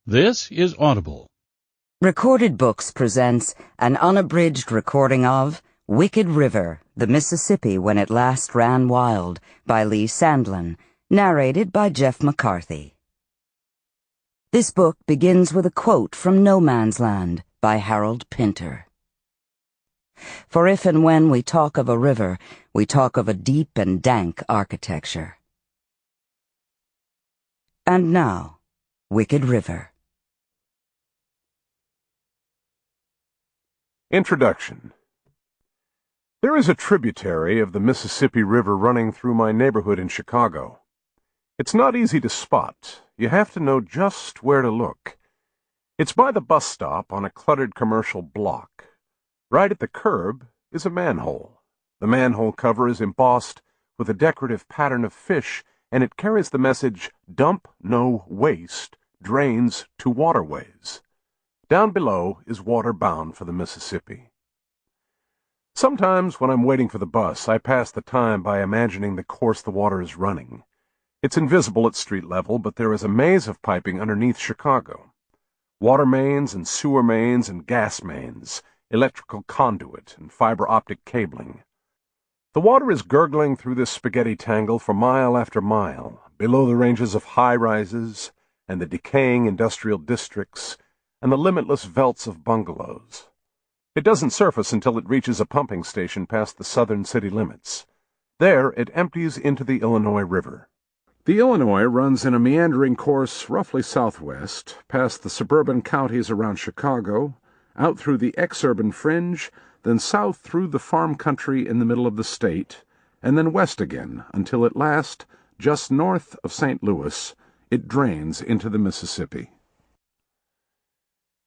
This is Audible. Recorded Books presents an unabridged recording of Wicked River, the Mississippi When It Last Ran Wild by Lee Sandlin, narrated by Jeff McCarthy. This book begins with a quote from No Man's Land by Harold Pinter. For if and when we talk of a river, we talk of a deep and dank architecture. And now, Wicked River. Introduction. There is a tributary of the Mississippi River running through my neighborhood in Chicago. It's not easy to spot. You have to know just where to look. It's by the bus stop on a cluttered commercial block. Right at the curb is a manhole. The manhole cover is embossed with a decorative pattern of fish, and it carries the message, "Dump no waste, drains to waterways." Down below is water bound for the Mississippi. Sometimes when I'm waiting for the bus, I pass the time by imagining the course the water is running. It's invisible at street level, but there is a maze of piping underneath Chicago. Water mains and sewer mains and gas mains, electrical conduit and fiber optic cabling. The water is gurgling through this spaghetti tangle for mile after mile, below the ranges of high-rises and the decaying industrial districts and the limitless velds of bungalows. It doesn't surface until it reaches a pumping station past the southern city limits. There it empties into the Illinois River. The Illinois runs in a meandering course roughly southwest, past the suburban counties around Chicago, out through the exurban fringe, then south through the farm country in the middle of the state, and then west again, until at last, just north of St. Louis, it drains into the Mississippi.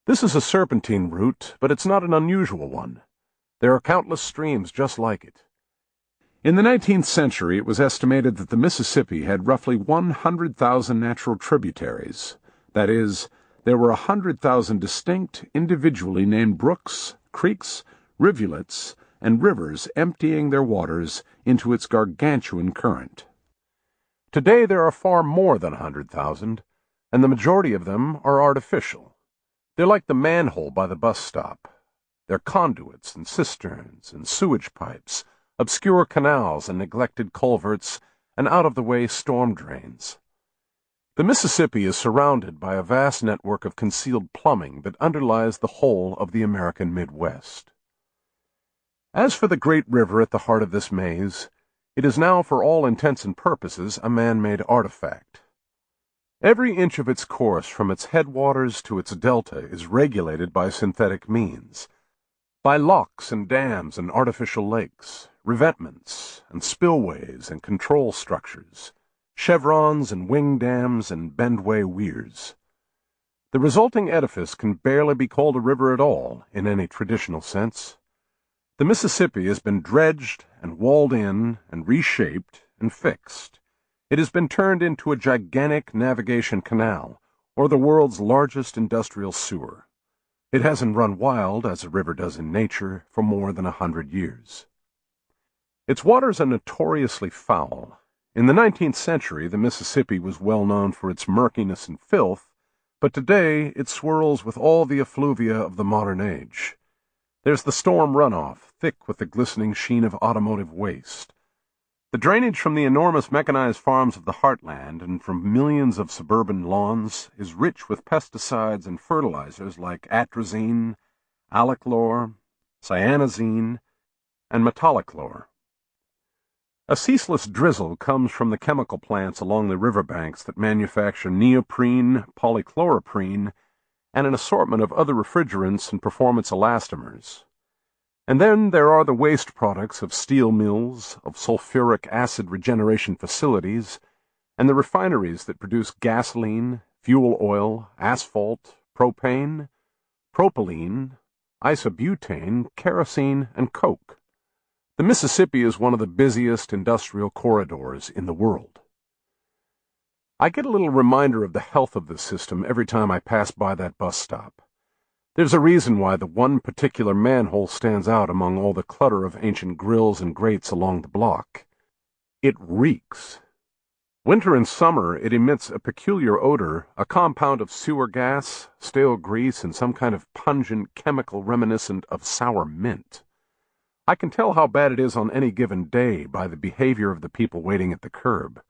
This is a serpentine route, but it's not an unusual one. There are countless streams just like it. In the 19th century, it was estimated that the Mississippi had roughly 100,000 natural tributaries. That is, there were 100,000 distinct, individually named brooks, creeks, rivulets, and rivers emptying their waters into its gargantuan current. Today there are far more than 100,000, and the majority of them are artificial. They're like the manhole by the bus stop. They're conduits and cisterns and sewage pipes, obscure canals and neglected culverts, and out-of-the-way storm drains. The Mississippi is surrounded by a vast network of concealed plumbing that underlies the whole of the American Midwest. As for the great river at the heart of this maze, it is now for all intents and purposes a man-made artifact. Every inch of its course from its headwaters to its delta is regulated by synthetic means, by locks and dams and artificial lakes, revetments and spillways and control structures, chevrons and wing dams and bendway weirs. The resulting edifice can barely be called a river at all in any traditional sense. The Mississippi has been dredged and walled in and reshaped and fixed. It has been turned into a gigantic navigation canal, or the world's largest industrial sewer. It hasn't run wild, as a river does in nature, for more than 100 years. Its waters are notoriously foul. In the 19th century, the Mississippi was well known for its murkiness and filth, but today it swirls with all the effluvia of the modern age. There's the storm runoff, thick with the glistening sheen of automotive waste. The drainage from the enormous mechanized farms of the heartland and from millions of suburban lawns is rich with pesticides and fertilizers like atrazine, allichlor, cyanazine, and metolachlor. A ceaseless drizzle comes from the chemical plants along the riverbanks that manufacture neoprene, polychloroprene, and an assortment of other refrigerants and performance elastomers. And then there are the waste products of steel mills, of sulfuric acid regeneration facilities, and the refineries that produce gasoline, fuel oil, asphalt, propane, propylene, isobutane, kerosene, and coke. The Mississippi is one of the busiest industrial corridors in the world. I get a little reminder of the health of this system every time I pass by that bus stop. There's a reason why the one particular manhole stands out among all the clutter of ancient grills and grates along the block. It reeks. Winter and summer, it emits a peculiar odor, a compound of sewer gas, stale grease, and some kind of pungent chemical reminiscent of sour mint. I can tell how bad it is on any given day by the behavior of the people waiting at the curb.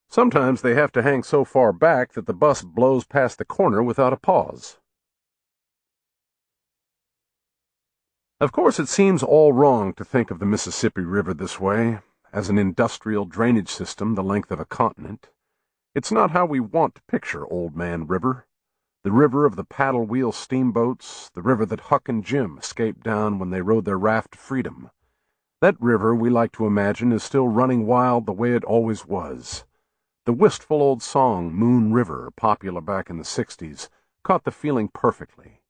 Sometimes they have to hang so far back that the bus blows past the corner without a pause. Of course, it seems all wrong to think of the Mississippi River this way, as an industrial drainage system the length of a continent. It's not how we want to picture Old Man River, the river of the paddle-wheel steamboats, the river that Huck and Jim escaped down when they rode their raft to freedom. That river, we like to imagine, is still running wild the way it always was. The wistful old song, Moon River, popular back in the 60s, caught the feeling perfectly.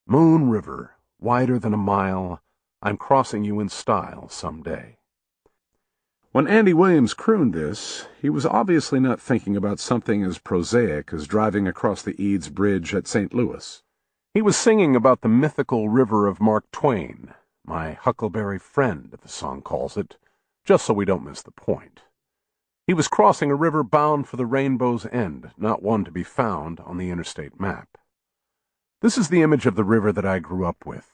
Moon River, wider than a mile, I'm crossing you in style someday. When Andy Williams crooned this, he was obviously not thinking about something as prosaic as driving across the Eads Bridge at St. Louis. He was singing about the mythical river of Mark Twain, my huckleberry friend, the song calls it, just so we don't miss the point. He was crossing a river bound for the rainbow's end, not one to be found on the interstate map. This is the image of the river that I grew up with.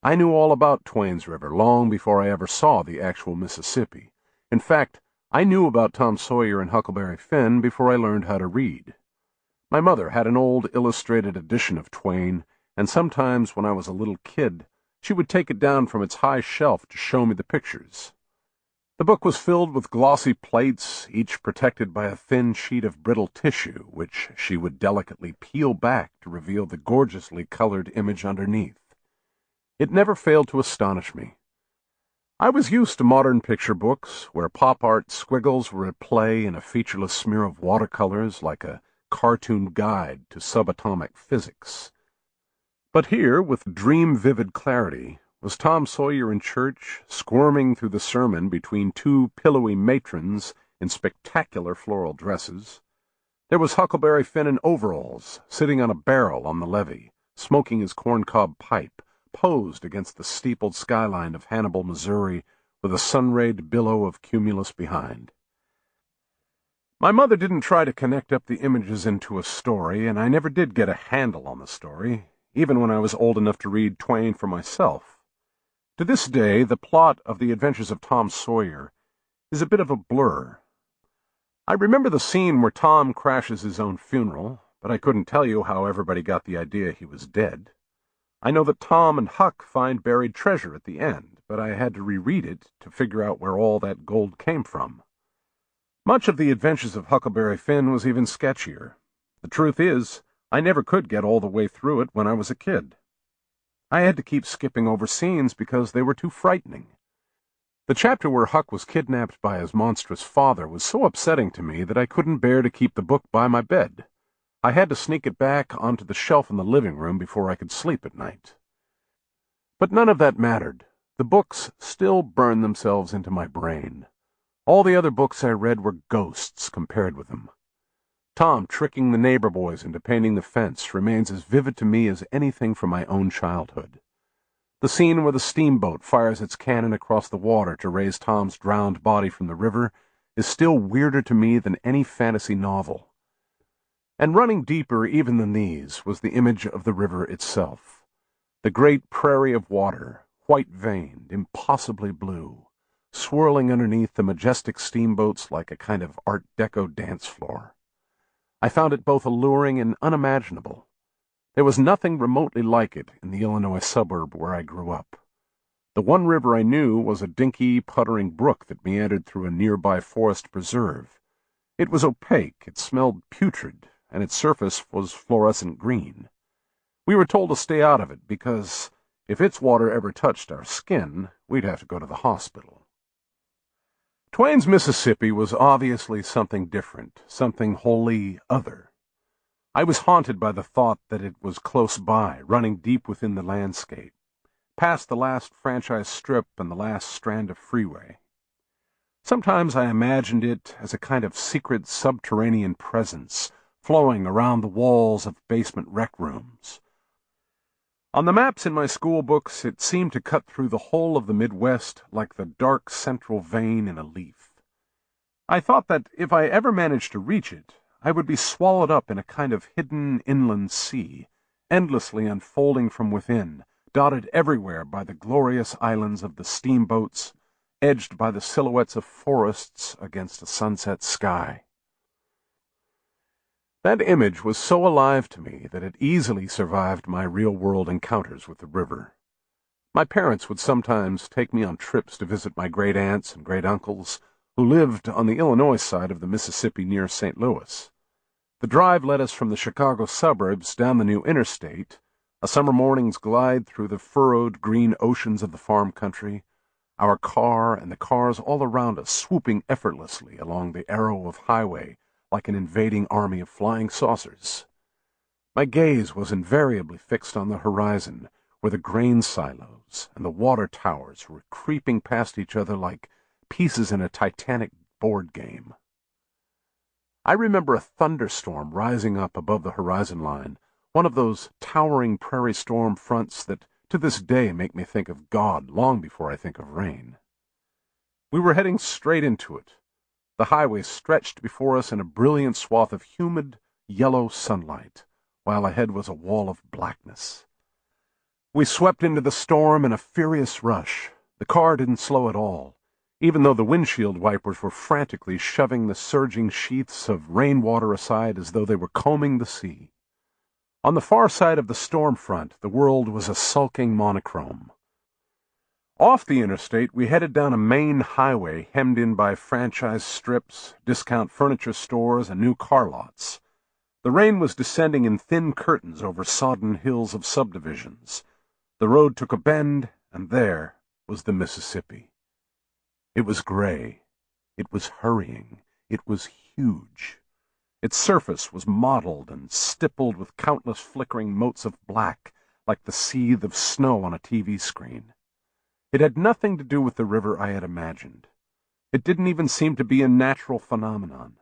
I knew all about Twain's River long before I ever saw the actual Mississippi. In fact, I knew about Tom Sawyer and Huckleberry Finn before I learned how to read. My mother had an old illustrated edition of Twain, and sometimes when I was a little kid, she would take it down from its high shelf to show me the pictures. The book was filled with glossy plates, each protected by a thin sheet of brittle tissue, which she would delicately peel back to reveal the gorgeously colored image underneath. It never failed to astonish me. I was used to modern picture books, where pop art squiggles were at play in a featureless smear of watercolors like a cartoon guide to subatomic physics. But here, with dream-vivid clarity, was Tom Sawyer in church, squirming through the sermon between two pillowy matrons in spectacular floral dresses. There was Huckleberry Finn in overalls, sitting on a barrel on the levee, smoking his corncob pipe, posed against the steepled skyline of Hannibal, Missouri, with a sun-rayed billow of cumulus behind. My mother didn't try to connect up the images into a story, and I never did get a handle on the story, even when I was old enough to read Twain for myself. To this day, the plot of The Adventures of Tom Sawyer is a bit of a blur. I remember the scene where Tom crashes his own funeral, but I couldn't tell you how everybody got the idea he was dead. I know that Tom and Huck find buried treasure at the end, but I had to reread it to figure out where all that gold came from. Much of The Adventures of Huckleberry Finn was even sketchier. The truth is, I never could get all the way through it when I was a kid. I had to keep skipping over scenes because they were too frightening. The chapter where Huck was kidnapped by his monstrous father was so upsetting to me that I couldn't bear to keep the book by my bed. I had to sneak it back onto the shelf in the living room before I could sleep at night. But none of that mattered. The books still burned themselves into my brain. All the other books I read were ghosts compared with them. Tom tricking the neighbor boys into painting the fence remains as vivid to me as anything from my own childhood. The scene where the steamboat fires its cannon across the water to raise Tom's drowned body from the river is still weirder to me than any fantasy novel. And running deeper even than these was the image of the river itself. The great prairie of water, white-veined, impossibly blue, swirling underneath the majestic steamboats like a kind of Art Deco dance floor. I found it both alluring and unimaginable. There was nothing remotely like it in the Illinois suburb where I grew up. The one river I knew was a dinky, puttering brook that meandered through a nearby forest preserve. It was opaque, it smelled putrid, and its surface was fluorescent green. We were told to stay out of it because if its water ever touched our skin, we'd have to go to the hospital. Twain's Mississippi was obviously something different, something wholly other. I was haunted by the thought that it was close by, running deep within the landscape, past the last franchise strip and the last strand of freeway. Sometimes I imagined it as a kind of secret subterranean presence, flowing around the walls of basement rec rooms. On the maps in my school books, it seemed to cut through the whole of the Midwest like the dark central vein in a leaf. I thought that if I ever managed to reach it, I would be swallowed up in a kind of hidden inland sea, endlessly unfolding from within, dotted everywhere by the glorious islands of the steamboats, edged by the silhouettes of forests against a sunset sky. That image was so alive to me that it easily survived my real-world encounters with the river. My parents would sometimes take me on trips to visit my great-aunts and great-uncles, who lived on the Illinois side of the Mississippi near St. Louis. The drive led us from the Chicago suburbs down the new interstate, a summer morning's glide through the furrowed green oceans of the farm country, our car and the cars all around us swooping effortlessly along the arrow of highway like an invading army of flying saucers. My gaze was invariably fixed on the horizon, where the grain silos and the water towers were creeping past each other like pieces in a titanic board game. I remember a thunderstorm rising up above the horizon line, one of those towering prairie storm fronts that to this day make me think of God long before I think of rain. We were heading straight into it. The highway stretched before us in a brilliant swath of humid, yellow sunlight, while ahead was a wall of blackness. We swept into the storm in a furious rush. The car didn't slow at all, even though the windshield wipers were frantically shoving the surging sheaths of rainwater aside as though they were combing the sea. On the far side of the storm front, the world was a sulking monochrome. Off the interstate, we headed down a main highway hemmed in by franchise strips, discount furniture stores, and new car lots. The rain was descending in thin curtains over sodden hills of subdivisions. The road took a bend, and there was the Mississippi. It was gray. It was hurrying. It was huge. Its surface was mottled and stippled with countless flickering motes of black, like the seethe of snow on a TV screen. It had nothing to do with the river I had imagined. It didn't even seem to be a natural phenomenon.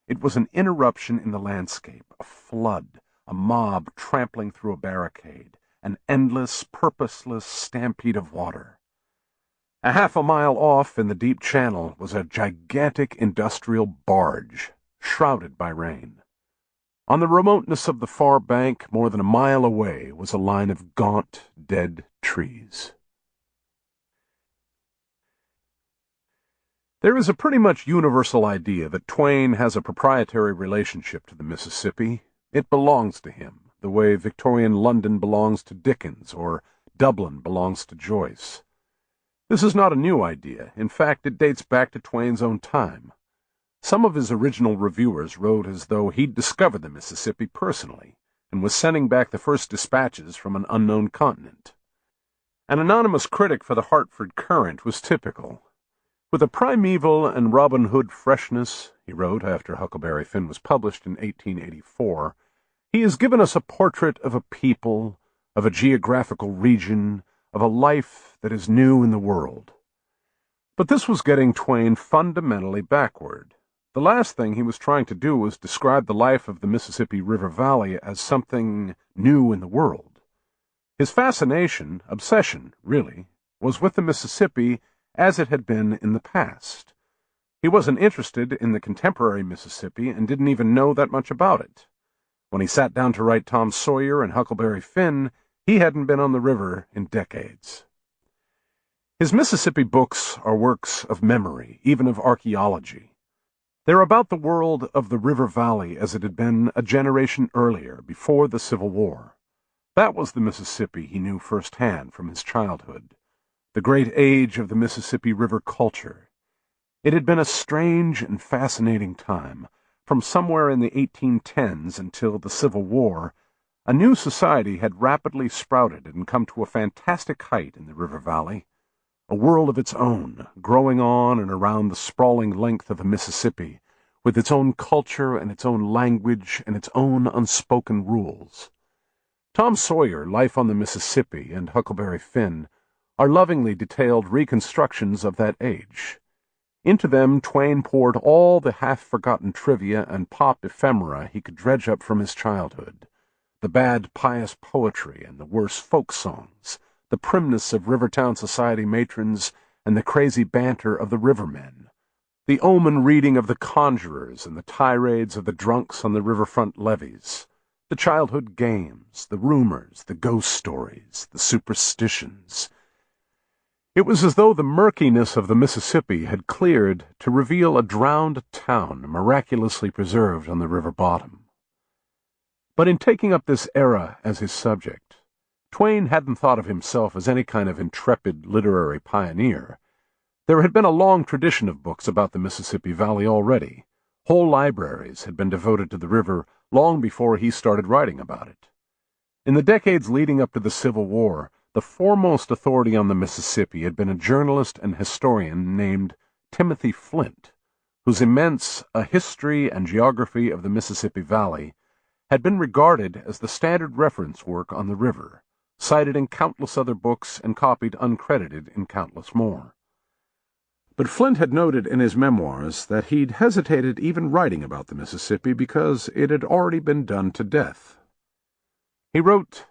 It was an interruption in the landscape, a flood, a mob trampling through a barricade, an endless, purposeless stampede of water. A half a mile off in the deep channel was a gigantic industrial barge, shrouded by rain. On the remoteness of the far bank, more than a mile away, was a line of gaunt, dead trees. There is a pretty much universal idea that Twain has a proprietary relationship to the Mississippi. It belongs to him, the way Victorian London belongs to Dickens or Dublin belongs to Joyce. This is not a new idea. In fact, it dates back to Twain's own time. Some of his original reviewers wrote as though he'd discovered the Mississippi personally and was sending back the first dispatches from an unknown continent. An anonymous critic for the Hartford Courant was typical. With a primeval and Robin Hood freshness, he wrote after Huckleberry Finn was published in 1884, he has given us a portrait of a people, of a geographical region, of a life that is new in the world. But this was getting Twain fundamentally backward. The last thing he was trying to do was describe the life of the Mississippi River Valley as something new in the world. His fascination, obsession, really, was with the Mississippi as it had been in the past. He wasn't interested in the contemporary Mississippi and didn't even know that much about it. When he sat down to write Tom Sawyer and Huckleberry Finn, he hadn't been on the river in decades. His Mississippi books are works of memory, even of archaeology. They're about the world of the river valley as it had been a generation earlier, before the Civil War. That was the Mississippi he knew firsthand from his childhood, the great age of the Mississippi River culture. It had been a strange and fascinating time. From somewhere in the 1810s until the Civil War, a new society had rapidly sprouted and come to a fantastic height in the river valley, a world of its own, growing on and around the sprawling length of the Mississippi, with its own culture and its own language and its own unspoken rules. Tom Sawyer, Life on the Mississippi, and Huckleberry Finn are lovingly detailed reconstructions of that age. Into them Twain poured all the half-forgotten trivia and pop ephemera he could dredge up from his childhood, the bad pious poetry and the worse folk songs, the primness of Rivertown society matrons, and the crazy banter of the rivermen, the omen reading of the conjurers and the tirades of the drunks on the riverfront levees, the childhood games, the rumors, the ghost stories, the superstitions. It was as though the murkiness of the Mississippi had cleared to reveal a drowned town miraculously preserved on the river bottom. But in taking up this era as his subject, Twain hadn't thought of himself as any kind of intrepid literary pioneer. There had been a long tradition of books about the Mississippi Valley already. Whole libraries had been devoted to the river long before he started writing about it. In the decades leading up to the Civil War, the foremost authority on the Mississippi had been a journalist and historian named Timothy Flint, whose immense A History and Geography of the Mississippi Valley had been regarded as the standard reference work on the river, cited in countless other books and copied uncredited in countless more. But Flint had noted in his memoirs that he'd hesitated even writing about the Mississippi because it had already been done to death. He wrote,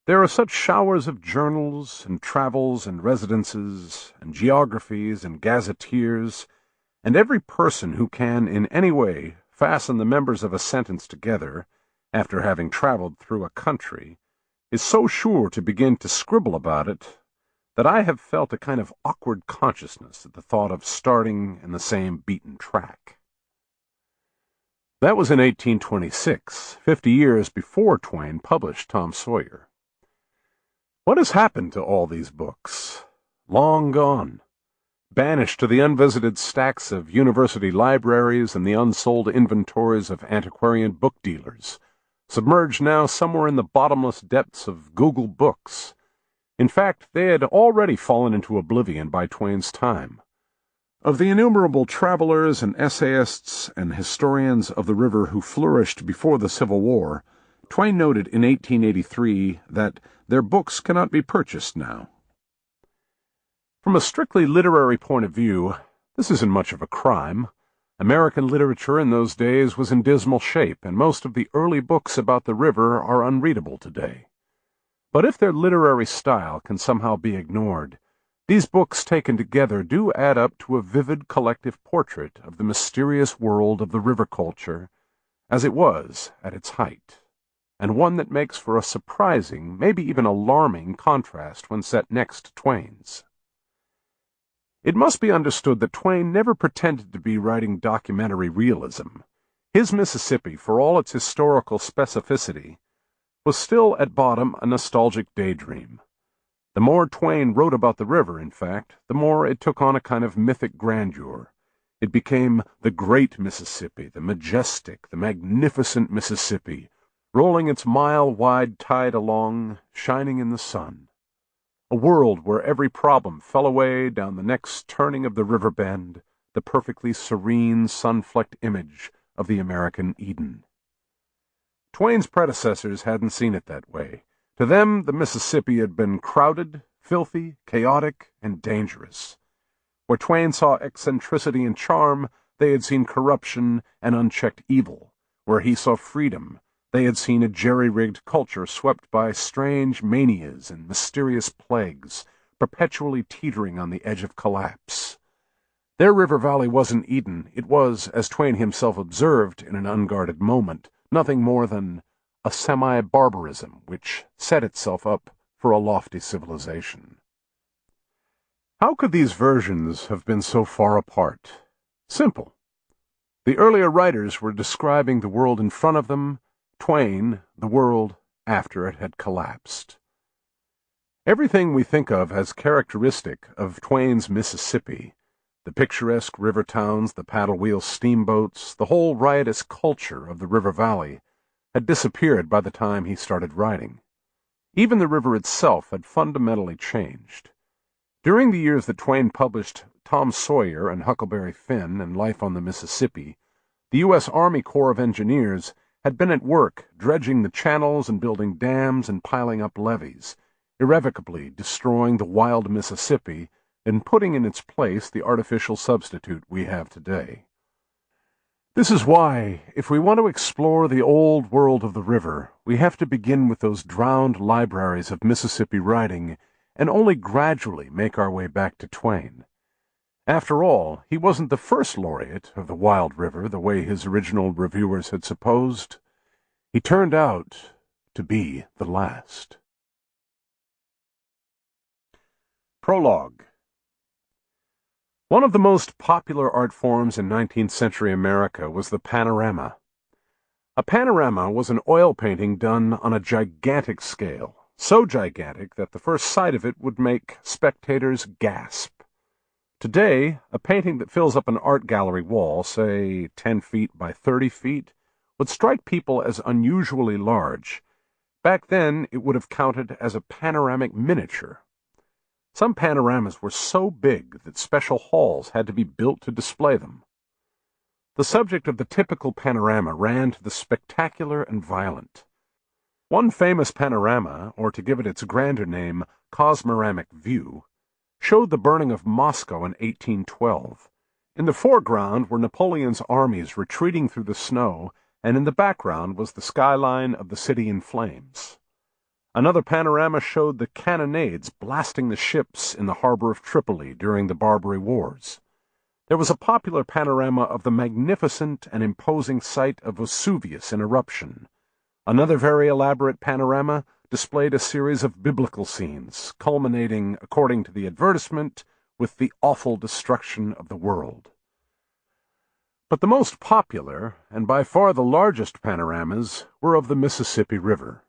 "There are such showers of journals and travels and residences and geographies and gazetteers, and every person who can in any way fasten the members of a sentence together, after having traveled through a country, is so sure to begin to scribble about it that I have felt a kind of awkward consciousness at the thought of starting in the same beaten track." That was in 1826, 50 years before Twain published Tom Sawyer. What has happened to all these books? Long gone. Banished to the unvisited stacks of university libraries and the unsold inventories of antiquarian book dealers, submerged now somewhere in the bottomless depths of Google Books. In fact, they had already fallen into oblivion by Twain's time. Of the innumerable travelers and essayists and historians of the river who flourished before the Civil War, Twain noted in 1883 that their books cannot be purchased now. From a strictly literary point of view, this isn't much of a crime. American literature in those days was in dismal shape, and most of the early books about the river are unreadable today. But if their literary style can somehow be ignored, these books taken together do add up to a vivid collective portrait of the mysterious world of the river culture as it was at its height, and one that makes for a surprising, maybe even alarming, contrast when set next to Twain's. It must be understood that Twain never pretended to be writing documentary realism. His Mississippi, for all its historical specificity, was still at bottom a nostalgic daydream. The more Twain wrote about the river, in fact, the more it took on a kind of mythic grandeur. It became the great Mississippi, the majestic, the magnificent Mississippi, rolling its mile-wide tide along, shining in the sun. A world where every problem fell away down the next turning of the river bend, the perfectly serene, sun-flecked image of the American Eden. Twain's predecessors hadn't seen it that way. To them, the Mississippi had been crowded, filthy, chaotic, and dangerous. Where Twain saw eccentricity and charm, they had seen corruption and unchecked evil. Where he saw freedom, they had seen a jerry-rigged culture swept by strange manias and mysterious plagues, perpetually teetering on the edge of collapse. Their river valley wasn't Eden. It was, as Twain himself observed in an unguarded moment, nothing more than a semi-barbarism which set itself up for a lofty civilization. How could these versions have been so far apart? Simple. The earlier writers were describing the world in front of them, Twain, the world after it had collapsed. Everything we think of as characteristic of Twain's Mississippi, the picturesque river towns, the paddle-wheel steamboats, the whole riotous culture of the river valley, had disappeared by the time he started writing. Even the river itself had fundamentally changed. During the years that Twain published Tom Sawyer and Huckleberry Finn and Life on the Mississippi, the U.S. Army Corps of Engineers had been at work dredging the channels and building dams and piling up levees, irrevocably destroying the wild Mississippi and putting in its place the artificial substitute we have today. This is why, if we want to explore the old world of the river, we have to begin with those drowned libraries of Mississippi writing and only gradually make our way back to Twain. After all, he wasn't the first laureate of the wild river the way his original reviewers had supposed. He turned out to be the last. Prologue. One of the most popular art forms in 19th century America was the panorama. A panorama was an oil painting done on a gigantic scale, so gigantic that the first sight of it would make spectators gasp. Today, a painting that fills up an art gallery wall, say 10 feet by 30 feet, would strike people as unusually large. Back then, it would have counted as a panoramic miniature. Some panoramas were so big that special halls had to be built to display them. The subject of the typical panorama ran to the spectacular and violent. One famous panorama, or to give it its grander name, Cosmoramic View, showed the burning of Moscow in 1812. In the foreground were Napoleon's armies retreating through the snow, and in the background was the skyline of the city in flames. Another panorama showed the cannonades blasting the ships in the harbor of Tripoli during the Barbary Wars. There was a popular panorama of the magnificent and imposing site of Vesuvius in eruption. Another very elaborate panorama displayed a series of biblical scenes, culminating, according to the advertisement, with the awful destruction of the world. But the most popular, and by far the largest panoramas, were of the Mississippi River.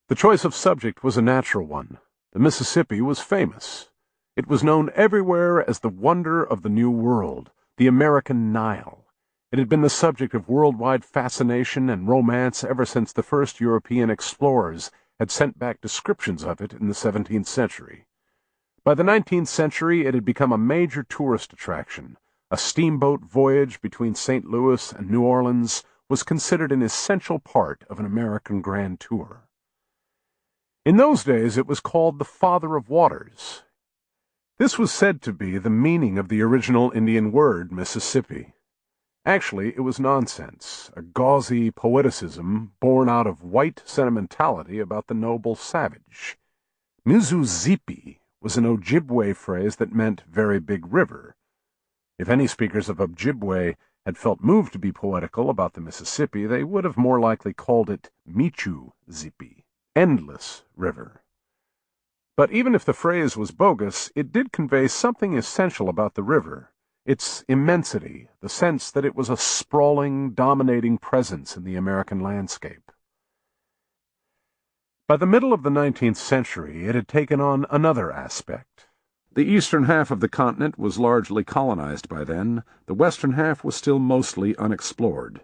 The choice of subject was a natural one. The Mississippi was famous. It was known everywhere as the wonder of the New World, the American Nile. It had been the subject of worldwide fascination and romance ever since the first European explorers had sent back descriptions of it in the 17th century. By the 19th century, it had become a major tourist attraction. A steamboat voyage between St. Louis and New Orleans was considered an essential part of an American grand tour. In those days, it was called the Father of Waters. This was said to be the meaning of the original Indian word, Mississippi. Actually, it was nonsense, a gauzy poeticism born out of white sentimentality about the noble savage. Mississippi was an Ojibwe phrase that meant very big river. If any speakers of Ojibwe had felt moved to be poetical about the Mississippi, they would have more likely called it Michu-Zippy, endless river. But even if the phrase was bogus, it did convey something essential about the river, its immensity, the sense that it was a sprawling, dominating presence in the American landscape. By the middle of the 19th century, it had taken on another aspect. The eastern half of the continent was largely colonized by then. The western half was still mostly unexplored.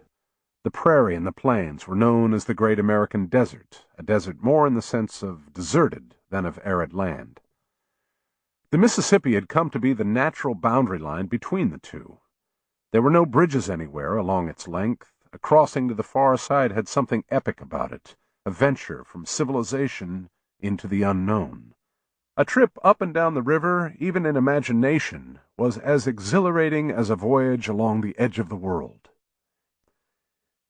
The prairie and the plains were known as the Great American Desert, a desert more in the sense of deserted than of arid land. The Mississippi had come to be the natural boundary line between the two. There were no bridges anywhere along its length. A crossing to the far side had something epic about it, a venture from civilization into the unknown. A trip up and down the river, even in imagination, was as exhilarating as a voyage along the edge of the world.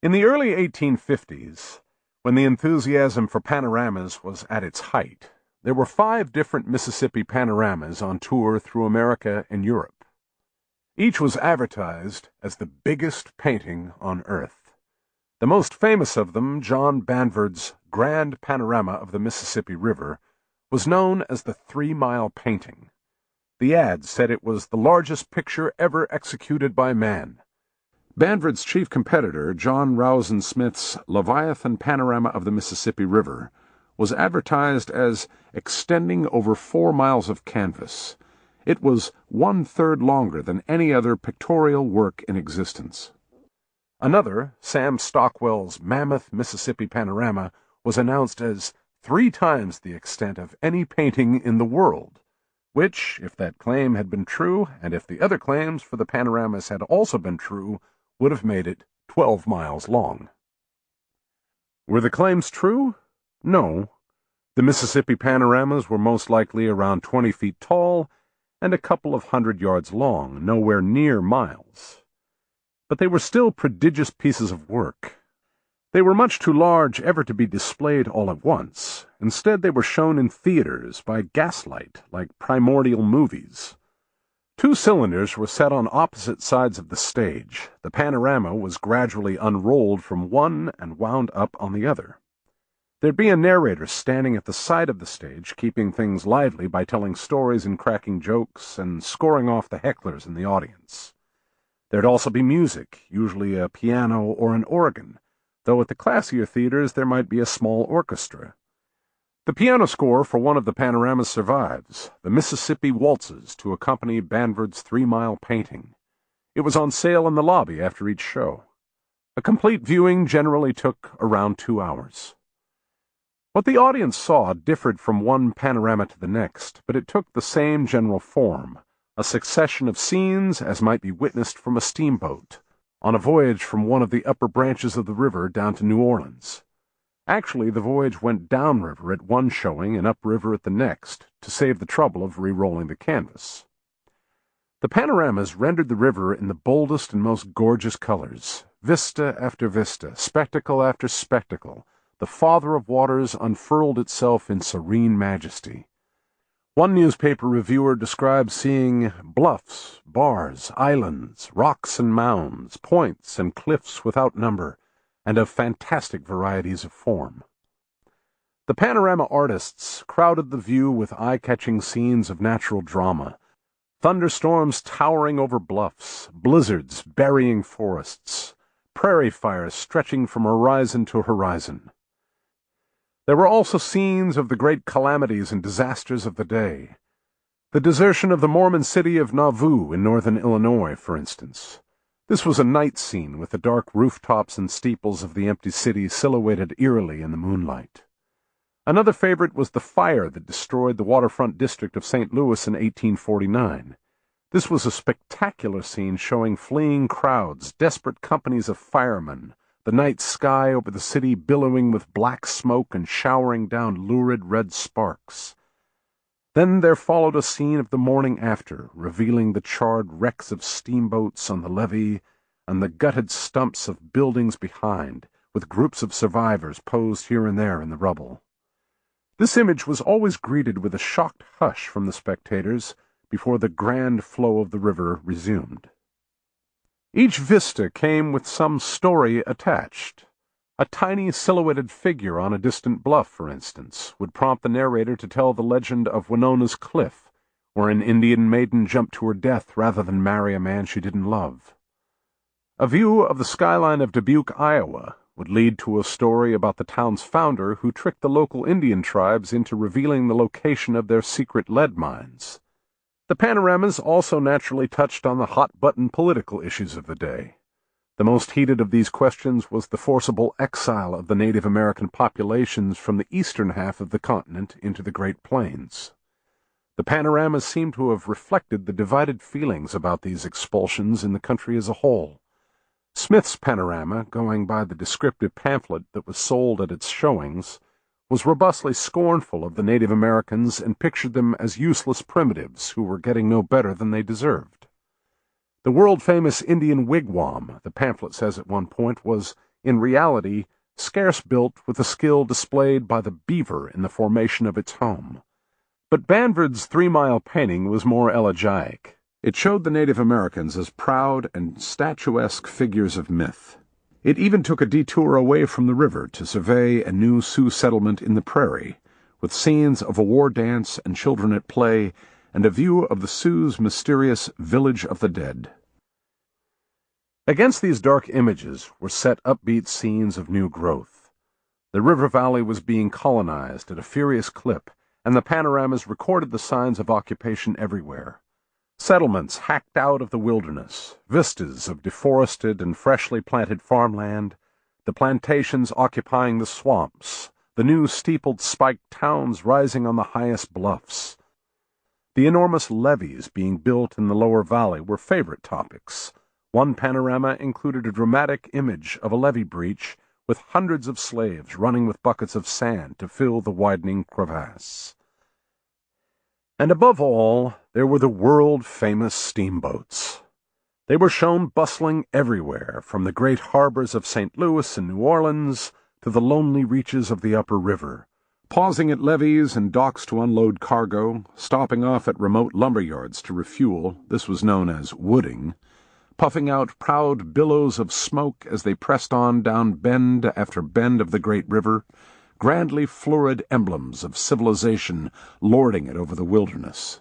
In the early 1850s, when the enthusiasm for panoramas was at its height, there were 5 different Mississippi panoramas on tour through America and Europe. Each was advertised as the biggest painting on earth. The most famous of them, John Banvard's Grand Panorama of the Mississippi River, was known as the 3-mile painting. The ads said it was the largest picture ever executed by man. Banvard's chief competitor, John Rousen Smith's Leviathan Panorama of the Mississippi River, was advertised as extending over 4 miles of canvas. It was 1/3 longer than any other pictorial work in existence. Another, Sam Stockwell's Mammoth Mississippi Panorama, was announced as 3 times the extent of any painting in the world, which, if that claim had been true, and if the other claims for the panoramas had also been true, would have made it 12 miles long. Were the claims true? No. The Mississippi panoramas were most likely around 20 feet tall and a couple of 100 yards long, nowhere near miles. But they were still prodigious pieces of work. They were much too large ever to be displayed all at once. Instead, they were shown in theaters by gaslight, like primordial movies. Two cylinders were set on opposite sides of the stage. The panorama was gradually unrolled from one and wound up on the other. There'd be a narrator standing at the side of the stage, keeping things lively by telling stories and cracking jokes and scoring off the hecklers in the audience. There'd also be music, usually a piano or an organ, though at the classier theaters there might be a small orchestra. The piano score for one of the panoramas survives, the Mississippi Waltzes, to accompany Banvard's 3-mile painting. It was on sale in the lobby after each show. A complete viewing generally took around 2 hours. What the audience saw differed from one panorama to the next, but it took the same general form, a succession of scenes as might be witnessed from a steamboat, on a voyage from one of the upper branches of the river down to New Orleans. Actually, the voyage went downriver at one showing and upriver at the next, to save the trouble of re-rolling the canvas. The panoramas rendered the river in the boldest and most gorgeous colors. Vista after vista, spectacle after spectacle, the Father of Waters unfurled itself in serene majesty. One newspaper reviewer described seeing bluffs, bars, islands, rocks and mounds, points and cliffs without number, and of fantastic varieties of form. The panorama artists crowded the view with eye-catching scenes of natural drama, thunderstorms towering over bluffs, blizzards burying forests, prairie fires stretching from horizon to horizon. There were also scenes of the great calamities and disasters of the day. The desertion of the Mormon city of Nauvoo in northern Illinois, for instance. This was a night scene with the dark rooftops and steeples of the empty city silhouetted eerily in the moonlight. Another favorite was the fire that destroyed the waterfront district of St. Louis in 1849. This was a spectacular scene showing fleeing crowds, desperate companies of firemen, the night sky over the city billowing with black smoke and showering down lurid red sparks. Then there followed a scene of the morning after, revealing the charred wrecks of steamboats on the levee and the gutted stumps of buildings behind, with groups of survivors posed here and there in the rubble. This image was always greeted with a shocked hush from the spectators before the grand flow of the river resumed. Each vista came with some story attached. A tiny silhouetted figure on a distant bluff, for instance, would prompt the narrator to tell the legend of Winona's Cliff, where an Indian maiden jumped to her death rather than marry a man she didn't love. A view of the skyline of Dubuque, Iowa, would lead to a story about the town's founder who tricked the local Indian tribes into revealing the location of their secret lead mines. The panoramas also naturally touched on the hot-button political issues of the day. The most heated of these questions was the forcible exile of the Native American populations from the eastern half of the continent into the Great Plains. The panoramas seem to have reflected the divided feelings about these expulsions in the country as a whole. Smith's panorama, going by the descriptive pamphlet that was sold at its showings, was robustly scornful of the Native Americans and pictured them as useless primitives who were getting no better than they deserved. The world-famous Indian wigwam, the pamphlet says at one point, was, in reality, scarce built with the skill displayed by the beaver in the formation of its home. But Banvard's 3-mile painting was more elegiac. It showed the Native Americans as proud and statuesque figures of myth. It even took a detour away from the river to survey a new Sioux settlement in the prairie, with scenes of a war dance and children at play, and a view of the Sioux' mysterious Village of the Dead. Against these dark images were set upbeat scenes of new growth. The river valley was being colonized at a furious clip, and the panoramas recorded the signs of occupation everywhere. Settlements hacked out of the wilderness, vistas of deforested and freshly planted farmland, the plantations occupying the swamps, the new steepled spiked towns rising on the highest bluffs. The enormous levees being built in the lower valley were favorite topics. One panorama included a dramatic image of a levee breach with hundreds of slaves running with buckets of sand to fill the widening crevasse. And above all, there were the world-famous steamboats. They were shown bustling everywhere, from the great harbors of St. Louis and New Orleans to the lonely reaches of the upper river, pausing at levees and docks to unload cargo, stopping off at remote lumber yards to refuel, this was known as wooding, puffing out proud billows of smoke as they pressed on down bend after bend of the great river, grandly florid emblems of civilization lording it over the wilderness.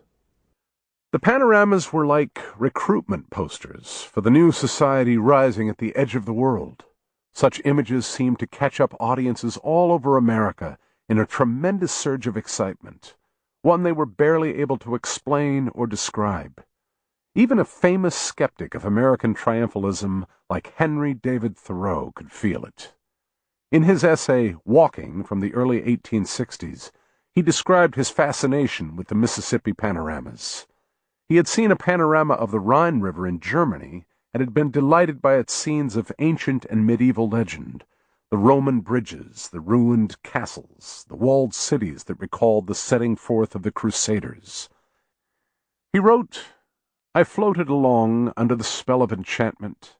The panoramas were like recruitment posters for the new society rising at the edge of the world. Such images seemed to catch up audiences all over America in a tremendous surge of excitement, one they were barely able to explain or describe. Even a famous skeptic of American triumphalism like Henry David Thoreau could feel it. In his essay, Walking, from the early 1860s, he described his fascination with the Mississippi panoramas. He had seen a panorama of the Rhine River in Germany and had been delighted by its scenes of ancient and medieval legend, the Roman bridges, the ruined castles, the walled cities that recalled the setting forth of the Crusaders. He wrote, "I floated along under the spell of enchantment,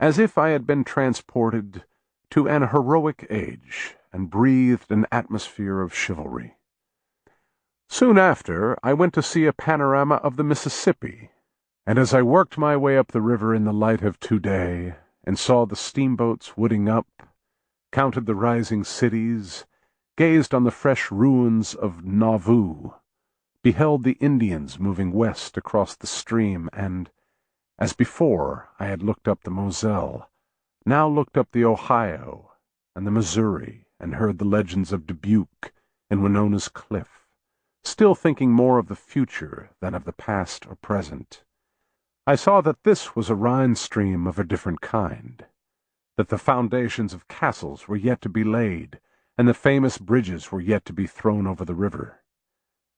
as if I had been transported to an heroic age and breathed an atmosphere of chivalry. Soon after, I went to see a panorama of the Mississippi, and as I worked my way up the river in the light of today, and saw the steamboats wooding up, counted the rising cities, gazed on the fresh ruins of Nauvoo, beheld the Indians moving west across the stream, and, as before I had looked up the Moselle, now looked up the Ohio and the Missouri, and heard the legends of Dubuque and Winona's Cliff, still thinking more of the future than of the past or present, I saw that this was a Rhine stream of a different kind, that the foundations of castles were yet to be laid, and the famous bridges were yet to be thrown over the river.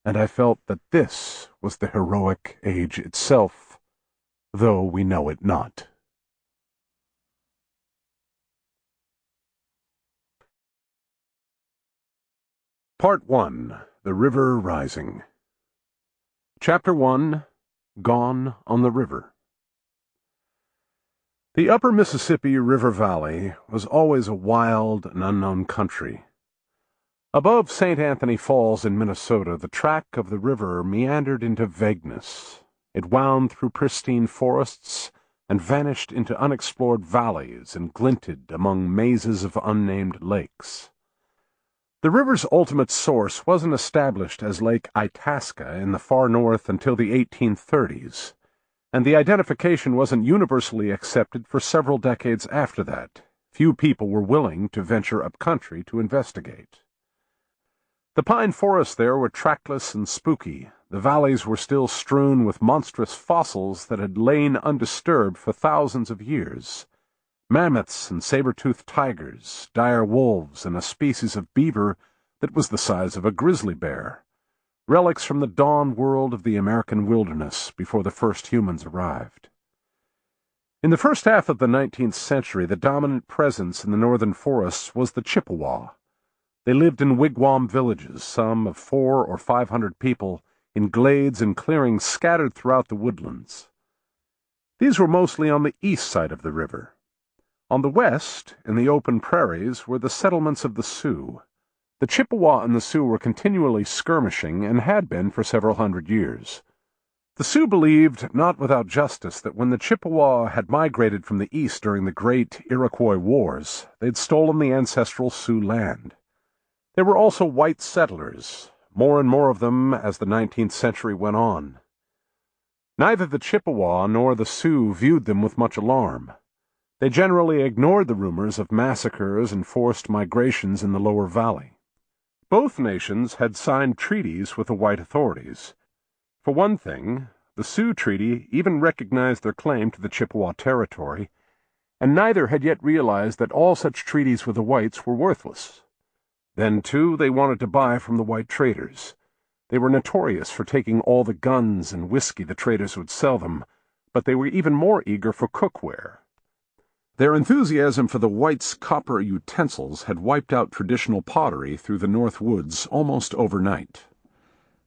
And I felt that this was the heroic age itself, though we know it not." Part 1. The River Rising. Chapter 1. Gone on the River. The upper Mississippi River Valley was always a wild and unknown country. Above St. Anthony Falls in Minnesota, the track of the river meandered into vagueness. It wound through pristine forests and vanished into unexplored valleys and glinted among mazes of unnamed lakes. The river's ultimate source wasn't established as Lake Itasca in the far north until the 1830s, and the identification wasn't universally accepted for several decades after that. Few people were willing to venture up country to investigate. The pine forests there were trackless and spooky. The valleys were still strewn with monstrous fossils that had lain undisturbed for thousands of years. Mammoths and saber-toothed tigers, dire wolves, and a species of beaver that was the size of a grizzly bear, relics from the dawn world of the American wilderness before the first humans arrived. In the first half of the 19th century, the dominant presence in the northern forests was the Chippewa. They lived in wigwam villages, some of 400 or 500 people, in glades and clearings scattered throughout the woodlands. These were mostly on the east side of the river. On the west, in the open prairies, were the settlements of the Sioux. The Chippewa and the Sioux were continually skirmishing and had been for several hundred years. The Sioux believed, not without justice, that when the Chippewa had migrated from the east during the great Iroquois Wars, they'd stolen the ancestral Sioux land. There were also white settlers, more and more of them as the 19th century went on. Neither the Chippewa nor the Sioux viewed them with much alarm. They generally ignored the rumors of massacres and forced migrations in the lower valley. Both nations had signed treaties with the white authorities. For one thing, the Sioux Treaty even recognized their claim to the Chippewa territory, and neither had yet realized that all such treaties with the whites were worthless. Then, too, they wanted to buy from the white traders. They were notorious for taking all the guns and whiskey the traders would sell them, but they were even more eager for cookware. Their enthusiasm for the whites' copper utensils had wiped out traditional pottery through the North Woods almost overnight.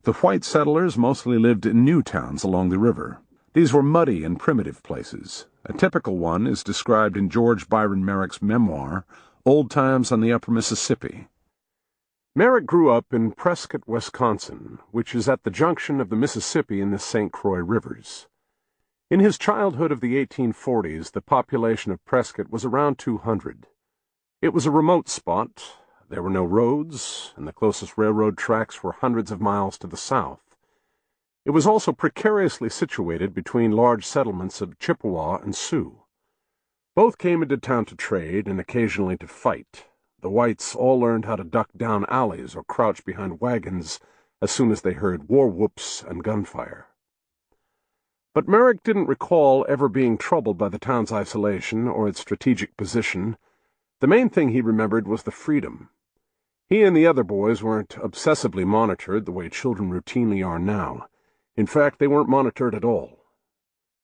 The white settlers mostly lived in new towns along the river. These were muddy and primitive places. A typical one is described in George Byron Merrick's memoir, Old Times on the Upper Mississippi. Merrick grew up in Prescott, Wisconsin, which is at the junction of the Mississippi and the St. Croix rivers. In his childhood of the 1840s, the population of Prescott was around 200. It was a remote spot. There were no roads, and the closest railroad tracks were hundreds of miles to the south. It was also precariously situated between large settlements of Chippewa and Sioux. Both came into town to trade and occasionally to fight. The whites all learned how to duck down alleys or crouch behind wagons as soon as they heard war whoops and gunfire. But Merrick didn't recall ever being troubled by the town's isolation or its strategic position. The main thing he remembered was the freedom. He and the other boys weren't obsessively monitored the way children routinely are now. In fact, they weren't monitored at all.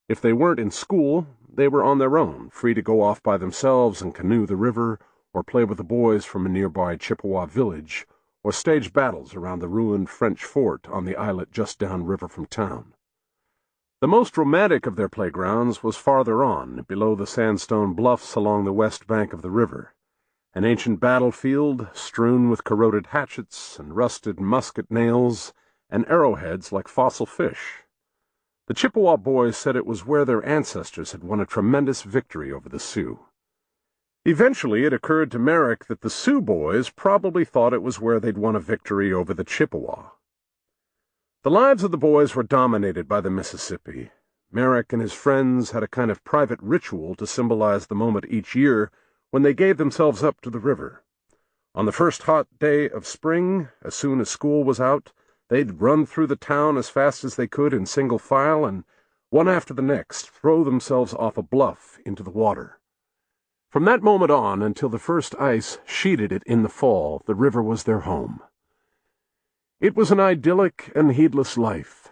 If they weren't in school, they were on their own, free to go off by themselves and canoe the river, or play with the boys from a nearby Chippewa village, or stage battles around the ruined French fort on the islet just downriver from town. The most romantic of their playgrounds was farther on, below the sandstone bluffs along the west bank of the river, an ancient battlefield strewn with corroded hatchets and rusted musket nails and arrowheads like fossil fish. The Chippewa boys said it was where their ancestors had won a tremendous victory over the Sioux. Eventually, it occurred to Merrick that the Sioux boys probably thought it was where they'd won a victory over the Chippewa. The lives of the boys were dominated by the Mississippi. Merrick and his friends had a kind of private ritual to symbolize the moment each year when they gave themselves up to the river. On the first hot day of spring, as soon as school was out, they'd run through the town as fast as they could in single file and, one after the next, throw themselves off a bluff into the water. From that moment on until the first ice sheeted it in the fall, the river was their home. It was an idyllic and heedless life.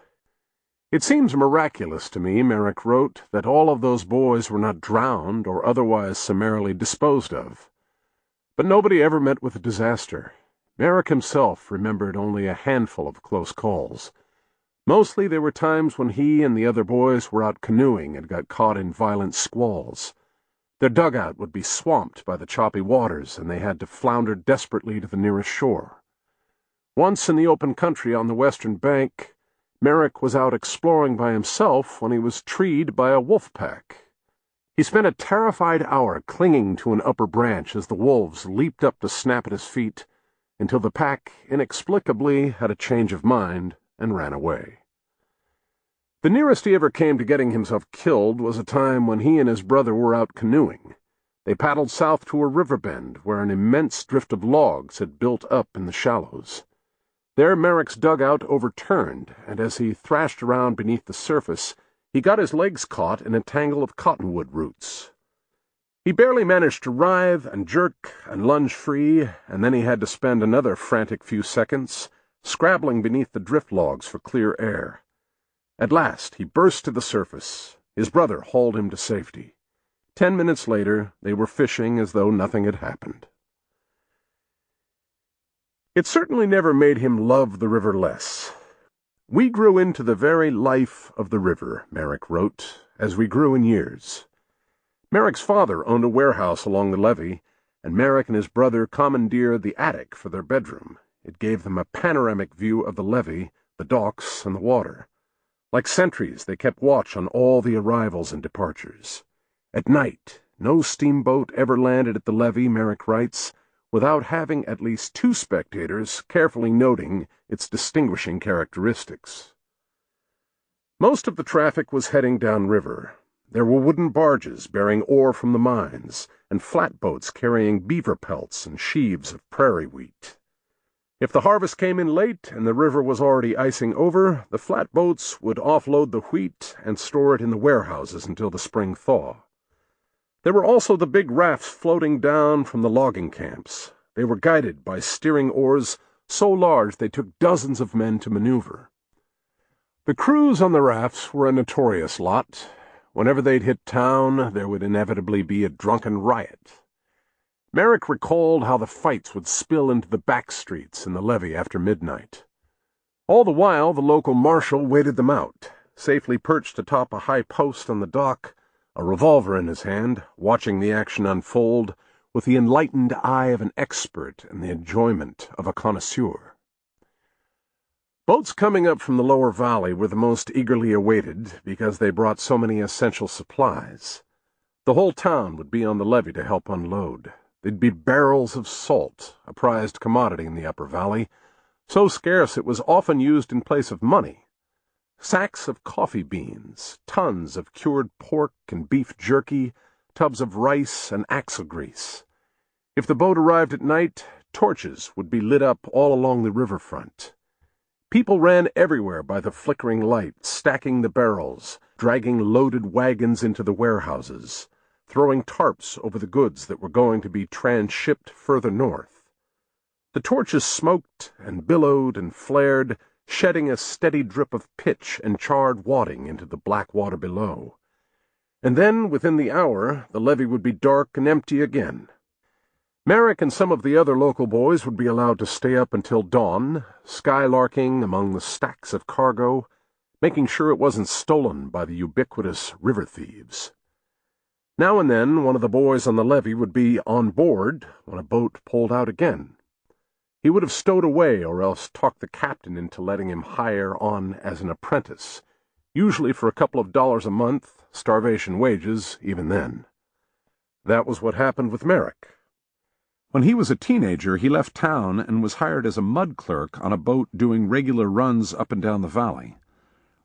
It seems miraculous to me, Merrick wrote, that all of those boys were not drowned or otherwise summarily disposed of. But nobody ever met with a disaster. Merrick himself remembered only a handful of close calls. Mostly there were times when he and the other boys were out canoeing and got caught in violent squalls. Their dugout would be swamped by the choppy waters, and they had to flounder desperately to the nearest shore. Once in the open country on the western bank, Merrick was out exploring by himself when he was treed by a wolf pack. He spent a terrified hour clinging to an upper branch as the wolves leaped up to snap at his feet, until the pack inexplicably had a change of mind and ran away. The nearest he ever came to getting himself killed was a time when he and his brother were out canoeing. They paddled south to a river bend where an immense drift of logs had built up in the shallows. There Merrick's dugout overturned, and as he thrashed around beneath the surface, he got his legs caught in a tangle of cottonwood roots. He barely managed to writhe and jerk and lunge free, and then he had to spend another frantic few seconds scrabbling beneath the drift logs for clear air. At last he burst to the surface. His brother hauled him to safety. 10 minutes later, they were fishing as though nothing had happened. It certainly never made him love the river less. We grew into the very life of the river, Merrick wrote, as we grew in years. Merrick's father owned a warehouse along the levee, and Merrick and his brother commandeered the attic for their bedroom. It gave them a panoramic view of the levee, the docks, and the water. Like sentries, they kept watch on all the arrivals and departures. At night, no steamboat ever landed at the levee, Merrick writes, without having at least 2 spectators carefully noting its distinguishing characteristics. Most of the traffic was heading downriver. There were wooden barges bearing ore from the mines, and flatboats carrying beaver pelts and sheaves of prairie wheat. If the harvest came in late and the river was already icing over, the flatboats would offload the wheat and store it in the warehouses until the spring thaw. There were also the big rafts floating down from the logging camps. They were guided by steering oars so large they took dozens of men to maneuver. The crews on the rafts were a notorious lot. Whenever they'd hit town, there would inevitably be a drunken riot. Merrick recalled how the fights would spill into the back streets in the levee after midnight. All the while, the local marshal waited them out, safely perched atop a high post on the dock, a revolver in his hand, watching the action unfold, with the enlightened eye of an expert and the enjoyment of a connoisseur. Boats coming up from the lower valley were the most eagerly awaited because they brought so many essential supplies. The whole town would be on the levee to help unload. There'd be barrels of salt, a prized commodity in the upper valley, so scarce it was often used in place of money. Sacks of coffee beans, tons of cured pork and beef jerky, tubs of rice and axle grease. If the boat arrived at night, torches would be lit up all along the riverfront. People ran everywhere by the flickering light, stacking the barrels, dragging loaded wagons into the warehouses, throwing tarps over the goods that were going to be transshipped further north. The torches smoked and billowed and flared, shedding a steady drip of pitch and charred wadding into the black water below. And then, within the hour, the levee would be dark and empty again. Merrick and some of the other local boys would be allowed to stay up until dawn, skylarking among the stacks of cargo, making sure it wasn't stolen by the ubiquitous river thieves. Now and then, one of the boys on the levee would be on board when a boat pulled out again. He would have stowed away or else talked the captain into letting him hire on as an apprentice, usually for a couple of dollars a month, starvation wages even then. That was what happened with Merrick. When he was a teenager, he left town and was hired as a mud clerk on a boat doing regular runs up and down the valley.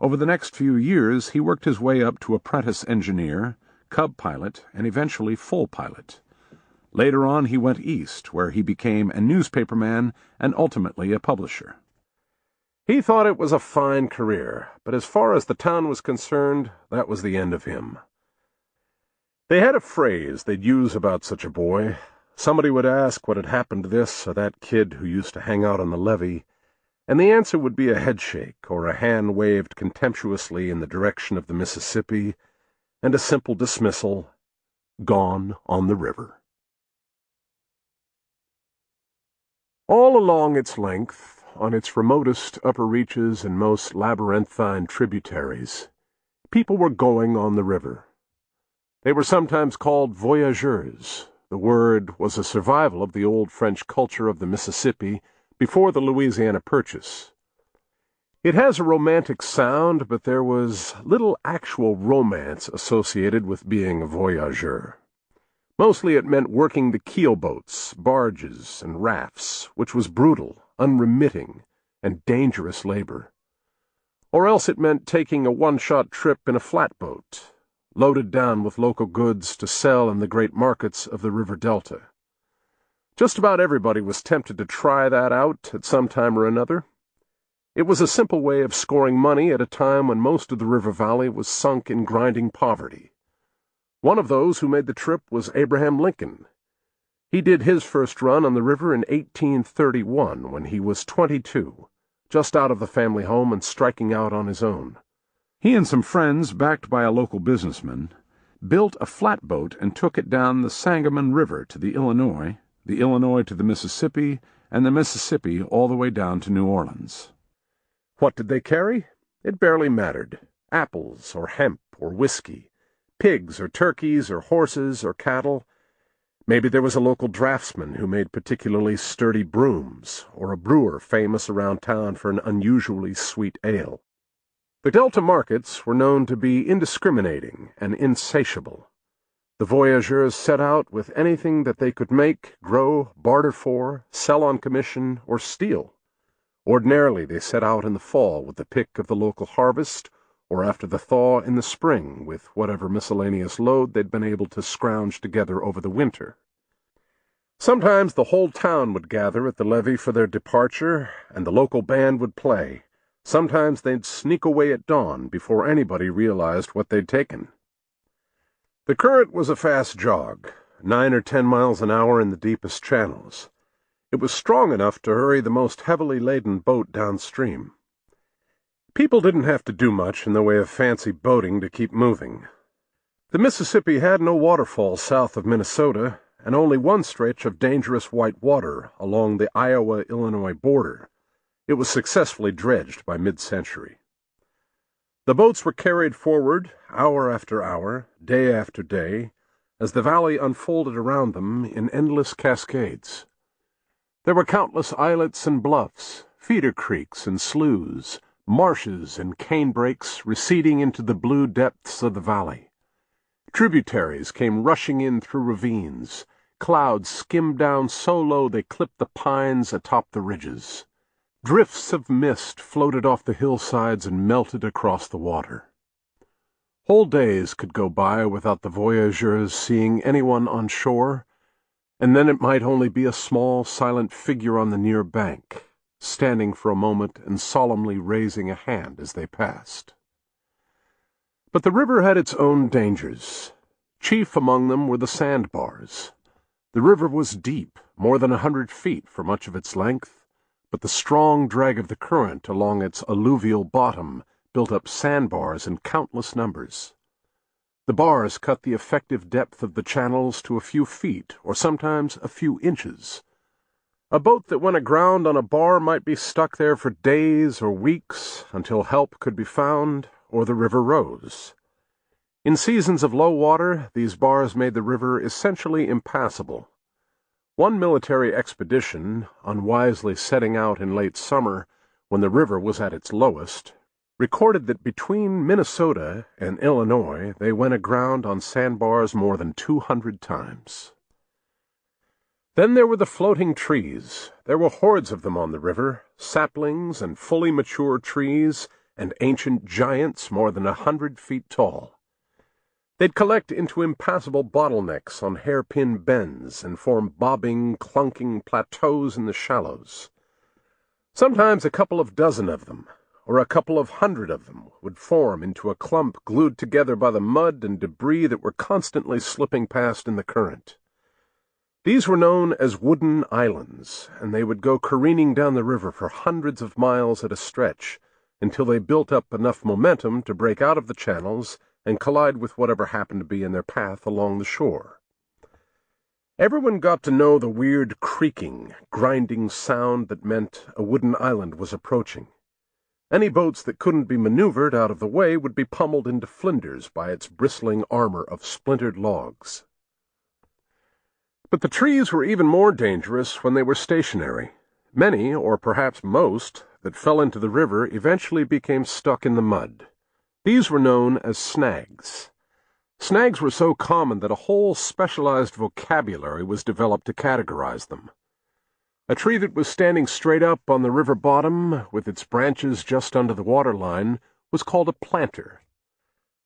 Over the next few years, he worked his way up to apprentice engineer, cub pilot, and eventually full pilot. Later on, he went east, where he became a newspaperman and ultimately a publisher. He thought it was a fine career, but as far as the town was concerned, that was the end of him. They had a phrase they'd use about such a boy. Somebody would ask what had happened to this or that kid who used to hang out on the levee, and the answer would be a headshake or a hand waved contemptuously in the direction of the Mississippi, and a simple dismissal, gone on the river. All along its length, on its remotest upper reaches and most labyrinthine tributaries, people were going on the river. They were sometimes called voyageurs. The word was a survival of the old French culture of the Mississippi before the Louisiana Purchase. It has a romantic sound, but there was little actual romance associated with being a voyageur. Mostly it meant working the keelboats, barges, and rafts, which was brutal, unremitting, and dangerous labor. Or else it meant taking a one-shot trip in a flatboat, loaded down with local goods to sell in the great markets of the river delta. Just about everybody was tempted to try that out at some time or another. It was a simple way of scoring money at a time when most of the river valley was sunk in grinding poverty. One of those who made the trip was Abraham Lincoln. He did his first run on the river in 1831 when he was 22, just out of the family home and striking out on his own. He and some friends, backed by a local businessman, built a flatboat and took it down the Sangamon River to the Illinois to the Mississippi, and the Mississippi all the way down to New Orleans. What did they carry? It barely mattered. Apples or hemp or whiskey, pigs or turkeys or horses or cattle. Maybe there was a local draftsman who made particularly sturdy brooms, or a brewer famous around town for an unusually sweet ale. The Delta markets were known to be indiscriminating and insatiable. The voyageurs set out with anything that they could make, grow, barter for, sell on commission, or steal. Ordinarily they set out in the fall with the pick of the local harvest, or after the thaw in the spring with whatever miscellaneous load they'd been able to scrounge together over the winter. Sometimes the whole town would gather at the levee for their departure, and the local band would play. Sometimes they'd sneak away at dawn before anybody realized what they'd taken. The current was a fast jog, 9 or 10 miles an hour in the deepest channels. It was strong enough to hurry the most heavily laden boat downstream. People didn't have to do much in the way of fancy boating to keep moving. The Mississippi had no waterfalls south of Minnesota, and only one stretch of dangerous white water along the Iowa-Illinois border. It was successfully dredged by mid-century. The boats were carried forward, hour after hour, day after day, as the valley unfolded around them in endless cascades. There were countless islets and bluffs, feeder creeks and sloughs, marshes and canebrakes receding into the blue depths of the valley. Tributaries came rushing in through ravines. Clouds skimmed down so low they clipped the pines atop the ridges. Drifts of mist floated off the hillsides and melted across the water. Whole days could go by without the voyageurs seeing anyone on shore, and then it might only be a small, silent figure on the near bank, standing for a moment and solemnly raising a hand as they passed. But the river had its own dangers. Chief among them were the sandbars. The river was deep, more than 100 feet for much of its length, but the strong drag of the current along its alluvial bottom built up sandbars in countless numbers. The bars cut the effective depth of the channels to a few feet, or sometimes a few inches. A boat that went aground on a bar might be stuck there for days or weeks until help could be found or the river rose. In seasons of low water, these bars made the river essentially impassable. One military expedition, unwisely setting out in late summer when the river was at its lowest, recorded that between Minnesota and Illinois they went aground on sandbars more than 200 times. Then there were the floating trees. There were hordes of them on the river, saplings and fully mature trees and ancient giants more than 100 feet tall. They'd collect into impassable bottlenecks on hairpin bends and form bobbing, clunking plateaus in the shallows. Sometimes a couple of dozen of them, or a couple of hundred of them, would form into a clump glued together by the mud and debris that were constantly slipping past in the current. These were known as wooden islands, and they would go careening down the river for hundreds of miles at a stretch until they built up enough momentum to break out of the channels and collide with whatever happened to be in their path along the shore. Everyone got to know the weird creaking, grinding sound that meant a wooden island was approaching. Any boats that couldn't be maneuvered out of the way would be pummeled into flinders by its bristling armor of splintered logs. But the trees were even more dangerous when they were stationary. Many, or perhaps most, that fell into the river eventually became stuck in the mud. These were known as snags. Snags were so common that a whole specialized vocabulary was developed to categorize them. A tree that was standing straight up on the river bottom, with its branches just under the waterline, was called a planter.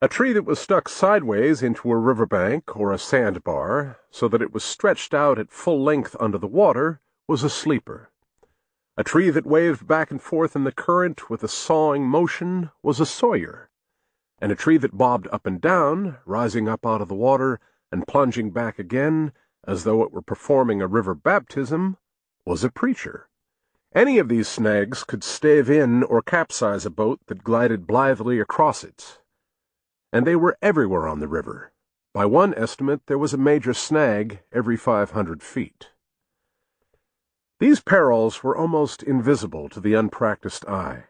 A tree that was stuck sideways into a riverbank or a sandbar, so that it was stretched out at full length under the water, was a sleeper. A tree that waved back and forth in the current with a sawing motion was a sawyer. And a tree that bobbed up and down, rising up out of the water and plunging back again, as though it were performing a river baptism, was a preacher. Any of these snags could stave in or capsize a boat that glided blithely across it. And they were everywhere on the river. By one estimate, there was a major snag every 500 feet. These perils were almost invisible to the unpracticed eye.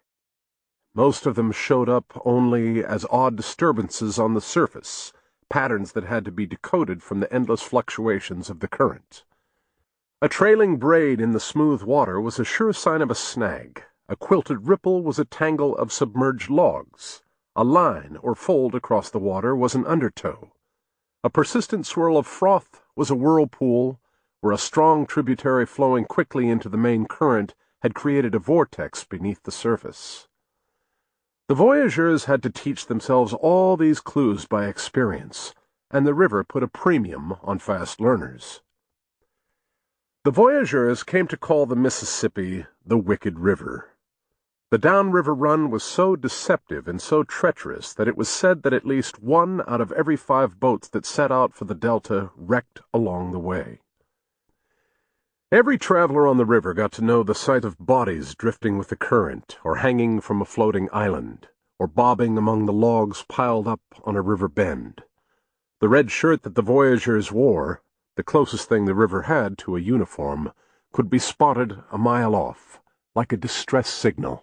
Most of them showed up only as odd disturbances on the surface, patterns that had to be decoded from the endless fluctuations of the current. A trailing braid in the smooth water was a sure sign of a snag. A quilted ripple was a tangle of submerged logs. A line or fold across the water was an undertow. A persistent swirl of froth was a whirlpool, where a strong tributary flowing quickly into the main current had created a vortex beneath the surface. The voyageurs had to teach themselves all these clues by experience, and the river put a premium on fast learners. The voyageurs came to call the Mississippi the Wicked River. The downriver run was so deceptive and so treacherous that it was said that at least 1 out of every 5 boats that set out for the delta wrecked along the way. Every traveler on the river got to know the sight of bodies drifting with the current, or hanging from a floating island, or bobbing among the logs piled up on a river bend. The red shirt that the voyageurs wore, the closest thing the river had to a uniform, could be spotted a mile off, like a distress signal.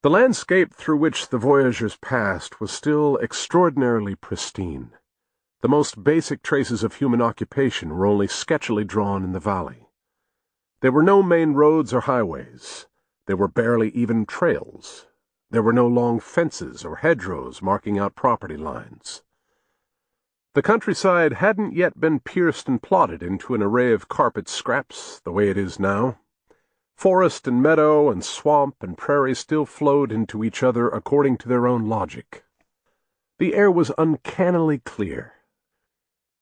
The landscape through which the voyagers passed was still extraordinarily pristine. The most basic traces of human occupation were only sketchily drawn in the valley. There were no main roads or highways. There were barely even trails. There were no long fences or hedgerows marking out property lines. The countryside hadn't yet been pierced and plotted into an array of carpet scraps the way it is now. Forest and meadow and swamp and prairie still flowed into each other according to their own logic. The air was uncannily clear.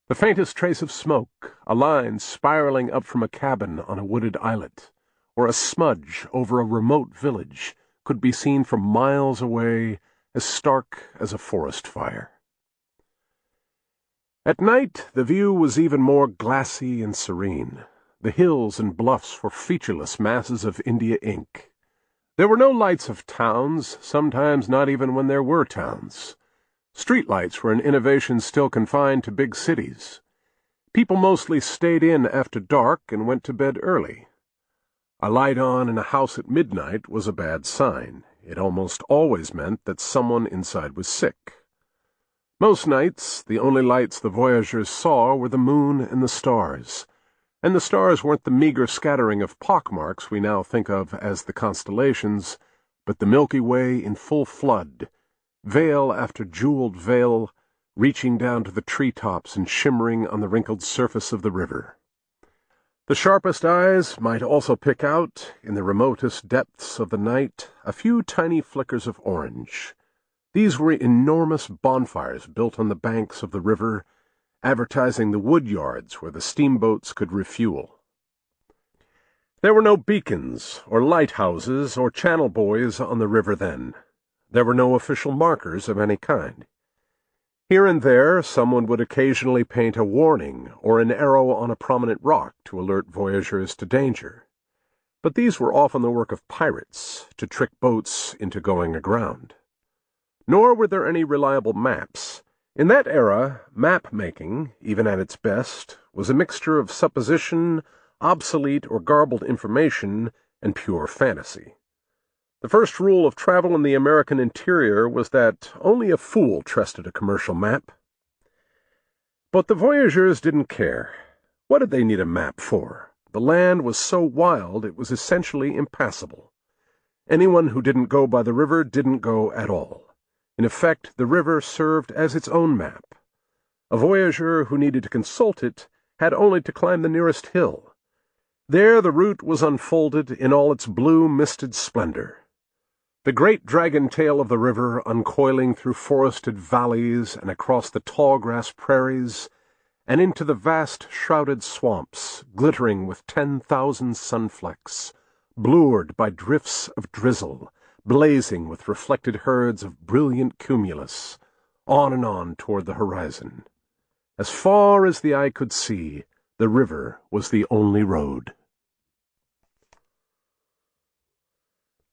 The faintest trace of smoke, a line spiraling up from a cabin on a wooded islet, or a smudge over a remote village, could be seen from miles away, as stark as a forest fire. At night the view was even more glassy and serene. The hills and bluffs were featureless masses of India ink. There were no lights of towns, sometimes not even when there were towns. Streetlights were an innovation still confined to big cities. People mostly stayed in after dark and went to bed early. A light on in a house at midnight was a bad sign. It almost always meant that someone inside was sick. Most nights, the only lights the voyagers saw were the moon and the stars weren't the meager scattering of pockmarks we now think of as the constellations, but the Milky Way in full flood, veil after jeweled veil, reaching down to the treetops and shimmering on the wrinkled surface of the river. The sharpest eyes might also pick out, in the remotest depths of the night, a few tiny flickers of orange. These were enormous bonfires built on the banks of the river, advertising the wood yards where the steamboats could refuel. There were no beacons or lighthouses or channel buoys on the river then. There were no official markers of any kind. Here and there, someone would occasionally paint a warning or an arrow on a prominent rock to alert voyagers to danger. But these were often the work of pirates, to trick boats into going aground. Nor were there any reliable maps. In that era, map-making, even at its best, was a mixture of supposition, obsolete or garbled information, and pure fantasy. The first rule of travel in the American interior was that only a fool trusted a commercial map. But the voyageurs didn't care. What did they need a map for? The land was so wild it was essentially impassable. Anyone who didn't go by the river didn't go at all. In effect, the river served as its own map. A voyager who needed to consult it had only to climb the nearest hill. There the route was unfolded in all its blue misted splendor. The great dragon tail of the river uncoiling through forested valleys and across the tall-grass prairies, and into the vast shrouded swamps, glittering with 10,000 sunflecks, blued by drifts of drizzle, blazing with reflected herds of brilliant cumulus, on and on toward the horizon. As far as the eye could see, the river was the only road.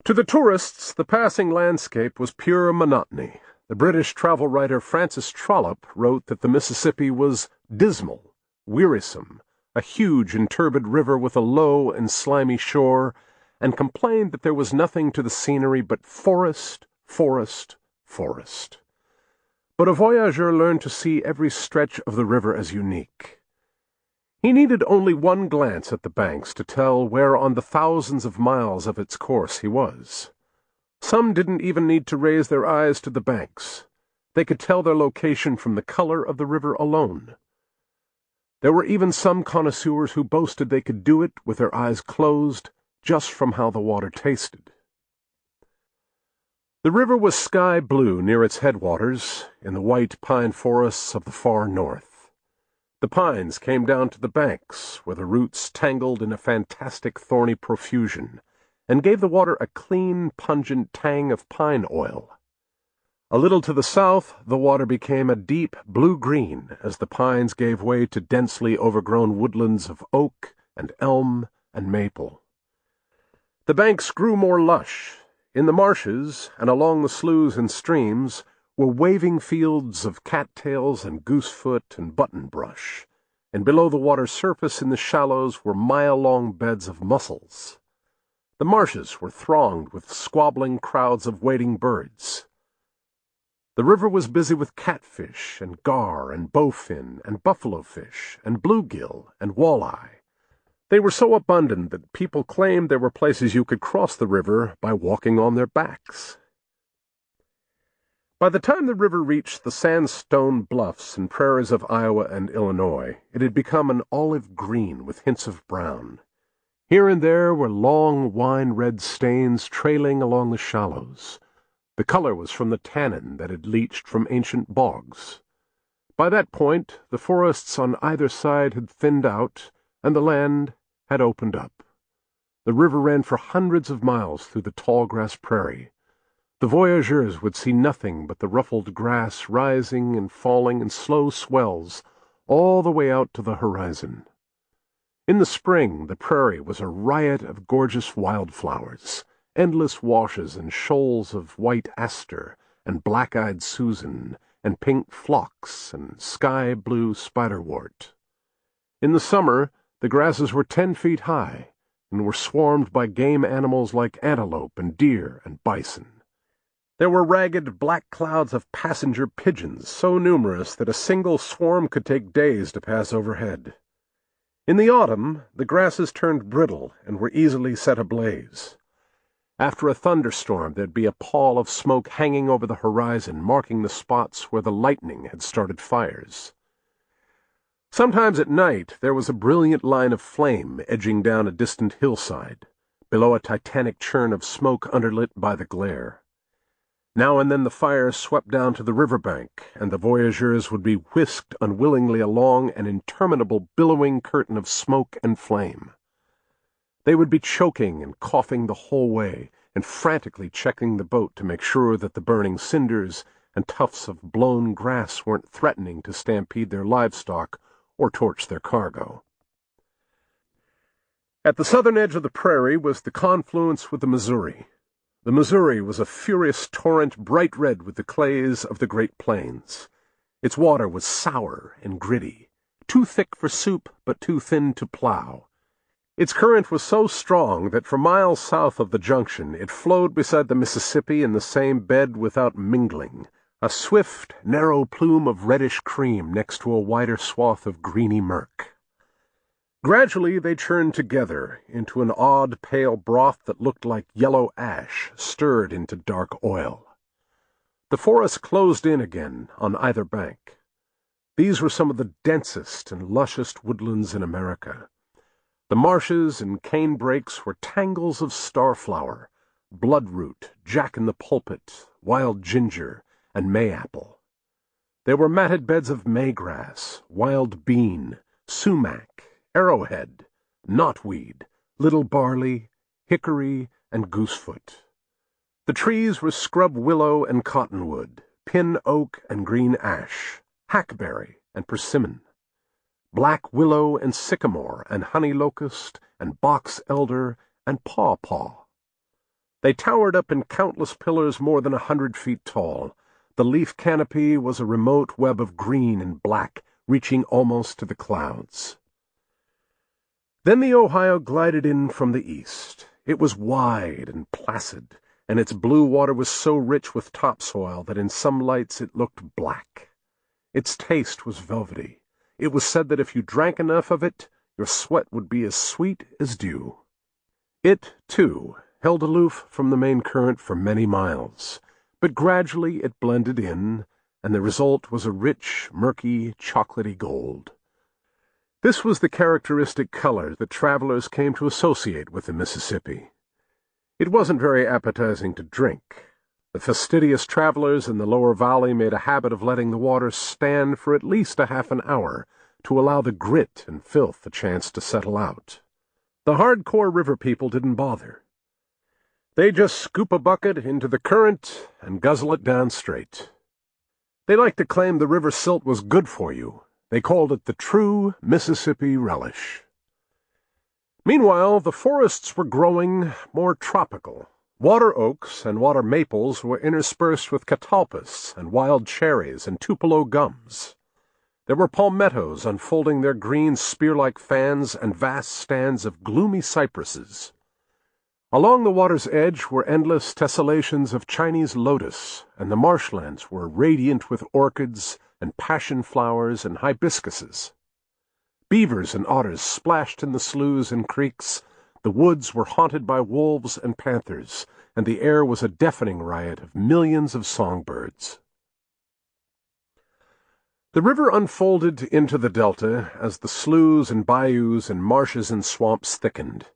To the tourists, the passing landscape was pure monotony. The British travel writer Francis Trollope wrote that the Mississippi was dismal, wearisome, a huge and turbid river with a low and slimy shore, and complained that there was nothing to the scenery but forest, forest, forest. But a voyageur learned to see every stretch of the river as unique. He needed only one glance at the banks to tell where on the thousands of miles of its course he was. Some didn't even need to raise their eyes to the banks. They could tell their location from the color of the river alone. There were even some connoisseurs who boasted they could do it with their eyes closed, just from how the water tasted. The river was sky blue near its headwaters, in the white pine forests of the far north. The pines came down to the banks, where the roots tangled in a fantastic thorny profusion, and gave the water a clean, pungent tang of pine oil. A little to the south, the water became a deep blue-green as the pines gave way to densely overgrown woodlands of oak and elm and maple. The banks grew more lush. In the marshes, and along the sloughs and streams, were waving fields of cattails and goosefoot and buttonbrush, and below the water's surface in the shallows were mile-long beds of mussels. The marshes were thronged with squabbling crowds of wading birds. The river was busy with catfish and gar and bowfin and buffalo fish and bluegill and walleye. They were so abundant that people claimed there were places you could cross the river by walking on their backs. By the time the river reached the sandstone bluffs and prairies of Iowa and Illinois, it had become an olive green with hints of brown. Here and there were long wine-red stains trailing along the shallows. The color was from the tannin that had leached from ancient bogs. By that point, the forests on either side had thinned out, and the land had opened up. The river ran for hundreds of miles through the tall grass prairie. The voyageurs would see nothing but the ruffled grass rising and falling in slow swells all the way out to the horizon. In the spring, the prairie was a riot of gorgeous wildflowers, endless washes and shoals of white aster and black-eyed Susan and pink phlox and sky-blue spiderwort. In the summer, the grasses were 10 feet high and were swarmed by game animals like antelope and deer and bison. There were ragged black clouds of passenger pigeons, so numerous that a single swarm could take days to pass overhead. In the autumn, the grasses turned brittle and were easily set ablaze. After a thunderstorm, there'd be a pall of smoke hanging over the horizon, marking the spots where the lightning had started fires. Sometimes at night, there was a brilliant line of flame edging down a distant hillside, below a titanic churn of smoke underlit by the glare. Now and then the fire swept down to the riverbank, and the voyageurs would be whisked unwillingly along an interminable billowing curtain of smoke and flame. They would be choking and coughing the whole way, and frantically checking the boat to make sure that the burning cinders and tufts of blown grass weren't threatening to stampede their livestock or torch their cargo. At the southern edge of the prairie was the confluence with the Missouri. The Missouri was a furious torrent bright red with the clays of the Great Plains. Its water was sour and gritty, too thick for soup but too thin to plow. Its current was so strong that for miles south of the junction it flowed beside the Mississippi in the same bed without mingling, a swift, narrow plume of reddish cream next to a wider swath of greeny murk. Gradually they churned together into an odd pale broth that looked like yellow ash stirred into dark oil. The forest closed in again on either bank. These were some of the densest and lushest woodlands in America. The marshes and cane-brakes were tangles of starflower, bloodroot, jack-in-the-pulpit, wild ginger, and mayapple. There were matted beds of maygrass, wild bean, sumac, arrowhead, knotweed, little barley, hickory, and goosefoot. The trees were scrub willow and cottonwood, pin oak and green ash, hackberry and persimmon, black willow and sycamore and honey locust and box elder and pawpaw. They towered up in countless pillars more than 100 feet tall. The leaf canopy was a remote web of green and black, reaching almost to the clouds. Then the Ohio glided in from the east. It was wide and placid, and its blue water was so rich with topsoil that in some lights it looked black. Its taste was velvety. It was said that if you drank enough of it, your sweat would be as sweet as dew. It, too, held aloof from the main current for many miles, but gradually it blended in, and the result was a rich, murky, chocolatey gold. This was the characteristic color that travelers came to associate with the Mississippi. It wasn't very appetizing to drink. The fastidious travelers in the lower valley made a habit of letting the water stand for at least a half an hour to allow the grit and filth a chance to settle out. The hardcore river people didn't bother. They just scoop a bucket into the current and guzzle it down straight. They liked to claim the river silt was good for you. They called it the true Mississippi relish. Meanwhile, the forests were growing more tropical. Water oaks and water maples were interspersed with catalpas and wild cherries and tupelo gums. There were palmettos unfolding their green spear-like fans and vast stands of gloomy cypresses. Along the water's edge were endless tessellations of Chinese lotus, and the marshlands were radiant with orchids and passion flowers and hibiscuses. Beavers and otters splashed in the sloughs and creeks, the woods were haunted by wolves and panthers, and the air was a deafening riot of millions of songbirds. The river unfolded into the delta as the sloughs and bayous and marshes and swamps thickened.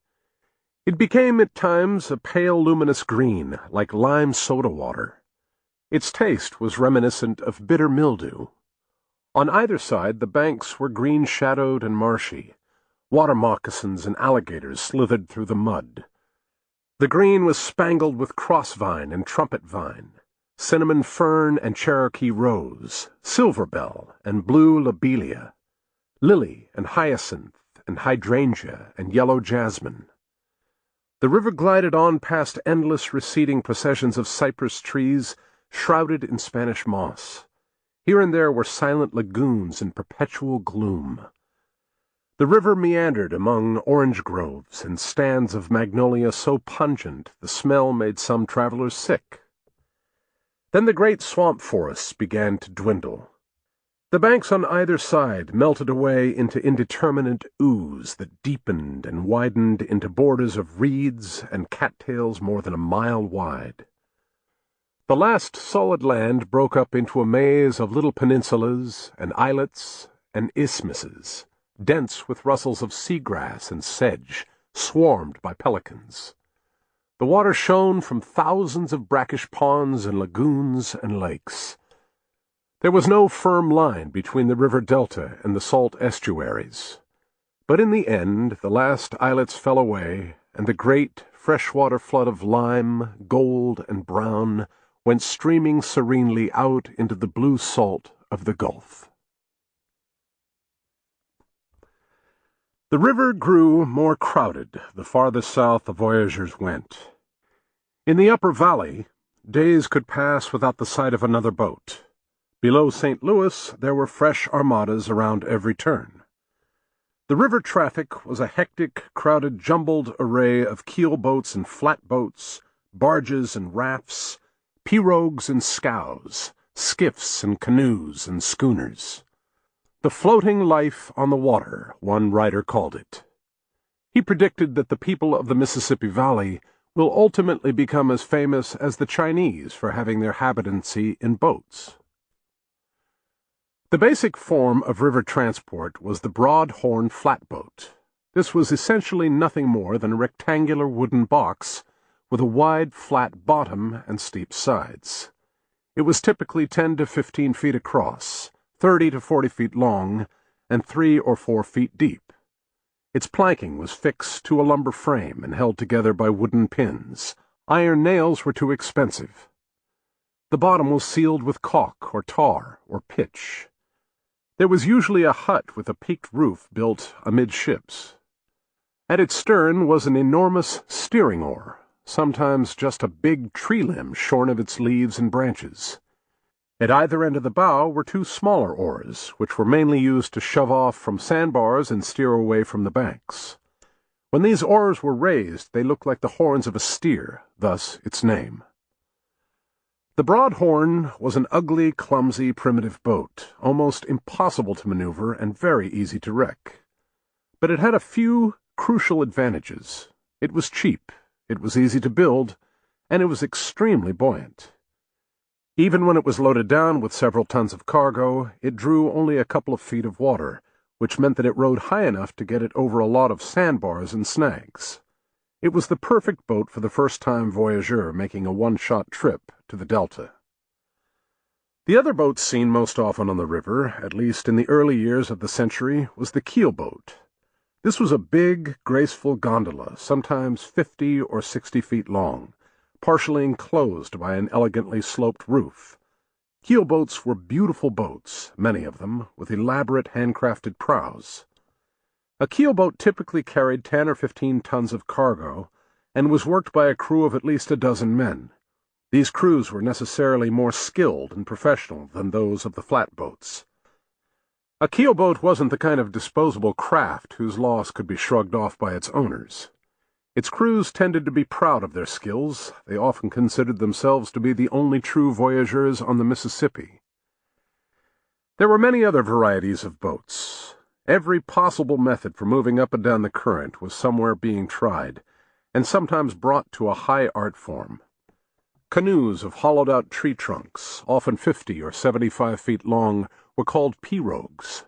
It became at times a pale luminous green, like lime soda water. Its taste was reminiscent of bitter mildew. On either side the banks were green-shadowed and marshy. Water moccasins and alligators slithered through the mud. The green was spangled with crossvine and trumpet vine, cinnamon fern and Cherokee rose, silver bell and blue lobelia, lily and hyacinth and hydrangea and yellow jasmine. The river glided on past endless receding processions of cypress trees shrouded in Spanish moss. Here and there were silent lagoons in perpetual gloom. The river meandered among orange groves and stands of magnolia so pungent the smell made some travelers sick. Then the great swamp forests began to dwindle. The banks on either side melted away into indeterminate ooze that deepened and widened into borders of reeds and cattails more than a mile wide. The last solid land broke up into a maze of little peninsulas and islets and isthmuses, dense with rustles of seagrass and sedge, swarmed by pelicans. The water shone from thousands of brackish ponds and lagoons and lakes. There was no firm line between the river delta and the salt estuaries. But in the end the last islets fell away, and the great freshwater flood of lime, gold, and brown went streaming serenely out into the blue salt of the Gulf. The river grew more crowded the farther south the voyageurs went. In the upper valley, days could pass without the sight of another boat. Below St. Louis there were fresh armadas around every turn. The river traffic was a hectic, crowded, jumbled array of keel boats and flatboats, barges and rafts, pirogues and scows, skiffs and canoes and schooners. The floating life on the water, one writer called it. He predicted that the people of the Mississippi Valley will ultimately become as famous as the Chinese for having their habitancy in boats. The basic form of river transport was the broad-horn flatboat. This was essentially nothing more than a rectangular wooden box with a wide, flat bottom and steep sides. It was typically 10 to 15 feet across, 30 to 40 feet long, and 3 or 4 feet deep. Its planking was fixed to a lumber frame and held together by wooden pins. Iron nails were too expensive. The bottom was sealed with caulk or tar or pitch. There was usually a hut with a peaked roof built amidships. At its stern was an enormous steering oar, sometimes just a big tree limb shorn of its leaves and branches. At either end of the bow were 2 smaller oars, which were mainly used to shove off from sandbars and steer away from the banks. When these oars were raised, they looked like the horns of a steer, thus its name. The Broad Horn was an ugly, clumsy, primitive boat, almost impossible to maneuver and very easy to wreck. But it had a few crucial advantages. It was cheap, it was easy to build, and it was extremely buoyant. Even when it was loaded down with several tons of cargo, it drew only a couple of feet of water, which meant that it rode high enough to get it over a lot of sandbars and snags. It was the perfect boat for the first-time voyageur making a one-shot trip to the Delta. The other boat seen most often on the river, at least in the early years of the century, was the keelboat. This was a big, graceful gondola, sometimes 50 or 60 feet long, partially enclosed by an elegantly sloped roof. Keelboats were beautiful boats, many of them, with elaborate handcrafted prows. A keelboat typically carried 10 or 15 tons of cargo and was worked by a crew of at least a dozen men. These crews were necessarily more skilled and professional than those of the flatboats. A keelboat wasn't the kind of disposable craft whose loss could be shrugged off by its owners. Its crews tended to be proud of their skills. They often considered themselves to be the only true voyageurs on the Mississippi. There were many other varieties of boats. Every possible method for moving up and down the current was somewhere being tried, and sometimes brought to a high art form. Canoes of hollowed-out tree trunks, often 50 or 75 feet long, were called pirogues.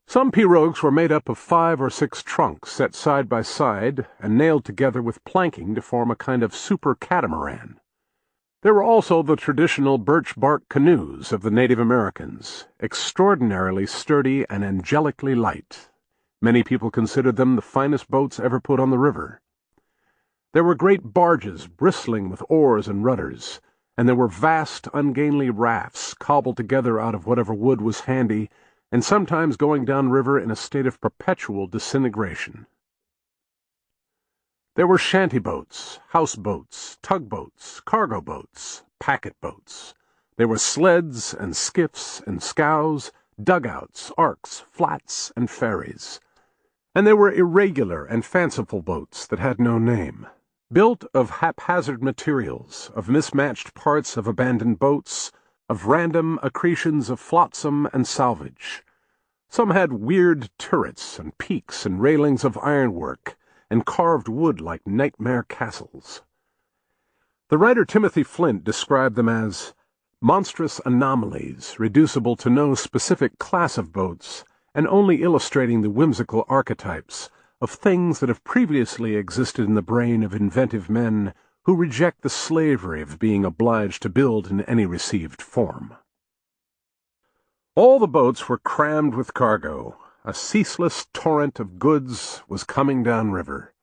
Some pirogues were made up of 5 or 6 trunks set side by side and nailed together with planking to form a kind of super catamaran. There were also the traditional birch-bark canoes of the Native Americans, extraordinarily sturdy and angelically light. Many people considered them the finest boats ever put on the river. There were great barges bristling with oars and rudders, and there were vast, ungainly rafts cobbled together out of whatever wood was handy, and sometimes going downriver in a state of perpetual disintegration. There were shanty boats, houseboats, tugboats, cargo boats, packet boats. There were sleds and skiffs and scows, dugouts, arks, flats, and ferries. And there were irregular and fanciful boats that had no name, built of haphazard materials, of mismatched parts of abandoned boats, of random accretions of flotsam and salvage. Some had weird turrets and peaks and railings of ironwork, and carved wood like nightmare castles. The writer Timothy Flint described them as monstrous anomalies reducible to no specific class of boats, and only illustrating the whimsical archetypes of things that have previously existed in the brain of inventive men who reject the slavery of being obliged to build in any received form. All the boats were crammed with cargo. A ceaseless torrent of goods was coming downriver.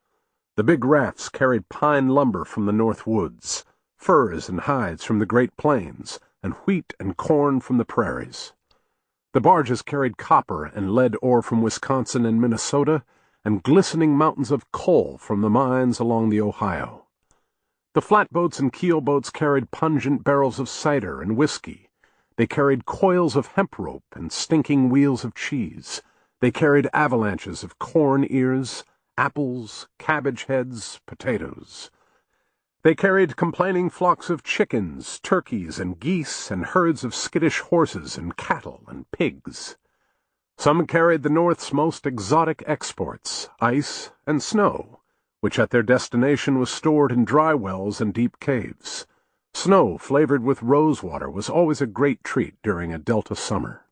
The big rafts carried pine lumber from the north woods, furs and hides from the Great Plains, and wheat and corn from the prairies. The barges carried copper and lead ore from Wisconsin and Minnesota, and glistening mountains of coal from the mines along the Ohio. The flatboats and keelboats carried pungent barrels of cider and whiskey. They carried coils of hemp rope and stinking wheels of cheese. They carried avalanches of corn ears, apples, cabbage heads, potatoes. They carried complaining flocks of chickens, turkeys, and geese, and herds of skittish horses and cattle and pigs. Some carried the North's most exotic exports, ice and snow, which at their destination was stored in dry wells and deep caves. Snow flavored with rosewater was always a great treat during a Delta summer.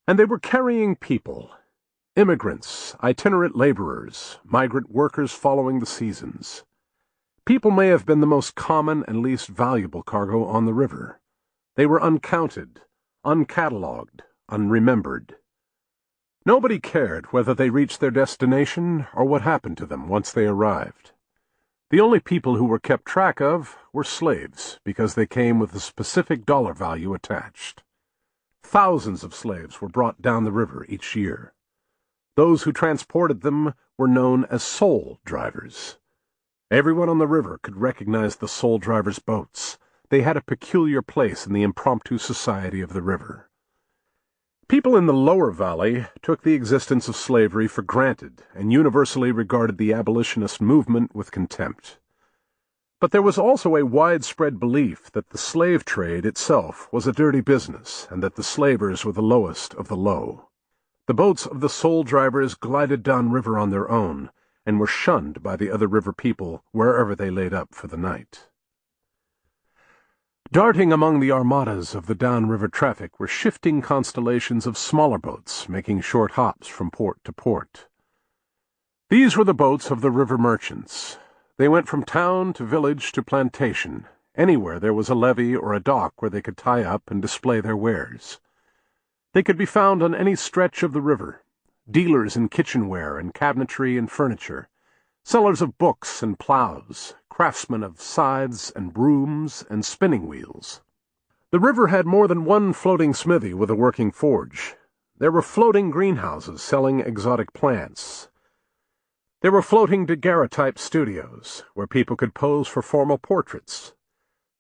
And they were carrying people, immigrants, itinerant laborers, migrant workers following the seasons. People may have been the most common and least valuable cargo on the river. They were uncounted, uncatalogued, unremembered. Nobody cared whether they reached their destination or what happened to them once they arrived. The only people who were kept track of were slaves, because they came with a specific dollar value attached. Thousands of slaves were brought down the river each year. Those who transported them were known as soul drivers. Everyone on the river could recognize the soul drivers' boats. They had a peculiar place in the impromptu society of the river. People in the lower valley took the existence of slavery for granted and universally regarded the abolitionist movement with contempt. But there was also a widespread belief that the slave trade itself was a dirty business and that the slavers were the lowest of the low. The boats of the soul drivers glided downriver on their own and were shunned by the other river people wherever they laid up for the night. Darting among the armadas of the downriver traffic were shifting constellations of smaller boats making short hops from port to port. These were the boats of the river merchants. They went from town to village to plantation, anywhere there was a levee or a dock where they could tie up and display their wares. They could be found on any stretch of the river, dealers in kitchenware and cabinetry and furniture, sellers of books and plows, craftsmen of scythes and brooms and spinning wheels. The river had more than one floating smithy with a working forge. There were floating greenhouses selling exotic plants. There were floating daguerreotype studios, where people could pose for formal portraits.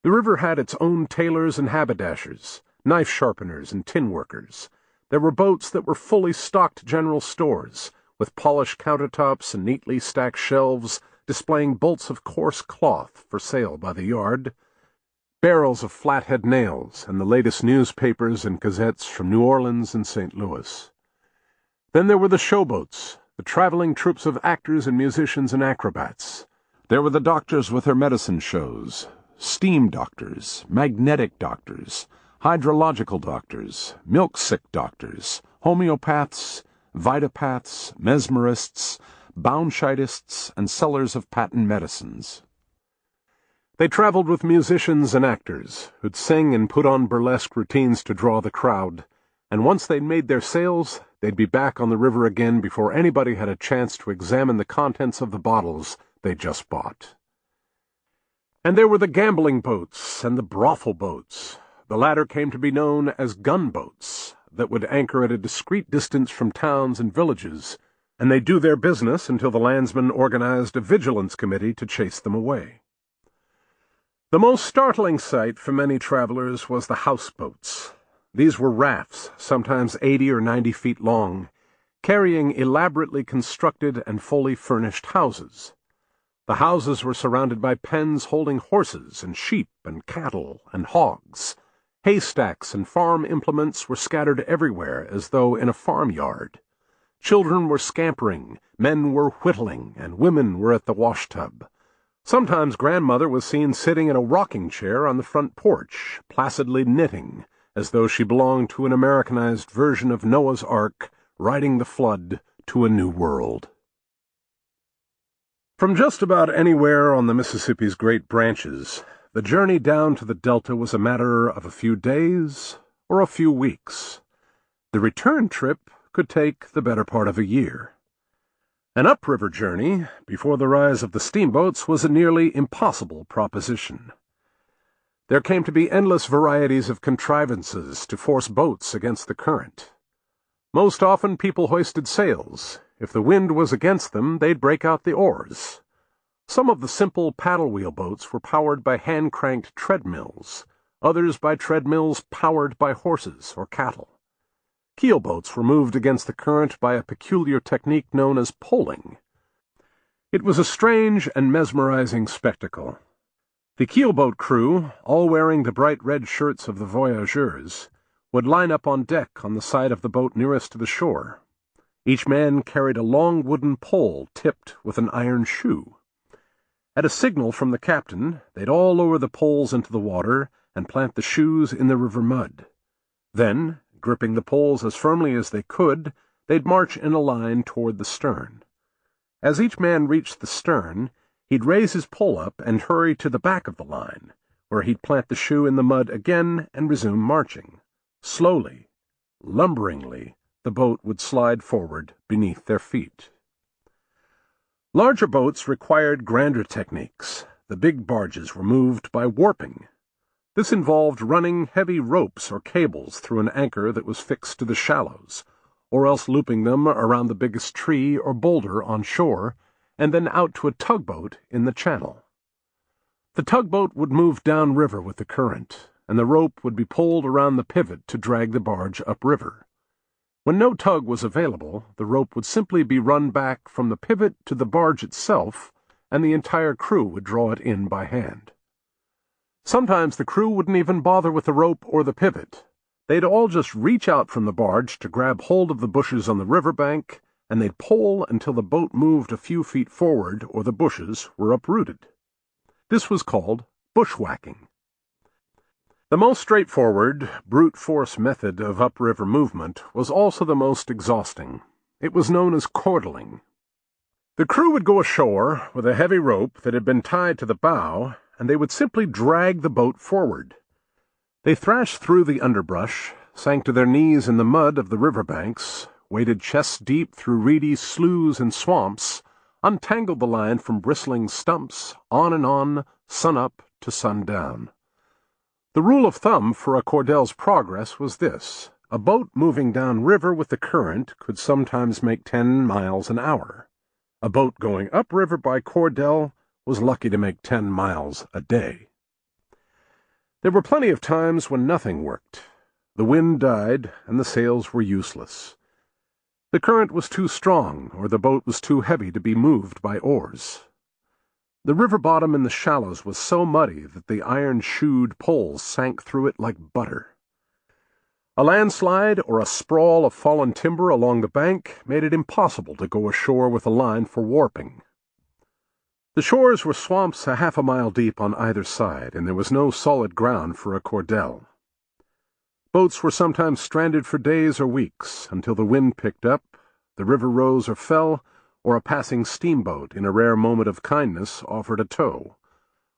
The river had its own tailors and haberdashers, knife sharpeners and tin workers. There were boats that were fully stocked general stores, with polished countertops and neatly stacked shelves displaying bolts of coarse cloth for sale by the yard, barrels of flathead nails, and the latest newspapers and gazettes from New Orleans and St. Louis. Then there were the showboats, the traveling troops of actors and musicians and acrobats. There were the doctors with their medicine shows, steam doctors, magnetic doctors, hydrological doctors, milk-sick doctors, homeopaths, vitapaths, mesmerists, boundscheidists, and sellers of patent medicines. They traveled with musicians and actors who'd sing and put on burlesque routines to draw the crowd, and once they'd made their sales, they'd be back on the river again before anybody had a chance to examine the contents of the bottles they'd just bought. And there were the gambling boats and the brothel boats. The latter came to be known as gunboats, that would anchor at a discreet distance from towns and villages, and they'd do their business until the landsmen organized a vigilance committee to chase them away. The most startling sight for many travelers was the houseboats. These were rafts, sometimes 80 or 90 feet long, carrying elaborately constructed and fully furnished houses. The houses were surrounded by pens holding horses and sheep and cattle and hogs. Haystacks and farm implements were scattered everywhere as though in a farmyard. Children were scampering, men were whittling, and women were at the washtub. Sometimes grandmother was seen sitting in a rocking chair on the front porch, placidly knitting, as though she belonged to an Americanized version of Noah's Ark, riding the flood to a new world. From just about anywhere on the Mississippi's great branches, the journey down to the Delta was a matter of a few days or a few weeks. The return trip could take the better part of a year. An upriver journey, before the rise of the steamboats, was a nearly impossible proposition. There came to be endless varieties of contrivances to force boats against the current. Most often people hoisted sails. If the wind was against them, they'd break out the oars. Some of the simple paddle-wheel boats were powered by hand-cranked treadmills, others by treadmills powered by horses or cattle. Keelboats were moved against the current by a peculiar technique known as poling. It was a strange and mesmerizing spectacle. The keelboat crew, all wearing the bright red shirts of the voyageurs, would line up on deck on the side of the boat nearest to the shore. Each man carried a long wooden pole tipped with an iron shoe. At a signal from the captain, they'd all lower the poles into the water and plant the shoes in the river mud. Then, gripping the poles as firmly as they could, they'd march in a line toward the stern. As each man reached the stern, he'd raise his pole up and hurry to the back of the line, where he'd plant the shoe in the mud again and resume marching. Slowly, lumberingly, the boat would slide forward beneath their feet. Larger boats required grander techniques. The big barges were moved by warping. This involved running heavy ropes or cables through an anchor that was fixed to the shallows, or else looping them around the biggest tree or boulder on shore, and then out to a tugboat in the channel. The tugboat would move downriver with the current, and the rope would be pulled around the pivot to drag the barge upriver. When no tug was available, the rope would simply be run back from the pivot to the barge itself, and the entire crew would draw it in by hand. Sometimes the crew wouldn't even bother with the rope or the pivot. They'd all just reach out from the barge to grab hold of the bushes on the riverbank, and they'd pole until the boat moved a few feet forward or the bushes were uprooted. This was called bushwhacking. The most straightforward, brute force method of upriver movement was also the most exhausting. It was known as cordeling. The crew would go ashore with a heavy rope that had been tied to the bow, and they would simply drag the boat forward. They thrashed through the underbrush, sank to their knees in the mud of the riverbanks, waded chest-deep through reedy sloughs and swamps, untangled the line from bristling stumps, on and on, sun-up to sundown. The rule of thumb for a cordel's progress was this: a boat moving down river with the current could sometimes make 10 miles an hour. A boat going upriver by cordel was lucky to make 10 miles a day. There were plenty of times when nothing worked. The wind died, and the sails were useless. The current was too strong, or the boat was too heavy to be moved by oars. The river bottom in the shallows was so muddy that the iron-shoed poles sank through it like butter. A landslide or a sprawl of fallen timber along the bank made it impossible to go ashore with a line for warping. The shores were swamps a half a mile deep on either side, and there was no solid ground for a cordel. Boats were sometimes stranded for days or weeks until the wind picked up, the river rose or fell, or a passing steamboat, in a rare moment of kindness, offered a tow,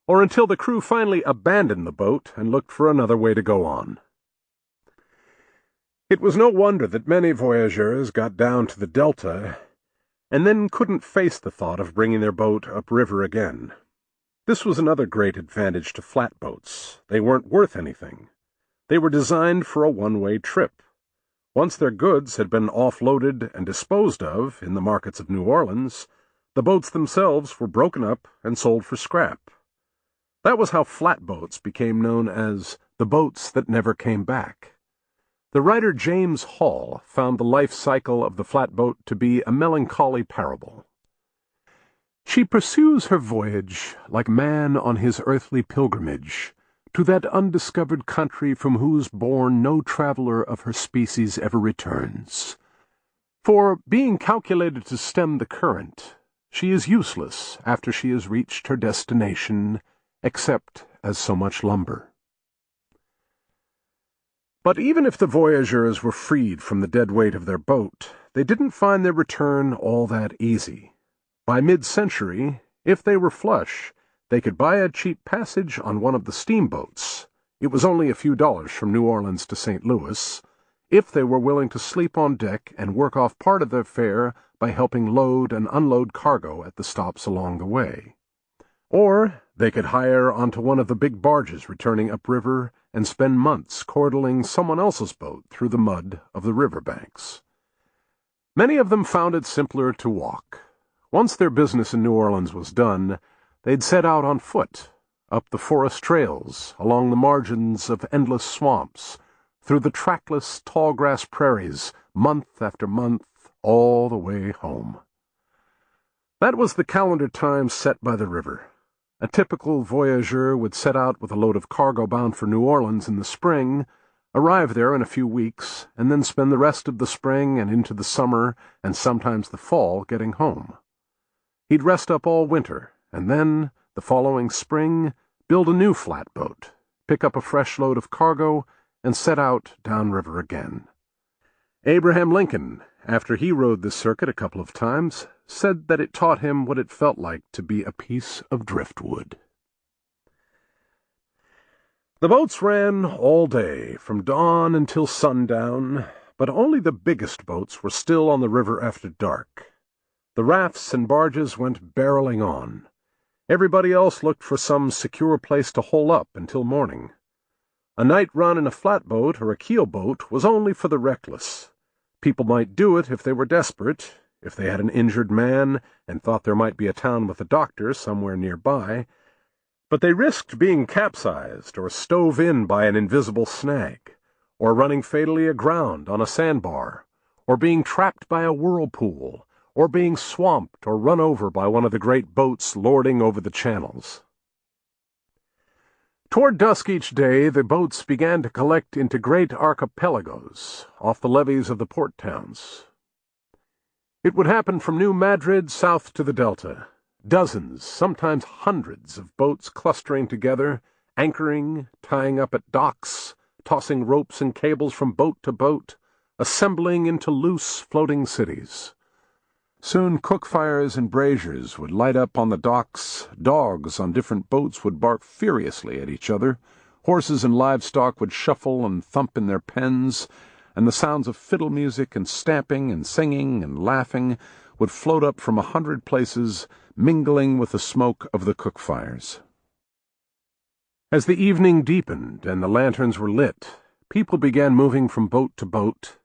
or until the crew finally abandoned the boat and looked for another way to go on. It was no wonder that many voyageurs got down to the delta and then couldn't face the thought of bringing their boat upriver again. This was another great advantage to flatboats. They weren't worth anything. They were designed for a one-way trip. Once their goods had been offloaded and disposed of in the markets of New Orleans, the boats themselves were broken up and sold for scrap. That was how flatboats became known as the boats that never came back. The writer James Hall found the life cycle of the flatboat to be a melancholy parable. She pursues her voyage like man on his earthly pilgrimage, to that undiscovered country from whose bourne no traveler of her species ever returns. For, being calculated to stem the current, she is useless after she has reached her destination, except as so much lumber. But even if the voyageurs were freed from the dead weight of their boat, they didn't find their return all that easy. By mid-century, if they were flush, they could buy a cheap passage on one of the steamboats. It was only a few dollars from New Orleans to St. Louis, if they were willing to sleep on deck and work off part of their fare by helping load and unload cargo at the stops along the way. Or they could hire onto one of the big barges returning upriver and spend months cordeling someone else's boat through the mud of the river banks. Many of them found it simpler to walk. Once their business in New Orleans was done, they'd set out on foot, up the forest trails, along the margins of endless swamps, through the trackless tall-grass prairies, month after month, all the way home. That was the calendar time set by the river. A typical voyageur would set out with a load of cargo bound for New Orleans in the spring, arrive there in a few weeks, and then spend the rest of the spring and into the summer and sometimes the fall getting home. He'd rest up all winter, and then, the following spring, build a new flatboat, pick up a fresh load of cargo, and set out downriver again. Abraham Lincoln, after he rode this circuit a couple of times, said that it taught him what it felt like to be a piece of driftwood. The boats ran all day, from dawn until sundown, but only the biggest boats were still on the river after dark. The rafts and barges went barreling on. Everybody else looked for some secure place to hole up until morning. A night run in a flatboat or a keelboat was only for the reckless. People might do it if they were desperate, if they had an injured man and thought there might be a town with a doctor somewhere nearby, but they risked being capsized or stove in by an invisible snag, or running fatally aground on a sandbar, or being trapped by a whirlpool, or being swamped or run over by one of the great boats lording over the channels. Toward dusk each day, the boats began to collect into great archipelagos off the levees of the port towns. It would happen from New Madrid south to the Delta. Dozens, sometimes hundreds of boats clustering together, anchoring, tying up at docks, tossing ropes and cables from boat to boat, assembling into loose, floating cities. Soon cook fires and braziers would light up on the docks, dogs on different boats would bark furiously at each other, horses and livestock would shuffle and thump in their pens, and the sounds of fiddle music and stamping and singing and laughing would float up from 100 places, mingling with the smoke of the cook fires. As the evening deepened and the lanterns were lit, people began moving from boat to boat,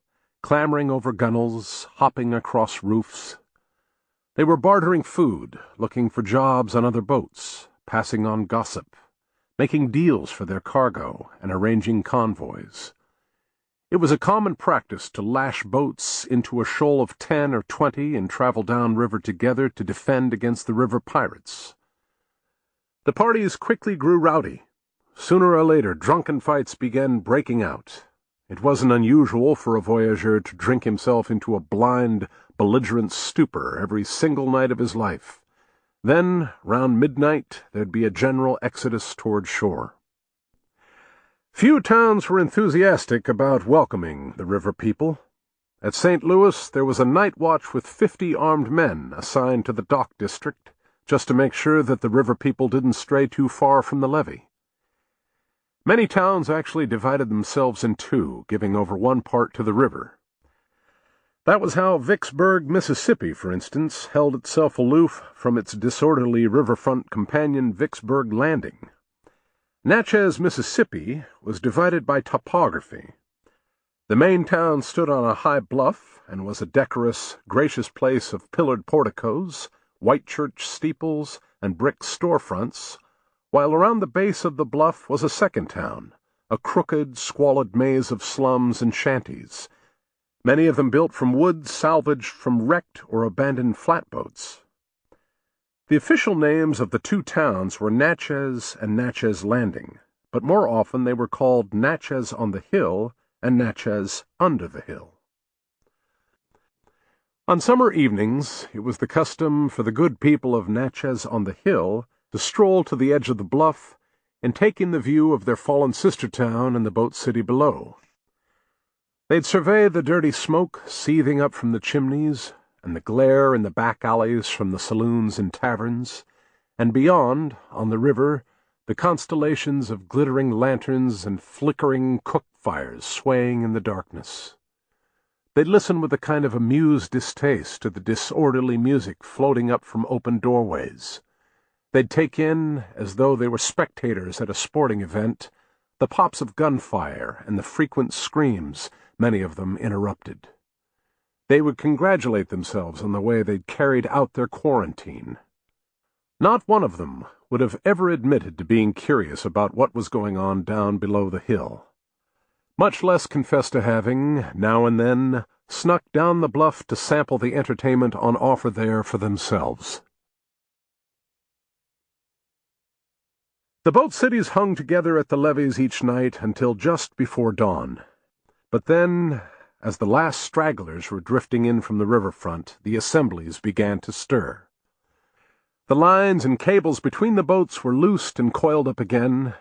clambering over gunwales, hopping across roofs. They were bartering food, looking for jobs on other boats, passing on gossip, making deals for their cargo, and arranging convoys. It was a common practice to lash boats into a shoal of 10 or 20 and travel downriver together to defend against the river pirates. The parties quickly grew rowdy. Sooner or later, drunken fights began breaking out. It wasn't unusual for a voyageur to drink himself into a blind, belligerent stupor every single night of his life. Then, round midnight, there'd be a general exodus toward shore. Few towns were enthusiastic about welcoming the river people. At St. Louis, there was a night watch with 50 armed men assigned to the dock district, just to make sure that the river people didn't stray too far from the levee. Many towns actually divided themselves in two, giving over one part to the river. That was how Vicksburg, Mississippi, for instance, held itself aloof from its disorderly riverfront companion Vicksburg Landing. Natchez, Mississippi, was divided by topography. The main town stood on a high bluff and was a decorous, gracious place of pillared porticos, white church steeples, and brick storefronts, while around the base of the bluff was a second town, a crooked, squalid maze of slums and shanties, many of them built from wood salvaged from wrecked or abandoned flatboats. The official names of the two towns were Natchez and Natchez Landing, but more often they were called Natchez on the Hill and Natchez under the Hill. On summer evenings, it was the custom for the good people of Natchez on the Hill to stroll to the edge of the bluff and take in the view of their fallen sister town and the boat city below. They'd survey the dirty smoke seething up from the chimneys, and the glare in the back alleys from the saloons and taverns, and beyond, on the river, the constellations of glittering lanterns and flickering cook fires swaying in the darkness. They'd listen with a kind of amused distaste to the disorderly music floating up from open doorways. They'd take in, as though they were spectators at a sporting event, the pops of gunfire and the frequent screams, many of them interrupted. They would congratulate themselves on the way they'd carried out their quarantine. Not one of them would have ever admitted to being curious about what was going on down below the hill, much less confessed to having, now and then, snuck down the bluff to sample the entertainment on offer there for themselves. The boat cities hung together at the levees each night until just before dawn. But then, as the last stragglers were drifting in from the riverfront, the assemblies began to stir. The lines and cables between the boats were loosed and coiled up again,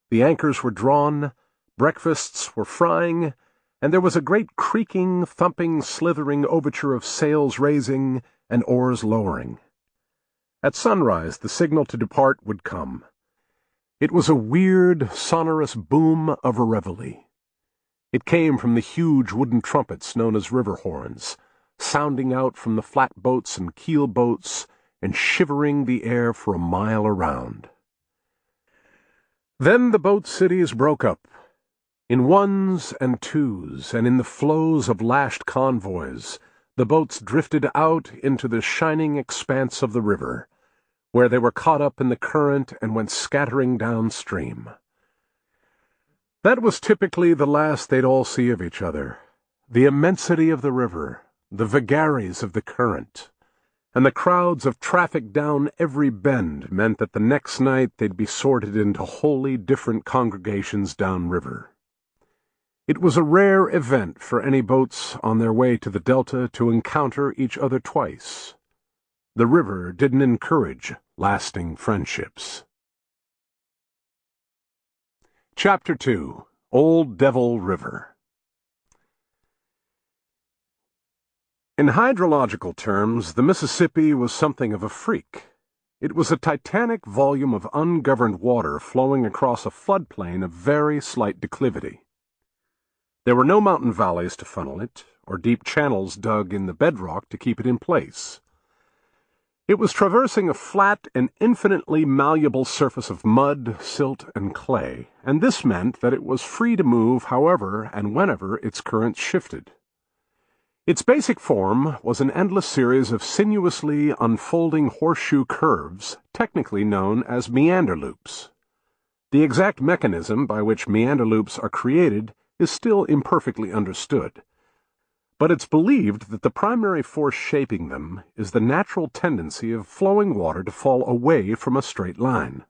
the anchors were drawn, breakfasts were frying, and there was a great creaking, thumping, slithering overture of sails raising and oars lowering. At sunrise the signal to depart would come. It was a weird, sonorous boom of a reveille. It came from the huge wooden trumpets known as river horns, sounding out from the flatboats and keel boats and shivering the air for a mile around. Then the boat cities broke up. In ones and twos, and in the flows of lashed convoys, the boats drifted out into the shining expanse of the river, where they were caught up in the current and went scattering downstream. That was typically the last they'd all see of each other, the immensity of the river, the vagaries of the current, and the crowds of traffic down every bend meant that the next night they'd be sorted into wholly different congregations downriver. It was a rare event for any boats on their way to the Delta to encounter each other twice. The river didn't encourage lasting friendships. Chapter 2. Old Devil River. In hydrological terms, the Mississippi was something of a freak. It was a titanic volume of ungoverned water flowing across a floodplain of very slight declivity. There were no mountain valleys to funnel it, or deep channels dug in the bedrock to keep it in place. It was traversing a flat and infinitely malleable surface of mud, silt, and clay, and this meant that it was free to move however and whenever its currents shifted. Its basic form was an endless series of sinuously unfolding horseshoe curves, technically known as meander loops. The exact mechanism by which meander loops are created is still imperfectly understood, but it's believed that the primary force shaping them is the natural tendency of flowing water to fall away from a straight line.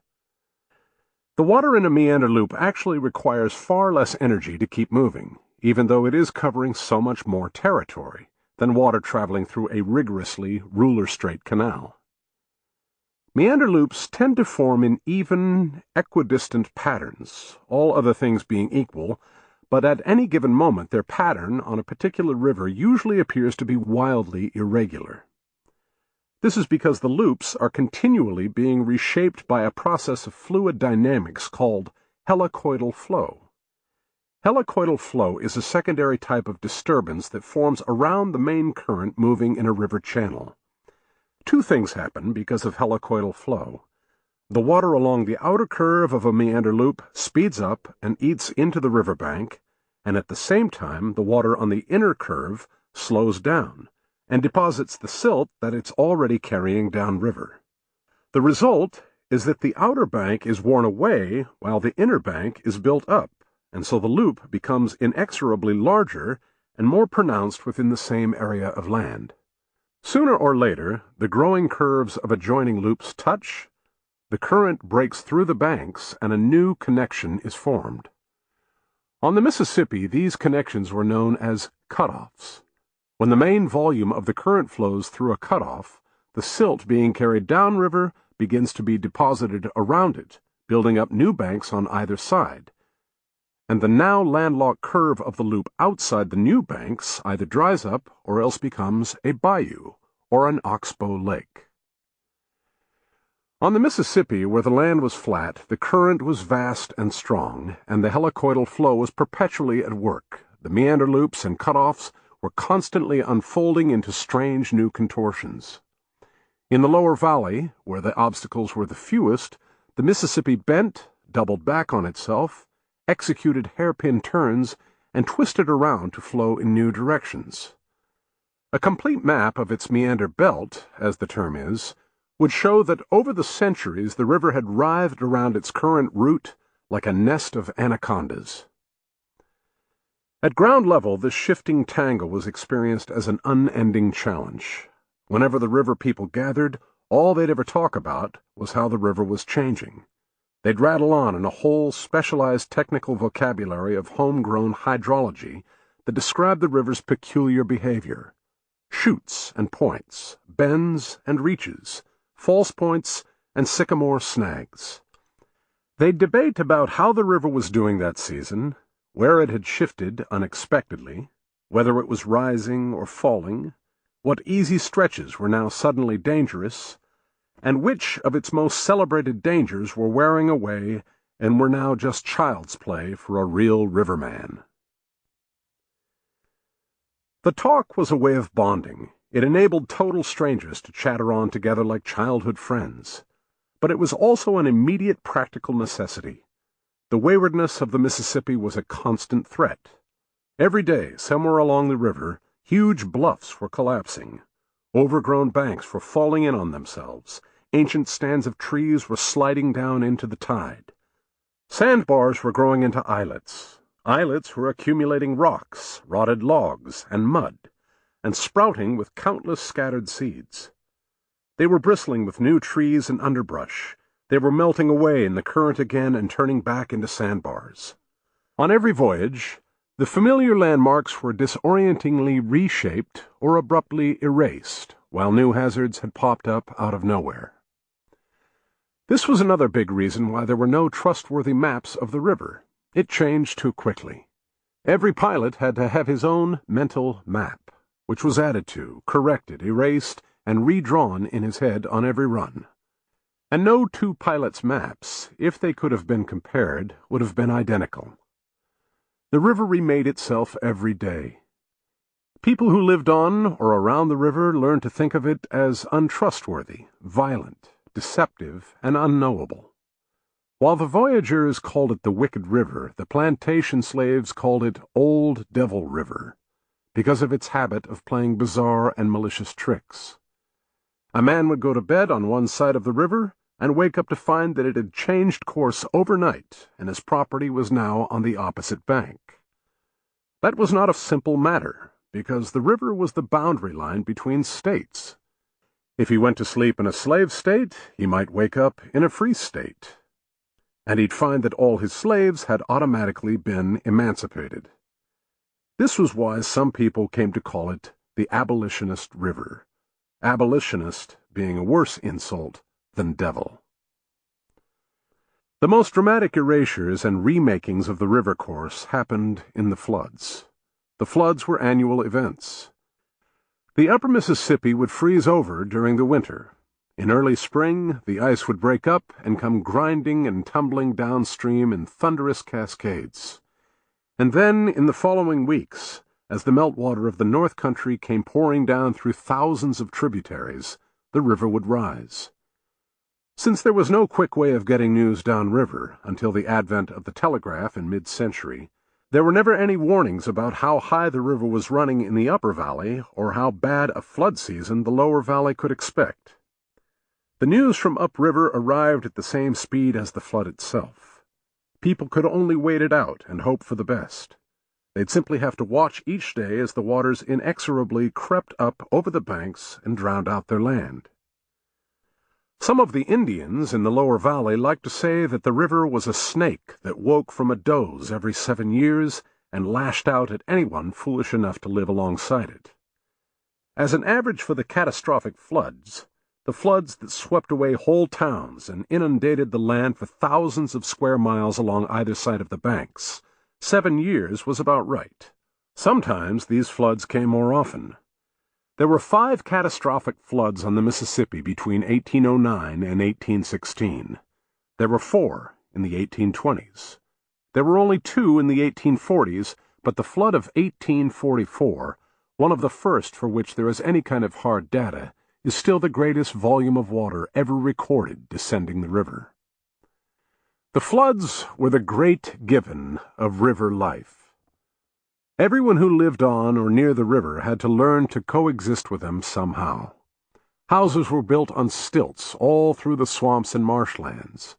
The water in a meander loop actually requires far less energy to keep moving, even though it is covering so much more territory than water traveling through a rigorously ruler-straight canal. Meander loops tend to form in even, equidistant patterns, all other things being equal, but at any given moment their pattern on a particular river usually appears to be wildly irregular. This is because the loops are continually being reshaped by a process of fluid dynamics called helicoidal flow. Helicoidal flow is a secondary type of disturbance that forms around the main current moving in a river channel. Two things happen because of helicoidal flow. The water along the outer curve of a meander loop speeds up and eats into the riverbank, and at the same time the water on the inner curve slows down and deposits the silt that it's already carrying downriver. The result is that the outer bank is worn away while the inner bank is built up, and so the loop becomes inexorably larger and more pronounced within the same area of land. Sooner or later, the growing curves of adjoining loops touch, the current breaks through the banks, and a new connection is formed. On the Mississippi, these connections were known as cutoffs. When the main volume of the current flows through a cutoff, the silt being carried downriver begins to be deposited around it, building up new banks on either side, and the now landlocked curve of the loop outside the new banks either dries up or else becomes a bayou or an oxbow lake. On the Mississippi, where the land was flat, the current was vast and strong, and the helicoidal flow was perpetually at work. The meander loops and cutoffs were constantly unfolding into strange new contortions. In the lower valley, where the obstacles were the fewest, the Mississippi bent, doubled back on itself, executed hairpin turns, and twisted around to flow in new directions. A complete map of its meander belt, as the term is, would show that over the centuries the river had writhed around its current route like a nest of anacondas. At ground level, this shifting tangle was experienced as an unending challenge. Whenever the river people gathered, all they'd ever talk about was how the river was changing. They'd rattle on in a whole specialized technical vocabulary of homegrown hydrology that described the river's peculiar behavior. Chutes and points, bends and reaches, false points and sycamore snags. They'd debate about how the river was doing that season, where it had shifted unexpectedly, whether it was rising or falling, what easy stretches were now suddenly dangerous, and which of its most celebrated dangers were wearing away and were now just child's play for a real riverman. The talk was a way of bonding. It enabled total strangers to chatter on together like childhood friends. But it was also an immediate practical necessity. The waywardness of the Mississippi was a constant threat. Every day, somewhere along the river, huge bluffs were collapsing. Overgrown banks were falling in on themselves. Ancient stands of trees were sliding down into the tide. Sandbars were growing into islets. Islets were accumulating rocks, rotted logs, and mud, and sprouting with countless scattered seeds. They were bristling with new trees and underbrush. They were melting away in the current again and turning back into sandbars. On every voyage, the familiar landmarks were disorientingly reshaped or abruptly erased, while new hazards had popped up out of nowhere. This was another big reason why there were no trustworthy maps of the river. It changed too quickly. Every pilot had to have his own mental map, which was added to, corrected, erased, and redrawn in his head on every run. And no two pilots' maps, if they could have been compared, would have been identical. The river remade itself every day. People who lived on or around the river learned to think of it as untrustworthy, violent, deceptive, and unknowable. While the voyageurs called it the Wicked River, the plantation slaves called it Old Devil River, because of its habit of playing bizarre and malicious tricks. A man would go to bed on one side of the river and wake up to find that it had changed course overnight and his property was now on the opposite bank. That was not a simple matter, because the river was the boundary line between states. If he went to sleep in a slave state, he might wake up in a free state, and he'd find that all his slaves had automatically been emancipated. This was why some people came to call it the Abolitionist River, abolitionist being a worse insult than devil. The most dramatic erasures and remakings of the river course happened in the floods. The floods were annual events. The upper Mississippi would freeze over during the winter. In early spring, the ice would break up and come grinding and tumbling downstream in thunderous cascades. And then, in the following weeks, as the meltwater of the North Country came pouring down through thousands of tributaries, the river would rise. Since there was no quick way of getting news downriver until the advent of the telegraph in mid-century, there were never any warnings about how high the river was running in the upper valley or how bad a flood season the lower valley could expect. The news from upriver arrived at the same speed as the flood itself. People could only wait it out and hope for the best. They'd simply have to watch each day as the waters inexorably crept up over the banks and drowned out their land. Some of the Indians in the lower valley liked to say that the river was a snake that woke from a doze every 7 years and lashed out at anyone foolish enough to live alongside it. As an average for the catastrophic floods, the floods that swept away whole towns and inundated the land for thousands of square miles along either side of the banks, 7 years was about right. Sometimes these floods came more often. There were 5 catastrophic floods on the Mississippi between 1809 and 1816. There were 4 in the 1820s. There were only 2 in the 1840s, but the flood of 1844, one of the first for which there is any kind of hard data, is still the greatest volume of water ever recorded descending the river. The floods were the great given of river life. Everyone who lived on or near the river had to learn to coexist with them somehow. Houses were built on stilts all through the swamps and marshlands.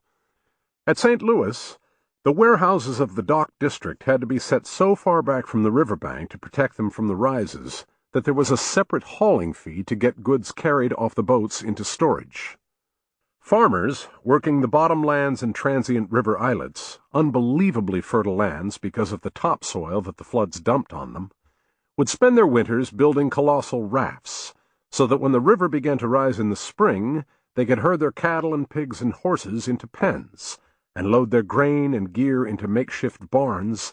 At St. Louis, the warehouses of the dock district had to be set so far back from the riverbank to protect them from the rises that there was a separate hauling fee to get goods carried off the boats into storage. Farmers, working the bottomlands and transient river islets, unbelievably fertile lands because of the topsoil that the floods dumped on them, would spend their winters building colossal rafts, so that when the river began to rise in the spring, they could herd their cattle and pigs and horses into pens, and load their grain and gear into makeshift barns,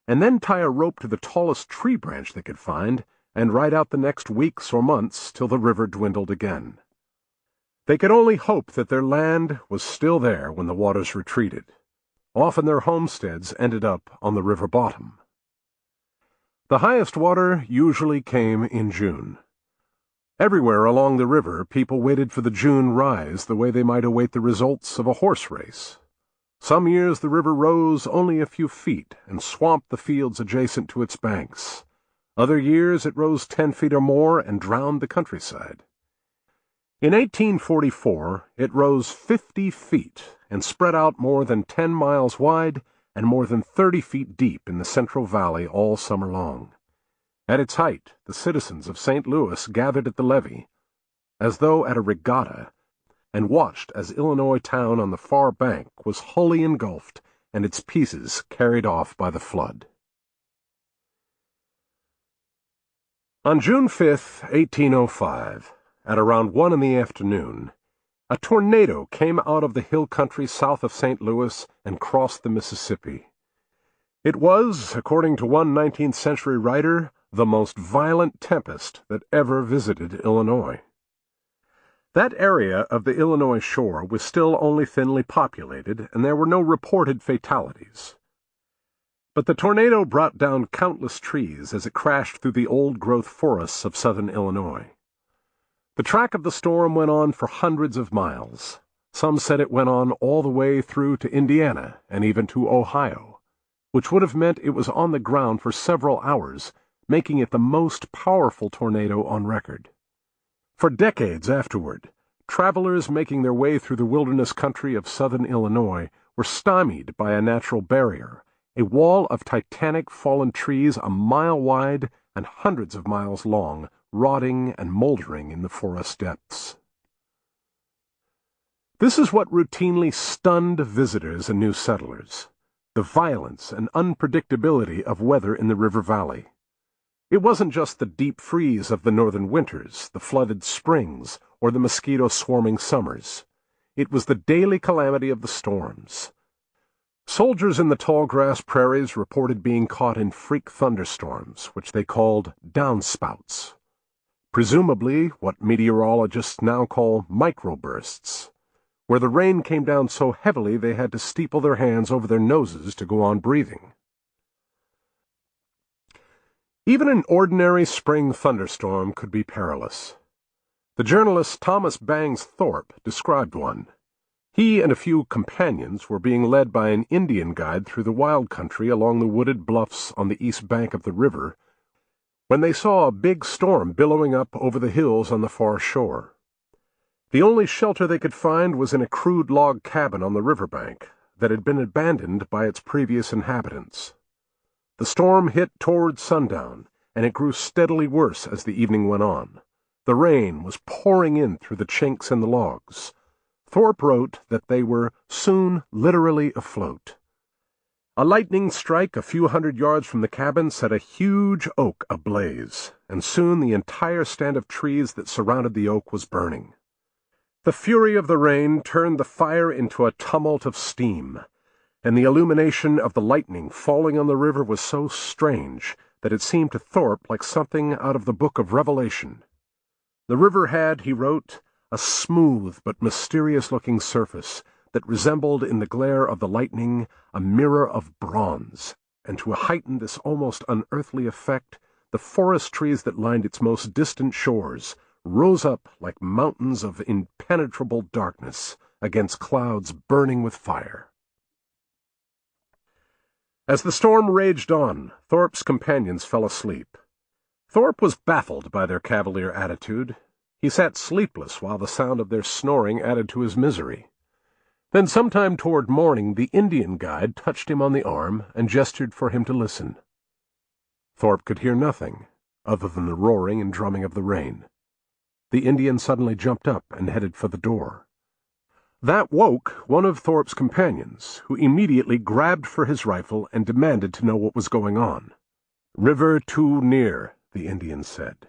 and then tie a rope to the tallest tree branch they could find, and ride out the next weeks or months till the river dwindled again. They could only hope that their land was still there when the waters retreated. Often their homesteads ended up on the river bottom. The highest water usually came in June. Everywhere along the river, people waited for the June rise the way they might await the results of a horse race. Some years the river rose only a few feet and swamped the fields adjacent to its banks. Other years it rose 10 feet or more and drowned the countryside. In 1844, it rose 50 feet and spread out more than 10 miles wide and more than 30 feet deep in the Central Valley all summer long. At its height, the citizens of St. Louis gathered at the levee, as though at a regatta, and watched as Illinois town on the far bank was wholly engulfed and its pieces carried off by the flood. On June 5, 1805, at around 1 in the afternoon, a tornado came out of the hill country south of St. Louis and crossed the Mississippi. It was, according to one 19th century writer, the most violent tempest that ever visited Illinois. That area of the Illinois shore was still only thinly populated, and there were no reported fatalities. But the tornado brought down countless trees as it crashed through the old-growth forests of southern Illinois. The track of the storm went on for hundreds of miles. Some said it went on all the way through to Indiana and even to Ohio, which would have meant it was on the ground for several hours, making it the most powerful tornado on record. For decades afterward, travelers making their way through the wilderness country of southern Illinois were stymied by a natural barrier, a wall of titanic fallen trees a mile wide and hundreds of miles long, rotting and moldering in the forest depths. This is what routinely stunned visitors and new settlers: the violence and unpredictability of weather in the river valley. It wasn't just the deep freeze of the northern winters, the flooded springs, or the mosquito-swarming summers. It was the daily calamity of the storms. Soldiers in the tall grass prairies reported being caught in freak thunderstorms, which they called downspouts. Presumably what meteorologists now call microbursts, where the rain came down so heavily they had to steeple their hands over their noses to go on breathing. Even an ordinary spring thunderstorm could be perilous. The journalist Thomas Bangs Thorpe described one. He and a few companions were being led by an Indian guide through the wild country along the wooded bluffs on the east bank of the river when they saw a big storm billowing up over the hills on the far shore. The only shelter they could find was in a crude log cabin on the riverbank that had been abandoned by its previous inhabitants. The storm hit toward sundown, and it grew steadily worse as the evening went on. The rain was pouring in through the chinks in the logs. Thorpe wrote that they were soon literally afloat. A lightning strike a few hundred yards from the cabin set a huge oak ablaze, and soon the entire stand of trees that surrounded the oak was burning. The fury of the rain turned the fire into a tumult of steam, and the illumination of the lightning falling on the river was so strange that it seemed to Thorpe like something out of the book of Revelation. The river had, he wrote, a smooth but mysterious-looking surface that resembled in the glare of the lightning a mirror of bronze, and to heighten this almost unearthly effect, the forest trees that lined its most distant shores rose up like mountains of impenetrable darkness against clouds burning with fire. As the storm raged on, Thorpe's companions fell asleep. Thorpe was baffled by their cavalier attitude. He sat sleepless while the sound of their snoring added to his misery. Then sometime toward morning the Indian guide touched him on the arm and gestured for him to listen. Thorpe could hear nothing, other than the roaring and drumming of the rain. The Indian suddenly jumped up and headed for the door. That woke one of Thorpe's companions, who immediately grabbed for his rifle and demanded to know what was going on. "River too near," the Indian said.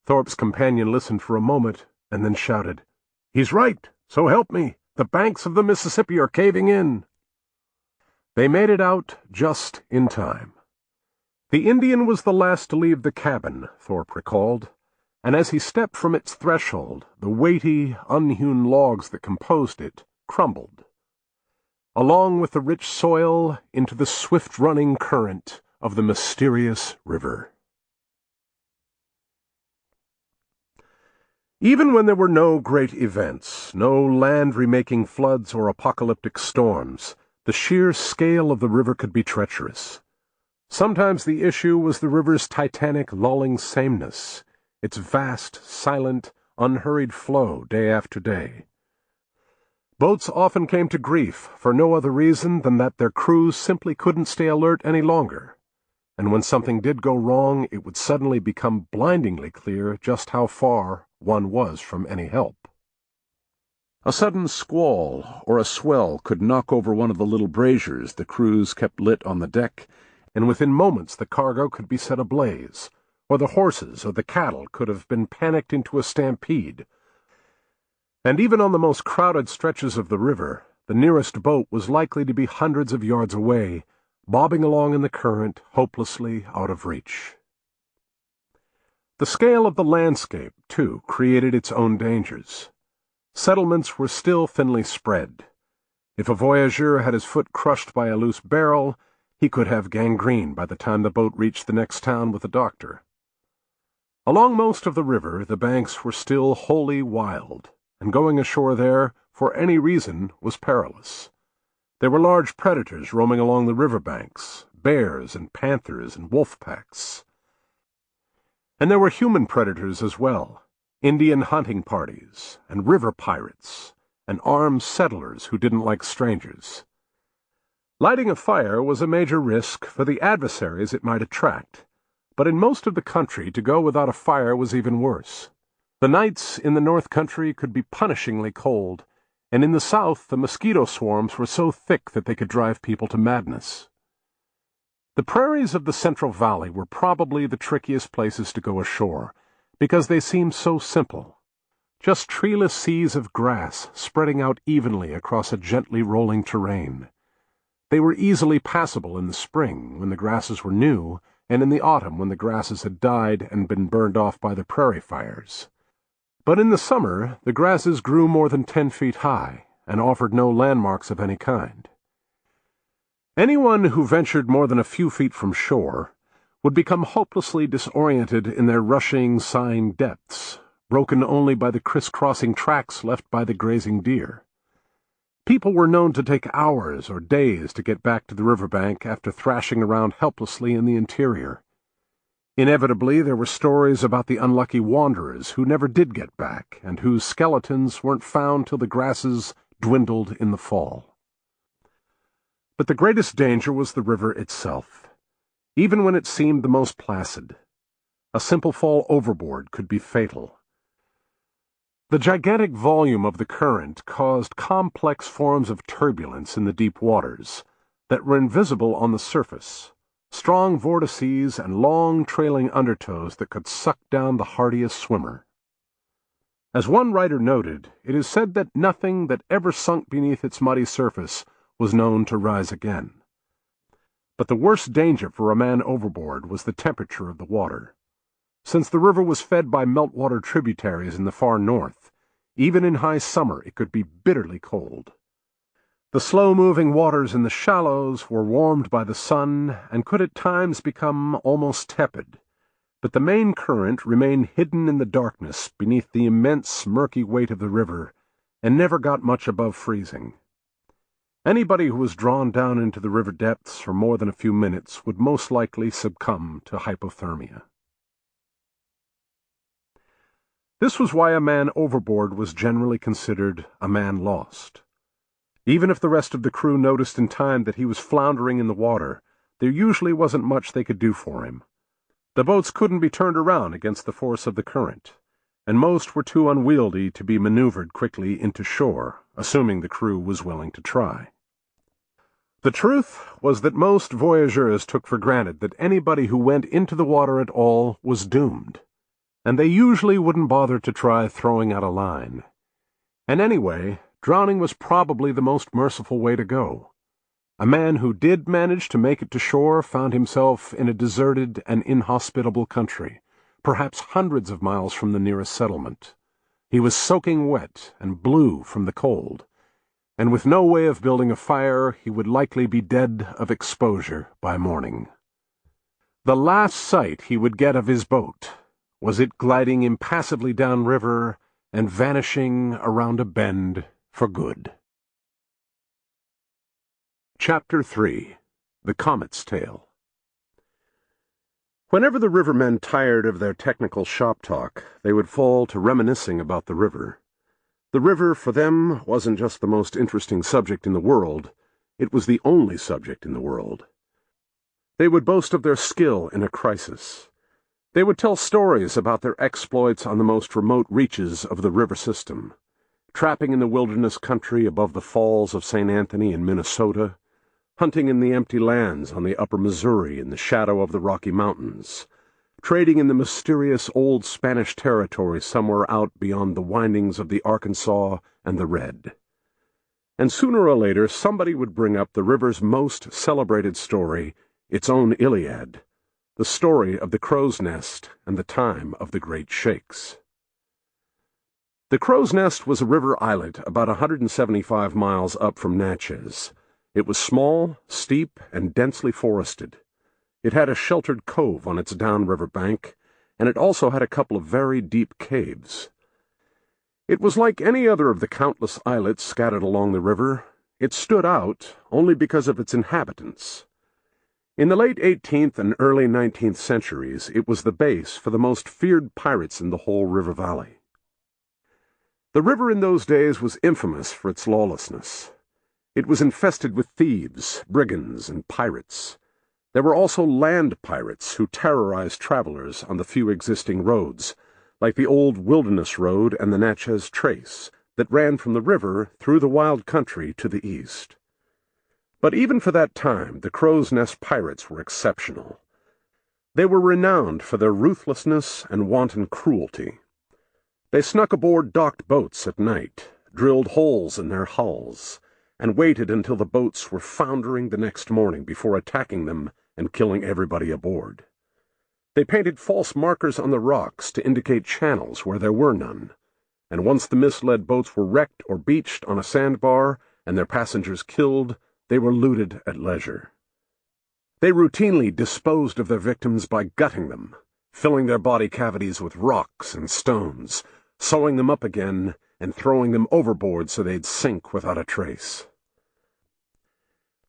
Thorpe's companion listened for a moment and then shouted, "He's right, so help me! The banks of the Mississippi are caving in!" They made it out just in time. The Indian was the last to leave the cabin, Thorpe recalled, and as he stepped from its threshold, the weighty, unhewn logs that composed it crumbled, along with the rich soil, into the swift-running current of the mysterious river. Even when there were no great events, no land-remaking floods or apocalyptic storms, the sheer scale of the river could be treacherous. Sometimes the issue was the river's titanic, lulling sameness, its vast, silent, unhurried flow day after day. Boats often came to grief for no other reason than that their crews simply couldn't stay alert any longer, and when something did go wrong, it would suddenly become blindingly clear just how far one was from any help. A sudden squall or a swell could knock over one of the little braziers the crews kept lit on the deck, and within moments the cargo could be set ablaze, or the horses or the cattle could have been panicked into a stampede. And even on the most crowded stretches of the river, the nearest boat was likely to be hundreds of yards away, bobbing along in the current, hopelessly out of reach. The scale of the landscape, too, created its own dangers. Settlements were still thinly spread. If a voyageur had his foot crushed by a loose barrel, he could have gangrene by the time the boat reached the next town with a doctor. Along most of the river, the banks were still wholly wild, and going ashore there, for any reason, was perilous. There were large predators roaming along the river banks, bears and panthers and wolf packs. And there were human predators as well, Indian hunting parties, and river pirates, and armed settlers who didn't like strangers. Lighting a fire was a major risk for the adversaries it might attract, but in most of the country to go without a fire was even worse. The nights in the North Country could be punishingly cold, and in the South the mosquito swarms were so thick that they could drive people to madness. The prairies of the Central Valley were probably the trickiest places to go ashore, because they seemed so simple. Just treeless seas of grass spreading out evenly across a gently rolling terrain. They were easily passable in the spring, when the grasses were new, and in the autumn when the grasses had died and been burned off by the prairie fires. But in the summer, the grasses grew more than 10 feet high, and offered no landmarks of any kind. Anyone who ventured more than a few feet from shore would become hopelessly disoriented in their rushing, sighing depths, broken only by the crisscrossing tracks left by the grazing deer. People were known to take hours or days to get back to the riverbank after thrashing around helplessly in the interior. Inevitably, there were stories about the unlucky wanderers who never did get back and whose skeletons weren't found till the grasses dwindled in the fall. But the greatest danger was the river itself, even when it seemed the most placid. A simple fall overboard could be fatal. The gigantic volume of the current caused complex forms of turbulence in the deep waters that were invisible on the surface, strong vortices and long trailing undertows that could suck down the hardiest swimmer. As one writer noted, it is said that nothing that ever sunk beneath its muddy surface was known to rise again. But the worst danger for a man overboard was the temperature of the water. Since the river was fed by meltwater tributaries in the far north, even in high summer it could be bitterly cold. The slow-moving waters in the shallows were warmed by the sun and could at times become almost tepid, but the main current remained hidden in the darkness beneath the immense murky weight of the river and never got much above freezing. Anybody who was drawn down into the river depths for more than a few minutes would most likely succumb to hypothermia. This was why a man overboard was generally considered a man lost. Even if the rest of the crew noticed in time that he was floundering in the water, there usually wasn't much they could do for him. The boats couldn't be turned around against the force of the current, and most were too unwieldy to be maneuvered quickly into shore, assuming the crew was willing to try. The truth was that most voyageurs took for granted that anybody who went into the water at all was doomed, and they usually wouldn't bother to try throwing out a line. And anyway, drowning was probably the most merciful way to go. A man who did manage to make it to shore found himself in a deserted and inhospitable country, perhaps hundreds of miles from the nearest settlement. He was soaking wet and blue from the cold, and with no way of building a fire, he would likely be dead of exposure by morning. The last sight he would get of his boat was it gliding impassively downriver and vanishing around a bend for good. Chapter 3. The Comet's Tail. Whenever the rivermen tired of their technical shop talk, they would fall to reminiscing about the river. The river, for them, wasn't just the most interesting subject in the world, it was the only subject in the world. They would boast of their skill in a crisis. They would tell stories about their exploits on the most remote reaches of the river system, trapping in the wilderness country above the falls of St. Anthony in Minnesota, hunting in the empty lands on the upper Missouri in the shadow of the Rocky Mountains, trading in the mysterious old Spanish territory somewhere out beyond the windings of the Arkansas and the Red. And sooner or later somebody would bring up the river's most celebrated story, its own Iliad, the story of the crow's nest and the time of the great shakes. The Crow's Nest was a river islet about 175 miles up from Natchez. It was small, steep, and densely forested. It had a sheltered cove on its downriver bank, and it also had a couple of very deep caves. It was like any other of the countless islets scattered along the river. It stood out only because of its inhabitants. In the late 18th and early 19th centuries, it was the base for the most feared pirates in the whole river valley. The river in those days was infamous for its lawlessness. It was infested with thieves, brigands, and pirates. There were also land pirates who terrorized travelers on the few existing roads, like the old Wilderness Road and the Natchez Trace, that ran from the river through the wild country to the east. But even for that time, the Crow's Nest pirates were exceptional. They were renowned for their ruthlessness and wanton cruelty. They snuck aboard docked boats at night, drilled holes in their hulls, and waited until the boats were foundering the next morning before attacking them and killing everybody aboard. They painted false markers on the rocks to indicate channels where there were none, and once the misled boats were wrecked or beached on a sandbar and their passengers killed, they were looted at leisure. They routinely disposed of their victims by gutting them, filling their body cavities with rocks and stones, sewing them up again, and throwing them overboard so they'd sink without a trace.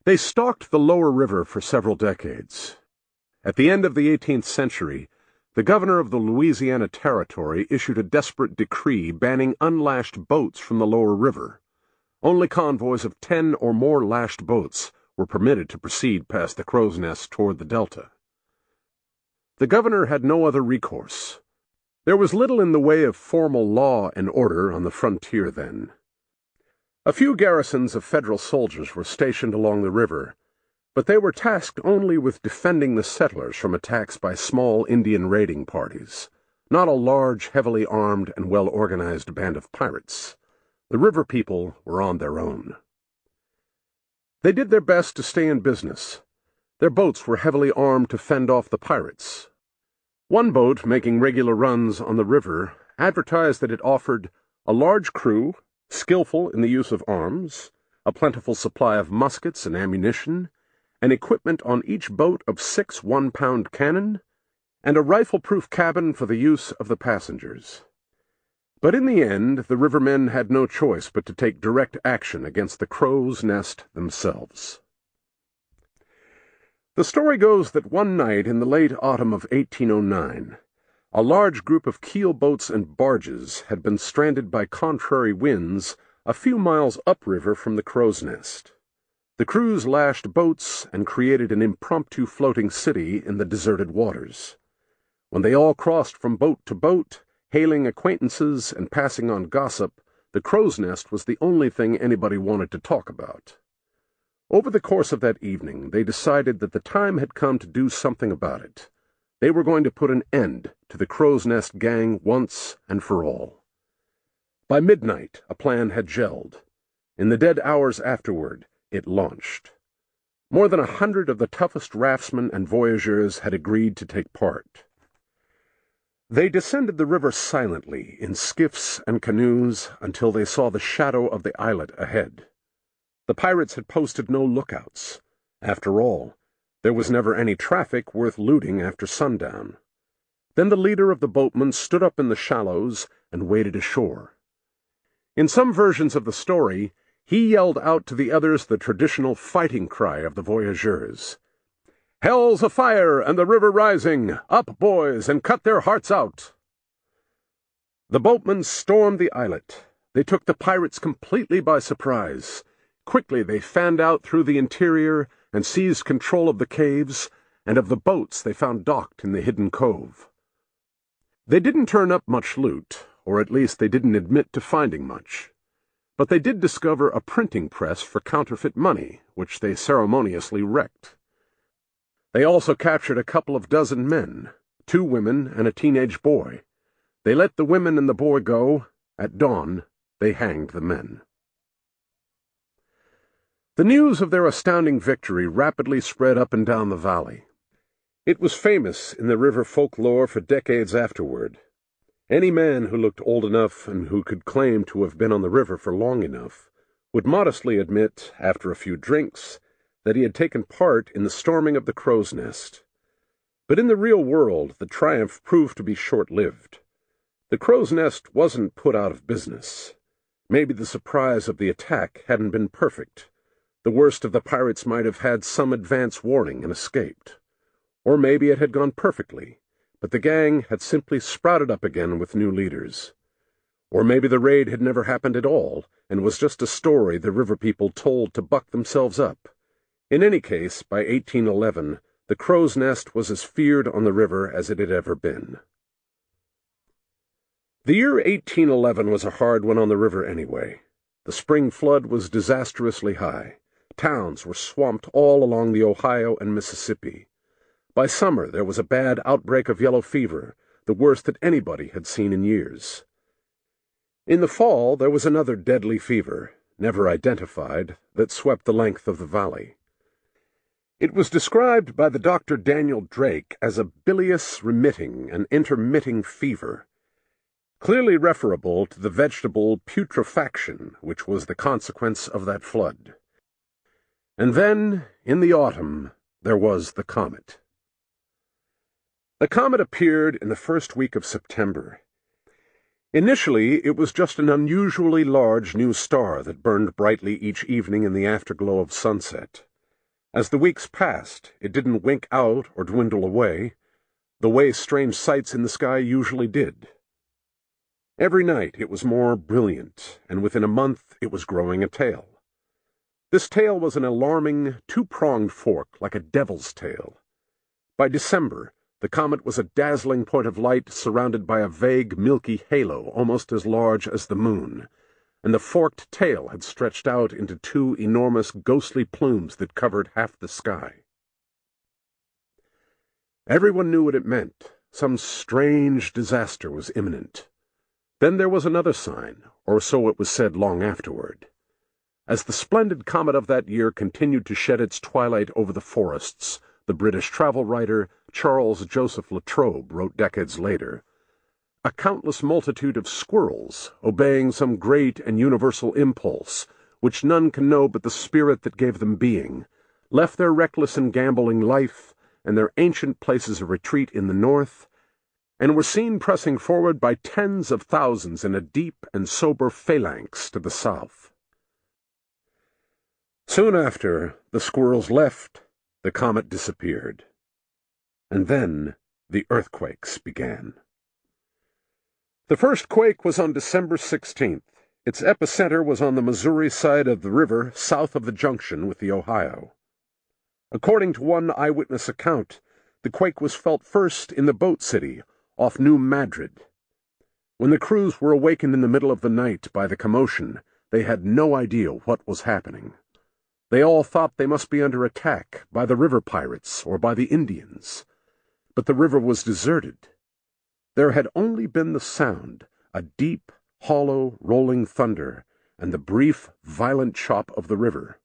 They stalked the lower river for several decades. At the end of the 18th century, the governor of the Louisiana Territory issued a desperate decree banning unlashed boats from the lower river. Only convoys of 10 or more lashed boats were permitted to proceed past the Crow's Nest toward the delta. The governor had no other recourse. There was little in the way of formal law and order on the frontier then. A few garrisons of federal soldiers were stationed along the river, but they were tasked only with defending the settlers from attacks by small Indian raiding parties, not a large, heavily armed and well-organized band of pirates. The river people were on their own. They did their best to stay in business. Their boats were heavily armed to fend off the pirates. One boat, making regular runs on the river, advertised that it offered a large crew, skillful in the use of arms, a plentiful supply of muskets and ammunition, an equipment on each boat of 6 one-pound cannon, and a rifle-proof cabin for the use of the passengers. But in the end, the rivermen had no choice but to take direct action against the Crow's Nest themselves. The story goes that one night in the late autumn of 1809, a large group of keel boats and barges had been stranded by contrary winds a few miles upriver from the Crow's Nest. The crews lashed boats and created an impromptu floating city in the deserted waters. When they all crossed from boat to boat, hailing acquaintances and passing on gossip, the Crow's Nest was the only thing anybody wanted to talk about. Over the course of that evening, they decided that the time had come to do something about it. They were going to put an end to the Crow's Nest gang once and for all. By midnight, a plan had gelled. In the dead hours afterward, it launched. More than 100 of the toughest raftsmen and voyageurs had agreed to take part. They descended the river silently in skiffs and canoes until they saw the shadow of the islet ahead. The pirates had posted no lookouts. After all, there was never any traffic worth looting after sundown. Then the leader of the boatmen stood up in the shallows and waded ashore. In some versions of the story, he yelled out to the others the traditional fighting cry of the voyageurs. "Hell's afire and the river rising! Up, boys, and cut their hearts out!" The boatmen stormed the islet. They took the pirates completely by surprise. Quickly they fanned out through the interior and seized control of the caves and of the boats they found docked in the hidden cove. They didn't turn up much loot, or at least they didn't admit to finding much. But they did discover a printing press for counterfeit money, which they ceremoniously wrecked. They also captured a couple of dozen men, 2 women and a teenage boy. They let the women and the boy go. At dawn, they hanged the men. The news of their astounding victory rapidly spread up and down the valley. It was famous in the river folklore for decades afterward. Any man who looked old enough and who could claim to have been on the river for long enough would modestly admit, after a few drinks, that he had taken part in the storming of the Crow's Nest. But in the real world, the triumph proved to be short-lived. The Crow's Nest wasn't put out of business. Maybe the surprise of the attack hadn't been perfect. The worst of the pirates might have had some advance warning and escaped. Or maybe it had gone perfectly, but the gang had simply sprouted up again with new leaders. Or maybe the raid had never happened at all, and was just a story the river people told to buck themselves up. In any case, by 1811, the crow's nest was as feared on the river as it had ever been. The year 1811 was a hard one on the river anyway. The spring flood was disastrously high. Towns were swamped all along the Ohio and Mississippi. By summer, there was a bad outbreak of yellow fever, the worst that anybody had seen in years. In the fall, there was another deadly fever, never identified, that swept the length of the valley. It was described by the Dr. Daniel Drake as a bilious remitting and intermitting fever, clearly referable to the vegetable putrefaction which was the consequence of that flood. And then, in the autumn, there was the comet. The comet appeared in the first week of September. Initially, it was just an unusually large new star that burned brightly each evening in the afterglow of sunset. As the weeks passed, it didn't wink out or dwindle away, the way strange sights in the sky usually did. Every night it was more brilliant, and within a month it was growing a tail. This tail was an alarming, two-pronged fork like a devil's tail. By December, the comet was a dazzling point of light surrounded by a vague, milky halo almost as large as the moon, and the forked tail had stretched out into two enormous ghostly plumes that covered half the sky. Everyone knew what it meant. Some strange disaster was imminent. Then there was another sign, or so it was said long afterward. As the splendid comet of that year continued to shed its twilight over the forests, the British travel writer Charles Joseph La Trobe wrote decades later, a countless multitude of squirrels, obeying some great and universal impulse, which none can know but the spirit that gave them being, left their reckless and gambling life and their ancient places of retreat in the north, and were seen pressing forward by tens of thousands in a deep and sober phalanx to the south. Soon after, the squirrels left, the comet disappeared. And then the earthquakes began. The first quake was on December 16th. Its epicenter was on the Missouri side of the river, south of the junction with the Ohio. According to one eyewitness account, the quake was felt first in the boat city, off New Madrid. When the crews were awakened in the middle of the night by the commotion, they had no idea what was happening. They all thought they must be under attack by the river pirates or by the Indians. But the river was deserted. There had only been the sound, a deep, hollow, rolling thunder, and the brief, violent chop of the river.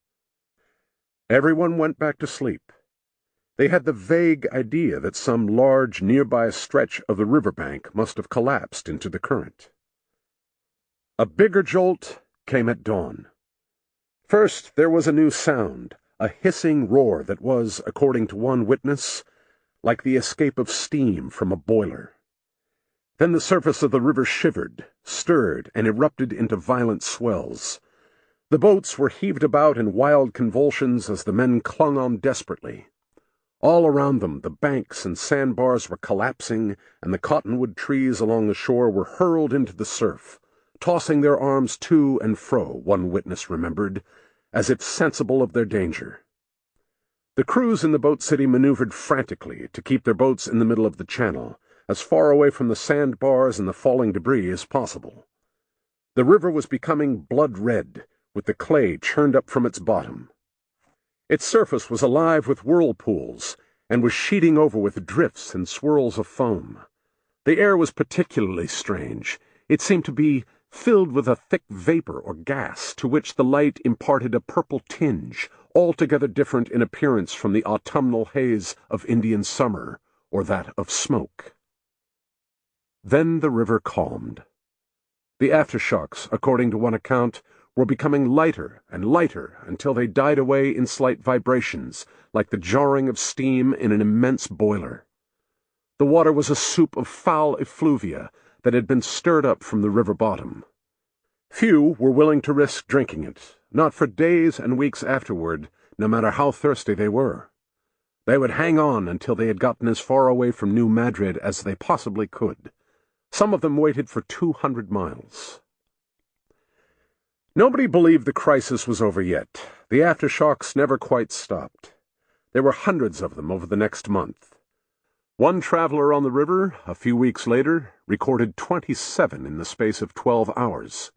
Everyone went back to sleep. They had the vague idea that some large, nearby stretch of the riverbank must have collapsed into the current. A bigger jolt came at dawn. First, there was a new sound, a hissing roar that was, according to one witness, like the escape of steam from a boiler. Then the surface of the river shivered, stirred, and erupted into violent swells. The boats were heaved about in wild convulsions as the men clung on desperately. All around them, the banks and sandbars were collapsing, and the cottonwood trees along the shore were hurled into the surf, tossing their arms to and fro, one witness remembered, as if sensible of their danger. The crews in the boat city maneuvered frantically to keep their boats in the middle of the channel, as far away from the sandbars and the falling debris as possible. The river was becoming blood-red, with the clay churned up from its bottom. Its surface was alive with whirlpools, and was sheeting over with drifts and swirls of foam. The air was particularly strange. It seemed to be filled with a thick vapor or gas, to which the light imparted a purple tinge, altogether different in appearance from the autumnal haze of Indian summer, or that of smoke. Then the river calmed. The aftershocks, according to one account, were becoming lighter and lighter until they died away in slight vibrations, like the jarring of steam in an immense boiler. The water was a soup of foul effluvia that had been stirred up from the river bottom. Few were willing to risk drinking it, not for days and weeks afterward, no matter how thirsty they were. They would hang on until they had gotten as far away from New Madrid as they possibly could. Some of them waited for 200 miles. Nobody believed the crisis was over yet. The aftershocks never quite stopped. There were hundreds of them over the next month. One traveler on the river, a few weeks later, recorded 27 in the space of 12 hours.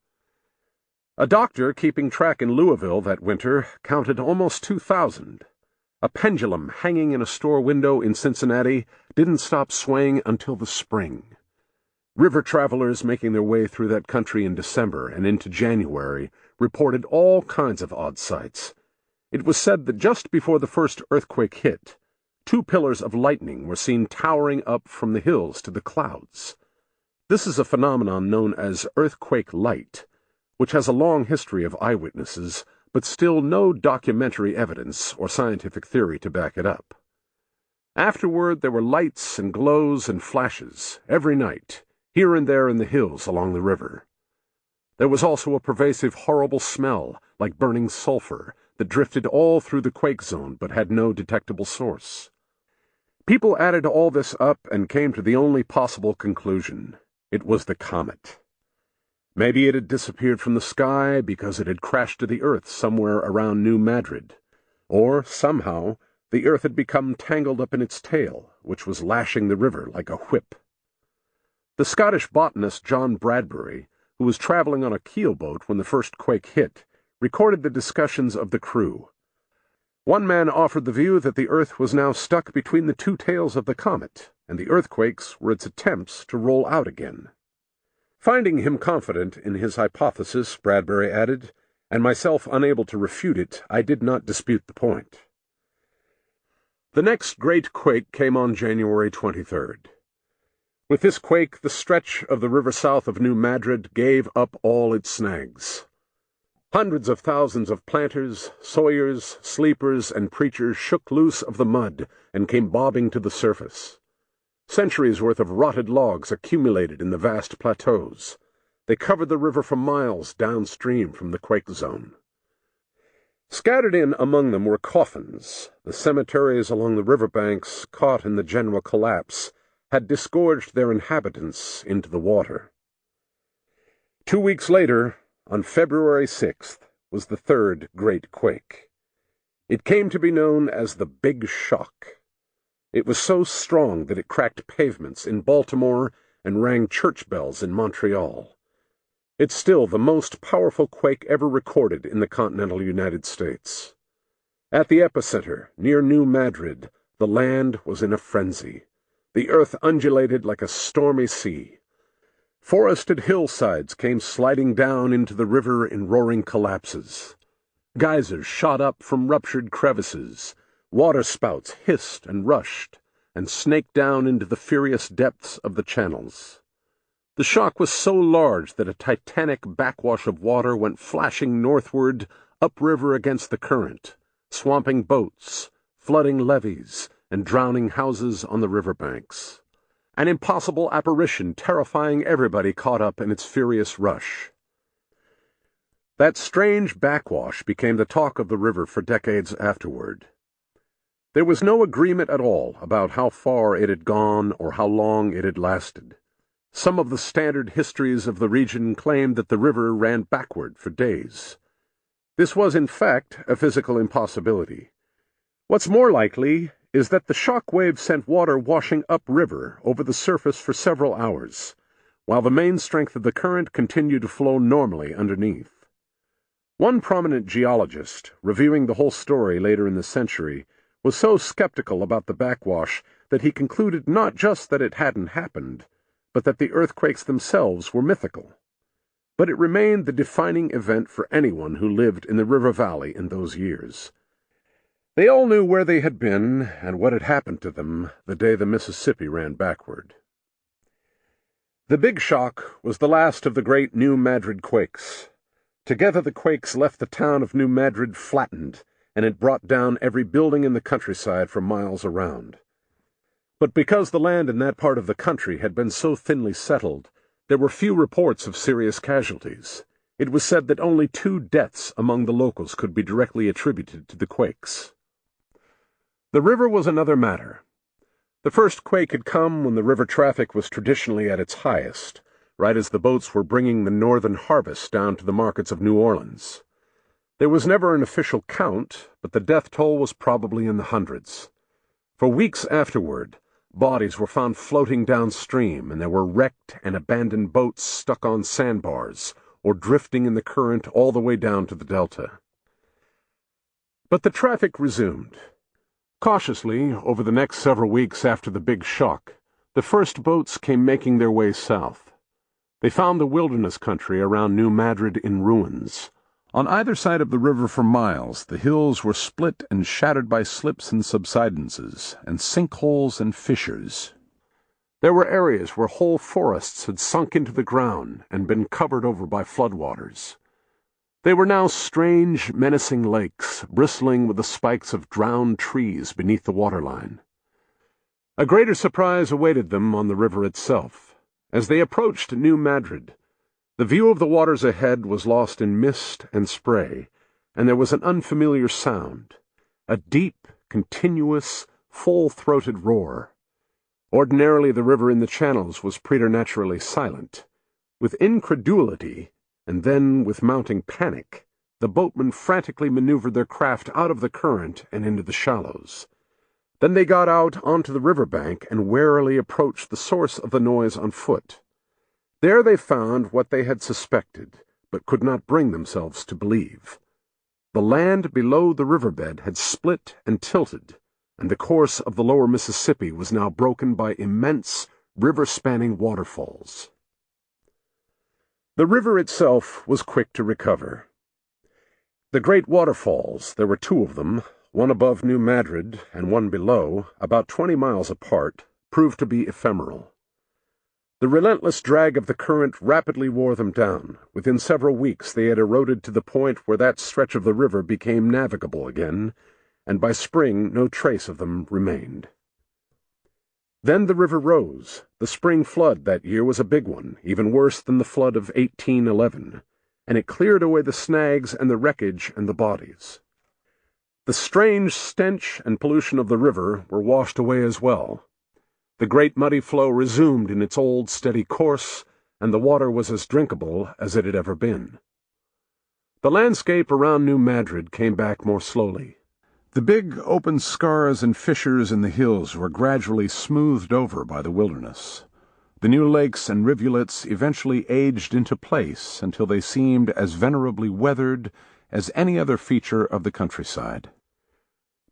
A doctor keeping track in Louisville that winter counted almost 2,000. A pendulum hanging in a store window in Cincinnati didn't stop swaying until the spring. River travelers making their way through that country in December and into January reported all kinds of odd sights. It was said that just before the first earthquake hit, 2 pillars of lightning were seen towering up from the hills to the clouds. This is a phenomenon known as earthquake light, which has a long history of eyewitnesses, but still no documentary evidence or scientific theory to back it up. Afterward, there were lights and glows and flashes every night, here and there in the hills along the river. There was also a pervasive, horrible smell, like burning sulfur, that drifted all through the quake zone but had no detectable source. People added all this up and came to the only possible conclusion. It was the comet. Maybe it had disappeared from the sky because it had crashed to the earth somewhere around New Madrid. Or, somehow, the earth had become tangled up in its tail, which was lashing the river like a whip. The Scottish botanist John Bradbury, who was traveling on a keelboat when the first quake hit, recorded the discussions of the crew. One man offered the view that the earth was now stuck between the 2 tails of the comet, and the earthquakes were its attempts to roll out again. Finding him confident in his hypothesis, Bradbury added, and myself unable to refute it, I did not dispute the point. The next great quake came on January 23rd. With this quake, the stretch of the river south of New Madrid gave up all its snags. Hundreds of thousands of planters, sawyers, sleepers, and preachers shook loose of the mud and came bobbing to the surface. Centuries' worth of rotted logs accumulated in the vast plateaus. They covered the river for miles downstream from the quake zone. Scattered in among them were coffins. The cemeteries along the riverbanks, caught in the general collapse, had disgorged their inhabitants into the water. 2 weeks later, on February 6th, was the third great quake. It came to be known as the Big Shock. It was so strong that it cracked pavements in Baltimore and rang church bells in Montreal. It's still the most powerful quake ever recorded in the continental United States. At the epicenter, near New Madrid, the land was in a frenzy. The earth undulated like a stormy sea. Forested hillsides came sliding down into the river in roaring collapses. Geysers shot up from ruptured crevices. Waterspouts hissed and rushed, and snaked down into the furious depths of the channels. The shock was so large that a titanic backwash of water went flashing northward, upriver against the current, swamping boats, flooding levees, and drowning houses on the riverbanks. An impossible apparition terrifying everybody caught up in its furious rush. That strange backwash became the talk of the river for decades afterward. There was no agreement at all about how far it had gone or how long it had lasted. Some of the standard histories of the region claimed that the river ran backward for days. This was, in fact, a physical impossibility. What's more likely is that the shock wave sent water washing upriver over the surface for several hours, while the main strength of the current continued to flow normally underneath. One prominent geologist, reviewing the whole story later in the century, was so skeptical about the backwash that he concluded not just that it hadn't happened, but that the earthquakes themselves were mythical. But it remained the defining event for anyone who lived in the river valley in those years. They all knew where they had been and what had happened to them the day the Mississippi ran backward. The Big Shock was the last of the great New Madrid quakes. Together the quakes left the town of New Madrid flattened, and it brought down every building in the countryside for miles around. But because the land in that part of the country had been so thinly settled, there were few reports of serious casualties. It was said that only 2 deaths among the locals could be directly attributed to the quakes. The river was another matter. The first quake had come when the river traffic was traditionally at its highest, right as the boats were bringing the northern harvest down to the markets of New Orleans. There was never an official count, but the death toll was probably in the hundreds. For weeks afterward, bodies were found floating downstream, and there were wrecked and abandoned boats stuck on sandbars or drifting in the current all the way down to the delta. But the traffic resumed. Cautiously, over the next several weeks after the big shock, the first boats came making their way south. They found the wilderness country around New Madrid in ruins. On either side of the river for miles, the hills were split and shattered by slips and subsidences, and sinkholes and fissures. There were areas where whole forests had sunk into the ground and been covered over by floodwaters. They were now strange, menacing lakes, bristling with the spikes of drowned trees beneath the waterline. A greater surprise awaited them on the river itself. As they approached New Madrid, the view of the waters ahead was lost in mist and spray, and there was an unfamiliar sound, a deep, continuous, full-throated roar. Ordinarily the river in the channels was preternaturally silent. With incredulity, and then with mounting panic, the boatmen frantically maneuvered their craft out of the current and into the shallows. Then they got out onto the riverbank and warily approached the source of the noise on foot. There they found what they had suspected, but could not bring themselves to believe. The land below the riverbed had split and tilted, and the course of the lower Mississippi was now broken by immense, river-spanning waterfalls. The river itself was quick to recover. The great waterfalls, there were two of them, one above New Madrid and one below, about 20 miles apart, proved to be ephemeral. The relentless drag of the current rapidly wore them down. Within several weeks they had eroded to the point where that stretch of the river became navigable again, and by spring no trace of them remained. Then the river rose. The spring flood that year was a big one, even worse than the flood of 1811, and it cleared away the snags and the wreckage and the bodies. The strange stench and pollution of the river were washed away as well. The great muddy flow resumed in its old steady course, and the water was as drinkable as it had ever been. The landscape around New Madrid came back more slowly. The big open scars and fissures in the hills were gradually smoothed over by the wilderness. The new lakes and rivulets eventually aged into place until they seemed as venerably weathered as any other feature of the countryside.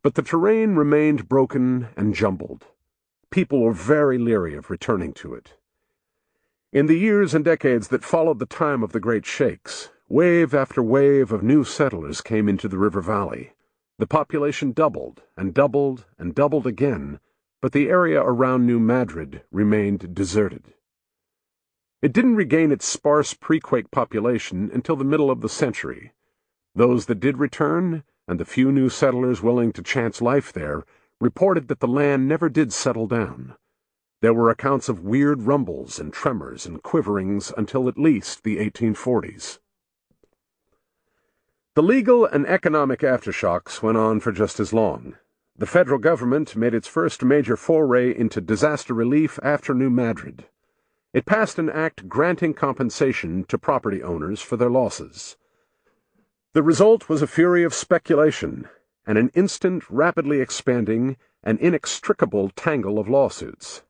But the terrain remained broken and jumbled. People were very leery of returning to it. In the years and decades that followed the time of the great shakes, wave after wave of new settlers came into the river valley. The population doubled and doubled and doubled again, but the area around New Madrid remained deserted. It didn't regain its sparse pre-quake population until the middle of the century. Those that did return, and the few new settlers willing to chance life there, reported that the land never did settle down. There were accounts of weird rumbles and tremors and quiverings until at least the 1840s. The legal and economic aftershocks went on for just as long. The federal government made its first major foray into disaster relief after New Madrid. It passed an act granting compensation to property owners for their losses. The result was a fury of speculation and an instant, rapidly expanding, and inextricable tangle of lawsuits.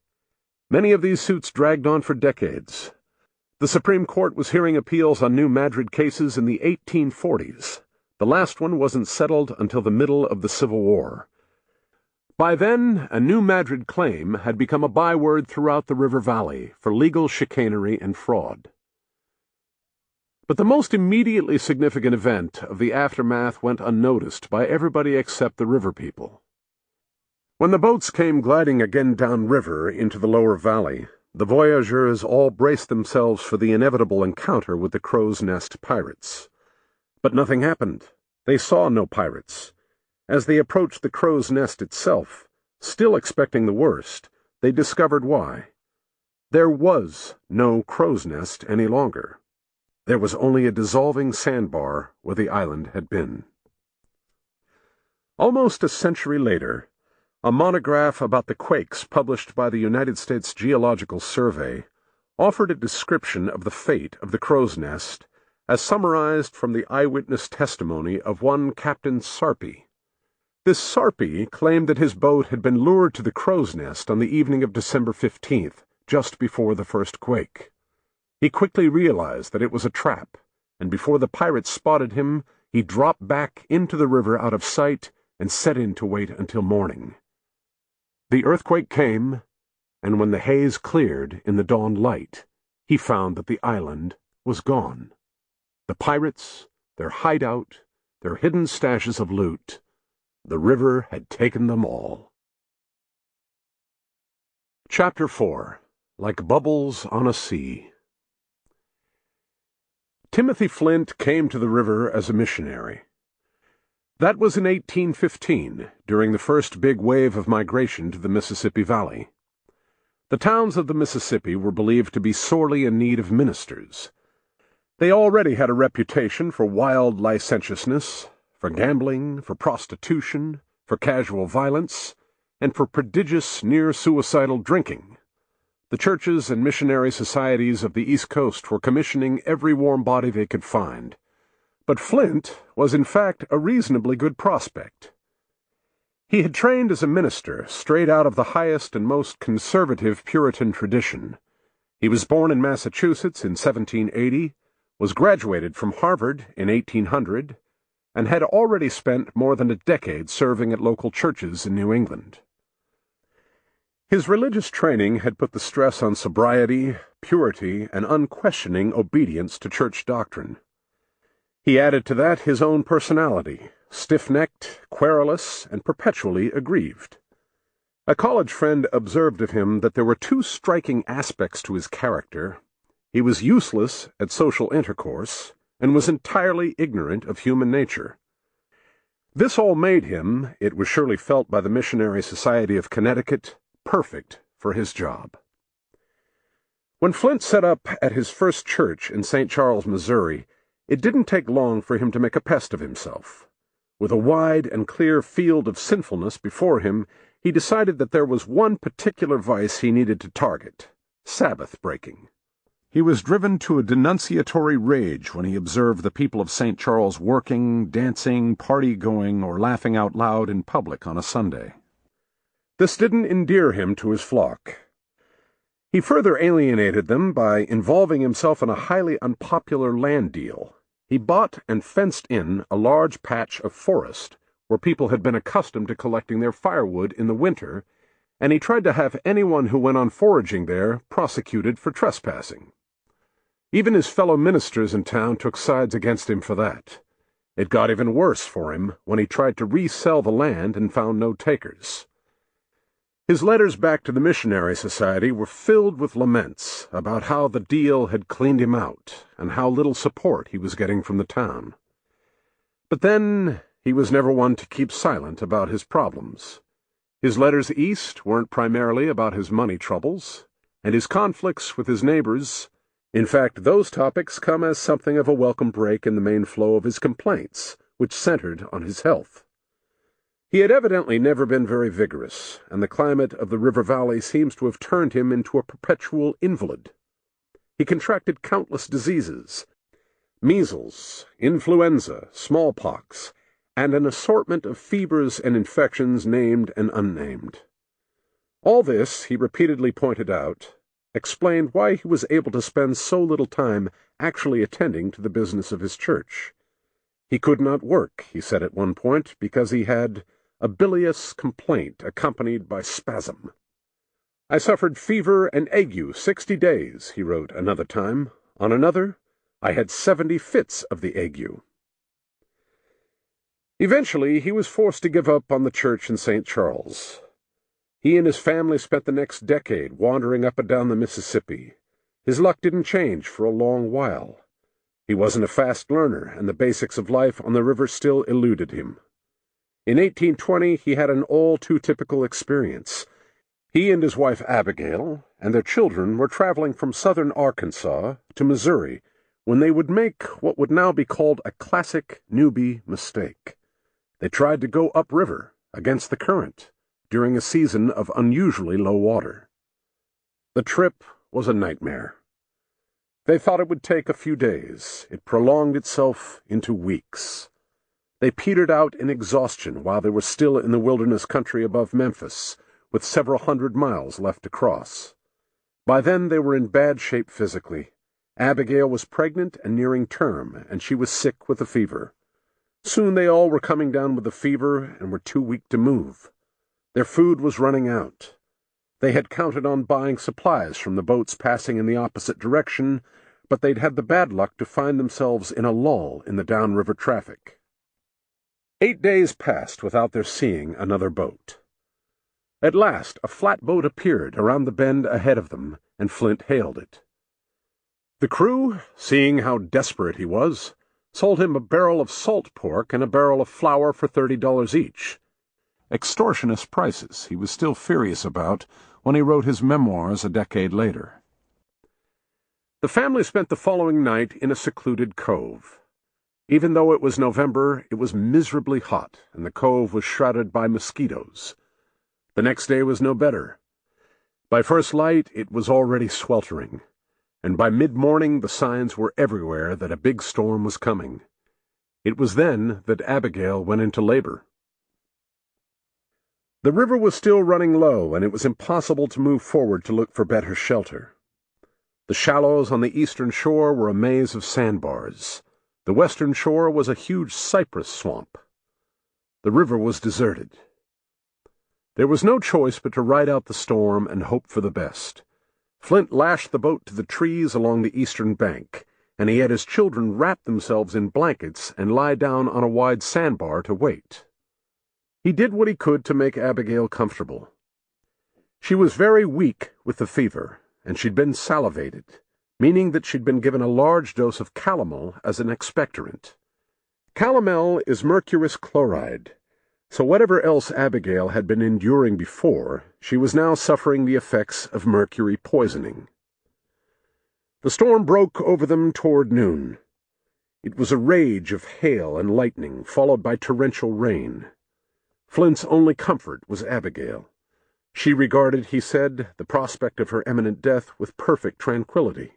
Many of these suits dragged on for decades. The Supreme Court was hearing appeals on New Madrid cases in the 1840s. The last one wasn't settled until the middle of the Civil War. By then, a New Madrid claim had become a byword throughout the river valley for legal chicanery and fraud. But the most immediately significant event of the aftermath went unnoticed by everybody except the river people. When the boats came gliding again downriver into the lower valley, the voyageurs all braced themselves for the inevitable encounter with the Crow's Nest pirates. But nothing happened. They saw no pirates. As they approached the Crow's Nest itself, still expecting the worst, they discovered why. There was no Crow's Nest any longer. There was only a dissolving sandbar where the island had been. Almost a century later, A monograph about the quakes published by the United States Geological Survey offered a description of the fate of the Crow's Nest as summarized from the eyewitness testimony of one Captain Sarpy. This Sarpy claimed that his boat had been lured to the Crow's Nest on the evening of December 15th, just before the first quake. He quickly realized that it was a trap, and before the pirates spotted him, he dropped back into the river out of sight and set in to wait until morning. The earthquake came, and when the haze cleared in the dawn light, he found that the island was gone. The pirates, their hideout, their hidden stashes of loot, the river had taken them all. Chapter 4. Like Bubbles on a Sea. Timothy Flint came to the river as a missionary. That was in 1815, during the first big wave of migration to the Mississippi Valley. The towns of the Mississippi were believed to be sorely in need of ministers. They already had a reputation for wild licentiousness, for gambling, for prostitution, for casual violence, and for prodigious near-suicidal drinking. The churches and missionary societies of the East Coast were commissioning every warm body they could find. But Flint was in fact a reasonably good prospect. He had trained as a minister straight out of the highest and most conservative Puritan tradition. He was born in Massachusetts in 1780, was graduated from Harvard in 1800, and had already spent more than a decade serving at local churches in New England. His religious training had put the stress on sobriety, purity, and unquestioning obedience to church doctrine. He added to that his own personality, stiff-necked, querulous, and perpetually aggrieved. A college friend observed of him that there were two striking aspects to his character. He was useless at social intercourse, and was entirely ignorant of human nature. This all made him, it was surely felt by the Missionary Society of Connecticut, perfect for his job. When Flint set up at his first church in St. Charles, Missouri, it didn't take long for him to make a pest of himself. With a wide and clear field of sinfulness before him, he decided that there was one particular vice he needed to target: Sabbath breaking. He was driven to a denunciatory rage when he observed the people of St. Charles working, dancing, party-going, or laughing out loud in public on a Sunday. This didn't endear him to his flock. He further alienated them by involving himself in a highly unpopular land deal. He bought and fenced in a large patch of forest where people had been accustomed to collecting their firewood in the winter, and he tried to have anyone who went on foraging there prosecuted for trespassing. Even his fellow ministers in town took sides against him for that. It got even worse for him when he tried to resell the land and found no takers. His letters back to the Missionary Society were filled with laments about how the deal had cleaned him out and how little support he was getting from the town. But then he was never one to keep silent about his problems. His letters east weren't primarily about his money troubles, and his conflicts with his neighbors. In fact, those topics come as something of a welcome break in the main flow of his complaints, which centered on his health. He had evidently never been very vigorous, and the climate of the river valley seems to have turned him into a perpetual invalid. He contracted countless diseases: measles, influenza, smallpox, and an assortment of fevers and infections named and unnamed. All this, he repeatedly pointed out, explained why he was able to spend so little time actually attending to the business of his church. He could not work, he said at one point, because he had a bilious complaint accompanied by spasm. "I suffered fever and ague 60 days, he wrote another time. On another, I had 70 fits of the ague. Eventually, he was forced to give up on the church in St. Charles. He and his family spent the next decade wandering up and down the Mississippi. His luck didn't change for a long while. He wasn't a fast learner, and the basics of life on the river still eluded him. In 1820, he had an all-too-typical experience. He and his wife Abigail and their children were traveling from southern Arkansas to Missouri when they would make what would now be called a classic newbie mistake. They tried to go upriver, against the current, during a season of unusually low water. The trip was a nightmare. They thought it would take a few days. It prolonged itself into weeks. They petered out in exhaustion while they were still in the wilderness country above Memphis, with several hundred miles left to cross. By then they were in bad shape physically. Abigail was pregnant and nearing term, and she was sick with a fever. Soon they all were coming down with the fever and were too weak to move. Their food was running out. They had counted on buying supplies from the boats passing in the opposite direction, but they'd had the bad luck to find themselves in a lull in the downriver traffic. 8 days passed without their seeing another boat. At last, a flatboat appeared around the bend ahead of them, and Flint hailed it. The crew, seeing how desperate he was, sold him a barrel of salt pork and a barrel of flour for $30 each. Extortionist prices he was still furious about when he wrote his memoirs a decade later. The family spent the following night in a secluded cove. Even though it was November, it was miserably hot, and the cove was shrouded by mosquitoes. The next day was no better. By first light, it was already sweltering, and by mid-morning the signs were everywhere that a big storm was coming. It was then that Abigail went into labor. The river was still running low, and it was impossible to move forward to look for better shelter. The shallows on the eastern shore were a maze of sandbars. The western shore was a huge cypress swamp. The river was deserted. There was no choice but to ride out the storm and hope for the best. Flint lashed the boat to the trees along the eastern bank, and he had his children wrap themselves in blankets and lie down on a wide sandbar to wait. He did what he could to make Abigail comfortable. She was very weak with the fever, and she'd been salivated, meaning that she'd been given a large dose of calomel as an expectorant. Calomel is mercurous chloride, so whatever else Abigail had been enduring before, she was now suffering the effects of mercury poisoning. The storm broke over them toward noon. It was a rage of hail and lightning, followed by torrential rain. Flint's only comfort was Abigail. She regarded, he said, the prospect of her imminent death with perfect tranquility.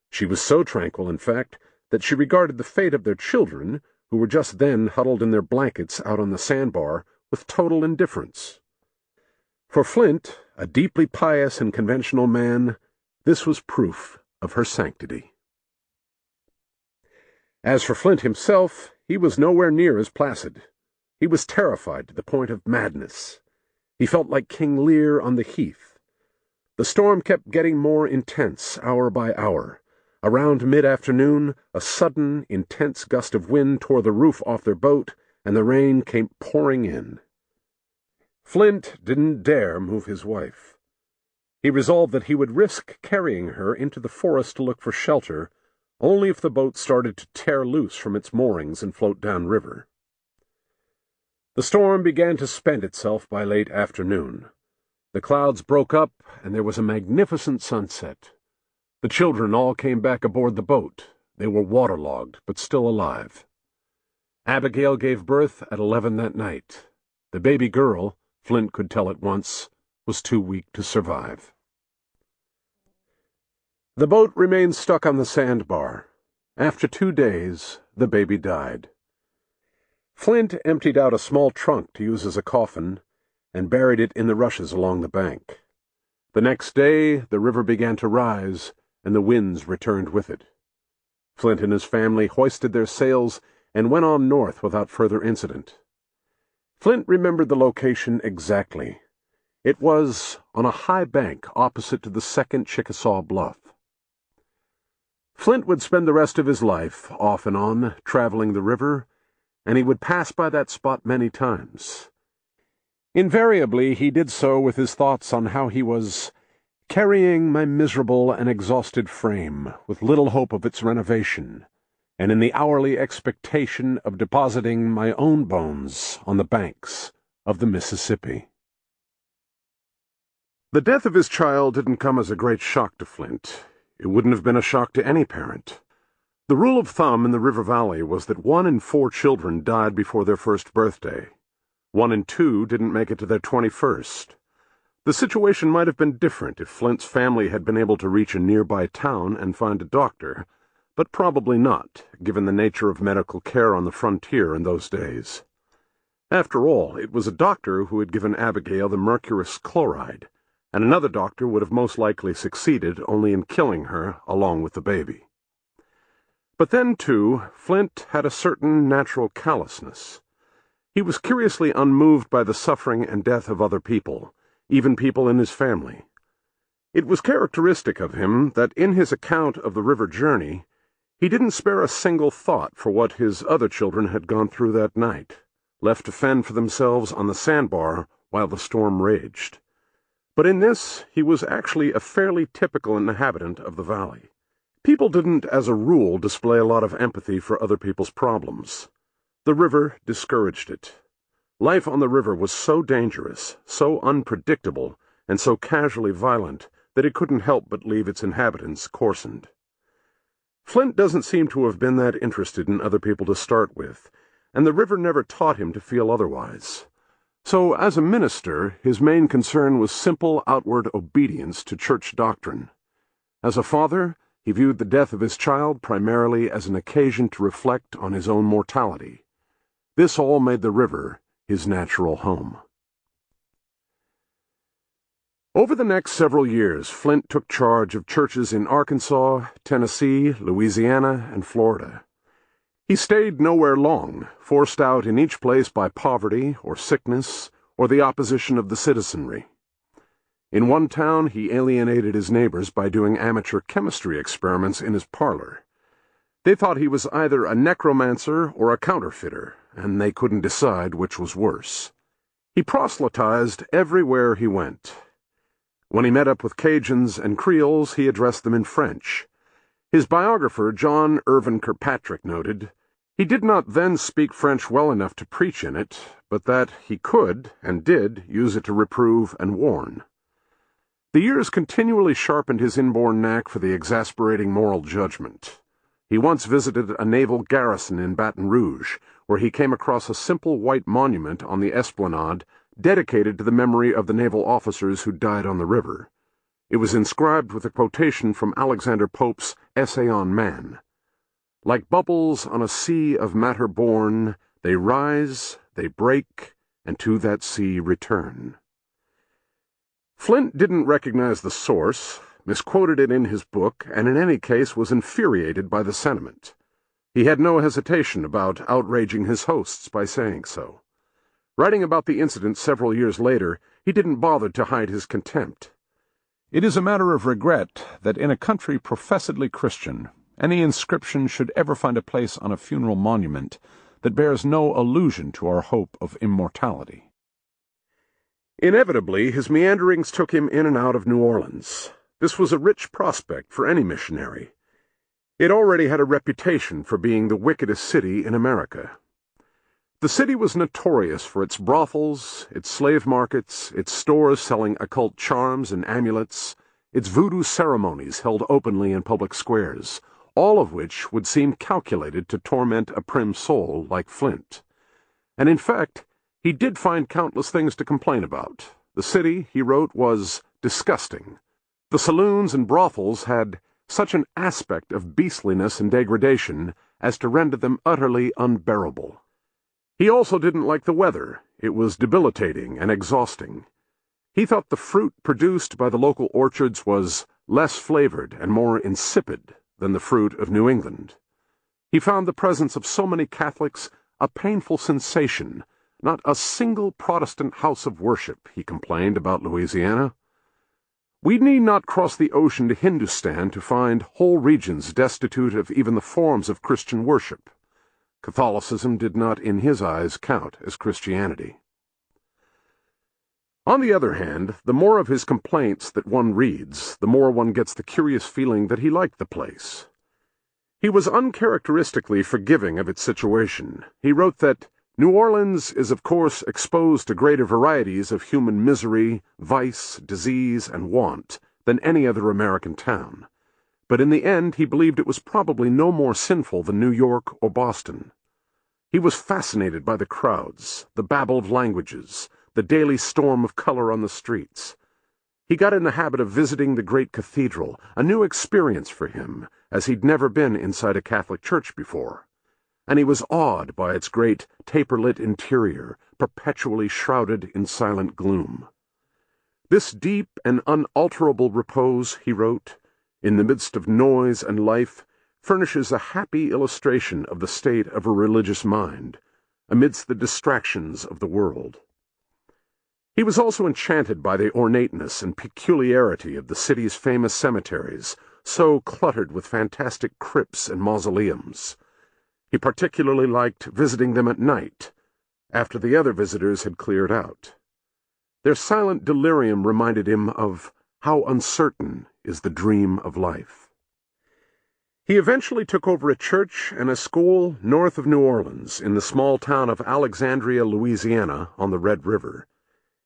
She was so tranquil, in fact, that she regarded the fate of their children, who were just then huddled in their blankets out on the sandbar, with total indifference. For Flint, a deeply pious and conventional man, this was proof of her sanctity. As for Flint himself, he was nowhere near as placid. He was terrified to the point of madness. He felt like King Lear on the heath. The storm kept getting more intense hour by hour. Around mid-afternoon, a sudden, intense gust of wind tore the roof off their boat, and the rain came pouring in. Flint didn't dare move his wife. He resolved that he would risk carrying her into the forest to look for shelter, only if the boat started to tear loose from its moorings and float downriver. The storm began to spend itself by late afternoon. The clouds broke up, and there was a magnificent sunset. The children all came back aboard the boat. They were waterlogged, but still alive. Abigail gave birth at 11 that night. The baby girl, Flint could tell at once, was too weak to survive. The boat remained stuck on the sandbar. After 2 days, the baby died. Flint emptied out a small trunk to use as a coffin and buried it in the rushes along the bank. The next day, the river began to rise, and the winds returned with it. Flint and his family hoisted their sails and went on north without further incident. Flint remembered the location exactly. It was on a high bank opposite to the second Chickasaw Bluff. Flint would spend the rest of his life, off and on, traveling the river, and he would pass by that spot many times. Invariably he did so with his thoughts on how he was carrying my miserable and exhausted frame, with little hope of its renovation, and in the hourly expectation of depositing my own bones on the banks of the Mississippi. The death of his child didn't come as a great shock to Flint. It wouldn't have been a shock to any parent. The rule of thumb in the River Valley was that 1 in 4 children died before their first birthday. 1 and 2 didn't make it to their 21st. The situation might have been different if Flint's family had been able to reach a nearby town and find a doctor, but probably not, given the nature of medical care on the frontier in those days. After all, it was a doctor who had given Abigail the mercurous chloride, and another doctor would have most likely succeeded only in killing her along with the baby. But then, too, Flint had a certain natural callousness. He was curiously unmoved by the suffering and death of other people, even people in his family. It was characteristic of him that in his account of the river journey, he didn't spare a single thought for what his other children had gone through that night, left to fend for themselves on the sandbar while the storm raged. But in this, he was actually a fairly typical inhabitant of the valley. People didn't, as a rule, display a lot of empathy for other people's problems. The river discouraged it. Life on the river was so dangerous, so unpredictable, and so casually violent that it couldn't help but leave its inhabitants coarsened. Flint doesn't seem to have been that interested in other people to start with, and the river never taught him to feel otherwise. So, as a minister, his main concern was simple outward obedience to church doctrine. As a father, he viewed the death of his child primarily as an occasion to reflect on his own mortality. This all made the river his natural home. Over the next several years, Flint took charge of churches in Arkansas, Tennessee, Louisiana, and Florida. He stayed nowhere long, forced out in each place by poverty or sickness or the opposition of the citizenry. In one town, he alienated his neighbors by doing amateur chemistry experiments in his parlor. They thought he was either a necromancer or a counterfeiter, and they couldn't decide which was worse. He proselytized everywhere he went. When he met up with Cajuns and Creoles, he addressed them in French. His biographer, John Irvin Kirkpatrick, noted, "He did not then speak French well enough to preach in it, but that he could, and did, use it to reprove and warn." The years continually sharpened his inborn knack for the exasperating moral judgment. He once visited a naval garrison in Baton Rouge, where he came across a simple white monument on the esplanade dedicated to the memory of the naval officers who died on the river. It was inscribed with a quotation from Alexander Pope's Essay on Man. "Like bubbles on a sea of matter born, they rise, they break, and to that sea return." Flint didn't recognize the source, misquoted it in his book, and in any case was infuriated by the sentiment. He had no hesitation about outraging his hosts by saying so. Writing about the incident several years later, he didn't bother to hide his contempt. It is a matter of regret that in a country professedly Christian, any inscription should ever find a place on a funeral monument that bears no allusion to our hope of immortality. Inevitably, his meanderings took him in and out of New Orleans. This was a rich prospect for any missionary. It already had a reputation for being the wickedest city in America. The city was notorious for its brothels, its slave markets, its stores selling occult charms and amulets, its voodoo ceremonies held openly in public squares, all of which would seem calculated to torment a prim soul like Flint. And in fact, he did find countless things to complain about. The city, he wrote, was disgusting. The saloons and brothels had such an aspect of beastliness and degradation as to render them utterly unbearable. He also didn't like the weather. It was debilitating and exhausting. He thought the fruit produced by the local orchards was less flavored and more insipid than the fruit of New England. He found the presence of so many Catholics a painful sensation. Not a single Protestant house of worship, he complained about Louisiana. We need not cross the ocean to Hindustan to find whole regions destitute of even the forms of Christian worship. Catholicism did not, in his eyes, count as Christianity. On the other hand, the more of his complaints that one reads, the more one gets the curious feeling that he liked the place. He was uncharacteristically forgiving of its situation. He wrote that New Orleans is of course exposed to greater varieties of human misery, vice, disease, and want than any other American town, but in the end he believed it was probably no more sinful than New York or Boston. He was fascinated by the crowds, the babble of languages, the daily storm of color on the streets. He got in the habit of visiting the great cathedral, a new experience for him, as he'd never been inside a Catholic church before, and he was awed by its great taper-lit interior, perpetually shrouded in silent gloom. "This deep and unalterable repose," he wrote, "in the midst of noise and life, furnishes a happy illustration of the state of a religious mind, amidst the distractions of the world." He was also enchanted by the ornateness and peculiarity of the city's famous cemeteries, so cluttered with fantastic crypts and mausoleums. He particularly liked visiting them at night, after the other visitors had cleared out. Their silent delirium reminded him of how uncertain is the dream of life. He eventually took over a church and a school north of New Orleans, in the small town of Alexandria, Louisiana, on the Red River.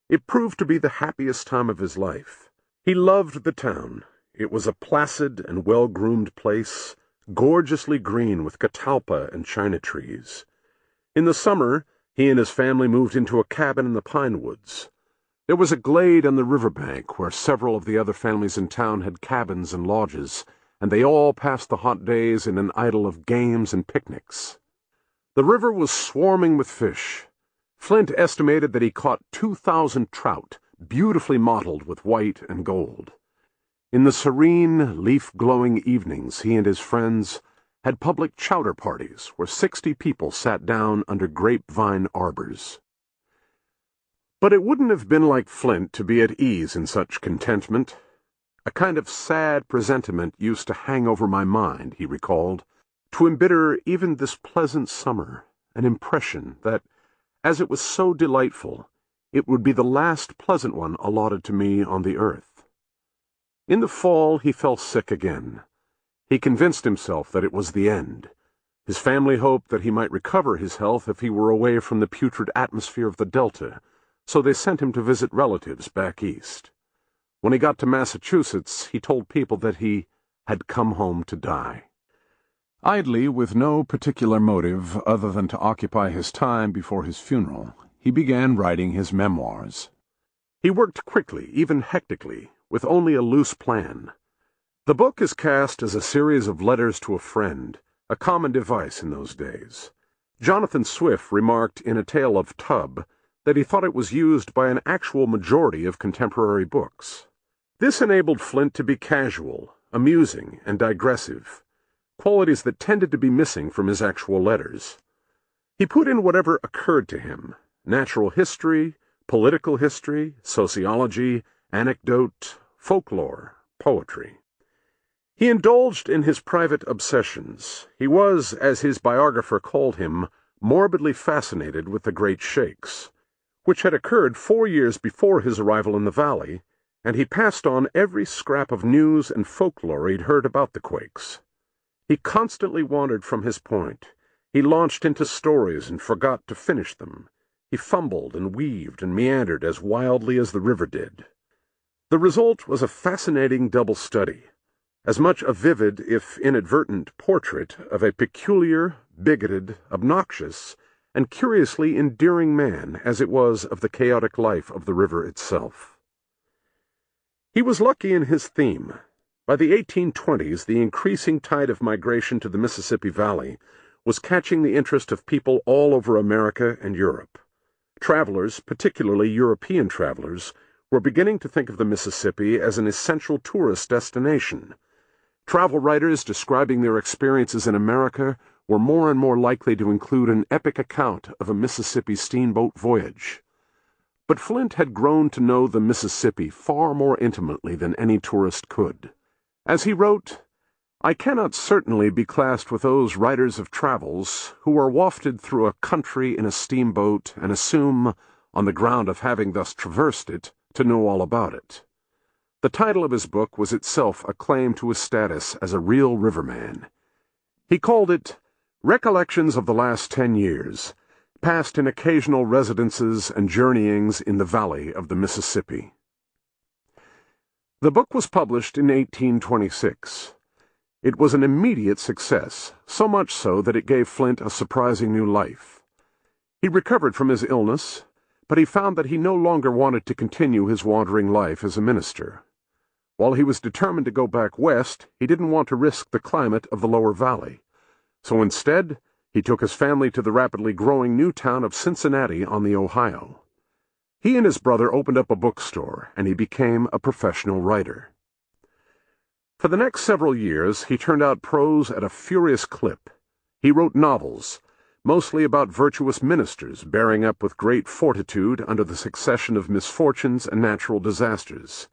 It proved to be the happiest time of his life. He loved the town. It was a placid and well-groomed place, gorgeously green with catalpa and china trees. In the summer, he and his family moved into a cabin in the pine woods. There was a glade on the riverbank where several of the other families in town had cabins and lodges, and they all passed the hot days in an idyll of games and picnics. The river was swarming with fish. Flint estimated that he caught 2,000 trout, beautifully mottled with white and gold. In the serene, leaf-glowing evenings, he and his friends had public chowder parties where 60 people sat down under grapevine arbors. But it wouldn't have been like Flint to be at ease in such contentment. "A kind of sad presentiment used to hang over my mind," he recalled, "to embitter even this pleasant summer, an impression that, as it was so delightful, it would be the last pleasant one allotted to me on the earth." In the fall he fell sick again. He convinced himself that it was the end. His family hoped that he might recover his health if he were away from the putrid atmosphere of the Delta, so they sent him to visit relatives back east. When he got to Massachusetts, he told people that he had come home to die. Idly, with no particular motive other than to occupy his time before his funeral, he began writing his memoirs. He worked quickly, even hectically, with only a loose plan. The book is cast as a series of letters to a friend, a common device in those days. Jonathan Swift remarked in A Tale of Tub that he thought it was used by an actual majority of contemporary books. This enabled Flint to be casual, amusing, and digressive, qualities that tended to be missing from his actual letters. He put in whatever occurred to him: natural history, political history, sociology, anecdote, folklore, poetry. He indulged in his private obsessions. He was, as his biographer called him, morbidly fascinated with the great shakes, which had occurred 4 years before his arrival in the valley, and he passed on every scrap of news and folklore he'd heard about the quakes. He constantly wandered from his point. He launched into stories and forgot to finish them. He fumbled and weaved and meandered as wildly as the river did. The result was a fascinating double study, as much a vivid, if inadvertent, portrait of a peculiar, bigoted, obnoxious, and curiously endearing man as it was of the chaotic life of the river itself. He was lucky in his theme. By the 1820s, the increasing tide of migration to the Mississippi Valley was catching the interest of people all over America and Europe. Travelers, particularly European travelers, were beginning to think of the Mississippi as an essential tourist destination. Travel writers describing their experiences in America were more and more likely to include an epic account of a Mississippi steamboat voyage. But Flint had grown to know the Mississippi far more intimately than any tourist could. As he wrote, "I cannot certainly be classed with those writers of travels who are wafted through a country in a steamboat and assume, on the ground of having thus traversed it, to know all about it." The title of his book was itself a claim to his status as a real riverman. He called it Recollections of the Last 10 Years, passed in occasional residences and journeyings in the valley of the Mississippi. The book was published in 1826. It was an immediate success, so much so that it gave Flint a surprising new life. He recovered from his illness, but he found that he no longer wanted to continue his wandering life as a minister. While he was determined to go back west, he didn't want to risk the climate of the lower valley. So instead, he took his family to the rapidly growing new town of Cincinnati on the Ohio. He and his brother opened up a bookstore, and he became a professional writer. For the next several years, he turned out prose at a furious clip. He wrote novels, mostly about virtuous ministers bearing up with great fortitude under the succession of misfortunes and natural disasters.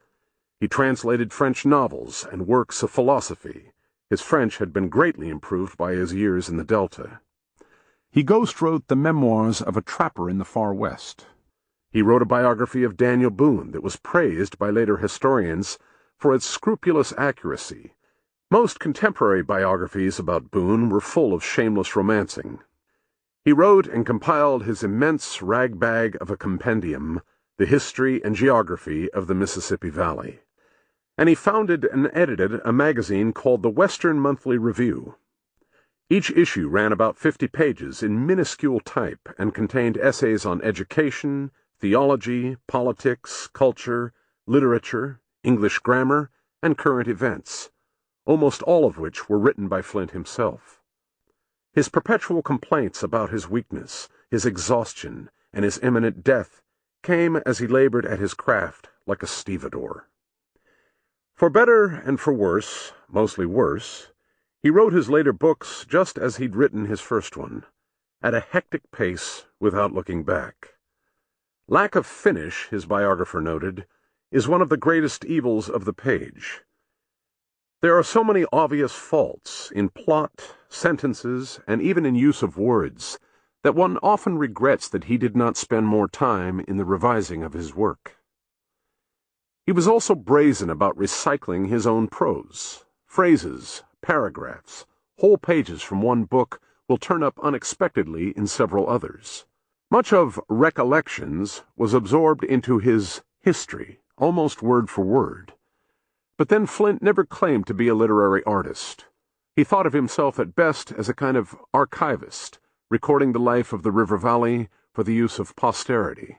He translated French novels and works of philosophy. His French had been greatly improved by his years in the Delta. He ghost-wrote the memoirs of a trapper in the far west. He wrote a biography of Daniel Boone that was praised by later historians for its scrupulous accuracy. Most contemporary biographies about Boone were full of shameless romancing. He wrote and compiled his immense rag-bag of a compendium, The History and Geography of the Mississippi Valley. And he founded and edited a magazine called the Western Monthly Review. Each issue ran about 50 pages in minuscule type and contained essays on education, theology, politics, culture, literature, English grammar, and current events, almost all of which were written by Flint himself. His perpetual complaints about his weakness, his exhaustion, and his imminent death came as he labored at his craft like a stevedore. For better and for worse, mostly worse, he wrote his later books just as he'd written his first one, at a hectic pace without looking back. Lack of finish, his biographer noted, is one of the greatest evils of the page. There are so many obvious faults in plot, sentences, and even in use of words, that one often regrets that he did not spend more time in the revising of his work. He was also brazen about recycling his own prose. Phrases, paragraphs, whole pages from one book will turn up unexpectedly in several others. Much of Recollections was absorbed into his history, almost word for word. But then Flint never claimed to be a literary artist. He thought of himself at best as a kind of archivist, recording the life of the River Valley for the use of posterity.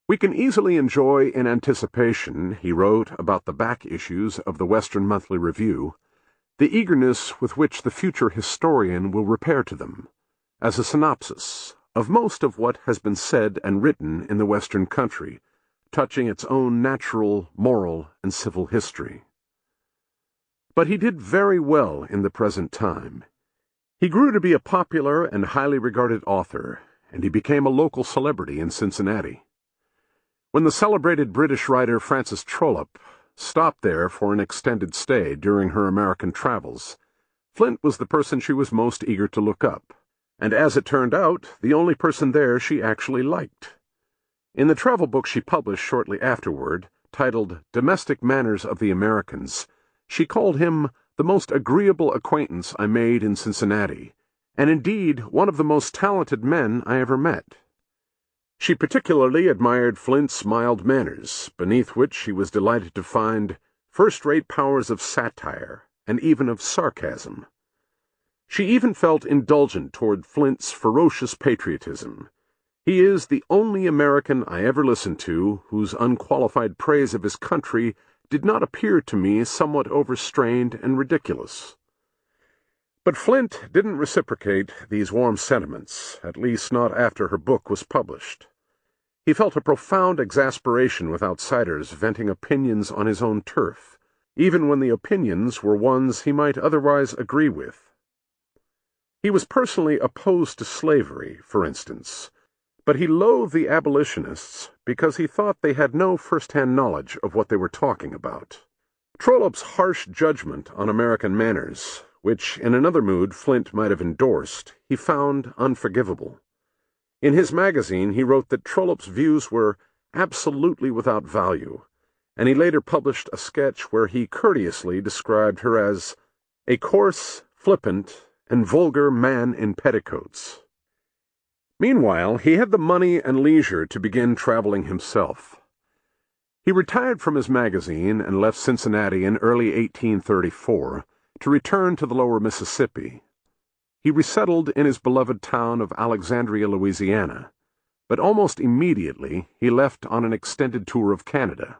We can easily enjoy in anticipation, he wrote about the back issues of the Western Monthly Review, the eagerness with which the future historian will repair to them, as a synopsis of most of what has been said and written in the Western country, touching its own natural, moral, and civil history. But he did very well in the present time. He grew to be a popular and highly regarded author, and he became a local celebrity in Cincinnati. When the celebrated British writer Frances Trollope stopped there for an extended stay during her American travels, Flint was the person she was most eager to look up, and as it turned out, the only person there she actually liked. In the travel book she published shortly afterward, titled Domestic Manners of the Americans, she called him the most agreeable acquaintance I made in Cincinnati, and indeed one of the most talented men I ever met. She particularly admired Flint's mild manners, beneath which she was delighted to find first-rate powers of satire and even of sarcasm. She even felt indulgent toward Flint's ferocious patriotism. He is the only American I ever listened to whose unqualified praise of his country did not appear to me somewhat overstrained and ridiculous. But Flint didn't reciprocate these warm sentiments, at least not after her book was published. He felt a profound exasperation with outsiders venting opinions on his own turf, even when the opinions were ones he might otherwise agree with. He was personally opposed to slavery, for instance, but he loathed the abolitionists because he thought they had no first-hand knowledge of what they were talking about. Trollope's harsh judgment on American manners, which in another mood Flint might have endorsed, he found unforgivable. In his magazine he wrote that Trollope's views were absolutely without value, and he later published a sketch where he courteously described her as a coarse, flippant, and vulgar man in petticoats. Meanwhile, he had the money and leisure to begin traveling himself. He retired from his magazine and left Cincinnati in early 1834 to return to the lower Mississippi. He resettled in his beloved town of Alexandria, Louisiana, But almost immediately he left on an extended tour of Canada.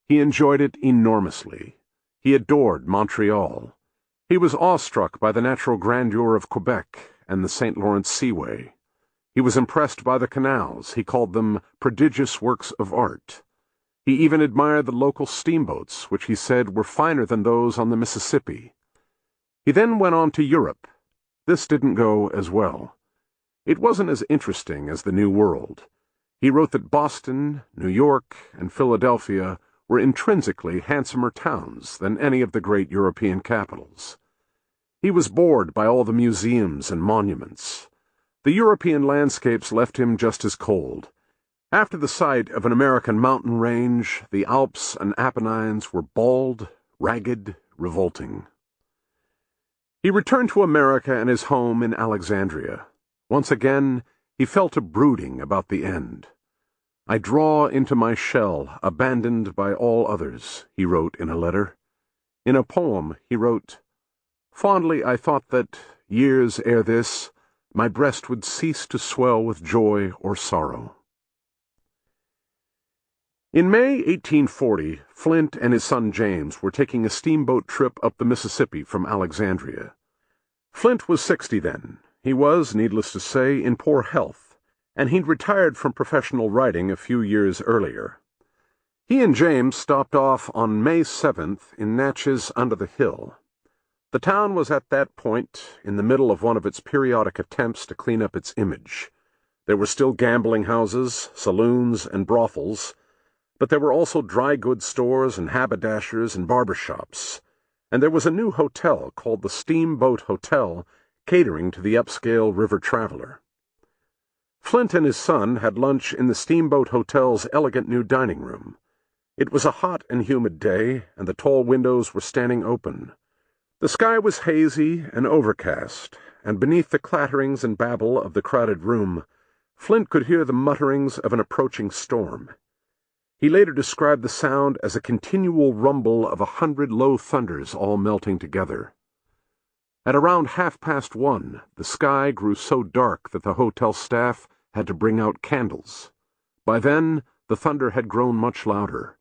He enjoyed it enormously. He adored Montreal. He was awestruck by the natural grandeur of Quebec and the St. Lawrence Seaway. He was impressed by the canals. He called them prodigious works of art. He even admired the local steamboats, which he said were finer than those on the Mississippi. He then went on to Europe. This didn't go as well. It wasn't as interesting as the New World. He wrote that Boston, New York, and Philadelphia were intrinsically handsomer towns than any of the great European capitals. He was bored by all the museums and monuments. The European landscapes left him just as cold. After the sight of an American mountain range, the Alps and Apennines were bald, ragged, revolting. He returned to America and his home in Alexandria. Once again, he fell to brooding about the end. "I draw into my shell, abandoned by all others," he wrote in a letter. In a poem, he wrote, "Fondly I thought that, years ere this, my breast would cease to swell with joy or sorrow." In May 1840, Flint and his son James were taking a steamboat trip up the Mississippi from Alexandria. Flint was 60 then. He was, needless to say, in poor health, and he'd retired from professional writing a few years earlier. He and James stopped off on May 7th in Natchez under the Hill. The town was at that point in the middle of one of its periodic attempts to clean up its image. There were still gambling houses, saloons, and brothels, but there were also dry goods stores and haberdashers and barber shops, and there was a new hotel called the Steamboat Hotel, catering to the upscale river traveler. Flint and his son had lunch in the Steamboat Hotel's elegant new dining room. It was a hot and humid day, and the tall windows were standing open. The sky was hazy and overcast, and beneath the clatterings and babble of the crowded room, Flint could hear the mutterings of an approaching storm. He later described the sound as a continual rumble of 100 low thunders all melting together. At around 1:30, the sky grew so dark that the hotel staff had to bring out candles. By then, the thunder had grown much louder.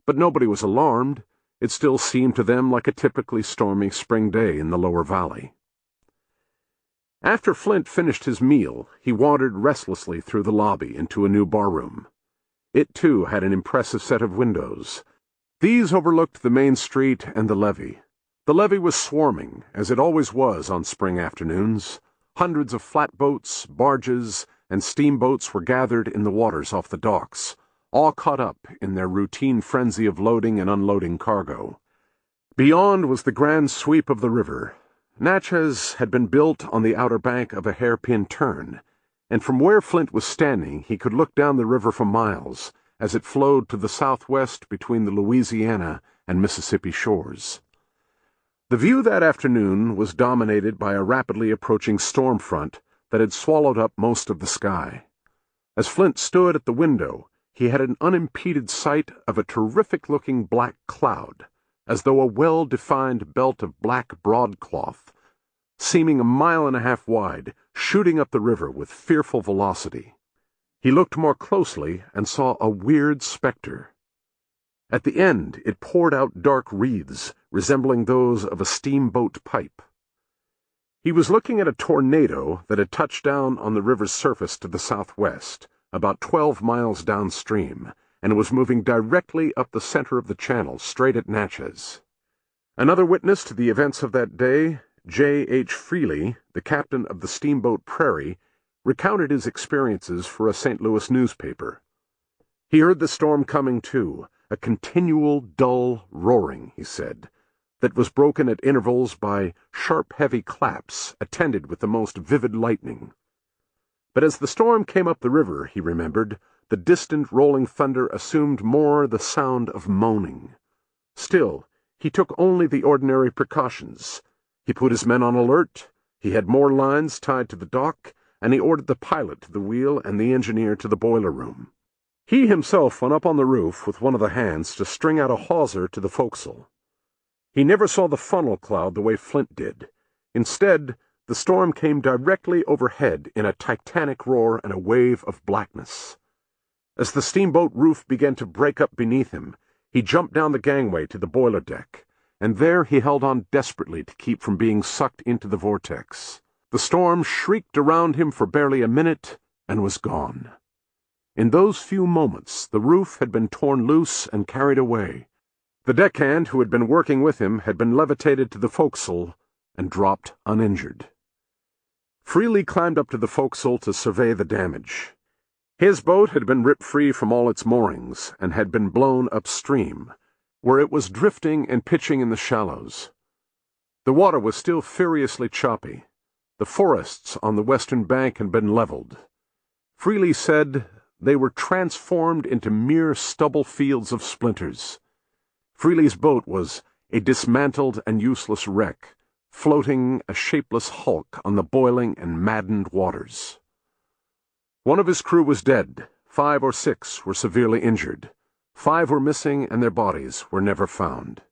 But nobody was alarmed. It still seemed to them like a typically stormy spring day in the lower valley. After Flint finished his meal, he wandered restlessly through the lobby into a new barroom. It, too, had an impressive set of windows. These overlooked the main street and the levee. The levee was swarming, as it always was on spring afternoons. Hundreds of flatboats, barges, and steamboats were gathered in the waters off the docks, all caught up in their routine frenzy of loading and unloading cargo. Beyond was the grand sweep of the river. Natchez had been built on the outer bank of a hairpin turn, and from where Flint was standing he could look down the river for miles as it flowed to the southwest between the Louisiana and Mississippi shores. The view that afternoon was dominated by a rapidly approaching storm front that had swallowed up most of the sky. As Flint stood at the window, he had an unimpeded sight of a terrific-looking black cloud, as though a well-defined belt of black broadcloth, seeming 1.5 miles wide, shooting up the river with fearful velocity. He looked more closely and saw a weird specter. At the end, it poured out dark wreaths, resembling those of a steamboat pipe. He was looking at a tornado that had touched down on the river's surface to the southwest, about 12 miles downstream, and was moving directly up the center of the channel, straight at Natchez. Another witness to the events of that day, J.H. Freely, the captain of the steamboat Prairie, recounted his experiences for a St. Louis newspaper. He heard the storm coming, too, a continual, dull roaring, he said, that was broken at intervals by sharp, heavy claps attended with the most vivid lightning. But as the storm came up the river, he remembered, the distant rolling thunder assumed more the sound of moaning. Still, he took only the ordinary precautions. He put his men on alert, he had more lines tied to the dock, and he ordered the pilot to the wheel and the engineer to the boiler room. He himself went up on the roof with one of the hands to string out a hawser to the forecastle. He never saw the funnel cloud the way Flint did. Instead, The storm came directly overhead in a titanic roar and a wave of blackness. As the steamboat roof began to break up beneath him, he jumped down the gangway to the boiler deck, and there he held on desperately to keep from being sucked into the vortex. The storm shrieked around him for barely a minute and was gone. In those few moments, the roof had been torn loose and carried away. The deckhand who had been working with him had been levitated to the forecastle and dropped uninjured. Freely climbed up to the forecastle to survey the damage. His boat had been ripped free from all its moorings and had been blown upstream, where it was drifting and pitching in the shallows. The water was still furiously choppy. The forests on the western bank had been leveled. Freely said they were transformed into mere stubble fields of splinters. Freely's boat was a dismantled and useless wreck, floating a shapeless hulk on the boiling and maddened waters. One of his crew was dead. 5 or 6 were severely injured. 5 were missing, and their bodies were never found.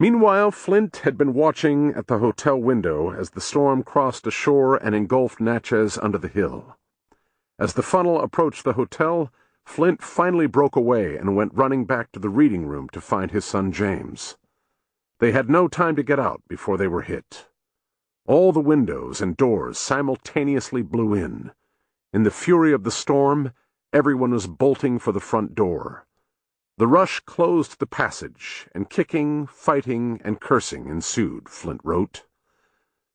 Meanwhile, Flint had been watching at the hotel window as the storm crossed ashore and engulfed Natchez under the hill. As the funnel approached the hotel, Flint finally broke away and went running back to the reading room to find his son James. They had no time to get out before they were hit. All the windows and doors simultaneously blew in. In the fury of the storm, everyone was bolting for the front door. The rush closed the passage, and kicking, fighting, and cursing ensued, Flint wrote.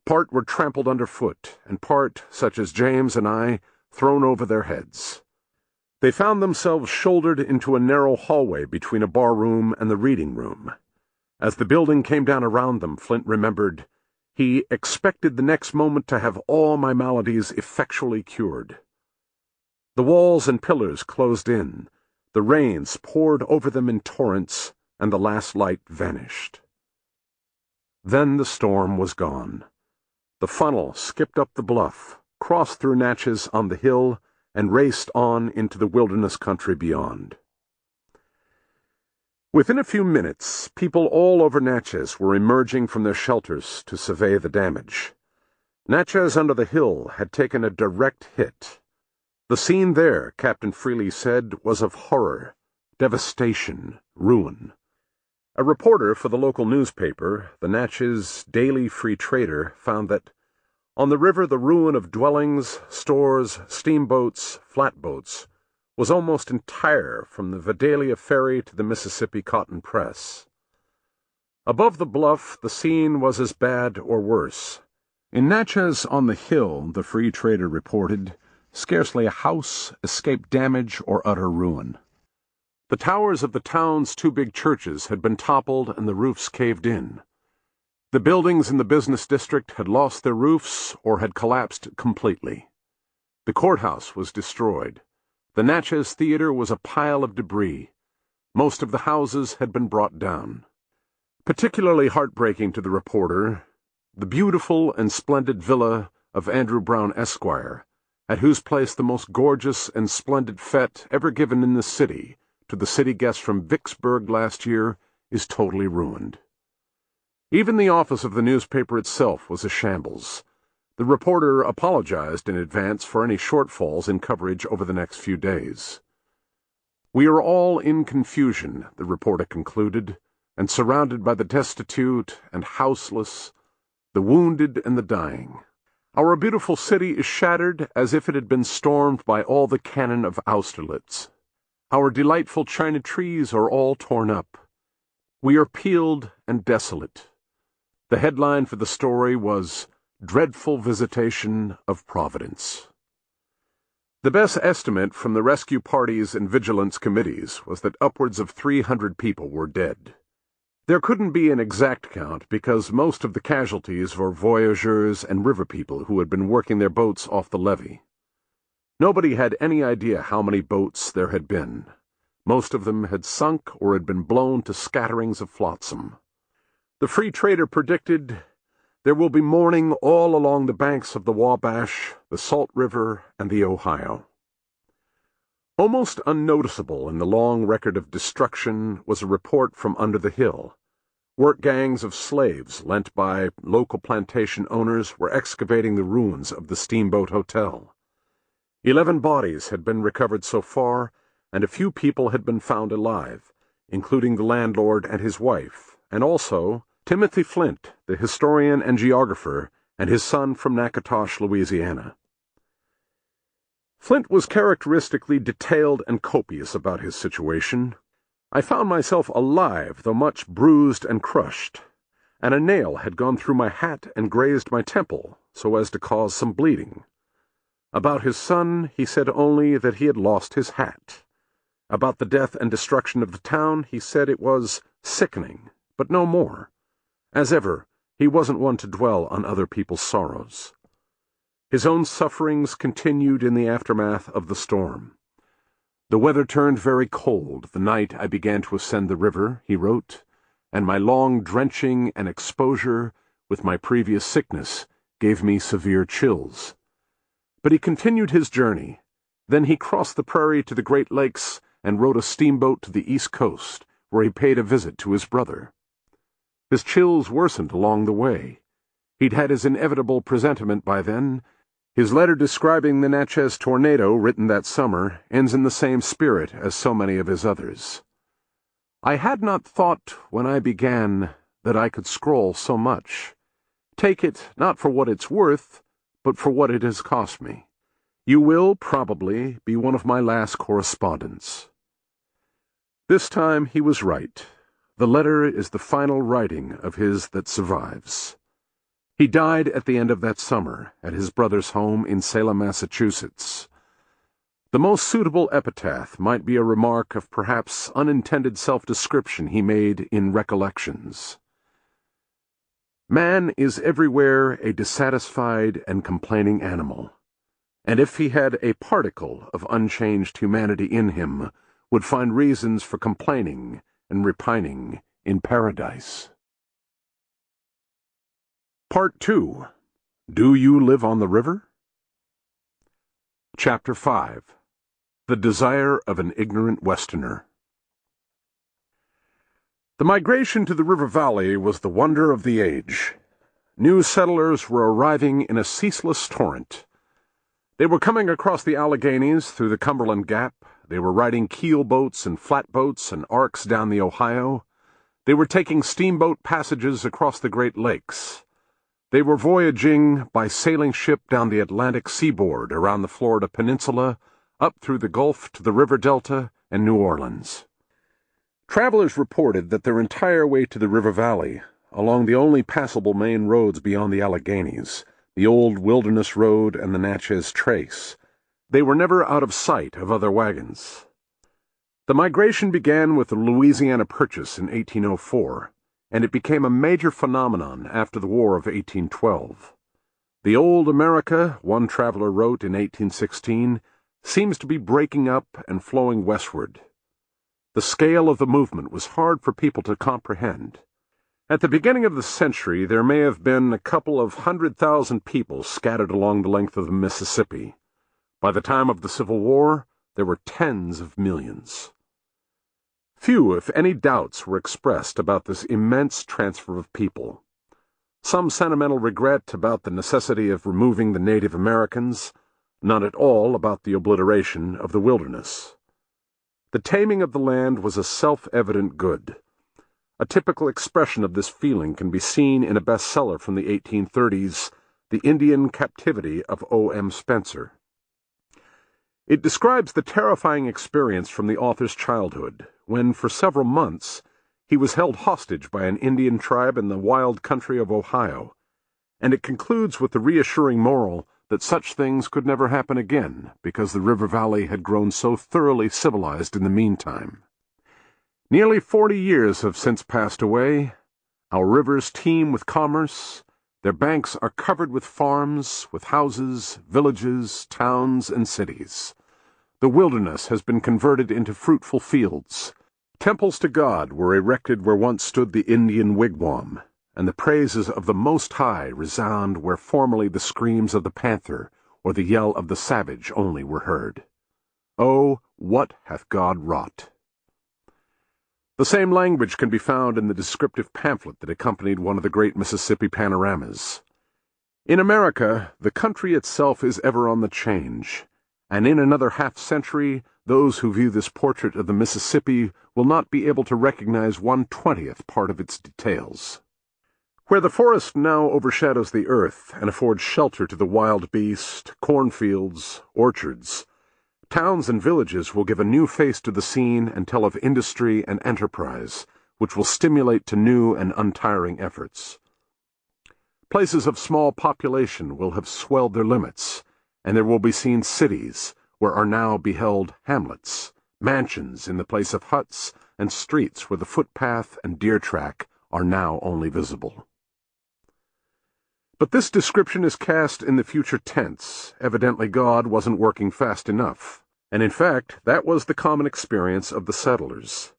Part were trampled underfoot, and part, such as James and I, thrown over their heads. They found themselves shouldered into a narrow hallway between a bar-room and the reading room. As the building came down around them, Flint remembered, he expected the next moment to have all my maladies effectually cured. The walls and pillars closed in, the rains poured over them in torrents, and the last light vanished. Then the storm was gone. The funnel skipped up the bluff, crossed through Natchez on the hill, and raced on into the wilderness country beyond. Within a few minutes, people all over Natchez were emerging from their shelters to survey the damage. Natchez under the hill had taken a direct hit. The scene there, Captain Freely said, was of horror, devastation, ruin. A reporter for the local newspaper, the Natchez Daily Free Trader, found that on the river the ruin of dwellings, stores, steamboats, flatboats was almost entire from the Vidalia Ferry to the Mississippi Cotton Press. Above the bluff the scene was as bad or worse. In Natchez on the hill, the Free Trader reported, scarcely a house escaped damage or utter ruin. The towers of the town's 2 big churches had been toppled and the roofs caved in. The buildings in the business district had lost their roofs or had collapsed completely. The courthouse was destroyed. The Natchez Theater was a pile of debris. Most of the houses had been brought down. Particularly heartbreaking to the reporter, the beautiful and splendid villa of Andrew Brown, Esquire, at whose place the most gorgeous and splendid fete ever given in the city to the city guests from Vicksburg last year, is totally ruined. Even the office of the newspaper itself was a shambles. The reporter apologized in advance for any shortfalls in coverage over the next few days. We are all in confusion, the reporter concluded, and surrounded by the destitute and houseless, the wounded and the dying. Our beautiful city is shattered as if it had been stormed by all the cannon of Austerlitz. Our delightful china trees are all torn up. We are peeled and desolate. The headline for the story was, Dreadful Visitation of Providence. The best estimate from the rescue parties and vigilance committees was that upwards of 300 people were dead. There couldn't be an exact count because most of the casualties were voyageurs and river people who had been working their boats off the levee. Nobody had any idea how many boats there had been. Most of them had sunk or had been blown to scatterings of flotsam. The Free Trader predicted, there will be mourning all along the banks of the Wabash, the Salt River, and the Ohio. Almost unnoticeable in the long record of destruction was a report from under the hill, Work gangs of slaves lent by local plantation owners were excavating the ruins of the Steamboat Hotel. 11 bodies had been recovered so far, and a few people had been found alive, including the landlord and his wife, and also Timothy Flint, the historian and geographer, and his son from Natchitoches, Louisiana. Flint was characteristically detailed and copious about his situation. I found myself alive, though much bruised and crushed, and a nail had gone through my hat and grazed my temple, so as to cause some bleeding. About his son, he said only that he had lost his hat. About the death and destruction of the town, he said it was sickening, but no more. As ever, he wasn't one to dwell on other people's sorrows. His own sufferings continued in the aftermath of the storm. The weather turned very cold the night I began to ascend the river, he wrote, and my long drenching and exposure with my previous sickness gave me severe chills. But he continued his journey. Then he crossed the prairie to the Great Lakes and rode a steamboat to the East Coast, where he paid a visit to his brother. His chills worsened along the way. He'd had his inevitable presentiment by then. His letter describing the Natchez tornado, written that summer, ends in the same spirit as so many of his others. I had not thought, when I began, that I could scroll so much. Take it not for what it's worth, but for what it has cost me. You will, probably, be one of my last correspondents. This time he was right. The letter is the final writing of his that survives. He died at the end of that summer, at his brother's home in Salem, Massachusetts. The most suitable epitaph might be a remark of perhaps unintended self-description he made in Recollections. Man is everywhere a dissatisfied and complaining animal, and if he had a particle of unchanged humanity in him, would find reasons for complaining and repining in paradise. Part 2. Do You Live on the River? Chapter 5. The Desire of an Ignorant Westerner. The migration to the river valley was the wonder of the age. New settlers were arriving in a ceaseless torrent. They were coming across the Alleghanies through the Cumberland Gap. They were riding keelboats and flatboats and arks down the Ohio. They were taking steamboat passages across the Great Lakes. They were voyaging by sailing ship down the Atlantic seaboard around the Florida Peninsula, up through the Gulf to the river delta and New Orleans. Travelers reported that their entire way to the river valley, along the only passable main roads beyond the Alleghanies, the old Wilderness Road and the Natchez Trace, they were never out of sight of other wagons. The migration began with the Louisiana Purchase in 1804, and it became a major phenomenon after the War of 1812. The old America, one traveler wrote in 1816, seems to be breaking up and flowing westward. The scale of the movement was hard for people to comprehend. At the beginning of the century, there may have been a couple of 100,000 people scattered along the length of the Mississippi. By the time of the Civil War, there were tens of millions. Few, if any, doubts were expressed about this immense transfer of people. Some sentimental regret about the necessity of removing the Native Americans, none at all about the obliteration of the wilderness. The taming of the land was a self-evident good. A typical expression of this feeling can be seen in a bestseller from the 1830s, The Indian Captivity of O.M. Spencer. It describes the terrifying experience from the author's childhood, when, for several months, he was held hostage by an Indian tribe in the wild country of Ohio, and it concludes with the reassuring moral that such things could never happen again, because the river valley had grown so thoroughly civilized in the meantime. Nearly 40 years have since passed away. Our rivers teem with commerce. Their banks are covered with farms, with houses, villages, towns, and cities. The wilderness has been converted into fruitful fields. Temples to God were erected where once stood the Indian wigwam, and the praises of the Most High resound where formerly the screams of the panther or the yell of the savage only were heard. Oh, what hath God wrought! The same language can be found in the descriptive pamphlet that accompanied one of the great Mississippi panoramas. In America, the country itself is ever on the change, and in another half-century, those who view this portrait of the Mississippi will not be able to recognize 1/20th part of its details. Where the forest now overshadows the earth and affords shelter to the wild beast, cornfields, orchards, towns and villages will give a new face to the scene and tell of industry and enterprise, which will stimulate to new and untiring efforts. Places of small population will have swelled their limits, and there will be seen cities where are now beheld hamlets, mansions in the place of huts, and streets where the footpath and deer track are now only visible. But this description is cast in the future tense. Evidently God wasn't working fast enough, and in fact that was the common experience of the settlers.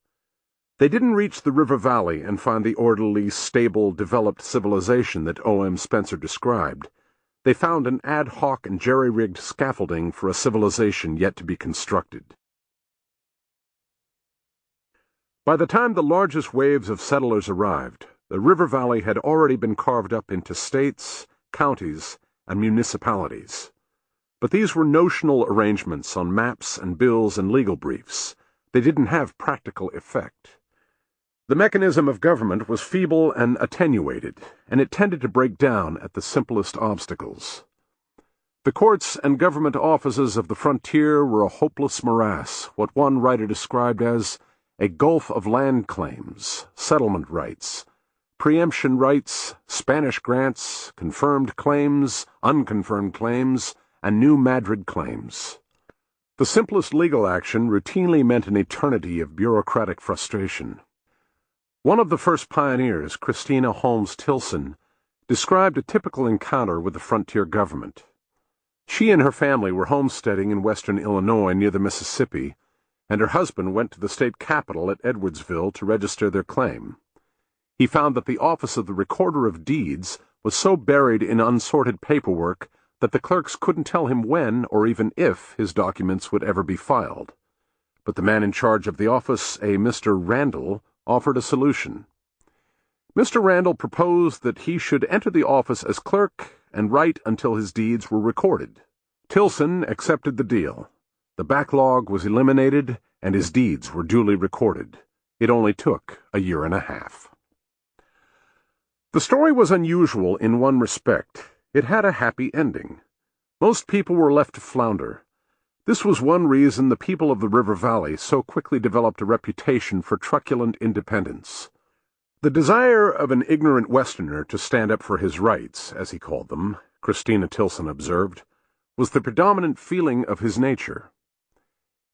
They didn't reach the river valley and find the orderly, stable, developed civilization that O.M. Spencer described. They found an ad hoc and jerry-rigged scaffolding for a civilization yet to be constructed. By the time the largest waves of settlers arrived, the river valley had already been carved up into states, counties, and municipalities. But these were notional arrangements on maps and bills and legal briefs. They didn't have practical effect. The mechanism of government was feeble and attenuated, and it tended to break down at the simplest obstacles. The courts and government offices of the frontier were a hopeless morass, what one writer described as a gulf of land claims, settlement rights, preemption rights, Spanish grants, confirmed claims, unconfirmed claims, and New Madrid claims. The simplest legal action routinely meant an eternity of bureaucratic frustration. One of the first pioneers, Christina Holmes Tilson, described a typical encounter with the frontier government. She and her family were homesteading in western Illinois near the Mississippi, and her husband went to the state capitol at Edwardsville to register their claim. He found that the office of the Recorder of Deeds was so buried in unsorted paperwork that the clerks couldn't tell him when or even if his documents would ever be filed. But the man in charge of the office, a Mr. Randall, offered a solution. Mr. Randall proposed that he should enter the office as clerk and write until his deeds were recorded. Tilson accepted the deal. The backlog was eliminated, and his deeds were duly recorded. It only took a year and a half. The story was unusual in one respect. It had a happy ending. Most people were left to flounder. This was one reason the people of the River Valley so quickly developed a reputation for truculent independence. The desire of an ignorant Westerner to stand up for his rights, as he called them, Christina Tilson observed, was the predominant feeling of his nature.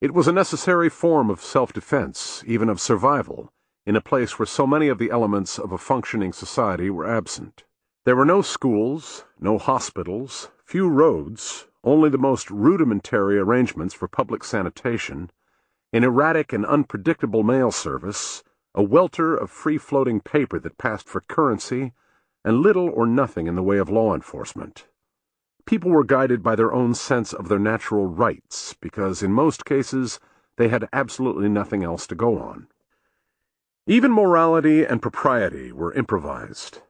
It was a necessary form of self-defense, even of survival, in a place where so many of the elements of a functioning society were absent. There were no schools, no hospitals, few roads, only the most rudimentary arrangements for public sanitation, an erratic and unpredictable mail service, a welter of free-floating paper that passed for currency, and little or nothing in the way of law enforcement. People were guided by their own sense of their natural rights, because in most cases they had absolutely nothing else to go on. Even morality and propriety were improvised.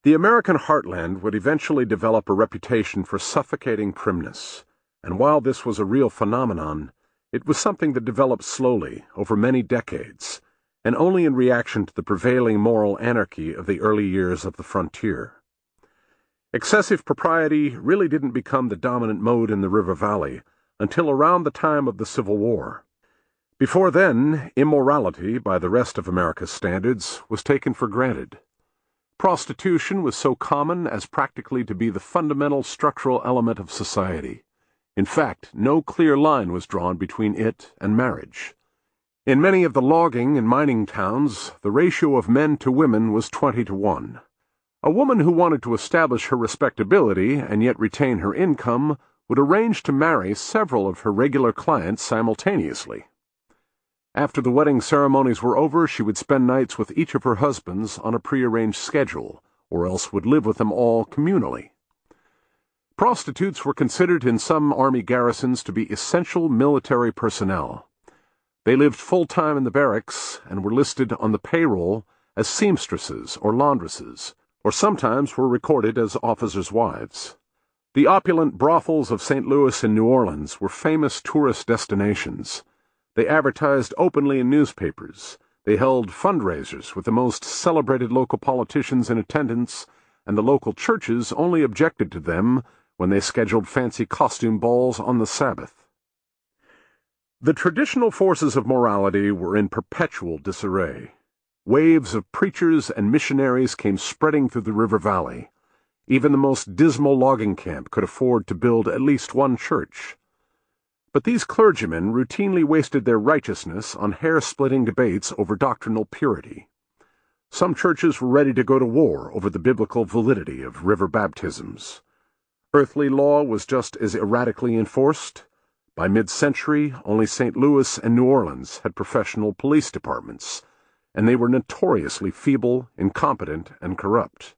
The American heartland would eventually develop a reputation for suffocating primness, and while this was a real phenomenon, it was something that developed slowly, over many decades, and only in reaction to the prevailing moral anarchy of the early years of the frontier. Excessive propriety really didn't become the dominant mode in the River Valley until around the time of the Civil War. Before then, immorality, by the rest of America's standards, was taken for granted. Prostitution was so common as practically to be the fundamental structural element of society. In fact, no clear line was drawn between it and marriage. In many of the logging and mining towns, the ratio of men to women was 20-1. A woman who wanted to establish her respectability and yet retain her income would arrange to marry several of her regular clients simultaneously. After the wedding ceremonies were over, she would spend nights with each of her husbands on a prearranged schedule, or else would live with them all communally. Prostitutes were considered in some army garrisons to be essential military personnel. They lived full-time in the barracks and were listed on the payroll as seamstresses or laundresses, or sometimes were recorded as officers' wives. The opulent brothels of St. Louis and New Orleans were famous tourist destinations. They advertised openly in newspapers. They held fundraisers with the most celebrated local politicians in attendance, and the local churches only objected to them when they scheduled fancy costume balls on the Sabbath. The traditional forces of morality were in perpetual disarray. Waves of preachers and missionaries came spreading through the river valley. Even the most dismal logging camp could afford to build at least one church. But these clergymen routinely wasted their righteousness on hair-splitting debates over doctrinal purity. Some churches were ready to go to war over the biblical validity of river baptisms. Earthly law was just as erratically enforced. By mid-century, only St. Louis and New Orleans had professional police departments, and they were notoriously feeble, incompetent, and corrupt.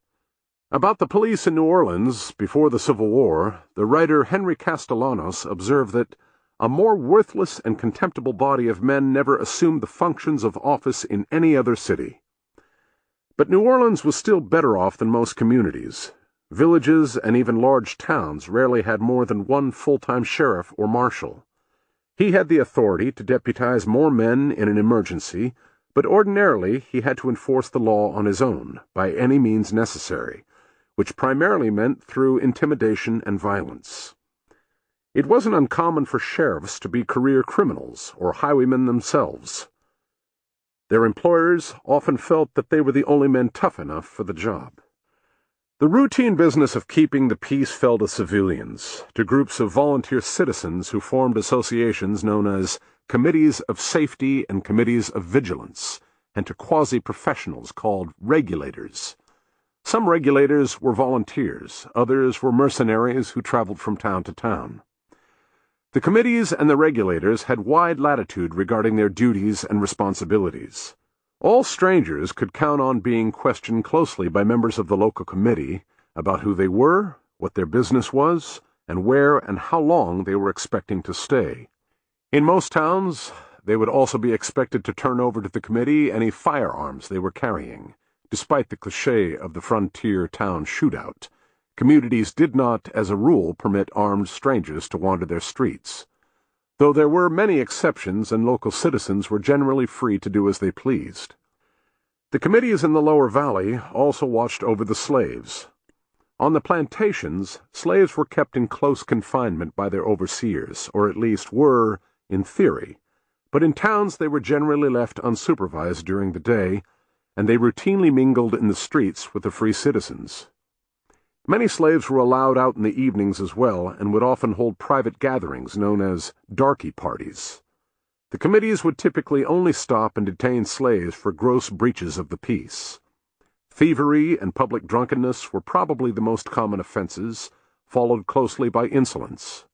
About the police in New Orleans, before the Civil War, the writer Henry Castellanos observed that a more worthless and contemptible body of men never assumed the functions of office in any other city. But New Orleans was still better off than most communities. Villages and even large towns rarely had more than one full-time sheriff or marshal. He had the authority to deputize more men in an emergency, but ordinarily he had to enforce the law on his own, by any means necessary, which primarily meant through intimidation and violence. It wasn't uncommon for sheriffs to be career criminals or highwaymen themselves. Their employers often felt that they were the only men tough enough for the job. The routine business of keeping the peace fell to civilians, to groups of volunteer citizens who formed associations known as Committees of Safety and Committees of Vigilance, and to quasi-professionals called regulators. Some regulators were volunteers, others were mercenaries who traveled from town to town. The committees and the regulators had wide latitude regarding their duties and responsibilities. All strangers could count on being questioned closely by members of the local committee about who they were, what their business was, and where and how long they were expecting to stay. In most towns, they would also be expected to turn over to the committee any firearms they were carrying. Despite the cliché of the frontier town shootout, communities did not, as a rule, permit armed strangers to wander their streets. Though there were many exceptions and local citizens were generally free to do as they pleased. The committees in the lower valley also watched over the slaves. On the plantations, slaves were kept in close confinement by their overseers, or at least were, in theory, but in towns they were generally left unsupervised during the day, and they routinely mingled in the streets with the free citizens. Many slaves were allowed out in the evenings as well, and would often hold private gatherings known as darky parties. The committees would typically only stop and detain slaves for gross breaches of the peace. Thievery and public drunkenness were probably the most common offenses, followed closely by insolence.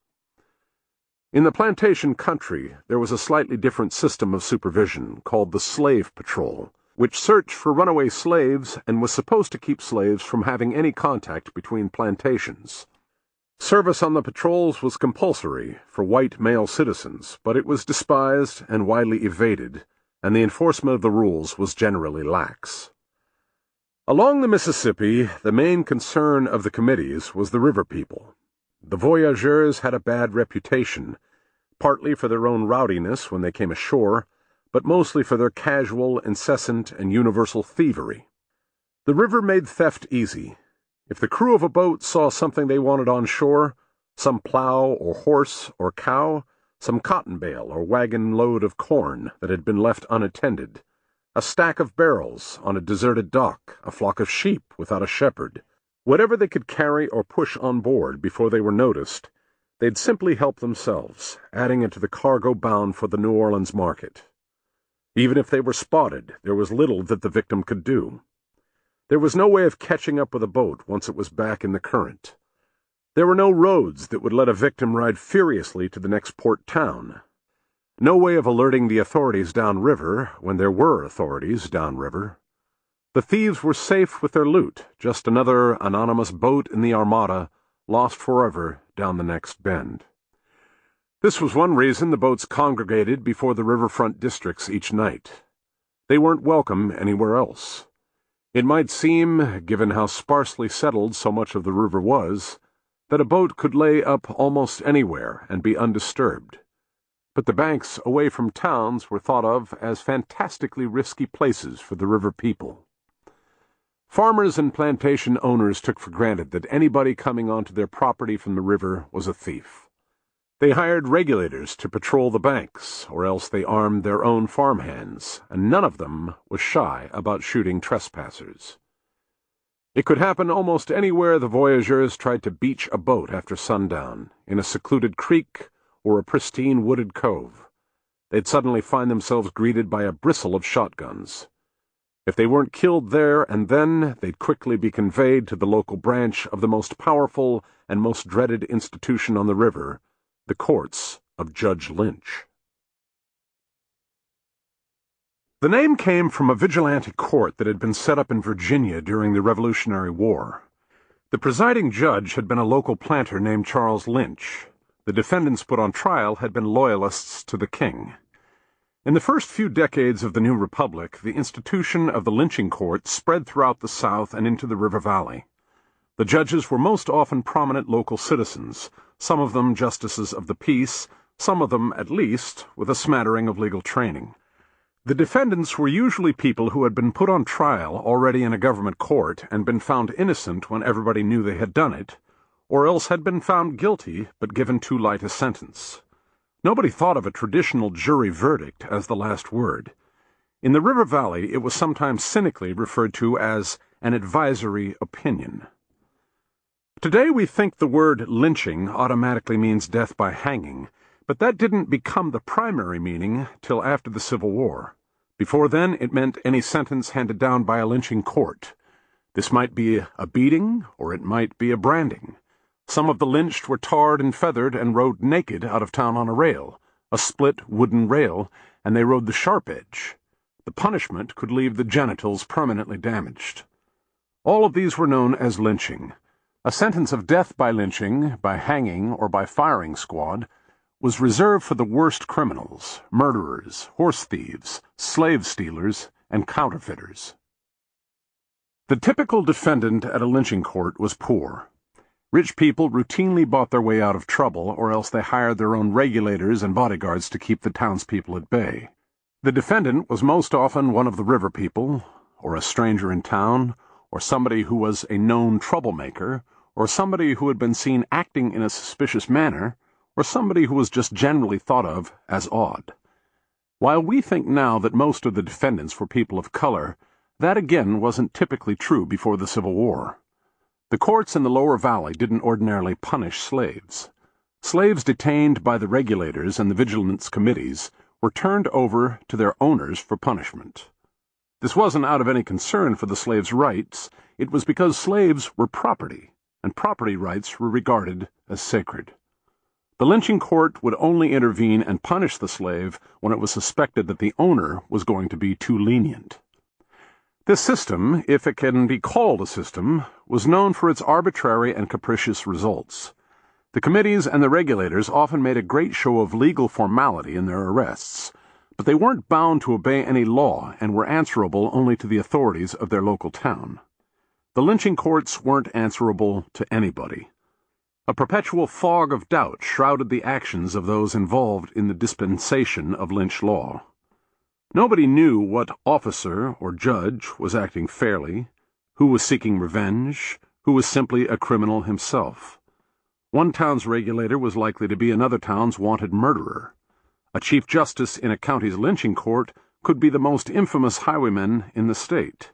In the plantation country, there was a slightly different system of supervision called the Slave Patrol, which searched for runaway slaves and was supposed to keep slaves from having any contact between plantations. Service on the patrols was compulsory for white male citizens, but it was despised and widely evaded, and the enforcement of the rules was generally lax. Along the Mississippi, the main concern of the committees was the river people. The voyageurs had a bad reputation, partly for their own rowdiness when they came ashore, but mostly for their casual, incessant, and universal thievery. The river made theft easy. If the crew of a boat saw something they wanted on shore, some plow or horse or cow, some cotton bale or wagon load of corn that had been left unattended, a stack of barrels on a deserted dock, a flock of sheep without a shepherd, whatever they could carry or push on board before they were noticed, they'd simply help themselves, adding it to the cargo bound for the New Orleans market. Even if they were spotted, there was little that the victim could do. There was no way of catching up with a boat once it was back in the current. There were no roads that would let a victim ride furiously to the next port town. No way of alerting the authorities downriver when there were authorities downriver. The thieves were safe with their loot, just another anonymous boat in the Armada, lost forever down the next bend. This was one reason the boats congregated before the riverfront districts each night. They weren't welcome anywhere else. It might seem, given how sparsely settled so much of the river was, that a boat could lay up almost anywhere and be undisturbed. But the banks away from towns were thought of as fantastically risky places for the river people. Farmers and plantation owners took for granted that anybody coming onto their property from the river was a thief. They hired regulators to patrol the banks, or else they armed their own farmhands, and none of them was shy about shooting trespassers. It could happen almost anywhere the voyageurs tried to beach a boat after sundown, in a secluded creek or a pristine wooded cove. They'd suddenly find themselves greeted by a bristle of shotguns. If they weren't killed there and then, they'd quickly be conveyed to the local branch of the most powerful and most dreaded institution on the river, the courts of Judge Lynch. The name came from a vigilante court that had been set up in Virginia during the Revolutionary War. The presiding judge had been a local planter named Charles Lynch. The defendants put on trial had been loyalists to the king. In the first few decades of the new republic, the institution of the lynching court spread throughout the South and into the river valley. The judges were most often prominent local citizens, some of them justices of the peace, some of them, at least, with a smattering of legal training. The defendants were usually people who had been put on trial already in a government court and been found innocent when everybody knew they had done it, or else had been found guilty but given too light a sentence. Nobody thought of a traditional jury verdict as the last word. In the river valley, it was sometimes cynically referred to as an advisory opinion. Today we think the word lynching automatically means death by hanging, but that didn't become the primary meaning till after the Civil War. Before then, it meant any sentence handed down by a lynching court. This might be a beating, or it might be a branding. Some of the lynched were tarred and feathered and rode naked out of town on a rail, a split wooden rail, and they rode the sharp edge. The punishment could leave the genitals permanently damaged. All of these were known as lynching. A sentence of death by lynching, by hanging, or by firing squad was reserved for the worst criminals, murderers, horse thieves, slave stealers, and counterfeiters. The typical defendant at a lynching court was poor. Rich people routinely bought their way out of trouble, or else they hired their own regulators and bodyguards to keep the townspeople at bay. The defendant was most often one of the river people, or a stranger in town, or somebody who was a known troublemaker, or somebody who had been seen acting in a suspicious manner, or somebody who was just generally thought of as odd. While we think now that most of the defendants were people of color, that again wasn't typically true before the Civil War. The courts in the lower valley didn't ordinarily punish slaves. Slaves detained by the regulators and the vigilance committees were turned over to their owners for punishment. This wasn't out of any concern for the slaves' rights, it was because slaves were property, and property rights were regarded as sacred. The lynching court would only intervene and punish the slave when it was suspected that the owner was going to be too lenient. This system, if it can be called a system, was known for its arbitrary and capricious results. The committees and the regulators often made a great show of legal formality in their arrests, but they weren't bound to obey any law and were answerable only to the authorities of their local town. The lynching courts weren't answerable to anybody. A perpetual fog of doubt shrouded the actions of those involved in the dispensation of lynch law. Nobody knew what officer or judge was acting fairly, who was seeking revenge, who was simply a criminal himself. One town's regulator was likely to be another town's wanted murderer. A chief justice in a county's lynching court could be the most infamous highwayman in the state.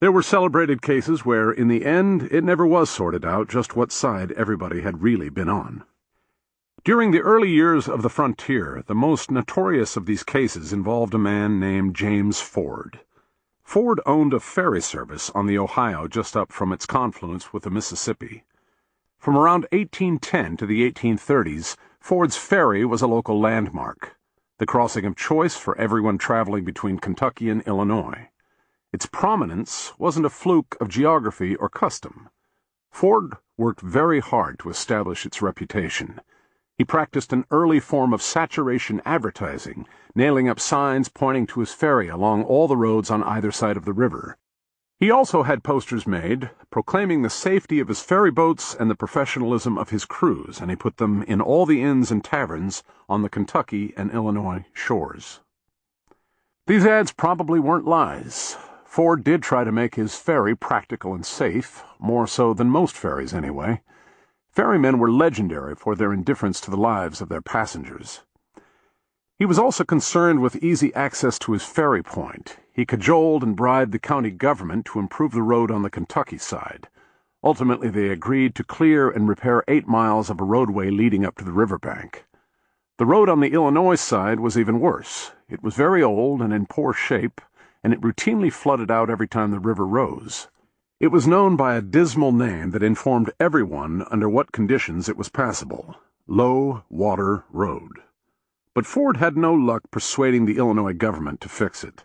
There were celebrated cases where, in the end, it never was sorted out just what side everybody had really been on. During the early years of the frontier, the most notorious of these cases involved a man named James Ford. Ford owned a ferry service on the Ohio just up from its confluence with the Mississippi. From around 1810 to the 1830s, Ford's ferry was a local landmark, the crossing of choice for everyone traveling between Kentucky and Illinois. Its prominence wasn't a fluke of geography or custom. Ford worked very hard to establish its reputation. He practiced an early form of saturation advertising, nailing up signs pointing to his ferry along all the roads on either side of the river. He also had posters made proclaiming the safety of his ferry boats and the professionalism of his crews, and he put them in all the inns and taverns on the Kentucky and Illinois shores. These ads probably weren't lies. Ford did try to make his ferry practical and safe, more so than most ferries anyway. Ferrymen were legendary for their indifference to the lives of their passengers. He was also concerned with easy access to his ferry point. He cajoled and bribed the county government to improve the road on the Kentucky side. Ultimately, they agreed to clear and repair 8 miles of a roadway leading up to the riverbank. The road on the Illinois side was even worse. It was very old and in poor shape, and it routinely flooded out every time the river rose. It was known by a dismal name that informed everyone under what conditions it was passable: Low Water Road. But Ford had no luck persuading the Illinois government to fix it.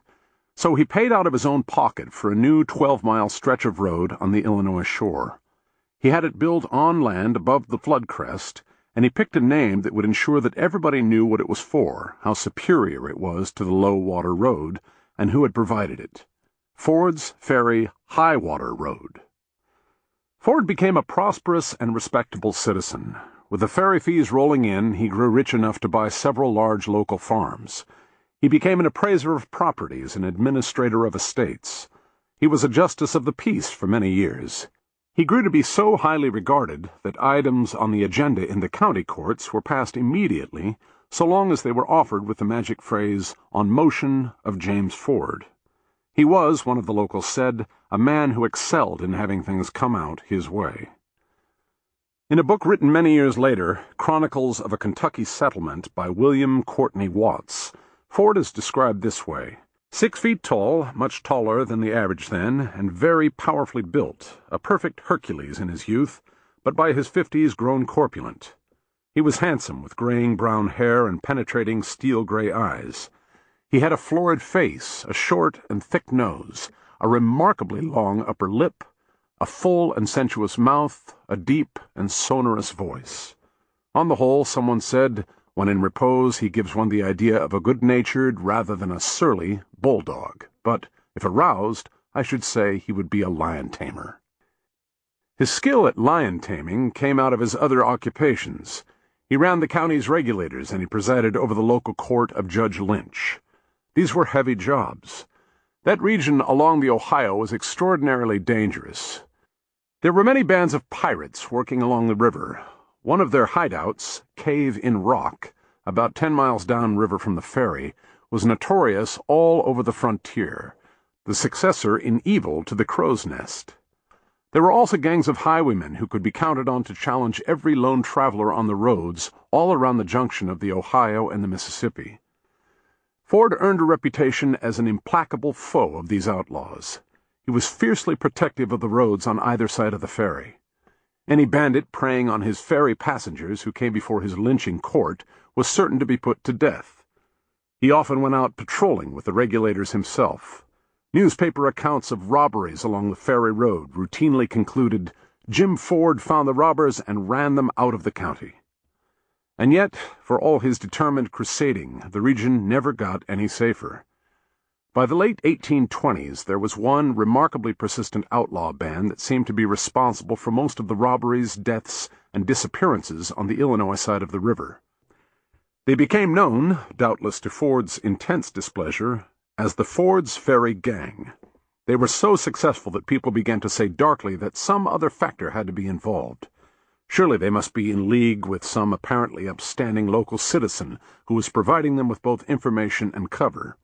So he paid out of his own pocket for a new 12-mile stretch of road on the Illinois shore. He had it built on land above the flood crest, and he picked a name that would ensure that everybody knew what it was for, how superior it was to the Low Water Road, and who had provided it. Ford's Ferry High Water Road. Ford became a prosperous and respectable citizen. With the ferry fees rolling in, he grew rich enough to buy several large local farms. He became an appraiser of properties and administrator of estates. He was a justice of the peace for many years. He grew to be so highly regarded that items on the agenda in the county courts were passed immediately, so long as they were offered with the magic phrase, "On motion of James Ford." He was, one of the locals said, a man who excelled in having things come out his way. In a book written many years later, Chronicles of a Kentucky Settlement by William Courtney Watts, Ford is described this way: 6 feet tall, much taller than the average then, and very powerfully built, a perfect Hercules in his youth, but by his 50s grown corpulent. He was handsome, with graying brown hair and penetrating steel-gray eyes. He had a florid face, a short and thick nose, a remarkably long upper lip, a full and sensuous mouth, a deep and sonorous voice. On the whole, someone said, when in repose he gives one the idea of a good-natured rather than a surly bulldog, but if aroused, I should say he would be a lion-tamer. His skill at lion-taming came out of his other occupations. He ran the county's regulators, and he presided over the local court of Judge Lynch. These were heavy jobs. That region along the Ohio was extraordinarily dangerous. There were many bands of pirates working along the river. One of their hideouts, Cave in Rock, about 10 miles downriver from the ferry, was notorious all over the frontier, the successor in evil to the Crow's Nest. There were also gangs of highwaymen who could be counted on to challenge every lone traveler on the roads all around the junction of the Ohio and the Mississippi. Ford earned a reputation as an implacable foe of these outlaws. He was fiercely protective of the roads on either side of the ferry. Any bandit preying on his ferry passengers who came before his lynching court was certain to be put to death. He often went out patrolling with the regulators himself. Newspaper accounts of robberies along the ferry road routinely concluded, "Jim Ford found the robbers and ran them out of the county." And yet, for all his determined crusading, the region never got any safer. By the late 1820s, there was one remarkably persistent outlaw band that seemed to be responsible for most of the robberies, deaths, and disappearances on the Illinois side of the river. They became known, doubtless to Ford's intense displeasure, as the Ford's Ferry Gang. They were so successful that people began to say darkly that some other factor had to be involved. Surely they must be in league with some apparently upstanding local citizen who was providing them with both information and cover.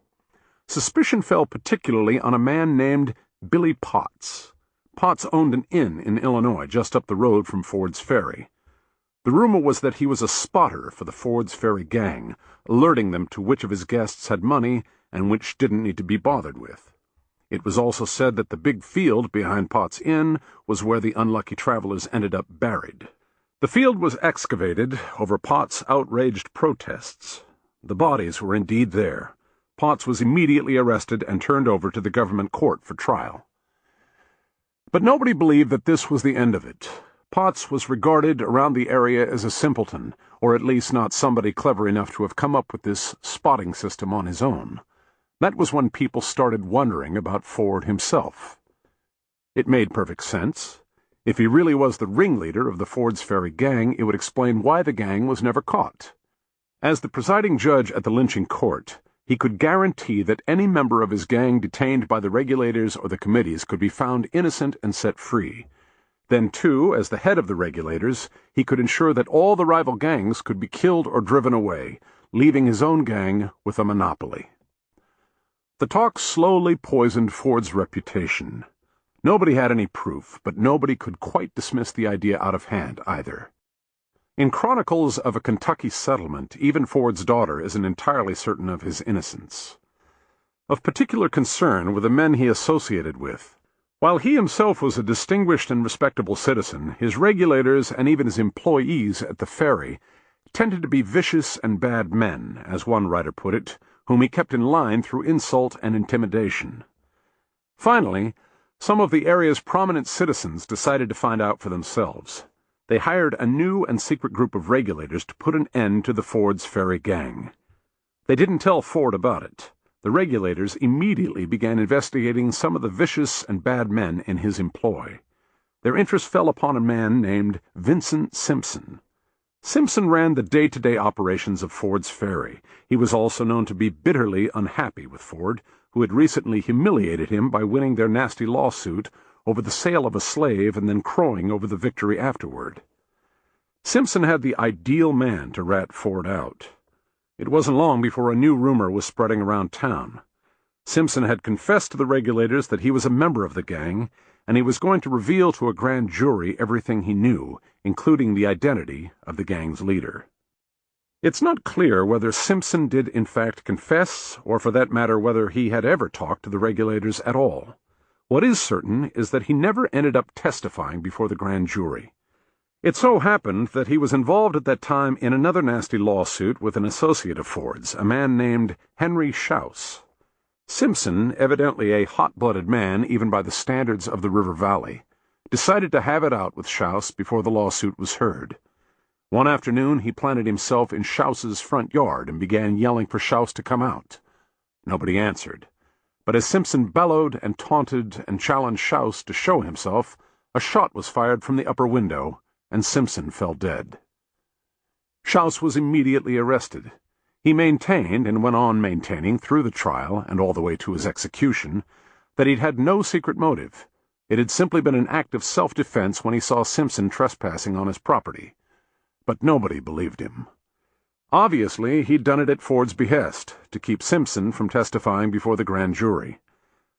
Suspicion fell particularly on a man named Billy Potts. Potts owned an inn in Illinois just up the road from Ford's Ferry. The rumor was that he was a spotter for the Ford's Ferry Gang, alerting them to which of his guests had money and which didn't need to be bothered with. It was also said that the big field behind Potts' Inn was where the unlucky travelers ended up buried. The field was excavated over Potts' outraged protests. The bodies were indeed there. Potts was immediately arrested and turned over to the government court for trial. But nobody believed that this was the end of it. Potts was regarded around the area as a simpleton, or at least not somebody clever enough to have come up with this spotting system on his own. That was when people started wondering about Ford himself. It made perfect sense. If he really was the ringleader of the Ford's Ferry gang, it would explain why the gang was never caught. As the presiding judge at the lynching court, he could guarantee that any member of his gang detained by the regulators or the committees could be found innocent and set free. Then, too, as the head of the regulators, he could ensure that all the rival gangs could be killed or driven away, leaving his own gang with a monopoly. The talk slowly poisoned Ford's reputation. Nobody had any proof, but nobody could quite dismiss the idea out of hand, either. In Chronicles of a Kentucky Settlement, even Ford's daughter isn't entirely certain of his innocence. Of particular concern were the men he associated with. While he himself was a distinguished and respectable citizen, his regulators and even his employees at the ferry tended to be vicious and bad men, as one writer put it, whom he kept in line through insult and intimidation. Finally, some of the area's prominent citizens decided to find out for themselves. They hired a new and secret group of regulators to put an end to the Ford's Ferry gang. They didn't tell Ford about it. The regulators immediately began investigating some of the vicious and bad men in his employ. Their interest fell upon a man named Vincent Simpson. Simpson ran the day-to-day operations of Ford's Ferry. He was also known to be bitterly unhappy with Ford, who had recently humiliated him by winning their nasty lawsuit over the sale of a slave and then crowing over the victory afterward. Simpson had the ideal man to rat Ford out. It wasn't long before a new rumor was spreading around town. Simpson had confessed to the regulators that he was a member of the gang, and he was going to reveal to a grand jury everything he knew, including the identity of the gang's leader. It's not clear whether Simpson did in fact confess, or for that matter whether he had ever talked to the regulators at all. What is certain is that he never ended up testifying before the grand jury. It so happened that he was involved at that time in another nasty lawsuit with an associate of Ford's, a man named Henry Schaus. Simpson, evidently a hot-blooded man even by the standards of the River Valley, decided to have it out with Schaus before the lawsuit was heard. One afternoon he planted himself in Schaus's front yard and began yelling for Schaus to come out. Nobody answered. But as Simpson bellowed and taunted and challenged Schaus to show himself, a shot was fired from the upper window, and Simpson fell dead. Schaus was immediately arrested. He maintained, and went on maintaining through the trial and all the way to his execution, that he'd had no secret motive. It had simply been an act of self-defense when he saw Simpson trespassing on his property. But nobody believed him. Obviously, he'd done it at Ford's behest, to keep Simpson from testifying before the grand jury.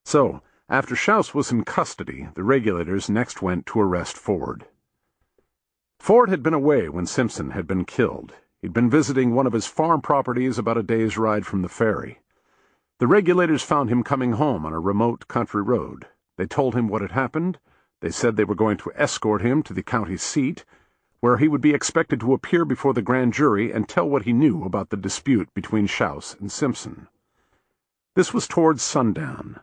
So, after Schaus was in custody, the regulators next went to arrest Ford. Ford had been away when Simpson had been killed. He'd been visiting one of his farm properties about a day's ride from the ferry. The regulators found him coming home on a remote country road. They told him what had happened. They said they were going to escort him to the county seat, where he would be expected to appear before the grand jury and tell what he knew about the dispute between Schaus and Simpson. This was towards sundown.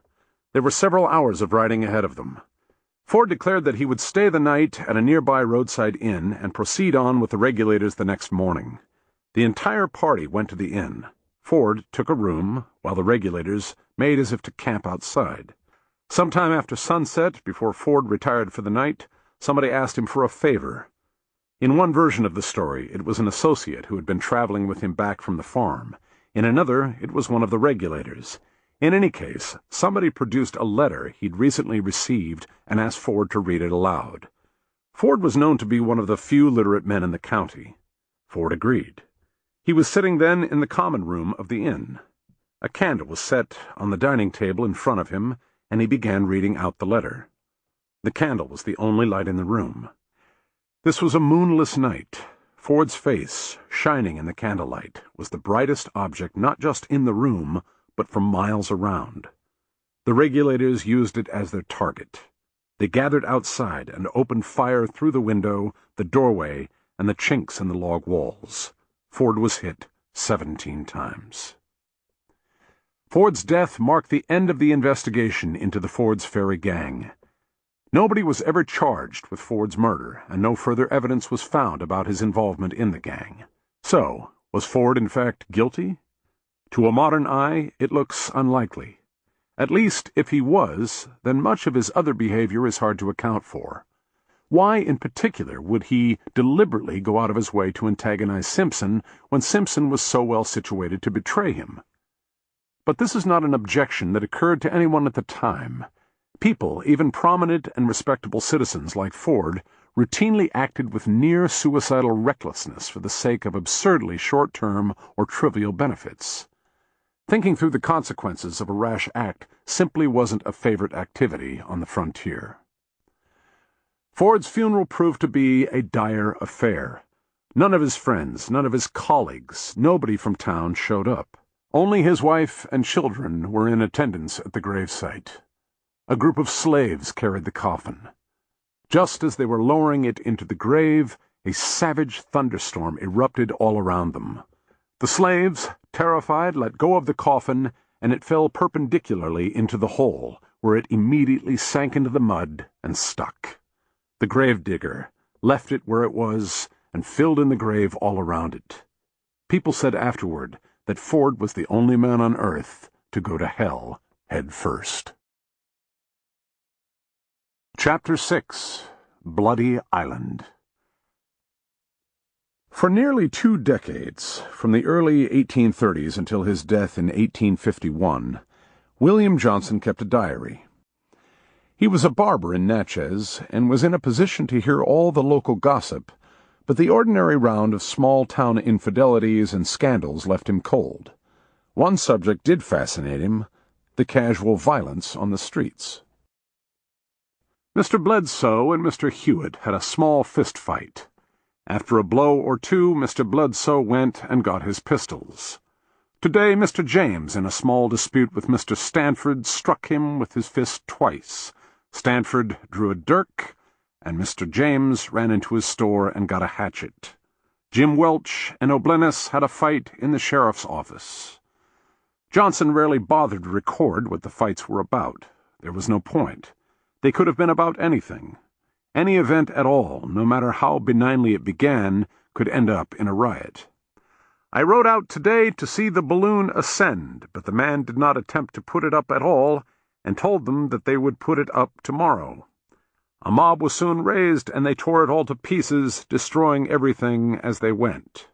There were several hours of riding ahead of them. Ford declared that he would stay the night at a nearby roadside inn and proceed on with the regulators the next morning. The entire party went to the inn. Ford took a room, while the regulators made as if to camp outside. Sometime after sunset, before Ford retired for the night, somebody asked him for a favor. In one version of the story, it was an associate who had been traveling with him back from the farm. In another, it was one of the regulators. In any case, somebody produced a letter he'd recently received and asked Ford to read it aloud. Ford was known to be one of the few literate men in the county. Ford agreed. He was sitting then in the common room of the inn. A candle was set on the dining table in front of him, and he began reading out the letter. The candle was the only light in the room. This was a moonless night. Ford's face, shining in the candlelight, was the brightest object not just in the room, but for miles around. The regulators used it as their target. They gathered outside and opened fire through the window, the doorway, and the chinks in the log walls. Ford was hit 17 times. Ford's death marked the end of the investigation into the Ford's Ferry gang. Nobody was ever charged with Ford's murder, and no further evidence was found about his involvement in the gang. So, was Ford in fact guilty? To a modern eye, it looks unlikely. At least, if he was, then much of his other behavior is hard to account for. Why, in particular, would he deliberately go out of his way to antagonize Simpson when Simpson was so well situated to betray him? But this is not an objection that occurred to anyone at the time. People, even prominent and respectable citizens like Ford, routinely acted with near-suicidal recklessness for the sake of absurdly short-term or trivial benefits. Thinking through the consequences of a rash act simply wasn't a favorite activity on the frontier. Ford's funeral proved to be a dire affair. None of his friends, none of his colleagues, nobody from town showed up. Only his wife and children were in attendance at the gravesite. A group of slaves carried the coffin. Just as they were lowering it into the grave, a savage thunderstorm erupted all around them. The slaves, terrified, let go of the coffin, and it fell perpendicularly into the hole, where it immediately sank into the mud and stuck. The gravedigger left it where it was and filled in the grave all around it. People said afterward that Ford was the only man on earth to go to hell head first. Chapter 6. Bloody Island. For nearly 2 decades, from the early 1830s until his death in 1851, William Johnson kept a diary. He was a barber in Natchez and was in a position to hear all the local gossip, but the ordinary round of small-town infidelities and scandals left him cold. One subject did fascinate him: the casual violence on the streets. Mr. Bledsoe and Mr. Hewitt had a small fist fight. After a blow or two, Mr. Bledsoe went and got his pistols. Today, Mr. James, in a small dispute with Mr. Stanford, struck him with his fist twice. Stanford drew a dirk, and Mr. James ran into his store and got a hatchet. Jim Welch and O'Blennis had a fight in the sheriff's office. Johnson rarely bothered to record what the fights were about. There was no point. They could have been about anything. Any event at all, no matter how benignly it began, could end up in a riot. I rode out today to see the balloon ascend, but the man did not attempt to put it up at all, and told them that they would put it up tomorrow. A mob was soon raised, and they tore it all to pieces, destroying everything as they went.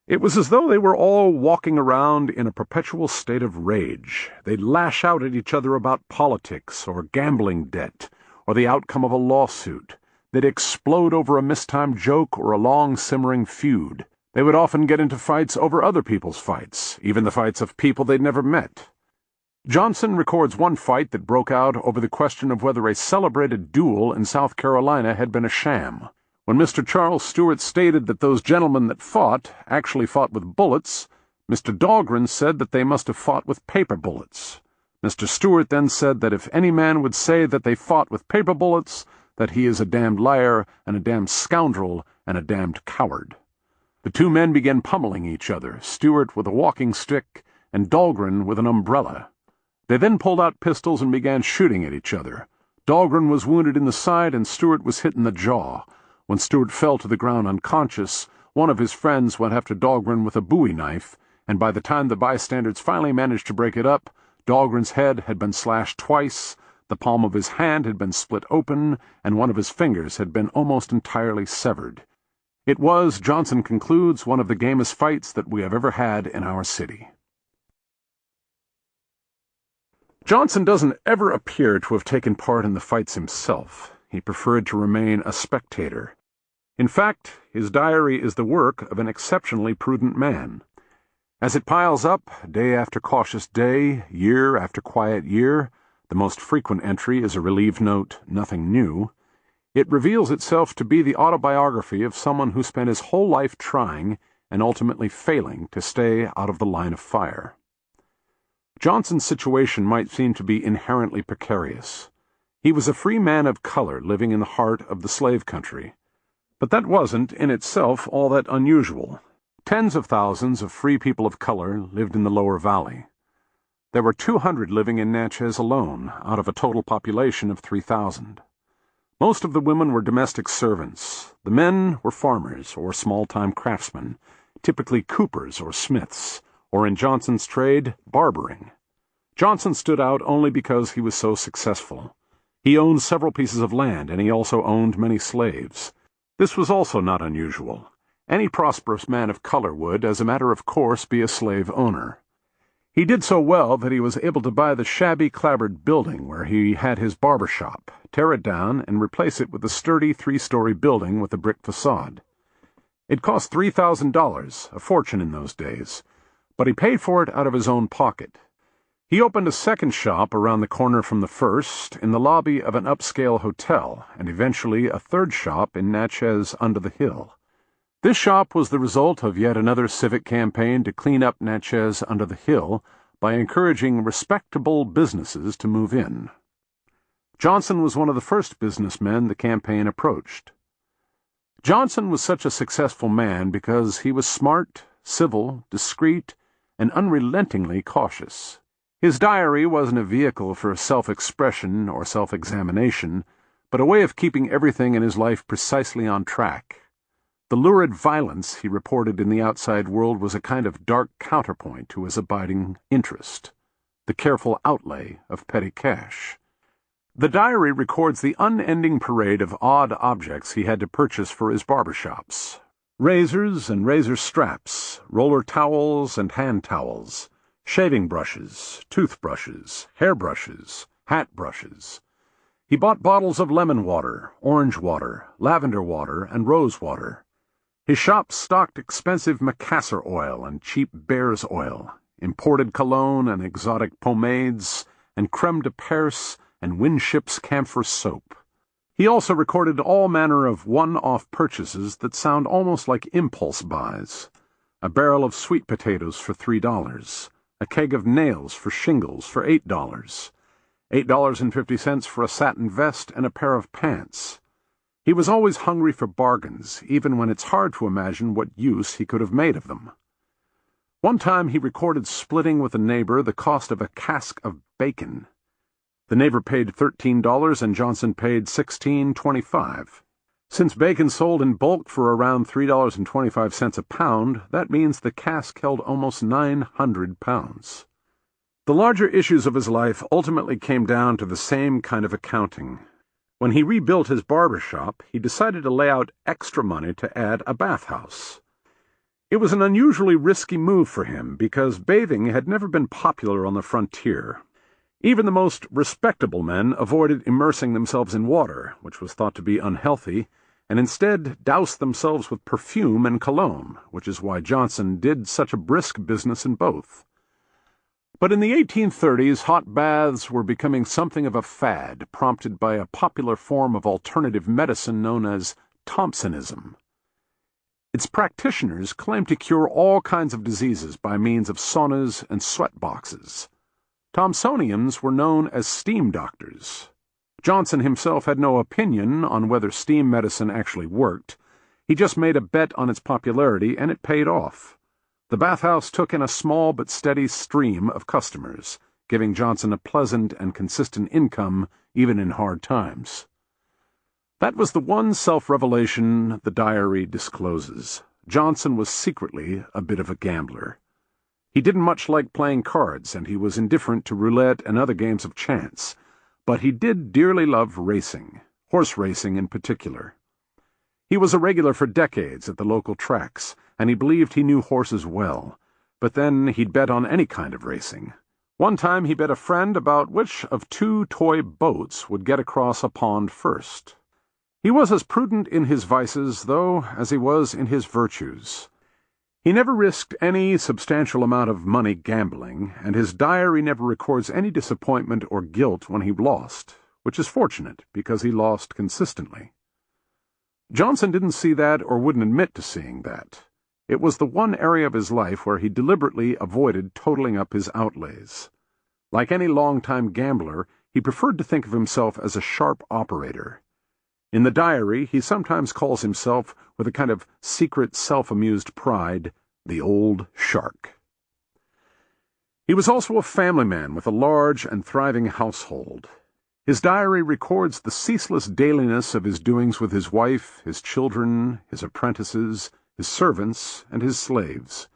It was as though they were all walking around in a perpetual state of rage. They'd lash out at each other about politics or gambling debt, or the outcome of a lawsuit. They'd explode over a mistimed joke or a long simmering feud. They would often get into fights over other people's fights, even the fights of people they'd never met. Johnson records one fight that broke out over the question of whether a celebrated duel in South Carolina had been a sham. When Mr. Charles Stewart stated that those gentlemen that fought actually fought with bullets, Mr. Dahlgren said that they must have fought with paper bullets. Mr. Stewart then said that if any man would say that they fought with paper bullets, that he is a damned liar and a damned scoundrel and a damned coward. The two men began pummeling each other, Stewart with a walking stick and Dahlgren with an umbrella. They then pulled out pistols and began shooting at each other. Dahlgren was wounded in the side and Stewart was hit in the jaw. When Stewart fell to the ground unconscious, one of his friends went after Dahlgren with a bowie knife, and by the time the bystanders finally managed to break it up, Dahlgren's head had been slashed twice, the palm of his hand had been split open, and one of his fingers had been almost entirely severed. It was, Johnson concludes, one of the gamest fights that we have ever had in our city. Johnson doesn't ever appear to have taken part in the fights himself. He preferred to remain a spectator. In fact, his diary is the work of an exceptionally prudent man. As it piles up, day after cautious day, year after quiet year, the most frequent entry is a relieved note, "Nothing new," it reveals itself to be the autobiography of someone who spent his whole life trying and ultimately failing to stay out of the line of fire. Johnson's situation might seem to be inherently precarious. He was a free man of color living in the heart of the slave country. But that wasn't, in itself, all that unusual. Tens of thousands of free people of color lived in the lower valley. There were 200 living in Natchez alone, out of a total population of 3,000. Most of the women were domestic servants. The men were farmers or small-time craftsmen, typically coopers or smiths, or in Johnson's trade, barbering. Johnson stood out only because he was so successful. He owned several pieces of land, and he also owned many slaves. This was also not unusual. Any prosperous man of color would, as a matter of course, be a slave owner. He did so well that he was able to buy the shabby, clapboard building where he had his barber shop, tear it down, and replace it with a sturdy 3-story building with a brick facade. It cost $3,000, a fortune in those days, but he paid for it out of his own pocket. He opened a second shop around the corner from the first, in the lobby of an upscale hotel, and eventually a third shop in Natchez under the hill. This shop was the result of yet another civic campaign to clean up Natchez under the hill by encouraging respectable businesses to move in. Johnson was one of the first businessmen the campaign approached. Johnson was such a successful man because he was smart, civil, discreet, and unrelentingly cautious. His diary wasn't a vehicle for self-expression or self-examination, but a way of keeping everything in his life precisely on track. The lurid violence he reported in the outside world was a kind of dark counterpoint to his abiding interest, the careful outlay of petty cash. The diary records the unending parade of odd objects he had to purchase for his barbershops. Razors and razor straps, roller towels and hand towels, shaving brushes, toothbrushes, hairbrushes, hat brushes. He bought bottles of lemon water, orange water, lavender water, and rose water. His shop stocked expensive Macassar oil and cheap bear's oil, imported cologne and exotic pomades, and creme de perse and Winship's camphor soap. He also recorded all manner of one-off purchases that sound almost like impulse buys. A barrel of sweet potatoes for $3, a keg of nails for shingles for $8, $8.50 for a satin vest and a pair of pants. He was always hungry for bargains, even when it's hard to imagine what use he could have made of them. One time he recorded splitting with a neighbor the cost of a cask of bacon. The neighbor paid $13 and Johnson paid $16.25. Since bacon sold in bulk for around $3.25 a pound, that means the cask held almost 900 pounds. The larger issues of his life ultimately came down to the same kind of accounting. When he rebuilt his barber shop, he decided to lay out extra money to add a bathhouse. It was an unusually risky move for him because bathing had never been popular on the frontier. Even the most respectable men avoided immersing themselves in water, which was thought to be unhealthy, and instead doused themselves with perfume and cologne, which is why Johnson did such a brisk business in both. But in the 1830s, hot baths were becoming something of a fad, prompted by a popular form of alternative medicine known as Thompsonism. Its practitioners claimed to cure all kinds of diseases by means of saunas and sweat boxes. Thompsonians were known as steam doctors. Johnson himself had no opinion on whether steam medicine actually worked. He just made a bet on its popularity, and it paid off. The bathhouse took in a small but steady stream of customers, giving Johnson a pleasant and consistent income even in hard times. That was the one self-revelation the diary discloses. Johnson was secretly a bit of a gambler. He didn't much like playing cards, and he was indifferent to roulette and other games of chance, but he did dearly love racing, horse racing in particular. He was a regular for decades at the local tracks, and he believed he knew horses well, but then he'd bet on any kind of racing. One time he bet a friend about which of 2 toy boats would get across a pond first. He was as prudent in his vices, though, as he was in his virtues. He never risked any substantial amount of money gambling, and his diary never records any disappointment or guilt when he lost, which is fortunate because he lost consistently. Johnson didn't see that or wouldn't admit to seeing that. It was the one area of his life where he deliberately avoided totaling up his outlays. Like any long-time gambler, he preferred to think of himself as a sharp operator. In the diary, he sometimes calls himself, with a kind of secret self-amused pride, the old shark. He was also a family man with a large and thriving household. His diary records the ceaseless dailiness of his doings with his wife, his children, his apprentices, his servants, and his slaves.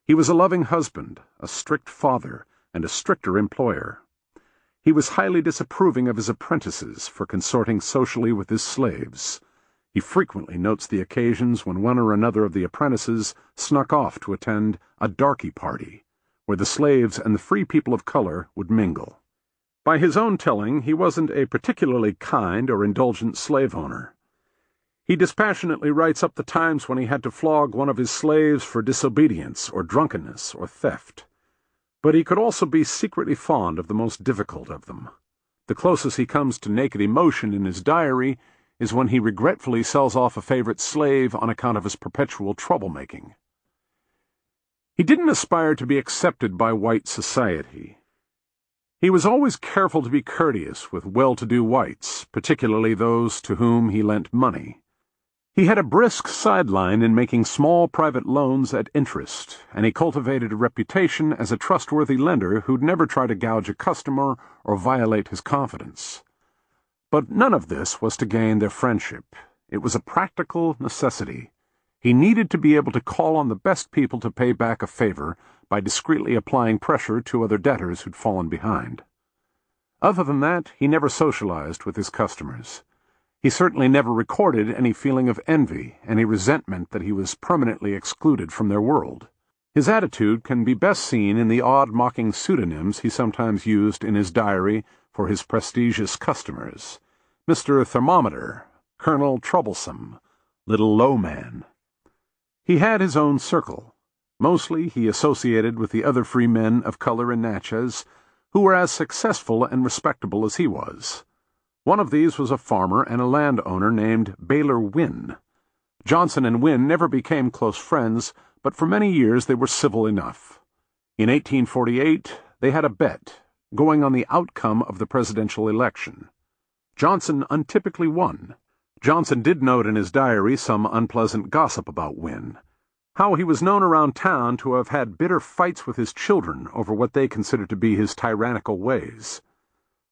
He was a loving husband, a strict father, and a stricter employer. He was highly disapproving of his apprentices for consorting socially with his slaves. He frequently notes the occasions when one or another of the apprentices snuck off to attend a darky party, where the slaves and the free people of color would mingle. By his own telling, he wasn't a particularly kind or indulgent slave owner. He dispassionately writes up the times when he had to flog one of his slaves for disobedience or drunkenness or theft. But he could also be secretly fond of the most difficult of them. The closest he comes to naked emotion in his diary is when he regretfully sells off a favorite slave on account of his perpetual troublemaking. He didn't aspire to be accepted by white society. He was always careful to be courteous with well-to-do whites, particularly those to whom he lent money. He had a brisk sideline in making small private loans at interest, and he cultivated a reputation as a trustworthy lender who'd never try to gouge a customer or violate his confidence. But none of this was to gain their friendship. It was a practical necessity. He needed to be able to call on the best people to pay back a favor by discreetly applying pressure to other debtors who'd fallen behind. Other than that, he never socialized with his customers. He certainly never recorded any feeling of envy, any resentment that he was permanently excluded from their world. His attitude can be best seen in the odd mocking pseudonyms he sometimes used in his diary for his prestigious customers: Mr. Thermometer, Colonel Troublesome, Little Low Man. He had his own circle. Mostly he associated with the other free men of color in Natchez, who were as successful and respectable as he was. One of these was a farmer and a landowner named Baylor Wynne. Johnson and Wynne never became close friends, but for many years they were civil enough. In 1848, they had a bet, going on the outcome of the presidential election. Johnson untypically won. Johnson did note in his diary some unpleasant gossip about Wynne, how he was known around town to have had bitter fights with his children over what they considered to be his tyrannical ways.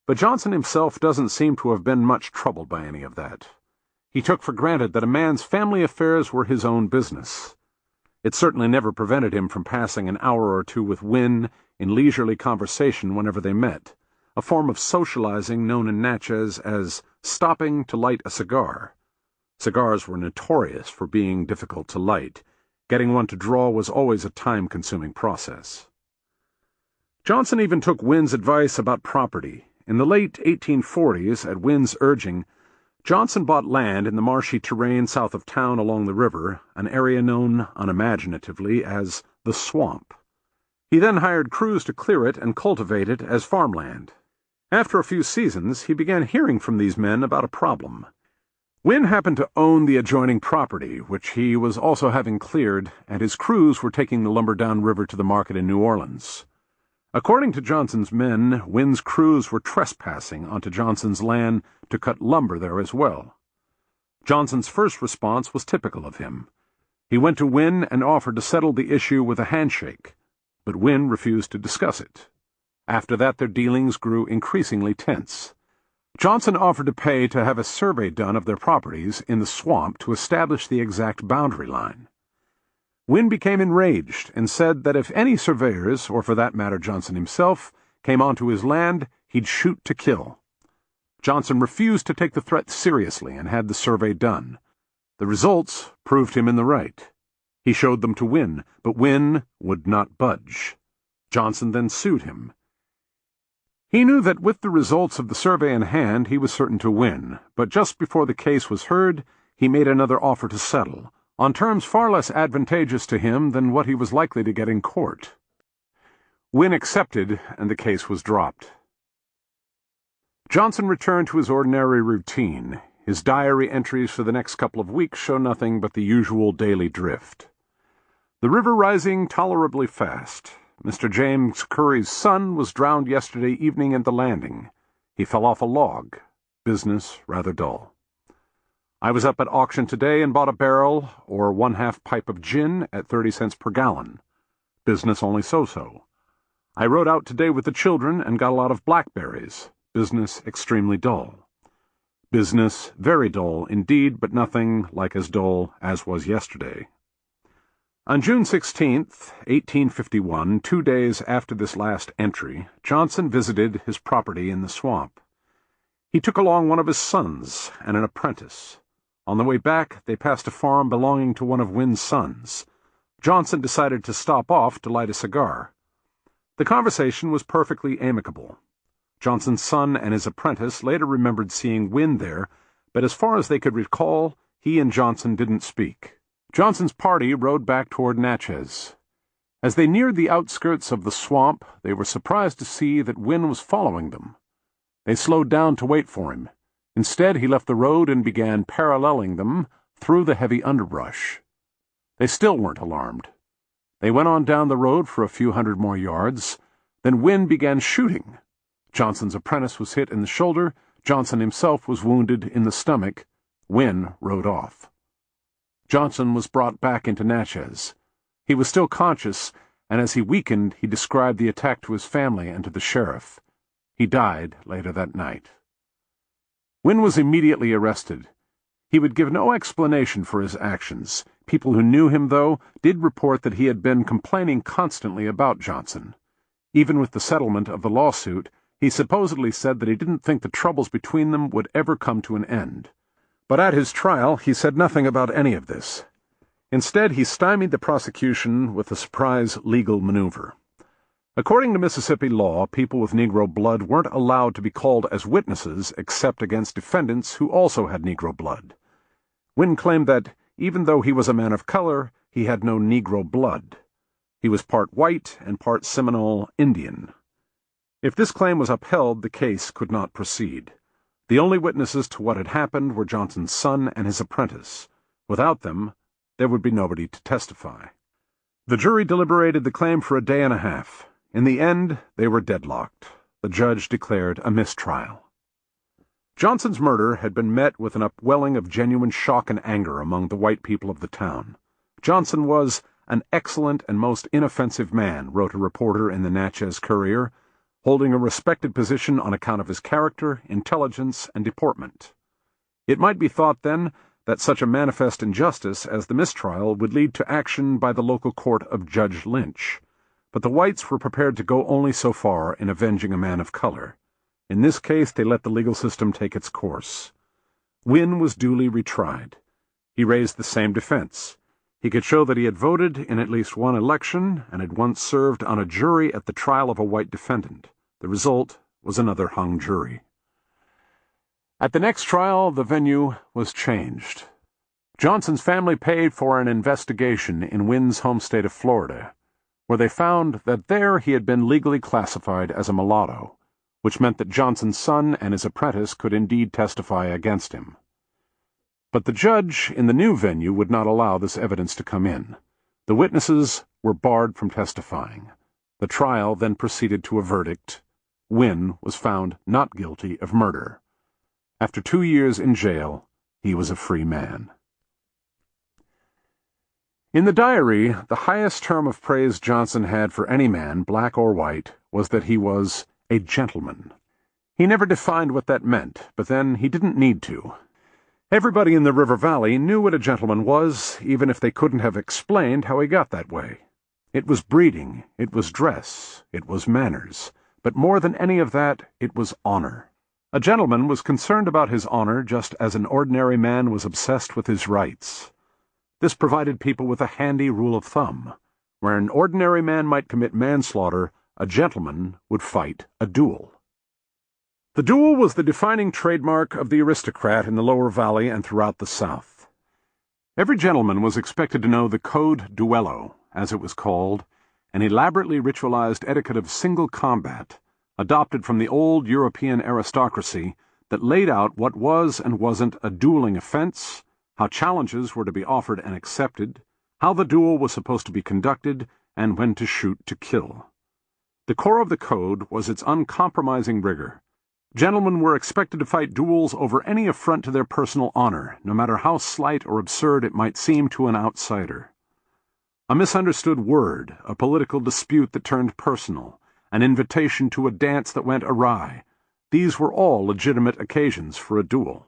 But Johnson himself doesn't seem to have been much troubled by any of that. He took for granted that a man's family affairs were his own business. It certainly never prevented him from passing an hour or two with Wynne in leisurely conversation whenever they met, a form of socializing known in Natchez as stopping to light a cigar. Cigars were notorious for being difficult to light. Getting one to draw was always a time-consuming process. Johnson even took Wynne's advice about property. In the late 1840s, at Wynne's urging, Johnson bought land in the marshy terrain south of town along the river, an area known unimaginatively as the Swamp. He then hired crews to clear it and cultivate it as farmland. After a few seasons, he began hearing from these men about a problem. Wynne happened to own the adjoining property, which he was also having cleared, and his crews were taking the lumber down river to the market in New Orleans. According to Johnson's men, Wynne's crews were trespassing onto Johnson's land to cut lumber there as well. Johnson's first response was typical of him. He went to Wynne and offered to settle the issue with a handshake, but Wynne refused to discuss it. After that, their dealings grew increasingly tense. Johnson offered to pay to have a survey done of their properties in the swamp to establish the exact boundary line. Wynne became enraged and said that if any surveyors, or for that matter Johnson himself, came onto his land, he'd shoot to kill. Johnson refused to take the threat seriously and had the survey done. The results proved him in the right. He showed them to Wynne, but Wynne would not budge. Johnson then sued him. He knew that with the results of the survey in hand he was certain to win, but just before the case was heard, he made another offer to settle, on terms far less advantageous to him than what he was likely to get in court. Wynne accepted, and the case was dropped. Johnson returned to his ordinary routine. His diary entries for the next couple of weeks show nothing but the usual daily drift. The river rising tolerably fast. Mr. James Curry's son was drowned yesterday evening at the landing. He fell off a log. Business rather dull. I was up at auction today and bought a barrel, or 1/2 pipe of gin, at 30 cents per gallon. Business only so-so. I rode out today with the children and got a lot of blackberries. Business extremely dull. Business very dull indeed, but nothing like as dull as was yesterday. On June 16th, 1851, 2 days after this last entry, Johnson visited his property in the swamp. He took along one of his sons and an apprentice. On the way back, they passed a farm belonging to one of Wynn's sons. Johnson decided to stop off to light a cigar. The conversation was perfectly amicable. Johnson's son and his apprentice later remembered seeing Wynn there, but as far as they could recall, he and Johnson didn't speak. Johnson's party rode back toward Natchez. As they neared the outskirts of the swamp, they were surprised to see that Wynn was following them. They slowed down to wait for him. Instead, he left the road and began paralleling them through the heavy underbrush. They still weren't alarmed. They went on down the road for a few hundred more yards. Then Wynn began shooting. Johnson's apprentice was hit in the shoulder. Johnson himself was wounded in the stomach. Wynn rode off. Johnson was brought back into Natchez. He was still conscious, and as he weakened, he described the attack to his family and to the sheriff. He died later that night. Wynn was immediately arrested. He would give no explanation for his actions. People who knew him, though, did report that he had been complaining constantly about Johnson. Even with the settlement of the lawsuit, he supposedly said that he didn't think the troubles between them would ever come to an end. But at his trial, he said nothing about any of this. Instead, he stymied the prosecution with a surprise legal maneuver. According to Mississippi law, people with Negro blood weren't allowed to be called as witnesses except against defendants who also had Negro blood. Wynn claimed that, even though he was a man of color, he had no Negro blood. He was part white and part Seminole Indian. If this claim was upheld, the case could not proceed. The only witnesses to what had happened were Johnson's son and his apprentice. Without them, there would be nobody to testify. The jury deliberated the claim for a day and a half. In the end, they were deadlocked. The judge declared a mistrial. Johnson's murder had been met with an upwelling of genuine shock and anger among the white people of the town. Johnson was an excellent and most inoffensive man, wrote a reporter in the Natchez Courier, holding a respected position on account of his character, intelligence, and deportment. It might be thought, then, that such a manifest injustice as the mistrial would lead to action by the local court of Judge Lynch. But the whites were prepared to go only so far in avenging a man of color. In this case, they let the legal system take its course. Wynn was duly retried. He raised the same defense. He could show that he had voted in at least one election and had once served on a jury at the trial of a white defendant. The result was another hung jury. At the next trial, the venue was changed. Johnson's family paid for an investigation in Wynn's home state of Florida, where they found that there he had been legally classified as a mulatto, which meant that Johnson's son and his apprentice could indeed testify against him. But the judge in the new venue would not allow this evidence to come in. The witnesses were barred from testifying. The trial then proceeded to a verdict. Wynn was found not guilty of murder. After 2 years in jail, he was a free man. In the diary, the highest term of praise Johnson had for any man, black or white, was that he was a gentleman. He never defined what that meant, but then he didn't need to. Everybody in the River Valley knew what a gentleman was, even if they couldn't have explained how he got that way. It was breeding, it was dress, it was manners, but more than any of that, it was honor. A gentleman was concerned about his honor just as an ordinary man was obsessed with his rights. This provided people with a handy rule of thumb. Where an ordinary man might commit manslaughter, a gentleman would fight a duel. The duel was the defining trademark of the aristocrat in the lower valley and throughout the South. Every gentleman was expected to know the code duello, as it was called, an elaborately ritualized etiquette of single combat, adopted from the old European aristocracy that laid out what was and wasn't a dueling offense, how challenges were to be offered and accepted, how the duel was supposed to be conducted, and when to shoot to kill. The core of the code was its uncompromising rigor. Gentlemen were expected to fight duels over any affront to their personal honor, no matter how slight or absurd it might seem to an outsider. A misunderstood word, a political dispute that turned personal, an invitation to a dance that went awry. These were all legitimate occasions for a duel.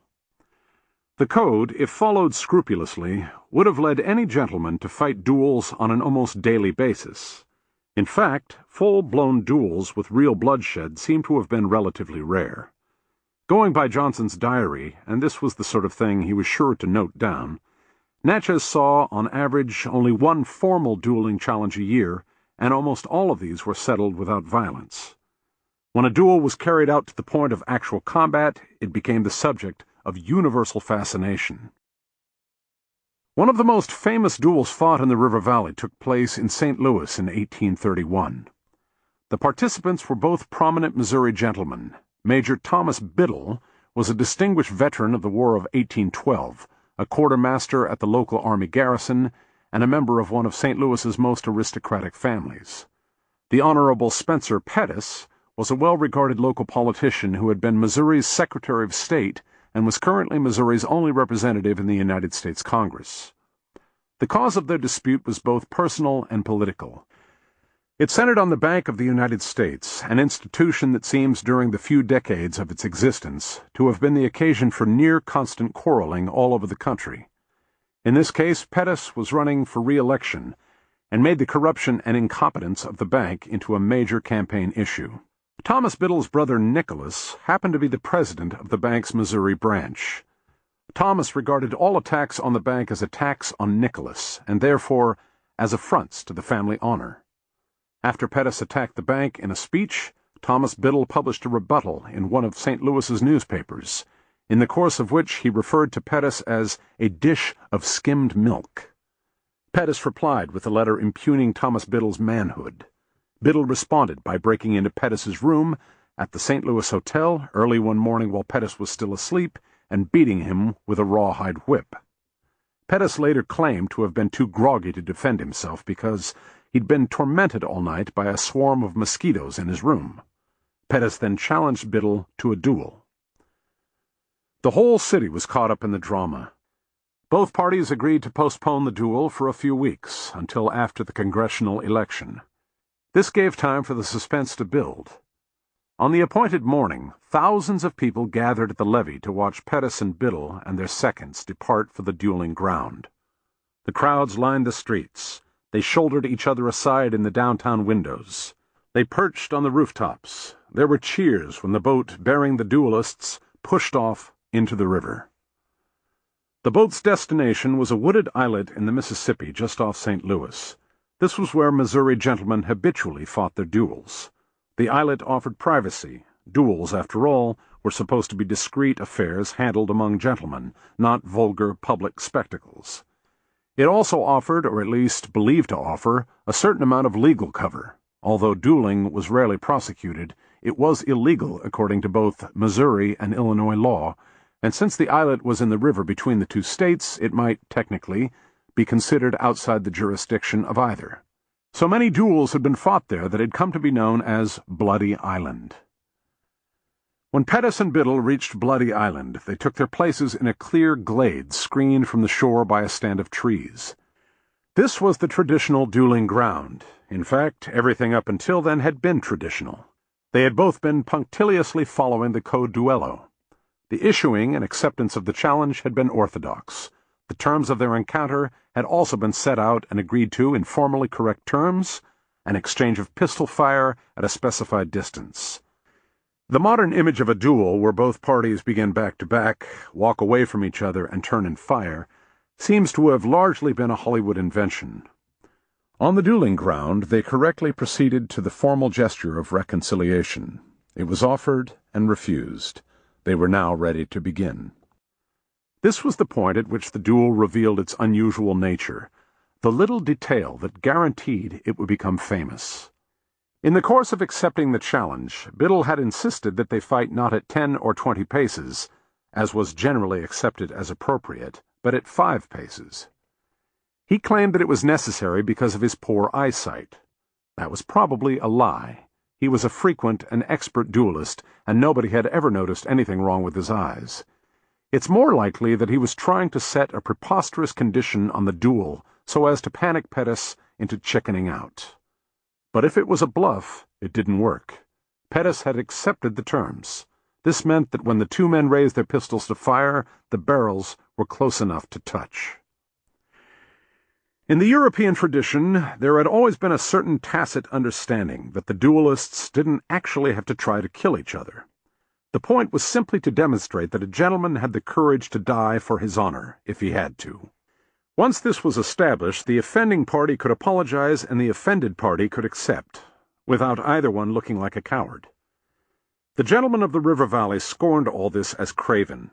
The code, if followed scrupulously, would have led any gentleman to fight duels on an almost daily basis. In fact, full-blown duels with real bloodshed seem to have been relatively rare. Going by Johnson's diary, and this was the sort of thing he was sure to note down, Natchez saw, on average, only one formal dueling challenge a year, and almost all of these were settled without violence. When a duel was carried out to the point of actual combat, it became the subject of universal fascination. One of the most famous duels fought in the River Valley took place in St. Louis in 1831. The participants were both prominent Missouri gentlemen. Major Thomas Biddle was a distinguished veteran of the War of 1812, a quartermaster at the local army garrison, and a member of one of St. Louis's most aristocratic families. The Honorable Spencer Pettus was a well-regarded local politician who had been Missouri's Secretary of State and was currently Missouri's only representative in the United States Congress. The cause of their dispute was both personal and political. It centered on the Bank of the United States, an institution that seems, during the few decades of its existence, to have been the occasion for near-constant quarreling all over the country. In this case, Pettus was running for re-election and made the corruption and incompetence of the bank into a major campaign issue. Thomas Biddle's brother Nicholas happened to be the president of the bank's Missouri branch. Thomas regarded all attacks on the bank as attacks on Nicholas, and therefore as affronts to the family honor. After Pettus attacked the bank in a speech, Thomas Biddle published a rebuttal in one of St. Louis's newspapers, in the course of which he referred to Pettus as a dish of skimmed milk. Pettus replied with a letter impugning Thomas Biddle's manhood. Biddle responded by breaking into Pettus's room at the St. Louis Hotel early one morning while Pettus was still asleep and beating him with a rawhide whip. Pettus later claimed to have been too groggy to defend himself because he'd been tormented all night by a swarm of mosquitoes in his room. Pettus then challenged Biddle to a duel. The whole city was caught up in the drama. Both parties agreed to postpone the duel for a few weeks, until after the congressional election. This gave time for the suspense to build. On the appointed morning, thousands of people gathered at the levee to watch Pettus and Biddle and their seconds depart for the dueling ground. The crowds lined the streets. They shouldered each other aside in the downtown windows. They perched on the rooftops. There were cheers when the boat bearing the duelists pushed off into the river. The boat's destination was a wooded islet in the Mississippi just off St. Louis. This was where Missouri gentlemen habitually fought their duels. The islet offered privacy. Duels, after all, were supposed to be discreet affairs handled among gentlemen, not vulgar public spectacles. It also offered, or at least believed to offer, a certain amount of legal cover. Although dueling was rarely prosecuted, it was illegal according to both Missouri and Illinois law, and since the islet was in the river between the two states, it might, technically, be considered outside the jurisdiction of either. So many duels had been fought there that it had come to be known as Bloody Island. When Pettus and Biddle reached Bloody Island, they took their places in a clear glade screened from the shore by a stand of trees. This was the traditional dueling ground. In fact, everything up until then had been traditional. They had both been punctiliously following the Code Duello. The issuing and acceptance of the challenge had been orthodox. The terms of their encounter had also been set out and agreed to in formally correct terms, an exchange of pistol fire at a specified distance. The modern image of a duel where both parties begin back-to-back, walk away from each other, and turn and fire seems to have largely been a Hollywood invention. On the dueling ground, they correctly proceeded to the formal gesture of reconciliation. It was offered and refused. They were now ready to begin. This was the point at which the duel revealed its unusual nature, the little detail that guaranteed it would become famous. In the course of accepting the challenge, Biddle had insisted that they fight not at 10 or 20 paces, as was generally accepted as appropriate, but at 5 paces. He claimed that it was necessary because of his poor eyesight. That was probably a lie. He was a frequent and expert duelist, and nobody had ever noticed anything wrong with his eyes. It's more likely that he was trying to set a preposterous condition on the duel so as to panic Pettus into chickening out. But if it was a bluff, It didn't work. Pettis had accepted the terms. This meant that when the two men raised their pistols to fire, the barrels were close enough to touch. In the European tradition, there had always been a certain tacit understanding that the duelists didn't actually have to try to kill each other. The point was simply to demonstrate that a gentleman had the courage to die for his honor, if he had to. Once this was established, the offending party could apologize and the offended party could accept, without either one looking like a coward. The gentlemen of the river valley scorned all this as craven.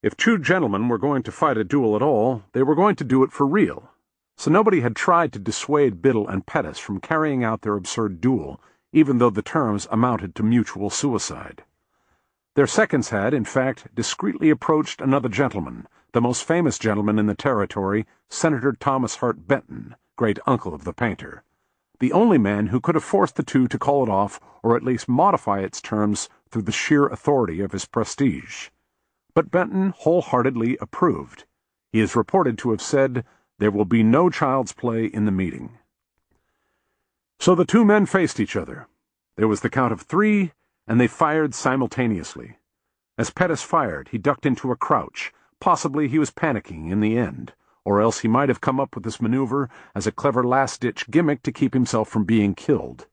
If two gentlemen were going to fight a duel at all, they were going to do it for real. So nobody had tried to dissuade Biddle and Pettis from carrying out their absurd duel, even though the terms amounted to mutual suicide. Their seconds had, in fact, discreetly approached another gentleman, the most famous gentleman in the territory, Senator Thomas Hart Benton, great-uncle of the painter, the only man who could have forced the two to call it off or at least modify its terms through the sheer authority of his prestige. But Benton wholeheartedly approved. He is reported to have said, "There will be no child's play in the meeting." So the two men faced each other. There was the count of 3, and they fired simultaneously. As Pettis fired, he ducked into a crouch. Possibly he was panicking in the end, or else he might have come up with this maneuver as a clever last-ditch gimmick to keep himself from being killed.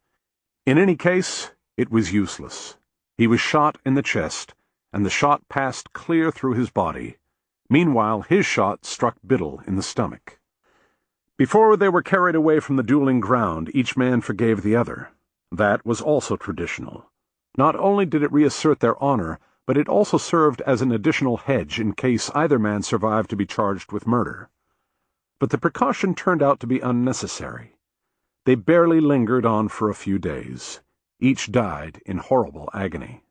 In any case, it was useless. He was shot in the chest, and the shot passed clear through his body. Meanwhile, his shot struck Biddle in the stomach. Before they were carried away from the dueling ground, each man forgave the other. That was also traditional. Not only did it reassert their honor, but it also served as an additional hedge in case either man survived to be charged with murder. But the precaution turned out to be unnecessary. They barely lingered on for a few days. Each died in horrible agony.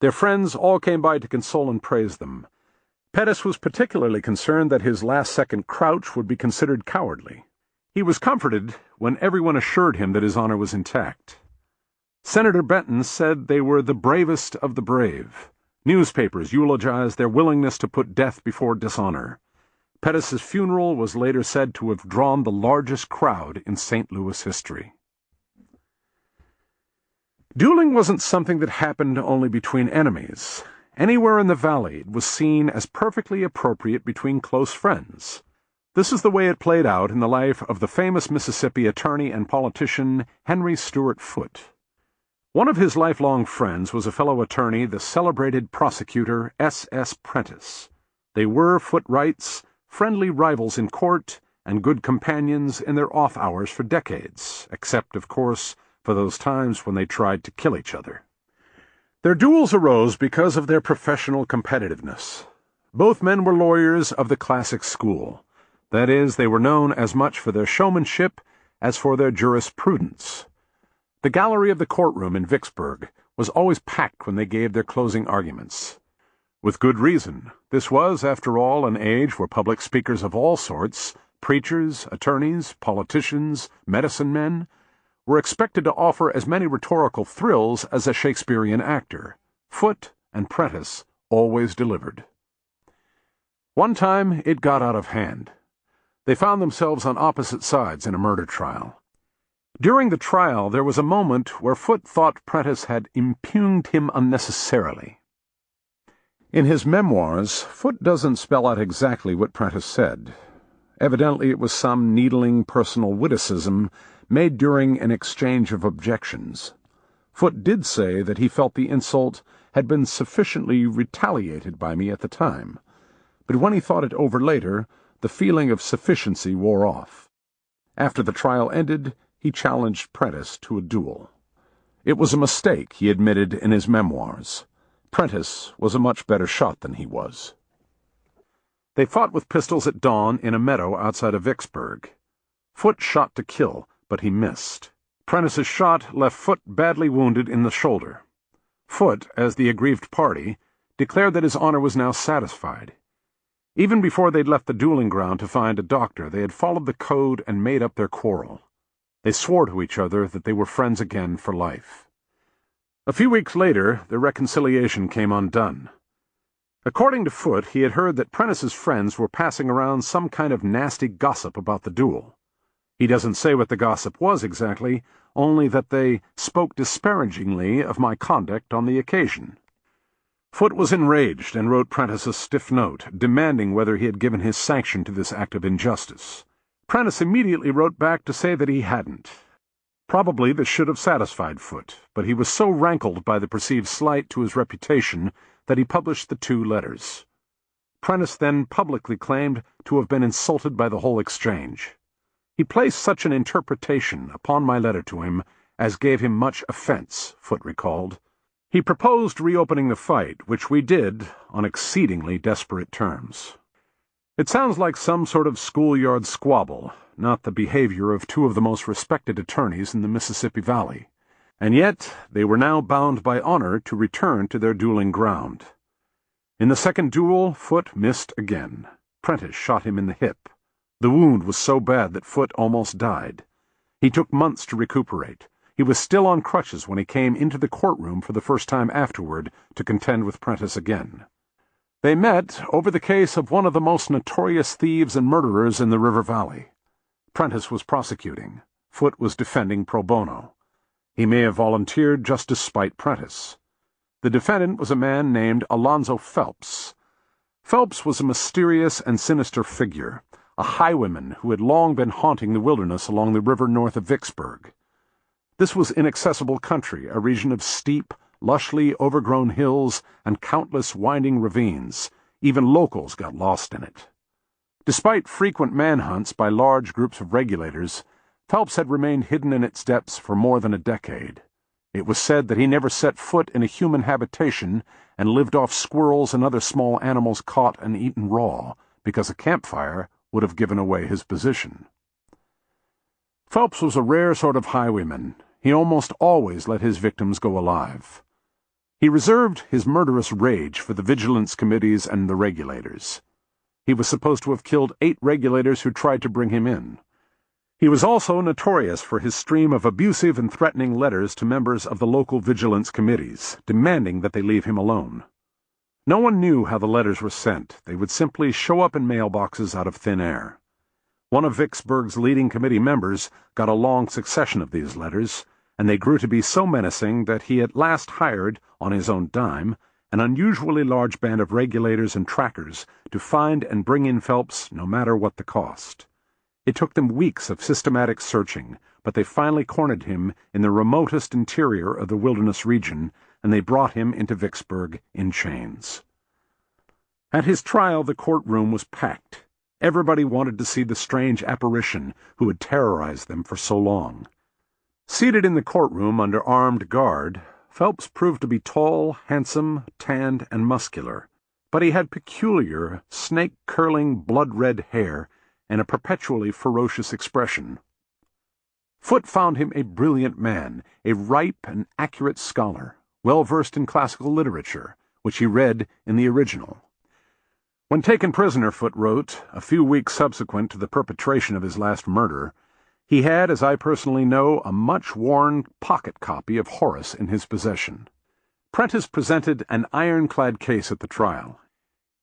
Their friends all came by to console and praise them. Pettis was particularly concerned that his last-second crouch would be considered cowardly. He was comforted when everyone assured him that his honor was intact. Senator Benton said they were the bravest of the brave. Newspapers eulogized their willingness to put death before dishonor. Pettis's funeral was later said to have drawn the largest crowd in St. Louis history. Dueling wasn't something that happened only between enemies. Anywhere in the valley, it was seen as perfectly appropriate between close friends. This is the way it played out in the life of the famous Mississippi attorney and politician Henry Stewart Foote. One of his lifelong friends was a fellow attorney, the celebrated prosecutor S.S. Prentice. They were, Foote writes, friendly rivals in court and good companions in their off hours for decades, except, of course, for those times when they tried to kill each other. Their duels arose because of their professional competitiveness. Both men were lawyers of the classic school. That is, they were known as much for their showmanship as for their jurisprudence. The gallery of the courtroom in Vicksburg was always packed when they gave their closing arguments. With good reason. This was, after all, an age where public speakers of all sorts, preachers, attorneys, politicians, medicine men, were expected to offer as many rhetorical thrills as a Shakespearean actor. Foote and Prentice always delivered. One time it got out of hand. They found themselves on opposite sides in a murder trial. During the trial, there was a moment where Foote thought Prentice had impugned him unnecessarily. In his memoirs, Foote doesn't spell out exactly what Prentice said. Evidently it was some needling personal witticism made during an exchange of objections. Foote did say that he felt the insult had been sufficiently retaliated by me at the time, but when he thought it over later, the feeling of sufficiency wore off. After the trial ended, he challenged Prentice to a duel. It was a mistake, he admitted in his memoirs. Prentice was a much better shot than he was. They fought with pistols at dawn in a meadow outside of Vicksburg. Foote shot to kill, but he missed. Prentice's shot left Foote badly wounded in the shoulder. Foote, as the aggrieved party, declared that his honor was now satisfied. Even before they'd left the dueling ground to find a doctor, they had followed the code and made up their quarrel. They swore to each other that they were friends again for life. A few weeks later, their reconciliation came undone. According to Foote, he had heard that Prentice's friends were passing around some kind of nasty gossip about the duel. He doesn't say what the gossip was exactly, only that they spoke disparagingly of my conduct on the occasion. Foote was enraged and wrote Prentice a stiff note, demanding whether he had given his sanction to this act of injustice. Prentice immediately wrote back to say that he hadn't. Probably this should have satisfied Foote, but he was so rankled by the perceived slight to his reputation that he published the 2 letters. Prentice then publicly claimed to have been insulted by the whole exchange. He placed such an interpretation upon my letter to him as gave him much offense, Foote recalled. He proposed reopening the fight, which we did on exceedingly desperate terms. It sounds like some sort of schoolyard squabble, not the behavior of 2 of the most respected attorneys in the Mississippi Valley, and yet they were now bound by honor to return to their dueling ground. In the second duel, Foote missed again. Prentice shot him in the hip. The wound was so bad that Foote almost died. He took months to recuperate. He was still on crutches when he came into the courtroom for the first time afterward to contend with Prentice again. They met over the case of one of the most notorious thieves and murderers in the River Valley. Prentice was prosecuting. Foote was defending pro bono. He may have volunteered just to spite Prentice. The defendant was a man named Alonzo Phelps. Phelps was a mysterious and sinister figure, a highwayman who had long been haunting the wilderness along the river north of Vicksburg. This was inaccessible country, a region of steep, lushly overgrown hills and countless winding ravines. Even locals got lost in it. Despite frequent manhunts by large groups of regulators, Phelps had remained hidden in its depths for more than a decade. It was said that he never set foot in a human habitation and lived off squirrels and other small animals caught and eaten raw, because a campfire would have given away his position. Phelps was a rare sort of highwayman. He almost always let his victims go alive. He reserved his murderous rage for the vigilance committees and the regulators. He was supposed to have killed 8 regulators who tried to bring him in. He was also notorious for his stream of abusive and threatening letters to members of the local vigilance committees, demanding that they leave him alone. No one knew how the letters were sent. They would simply show up in mailboxes out of thin air. One of Vicksburg's leading committee members got a long succession of these letters, and they grew to be so menacing that he at last hired, on his own dime, an unusually large band of regulators and trackers to find and bring in Phelps no matter what the cost. It took them weeks of systematic searching, but they finally cornered him in the remotest interior of the wilderness region, and they brought him into Vicksburg in chains. At his trial, the courtroom was packed. Everybody wanted to see the strange apparition who had terrorized them for so long. Seated in the courtroom under armed guard, Phelps proved to be tall, handsome, tanned, and muscular, but he had peculiar, snake-curling, blood-red hair and a perpetually ferocious expression. Foote found him a brilliant man, a ripe and accurate scholar, well-versed in classical literature, which he read in the original. When taken prisoner, Foote wrote, a few weeks subsequent to the perpetration of his last murder, he had, as I personally know, a much-worn pocket copy of Horace in his possession. Prentice presented an ironclad case at the trial.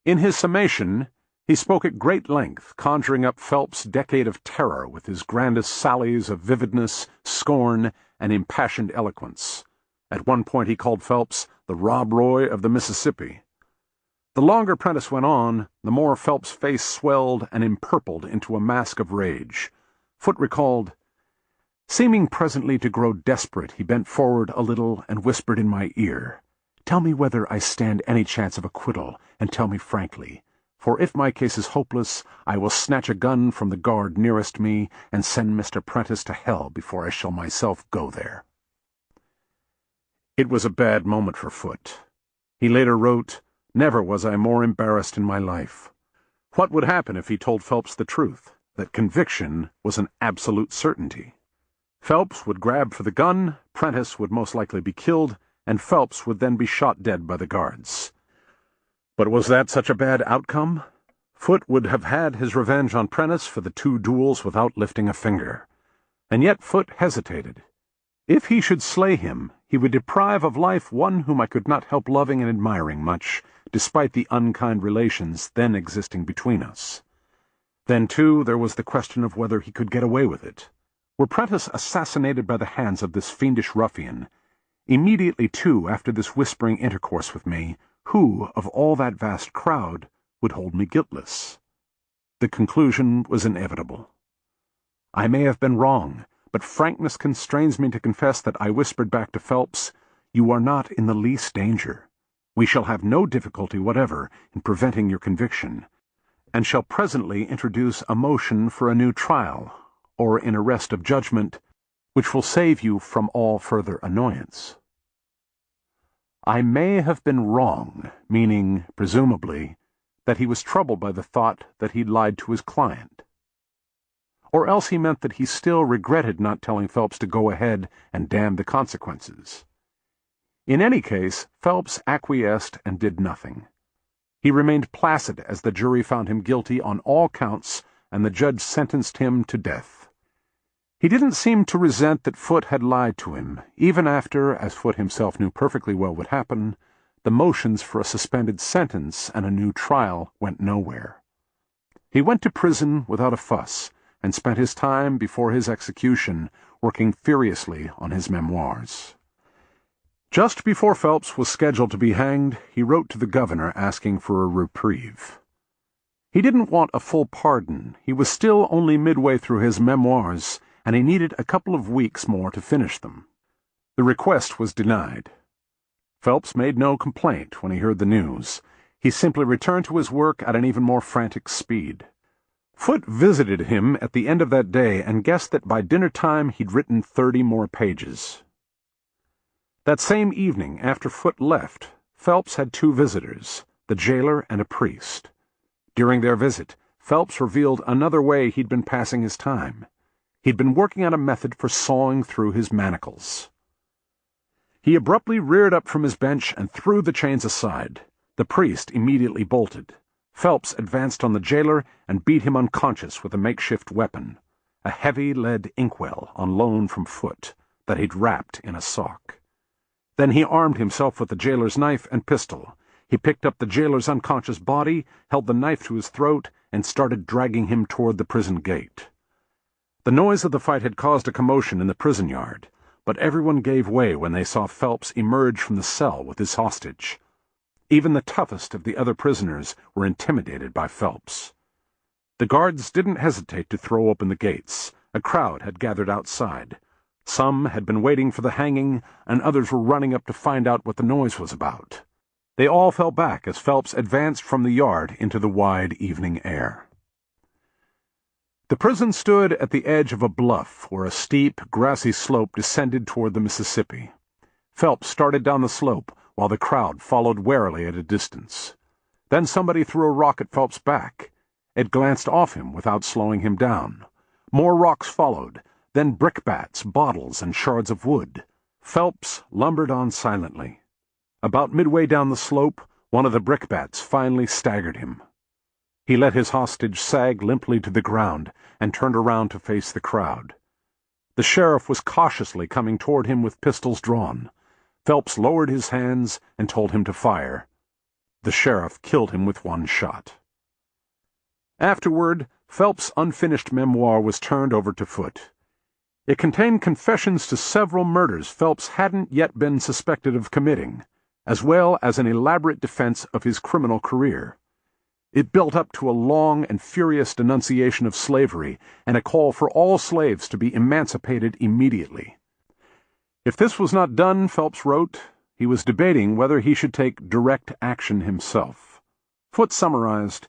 In his summation, he spoke at great length, conjuring up Phelps' decade of terror with his grandest sallies of vividness, scorn, and impassioned eloquence. At one point he called Phelps the Rob Roy of the Mississippi. The longer Prentice went on, the more Phelps' face swelled and empurpled into a mask of rage. Foote recalled, "Seeming presently to grow desperate, he bent forward a little and whispered in my ear, 'Tell me whether I stand any chance of acquittal, and tell me frankly. For if my case is hopeless, I will snatch a gun from the guard nearest me and send Mr. Prentice to hell before I shall myself go there.'" It was a bad moment for Foote. He later wrote, "Never was I more embarrassed in my life." What would happen if he told Phelps the truth, that conviction was an absolute certainty? Phelps would grab for the gun, Prentice would most likely be killed, and Phelps would then be shot dead by the guards. But was that such a bad outcome? Foote would have had his revenge on Prentice for the 2 duels without lifting a finger. And yet Foote hesitated. If he should slay him, he would deprive of life one whom I could not help loving and admiring much, despite the unkind relations then existing between us. Then, too, there was the question of whether he could get away with it. Were Prentice assassinated by the hands of this fiendish ruffian, immediately, too, after this whispering intercourse with me, who, of all that vast crowd, would hold me guiltless? The conclusion was inevitable. I may have been wrong, but frankness constrains me to confess that I whispered back to Phelps, "You are not in the least danger. We shall have no difficulty whatever in preventing your conviction, and shall presently introduce a motion for a new trial, or in arrest of judgment, which will save you from all further annoyance." I may have been wrong, meaning, presumably, that he was troubled by the thought that he'd lied to his client. Or else he meant that he still regretted not telling Phelps to go ahead and damn the consequences. In any case, Phelps acquiesced and did nothing. He remained placid as the jury found him guilty on all counts and the judge sentenced him to death. He didn't seem to resent that Foote had lied to him, even after, as Foote himself knew perfectly well would happen, the motions for a suspended sentence and a new trial went nowhere. He went to prison without a fuss, and spent his time before his execution working furiously on his memoirs. Just before Phelps was scheduled to be hanged, he wrote to the governor asking for a reprieve. He didn't want a full pardon. He was still only midway through his memoirs, and he needed a couple of weeks more to finish them. The request was denied. Phelps made no complaint when he heard the news. He simply returned to his work at an even more frantic speed. Foote visited him at the end of that day and guessed that by dinner time he'd written 30 more pages. That same evening, after Foote left, Phelps had 2 visitors, the jailer and a priest. During their visit, Phelps revealed another way he'd been passing his time. He'd been working out a method for sawing through his manacles. He abruptly reared up from his bench and threw the chains aside. The priest immediately bolted. Phelps advanced on the jailer and beat him unconscious with a makeshift weapon, a heavy lead inkwell on loan from Foote that he'd wrapped in a sock. Then he armed himself with the jailer's knife and pistol. He picked up the jailer's unconscious body, held the knife to his throat, and started dragging him toward the prison gate. The noise of the fight had caused a commotion in the prison yard, but everyone gave way when they saw Phelps emerge from the cell with his hostage. Even the toughest of the other prisoners were intimidated by Phelps. The guards didn't hesitate to throw open the gates. A crowd had gathered outside. Some had been waiting for the hanging, and others were running up to find out what the noise was about. They all fell back as Phelps advanced from the yard into the wide evening air. The prison stood at the edge of a bluff where a steep, grassy slope descended toward the Mississippi. Phelps started down the slope, while the crowd followed warily at a distance. Then somebody threw a rock at Phelps' back. It glanced off him without slowing him down. More rocks followed, then brickbats, bottles, and shards of wood. Phelps lumbered on silently. About midway down the slope, one of the brickbats finally staggered him. He let his hostage sag limply to the ground and turned around to face the crowd. The sheriff was cautiously coming toward him with pistols drawn. Phelps lowered his hands and told him to fire. The sheriff killed him with one shot. Afterward, Phelps' unfinished memoir was turned over to Foote. It contained confessions to several murders Phelps hadn't yet been suspected of committing, as well as an elaborate defense of his criminal career. It built up to a long and furious denunciation of slavery and a call for all slaves to be emancipated immediately. If this was not done, Phelps wrote, he was debating whether he should take direct action himself. Foote summarized,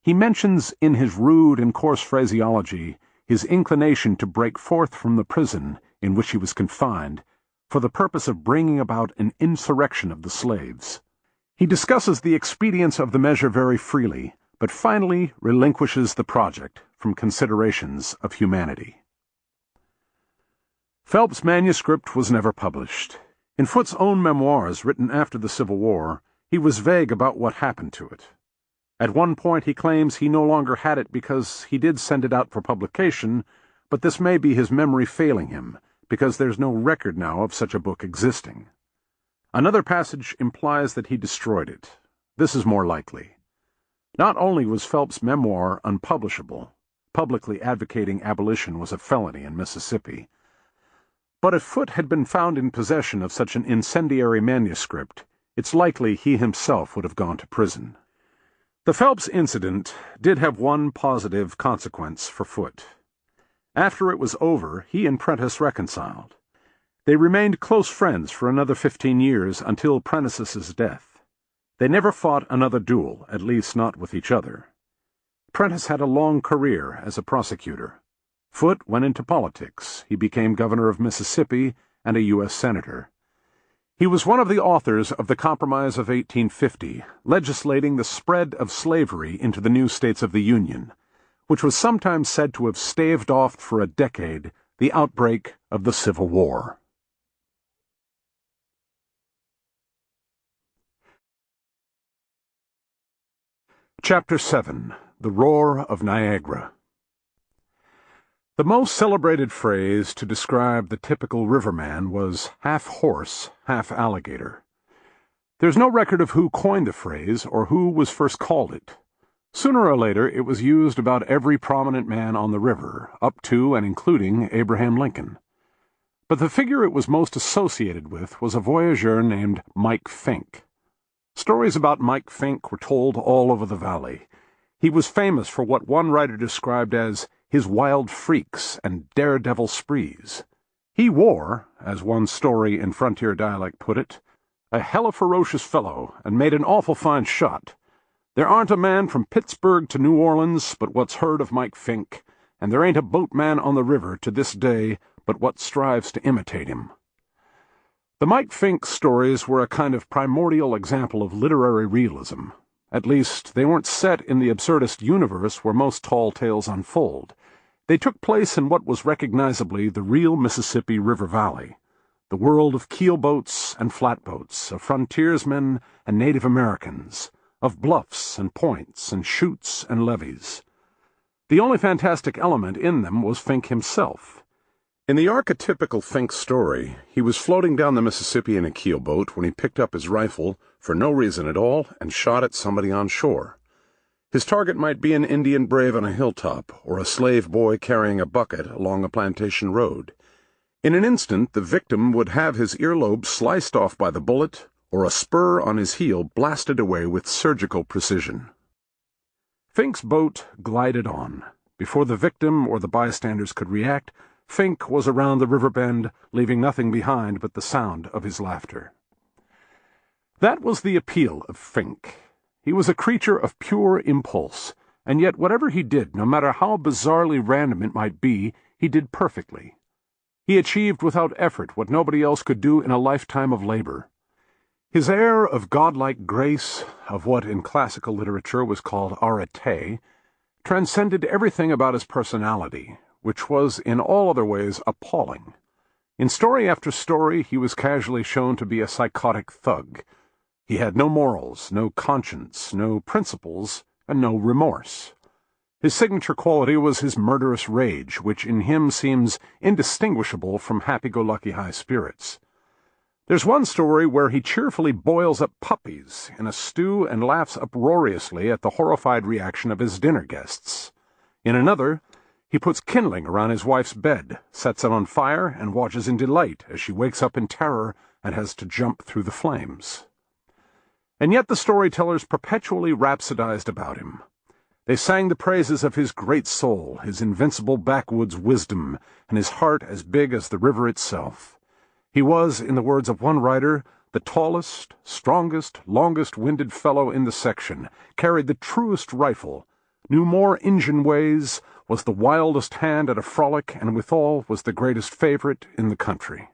he mentions in his rude and coarse phraseology his inclination to break forth from the prison in which he was confined for the purpose of bringing about an insurrection of the slaves. He discusses the expedience of the measure very freely, but finally relinquishes the project from considerations of humanity. Phelps' manuscript was never published. In Foote's own memoirs written after the Civil War, he was vague about what happened to it. At one point he claims he no longer had it because he did send it out for publication, but this may be his memory failing him, because there's no record now of such a book existing. Another passage implies that he destroyed it. This is more likely. Not only was Phelps' memoir unpublishable, publicly advocating abolition was a felony in Mississippi. But if Foote had been found in possession of such an incendiary manuscript, it's likely he himself would have gone to prison. The Phelps incident did have one positive consequence for Foote. After it was over, he and Prentice reconciled. They remained close friends for another 15 years until Prentice's death. They never fought another duel, at least not with each other. Prentice had a long career as a prosecutor. Foote went into politics. He became governor of Mississippi and a U.S. senator. He was one of the authors of the Compromise of 1850, legislating the spread of slavery into the new states of the Union, which was sometimes said to have staved off for a decade the outbreak of the Civil War. Chapter 7. The Roar of Niagara. The most celebrated phrase to describe the typical riverman was half horse, half alligator. There's no record of who coined the phrase or who was first called it. Sooner or later it was used about every prominent man on the river, up to and including Abraham Lincoln. But the figure it was most associated with was a voyageur named Mike Fink. Stories about Mike Fink were told all over the valley. He was famous for what one writer described as his wild freaks and daredevil sprees. He wore, as one story in frontier dialect put it, a hella ferocious fellow and made an awful fine shot. There aren't a man from Pittsburgh to New Orleans but what's heard of Mike Fink, and there ain't a boatman on the river to this day but what strives to imitate him. The Mike Fink stories were a kind of primordial example of literary realism. At least, they weren't set in the absurdist universe where most tall tales unfold. They took place in what was recognizably the real Mississippi River Valley, the world of keelboats and flatboats, of frontiersmen and Native Americans, of bluffs and points and chutes and levees. The only fantastic element in them was Fink himself. In the archetypical Fink story, he was floating down the Mississippi in a keelboat when he picked up his rifle for no reason at all and shot at somebody on shore. His target might be an Indian brave on a hilltop or a slave boy carrying a bucket along a plantation road. In an instant, the victim would have his earlobe sliced off by the bullet or a spur on his heel blasted away with surgical precision. Fink's boat glided on. Before the victim or the bystanders could react, Fink was around the river bend, leaving nothing behind but the sound of his laughter. That was the appeal of Fink. He was a creature of pure impulse, and yet whatever he did, no matter how bizarrely random it might be, he did perfectly. He achieved without effort what nobody else could do in a lifetime of labor. His air of godlike grace, of what in classical literature was called arete, transcended everything about his personality, which was in all other ways appalling. In story after story he was casually shown to be a psychotic thug. He had no morals, no conscience, no principles, and no remorse. His signature quality was his murderous rage, which in him seems indistinguishable from happy-go-lucky high spirits. There's one story where he cheerfully boils up puppies in a stew and laughs uproariously at the horrified reaction of his dinner guests. In another, he puts kindling around his wife's bed, sets it on fire, and watches in delight as she wakes up in terror and has to jump through the flames. And yet the storytellers perpetually rhapsodized about him. They sang the praises of his great soul, his invincible backwoods wisdom, and his heart as big as the river itself. He was, in the words of one writer, the tallest, strongest, longest-winded fellow in the section, carried the truest rifle, knew more Injun ways, was the wildest hand at a frolic, and withal was the greatest favorite in the country.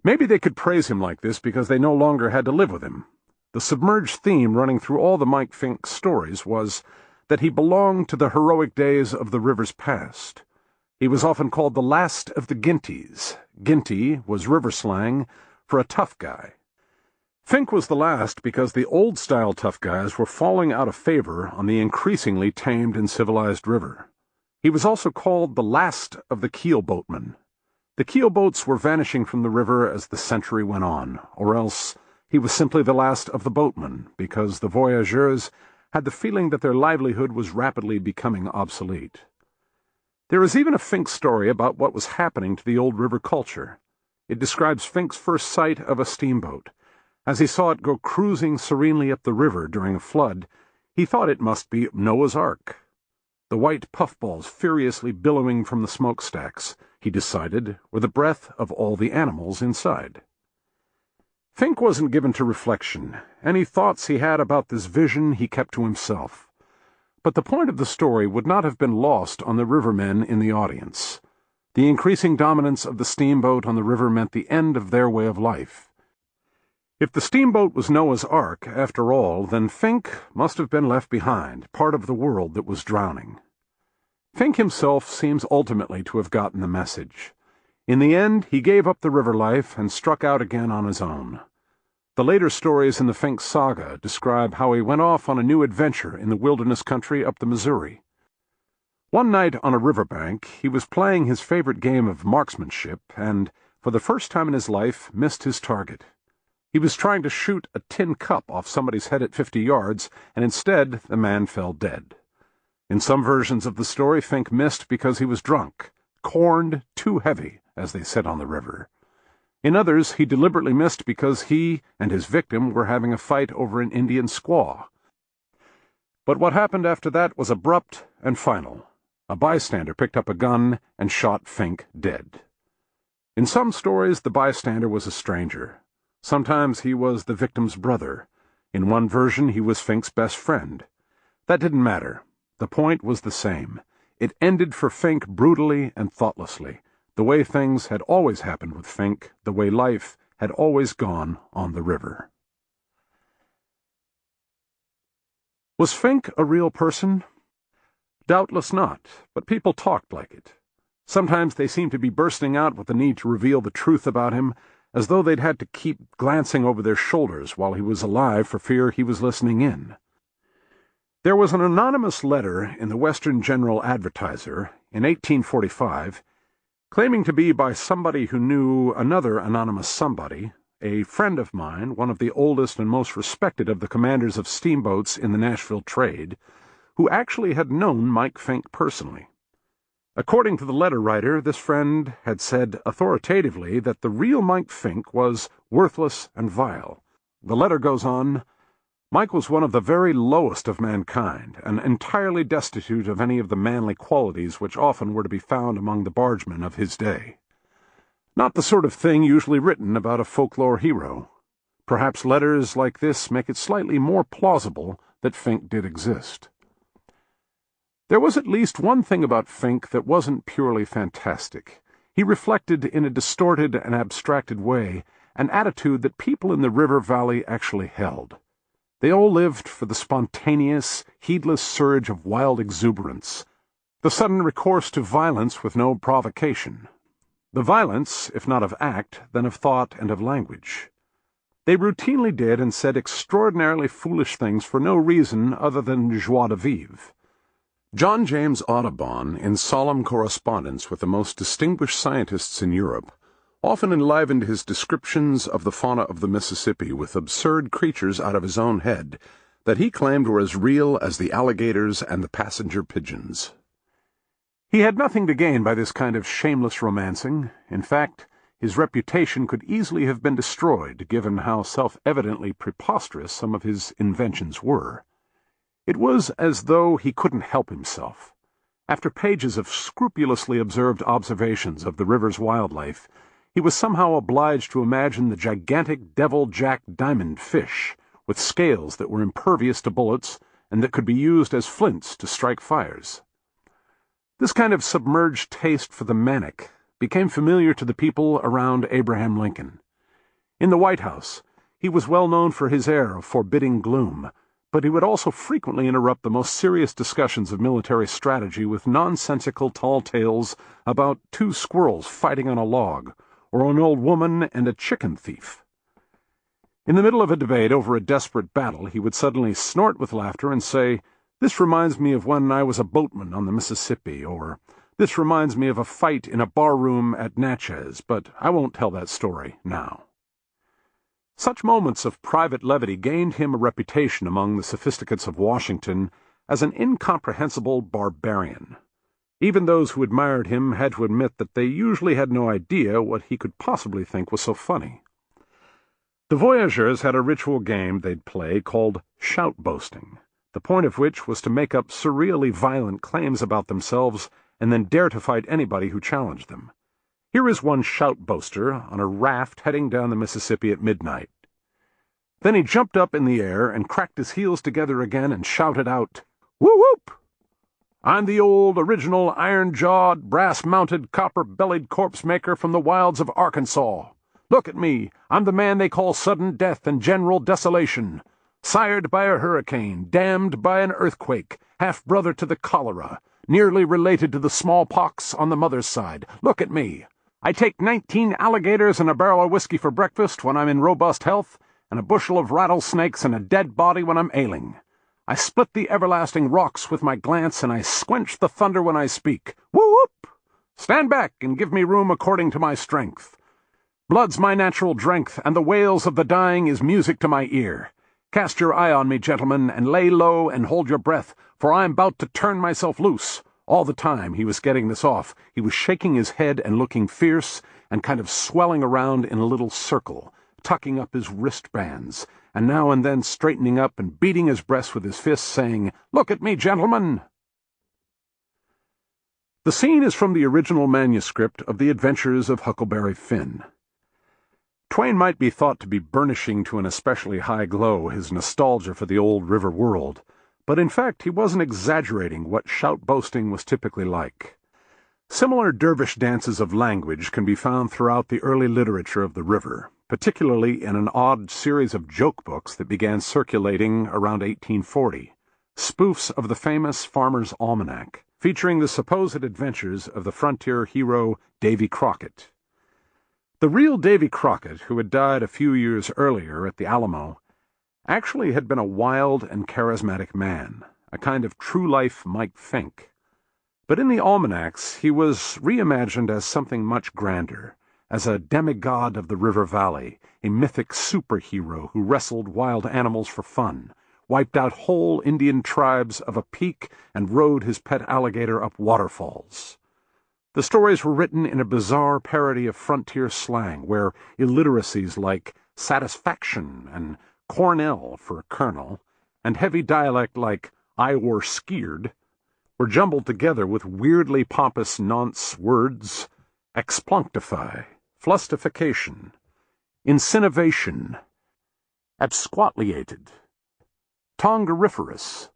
Maybe they could praise him like this because they no longer had to live with him. The submerged theme running through all the Mike Fink stories was that he belonged to the heroic days of the river's past. He was often called the last of the Ginties. Ginty was river slang for a tough guy. Fink was the last because the old-style tough guys were falling out of favor on the increasingly tamed and civilized river. He was also called the last of the keelboatmen. The keelboats were vanishing from the river as the century went on, or else he was simply the last of the boatmen, because the voyageurs had the feeling that their livelihood was rapidly becoming obsolete. There is even a Fink story about what was happening to the old river culture. It describes Fink's first sight of a steamboat. As he saw it go cruising serenely up the river during a flood, he thought it must be Noah's Ark. The white puffballs furiously billowing from the smokestacks, he decided, were the breath of all the animals inside. Fink wasn't given to reflection. Any thoughts he had about this vision he kept to himself. But the point of the story would not have been lost on the rivermen in the audience. The increasing dominance of the steamboat on the river meant the end of their way of life. If the steamboat was Noah's Ark, after all, then Fink must have been left behind, part of the world that was drowning. Fink himself seems ultimately to have gotten the message. In the end, he gave up the river life and struck out again on his own. The later stories in the Fink saga describe how he went off on a new adventure in the wilderness country up the Missouri. One night on a riverbank, he was playing his favorite game of marksmanship and, for the first time in his life, missed his target. He was trying to shoot a tin cup off somebody's head at 50 yards, and instead the man fell dead. In some versions of the story, Fink missed because he was drunk, corned too heavy, as they said on the river. In others, he deliberately missed because he and his victim were having a fight over an Indian squaw. But what happened after that was abrupt and final. A bystander picked up a gun and shot Fink dead. In some stories, the bystander was a stranger. Sometimes he was the victim's brother. In one version, he was Fink's best friend. That didn't matter. The point was the same. It ended for Fink brutally and thoughtlessly, the way things had always happened with Fink, the way life had always gone on the river. Was Fink a real person? Doubtless not, but people talked like it. Sometimes they seemed to be bursting out with the need to reveal the truth about him, as though they'd had to keep glancing over their shoulders while he was alive for fear he was listening in. There was an anonymous letter in the Western General Advertiser in 1845, claiming to be by somebody who knew another anonymous somebody, a friend of mine, one of the oldest and most respected of the commanders of steamboats in the Nashville trade, who actually had known Mike Fink personally. According to the letter writer, this friend had said authoritatively that the real Mike Fink was worthless and vile. The letter goes on, Mike was one of the very lowest of mankind, and entirely destitute of any of the manly qualities which often were to be found among the bargemen of his day. Not the sort of thing usually written about a folklore hero. Perhaps letters like this make it slightly more plausible that Fink did exist. There was at least one thing about Fink that wasn't purely fantastic. He reflected in a distorted and abstracted way an attitude that people in the river valley actually held. They all lived for the spontaneous, heedless surge of wild exuberance, the sudden recourse to violence with no provocation. The violence, if not of act, then of thought and of language. They routinely did and said extraordinarily foolish things for no reason other than joie de vivre. John James Audubon, in solemn correspondence with the most distinguished scientists in Europe, often enlivened his descriptions of the fauna of the Mississippi with absurd creatures out of his own head that he claimed were as real as the alligators and the passenger pigeons. He had nothing to gain by this kind of shameless romancing. In fact, his reputation could easily have been destroyed, given how self-evidently preposterous some of his inventions were. It was as though he couldn't help himself. After pages of scrupulously observed observations of the river's wildlife, he was somehow obliged to imagine the gigantic devil-jack diamond fish, with scales that were impervious to bullets and that could be used as flints to strike fires. This kind of submerged taste for the manic became familiar to the people around Abraham Lincoln. In the White House, he was well known for his air of forbidding gloom, but he would also frequently interrupt the most serious discussions of military strategy with nonsensical tall tales about two squirrels fighting on a log, or an old woman and a chicken thief. In the middle of a debate over a desperate battle, he would suddenly snort with laughter and say, "This reminds me of when I was a boatman on the Mississippi," or "This reminds me of a fight in a barroom at Natchez, but I won't tell that story now." Such moments of private levity gained him a reputation among the sophisticates of Washington as an incomprehensible barbarian. Even those who admired him had to admit that they usually had no idea what he could possibly think was so funny. The voyageurs had a ritual game they'd play called shout-boasting, the point of which was to make up surreally violent claims about themselves and then dare to fight anybody who challenged them. Here is one shout-boaster on a raft heading down the Mississippi at midnight. Then he jumped up in the air and cracked his heels together again and shouted out, "Woo-whoop! I'm the old, original, iron-jawed, brass-mounted, copper-bellied corpse-maker from the wilds of Arkansas. Look at me, I'm the man they call sudden death and general desolation. Sired by a hurricane, damned by an earthquake, half-brother to the cholera, nearly related to the smallpox on the mother's side. Look at me. I take 19 alligators and a barrel of whiskey for breakfast when I'm in robust health, and a bushel of rattlesnakes and a dead body when I'm ailing. I split the everlasting rocks with my glance, and I squench the thunder when I speak. Woo-whoop! Stand back and give me room according to my strength. Blood's my natural drink, and the wails of the dying is music to my ear. Cast your eye on me, gentlemen, and lay low and hold your breath, for I am about to turn myself loose." All the time he was getting this off, he was shaking his head and looking fierce and kind of swelling around in a little circle, tucking up his wristbands, and now and then straightening up and beating his breast with his fists, saying, "Look at me, gentlemen!" The scene is from the original manuscript of The Adventures of Huckleberry Finn. Twain might be thought to be burnishing to an especially high glow his nostalgia for the old river world, but in fact he wasn't exaggerating what shout-boasting was typically like. Similar dervish dances of language can be found throughout the early literature of the river, particularly in an odd series of joke books that began circulating around 1840, spoofs of the famous Farmer's Almanac, featuring the supposed adventures of the frontier hero Davy Crockett. The real Davy Crockett, who had died a few years earlier at the Alamo, actually had been a wild and charismatic man, a kind of true-life Mike Fink. But in the almanacs he was reimagined as something much grander, as a demigod of the river valley, a mythic superhero who wrestled wild animals for fun, wiped out whole Indian tribes of a peak, and rode his pet alligator up waterfalls. The stories were written in a bizarre parody of frontier slang, where illiteracies like satisfaction and Cornell for a colonel, and heavy dialect like "I were skeered" were jumbled together with weirdly pompous nonce words: explunctify, flustification, incinivation, absquatliated, tongeriferous,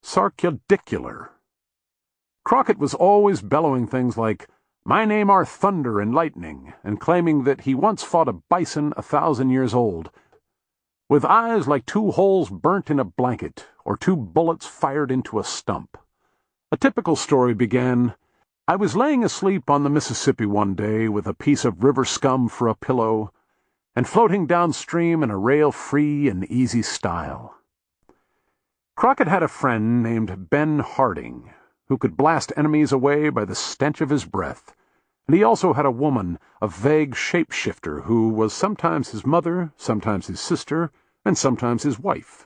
sarcodicular. Crockett was always bellowing things like, "My name are Thunder and Lightning," and claiming that he once fought a bison 1,000 years old, with eyes like 2 holes burnt in a blanket, or 2 bullets fired into a stump. A typical story began, "I was laying asleep on the Mississippi one day with a piece of river scum for a pillow, and floating downstream in a rail-free and easy style." Crockett had a friend named Ben Harding, who could blast enemies away by the stench of his breath, and he also had a woman, a vague shapeshifter, who was sometimes his mother, sometimes his sister, and sometimes his wife.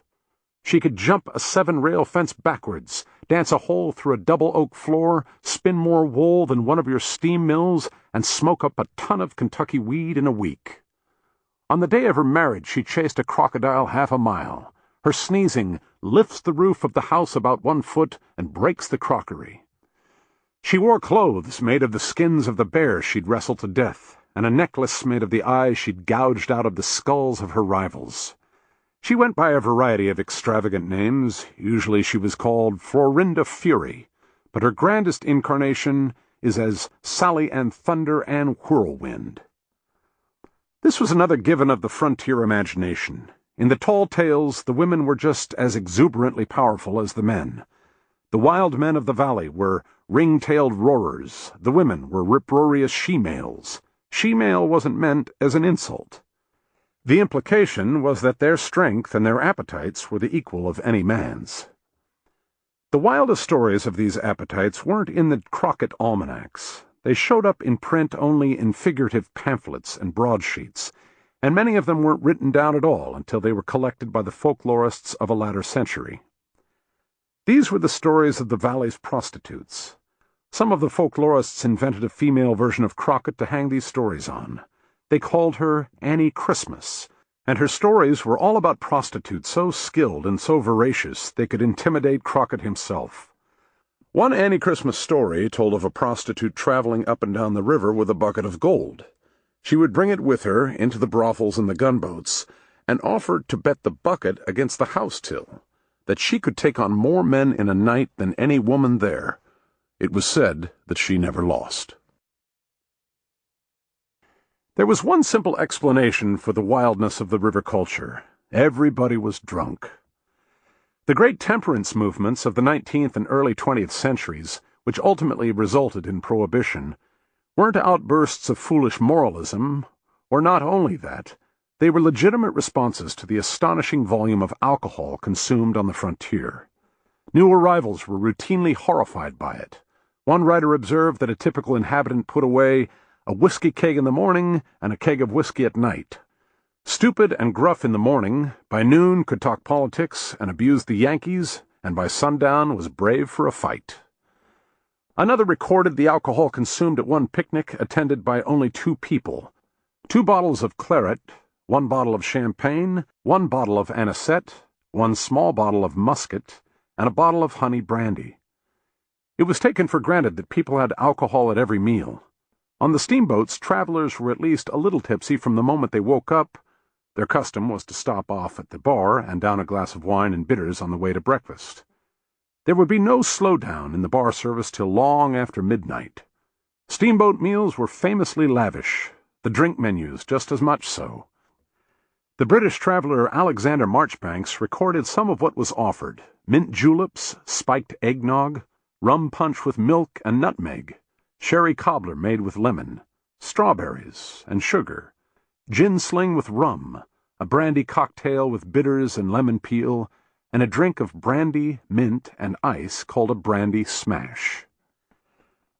She could jump a 7-rail fence backwards, dance a hole through a double oak floor, spin more wool than one of your steam mills, and smoke up a ton of Kentucky weed in a week. On the day of her marriage she chased a crocodile 1/2 mile. Her sneezing lifts the roof of the house about 1 foot and breaks the crockery. She wore clothes made of the skins of the bears she'd wrestled to death, and a necklace made of the eyes she'd gouged out of the skulls of her rivals. She went by a variety of extravagant names. Usually she was called Florinda Fury, but her grandest incarnation is as Sally Ann Thunder and Whirlwind. This was another given of the frontier imagination. In the tall tales, the women were just as exuberantly powerful as the men. The wild men of the valley were ring-tailed roarers. The women were rip-roarious she-males. She-male wasn't meant as an insult. The implication was that their strength and their appetites were the equal of any man's. The wildest stories of these appetites weren't in the Crockett almanacs. They showed up in print only in figurative pamphlets and broadsheets, and many of them weren't written down at all until they were collected by the folklorists of a latter century. These were the stories of the valley's prostitutes. Some of the folklorists invented a female version of Crockett to hang these stories on. They called her Annie Christmas, and her stories were all about prostitutes so skilled and so voracious they could intimidate Crockett himself. One Annie Christmas story told of a prostitute traveling up and down the river with a bucket of gold. She would bring it with her into the brothels and the gunboats, and offered to bet the bucket against the house till, that she could take on more men in a night than any woman there. It was said that she never lost. There was one simple explanation for the wildness of the river culture. Everybody was drunk. The great temperance movements of the 19th and early 20th centuries, which ultimately resulted in Prohibition, weren't outbursts of foolish moralism, or not only that, they were legitimate responses to the astonishing volume of alcohol consumed on the frontier. New arrivals were routinely horrified by it. One writer observed that a typical inhabitant put away a whiskey keg in the morning and a keg of whiskey at night. Stupid and gruff in the morning, by noon could talk politics and abuse the Yankees, and by sundown was brave for a fight. Another recorded the alcohol consumed at one picnic attended by only 2 people. 2 bottles of claret, 1 bottle of champagne, 1 bottle of anisette, 1 small bottle of muscat, and a bottle of honey brandy. It was taken for granted that people had alcohol at every meal. On the steamboats, travelers were at least a little tipsy from the moment they woke up. Their custom was to stop off at the bar and down a glass of wine and bitters on the way to breakfast. There would be no slowdown in the bar service till long after midnight. Steamboat meals were famously lavish, the drink menus just as much so. The British traveler Alexander Marchbanks recorded some of what was offered: mint juleps, spiked eggnog, rum punch with milk and nutmeg, sherry cobbler made with lemon, strawberries and sugar, gin sling with rum, a brandy cocktail with bitters and lemon peel, and a drink of brandy, mint, and ice called a brandy smash.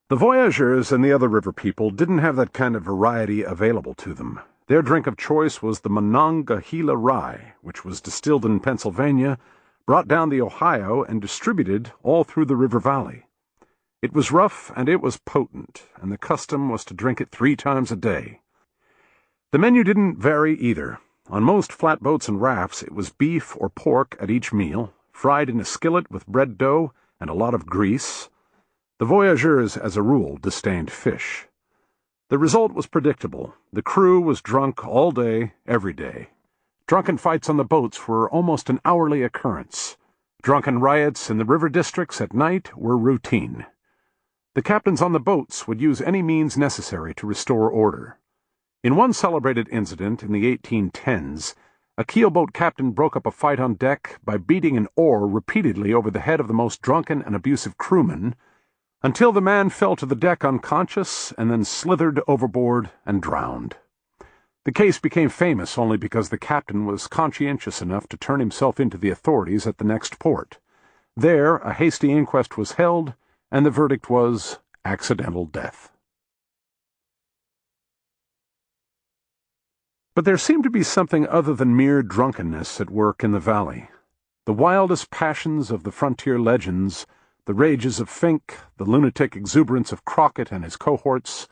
The voyageurs and the other river people didn't have that kind of variety available to them. Their drink of choice was the Monongahela rye, which was distilled in Pennsylvania, brought down the Ohio, and distributed all through the river valley. It was rough and it was potent, and the custom was to drink it 3 times a day. The menu didn't vary either. On most flatboats and rafts it was beef or pork at each meal, fried in a skillet with bread dough and a lot of grease. The voyageurs, as a rule, disdained fish. The result was predictable. The crew was drunk all day, every day. Drunken fights on the boats were almost an hourly occurrence. Drunken riots in the river districts at night were routine. The captains on the boats would use any means necessary to restore order. In one celebrated incident in the 1810s, a keelboat captain broke up a fight on deck by beating an oar repeatedly over the head of the most drunken and abusive crewman, until the man fell to the deck unconscious and then slithered overboard and drowned. The case became famous only because the captain was conscientious enough to turn himself into the authorities at the next port. There, a hasty inquest was held, and the verdict was accidental death. But there seemed to be something other than mere drunkenness at work in the valley. The wildest passions of the frontier legends, the rages of Fink, the lunatic exuberance of Crockett and his cohorts,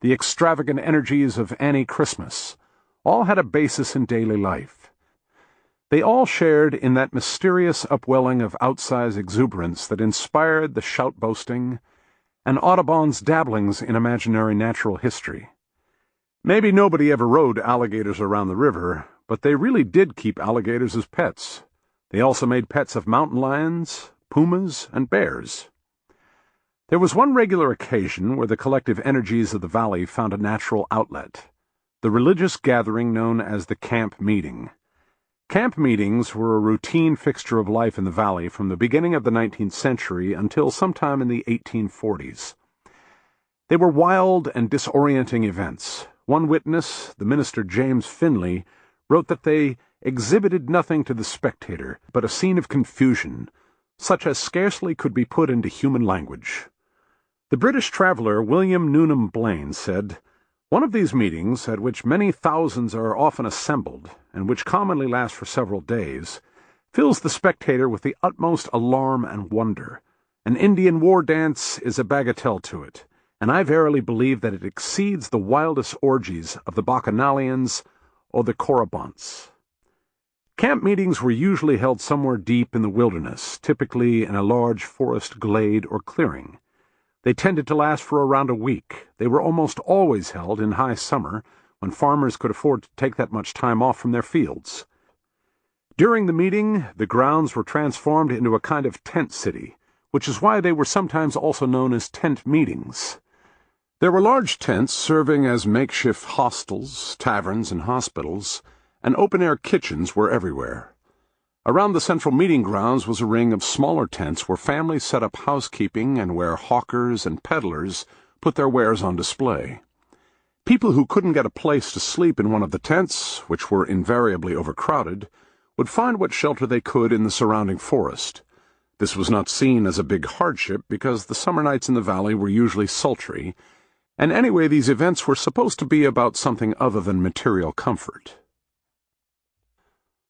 the extravagant energies of Annie Christmas, all had a basis in daily life. They all shared in that mysterious upwelling of outsized exuberance that inspired the shout-boasting and Audubon's dabblings in imaginary natural history. Maybe nobody ever rode alligators around the river, but they really did keep alligators as pets. They also made pets of mountain lions, pumas, and bears. There was one regular occasion where the collective energies of the valley found a natural outlet: the religious gathering known as the camp meeting. Camp meetings were a routine fixture of life in the valley from the beginning of the 19th century until sometime in the 1840s. They were wild and disorienting events. One witness, the minister James Finley, wrote that they exhibited nothing to the spectator but a scene of confusion, such as scarcely could be put into human language. The British traveler William Newnham Blaine said, One of these meetings, at which many thousands are often assembled, and which commonly last for several days, fills the spectator with the utmost alarm and wonder. An Indian war dance is a bagatelle to it, and I verily believe that it exceeds the wildest orgies of the Bacchanalians or the Corabants. Camp meetings were usually held somewhere deep in the wilderness, typically in a large forest glade or clearing. They tended to last for around a week. They were almost always held in high summer, when farmers could afford to take that much time off from their fields. During the meeting, the grounds were transformed into a kind of tent city, which is why they were sometimes also known as tent meetings. There were large tents serving as makeshift hostels, taverns, and hospitals, and open-air kitchens were everywhere. Around the central meeting grounds was a ring of smaller tents where families set up housekeeping and where hawkers and peddlers put their wares on display. People who couldn't get a place to sleep in one of the tents, which were invariably overcrowded, would find what shelter they could in the surrounding forest. This was not seen as a big hardship because the summer nights in the valley were usually sultry, and anyway these events were supposed to be about something other than material comfort.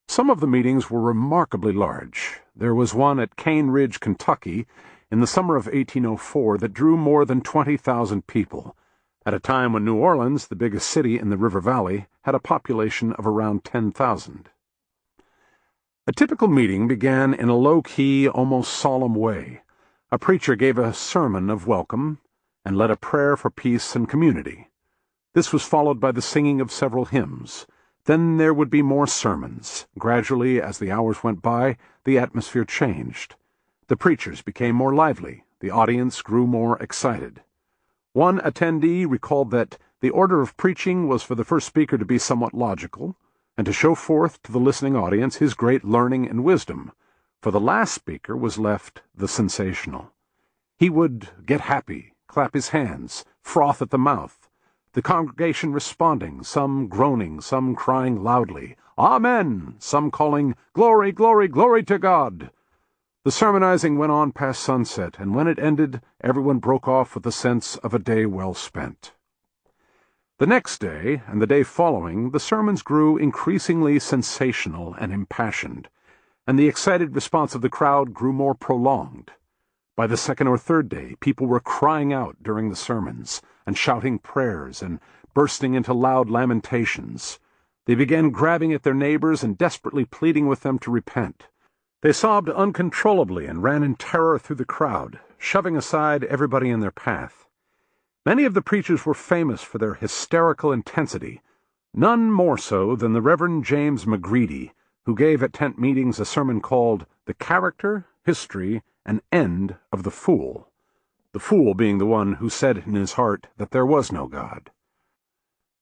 Some of the meetings were remarkably large. There was one at Cane Ridge, Kentucky, in the summer of 1804 that drew more than 20,000 people, at a time when New Orleans, the biggest city in the River Valley, had a population of around 10,000. A typical meeting began in a low-key, almost solemn way. A preacher gave a sermon of welcome and led a prayer for peace and community. This was followed by the singing of several hymns. Then there would be more sermons. Gradually, as the hours went by, the atmosphere changed. The preachers became more lively. The audience grew more excited. One attendee recalled that the order of preaching was for the first speaker to be somewhat logical, and to show forth to the listening audience his great learning and wisdom. For the last speaker was left the sensational. He would get happy, clap his hands, froth at the mouth, the congregation responding, some groaning, some crying loudly, "Amen!" some calling, "Glory, glory, glory to God!" The sermonizing went on past sunset, and when it ended, everyone broke off with the sense of a day well spent. The next day, and the day following, the sermons grew increasingly sensational and impassioned, and the excited response of the crowd grew more prolonged. By the second or third day, people were crying out during the sermons, and shouting prayers, and bursting into loud lamentations. They began grabbing at their neighbors and desperately pleading with them to repent. They sobbed uncontrollably and ran in terror through the crowd, shoving aside everybody in their path. Many of the preachers were famous for their hysterical intensity, none more so than the Reverend James McGreedy, who gave at tent meetings a sermon called "The Character, History, and End of the Fool," the fool being the one who said in his heart that there was no God.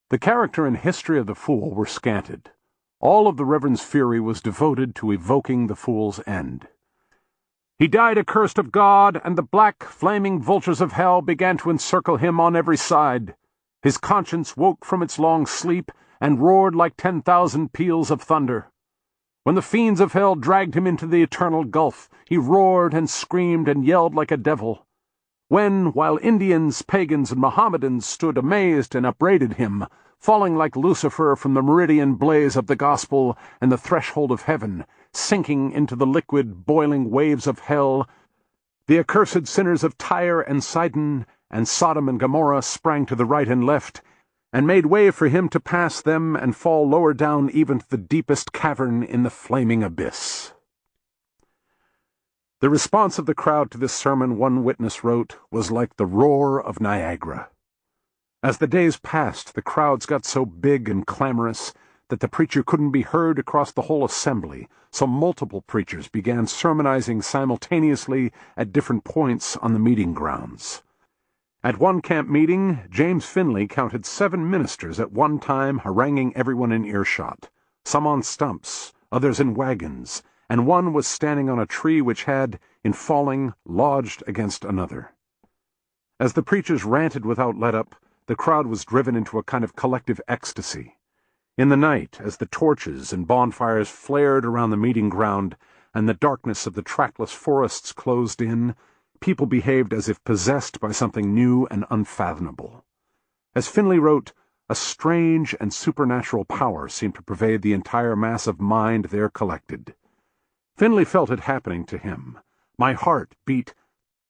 The character and history of the fool were scanted. All of the Reverend's fury was devoted to evoking the fool's end. "He died accursed of God, and the black, flaming vultures of hell began to encircle him on every side. His conscience woke from its long sleep and roared like 10,000 peals of thunder. When the fiends of hell dragged him into the eternal gulf, he roared and screamed and yelled like a devil. When, while Indians, pagans, and Mohammedans stood amazed and upbraided him, falling like Lucifer from the meridian blaze of the gospel and the threshold of heaven, sinking into the liquid, boiling waves of hell, the accursed sinners of Tyre and Sidon and Sodom and Gomorrah sprang to the right and left, and made way for him to pass them and fall lower down even to the deepest cavern in the flaming abyss." The response of the crowd to this sermon, one witness wrote, was like the roar of Niagara. As the days passed, the crowds got so big and clamorous that the preacher couldn't be heard across the whole assembly, so multiple preachers began sermonizing simultaneously at different points on the meeting grounds. At one camp meeting, James Finley counted 7 ministers at one time haranguing everyone in earshot, some on stumps, others in wagons, and one was standing on a tree which had, in falling, lodged against another. As the preachers ranted without let-up, the crowd was driven into a kind of collective ecstasy. In the night, as the torches and bonfires flared around the meeting ground, and the darkness of the trackless forests closed in, people behaved as if possessed by something new and unfathomable. As Finley wrote, A strange and supernatural power seemed to pervade the entire mass of mind there collected. Finley felt it happening to him. My heart beat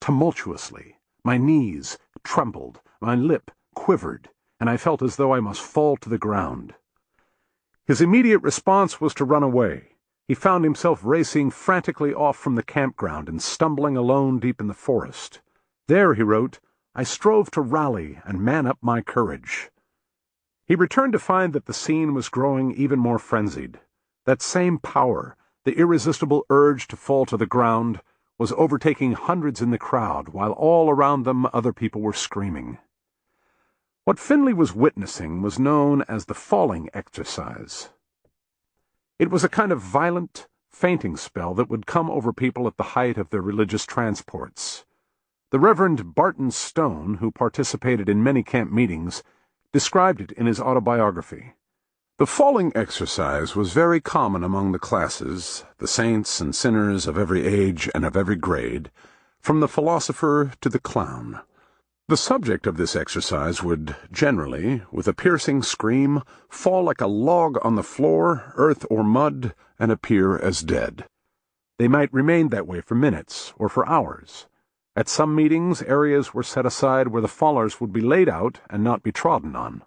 tumultuously, my knees trembled, my lip quivered, and I felt as though I must fall to the ground. His immediate response was to run away. He found himself racing frantically off from the campground and stumbling alone deep in the forest. There, he wrote, I strove to rally and man up my courage. He returned to find that the scene was growing even more frenzied. That same power, the irresistible urge to fall to the ground, was overtaking hundreds in the crowd, while all around them other people were screaming. What Finley was witnessing was known as the falling exercise. It was a kind of violent, fainting spell that would come over people at the height of their religious transports. The Reverend Barton Stone, who participated in many camp meetings, described it in his autobiography. The falling exercise was very common among the classes, the saints and sinners of every age and of every grade, from the philosopher to the clown. The subject of this exercise would generally, with a piercing scream, fall like a log on the floor, earth or mud, and appear as dead. They might remain that way for minutes or for hours. At some meetings, areas were set aside where the fallers would be laid out and not be trodden on.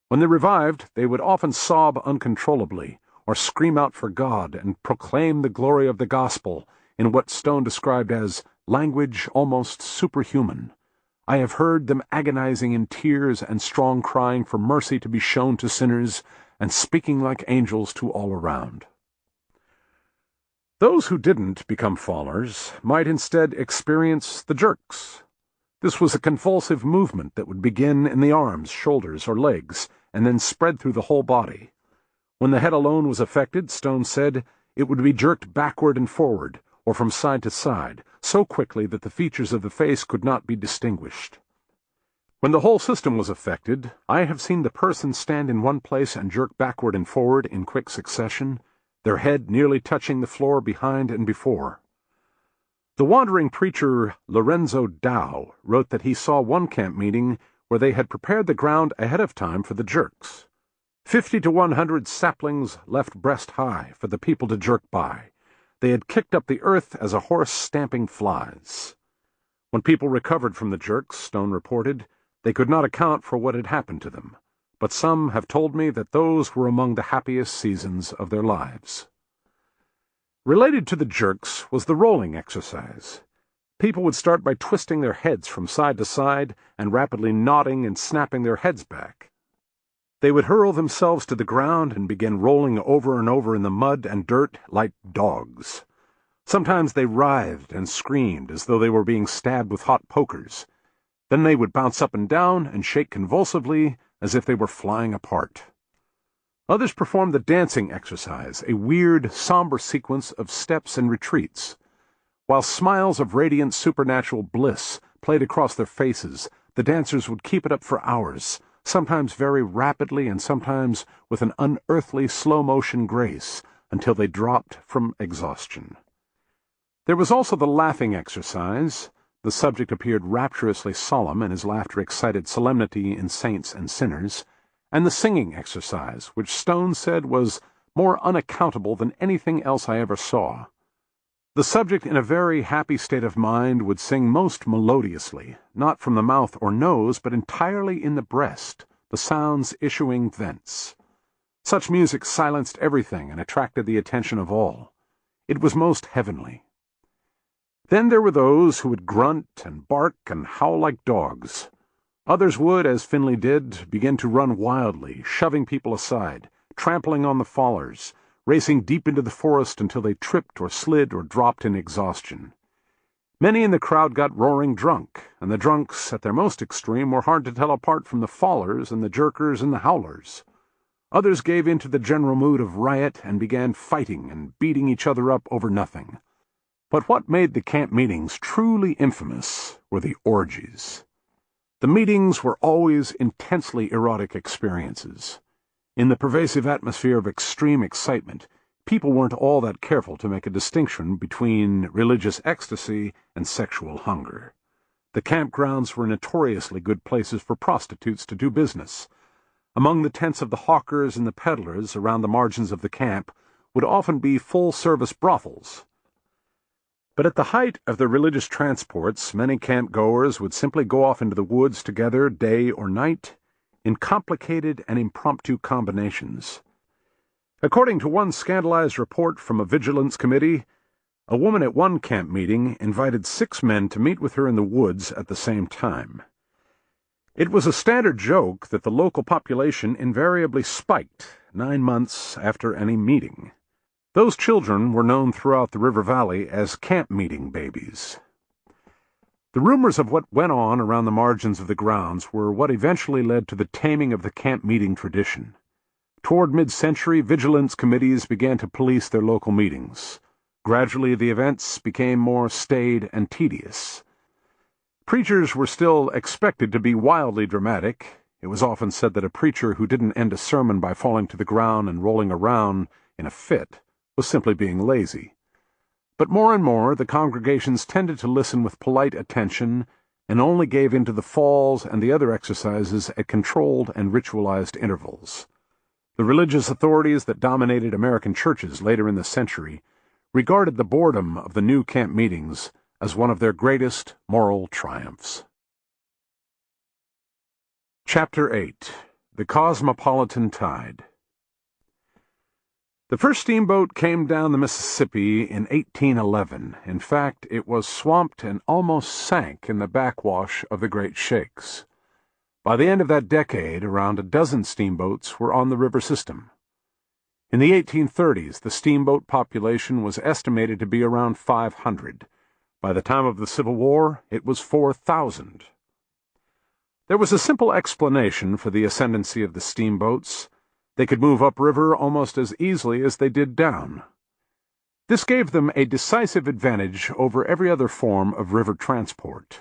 When they revived, they would often sob uncontrollably, or scream out for God and proclaim the glory of the gospel in what Stone described as language almost superhuman. I have heard them agonizing in tears and strong crying for mercy to be shown to sinners, and speaking like angels to all around. Those who didn't become fallers might instead experience the jerks. This was a convulsive movement that would begin in the arms, shoulders, or legs, and then spread through the whole body. When the head alone was affected, Stone said, it would be jerked backward and forward, or from side to side, so quickly that the features of the face could not be distinguished. When the whole system was affected, I have seen the person stand in one place and jerk backward and forward in quick succession, their head nearly touching the floor behind and before. The wandering preacher Lorenzo Dow wrote that he saw one camp meeting where they had prepared the ground ahead of time for the jerks. 50 to 100 saplings left breast high for the people to jerk by. They had kicked up the earth as a horse stamping flies. When people recovered from the jerks, Stone reported, they could not account for what had happened to them, but some have told me that those were among the happiest seasons of their lives. Related to the jerks was the rolling exercise. People would start by twisting their heads from side to side and rapidly nodding and snapping their heads back. They would hurl themselves to the ground and begin rolling over and over in the mud and dirt like dogs. Sometimes they writhed and screamed as though they were being stabbed with hot pokers. Then they would bounce up and down and shake convulsively as if they were flying apart. Others performed the dancing exercise, a weird, somber sequence of steps and retreats. While smiles of radiant supernatural bliss played across their faces, the dancers would keep it up for hours, sometimes very rapidly and sometimes with an unearthly slow-motion grace, until they dropped from exhaustion. There was also the laughing exercise. The subject appeared rapturously solemn, and his laughter excited solemnity in saints and sinners, and the singing exercise, which Stone said was more unaccountable than anything else I ever saw. The subject, in a very happy state of mind, would sing most melodiously, not from the mouth or nose, but entirely in the breast, the sounds issuing thence. Such music silenced everything and attracted the attention of all. It was most heavenly. Then there were those who would grunt and bark and howl like dogs. Others would, as Finley did, begin to run wildly, shoving people aside, trampling on the fallers, racing deep into the forest until they tripped or slid or dropped in exhaustion. Many in the crowd got roaring drunk, and the drunks, at their most extreme, were hard to tell apart from the fallers and the jerkers and the howlers. Others gave in to the general mood of riot and began fighting and beating each other up over nothing. But what made the camp meetings truly infamous were the orgies. The meetings were always intensely erotic experiences. In the pervasive atmosphere of extreme excitement, people weren't all that careful to make a distinction between religious ecstasy and sexual hunger. The campgrounds were notoriously good places for prostitutes to do business. Among the tents of the hawkers and the peddlers around the margins of the camp would often be full-service brothels. But at the height of the religious transports, many camp-goers would simply go off into the woods together day or night in complicated and impromptu combinations. According to one scandalized report from a vigilance committee, a woman at one camp meeting invited 6 men to meet with her in the woods at the same time. It was a standard joke that the local population invariably spiked 9 months after any meeting. Those children were known throughout the river valley as camp meeting babies. The rumors of what went on around the margins of the grounds were what eventually led to the taming of the camp meeting tradition. Toward mid-century, vigilance committees began to police their local meetings. Gradually, the events became more staid and tedious. Preachers were still expected to be wildly dramatic. It was often said that a preacher who didn't end a sermon by falling to the ground and rolling around in a fit was simply being lazy. But more and more, the congregations tended to listen with polite attention and only gave in to the falls and the other exercises at controlled and ritualized intervals. The religious authorities that dominated American churches later in the century regarded the boredom of the new camp meetings as one of their greatest moral triumphs. Chapter 8. The Cosmopolitan Tide. The first steamboat came down the Mississippi in 1811. In fact, it was swamped and almost sank in the backwash of the Great Shakes. By the end of that decade, around a dozen steamboats were on the river system. In the 1830s, the steamboat population was estimated to be around 500. By the time of the Civil War, it was 4,000. There was a simple explanation for the ascendancy of the steamboats. They could move upriver almost as easily as they did down. This gave them a decisive advantage over every other form of river transport.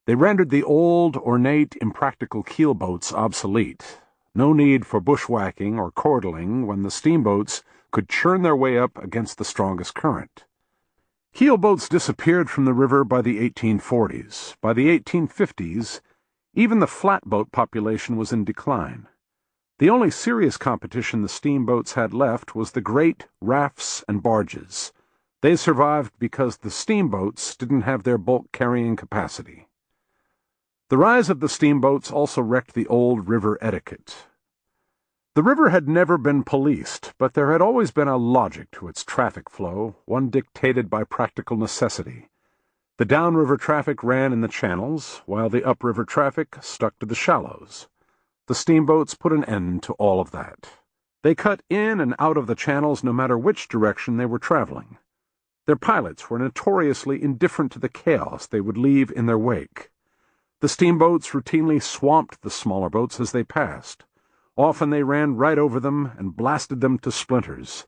They rendered the old, ornate, impractical keelboats obsolete. No need for bushwhacking or cordling when the steamboats could churn their way up against the strongest current. Keelboats disappeared from the river by the 1840s. By the 1850s, even the flatboat population was in decline. The only serious competition the steamboats had left was the great rafts and barges. They survived because the steamboats didn't have their bulk-carrying capacity. The rise of the steamboats also wrecked the old river etiquette. The river had never been policed, but there had always been a logic to its traffic flow, one dictated by practical necessity. The downriver traffic ran in the channels, while the upriver traffic stuck to the shallows. The steamboats put an end to all of that. They cut in and out of the channels no matter which direction they were traveling. Their pilots were notoriously indifferent to the chaos they would leave in their wake. The steamboats routinely swamped the smaller boats as they passed. Often they ran right over them and blasted them to splinters.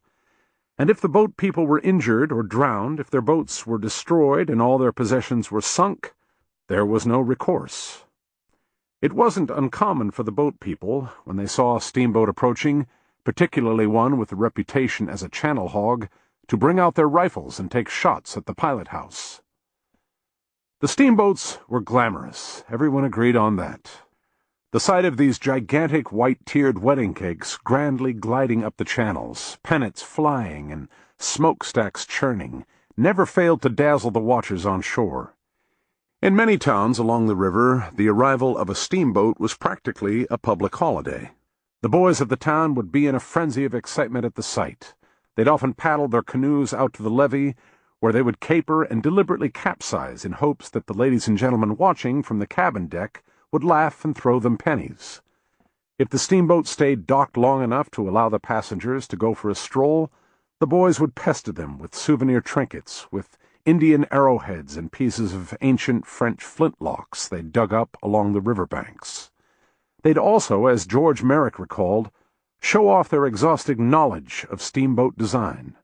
And if the boat people were injured or drowned, if their boats were destroyed and all their possessions were sunk, there was no recourse. It wasn't uncommon for the boat people, when they saw a steamboat approaching, particularly one with a reputation as a channel hog, to bring out their rifles and take shots at the pilot house. The steamboats were glamorous. Everyone agreed on that. The sight of these gigantic white-tiered wedding cakes grandly gliding up the channels, pennants flying and smokestacks churning, never failed to dazzle the watchers on shore. In many towns along the river, the arrival of a steamboat was practically a public holiday. The boys of the town would be in a frenzy of excitement at the sight. They'd often paddle their canoes out to the levee, where they would caper and deliberately capsize in hopes that the ladies and gentlemen watching from the cabin deck would laugh and throw them pennies. If the steamboat stayed docked long enough to allow the passengers to go for a stroll, the boys would pester them with souvenir trinkets, with Indian arrowheads and pieces of ancient French flintlocks they'd dug up along the riverbanks. They'd also, as George Merrick recalled, show off their exhaustive knowledge of steamboat design.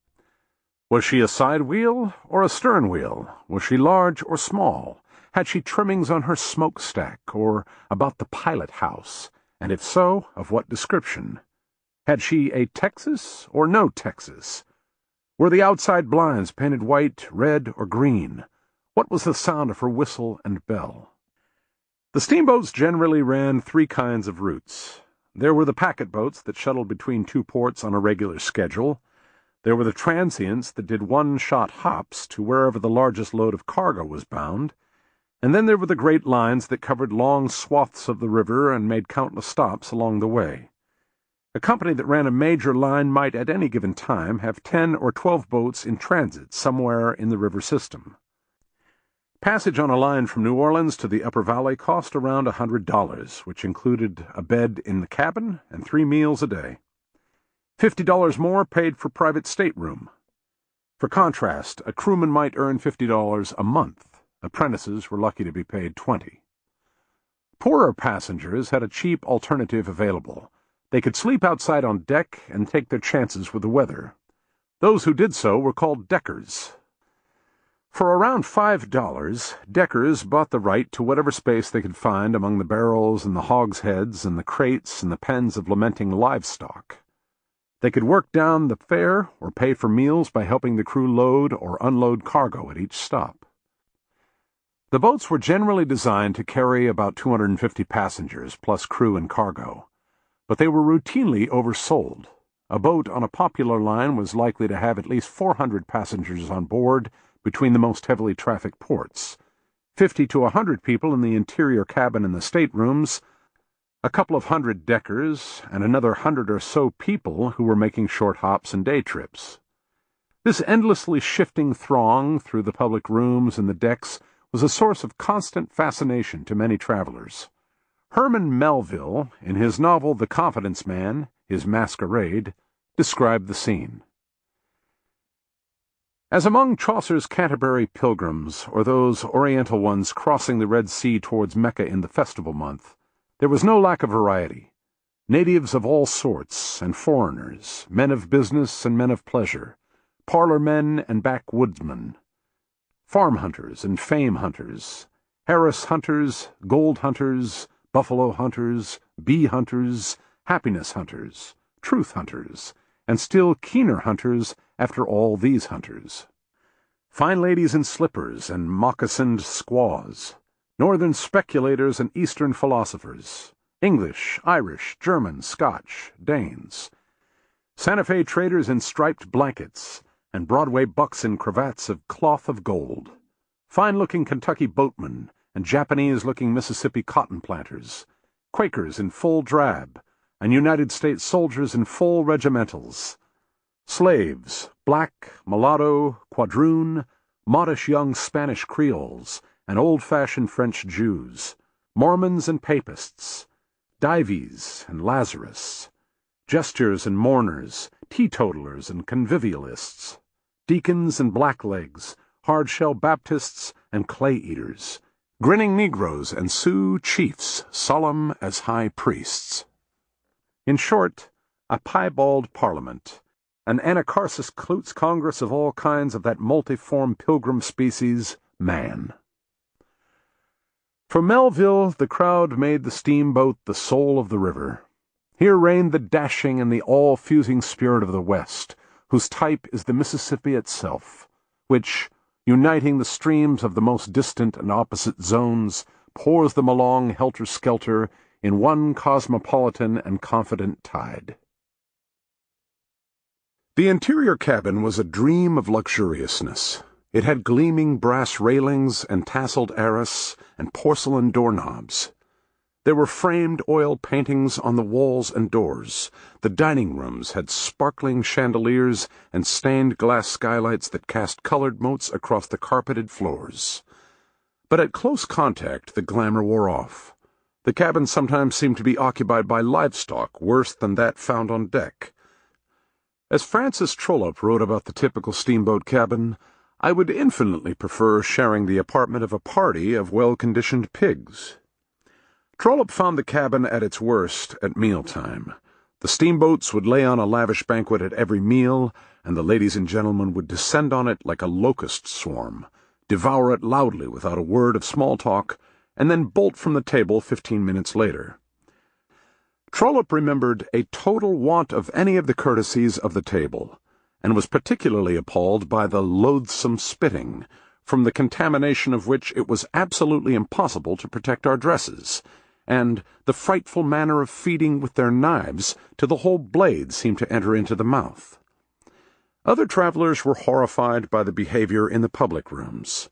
Was she a side wheel or a stern wheel? Was she large or small? Had she trimmings on her smokestack or about the pilot house? And if so, of what description? Had she a Texas or no Texas? Were the outside blinds painted white, red, or green? What was the sound of her whistle and bell? The steamboats generally ran 3 kinds of routes. There were the packet boats that shuttled between two ports on a regular schedule. There were the transients that did one-shot hops to wherever the largest load of cargo was bound. And then there were the great lines that covered long swaths of the river and made countless stops along the way. A company that ran a major line might at any given time have 10 or 12 boats in transit somewhere in the river system. Passage on a line from New Orleans to the Upper Valley cost around $100, which included a bed in the cabin and 3 meals a day. $50 more paid for private stateroom. For contrast, a crewman might earn $50 a month. Apprentices were lucky to be paid $20. Poorer passengers had a cheap alternative available. They could sleep outside on deck and take their chances with the weather. Those who did so were called deckers. For around $5, deckers bought the right to whatever space they could find among the barrels and the hogsheads and the crates and the pens of lamenting livestock. They could work down the fare or pay for meals by helping the crew load or unload cargo at each stop. The boats were generally designed to carry about 250 passengers plus crew and cargo, but they were routinely oversold. A boat on a popular line was likely to have at least 400 passengers on board between the most heavily trafficked ports, 50 to 100 people in the interior cabin and the staterooms, a couple of hundred deckers, and another 100 or so people who were making short hops and day trips. This endlessly shifting throng through the public rooms and the decks was a source of constant fascination to many travelers. Herman Melville, in his novel The Confidence Man, His Masquerade, described the scene. As among Chaucer's Canterbury pilgrims, or those Oriental ones crossing the Red Sea towards Mecca in the festival month, there was no lack of variety. Natives of all sorts, and foreigners, men of business and men of pleasure, parlor men and backwoodsmen, farm hunters and fame hunters, heiress hunters, gold hunters, buffalo hunters, bee hunters, happiness hunters, truth hunters, and still keener hunters after all these hunters. Fine ladies in slippers and moccasined squaws, northern speculators and eastern philosophers, English, Irish, German, Scotch, Danes, Santa Fe traders in striped blankets, and Broadway bucks in cravats of cloth of gold, fine-looking Kentucky boatmen, and Japanese-looking Mississippi cotton planters, Quakers in full drab, and United States soldiers in full regimentals, slaves, black, mulatto, quadroon, modish young Spanish Creoles, and old-fashioned French Jews, Mormons and Papists, Dives and Lazarus, jesters and mourners, teetotalers and convivialists, deacons and blacklegs, hard-shell Baptists and clay-eaters, grinning Negroes and Sioux chiefs, solemn as high priests. In short, a piebald parliament, an Anacharsis Cloots Congress of all kinds of that multiform pilgrim species, man. For Melville, the crowd made the steamboat the soul of the river. Here reigned the dashing and the all-fusing spirit of the West, whose type is the Mississippi itself, which, uniting the streams of the most distant and opposite zones, pours them along helter-skelter in one cosmopolitan and confident tide. The interior cabin was a dream of luxuriousness. It had gleaming brass railings and tasseled arras and porcelain doorknobs. There were framed oil paintings on the walls and doors. The dining rooms had sparkling chandeliers and stained glass skylights that cast colored motes across the carpeted floors. But at close contact, the glamour wore off. The cabin sometimes seemed to be occupied by livestock worse than that found on deck. As Francis Trollope wrote about the typical steamboat cabin, I would infinitely prefer sharing the apartment of a party of well-conditioned pigs. Trollope found the cabin at its worst at mealtime. The steamboats would lay on a lavish banquet at every meal, and the ladies and gentlemen would descend on it like a locust swarm, devour it loudly without a word of small talk, and then bolt from the table 15 minutes later. Trollope remembered a total want of any of the courtesies of the table, and was particularly appalled by the loathsome spitting, from the contamination of which it was absolutely impossible to protect our dresses, and the frightful manner of feeding with their knives till the whole blade seemed to enter into the mouth. Other travelers were horrified by the behavior in the public rooms.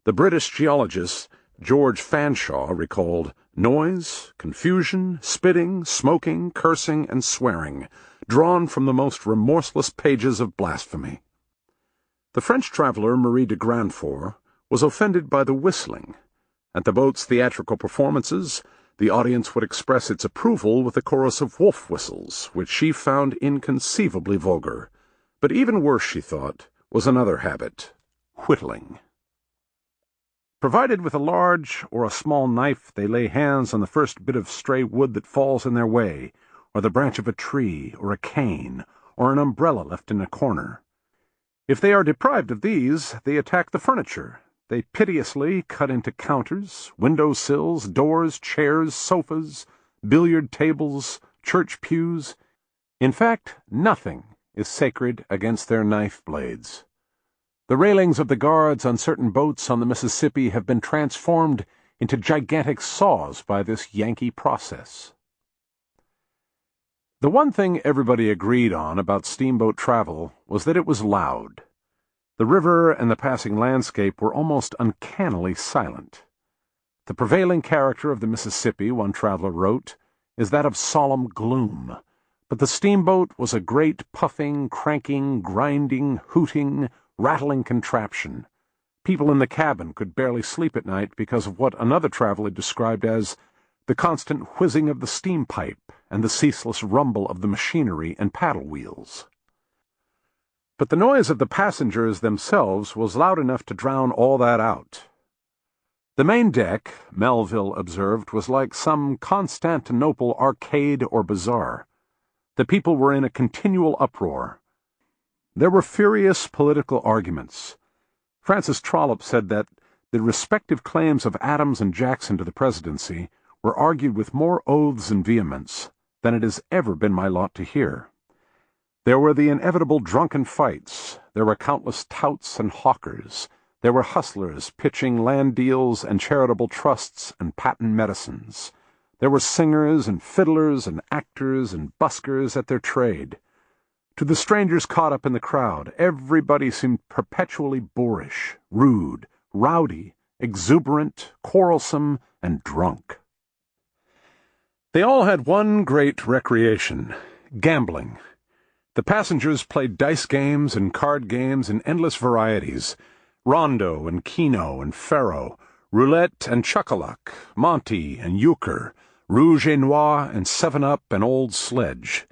The British geologist George Fanshawe recalled noise, confusion, spitting, smoking, cursing, and swearing, drawn from the most remorseless pages of blasphemy. The French traveler Marie de Grandfort was offended by the whistling. At the boat's theatrical performances, the audience would express its approval with a chorus of wolf whistles, which she found inconceivably vulgar. But even worse, she thought, was another habit: whittling. Provided with a large or a small knife, they lay hands on the first bit of stray wood that falls in their way, or the branch of a tree, or a cane, or an umbrella left in a corner. If they are deprived of these, they attack the furniture. They pitilessly cut into counters, window sills, doors, chairs, sofas, billiard tables, church pews. In fact, nothing is sacred against their knife blades. The railings of the guards on certain boats on the Mississippi have been transformed into gigantic saws by this Yankee process. The one thing everybody agreed on about steamboat travel was that it was loud. The river and the passing landscape were almost uncannily silent. The prevailing character of the Mississippi, one traveler wrote, is that of solemn gloom, but the steamboat was a great puffing, cranking, grinding, hooting, rattling contraption. People in the cabin could barely sleep at night because of what another traveler described as the constant whizzing of the steam pipe and the ceaseless rumble of the machinery and paddle wheels. But the noise of the passengers themselves was loud enough to drown all that out. The main deck, Melville observed, was like some Constantinople arcade or bazaar. The people were in a continual uproar. There were furious political arguments. Francis Trollope said that the respective claims of Adams and Jackson to the presidency were argued with more oaths and vehemence than it has ever been my lot to hear. There were the inevitable drunken fights. There were countless touts and hawkers. There were hustlers pitching land deals and charitable trusts and patent medicines. There were singers and fiddlers and actors and buskers at their trade. To the strangers caught up in the crowd, everybody seemed perpetually boorish, rude, rowdy, exuberant, quarrelsome, and drunk. They all had one great recreation: gambling. The passengers played dice games and card games in endless varieties: rondo and keno and faro, roulette and chuck-a-luck, monte and euchre, rouge et noir and seven-up and old sledge.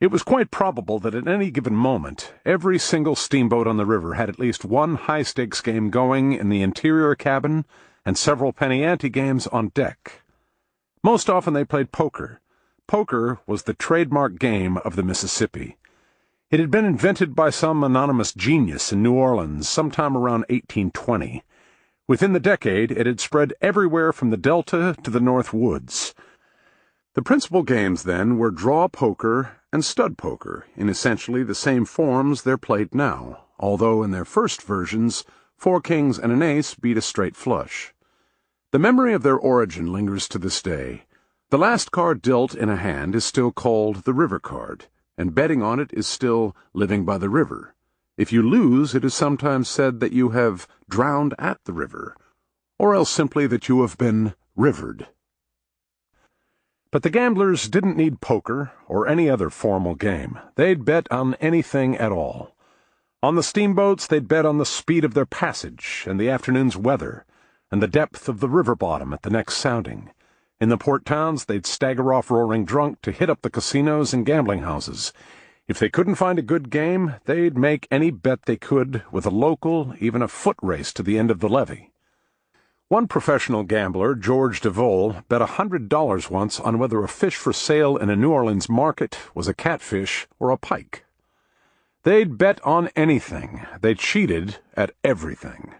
It was quite probable that at any given moment every single steamboat on the river had at least one high-stakes game going in the interior cabin and several penny-ante games on deck. Most often they played poker. Poker was the trademark game of the Mississippi. It had been invented by some anonymous genius in New Orleans sometime around 1820. Within the decade, it had spread everywhere from the Delta to the North Woods. The principal games, then, were draw poker and stud poker, in essentially the same forms they're played now, although in their first versions, 4 kings and an ace beat a straight flush. The memory of their origin lingers to this day. The last card dealt in a hand is still called the river card, and betting on it is still living by the river. If you lose, it is sometimes said that you have drowned at the river, or else simply that you have been rivered. But the gamblers didn't need poker or any other formal game. They'd bet on anything at all. On the steamboats, they'd bet on the speed of their passage and the afternoon's weather and the depth of the river bottom at the next sounding. In the port towns, they'd stagger off roaring drunk to hit up the casinos and gambling houses. If they couldn't find a good game, they'd make any bet they could with a local, even a foot race to the end of the levee. One professional gambler, George DeVole, bet $100 once on whether a fish for sale in a New Orleans market was a catfish or a pike. They'd bet on anything. They cheated at everything.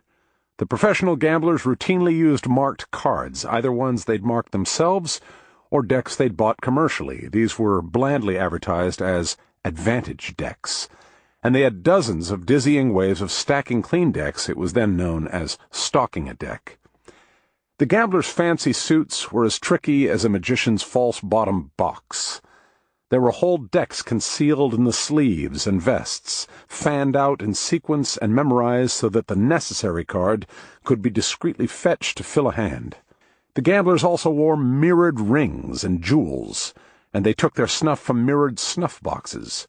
The professional gamblers routinely used marked cards, either ones they'd marked themselves or decks they'd bought commercially. These were blandly advertised as advantage decks, and they had dozens of dizzying ways of stacking clean decks. It was then known as stalking a deck. The gamblers' fancy suits were as tricky as a magician's false-bottom box. There were whole decks concealed in the sleeves and vests, fanned out in sequence and memorized so that the necessary card could be discreetly fetched to fill a hand. The gamblers also wore mirrored rings and jewels, and they took their snuff from mirrored snuff boxes.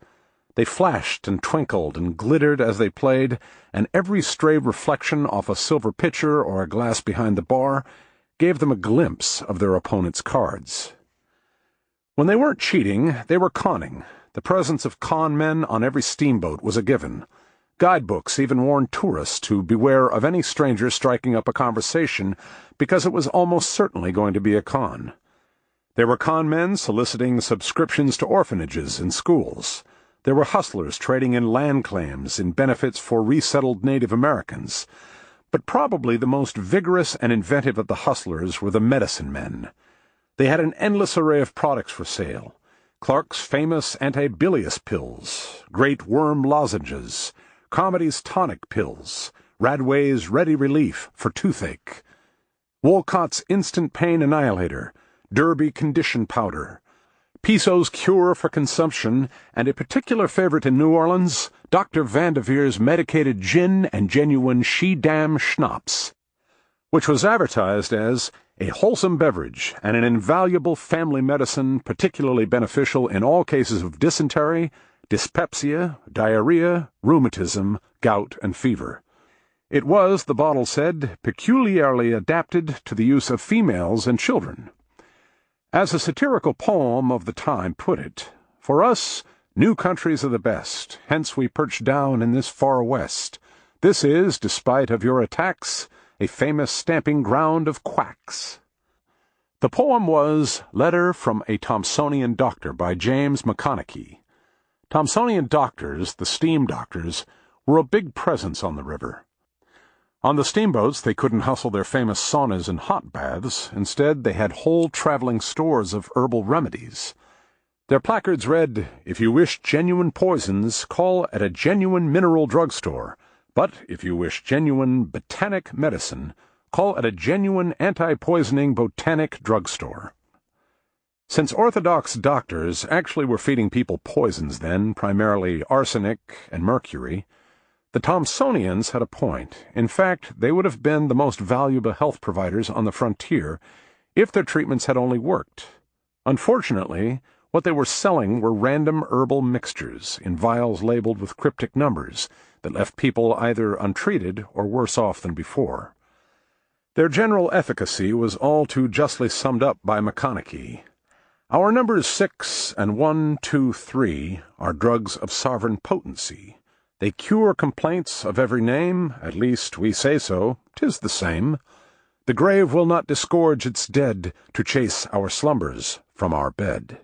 They flashed and twinkled and glittered as they played, and every stray reflection off a silver pitcher or a glass behind the bar gave them a glimpse of their opponent's cards. When they weren't cheating, they were conning. The presence of con men on every steamboat was a given. Guidebooks even warned tourists to beware of any stranger striking up a conversation because it was almost certainly going to be a con. There were con men soliciting subscriptions to orphanages and schools. There were hustlers trading in land claims in benefits for resettled Native Americans. But probably the most vigorous and inventive of the hustlers were the medicine men. They had an endless array of products for sale. Clark's famous anti-bilious pills, Great Worm lozenges, Comedy's tonic pills, Radway's Ready Relief for toothache, Wolcott's Instant Pain Annihilator, Derby Condition Powder, Piso's Cure for Consumption, and a particular favorite in New Orleans, Dr. Vandeveer's Medicated Gin and Genuine She-Dam Schnapps, which was advertised as a wholesome beverage and an invaluable family medicine particularly beneficial in all cases of dysentery, dyspepsia, diarrhea, rheumatism, gout, and fever. It was, the bottle said, peculiarly adapted to the use of females and children. As a satirical poem of the time put it, "For us, new countries are the best, hence we perch down in this far west. This is, despite of your attacks, a famous stamping ground of quacks." The poem was Letter from a Thomsonian Doctor by James McConaughey. Thomsonian doctors, the steam doctors, were a big presence on the river. On the steamboats they couldn't hustle their famous saunas and hot baths. Instead, they had whole traveling stores of herbal remedies. Their placards read, "If you wish genuine poisons, call at a genuine mineral drugstore. But if you wish genuine botanic medicine, call at a genuine anti-poisoning botanic drugstore." Since orthodox doctors actually were feeding people poisons then, primarily arsenic and mercury, the Thomsonians had a point. In fact, they would have been the most valuable health providers on the frontier if their treatments had only worked. Unfortunately, what they were selling were random herbal mixtures in vials labeled with cryptic numbers that left people either untreated or worse off than before. Their general efficacy was all too justly summed up by McConaughey. "Our numbers 6 and 1, 2, 3 are drugs of sovereign potency. They cure complaints of every name, at least we say so, 'tis the same. The grave will not disgorge its dead to chase our slumbers from our bed."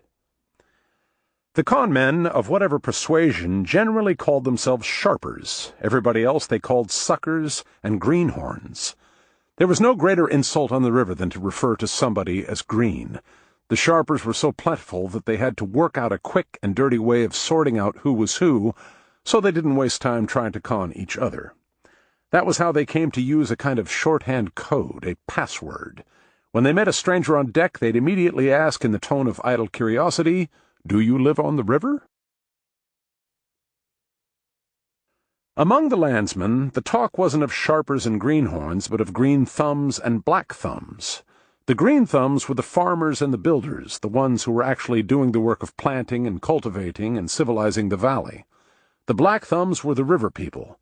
The con men of whatever persuasion generally called themselves sharpers. Everybody else they called suckers and greenhorns. There was no greater insult on the river than to refer to somebody as green. The sharpers were so plentiful that they had to work out a quick and dirty way of sorting out who was who, so they didn't waste time trying to con each other. That was how they came to use a kind of shorthand code, a password. When they met a stranger on deck, they'd immediately ask in the tone of idle curiosity, "Do you live on the river?" Among the landsmen, the talk wasn't of sharpers and greenhorns, but of green thumbs and black thumbs. The green thumbs were the farmers and the builders, the ones who were actually doing the work of planting and cultivating and civilizing the valley. The black thumbs were the river people.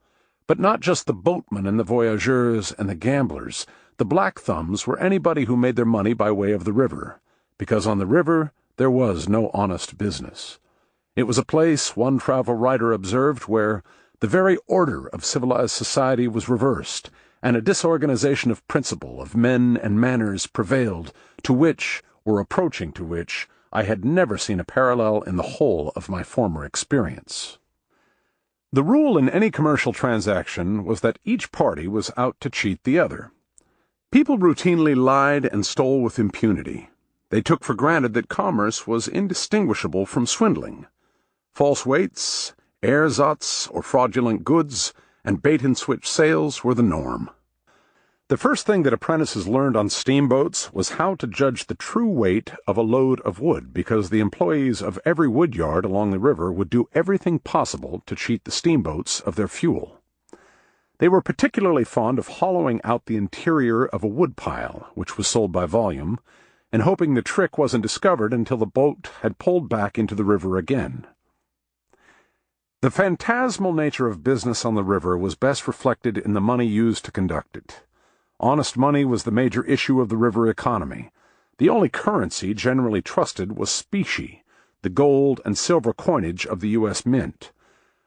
But not just the boatmen and the voyageurs and the gamblers. The black thumbs were anybody who made their money by way of the river, because on the river there was no honest business. It was a place, one travel writer observed, where the very order of civilized society was reversed, and a disorganization of principle, of men and manners prevailed, to which, or approaching to which, I had never seen a parallel in the whole of my former experience. The rule in any commercial transaction was that each party was out to cheat the other. People routinely lied and stole with impunity. They took for granted that commerce was indistinguishable from swindling. False weights, ersatz or fraudulent goods, and bait-and-switch sales were the norm. The first thing that apprentices learned on steamboats was how to judge the true weight of a load of wood, because the employees of every woodyard along the river would do everything possible to cheat the steamboats of their fuel. They were particularly fond of hollowing out the interior of a woodpile, which was sold by volume, and hoping the trick wasn't discovered until the boat had pulled back into the river again. The phantasmal nature of business on the river was best reflected in the money used to conduct it. Honest money was the major issue of the river economy. The only currency generally trusted was specie, the gold and silver coinage of the U.S. Mint.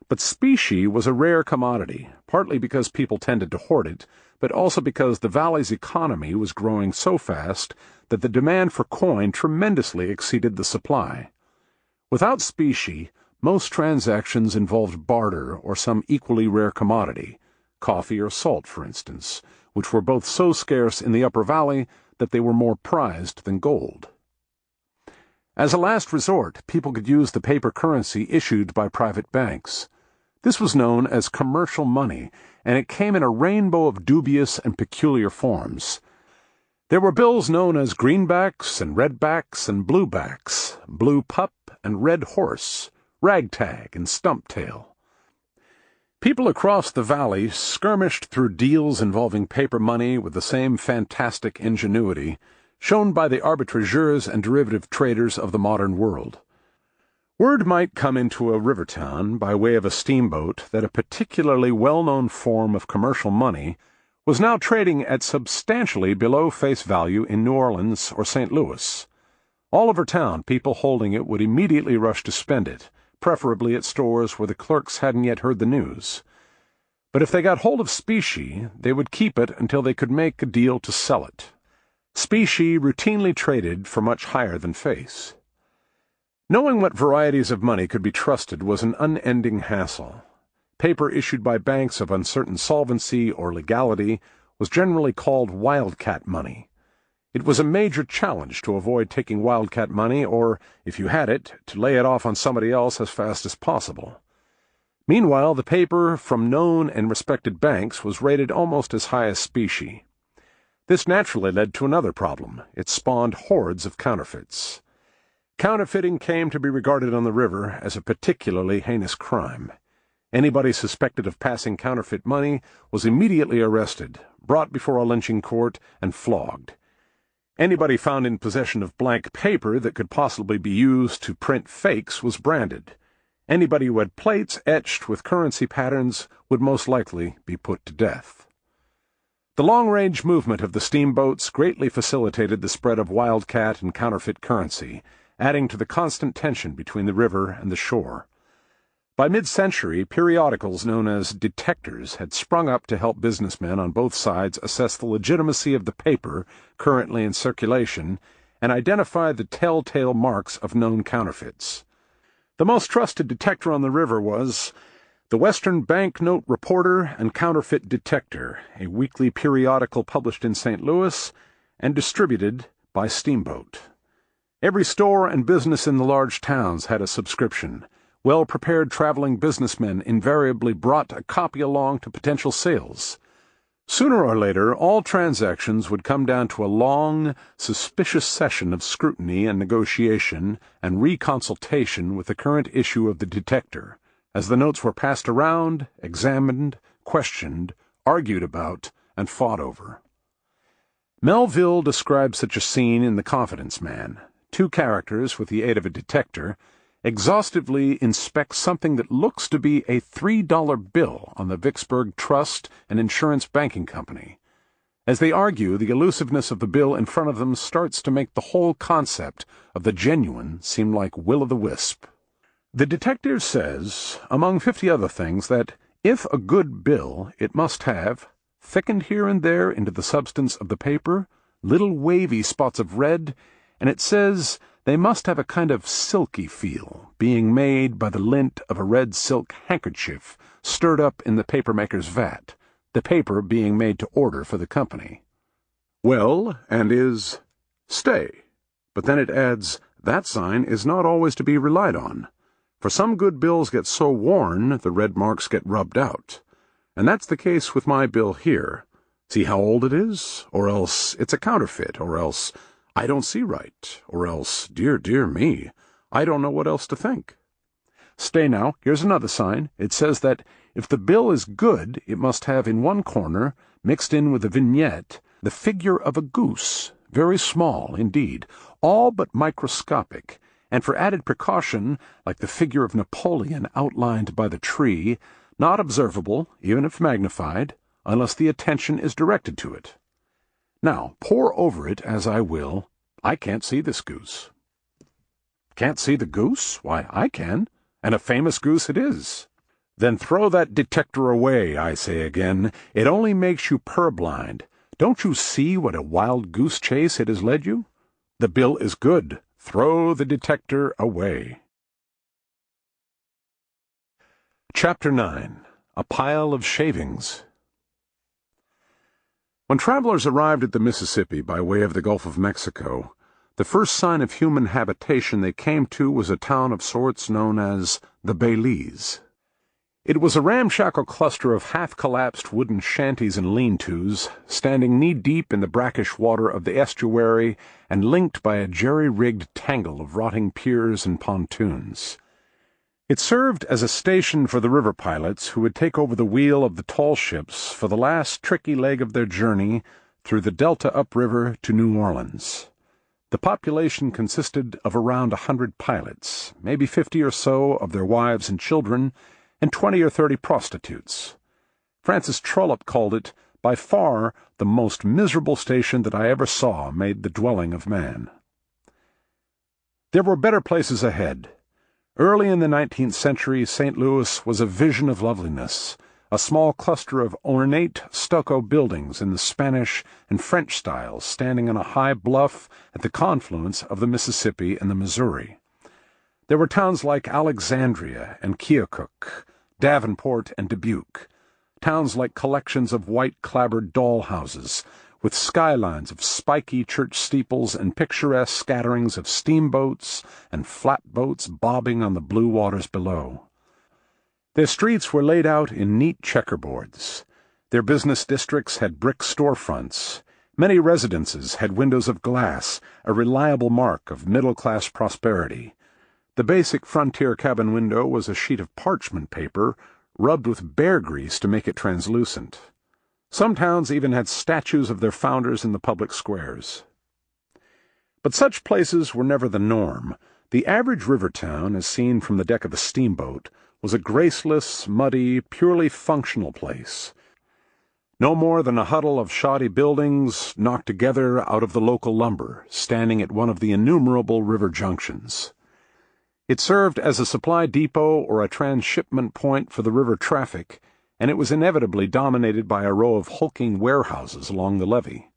But specie was a rare commodity, partly because people tended to hoard it, but also because the valley's economy was growing so fast that the demand for coin tremendously exceeded the supply. Without specie, most transactions involved barter or some equally rare commodity, coffee or salt, for instance, which were both so scarce in the upper valley that they were more prized than gold. As a last resort, people could use the paper currency issued by private banks. This was known as commercial money, and it came in a rainbow of dubious and peculiar forms. There were bills known as greenbacks and redbacks and bluebacks, blue pup and red horse, ragtag and stumptail. People across the valley skirmished through deals involving paper money with the same fantastic ingenuity shown by the arbitrageurs and derivative traders of the modern world. Word might come into a river town by way of a steamboat that a particularly well-known form of commercial money was now trading at substantially below face value in New Orleans or St. Louis. All over town, people holding it would immediately rush to spend it, preferably at stores where the clerks hadn't yet heard the news. But if they got hold of specie, they would keep it until they could make a deal to sell it. Specie routinely traded for much higher than face. Knowing what varieties of money could be trusted was an unending hassle. Paper issued by banks of uncertain solvency or legality was generally called wildcat money. It was a major challenge to avoid taking wildcat money, or, if you had it, to lay it off on somebody else as fast as possible. Meanwhile, the paper from known and respected banks was rated almost as high as specie. This naturally led to another problem. It spawned hordes of counterfeits. Counterfeiting came to be regarded on the river as a particularly heinous crime. Anybody suspected of passing counterfeit money was immediately arrested, brought before a lynching court, and flogged. Anybody found in possession of blank paper that could possibly be used to print fakes was branded. Anybody who had plates etched with currency patterns would most likely be put to death. The long-range movement of the steamboats greatly facilitated the spread of wildcat and counterfeit currency, adding to the constant tension between the river and the shore. By mid-century, periodicals known as detectors had sprung up to help businessmen on both sides assess the legitimacy of the paper currently in circulation and identify the telltale marks of known counterfeits. The most trusted detector on the river was the Western Banknote Reporter and Counterfeit Detector, a weekly periodical published in St. Louis and distributed by steamboat. Every store and business in the large towns had a subscription. Well-prepared traveling businessmen invariably brought a copy along to potential sales. Sooner or later, all transactions would come down to a long, suspicious session of scrutiny and negotiation and reconsultation with the current issue of the detector, as the notes were passed around, examined, questioned, argued about, and fought over. Melville described such a scene in The Confidence Man. Two characters, with the aid of a detector, exhaustively inspect something that looks to be a $3 bill on the Vicksburg Trust and Insurance Banking Company. As they argue, the elusiveness of the bill in front of them starts to make the whole concept of the genuine seem like will-o'-the-wisp. The detective says, among 50 other things, that if a good bill, it must have, thickened here and there into the substance of the paper, little wavy spots of red, and it says they must have a kind of silky feel, being made by the lint of a red silk handkerchief stirred up in the papermaker's vat, the paper being made to order for the company. Well, and is stay. But then it adds, that sign is not always to be relied on, for some good bills get so worn the red marks get rubbed out. And that's the case with my bill here. See how old it is? Or else it's a counterfeit, or else I don't see right, or else, dear, dear me, I don't know what else to think. Stay now, here's another sign. It says that if the bill is good, it must have in one corner, mixed in with a vignette, the figure of a goose, very small indeed, all but microscopic, and for added precaution, like the figure of Napoleon outlined by the tree, not observable, even if magnified, unless the attention is directed to it. Now, pore over it as I will, I can't see this goose. Can't see the goose? Why, I can, and a famous goose it is. Then throw that detector away, I say again. It only makes you purblind. Don't you see what a wild goose chase it has led you? The bill is good. Throw the detector away. Chapter 9. A Pile of Shavings. When travelers arrived at the Mississippi by way of the Gulf of Mexico, the first sign of human habitation they came to was a town of sorts known as the Belize. It was a ramshackle cluster of half-collapsed wooden shanties and lean-tos, standing knee-deep in the brackish water of the estuary and linked by a jerry-rigged tangle of rotting piers and pontoons. It served as a station for the river pilots who would take over the wheel of the tall ships for the last tricky leg of their journey through the Delta upriver to New Orleans. The population consisted of around 100 pilots, maybe 50 or so of their wives and children, and 20 or 30 prostitutes. Francis Trollope called it, by far, the most miserable station that I ever saw made the dwelling of man. There were better places ahead. Early in the 19th century, St. Louis was a vision of loveliness, a small cluster of ornate stucco buildings in the Spanish and French styles standing on a high bluff at the confluence of the Mississippi and the Missouri. There were towns like Alexandria and Keokuk, Davenport and Dubuque, towns like collections of white-clapboard doll houses, with skylines of spiky church steeples and picturesque scatterings of steamboats and flatboats bobbing on the blue waters below. Their streets were laid out in neat checkerboards. Their business districts had brick storefronts. Many residences had windows of glass, a reliable mark of middle-class prosperity. The basic frontier cabin window was a sheet of parchment paper rubbed with bear grease to make it translucent. Some towns even had statues of their founders in the public squares. But such places were never the norm. The average river town, as seen from the deck of a steamboat, was a graceless, muddy, purely functional place. No more than a huddle of shoddy buildings knocked together out of the local lumber, standing at one of the innumerable river junctions. It served as a supply depot or a transshipment point for the river traffic, and it was inevitably dominated by a row of hulking warehouses along the levee.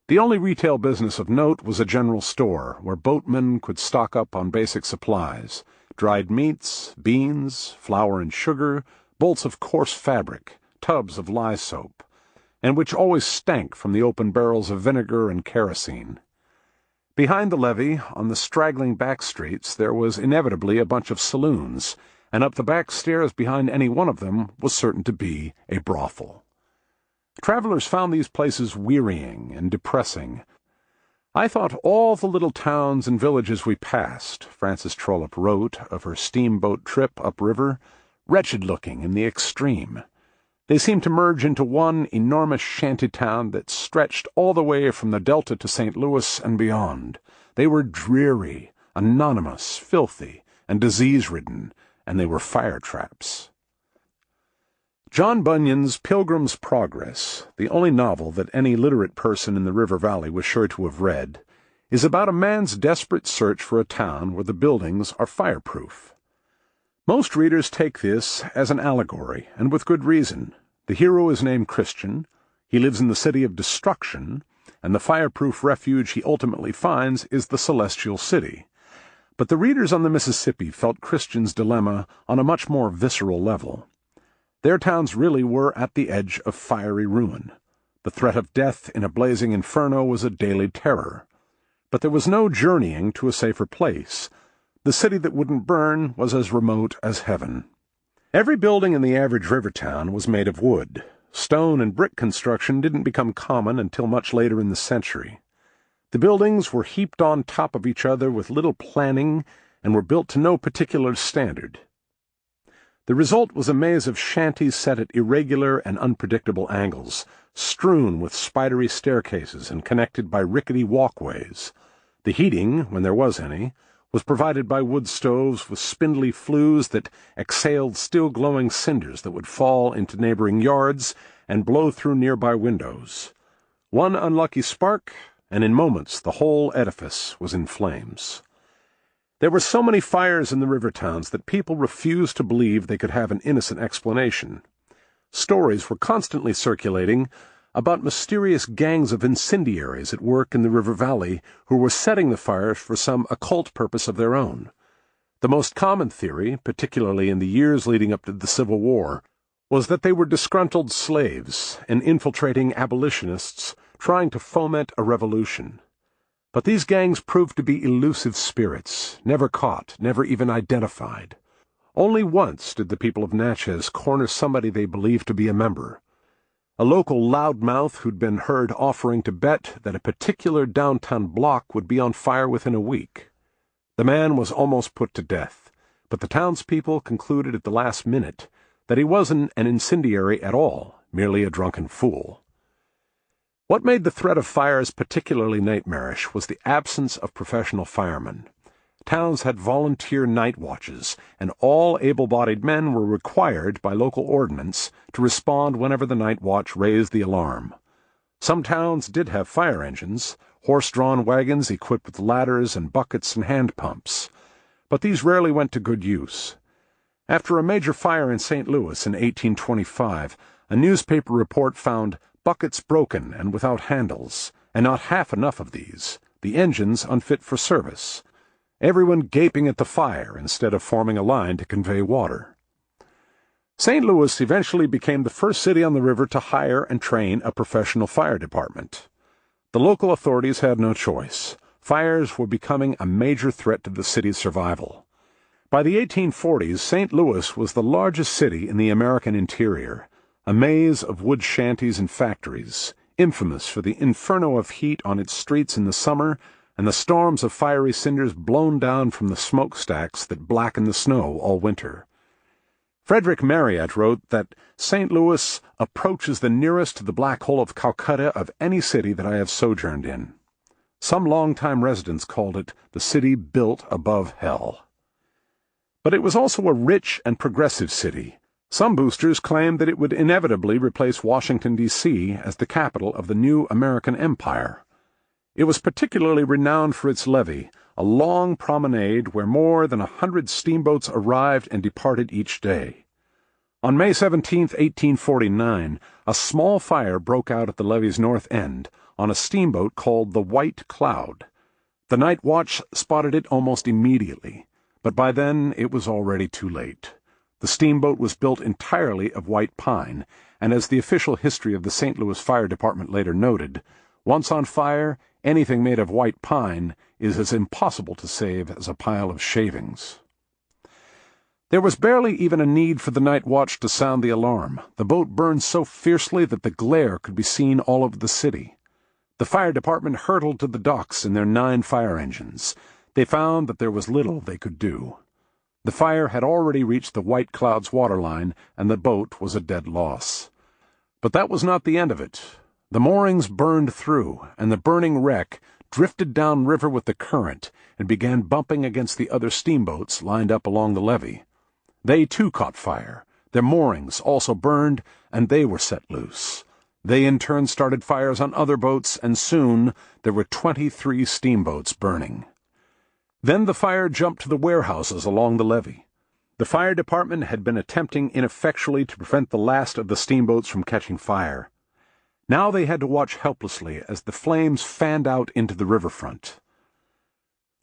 The only retail business of note was a general store, where boatmen could stock up on basic supplies, dried meats, beans, flour and sugar, bolts of coarse fabric, tubs of lye soap, and which always stank from the open barrels of vinegar and kerosene. Behind the levee, on the straggling back streets, there was inevitably a bunch of saloons, and up the back stairs behind any one of them was certain to be a brothel. Travelers found these places wearying and depressing. I thought all the little towns and villages we passed, Frances Trollope wrote of her steamboat trip upriver, wretched-looking in the extreme. They seemed to merge into one enormous shanty town that stretched all the way from the Delta to St. Louis and beyond. They were dreary, anonymous, filthy, and disease-ridden, and they were fire traps. John Bunyan's Pilgrim's Progress, the only novel that any literate person in the River Valley was sure to have read, is about a man's desperate search for a town where the buildings are fireproof. Most readers take this as an allegory, and with good reason. The hero is named Christian, he lives in the city of destruction, and the fireproof refuge he ultimately finds is the celestial city. But the readers on the Mississippi felt Christian's dilemma on a much more visceral level. Their towns really were at the edge of fiery ruin. The threat of death in a blazing inferno was a daily terror. But there was no journeying to a safer place. The city that wouldn't burn was as remote as heaven. Every building in the average river town was made of wood. Stone and brick construction didn't become common until much later in the century. The buildings were heaped on top of each other with little planning and were built to no particular standard. The result was a maze of shanties set at irregular and unpredictable angles, strewn with spidery staircases and connected by rickety walkways. The heating, when there was any, was provided by wood stoves with spindly flues that exhaled still-glowing cinders that would fall into neighboring yards and blow through nearby windows. One unlucky spark, and in moments the whole edifice was in flames. There were so many fires in the river towns that people refused to believe they could have an innocent explanation. Stories were constantly circulating about mysterious gangs of incendiaries at work in the river valley who were setting the fires for some occult purpose of their own. The most common theory, particularly in the years leading up to the Civil War, was that they were disgruntled slaves and infiltrating abolitionists trying to foment a revolution. But these gangs proved to be elusive spirits, never caught, never even identified. Only once did the people of Natchez corner somebody they believed to be a member. A local loudmouth who'd been heard offering to bet that a particular downtown block would be on fire within a week. The man was almost put to death, but the townspeople concluded at the last minute that he wasn't an incendiary at all, merely a drunken fool. What made the threat of fires particularly nightmarish was the absence of professional firemen. Towns had volunteer night watches, and all able-bodied men were required by local ordinance to respond whenever the night watch raised the alarm. Some towns did have fire engines, horse-drawn wagons equipped with ladders and buckets and hand pumps, but these rarely went to good use. After a major fire in St. Louis in 1825, a newspaper report found buckets broken and without handles, and not half enough of these, the engines unfit for service. Everyone gaping at the fire instead of forming a line to convey water. St. Louis eventually became the first city on the river to hire and train a professional fire department. The local authorities had no choice. Fires were becoming a major threat to the city's survival. By the 1840s, St. Louis was the largest city in the American interior, a maze of wood shanties and factories, infamous for the inferno of heat on its streets in the summer and the storms of fiery cinders blown down from the smokestacks that blacken the snow all winter. Frederick Marryat wrote that St. Louis approaches the nearest to the black hole of Calcutta of any city that I have sojourned in. Some long-time residents called it the city built above hell. But it was also a rich and progressive city. Some boosters claimed that it would inevitably replace Washington, D.C. as the capital of the new American empire. It was particularly renowned for its levee, a long promenade where more than 100 steamboats arrived and departed each day. On May 17, 1849, a small fire broke out at the levee's north end on a steamboat called the White Cloud. The night watch spotted it almost immediately, but by then it was already too late. The steamboat was built entirely of white pine, and as the official history of the St. Louis Fire Department later noted, once on fire, anything made of white pine is as impossible to save as a pile of shavings. There was barely even a need for the night watch to sound the alarm. The boat burned so fiercely that the glare could be seen all over the city. The fire department hurtled to the docks in their 9 fire engines. They found that there was little they could do. The fire had already reached the White Cloud's waterline, and the boat was a dead loss. But that was not the end of it. The moorings burned through, and the burning wreck drifted downriver with the current and began bumping against the other steamboats lined up along the levee. They, too, caught fire. Their moorings also burned, and they were set loose. They, in turn, started fires on other boats, and soon there were 23 steamboats burning. Then the fire jumped to the warehouses along the levee. The fire department had been attempting ineffectually to prevent the last of the steamboats from catching fire. Now they had to watch helplessly as the flames fanned out into the riverfront.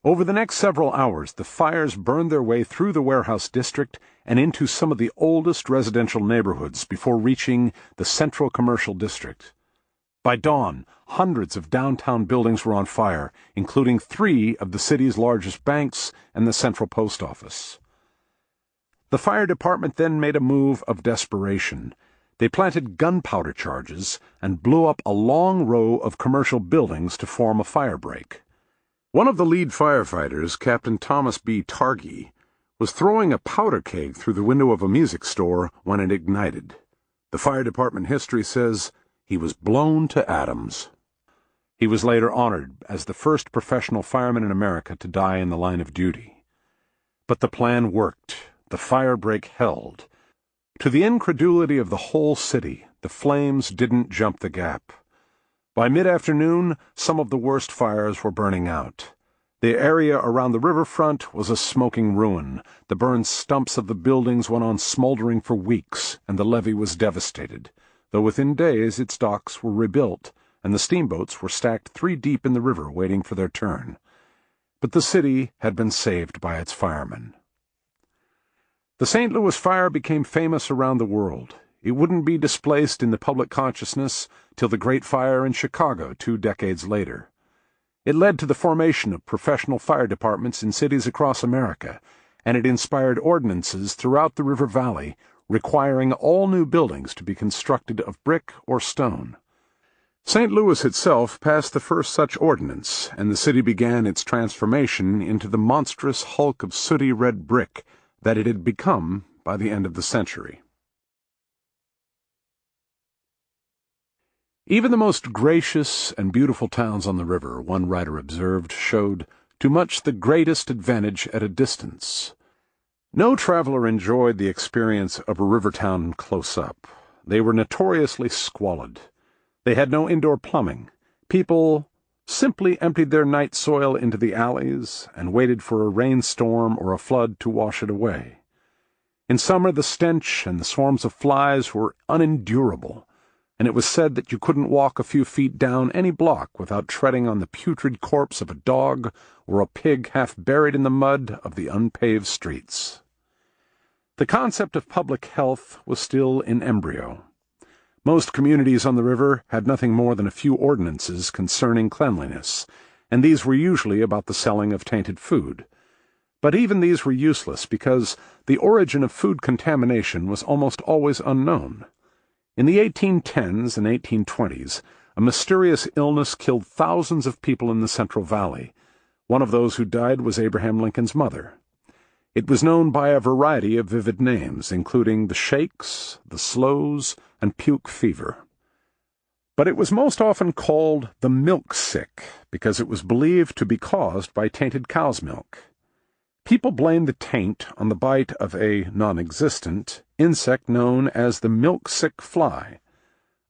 Over the next several hours, the fires burned their way through the warehouse district and into some of the oldest residential neighborhoods before reaching the central commercial district. By dawn, hundreds of downtown buildings were on fire, including 3 of the city's largest banks and the central post office. The fire department then made a move of desperation. They planted gunpowder charges and blew up a long row of commercial buildings to form a firebreak. One of the lead firefighters, Captain Thomas B. Targhee, was throwing a powder keg through the window of a music store when it ignited. The fire department history says he was blown to atoms. He was later honored as the first professional fireman in America to die in the line of duty. But the plan worked. The firebreak held. To the incredulity of the whole city, the flames didn't jump the gap. By mid-afternoon, some of the worst fires were burning out. The area around the riverfront was a smoking ruin. The burned stumps of the buildings went on smoldering for weeks, and the levee was devastated, though within days its docks were rebuilt, and the steamboats were stacked 3 deep in the river waiting for their turn. But the city had been saved by its firemen. The St. Louis fire became famous around the world. It wouldn't be displaced in the public consciousness till the Great Fire in Chicago 2 decades later. It led to the formation of professional fire departments in cities across America, and it inspired ordinances throughout the river valley requiring all new buildings to be constructed of brick or stone. St. Louis itself passed the first such ordinance, and the city began its transformation into the monstrous hulk of sooty red brick that it had become by the end of the century. Even the most gracious and beautiful towns on the river, one writer observed, showed too much the greatest advantage at a distance. No traveler enjoyed the experience of a river town close up. They were notoriously squalid. They had no indoor plumbing. People simply emptied their night soil into the alleys and waited for a rainstorm or a flood to wash it away. In summer, the stench and the swarms of flies were unendurable, and it was said that you couldn't walk a few feet down any block without treading on the putrid corpse of a dog or a pig half buried in the mud of the unpaved streets. The concept of public health was still in embryo. Most communities on the river had nothing more than a few ordinances concerning cleanliness, and these were usually about the selling of tainted food. But even these were useless because the origin of food contamination was almost always unknown. In the 1810s and 1820s, a mysterious illness killed thousands of people in the Central Valley. One of those who died was Abraham Lincoln's mother. It was known by a variety of vivid names, including the shakes, the slows, and puke fever. But it was most often called the milk sick because it was believed to be caused by tainted cow's milk. People blamed the taint on the bite of a non-existent insect known as the milk-sick fly.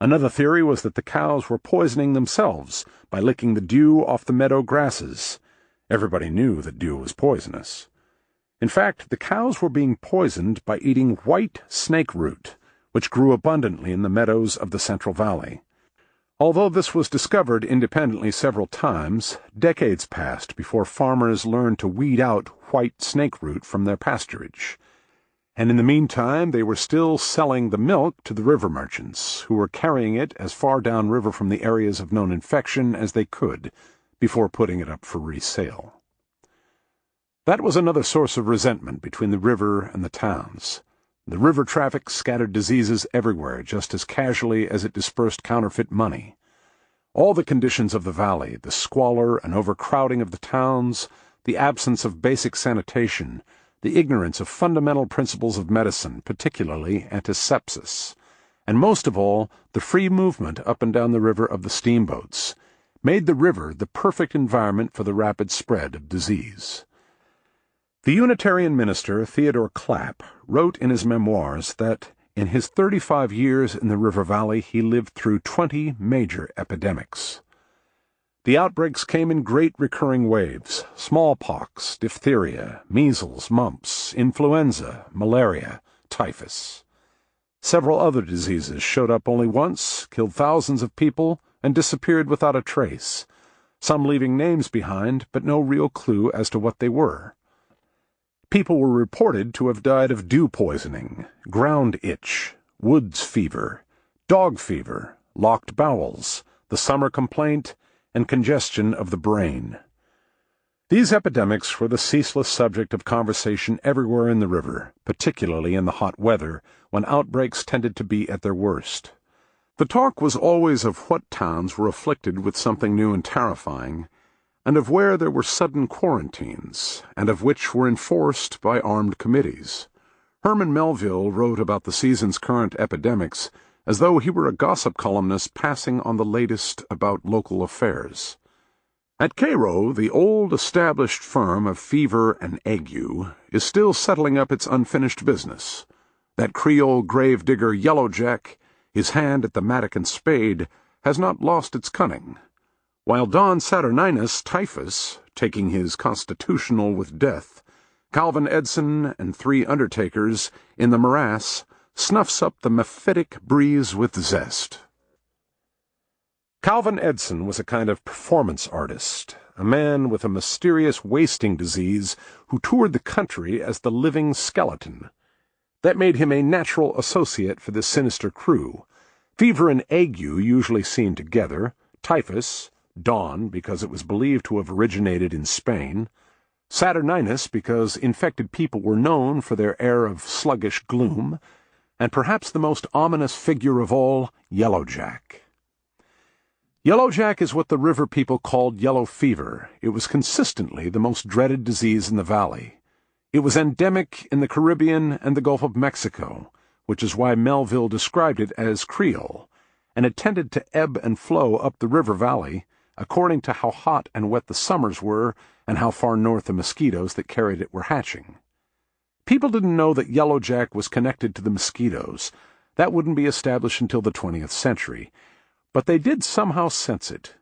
Another theory was that the cows were poisoning themselves by licking the dew off the meadow grasses. Everybody knew that dew was poisonous. In fact, the cows were being poisoned by eating white snake root, which grew abundantly in the meadows of the Central Valley. Although this was discovered independently several times, decades passed before farmers learned to weed out white snake root from their pasturage. And in the meantime, they were still selling the milk to the river merchants, who were carrying it as far downriver from the areas of known infection as they could, before putting it up for resale. That was another source of resentment between the river and the towns. The river traffic scattered diseases everywhere just as casually as it dispersed counterfeit money. All the conditions of the valley, the squalor and overcrowding of the towns, the absence of basic sanitation, the ignorance of fundamental principles of medicine, particularly antisepsis, and most of all, the free movement up and down the river of the steamboats, made the river the perfect environment for the rapid spread of disease. The Unitarian minister, Theodore Clapp, wrote in his memoirs that in his 35 years in the river valley he lived through 20 major epidemics. The outbreaks came in great recurring waves: smallpox, diphtheria, measles, mumps, influenza, malaria, typhus. Several other diseases showed up only once, killed thousands of people, and disappeared without a trace, some leaving names behind but no real clue as to what they were. People were reported to have died of dew poisoning, ground itch, woods fever, dog fever, locked bowels, the summer complaint, and congestion of the brain. These epidemics were the ceaseless subject of conversation everywhere in the river, particularly in the hot weather, when outbreaks tended to be at their worst. The talk was always of what towns were afflicted with something new and terrifying, and of where there were sudden quarantines, and of which were enforced by armed committees. Herman Melville wrote about the season's current epidemics as though he were a gossip columnist passing on the latest about local affairs. At Cairo, the old established firm of fever and ague is still settling up its unfinished business. That Creole grave-digger Yellow Jack, his hand at the mattock and spade, has not lost its cunning, while Don Saturninus Typhus, taking his constitutional with death, Calvin Edson and 3 undertakers in the morass, snuffs up the mephitic breeze with zest. Calvin Edson was a kind of performance artist, a man with a mysterious wasting disease who toured the country as the living skeleton. That made him a natural associate for this sinister crew. Fever and ague usually seen together, typhus, dawn because it was believed to have originated in Spain, Saturninus because infected people were known for their air of sluggish gloom, and perhaps the most ominous figure of all, Yellow Jack. Yellow Jack is what the river people called yellow fever. It was consistently the most dreaded disease in the valley. It was endemic in the Caribbean and the Gulf of Mexico, which is why Melville described it as Creole, and it tended to ebb and flow up the river valley, according to how hot and wet the summers were and how far north the mosquitoes that carried it were hatching. People didn't know that Yellow Jack was connected to the mosquitoes. That wouldn't be established until the 20th century. But they did somehow sense it.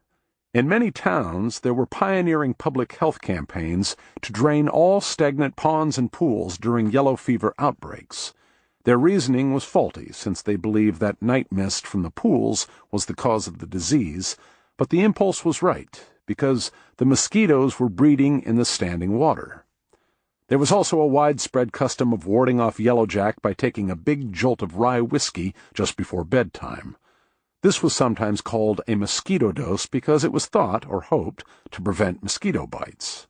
In many towns, there were pioneering public health campaigns to drain all stagnant ponds and pools during yellow fever outbreaks. Their reasoning was faulty, since they believed that night mist from the pools was the cause of the disease, but the impulse was right, because the mosquitoes were breeding in the standing water. There was also a widespread custom of warding off Yellow Jack by taking a big jolt of rye whiskey just before bedtime. This was sometimes called a mosquito dose because it was thought, or hoped, to prevent mosquito bites.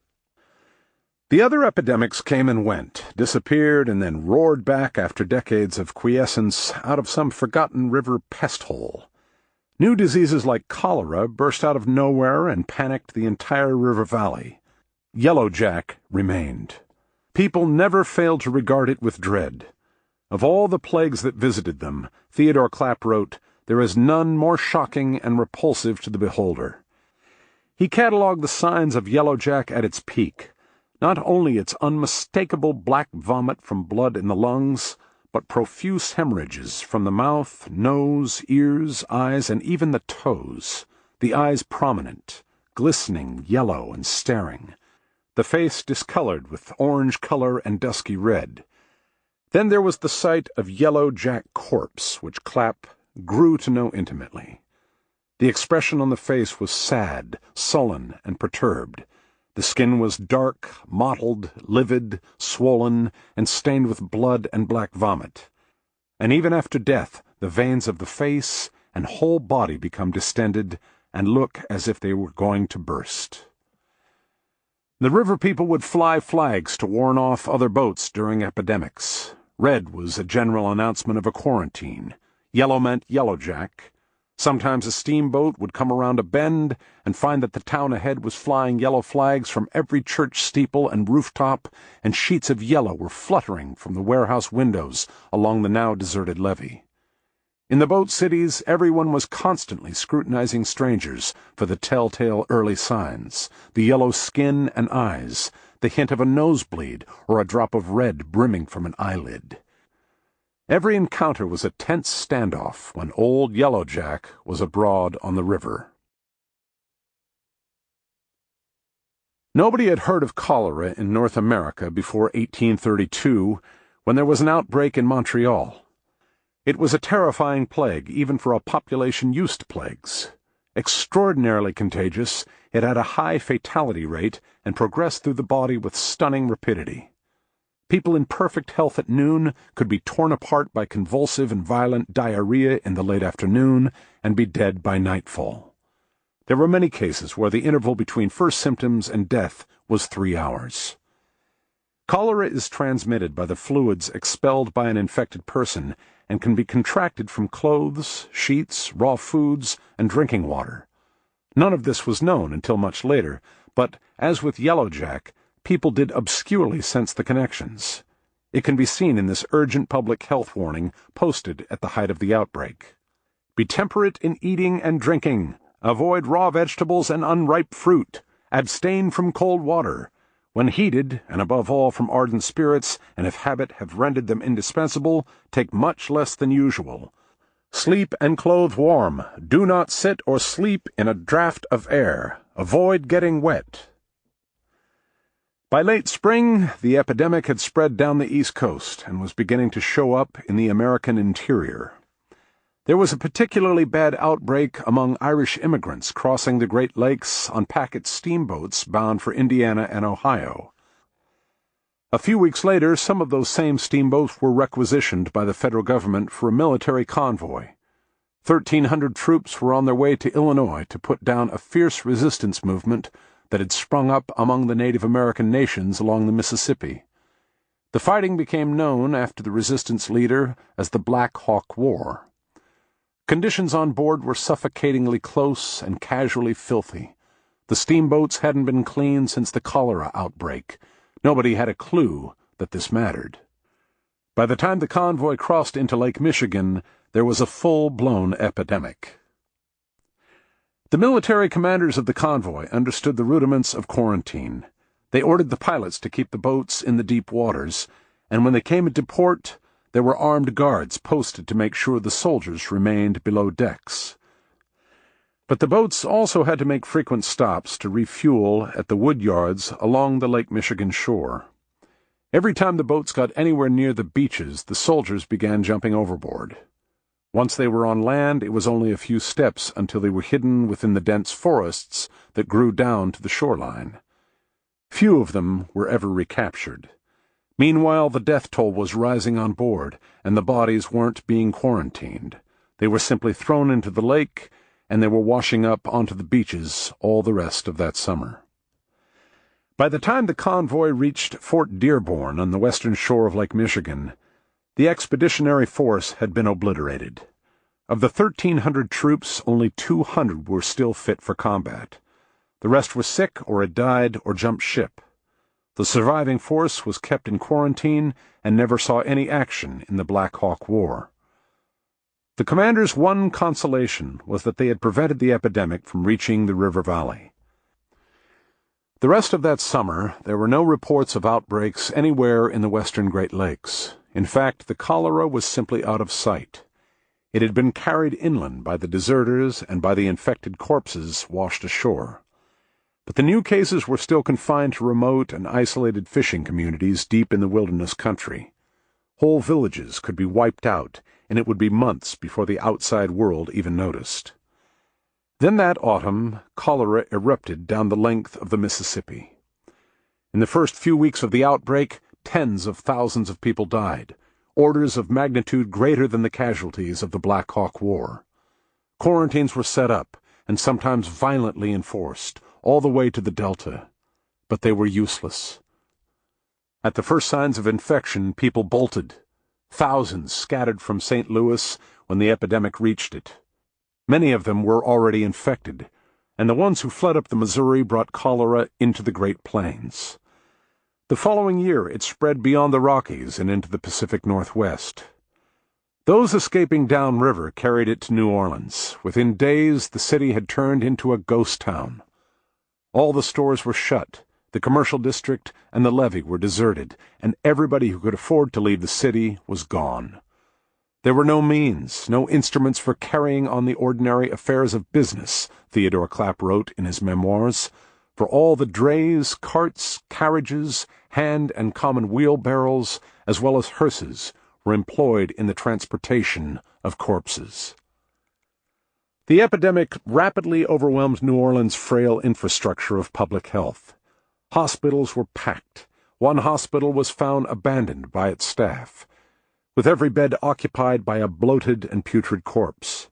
The other epidemics came and went, disappeared, and then roared back after decades of quiescence out of some forgotten river pest hole. New diseases like cholera burst out of nowhere and panicked the entire river valley. Yellow Jack remained. People never failed to regard it with dread. Of all the plagues that visited them, Theodore Clapp wrote, "There is none more shocking and repulsive to the beholder." He catalogued the signs of Yellow Jack at its peak, not only its unmistakable black vomit from blood in the lungs, but profuse hemorrhages from the mouth, nose, ears, eyes, and even the toes, the eyes prominent, glistening, yellow, and staring, the face discolored with orange color and dusky red. Then there was the sight of Yellow Jack corpse, which Clapp grew to know intimately. The expression on the face was sad, sullen, and perturbed. The skin was dark, mottled, livid, swollen, and stained with blood and black vomit. And even after death, the veins of the face and whole body become distended and look as if they were going to burst. The river people would fly flags to warn off other boats during epidemics. Red was a general announcement of a quarantine. Yellow meant Yellow Jack. Sometimes a steamboat would come around a bend and find that the town ahead was flying yellow flags from every church steeple and rooftop, and sheets of yellow were fluttering from the warehouse windows along the now deserted levee. In the boat cities, everyone was constantly scrutinizing strangers for the telltale early signs, the yellow skin and eyes, the hint of a nosebleed or a drop of red brimming from an eyelid. Every encounter was a tense standoff when old Yellow Jack was abroad on the river. Nobody had heard of cholera in North America before 1832, when there was an outbreak in Montreal. It was a terrifying plague, even for a population used to plagues. Extraordinarily contagious, it had a high fatality rate and progressed through the body with stunning rapidity. People in perfect health at noon could be torn apart by convulsive and violent diarrhea in the late afternoon and be dead by nightfall. There were many cases where the interval between first symptoms and death was 3 hours. Cholera is transmitted by the fluids expelled by an infected person and can be contracted from clothes, sheets, raw foods, and drinking water. None of this was known until much later, but, as with yellowjack, people did obscurely sense the connections. It can be seen in this urgent public health warning posted at the height of the outbreak. Be temperate in eating and drinking. Avoid raw vegetables and unripe fruit. Abstain from cold water. When heated, and above all from ardent spirits, and if habit have rendered them indispensable, take much less than usual. Sleep and clothe warm. Do not sit or sleep in a draught of air. Avoid getting wet. By late spring, the epidemic had spread down the East Coast and was beginning to show up in the American interior. There was a particularly bad outbreak among Irish immigrants crossing the Great Lakes on packet steamboats bound for Indiana and Ohio. A few weeks later, some of those same steamboats were requisitioned by the federal government for a military convoy. 1,300 troops were on their way to Illinois to put down a fierce resistance movement that had sprung up among the Native American nations along the Mississippi. The fighting became known after the resistance leader as the Black Hawk War. Conditions on board were suffocatingly close and casually filthy. The steamboats hadn't been cleaned since the cholera outbreak. Nobody had a clue that this mattered. By the time the convoy crossed into Lake Michigan, there was a full-blown epidemic. The military commanders of the convoy understood the rudiments of quarantine. They ordered the pilots to keep the boats in the deep waters, and when they came into port, there were armed guards posted to make sure the soldiers remained below decks. But the boats also had to make frequent stops to refuel at the wood yards along the Lake Michigan shore. Every time the boats got anywhere near the beaches, the soldiers began jumping overboard. Once they were on land, it was only a few steps until they were hidden within the dense forests that grew down to the shoreline. Few of them were ever recaptured. Meanwhile, the death toll was rising on board, and the bodies weren't being quarantined. They were simply thrown into the lake, and they were washing up onto the beaches all the rest of that summer. By the time the convoy reached Fort Dearborn on the western shore of Lake Michigan, the expeditionary force had been obliterated. Of the 1,300 troops, only 200 were still fit for combat. The rest were sick or had died or jumped ship. The surviving force was kept in quarantine and never saw any action in the Black Hawk War. The commander's one consolation was that they had prevented the epidemic from reaching the river valley. The rest of that summer, there were no reports of outbreaks anywhere in the western Great Lakes. In fact, the cholera was simply out of sight. It had been carried inland by the deserters and by the infected corpses washed ashore. But the new cases were still confined to remote and isolated fishing communities deep in the wilderness country. Whole villages could be wiped out, and it would be months before the outside world even noticed. Then that autumn, cholera erupted down the length of the Mississippi. In the first few weeks of the outbreak, tens of thousands of people died, orders of magnitude greater than the casualties of the Black Hawk War. Quarantines were set up, and sometimes violently enforced, all the way to the Delta, but they were useless. At the first signs of infection, people bolted. Thousands scattered from St. Louis when the epidemic reached it. Many of them were already infected, and the ones who fled up the Missouri brought cholera into the Great Plains. The following year, it spread beyond the Rockies and into the Pacific Northwest. Those escaping downriver carried it to New Orleans. Within days, the city had turned into a ghost town. All the stores were shut, the commercial district and the levee were deserted, and everybody who could afford to leave the city was gone. There were no means, no instruments for carrying on the ordinary affairs of business, Theodore Clapp wrote in his memoirs, for all the drays, carts, carriages, hand and common wheelbarrows, as well as hearses, were employed in the transportation of corpses. The epidemic rapidly overwhelmed New Orleans' frail infrastructure of public health. Hospitals were packed. One hospital was found abandoned by its staff, with every bed occupied by a bloated and putrid corpse.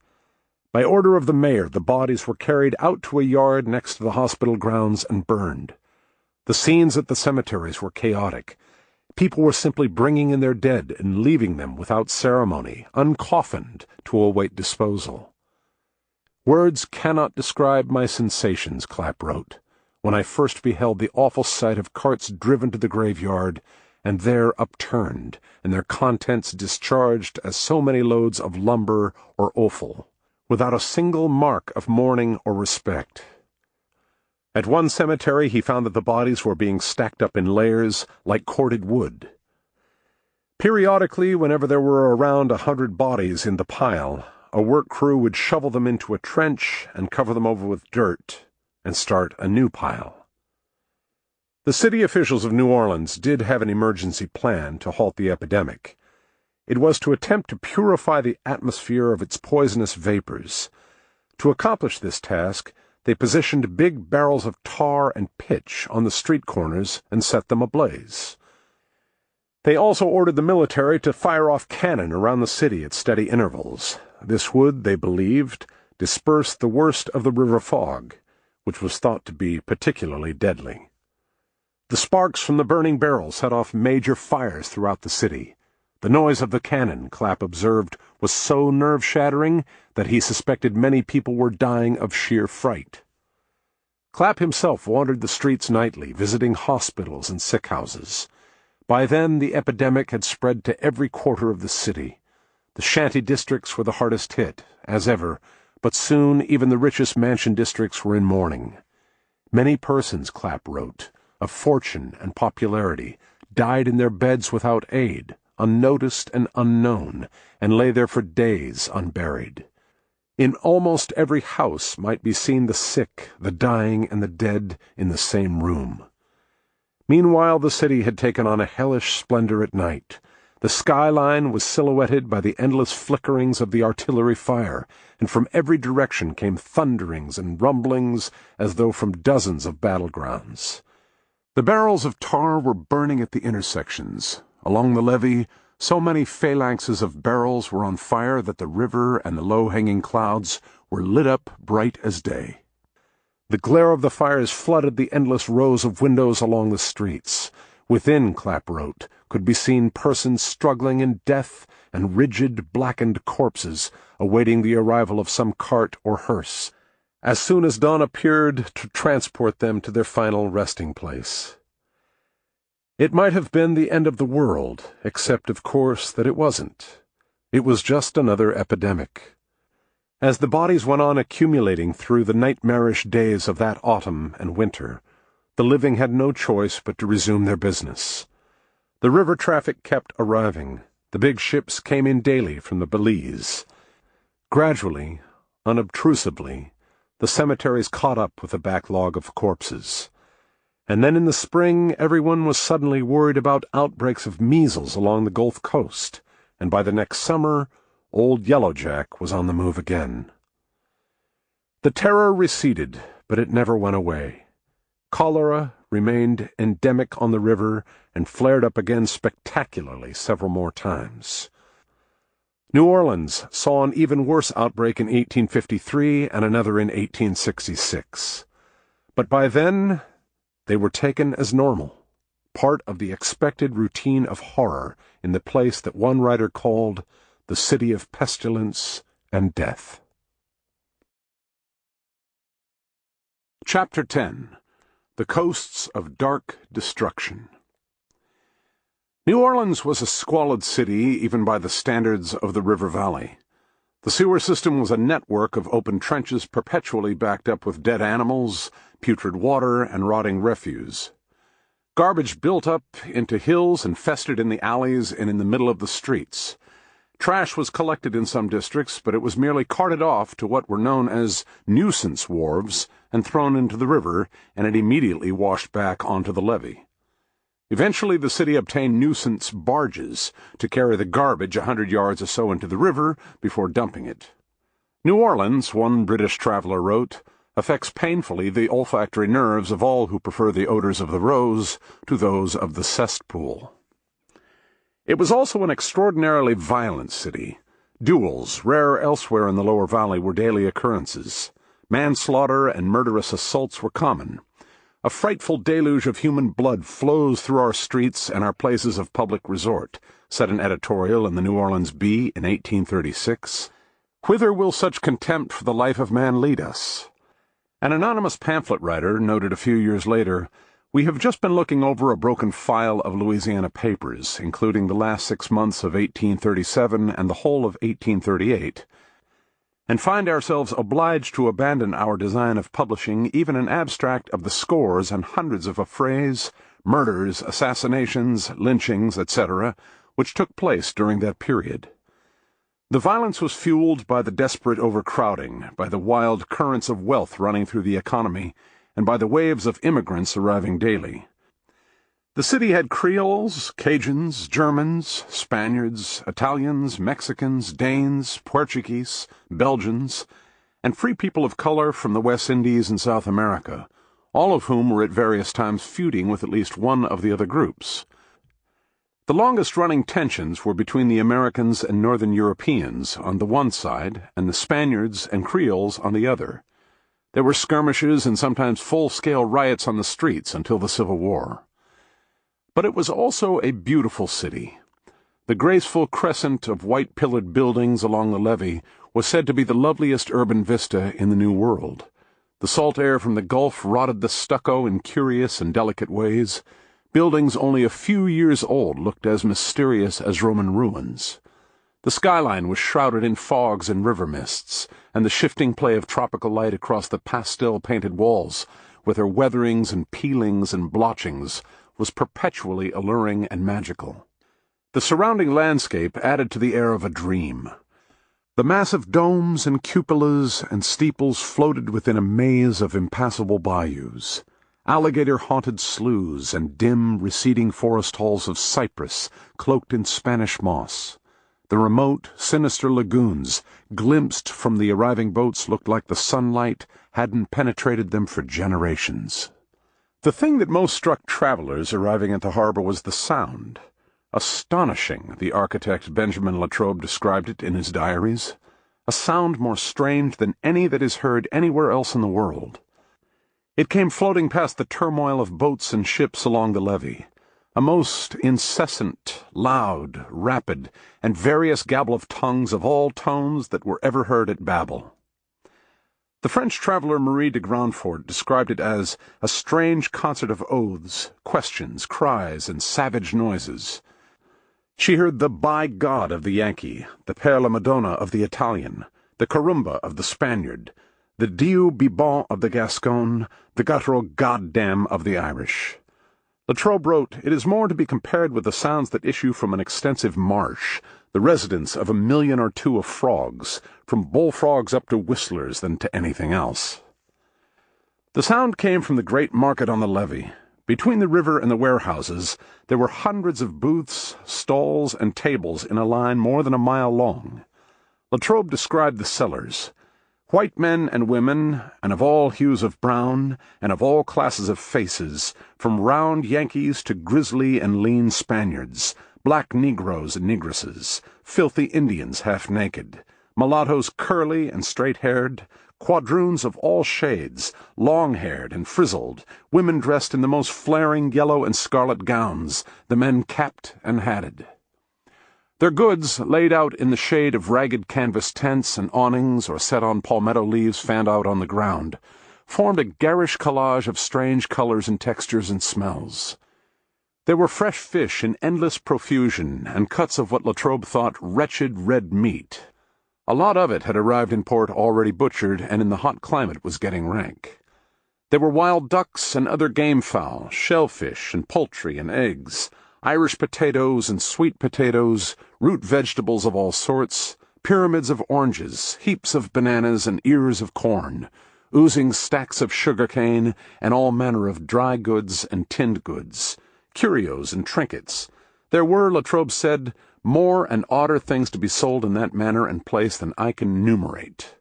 By order of the mayor, the bodies were carried out to a yard next to the hospital grounds and burned. The scenes at the cemeteries were chaotic. People were simply bringing in their dead and leaving them without ceremony, uncoffined, to await disposal. "Words cannot describe my sensations," Clapp wrote, "when I first beheld the awful sight of carts driven to the graveyard, and there upturned, and their contents discharged as so many loads of lumber or offal, without a single mark of mourning or respect." At one cemetery he found that the bodies were being stacked up in layers like corded wood. Periodically, whenever there were around 100 bodies in the pile, a work crew would shovel them into a trench and cover them over with dirt and start a new pile. The city officials of New Orleans did have an emergency plan to halt the epidemic. It was to attempt to purify the atmosphere of its poisonous vapors. To accomplish this task, they positioned big barrels of tar and pitch on the street corners and set them ablaze. They also ordered the military to fire off cannon around the city at steady intervals. This would, they believed, disperse the worst of the river fog, which was thought to be particularly deadly. The sparks from the burning barrels set off major fires throughout the city. The noise of the cannon, Clapp observed, was so nerve-shattering that he suspected many people were dying of sheer fright. Clapp himself wandered the streets nightly, visiting hospitals and sick houses. By then the epidemic had spread to every quarter of the city. The shanty districts were the hardest hit, as ever, but soon even the richest mansion districts were in mourning. Many persons, Clapp wrote, of fortune and popularity, died in their beds without aid, unnoticed and unknown, and lay there for days unburied. In almost every house might be seen the sick, the dying, and the dead in the same room. Meanwhile the city had taken on a hellish splendor at night. The skyline was silhouetted by the endless flickerings of the artillery fire, and from every direction came thunderings and rumblings as though from dozens of battlegrounds. The barrels of tar were burning at the intersections. Along the levee, so many phalanxes of barrels were on fire that the river and the low-hanging clouds were lit up bright as day. The glare of the fires flooded the endless rows of windows along the streets. Within, Clapp wrote, could be seen persons struggling in death and rigid, blackened corpses awaiting the arrival of some cart or hearse, as soon as dawn appeared to transport them to their final resting place. It might have been the end of the world, except, of course, that it wasn't. It was just another epidemic. As the bodies went on accumulating through the nightmarish days of that autumn and winter, the living had no choice but to resume their business. The river traffic kept arriving. The big ships came in daily from the Belize. Gradually, unobtrusively, the cemeteries caught up with the backlog of corpses. And then in the spring everyone was suddenly worried about outbreaks of measles along the Gulf Coast, and by the next summer, Old Yellow Jack was on the move again. The terror receded, but it never went away. Cholera remained endemic on the river and flared up again spectacularly several more times. New Orleans saw an even worse outbreak in 1853 and another in 1866. But by then, they were taken as normal, part of the expected routine of horror in the place that one writer called the city of pestilence and death. Chapter 10. The Coasts of Dark Destruction. New Orleans was a squalid city even by the standards of the river valley. The sewer system was a network of open trenches perpetually backed up with dead animals, putrid water, and rotting refuse. Garbage built up into hills and festered in the alleys and in the middle of the streets. Trash was collected in some districts, but it was merely carted off to what were known as nuisance wharves and thrown into the river, and it immediately washed back onto the levee. Eventually the city obtained nuisance barges to carry the garbage 100 yards or so into the river before dumping it. New Orleans, one British traveler wrote, affects painfully the olfactory nerves of all who prefer the odors of the rose to those of the cesspool. It was also an extraordinarily violent city. Duels, rare elsewhere in the lower valley, were daily occurrences. Manslaughter and murderous assaults were common. A frightful deluge of human blood flows through our streets and our places of public resort, said an editorial in the New Orleans Bee in 1836. Whither will such contempt for the life of man lead us? An anonymous pamphlet writer noted a few years later, "We have just been looking over a broken file of Louisiana papers, including the last 6 months of 1837 and the whole of 1838, and find ourselves obliged to abandon our design of publishing even an abstract of the scores and hundreds of affrays, murders, assassinations, lynchings, etc., which took place during that period. The violence was fueled by the desperate overcrowding, by the wild currents of wealth running through the economy, and by the waves of immigrants arriving daily. The city had Creoles, Cajuns, Germans, Spaniards, Italians, Mexicans, Danes, Portuguese, Belgians, and free people of color from the West Indies and South America, all of whom were at various times feuding with at least one of the other groups. The longest-running tensions were between the Americans and Northern Europeans on the one side and the Spaniards and Creoles on the other. There were skirmishes and sometimes full-scale riots on the streets until the Civil War. But it was also a beautiful city. The graceful crescent of white-pillared buildings along the levee was said to be the loveliest urban vista in the New World. The salt air from the Gulf rotted the stucco in curious and delicate ways. Buildings only a few years old looked as mysterious as Roman ruins. The skyline was shrouded in fogs and river mists, and the shifting play of tropical light across the pastel-painted walls, with their weatherings and peelings and blotchings, was perpetually alluring and magical. The surrounding landscape added to the air of a dream. The massive domes and cupolas and steeples floated within a maze of impassable bayous. Alligator-haunted sloughs and dim, receding forest halls of cypress cloaked in Spanish moss. The remote, sinister lagoons, glimpsed from the arriving boats, looked like the sunlight hadn't penetrated them for generations. The thing that most struck travelers arriving at the harbor was the sound. Astonishing, the architect Benjamin Latrobe described it in his diaries. A sound more strange than any that is heard anywhere else in the world. It came floating past the turmoil of boats and ships along the levee, a most incessant, loud, rapid, and various gabble of tongues of all tones that were ever heard at Babel. The French traveler Marie de Grandfort described it as a strange concert of oaths, questions, cries, and savage noises. She heard the "by God" of the Yankee, the "per la Madonna" of the Italian, the "carumba" of the Spaniard, the "Dieu bibon" of the Gascon, the guttural "goddamn" of the Irish. Latrobe wrote, "It is more to be compared with the sounds that issue from an extensive marsh, the residence of 1 million or 2 of frogs, from bullfrogs up to whistlers, than to anything else." The sound came from the great market on the levee. Between the river and the warehouses, there were hundreds of booths, stalls, and tables in a line more than a mile long. Latrobe described the sellers. White men and women, and of all hues of brown, and of all classes of faces, from round Yankees to grizzly and lean Spaniards, black Negroes and Negresses, filthy Indians half naked, mulattoes curly and straight-haired, quadroons of all shades, long-haired and frizzled, women dressed in the most flaring yellow and scarlet gowns, the men capped and hatted. Their goods, laid out in the shade of ragged canvas tents and awnings or set on palmetto leaves fanned out on the ground, formed a garish collage of strange colors and textures and smells. There were fresh fish in endless profusion and cuts of what Latrobe thought wretched red meat. A lot of it had arrived in port already butchered and in the hot climate was getting rank. There were wild ducks and other game fowl, shellfish and poultry and eggs, Irish potatoes and sweet potatoes, root vegetables of all sorts, pyramids of oranges, heaps of bananas and ears of corn, oozing stacks of sugar cane, and all manner of dry goods and tinned goods, curios and trinkets. There were, Latrobe said, more and odder things to be sold in that manner and place than I can enumerate.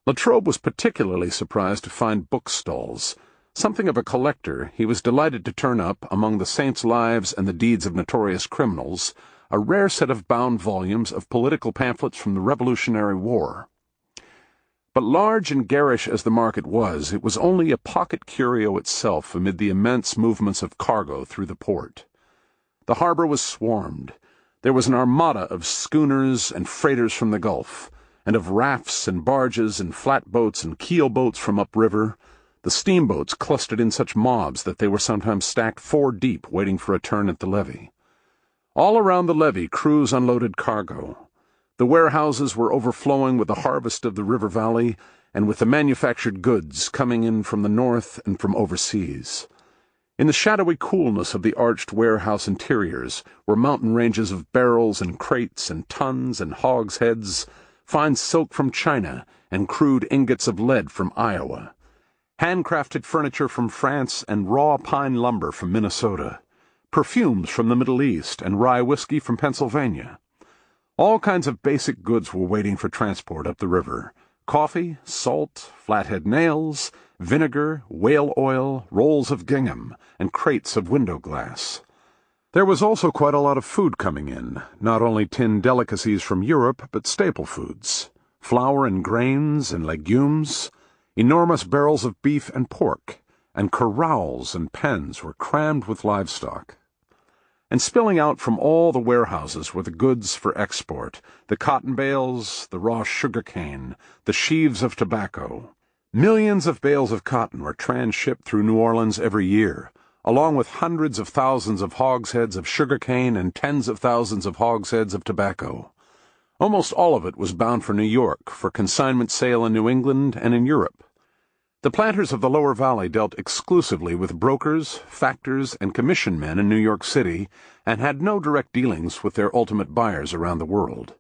Latrobe was particularly surprised to find book-stalls. Something of a collector, he was delighted to turn up, among the saints' lives and the deeds of notorious criminals, a rare set of bound volumes of political pamphlets from the Revolutionary War. But large and garish as the market was, it was only a pocket curio itself amid the immense movements of cargo through the port. The harbor was swarmed. There was an armada of schooners and freighters from the Gulf, and of rafts and barges and flatboats and keelboats from upriver. The steamboats clustered in such mobs that they were sometimes stacked 4 deep waiting for a turn at the levee. All around the levee crews unloaded cargo. The warehouses were overflowing with the harvest of the river valley and with the manufactured goods coming in from the north and from overseas. In the shadowy coolness of the arched warehouse interiors were mountain ranges of barrels and crates and tons and hogsheads, fine silk from China and crude ingots of lead from Iowa, handcrafted furniture from France and raw pine lumber from Minnesota, perfumes from the Middle East and rye whiskey from Pennsylvania. All kinds of basic goods were waiting for transport up the river: coffee, salt, flathead nails, vinegar, whale oil, rolls of gingham, and crates of window glass. There was also quite a lot of food coming in, not only tinned delicacies from Europe, but staple foods: flour and grains and legumes. Enormous barrels of beef and pork, and corrals and pens were crammed with livestock. And spilling out from all the warehouses were the goods for export: the cotton bales, the raw sugar cane, the sheaves of tobacco. Millions of bales of cotton were transshipped through New Orleans every year, along with hundreds of thousands of hogsheads of sugar cane and tens of thousands of hogsheads of tobacco. Almost all of it was bound for New York, for consignment sale in New England and in Europe. The planters of the Lower Valley dealt exclusively with brokers, factors, and commission men in New York City, and had no direct dealings with their ultimate buyers around the world.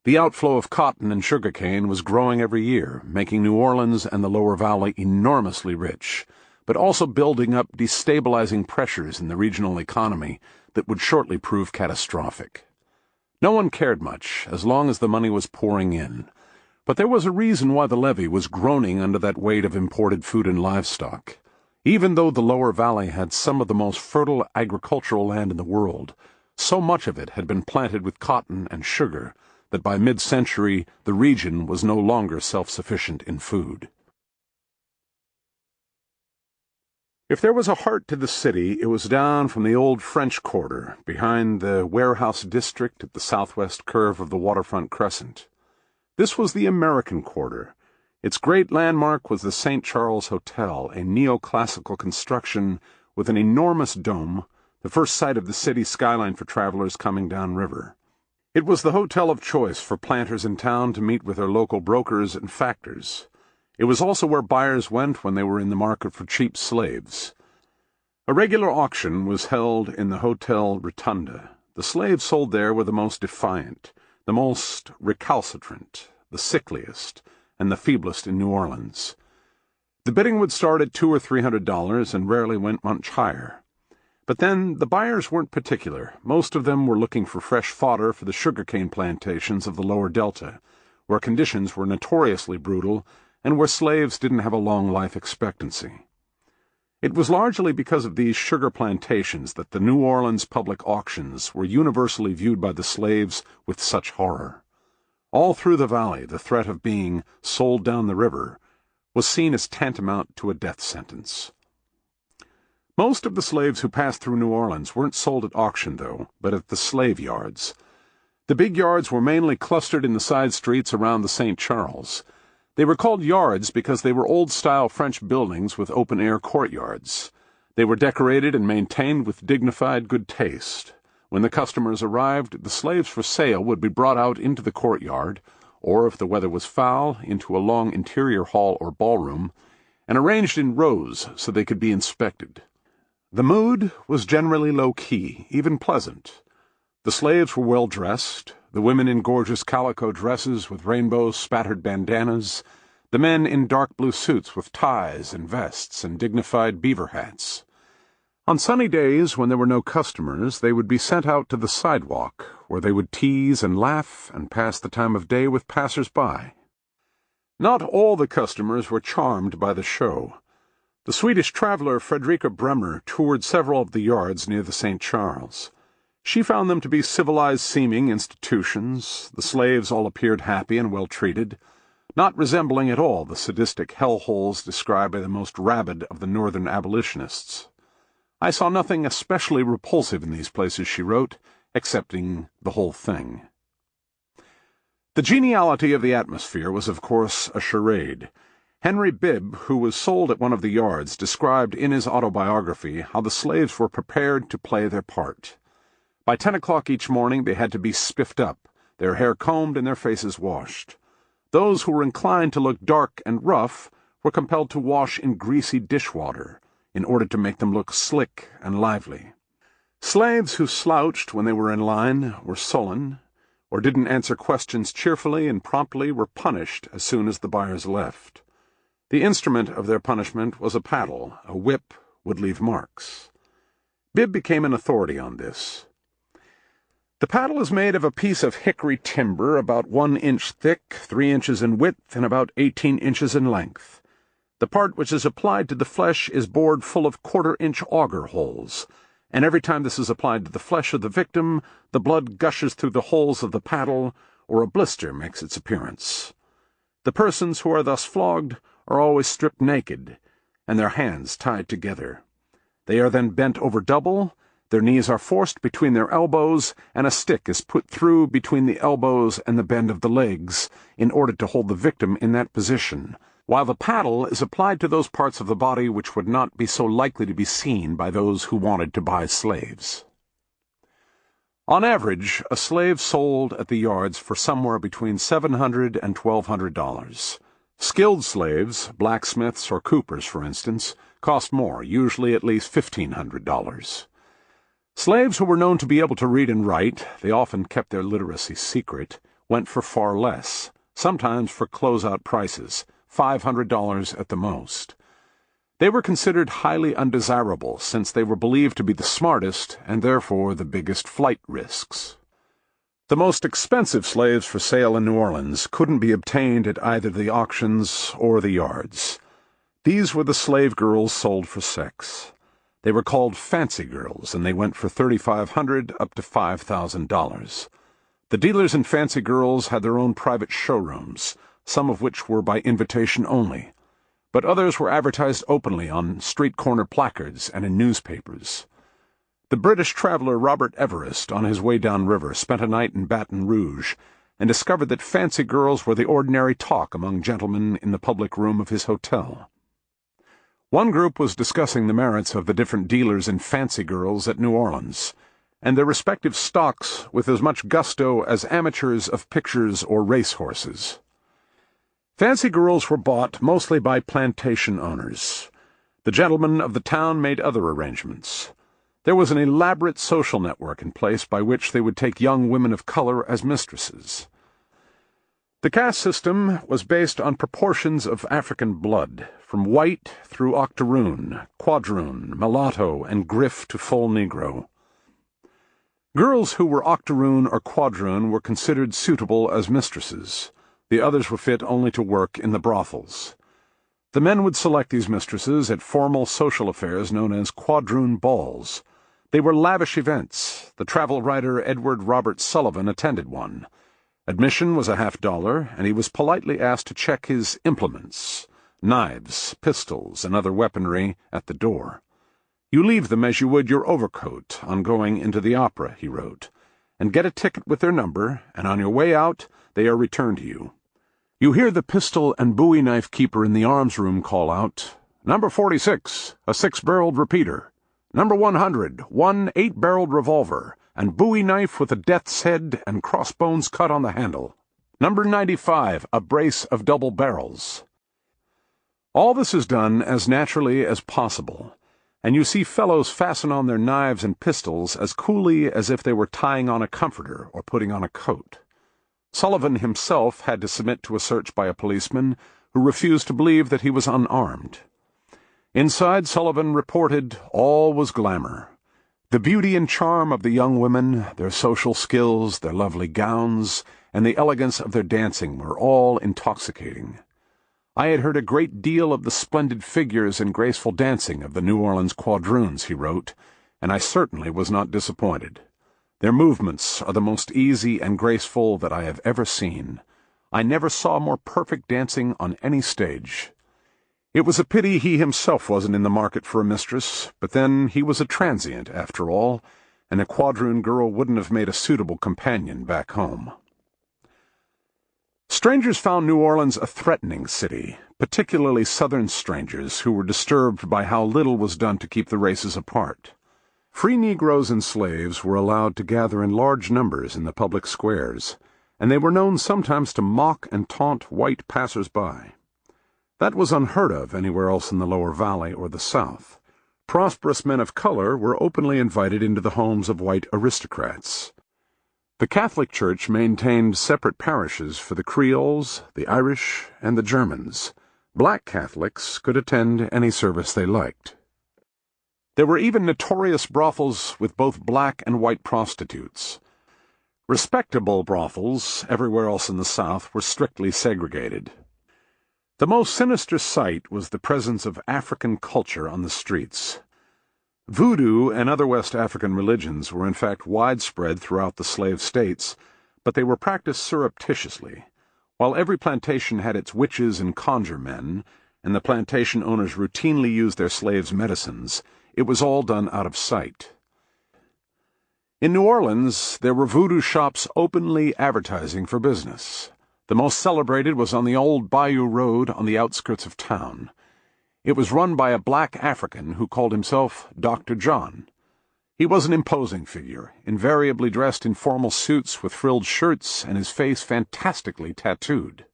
The outflow of cotton and sugarcane was growing every year, making New Orleans and the Lower Valley enormously rich, but also building up destabilizing pressures in the regional economy that would shortly prove catastrophic. No one cared much, as long as the money was pouring in. But there was a reason why the levee was groaning under that weight of imported food and livestock. Even though the Lower Valley had some of the most fertile agricultural land in the world, so much of it had been planted with cotton and sugar that by mid-century the region was no longer self-sufficient in food. If there was a heart to the city, it was down from the old French Quarter, behind the warehouse district at the southwest curve of the waterfront crescent. This was the American Quarter. Its great landmark was the St. Charles Hotel, a neoclassical construction with an enormous dome, the first sight of the city skyline for travelers coming downriver. It was the hotel of choice for planters in town to meet with their local brokers and factors. It was also where buyers went when they were in the market for cheap slaves. A regular auction was held in the Hotel Rotunda. The slaves sold there were the most defiant, the most recalcitrant, the sickliest, and the feeblest in New Orleans. The bidding would start at $200 or $300 and rarely went much higher. But then the buyers weren't particular. Most of them were looking for fresh fodder for the sugarcane plantations of the lower delta, where conditions were notoriously brutal and where slaves didn't have a long life expectancy. It was largely because of these sugar plantations that the New Orleans public auctions were universally viewed by the slaves with such horror. All through the valley, the threat of being sold down the river was seen as tantamount to a death sentence. Most of the slaves who passed through New Orleans weren't sold at auction, though, but at the slave yards. The big yards were mainly clustered in the side streets around the St. Charles. They were called yards because they were old-style French buildings with open-air courtyards. They were decorated and maintained with dignified good taste. When the customers arrived, the slaves for sale would be brought out into the courtyard, or if the weather was foul, into a long interior hall or ballroom, and arranged in rows so they could be inspected. The mood was generally low-key, even pleasant. The slaves were well-dressed, the women in gorgeous calico dresses with rainbow-spattered bandanas, the men in dark blue suits with ties and vests and dignified beaver hats. On sunny days, when there were no customers, they would be sent out to the sidewalk, where they would tease and laugh and pass the time of day with passers-by. Not all the customers were charmed by the show. The Swedish traveler Fredrika Bremer toured several of the yards near the St. Charles. She found them to be civilized-seeming institutions. The slaves all appeared happy and well-treated, not resembling at all the sadistic hellholes described by the most rabid of the northern abolitionists. I saw nothing especially repulsive in these places, she wrote, excepting the whole thing. The geniality of the atmosphere was, of course, a charade. Henry Bibb, who was sold at one of the yards, described in his autobiography how the slaves were prepared to play their part. By 10 o'clock each morning they had to be spiffed up, their hair combed and their faces washed. Those who were inclined to look dark and rough were compelled to wash in greasy dishwater, in order to make them look slick and lively. Slaves who slouched when they were in line, were sullen, or didn't answer questions cheerfully and promptly were punished as soon as the buyers left. The instrument of their punishment was a paddle. A whip would leave marks. Bibb became an authority on this. The paddle is made of a piece of hickory timber about 1 inch thick, 3 inches in width, and about 18 inches in length. The part which is applied to the flesh is bored full of 1/4-inch auger holes, and every time this is applied to the flesh of the victim, the blood gushes through the holes of the paddle, or a blister makes its appearance. The persons who are thus flogged are always stripped naked, and their hands tied together. They are then bent over double, their knees are forced between their elbows, and a stick is put through between the elbows and the bend of the legs, in order to hold the victim in that position, while the paddle is applied to those parts of the body which would not be so likely to be seen by those who wanted to buy slaves. On average, a slave sold at the yards for somewhere between $700 and $1,200. Skilled slaves, blacksmiths or coopers, for instance, cost more, usually at least $1,500. Slaves who were known to be able to read and write, they often kept their literacy secret, went for far less, sometimes for close-out prices, $500 at the most. They were considered highly undesirable, since they were believed to be the smartest and therefore the biggest flight risks. The most expensive slaves for sale in New Orleans couldn't be obtained at either the auctions or the yards. These were the slave girls sold for sex. They were called fancy girls, and they went for $3,500 up to $5,000. The dealers in fancy girls had their own private showrooms, some of which were by invitation only, but others were advertised openly on street-corner placards and in newspapers. The British traveler Robert Everest, on his way downriver, spent a night in Baton Rouge, and discovered that fancy girls were the ordinary talk among gentlemen in the public room of his hotel. One group was discussing the merits of the different dealers in fancy girls at New Orleans, and their respective stocks with as much gusto as amateurs of pictures or racehorses. Fancy girls were bought mostly by plantation owners. The gentlemen of the town made other arrangements. There was an elaborate social network in place by which they would take young women of color as mistresses. The caste system was based on proportions of African blood, from white through octoroon, quadroon, mulatto, and griff to full Negro. Girls who were octoroon or quadroon were considered suitable as mistresses. The others were fit only to work in the brothels. The men would select these mistresses at formal social affairs known as quadroon balls. They were lavish events. The travel writer Edward Robert Sullivan attended one. Admission was $50, and he was politely asked to check his implements, knives, pistols, and other weaponry, at the door. "You leave them as you would your overcoat on going into the opera," he wrote, "and get a ticket with their number, and on your way out they are returned to you. You hear the pistol and bowie knife keeper in the arms room call out, 'Number 46, a 6-barreled repeater. Number 100, 1 8-barreled revolver, and bowie knife with a death's head and crossbones cut on the handle. Number 95, a brace of double barrels.' All this is done as naturally as possible, and you see fellows fasten on their knives and pistols as coolly as if they were tying on a comforter or putting on a coat. Sullivan himself had to submit to a search by a policeman who refused to believe that he was unarmed. Inside, Sullivan reported all was glamour. The beauty and charm of the young women, their social skills, their lovely gowns, and the elegance of their dancing were all intoxicating. I had heard a great deal of the splendid figures and graceful dancing of the New Orleans quadroons, he wrote, and I certainly was not disappointed. Their movements are the most easy and graceful that I have ever seen. I never saw more perfect dancing on any stage. It was a pity he himself wasn't in the market for a mistress, but then he was a transient, after all, and a quadroon girl wouldn't have made a suitable companion back home. Strangers found New Orleans a threatening city, particularly Southern strangers who were disturbed by how little was done to keep the races apart. Free Negroes and slaves were allowed to gather in large numbers in the public squares, and they were known sometimes to mock and taunt white passers-by. That was unheard of anywhere else in the Lower Valley or the South. Prosperous men of color were openly invited into the homes of white aristocrats. The Catholic Church maintained separate parishes for the Creoles, the Irish, and the Germans. Black Catholics could attend any service they liked. There were even notorious brothels with both black and white prostitutes. Respectable brothels everywhere else in the South were strictly segregated. The most sinister sight was the presence of African culture on the streets. Voodoo and other West African religions were in fact widespread throughout the slave states, but they were practiced surreptitiously. While every plantation had its witches and conjure men, and the plantation owners routinely used their slaves' medicines, it was all done out of sight. In New Orleans, there were voodoo shops openly advertising for business. The most celebrated was on the old Bayou Road on the outskirts of town. It was run by a black African who called himself Dr. John. He was an imposing figure, invariably dressed in formal suits with frilled shirts and his face fantastically tattooed.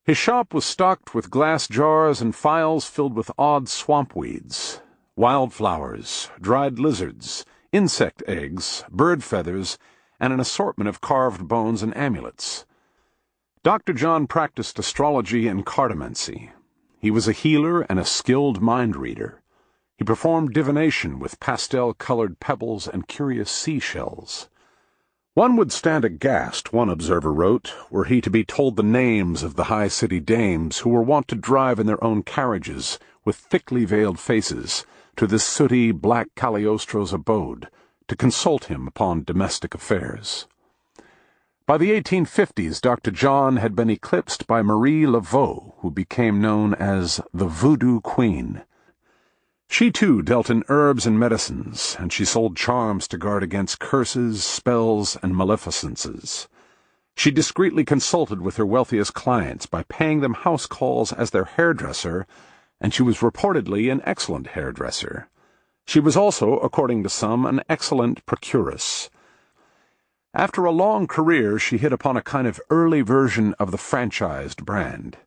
His shop was stocked with glass jars and phials filled with odd swamp weeds, wildflowers, dried lizards, insect eggs, bird feathers, and an assortment of carved bones and amulets. Dr. John practiced astrology and cartomancy. He was a healer and a skilled mind reader. He performed divination with pastel-colored pebbles and curious seashells. One would stand aghast, one observer wrote, were he to be told the names of the high city dames who were wont to drive in their own carriages with thickly veiled faces to this sooty black Cagliostro's abode to consult him upon domestic affairs. By the 1850s, Dr. John had been eclipsed by Marie Laveau, who became known as the Voodoo Queen. She, too, dealt in herbs and medicines, and she sold charms to guard against curses, spells, and maleficences. She discreetly consulted with her wealthiest clients by paying them house calls as their hairdresser, and she was reportedly an excellent hairdresser. She was also, according to some, an excellent procuress. After a long career, she hit upon a kind of early version of the franchised brand.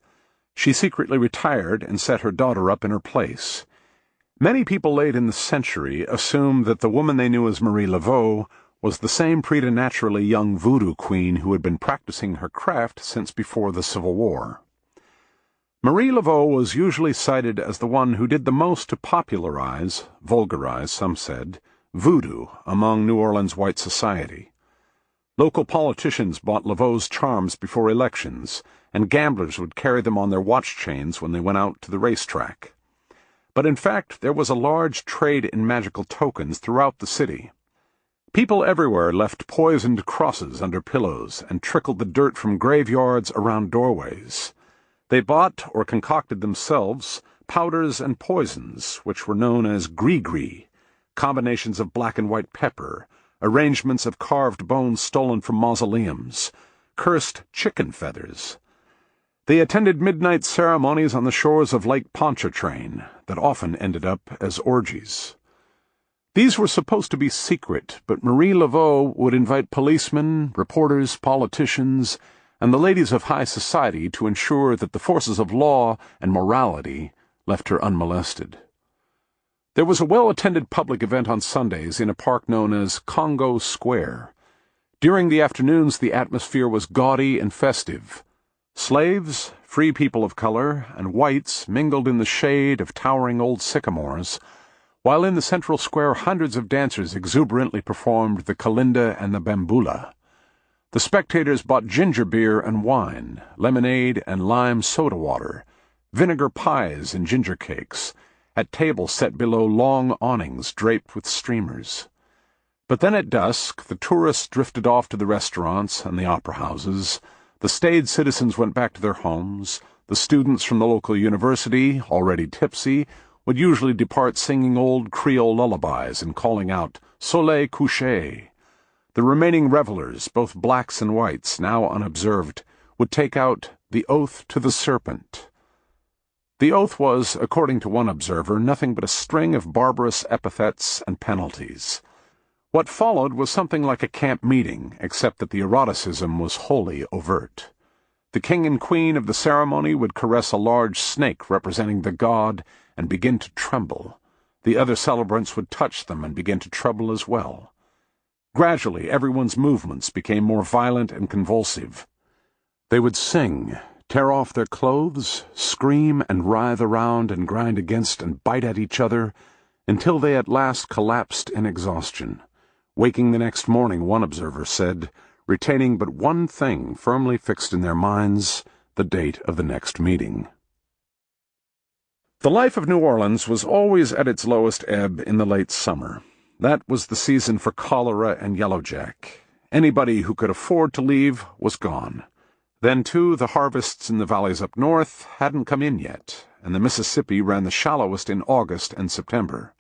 She secretly retired and set her daughter up in her place. Many people late in the century assumed that the woman they knew as Marie Laveau was the same preternaturally young voodoo queen who had been practicing her craft since before the Civil War. Marie Laveau was usually cited as the one who did the most to popularize, vulgarize, some said, voodoo among New Orleans white society. Local politicians bought Laveau's charms before elections, and gamblers would carry them on their watch chains when they went out to the racetrack. But in fact, there was a large trade in magical tokens throughout the city. People everywhere left poisoned crosses under pillows and trickled the dirt from graveyards around doorways. They bought or concocted themselves powders and poisons, which were known as gris-gris, combinations of black and white pepper, arrangements of carved bones stolen from mausoleums, cursed chicken feathers. They attended midnight ceremonies on the shores of Lake Pontchartrain that often ended up as orgies. These were supposed to be secret, but Marie Laveau would invite policemen, reporters, politicians, and the ladies of high society to ensure that the forces of law and morality left her unmolested. There was a well-attended public event on Sundays in a park known as Congo Square. During the afternoons, the atmosphere was gaudy and festive. Slaves, free people of color, and whites mingled in the shade of towering old sycamores, while in the central square hundreds of dancers exuberantly performed the kalinda and the bambula. The spectators bought ginger beer and wine, lemonade and lime soda water, vinegar pies and ginger cakes, at tables set below long awnings draped with streamers. But then at dusk, the tourists drifted off to the restaurants and the opera houses. The staid citizens went back to their homes. The students from the local university, already tipsy, would usually depart singing old Creole lullabies and calling out, "Soleil couché." The remaining revelers, both blacks and whites, now unobserved, would take out the oath to the serpent. The oath was, according to one observer, nothing but a string of barbarous epithets and penalties. What followed was something like a camp meeting, except that the eroticism was wholly overt. The king and queen of the ceremony would caress a large snake representing the god and begin to tremble. The other celebrants would touch them and begin to tremble as well. Gradually, everyone's movements became more violent and convulsive. They would sing, tear off their clothes, scream and writhe around and grind against and bite at each other, until they at last collapsed in exhaustion. Waking the next morning, one observer said, retaining but one thing firmly fixed in their minds, the date of the next meeting. The life of New Orleans was always at its lowest ebb in the late summer. That was the season for cholera and yellowjack. Anybody who could afford to leave was gone. Then, too, the harvests in the valleys up north hadn't come in yet, and the Mississippi ran the shallowest in August and September.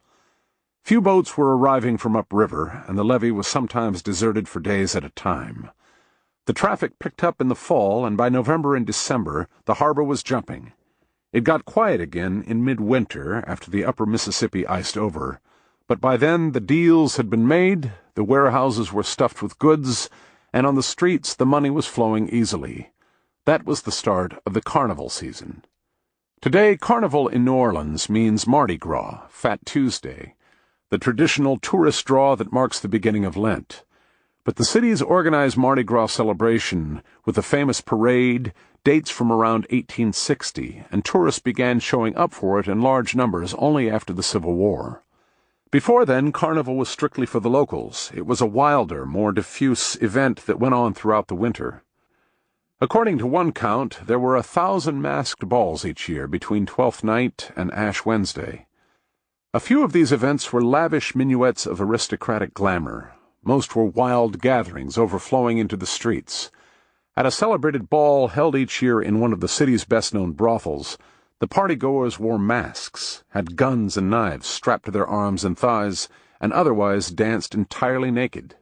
Few boats were arriving from upriver, and the levee was sometimes deserted for days at a time. The traffic picked up in the fall, and by November and December the harbor was jumping. It got quiet again in midwinter after the upper Mississippi iced over, but by then the deals had been made, the warehouses were stuffed with goods, and on the streets the money was flowing easily. That was the start of the carnival season. Today, carnival in New Orleans means Mardi Gras, Fat Tuesday, the traditional tourist draw that marks the beginning of Lent. But the city's organized Mardi Gras celebration, with the famous parade, dates from around 1860, and tourists began showing up for it in large numbers only after the Civil War. Before then, carnival was strictly for the locals. It was a wilder, more diffuse event that went on throughout the winter. According to one count, there were 1,000 masked balls each year between Twelfth Night and Ash Wednesday. A few of these events were lavish minuets of aristocratic glamour. Most were wild gatherings overflowing into the streets. At a celebrated ball held each year in one of the city's best-known brothels, the partygoers wore masks, had guns and knives strapped to their arms and thighs, and otherwise danced entirely naked.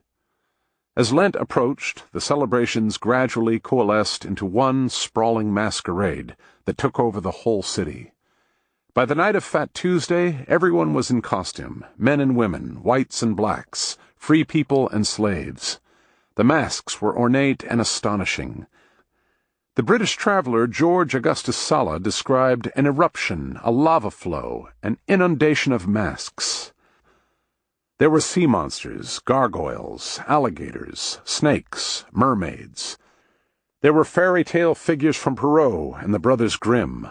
As Lent approached, the celebrations gradually coalesced into one sprawling masquerade that took over the whole city. By the night of Fat Tuesday, everyone was in costume, men and women, whites and blacks, free people and slaves. The masks were ornate and astonishing. The British traveler George Augustus Sala described an eruption, a lava flow, an inundation of masks. There were sea monsters, gargoyles, alligators, snakes, mermaids. There were fairy tale figures from Perrault and the Brothers Grimm.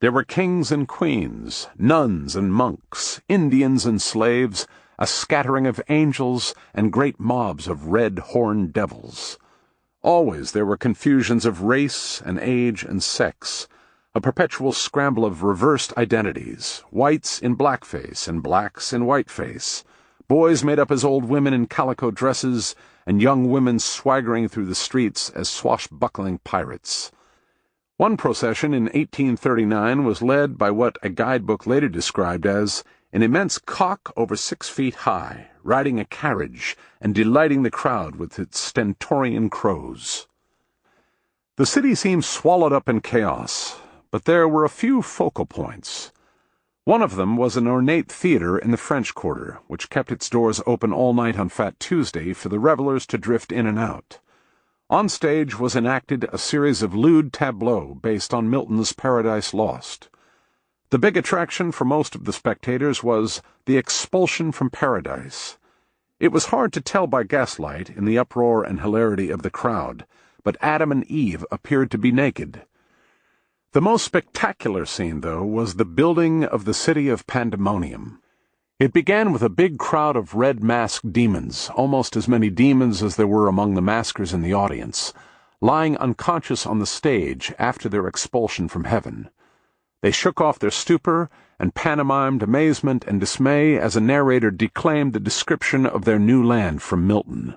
There were kings and queens, nuns and monks, Indians and slaves, a scattering of angels, and great mobs of red-horned devils. Always there were confusions of race and age and sex, a perpetual scramble of reversed identities, whites in blackface and blacks in whiteface, boys made up as old women in calico dresses, and young women swaggering through the streets as swashbuckling pirates. One procession in 1839 was led by what a guidebook later described as an immense cock over 6 feet high, riding a carriage and delighting the crowd with its stentorian crows. The city seemed swallowed up in chaos, but there were a few focal points. One of them was an ornate theater in the French Quarter, which kept its doors open all night on Fat Tuesday for the revelers to drift in and out. On stage was enacted a series of lewd tableaux based on Milton's Paradise Lost. The big attraction for most of the spectators was the expulsion from paradise. It was hard to tell by gaslight in the uproar and hilarity of the crowd, but Adam and Eve appeared to be naked. The most spectacular scene, though, was the building of the city of Pandemonium. It began with a big crowd of red-masked demons, almost as many demons as there were among the maskers in the audience, lying unconscious on the stage after their expulsion from heaven. They shook off their stupor and pantomimed amazement and dismay as a narrator declaimed the description of their new land from Milton.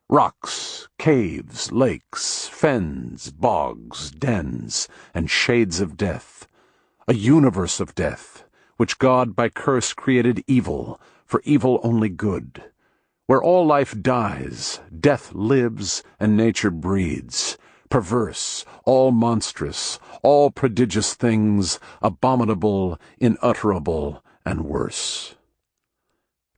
Rocks, caves, lakes, fens, bogs, dens, and shades of death. A universe of death, which God by curse created evil, for evil only good. Where all life dies, death lives, and nature breeds. Perverse, all monstrous, all prodigious things, abominable, unutterable, and worse.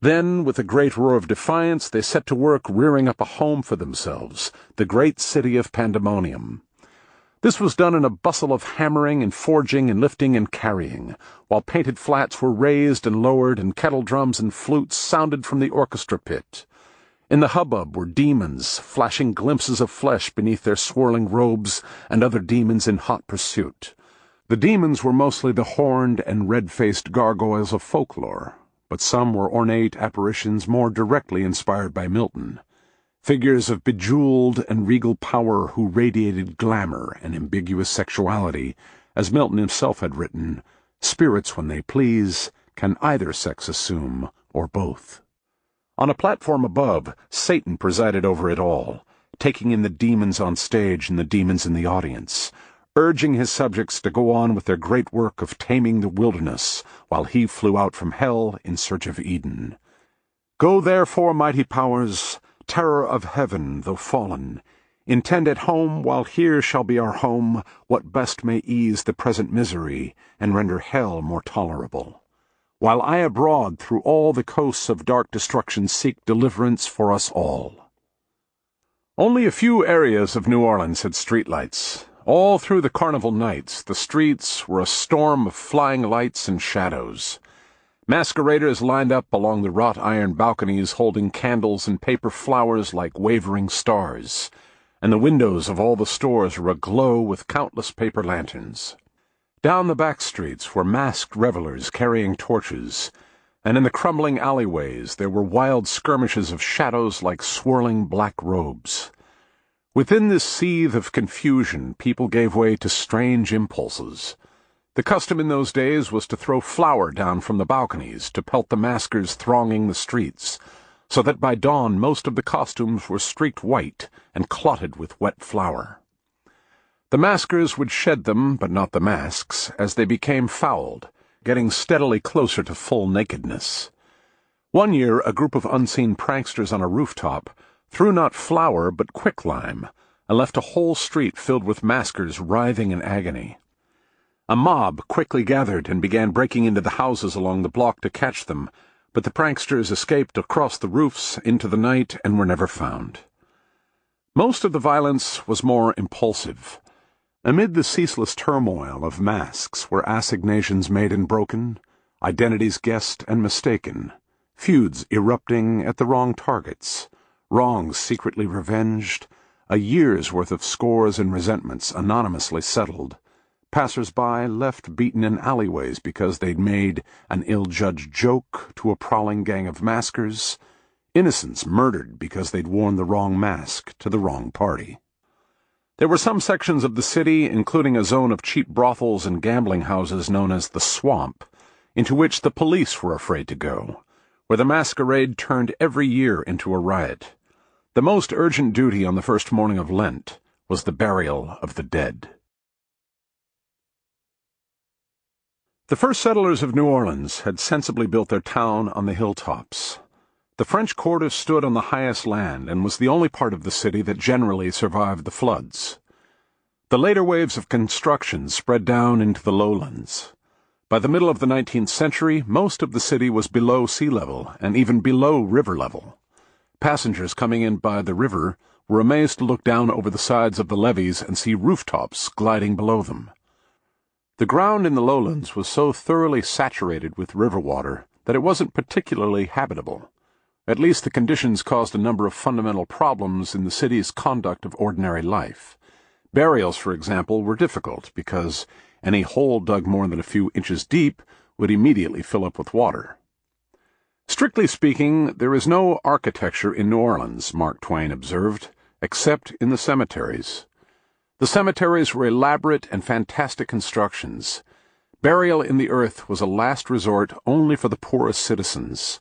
Then, with a great roar of defiance, they set to work rearing up a home for themselves, the great city of Pandemonium. This was done in a bustle of hammering and forging and lifting and carrying, while painted flats were raised and lowered and kettle drums and flutes sounded from the orchestra pit. In the hubbub were demons, flashing glimpses of flesh beneath their swirling robes, and other demons in hot pursuit. The demons were mostly the horned and red-faced gargoyles of folklore, but some were ornate apparitions more directly inspired by Milton. Figures of bejeweled and regal power who radiated glamour and ambiguous sexuality, as Milton himself had written, "Spirits, when they please, can either sex assume, or both." On a platform above, Satan presided over it all, taking in the demons on stage and the demons in the audience, urging his subjects to go on with their great work of taming the wilderness, while he flew out from hell in search of Eden. "Go therefore, mighty powers, terror of heaven, though fallen, intend at home, while here shall be our home, what best may ease the present misery, and render hell more tolerable. While I abroad through all the coasts of dark destruction seek deliverance for us all." Only a few areas of New Orleans had streetlights. All through the carnival nights, the streets were a storm of flying lights and shadows. Masqueraders lined up along the wrought iron balconies holding candles and paper flowers like wavering stars, and the windows of all the stores were aglow with countless paper lanterns. Down the back streets were masked revelers carrying torches, and in the crumbling alleyways there were wild skirmishes of shadows like swirling black robes. Within this seethe of confusion, people gave way to strange impulses. The custom in those days was to throw flour down from the balconies to pelt the maskers thronging the streets, so that by dawn most of the costumes were streaked white and clotted with wet flour. The maskers would shed them, but not the masks, as they became fouled, getting steadily closer to full nakedness. One year, a group of unseen pranksters on a rooftop threw not flour but quicklime, and left a whole street filled with maskers writhing in agony. A mob quickly gathered and began breaking into the houses along the block to catch them, but the pranksters escaped across the roofs into the night and were never found. Most of the violence was more impulsive. Amid the ceaseless turmoil of masks were assignations made and broken, identities guessed and mistaken, feuds erupting at the wrong targets, wrongs secretly revenged, a year's worth of scores and resentments anonymously settled, passers-by left beaten in alleyways because they'd made an ill-judged joke to a prowling gang of maskers, innocents murdered because they'd worn the wrong mask to the wrong party. There were some sections of the city, including a zone of cheap brothels and gambling houses known as the Swamp, into which the police were afraid to go, where the masquerade turned every year into a riot. The most urgent duty on the first morning of Lent was the burial of the dead. The first settlers of New Orleans had sensibly built their town on the hilltops. The French Quarter stood on the highest land and was the only part of the city that generally survived the floods. The later waves of construction spread down into the lowlands. By the middle of the 19th century, most of the city was below sea level and even below river level. Passengers coming in by the river were amazed to look down over the sides of the levees and see rooftops gliding below them. The ground in the lowlands was so thoroughly saturated with river water that it wasn't particularly habitable. At least the conditions caused a number of fundamental problems in the city's conduct of ordinary life. Burials, for example, were difficult because any hole dug more than a few inches deep would immediately fill up with water. Strictly speaking, there is no architecture in New Orleans, Mark Twain observed, except in the cemeteries. The cemeteries were elaborate and fantastic constructions. Burial in the earth was a last resort only for the poorest citizens.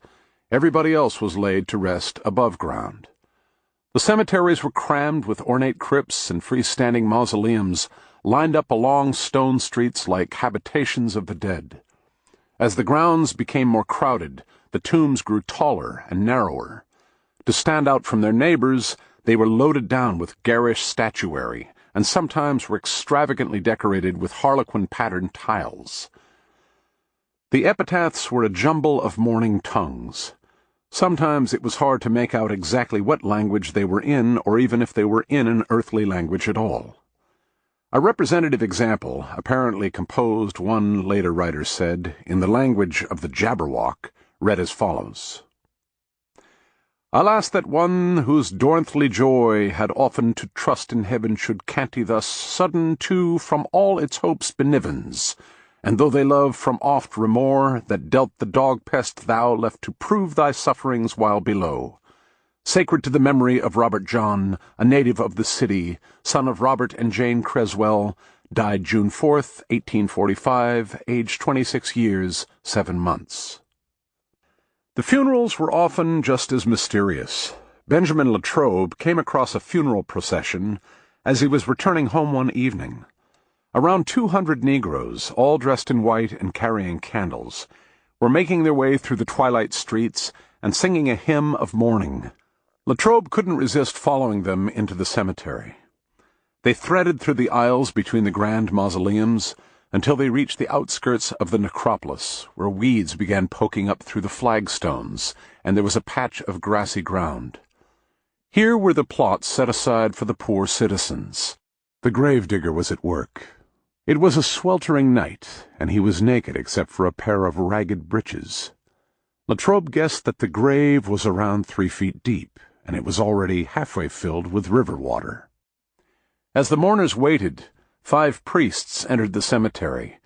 Everybody else was laid to rest above ground. The cemeteries were crammed with ornate crypts and freestanding mausoleums lined up along stone streets like habitations of the dead. As the grounds became more crowded, the tombs grew taller and narrower. To stand out from their neighbors, they were loaded down with garish statuary, and sometimes were extravagantly decorated with harlequin-patterned tiles. The epitaphs were a jumble of mourning tongues. Sometimes it was hard to make out exactly what language they were in, or even if they were in an earthly language at all. A representative example, apparently composed, one later writer said, in the language of the Jabberwock, read as follows. Alas, that one whose dornthly joy had often to trust in heaven should canty thus sudden too from all its hopes benivens, and though they love from oft remore that dealt the dog-pest thou left to prove thy sufferings while below. Sacred to the memory of Robert John, a native of the city, son of Robert and Jane Creswell, died June 4th, 1845, aged 26 years, 7 months. The funerals were often just as mysterious. Benjamin Latrobe came across a funeral procession as he was returning home one evening. Around 200 Negroes, all dressed in white and carrying candles, were making their way through the twilight streets and singing a hymn of mourning. Latrobe couldn't resist following them into the cemetery. They threaded through the aisles between the grand mausoleums until they reached the outskirts of the necropolis, where weeds began poking up through the flagstones, and there was a patch of grassy ground. Here were the plots set aside for the poor citizens. The gravedigger was at work. It was a sweltering night, and he was naked except for a pair of ragged breeches. Latrobe guessed that the grave was around 3 feet deep, and it was already halfway filled with river water. As the mourners waited, 5 priests entered the cemetery.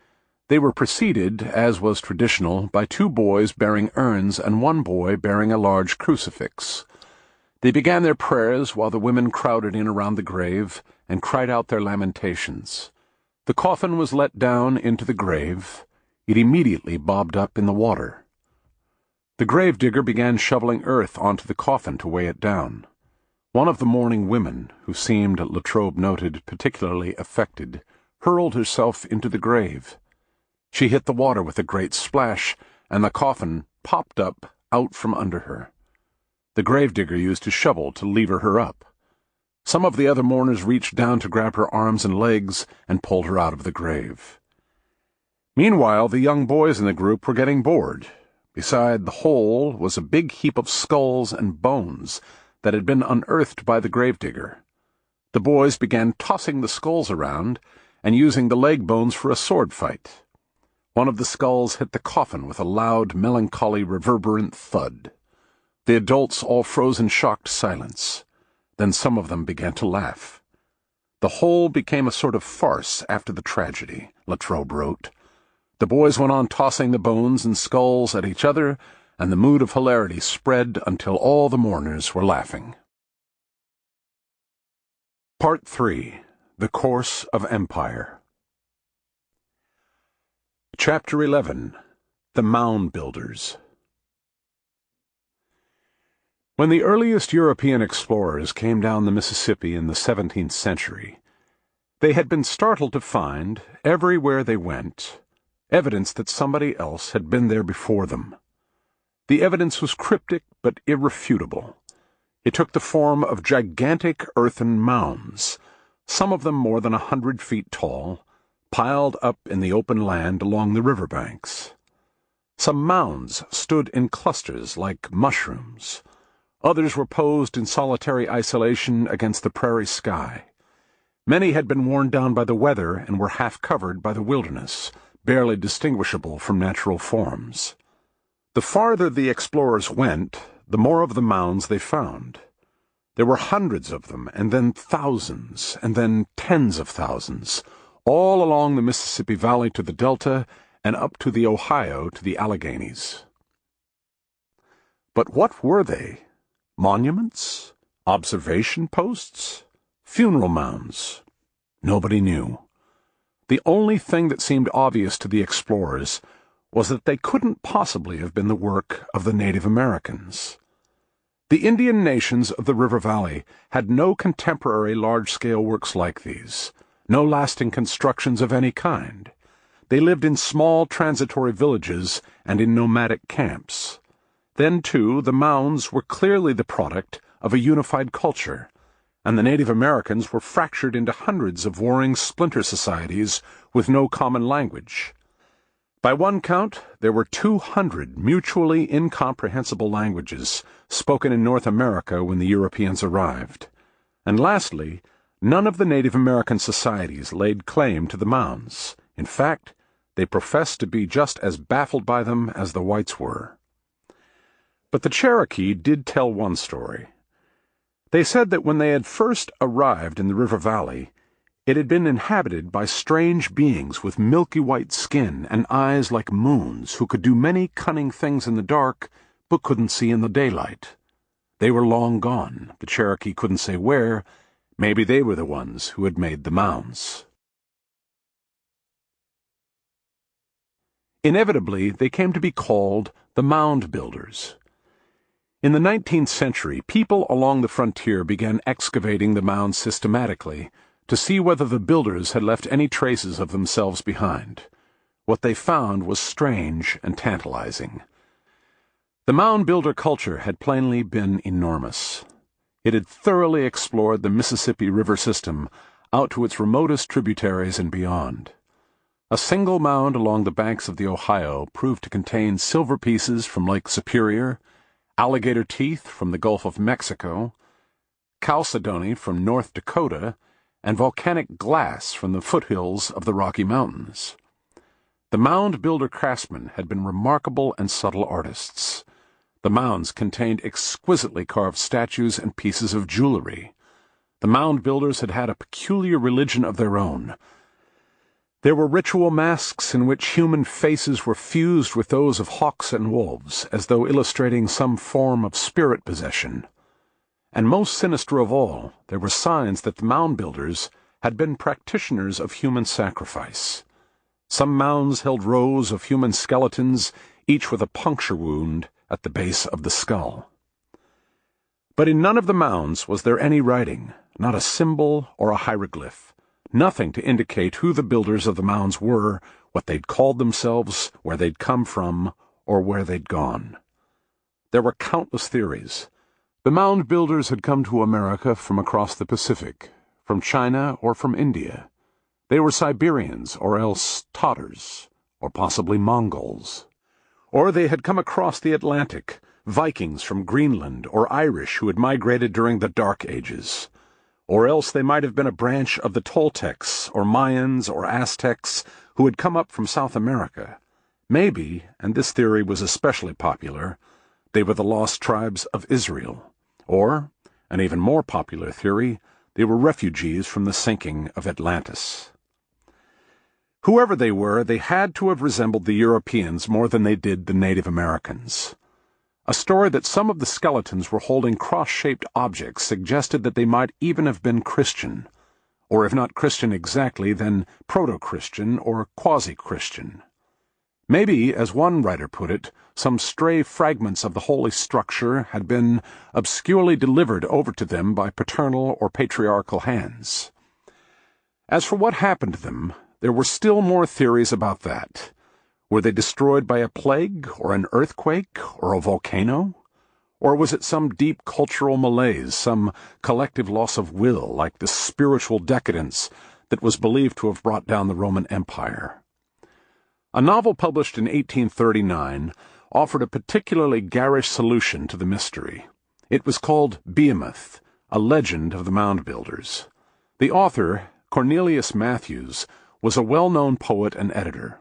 They were preceded, as was traditional, by 2 boys bearing urns and 1 boy bearing a large crucifix. They began their prayers while the women crowded in around the grave and cried out their lamentations. The coffin was let down into the grave. It immediately bobbed up in the water. The gravedigger began shoveling earth onto the coffin to weigh it down. One of the mourning women, who seemed, Latrobe noted, particularly affected, hurled herself into the grave. She hit the water with a great splash, and the coffin popped up out from under her. The gravedigger used his shovel to lever her up. Some of the other mourners reached down to grab her arms and legs and pulled her out of the grave. Meanwhile, the young boys in the group were getting bored. Beside the hole was a big heap of skulls and bones that had been unearthed by the gravedigger. The boys began tossing the skulls around and using the leg bones for a sword fight. One of the skulls hit the coffin with a loud, melancholy, reverberant thud. The adults all froze in shocked silence. Then some of them began to laugh. The whole became a sort of farce after the tragedy, Latrobe wrote. The boys went on tossing the bones and skulls at each other, and the mood of hilarity spread until all the mourners were laughing. Part 3. The Course of Empire. Chapter 11. The Mound Builders. When the earliest European explorers came down the Mississippi in the 17th century, they had been startled to find, everywhere they went, evidence that somebody else had been there before them. The evidence was cryptic but irrefutable. It took the form of gigantic earthen mounds, some of them more than 100 feet tall, piled up in the open land along the river banks. Some mounds stood in clusters like mushrooms. Others were posed in solitary isolation against the prairie sky. Many had been worn down by the weather and were half covered by the wilderness, barely distinguishable from natural forms. The farther the explorers went, the more of the mounds they found. There were hundreds of them, and then thousands, and then tens of thousands, all along the Mississippi Valley to the Delta, and up to the Ohio to the Alleghenies. But what were they? Monuments? Observation posts? Funeral mounds? Nobody knew. The only thing that seemed obvious to the explorers was that they couldn't possibly have been the work of the Native Americans. The Indian nations of the river valley had no contemporary large-scale works like these, no lasting constructions of any kind. They lived in small transitory villages and in nomadic camps. Then, too, the mounds were clearly the product of a unified culture, and the Native Americans were fractured into hundreds of warring splinter societies with no common language. By one count, there were 200 mutually incomprehensible languages spoken in North America when the Europeans arrived. And lastly, none of the Native American societies laid claim to the mounds. In fact, they professed to be just as baffled by them as the whites were. But the Cherokee did tell one story. They said that when they had first arrived in the river valley, it had been inhabited by strange beings with milky white skin and eyes like moons who could do many cunning things in the dark but couldn't see in the daylight. They were long gone. The Cherokee couldn't say where. Maybe they were the ones who had made the mounds. Inevitably, they came to be called the Mound Builders. In the 19th century, people along the frontier began excavating the mounds systematically to see whether the builders had left any traces of themselves behind. What they found was strange and tantalizing. The mound builder culture had plainly been enormous. It had thoroughly explored the Mississippi River system out to its remotest tributaries and beyond. A single mound along the banks of the Ohio proved to contain silver pieces from Lake Superior, alligator teeth from the Gulf of Mexico, chalcedony from North Dakota, and volcanic glass from the foothills of the Rocky Mountains. The mound builder craftsmen had been remarkable and subtle artists. The mounds contained exquisitely carved statues and pieces of jewelry. The mound builders had had a peculiar religion of their own. There were ritual masks in which human faces were fused with those of hawks and wolves, as though illustrating some form of spirit possession. And most sinister of all, there were signs that the mound builders had been practitioners of human sacrifice. Some mounds held rows of human skeletons, each with a puncture wound at the base of the skull. But in none of the mounds was there any writing, not a symbol or a hieroglyph, nothing to indicate who the builders of the mounds were, what they'd called themselves, where they'd come from, or where they'd gone. There were countless theories. The mound builders had come to America from across the Pacific, from China or from India. They were Siberians, or else Tatars, or possibly Mongols. Or they had come across the Atlantic, Vikings from Greenland, or Irish who had migrated during the Dark Ages. Or else they might have been a branch of the Toltecs, or Mayans, or Aztecs, who had come up from South America. Maybe, and this theory was especially popular, they were the lost tribes of Israel. Or, an even more popular theory, they were refugees from the sinking of Atlantis. Whoever they were, they had to have resembled the Europeans more than they did the Native Americans. A story that some of the skeletons were holding cross-shaped objects suggested that they might even have been Christian, or if not Christian exactly, then proto-Christian or quasi-Christian. Maybe, as one writer put it, some stray fragments of the holy structure had been obscurely delivered over to them by paternal or patriarchal hands. As for what happened to them, there were still more theories about that. Were they destroyed by a plague, or an earthquake, or a volcano? Or was it some deep cultural malaise, some collective loss of will, like the spiritual decadence that was believed to have brought down the Roman Empire? A novel published in 1839 offered a particularly garish solution to the mystery. It was called Behemoth, a legend of the mound builders. The author, Cornelius Matthews, was a well-known poet and editor.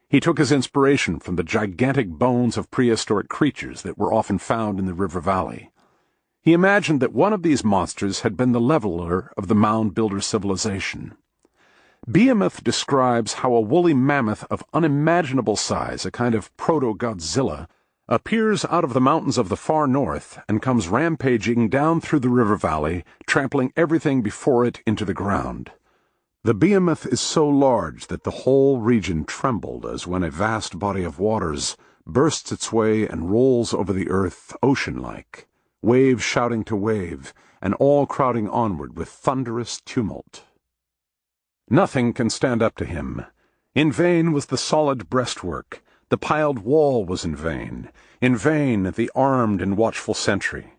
He took his inspiration from the gigantic bones of prehistoric creatures that were often found in the river valley. He imagined that one of these monsters had been the leveler of the mound builder civilization. Behemoth describes how a woolly mammoth of unimaginable size, a kind of proto-Godzilla, appears out of the mountains of the far north and comes rampaging down through the river valley, trampling everything before it into the ground. The behemoth is so large that the whole region trembled as when a vast body of waters bursts its way and rolls over the earth ocean-like, wave shouting to wave, and all crowding onward with thunderous tumult. Nothing can stand up to him. In vain was the solid breastwork, the piled wall was in vain the armed and watchful sentry.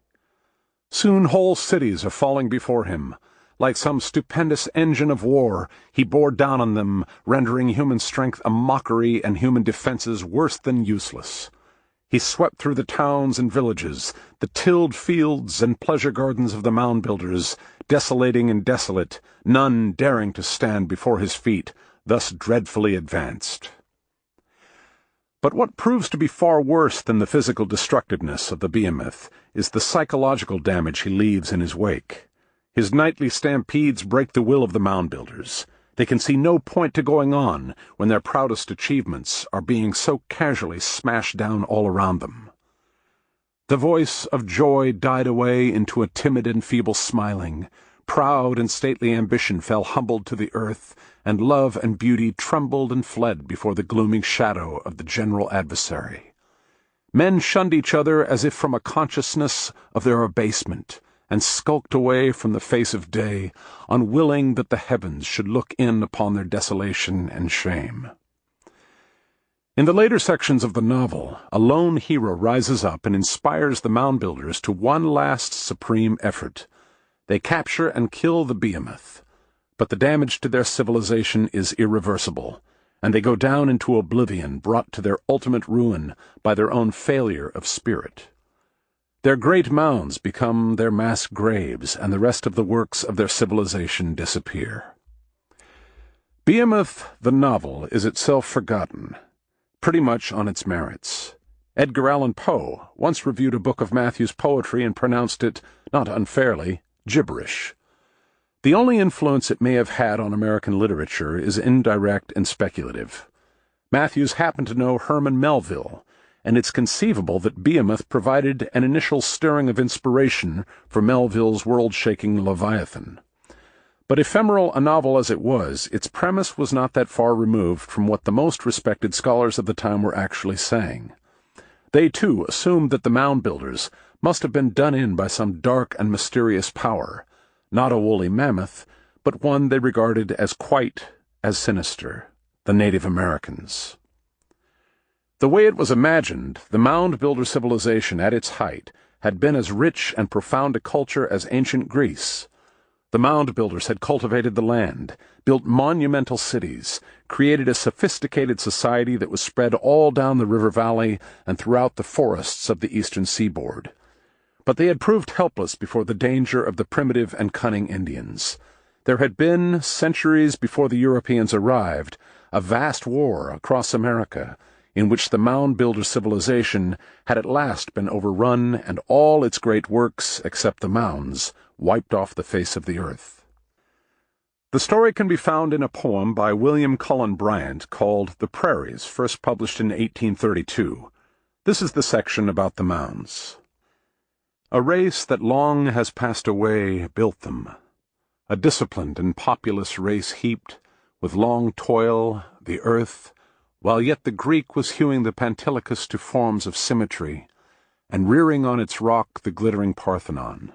Soon whole cities are falling before him. Like some stupendous engine of war, he bore down on them, rendering human strength a mockery and human defenses worse than useless. He swept through the towns and villages, the tilled fields and pleasure gardens of the mound-builders, desolating and desolate, none daring to stand before his feet, thus dreadfully advanced. But what proves to be far worse than the physical destructiveness of the behemoth is the psychological damage he leaves in his wake. His nightly stampedes break the will of the mound-builders. They can see no point to going on when their proudest achievements are being so casually smashed down all around them. The voice of joy died away into a timid and feeble smiling. Proud and stately ambition fell humbled to the earth, and love and beauty trembled and fled before the glooming shadow of the general adversary. Men shunned each other as if from a consciousness of their abasement, and skulked away from the face of day, unwilling that the heavens should look in upon their desolation and shame. In the later sections of the novel, a lone hero rises up and inspires the mound-builders to one last supreme effort. They capture and kill the behemoth, but the damage to their civilization is irreversible, and they go down into oblivion, brought to their ultimate ruin by their own failure of spirit. Their great mounds become their mass graves, and the rest of the works of their civilization disappear. Behemoth, the novel, is itself forgotten, pretty much on its merits. Edgar Allan Poe once reviewed a book of Matthew's poetry and pronounced it, not unfairly, gibberish. The only influence it may have had on American literature is indirect and speculative. Matthews happened to know Herman Melville, and it's conceivable that Behemoth provided an initial stirring of inspiration for Melville's world-shaking Leviathan. But ephemeral a novel as it was, its premise was not that far removed from what the most respected scholars of the time were actually saying. They, too, assumed that the mound-builders must have been done in by some dark and mysterious power, not a woolly mammoth, but one they regarded as quite as sinister, the Native Americans. The way it was imagined, the mound-builder civilization at its height had been as rich and profound a culture as ancient Greece. The mound-builders had cultivated the land, built monumental cities, created a sophisticated society that was spread all down the river valley and throughout the forests of the eastern seaboard. But they had proved helpless before the danger of the primitive and cunning Indians. There had been, centuries before the Europeans arrived, a vast war across America, in which the mound-builder civilization had at last been overrun and all its great works, except the mounds, wiped off the face of the earth. The story can be found in a poem by William Cullen Bryant called The Prairies, first published in 1832. This is the section about the mounds. A race that long has passed away built them, a disciplined and populous race heaped, with long toil, the earth, while yet the Greek was hewing the Pentelicus to forms of symmetry, and rearing on its rock the glittering Parthenon.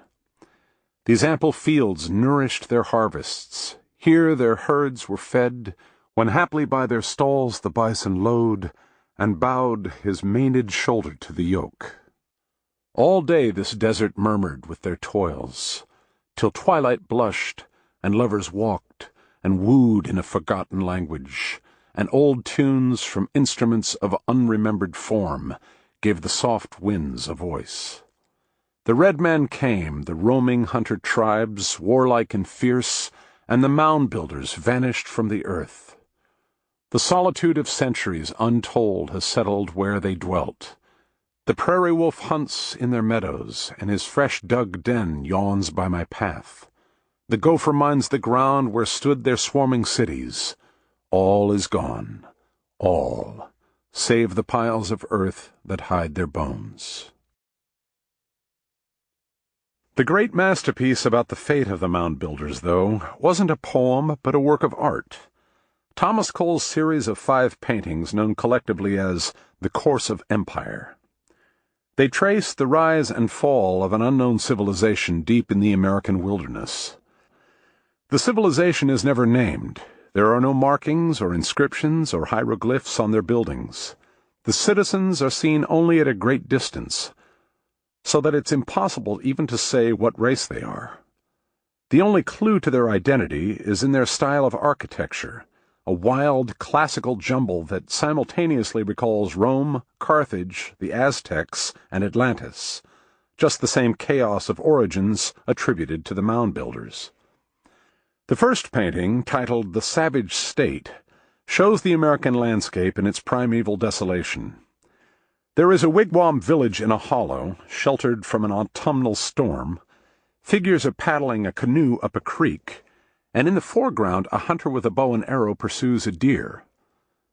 These ample fields nourished their harvests. Here their herds were fed, when haply by their stalls the bison lowed, and bowed his maned shoulder to the yoke. All day this desert murmured with their toils, till twilight blushed, and lovers walked, and wooed in a forgotten language, and old tunes from instruments of unremembered form gave the soft winds a voice. The red man came, the roaming hunter tribes, warlike and fierce, and the mound-builders vanished from the earth. The solitude of centuries untold has settled where they dwelt. The prairie wolf hunts in their meadows, and his fresh-dug den yawns by my path. The gopher mines the ground where stood their swarming cities. All is gone, all, save the piles of earth that hide their bones. The great masterpiece about the fate of the mound builders, though, wasn't a poem but a work of art. Thomas Cole's series of 5 paintings, known collectively as The Course of Empire. They trace the rise and fall of an unknown civilization deep in the American wilderness. The civilization is never named. There are no markings or inscriptions or hieroglyphs on their buildings. The citizens are seen only at a great distance, so that it's impossible even to say what race they are. The only clue to their identity is in their style of architecture, a wild, classical jumble that simultaneously recalls Rome, Carthage, the Aztecs, and Atlantis, just the same chaos of origins attributed to the mound builders. The first painting, titled The Savage State, shows the American landscape in its primeval desolation. There is a wigwam village in a hollow, sheltered from an autumnal storm. Figures are paddling a canoe up a creek, and in the foreground a hunter with a bow and arrow pursues a deer.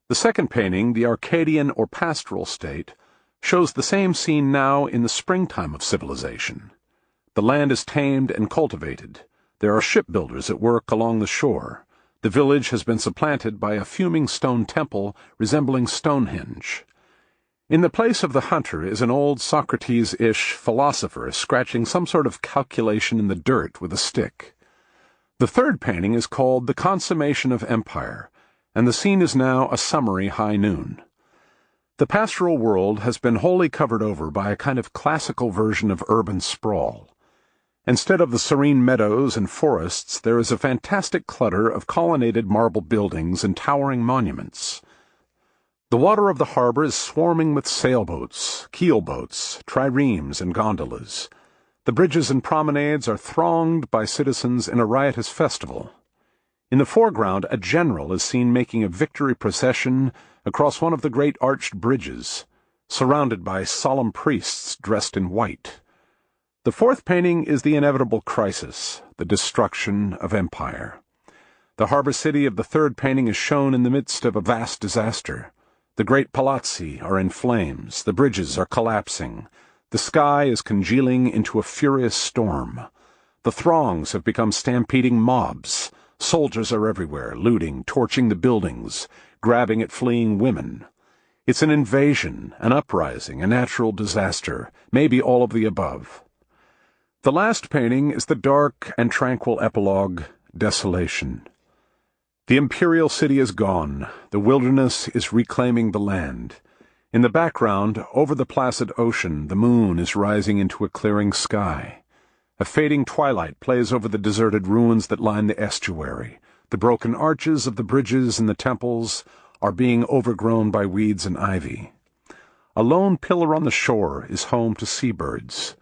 The second painting, The Arcadian or Pastoral State, shows the same scene now in the springtime of civilization. The land is tamed and cultivated. There are shipbuilders at work along the shore. The village has been supplanted by a fuming stone temple resembling Stonehenge. In the place of the hunter is an old Socrates-ish philosopher scratching some sort of calculation in the dirt with a stick. The third painting is called The Consummation of Empire, and the scene is now a summery high noon. The pastoral world has been wholly covered over by a kind of classical version of urban sprawl. Instead of the serene meadows and forests, there is a fantastic clutter of colonnaded marble buildings and towering monuments. The water of the harbor is swarming with sailboats, keelboats, triremes, and gondolas. The bridges and promenades are thronged by citizens in a riotous festival. In the foreground, a general is seen making a victory procession across one of the great arched bridges, surrounded by solemn priests dressed in white. The fourth painting is the inevitable crisis, the destruction of empire. The harbor city of the third painting is shown in the midst of a vast disaster. The great palazzi are in flames, the bridges are collapsing, the sky is congealing into a furious storm. The throngs have become stampeding mobs. Soldiers are everywhere, looting, torching the buildings, grabbing at fleeing women. It's an invasion, an uprising, a natural disaster, maybe all of the above. The last painting is the dark and tranquil epilogue, Desolation. The imperial city is gone. The wilderness is reclaiming the land. In the background, over the placid ocean, the moon is rising into a clearing sky. A fading twilight plays over the deserted ruins that line the estuary. The broken arches of the bridges and the temples are being overgrown by weeds and ivy. A lone pillar on the shore is home to seabirds.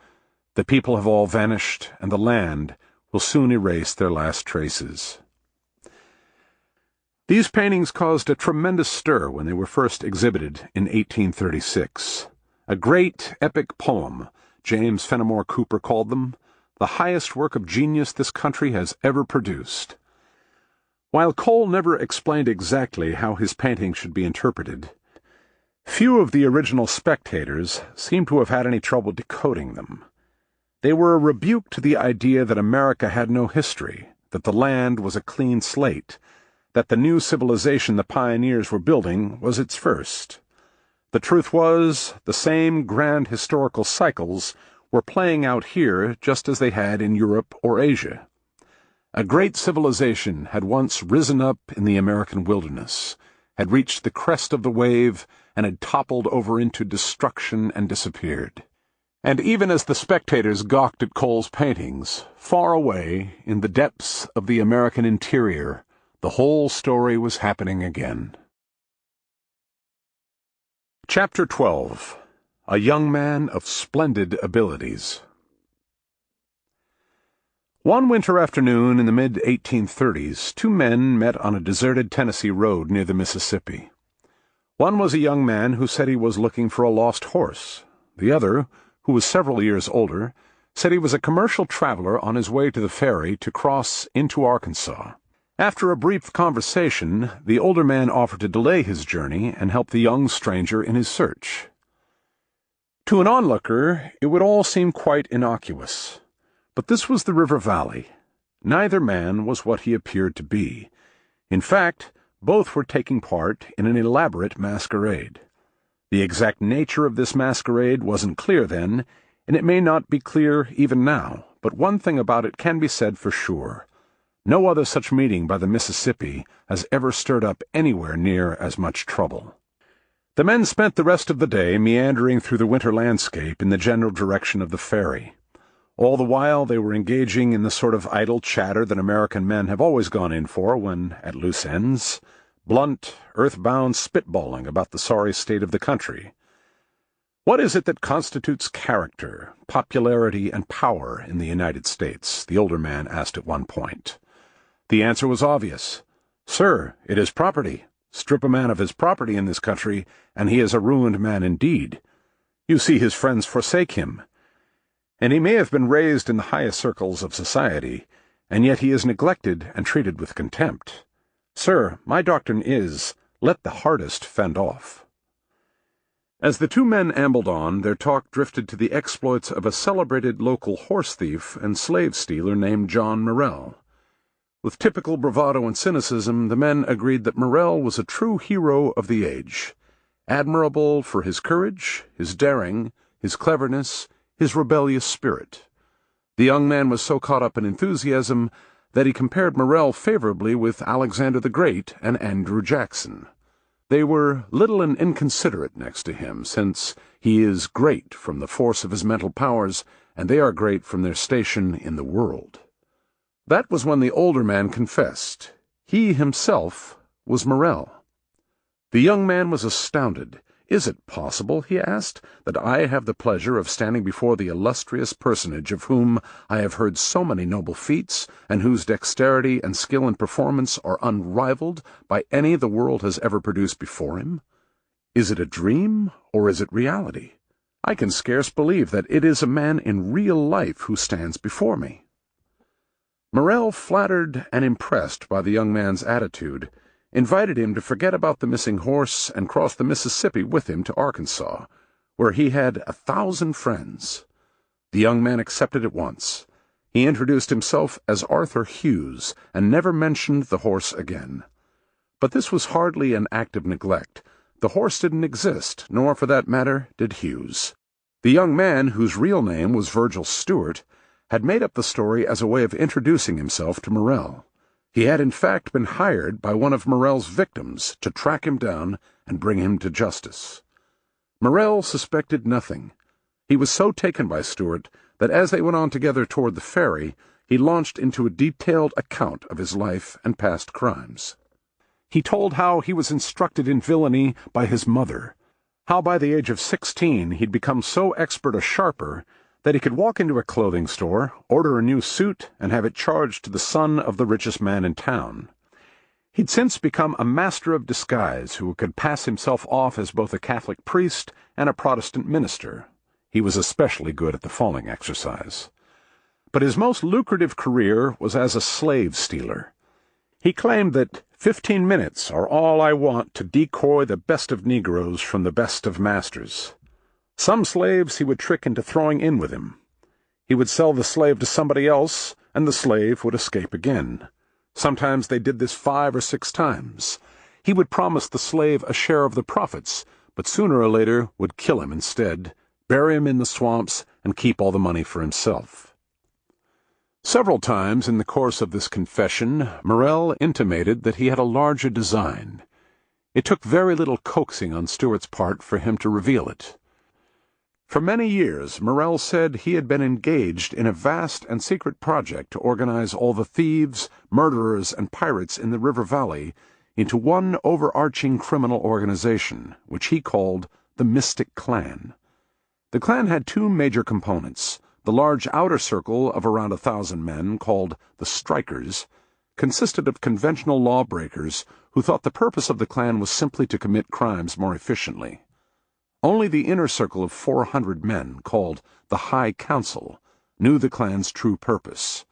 The people have all vanished, and the land will soon erase their last traces. These paintings caused a tremendous stir when they were first exhibited in 1836. A great, epic poem, James Fenimore Cooper called them, the highest work of genius this country has ever produced. While Cole never explained exactly how his paintings should be interpreted, few of the original spectators seem to have had any trouble decoding them. They were a rebuke to the idea that America had no history, that the land was a clean slate, that the new civilization the pioneers were building was its first. The truth was, the same grand historical cycles were playing out here just as they had in Europe or Asia. A great civilization had once risen up in the American wilderness, had reached the crest of the wave, and had toppled over into destruction and disappeared. And even as the spectators gawked at Cole's paintings, far away, in the depths of the American interior, the whole story was happening again. Chapter 12. A Young Man of Splendid Abilities. One winter afternoon in the mid-1830s, 2 men met on a deserted Tennessee road near the Mississippi. One was a young man who said he was looking for a lost horse. The other, who was several years older, said he was a commercial traveler on his way to the ferry to cross into Arkansas. After a brief conversation, the older man offered to delay his journey and help the young stranger in his search. To an onlooker, it would all seem quite innocuous. But this was the river valley. Neither man was what he appeared to be. In fact, both were taking part in an elaborate masquerade. The exact nature of this masquerade wasn't clear then, and it may not be clear even now, but one thing about it can be said for sure. No other such meeting by the Mississippi has ever stirred up anywhere near as much trouble. The men spent the rest of the day meandering through the winter landscape in the general direction of the ferry. All the while they were engaging in the sort of idle chatter that American men have always gone in for when at loose ends, blunt, earthbound spitballing about the sorry state of the country. What is it that constitutes character, popularity, and power in the United States? The older man asked at one point. The answer was obvious. Sir, it is property. Strip a man of his property in this country, and he is a ruined man indeed. You see his friends forsake him. And he may have been raised in the highest circles of society, and yet he is neglected and treated with contempt. Sir, my doctrine is, let the hardest fend off. As the two men ambled on, their talk drifted to the exploits of a celebrated local horse thief and slave stealer named John Morrell. With typical bravado and cynicism, the men agreed that Morrell was a true hero of the age, admirable for his courage, his daring, his cleverness, his rebellious spirit. The young man was so caught up in enthusiasm that he compared Morrell favorably with Alexander the Great and Andrew Jackson. They were little and inconsiderate next to him, since he is great from the force of his mental powers, and they are great from their station in the world. That was when the older man confessed. He himself was Morrell. The young man was astounded. Is it possible, he asked, that I have the pleasure of standing before the illustrious personage of whom I have heard so many noble feats, and whose dexterity and skill in performance are unrivaled by any the world has ever produced before him? Is it a dream, or is it reality? I can scarce believe that it is a man in real life who stands before me. Morrell, flattered and impressed by the young man's attitude, invited him to forget about the missing horse and cross the Mississippi with him to Arkansas, where he had 1,000 friends. The young man accepted at once. He introduced himself as Arthur Hughes, and never mentioned the horse again. But this was hardly an act of neglect. The horse didn't exist, nor, for that matter, did Hughes. The young man, whose real name was Virgil Stewart, had made up the story as a way of introducing himself to Morrell. He had in fact been hired by one of Morrell's victims to track him down and bring him to justice. Morrell suspected nothing. He was so taken by Stewart that as they went on together toward the ferry, he launched into a detailed account of his life and past crimes. He told how he was instructed in villainy by his mother, how by the age of 16 he'd become so expert a sharper that he could walk into a clothing store, order a new suit, and have it charged to the son of the richest man in town. He'd since become a master of disguise who could pass himself off as both a Catholic priest and a Protestant minister. He was especially good at the falling exercise. But his most lucrative career was as a slave stealer. He claimed that 15 minutes are all I want to decoy the best of Negroes from the best of masters. Some slaves he would trick into throwing in with him. He would sell the slave to somebody else, and the slave would escape again. Sometimes they did this 5 or 6 times. He would promise the slave a share of the profits, but sooner or later would kill him instead, bury him in the swamps, and keep all the money for himself. Several times in the course of this confession, Morrell intimated that he had a larger design. It took very little coaxing on Stewart's part for him to reveal it. For many years, Morrell said he had been engaged in a vast and secret project to organize all the thieves, murderers, and pirates in the river valley into one overarching criminal organization, which he called the Mystic Clan. The clan had 2 major components. The large outer circle of around 1,000 men, called the Strikers, consisted of conventional lawbreakers who thought the purpose of the clan was simply to commit crimes more efficiently. Only the inner circle of 400 men, called the High Council, knew the clan's true purpose: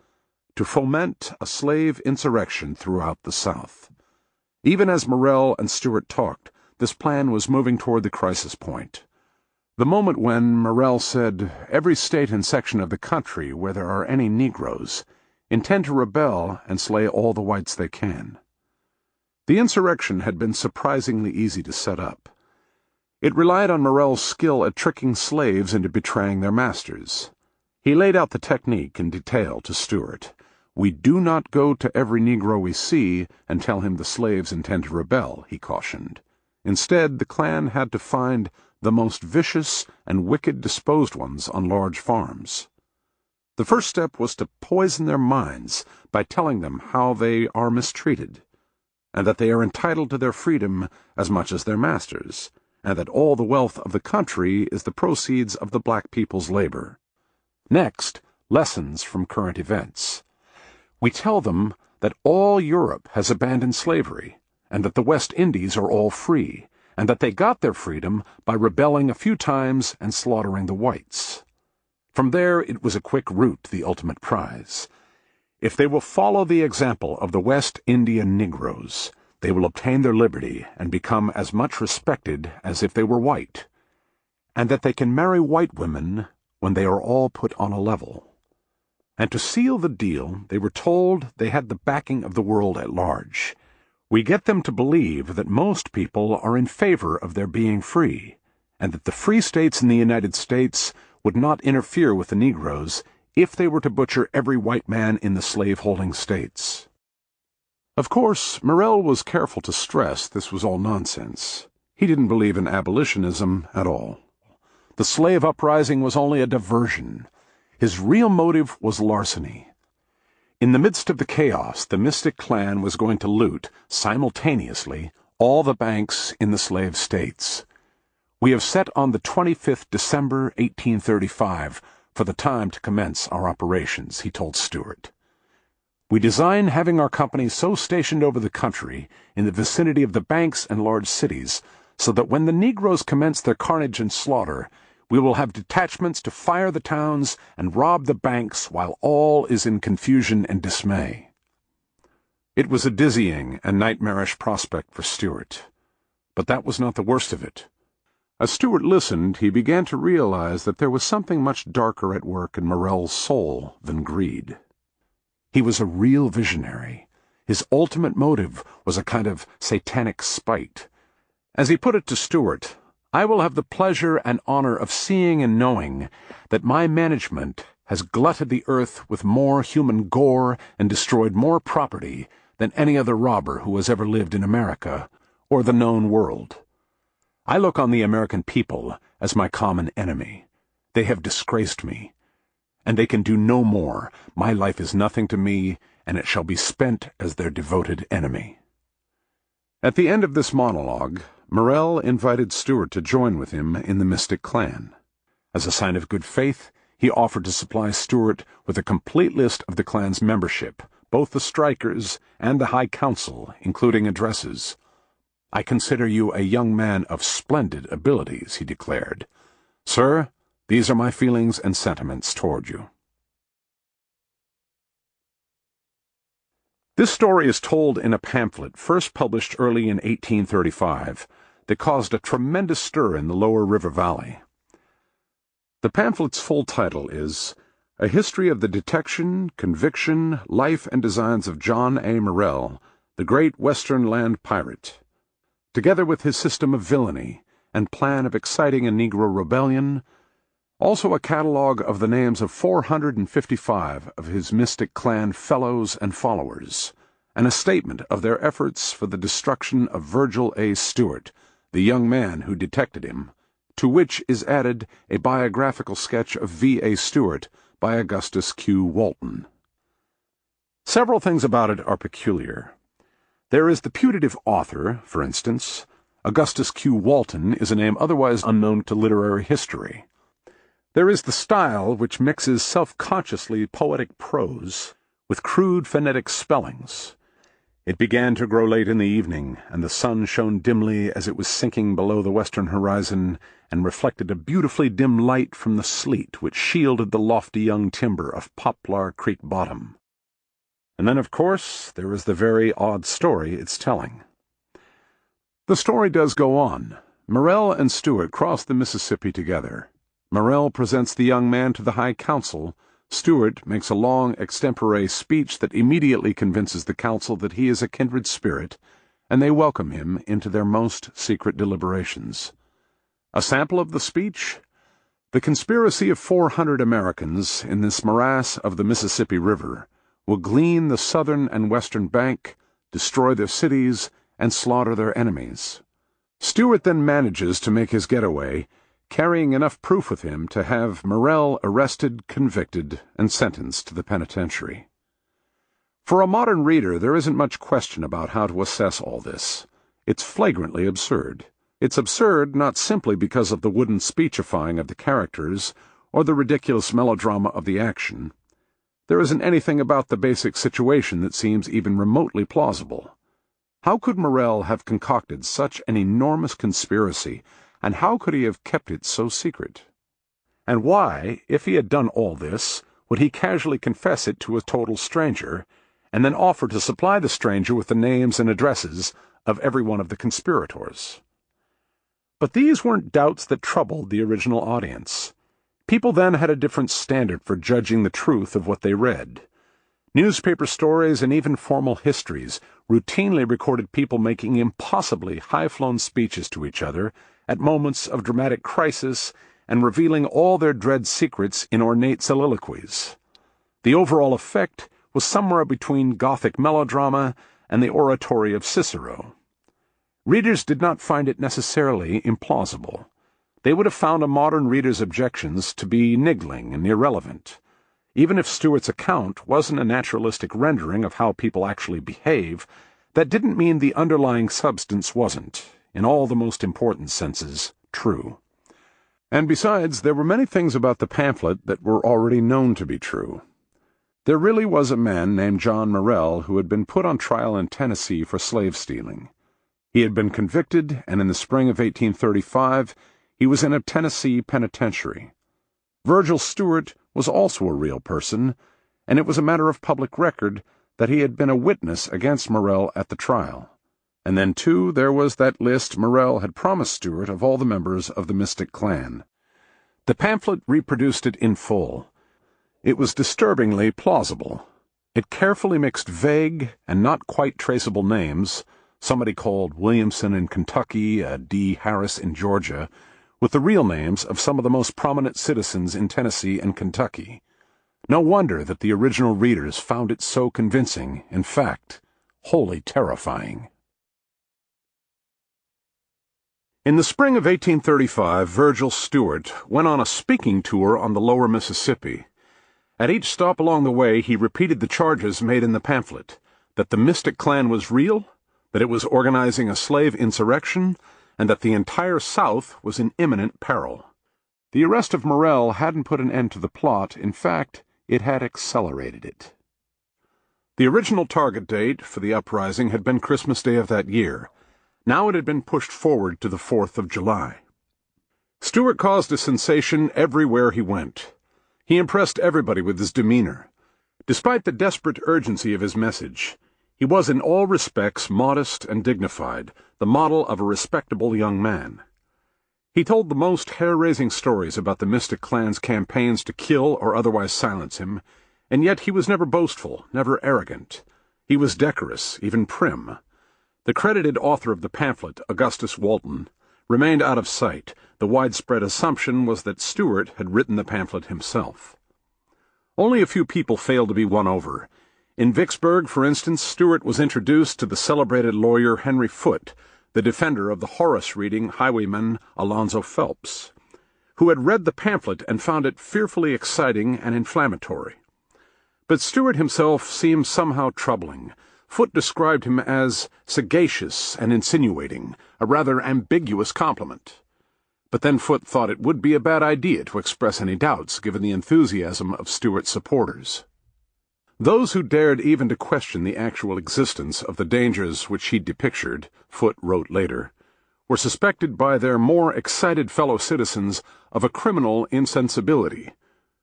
to foment a slave insurrection throughout the South. Even as Morrell and Stewart talked, this plan was moving toward the crisis point. The moment when Morrell said, "Every state and section of the country where there are any Negroes intend to rebel and slay all the whites they can." The insurrection had been surprisingly easy to set up. It relied on Morrell's skill at tricking slaves into betraying their masters. He laid out the technique in detail to Stuart. "We do not go to every Negro we see and tell him the slaves intend to rebel," he cautioned. Instead, the Klan had to find the most vicious and wicked disposed ones on large farms. The first step was to poison their minds by telling them how they are mistreated, and that they are entitled to their freedom as much as their masters, and that all the wealth of the country is the proceeds of the black people's labor. Next, lessons from current events. We tell them that all Europe has abandoned slavery, and that the West Indies are all free, and that they got their freedom by rebelling a few times and slaughtering the whites. From there, it was a quick route to the ultimate prize. If they will follow the example of the West Indian Negroes, they will obtain their liberty and become as much respected as if they were white, and that they can marry white women when they are all put on a level. And to seal the deal, they were told they had the backing of the world at large. We get them to believe that most people are in favor of their being free, and that the free states in the United States would not interfere with the Negroes if they were to butcher every white man in the slave-holding states. Of course, Morrell was careful to stress this was all nonsense. He didn't believe in abolitionism at all. The slave uprising was only a diversion. His real motive was larceny. In the midst of the chaos, the Mystic Klan was going to loot, simultaneously, all the banks in the slave states. "We have set on the 25th December, 1835, for the time to commence our operations," he told Stuart. "We design having our companies so stationed over the country, in the vicinity of the banks and large cities, so that when the Negroes commence their carnage and slaughter, we will have detachments to fire the towns and rob the banks while all is in confusion and dismay." It was a dizzying and nightmarish prospect for Stuart. But that was not the worst of it. As Stuart listened, he began to realize that there was something much darker at work in Morrell's soul than greed. He was a real visionary. His ultimate motive was a kind of satanic spite. As he put it to Stuart, "I will have the pleasure and honor of seeing and knowing that my management has glutted the earth with more human gore and destroyed more property than any other robber who has ever lived in America or the known world. I look on the American people as my common enemy. They have disgraced me, and they can do no more. My life is nothing to me, and it shall be spent as their devoted enemy." At the end of this monologue, Morrell invited Stuart to join with him in the Mystic Klan. As a sign of good faith, he offered to supply Stuart with a complete list of the Klan's membership, both the strikers and the High Council, including addresses. "I consider you a young man of splendid abilities," he declared. "Sir, these are my feelings and sentiments toward you." This story is told in a pamphlet first published early in 1835 that caused a tremendous stir in the lower river valley. The pamphlet's full title is "A History of the Detection, Conviction, Life and Designs of John A. Morrell, the Great Western Land Pirate, together with his system of villainy and plan of exciting a Negro rebellion, also a catalogue of the names of 455 of his Mystic Klan fellows and followers, and a statement of their efforts for the destruction of Virgil A. Stuart, the young man who detected him, to which is added a biographical sketch of V.A. Stuart by Augustus Q. Walton. Several things about it are peculiar. There is the putative author, for instance. Augustus Q. Walton is a name otherwise unknown to literary history. There is the style which mixes self-consciously poetic prose with crude phonetic spellings. It began to grow late in the evening, and the sun shone dimly as it was sinking below the western horizon and reflected a beautifully dim light from the sleet which shielded the lofty young timber of Poplar Creek bottom. And then, of course, there is the very odd story it's telling. The story does go on, Morrell and Stewart crossed the Mississippi together. Morrell presents the young man to the High Council. Stewart makes a long extempore speech that immediately convinces the council that he is a kindred spirit, and they welcome him into their most secret deliberations. A sample of the speech? The conspiracy of 400 Americans in this morass of the Mississippi River will glean the southern and western bank, destroy their cities, and slaughter their enemies. Stewart then manages to make his getaway, carrying enough proof with him to have Morrell arrested, convicted, and sentenced to the penitentiary. For a modern reader, there isn't much question about how to assess all this. It's flagrantly absurd. It's absurd not simply because of the wooden speechifying of the characters or the ridiculous melodrama of the action. There isn't anything about the basic situation that seems even remotely plausible. How could Morrell have concocted such an enormous conspiracy, and how could he have kept it so secret? And why, if he had done all this, would he casually confess it to a total stranger, and then offer to supply the stranger with the names and addresses of every one of the conspirators? But these weren't doubts that troubled the original audience. People then had a different standard for judging the truth of what they read. Newspaper stories and even formal histories routinely recorded people making impossibly high-flown speeches to each other at moments of dramatic crisis and revealing all their dread secrets in ornate soliloquies. The overall effect was somewhere between Gothic melodrama and the oratory of Cicero. Readers did not find it necessarily implausible. They would have found a modern reader's objections to be niggling and irrelevant. Even if Stewart's account wasn't a naturalistic rendering of how people actually behave, that didn't mean the underlying substance wasn't, in all the most important senses, true. And besides, there were many things about the pamphlet that were already known to be true. There really was a man named John Morrell who had been put on trial in Tennessee for slave stealing. He had been convicted, and in the spring of 1835, he was in a Tennessee penitentiary. Virgil Stewart was also a real person, and it was a matter of public record that he had been a witness against Morrell at the trial. And then, too, there was that list Morrell had promised Stewart of all the members of the Mystic Clan. The pamphlet reproduced it in full. It was disturbingly plausible. It carefully mixed vague and not quite traceable names, somebody called Williamson in Kentucky, D. Harris in Georgia, with the real names of some of the most prominent citizens in Tennessee and Kentucky. No wonder that the original readers found it so convincing, in fact, wholly terrifying. In the spring of 1835, Virgil Stewart went on a speaking tour on the lower Mississippi. At each stop along the way, he repeated the charges made in the pamphlet, that the Mystic Clan was real, that it was organizing a slave insurrection, and that the entire South was in imminent peril. The arrest of Morrell hadn't put an end to the plot. In fact, it had accelerated it. The original target date for the uprising had been Christmas Day of that year. Now it had been pushed forward to the 4th of July. Stewart caused a sensation everywhere he went. He impressed everybody with his demeanor. Despite the desperate urgency of his message, he was in all respects modest and dignified, the model of a respectable young man. He told the most hair-raising stories about the Mystic Clan's campaigns to kill or otherwise silence him, and yet he was never boastful, never arrogant. He was decorous, even prim. The credited author of the pamphlet, Augustus Walton, remained out of sight. The widespread assumption was that Stewart had written the pamphlet himself. Only a few people failed to be won over. In Vicksburg, for instance, Stewart was introduced to the celebrated lawyer Henry Foote, the defender of the Horace-reading highwayman Alonzo Phelps, who had read the pamphlet and found it fearfully exciting and inflammatory. But Stewart himself seemed somehow troubling. Foote described him as sagacious and insinuating, a rather ambiguous compliment. But then Foote thought it would be a bad idea to express any doubts given the enthusiasm of Stewart's supporters. Those who dared even to question the actual existence of the dangers which he depictured, Foote wrote later, were suspected by their more excited fellow citizens of a criminal insensibility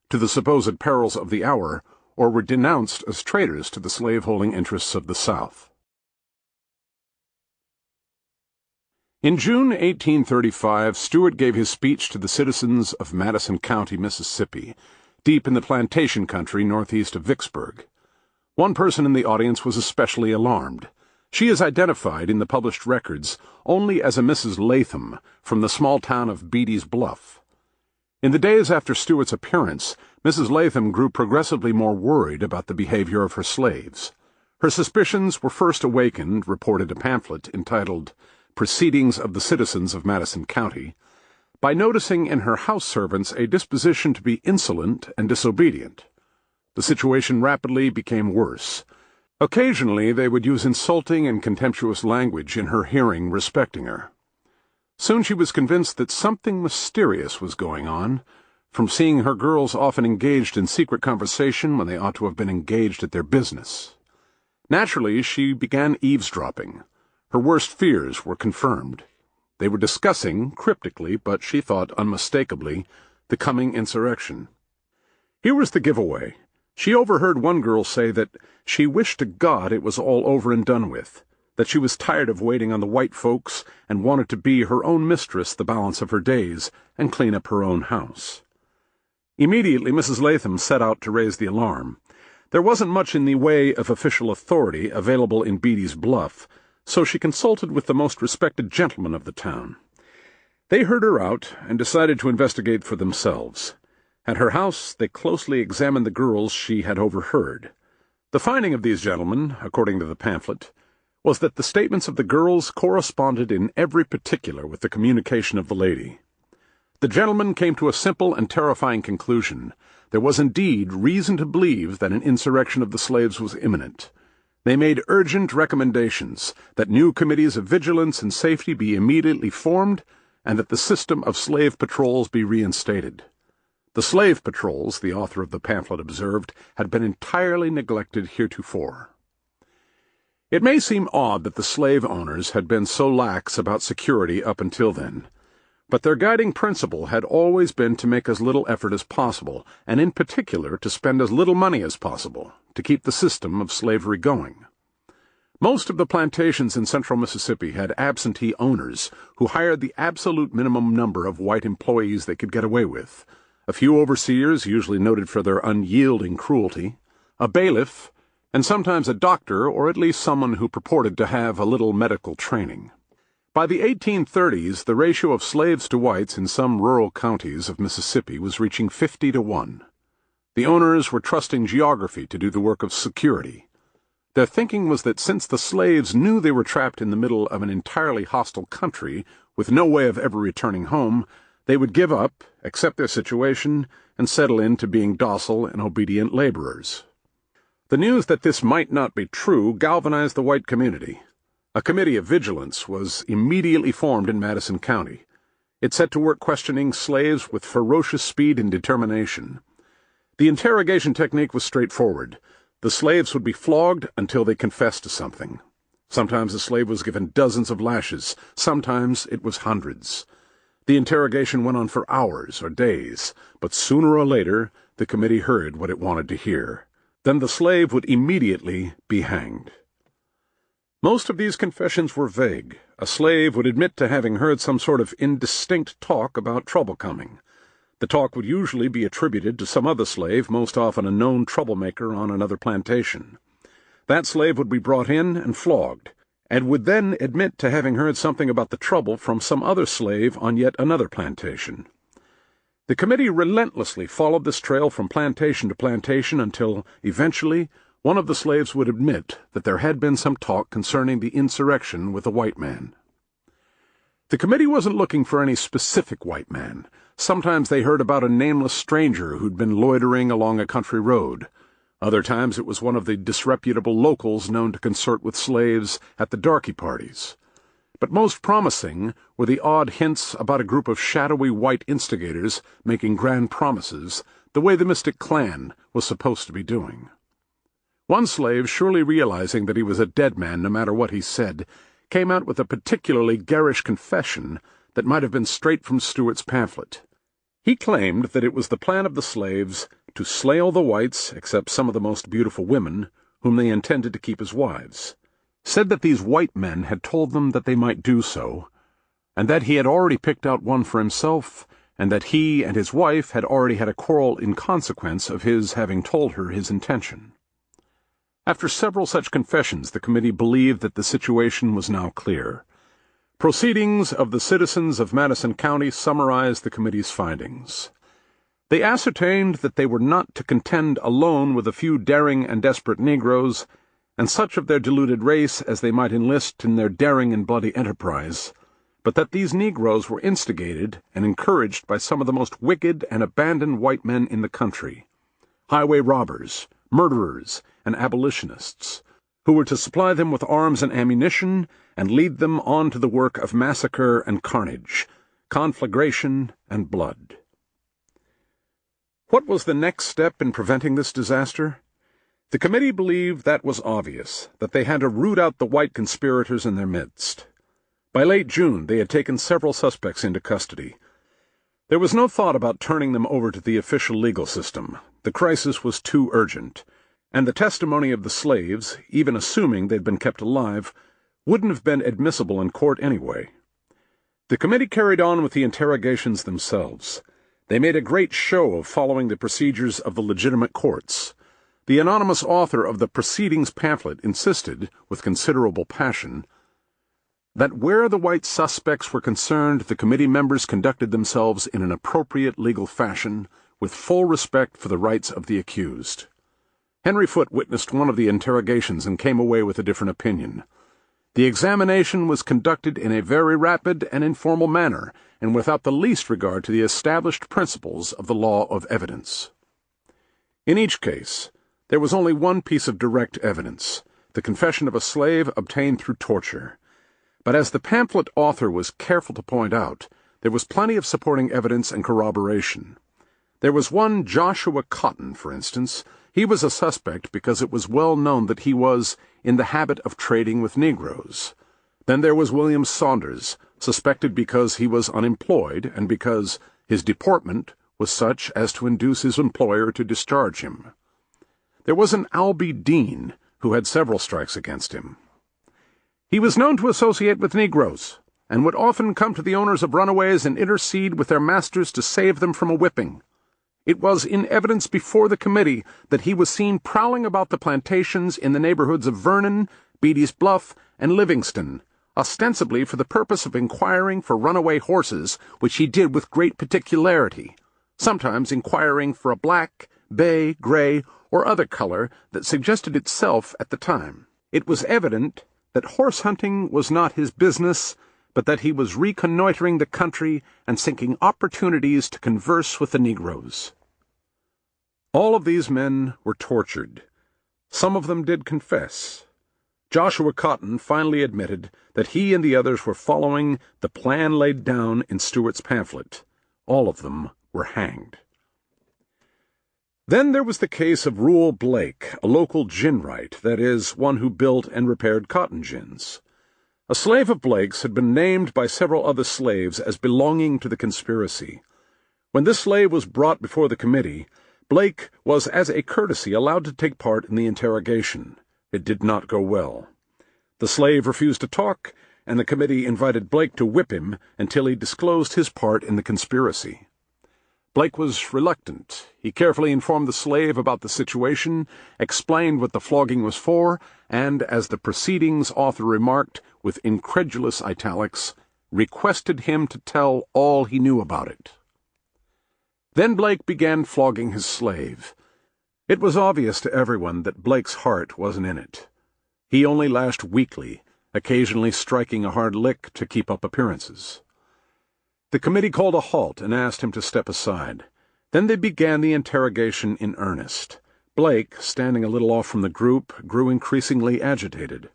to the supposed perils of the hour, or were denounced as traitors to the slaveholding interests of the South. In June 1835, Stuart gave his speech to the citizens of Madison County, Mississippi, deep in the plantation country northeast of Vicksburg. One person in the audience was especially alarmed. She is identified in the published records only as a Mrs. Latham from the small town of Beatty's Bluff. In the days after Stuart's appearance, Mrs. Latham grew progressively more worried about the behavior of her slaves. Her suspicions were first awakened, reported a pamphlet entitled Proceedings of the Citizens of Madison County, by noticing in her house servants a disposition to be insolent and disobedient. The situation rapidly became worse. Occasionally they would use insulting and contemptuous language in her hearing respecting her. Soon she was convinced that something mysterious was going on, from seeing her girls often engaged in secret conversation when they ought to have been engaged at their business. Naturally, she began eavesdropping. Her worst fears were confirmed. They were discussing, cryptically, but she thought unmistakably, the coming insurrection. Here was the giveaway. She overheard one girl say that she wished to God it was all over and done with, that she was tired of waiting on the white folks and wanted to be her own mistress the balance of her days and clean up her own house. Immediately Mrs. Latham set out to raise the alarm. There wasn't much in the way of official authority available in Beatty's Bluff, so she consulted with the most respected gentlemen of the town. They heard her out and decided to investigate for themselves. At her house, they closely examined the girls she had overheard. The finding of these gentlemen, according to the pamphlet, was that the statements of the girls corresponded in every particular with the communication of the lady. The gentlemen came to a simple and terrifying conclusion. There was indeed reason to believe that an insurrection of the slaves was imminent. They made urgent recommendations that new committees of vigilance and safety be immediately formed and that the system of slave patrols be reinstated. The slave patrols, the author of the pamphlet observed, had been entirely neglected heretofore. It may seem odd that the slave owners had been so lax about security up until then, but their guiding principle had always been to make as little effort as possible, and in particular to spend as little money as possible, to keep the system of slavery going. Most of the plantations in central Mississippi had absentee owners who hired the absolute minimum number of white employees they could get away with, a few overseers, usually noted for their unyielding cruelty, a bailiff, and sometimes a doctor or at least someone who purported to have a little medical training. By the 1830s, the ratio of slaves to whites in some rural counties of Mississippi was reaching 50 to 1. The owners were trusting geography to do the work of security. Their thinking was that since the slaves knew they were trapped in the middle of an entirely hostile country, with no way of ever returning home, they would give up, accept their situation, and settle into being docile and obedient laborers. The news that this might not be true galvanized the white community. A committee of vigilance was immediately formed in Madison County. It set to work questioning slaves with ferocious speed and determination. The interrogation technique was straightforward. The slaves would be flogged until they confessed to something. Sometimes a slave was given dozens of lashes, sometimes it was hundreds. The interrogation went on for hours or days, but sooner or later the committee heard what it wanted to hear. Then the slave would immediately be hanged. Most of these confessions were vague. A slave would admit to having heard some sort of indistinct talk about trouble coming. The talk would usually be attributed to some other slave, most often a known troublemaker on another plantation. That slave would be brought in and flogged, and would then admit to having heard something about the trouble from some other slave on yet another plantation. The committee relentlessly followed this trail from plantation to plantation until, eventually, one of the slaves would admit that there had been some talk concerning the insurrection with a white man. The committee wasn't looking for any specific white man. Sometimes they heard about a nameless stranger who'd been loitering along a country road. Other times it was one of the disreputable locals known to consort with slaves at the darky parties. But most promising were the odd hints about a group of shadowy white instigators making grand promises, the way the Mystic Clan was supposed to be doing. One slave, surely realizing that he was a dead man no matter what he said, came out with a particularly garish confession that might have been straight from Stuart's pamphlet. He claimed that it was the plan of the slaves to slay all the whites, except some of the most beautiful women, whom they intended to keep as wives. Said that these white men had told them that they might do so, and that he had already picked out one for himself, and that he and his wife had already had a quarrel in consequence of his having told her his intention. After several such confessions, the committee believed that the situation was now clear. Proceedings of the citizens of Madison County summarized the committee's findings. They ascertained that they were not to contend alone with a few daring and desperate Negroes, and such of their deluded race as they might enlist in their daring and bloody enterprise, but that these Negroes were instigated and encouraged by some of the most wicked and abandoned white men in the country, highway robbers, murderers, and abolitionists, who were to supply them with arms and ammunition and lead them on to the work of massacre and carnage, conflagration and blood. What was the next step in preventing this disaster? The committee believed that was obvious, that they had to root out the white conspirators in their midst. By late June, they had taken several suspects into custody. There was no thought about turning them over to the official legal system. The crisis was too urgent, and the testimony of the slaves, even assuming they'd been kept alive, wouldn't have been admissible in court anyway. The committee carried on with the interrogations themselves. They made a great show of following the procedures of the legitimate courts. The anonymous author of the Proceedings pamphlet insisted, with considerable passion, that where the white suspects were concerned, the committee members conducted themselves in an appropriate legal fashion, with full respect for the rights of the accused. Henry Foote witnessed one of the interrogations and came away with a different opinion. The examination was conducted in a very rapid and informal manner, and without the least regard to the established principles of the law of evidence. In each case, there was only one piece of direct evidence, the confession of a slave obtained through torture. But as the pamphlet author was careful to point out, there was plenty of supporting evidence and corroboration. There was one Joshua Cotton, for instance. He was a suspect because it was well known that he was in the habit of trading with Negroes. Then there was William Saunders, suspected because he was unemployed and because his deportment was such as to induce his employer to discharge him. There was an Albie Dean, who had several strikes against him. He was known to associate with Negroes, and would often come to the owners of runaways and intercede with their masters to save them from a whipping. It was in evidence before the committee that he was seen prowling about the plantations in the neighborhoods of Vernon, Beatty's Bluff, and Livingston, ostensibly for the purpose of inquiring for runaway horses, which he did with great particularity, sometimes inquiring for a black, bay, gray, or other color that suggested itself at the time. It was evident that horse hunting was not his business, but that he was reconnoitering the country and seeking opportunities to converse with the Negroes. All of these men were tortured. Some of them did confess. Joshua Cotton finally admitted that he and the others were following the plan laid down in Stewart's pamphlet. All of them were hanged. Then there was the case of Reuel Blake, a local ginwright, that is, one who built and repaired cotton gins. A slave of Blake's had been named by several other slaves as belonging to the conspiracy. When this slave was brought before the committee, Blake was, as a courtesy, allowed to take part in the interrogation. It did not go well. The slave refused to talk, and the committee invited Blake to whip him until he disclosed his part in the conspiracy. Blake was reluctant. He carefully informed the slave about the situation, explained what the flogging was for, and, as the Proceedings author remarked, with incredulous italics, requested him to tell all he knew about it. Then Blake began flogging his slave. It was obvious to everyone that Blake's heart wasn't in it. He only lashed weakly, occasionally striking a hard lick to keep up appearances. The committee called a halt and asked him to step aside. Then they began the interrogation in earnest. Blake, standing a little off from the group, grew increasingly agitated.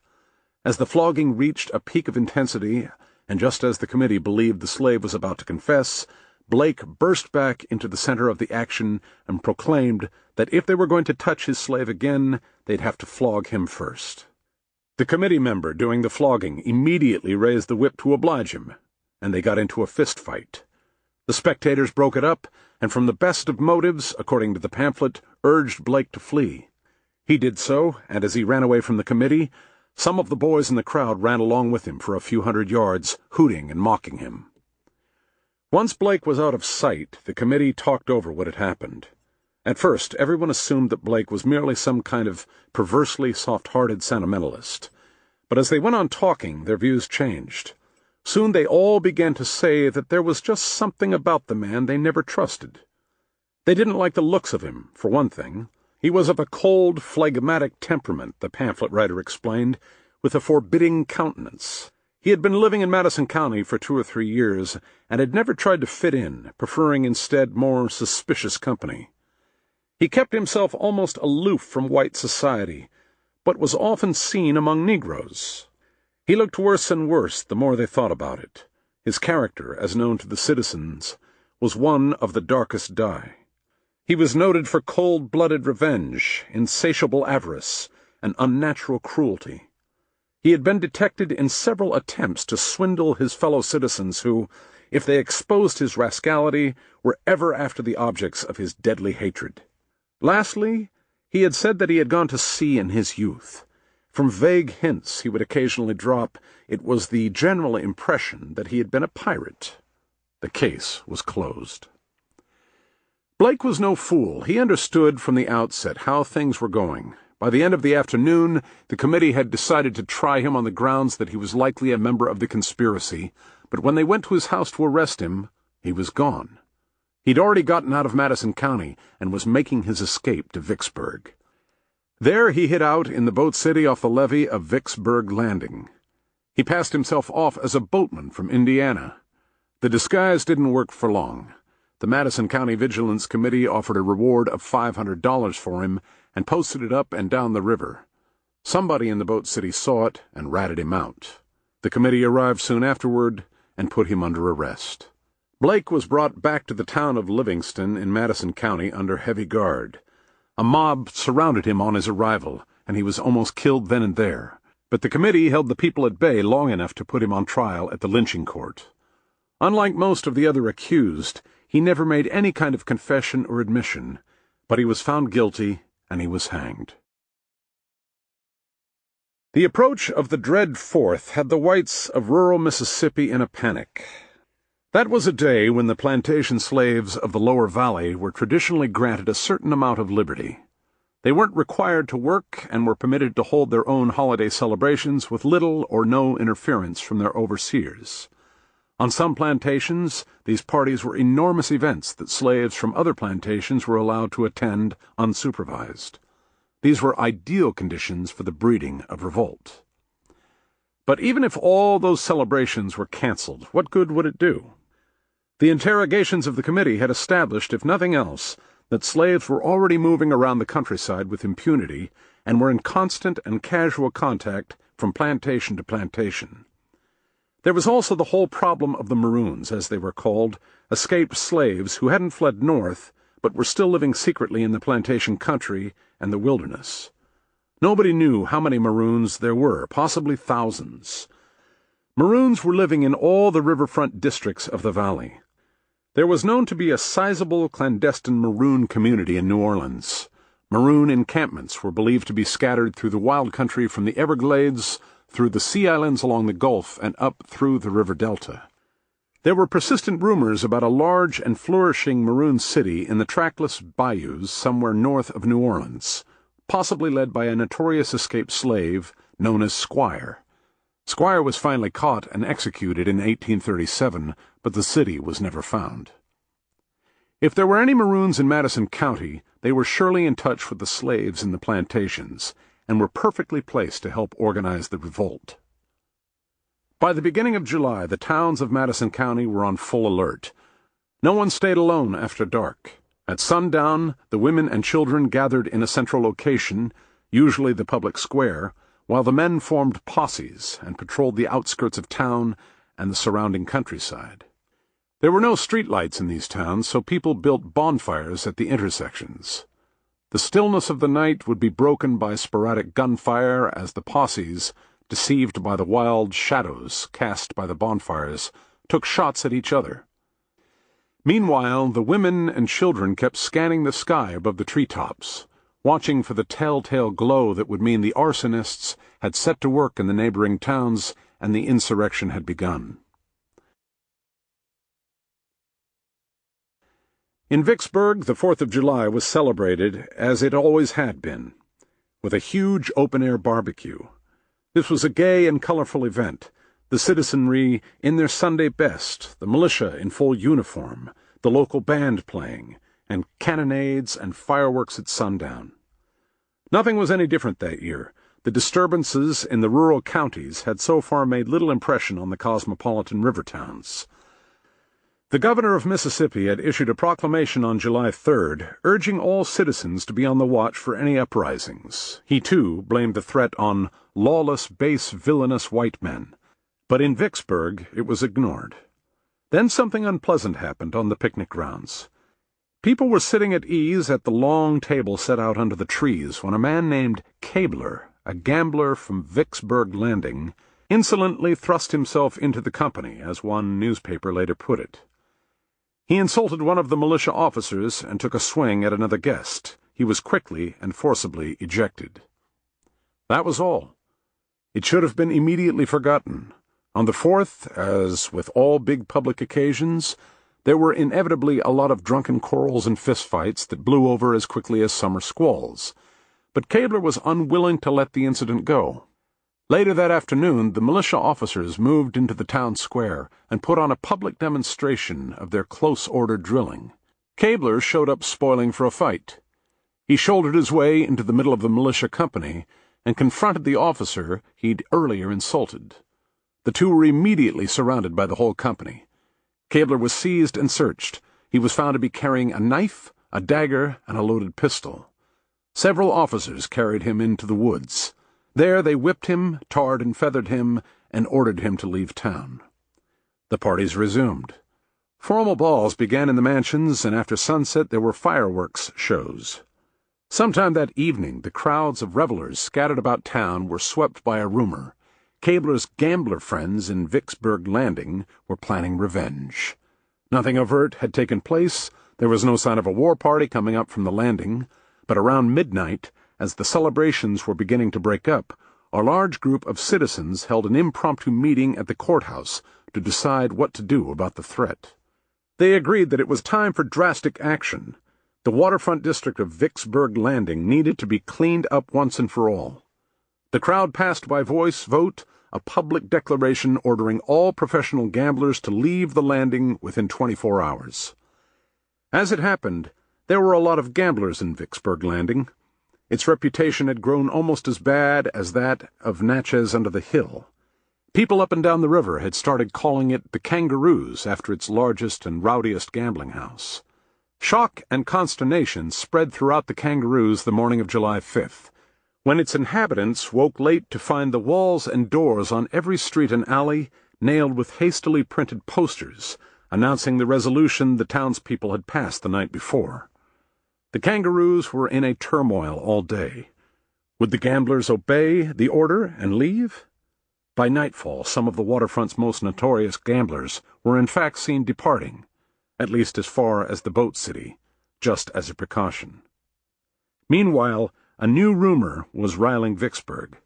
As the flogging reached a peak of intensity, and just as the committee believed the slave was about to confess, Blake burst back into the center of the action and proclaimed that if they were going to touch his slave again, they'd have to flog him first. The committee member doing the flogging immediately raised the whip to oblige him, and they got into a fist fight. The spectators broke it up, and from the best of motives, according to the pamphlet, urged Blake to flee. He did so, and as he ran away from the committee, Some of the boys in the crowd ran along with him for a few hundred yards, hooting and mocking him. Once Blake was out of sight, the committee talked over what had happened. At first, everyone assumed that Blake was merely some kind of perversely soft-hearted sentimentalist. But as they went on talking, their views changed. Soon they all began to say that there was just something about the man they never trusted. They didn't like the looks of him, for one thing. He was of a cold, phlegmatic temperament, the pamphlet writer explained, with a forbidding countenance. He had been living in Madison County for 2 or 3 years, and had never tried to fit in, preferring instead more suspicious company. He kept himself almost aloof from white society, but was often seen among Negroes. He looked worse and worse the more they thought about it. His character, as known to the citizens, was one of the darkest dye. He was noted for cold-blooded revenge, insatiable avarice, and unnatural cruelty. He had been detected in several attempts to swindle his fellow citizens who, if they exposed his rascality, were ever after the objects of his deadly hatred. Lastly, he had said that he had gone to sea in his youth. From vague hints he would occasionally drop, it was the general impression that he had been a pirate. The case was closed. Blake was no fool. He understood from the outset how things were going. By the end of the afternoon, the committee had decided to try him on the grounds that he was likely a member of the conspiracy, but when they went to his house to arrest him, he was gone. He'd already gotten out of Madison County and was making his escape to Vicksburg. There he hid out in the boat city off the levee of Vicksburg Landing. He passed himself off as a boatman from Indiana. The disguise didn't work for long. The Madison County Vigilance Committee offered a reward of $500 for him and posted it up and down the river. Somebody in the boat city saw it and ratted him out. The committee arrived soon afterward and put him under arrest. Blake was brought back to the town of Livingston in Madison County under heavy guard. A mob surrounded him on his arrival, and he was almost killed then and there. But the committee held the people at bay long enough to put him on trial at the lynching court. Unlike most of the other accused, he never made any kind of confession or admission, but he was found guilty and he was hanged. The approach of the dread 4th had the whites of rural Mississippi in a panic. That was a day when the plantation slaves of the lower valley were traditionally granted a certain amount of liberty. They weren't required to work and were permitted to hold their own holiday celebrations with little or no interference from their overseers. On some plantations, these parties were enormous events that slaves from other plantations were allowed to attend unsupervised. These were ideal conditions for the breeding of revolt. But even if all those celebrations were canceled, what good would it do? The interrogations of the committee had established, if nothing else, that slaves were already moving around the countryside with impunity and were in constant and casual contact from plantation to plantation. There was also the whole problem of the Maroons, as they were called, escaped slaves who hadn't fled north but were still living secretly in the plantation country and the wilderness. Nobody knew how many Maroons there were, possibly thousands. Maroons were living in all the riverfront districts of the valley. There was known to be a sizable clandestine Maroon community in New Orleans. Maroon encampments were believed to be scattered through the wild country from the Everglades, through the sea islands along the Gulf, and up through the river delta. There were persistent rumors about a large and flourishing Maroon city in the trackless bayous somewhere north of New Orleans, possibly led by a notorious escaped slave known as Squire. Squire was finally caught and executed in 1837, but the city was never found. If there were any Maroons in Madison County, they were surely in touch with the slaves in the plantations, and were perfectly placed to help organize the revolt. By the beginning of July, the towns of Madison County were on full alert. No one stayed alone after dark. At sundown, the women and children gathered in a central location, usually the public square, while the men formed posses and patrolled the outskirts of town and the surrounding countryside. There were no streetlights in these towns, so people built bonfires at the intersections. The stillness of the night would be broken by sporadic gunfire as the posses, deceived by the wild shadows cast by the bonfires, took shots at each other. Meanwhile, the women and children kept scanning the sky above the treetops. watching for the telltale glow that would mean the arsonists had set to work in the neighboring towns and the insurrection had begun. In Vicksburg, the 4th of July was celebrated, as it always had been, with a huge open-air barbecue. This was a gay and colorful event, the citizenry in their Sunday best, the militia in full uniform, the local band playing, and cannonades and fireworks at sundown. Nothing was any different that year. The disturbances in the rural counties had so far made little impression on the cosmopolitan river towns. The governor of Mississippi had issued a proclamation on July 3rd, urging all citizens to be on the watch for any uprisings. He, too, blamed the threat on lawless, base, villainous white men. But in Vicksburg it was ignored. Then something unpleasant happened on the picnic grounds. People were sitting at ease at the long table set out under the trees when a man named Cabler, a gambler from Vicksburg Landing, insolently thrust himself into the company, as one newspaper later put it. He insulted one of the militia officers and took a swing at another guest. He was quickly and forcibly ejected. That was all. It should have been immediately forgotten. On the 4th, as with all big public occasions, there were inevitably a lot of drunken quarrels and fistfights that blew over as quickly as summer squalls. But Cabler was unwilling to let the incident go. Later that afternoon, the militia officers moved into the town square and put on a public demonstration of their close-ordered drilling. Cabler showed up spoiling for a fight. He shouldered his way into the middle of the militia company and confronted the officer he'd earlier insulted. The two were immediately surrounded by the whole company. Cabler was seized and searched. He was found to be carrying a knife, a dagger, and a loaded pistol. Several officers carried him into the woods. There they whipped him, tarred and feathered him, and ordered him to leave town. The parties resumed. Formal balls began in the mansions, and after sunset there were fireworks shows. Sometime that evening, the crowds of revelers scattered about town were swept by a rumor. Cabler's gambler friends in Vicksburg Landing were planning revenge. Nothing overt had taken place. There was no sign of a war party coming up from the landing, but around midnight, as the celebrations were beginning to break up, a large group of citizens held an impromptu meeting at the courthouse to decide what to do about the threat. They agreed that it was time for drastic action. The waterfront district of Vicksburg Landing needed to be cleaned up once and for all. The crowd passed by voice vote a public declaration ordering all professional gamblers to leave the landing within 24 hours. As it happened, there were a lot of gamblers in Vicksburg Landing. Its reputation had grown almost as bad as that of Natchez under the Hill. People up and down the river had started calling it the Kangaroos after its largest and rowdiest gambling house. Shock and consternation spread throughout the Kangaroos the morning of July 5th, when its inhabitants woke late to find the walls and doors on every street and alley nailed with hastily printed posters announcing the resolution the townspeople had passed the night before. The Kangaroos were in a turmoil all day. Would the gamblers obey the order and leave? By nightfall, some of the waterfront's most notorious gamblers were in fact seen departing, at least as far as the boat city, just as a precaution. Meanwhile, a new rumor was riling Vicksburg.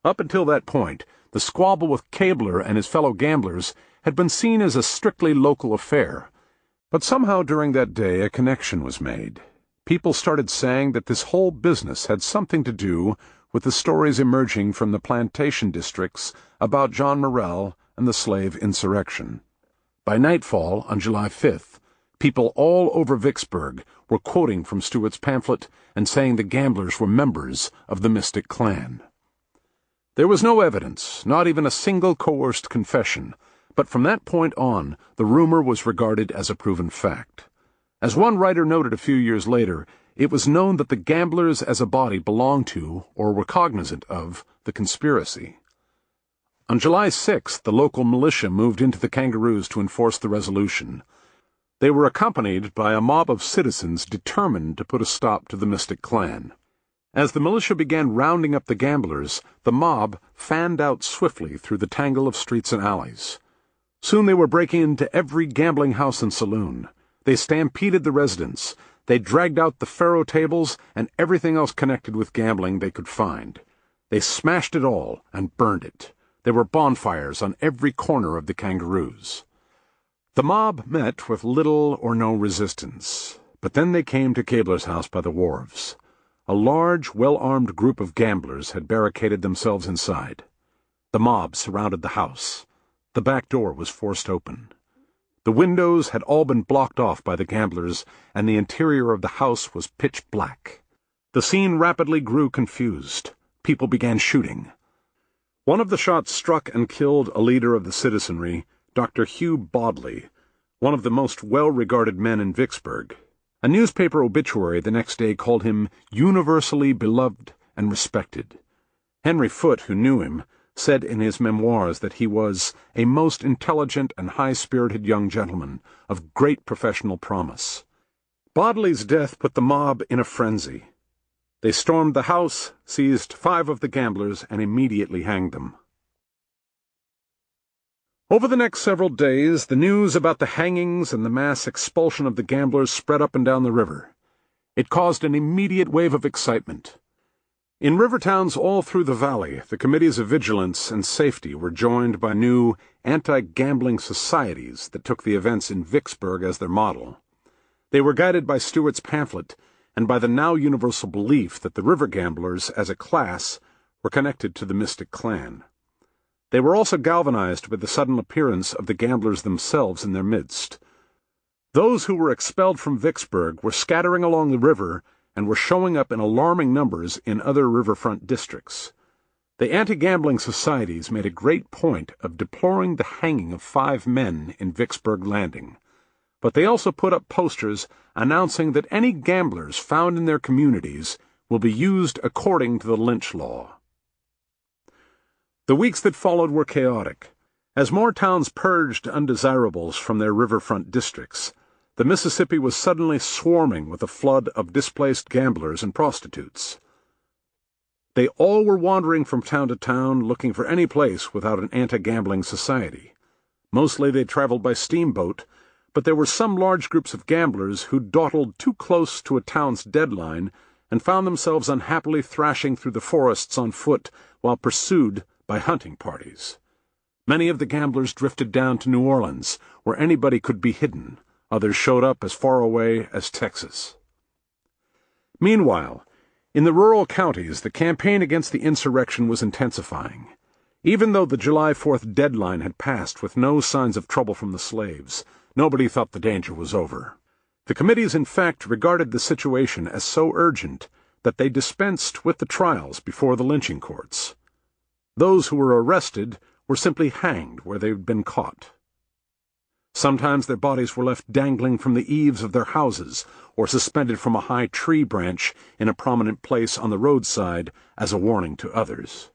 Up until that point, the squabble with Cabler and his fellow gamblers had been seen as a strictly local affair. But somehow during that day a connection was made. People started saying that this whole business had something to do with the stories emerging from the plantation districts about John Morrell and the slave insurrection. By nightfall on July 5th, people all over Vicksburg were quoting from Stewart's pamphlet and saying the gamblers were members of the Mystic Clan. There was no evidence, not even a single coerced confession, but from that point on, the rumor was regarded as a proven fact. As one writer noted a few years later, it was known that the gamblers as a body belonged to, or were cognizant of, the conspiracy. On July 6th, the local militia moved into the Kangaroos to enforce the resolution. They were accompanied by a mob of citizens determined to put a stop to the Mystic Clan. As the militia began rounding up the gamblers, the mob fanned out swiftly through the tangle of streets and alleys. Soon they were breaking into every gambling house and saloon. They stampeded the residents. They dragged out the faro tables and everything else connected with gambling they could find. They smashed it all and burned it. There were bonfires on every corner of the Kangaroos. The mob met with little or no resistance, but then they came to Cabler's house by the wharves. A large, well-armed group of gamblers had barricaded themselves inside. The mob surrounded the house. The back door was forced open. The windows had all been blocked off by the gamblers, and the interior of the house was pitch black. The scene rapidly grew confused. People began shooting. One of the shots struck and killed a leader of the citizenry, Dr. Hugh Bodley, one of the most well-regarded men in Vicksburg. A newspaper obituary the next day called him universally beloved and respected. Henry Foote, who knew him, said in his memoirs that he was a most intelligent and high-spirited young gentleman of great professional promise. Bodley's death put the mob in a frenzy. They stormed the house, seized 5 of the gamblers, and immediately hanged them. Over the next several days, the news about the hangings and the mass expulsion of the gamblers spread up and down the river. It caused an immediate wave of excitement. In river towns all through the valley, the committees of vigilance and safety were joined by new anti-gambling societies that took the events in Vicksburg as their model. They were guided by Stewart's pamphlet and by the now universal belief that the river gamblers, as a class, were connected to the Mystic Clan. They were also galvanized by the sudden appearance of the gamblers themselves in their midst. Those who were expelled from Vicksburg were scattering along the river and were showing up in alarming numbers in other riverfront districts. The anti-gambling societies made a great point of deploring the hanging of 5 men in Vicksburg Landing, but they also put up posters announcing that any gamblers found in their communities will be used according to the lynch law. The weeks that followed were chaotic. As more towns purged undesirables from their riverfront districts, the Mississippi was suddenly swarming with a flood of displaced gamblers and prostitutes. They all were wandering from town to town, looking for any place without an anti-gambling society. Mostly they traveled by steamboat, but there were some large groups of gamblers who dawdled too close to a town's deadline and found themselves unhappily thrashing through the forests on foot while pursued by hunting parties. Many of the gamblers drifted down to New Orleans, where anybody could be hidden. Others showed up as far away as Texas. Meanwhile, in the rural counties, the campaign against the insurrection was intensifying. Even though the July 4th deadline had passed with no signs of trouble from the slaves, nobody thought the danger was over. The committees, in fact, regarded the situation as so urgent that they dispensed with the trials before the lynching courts. Those who were arrested were simply hanged where they had been caught. Sometimes their bodies were left dangling from the eaves of their houses or suspended from a high tree branch in a prominent place on the roadside as a warning to others.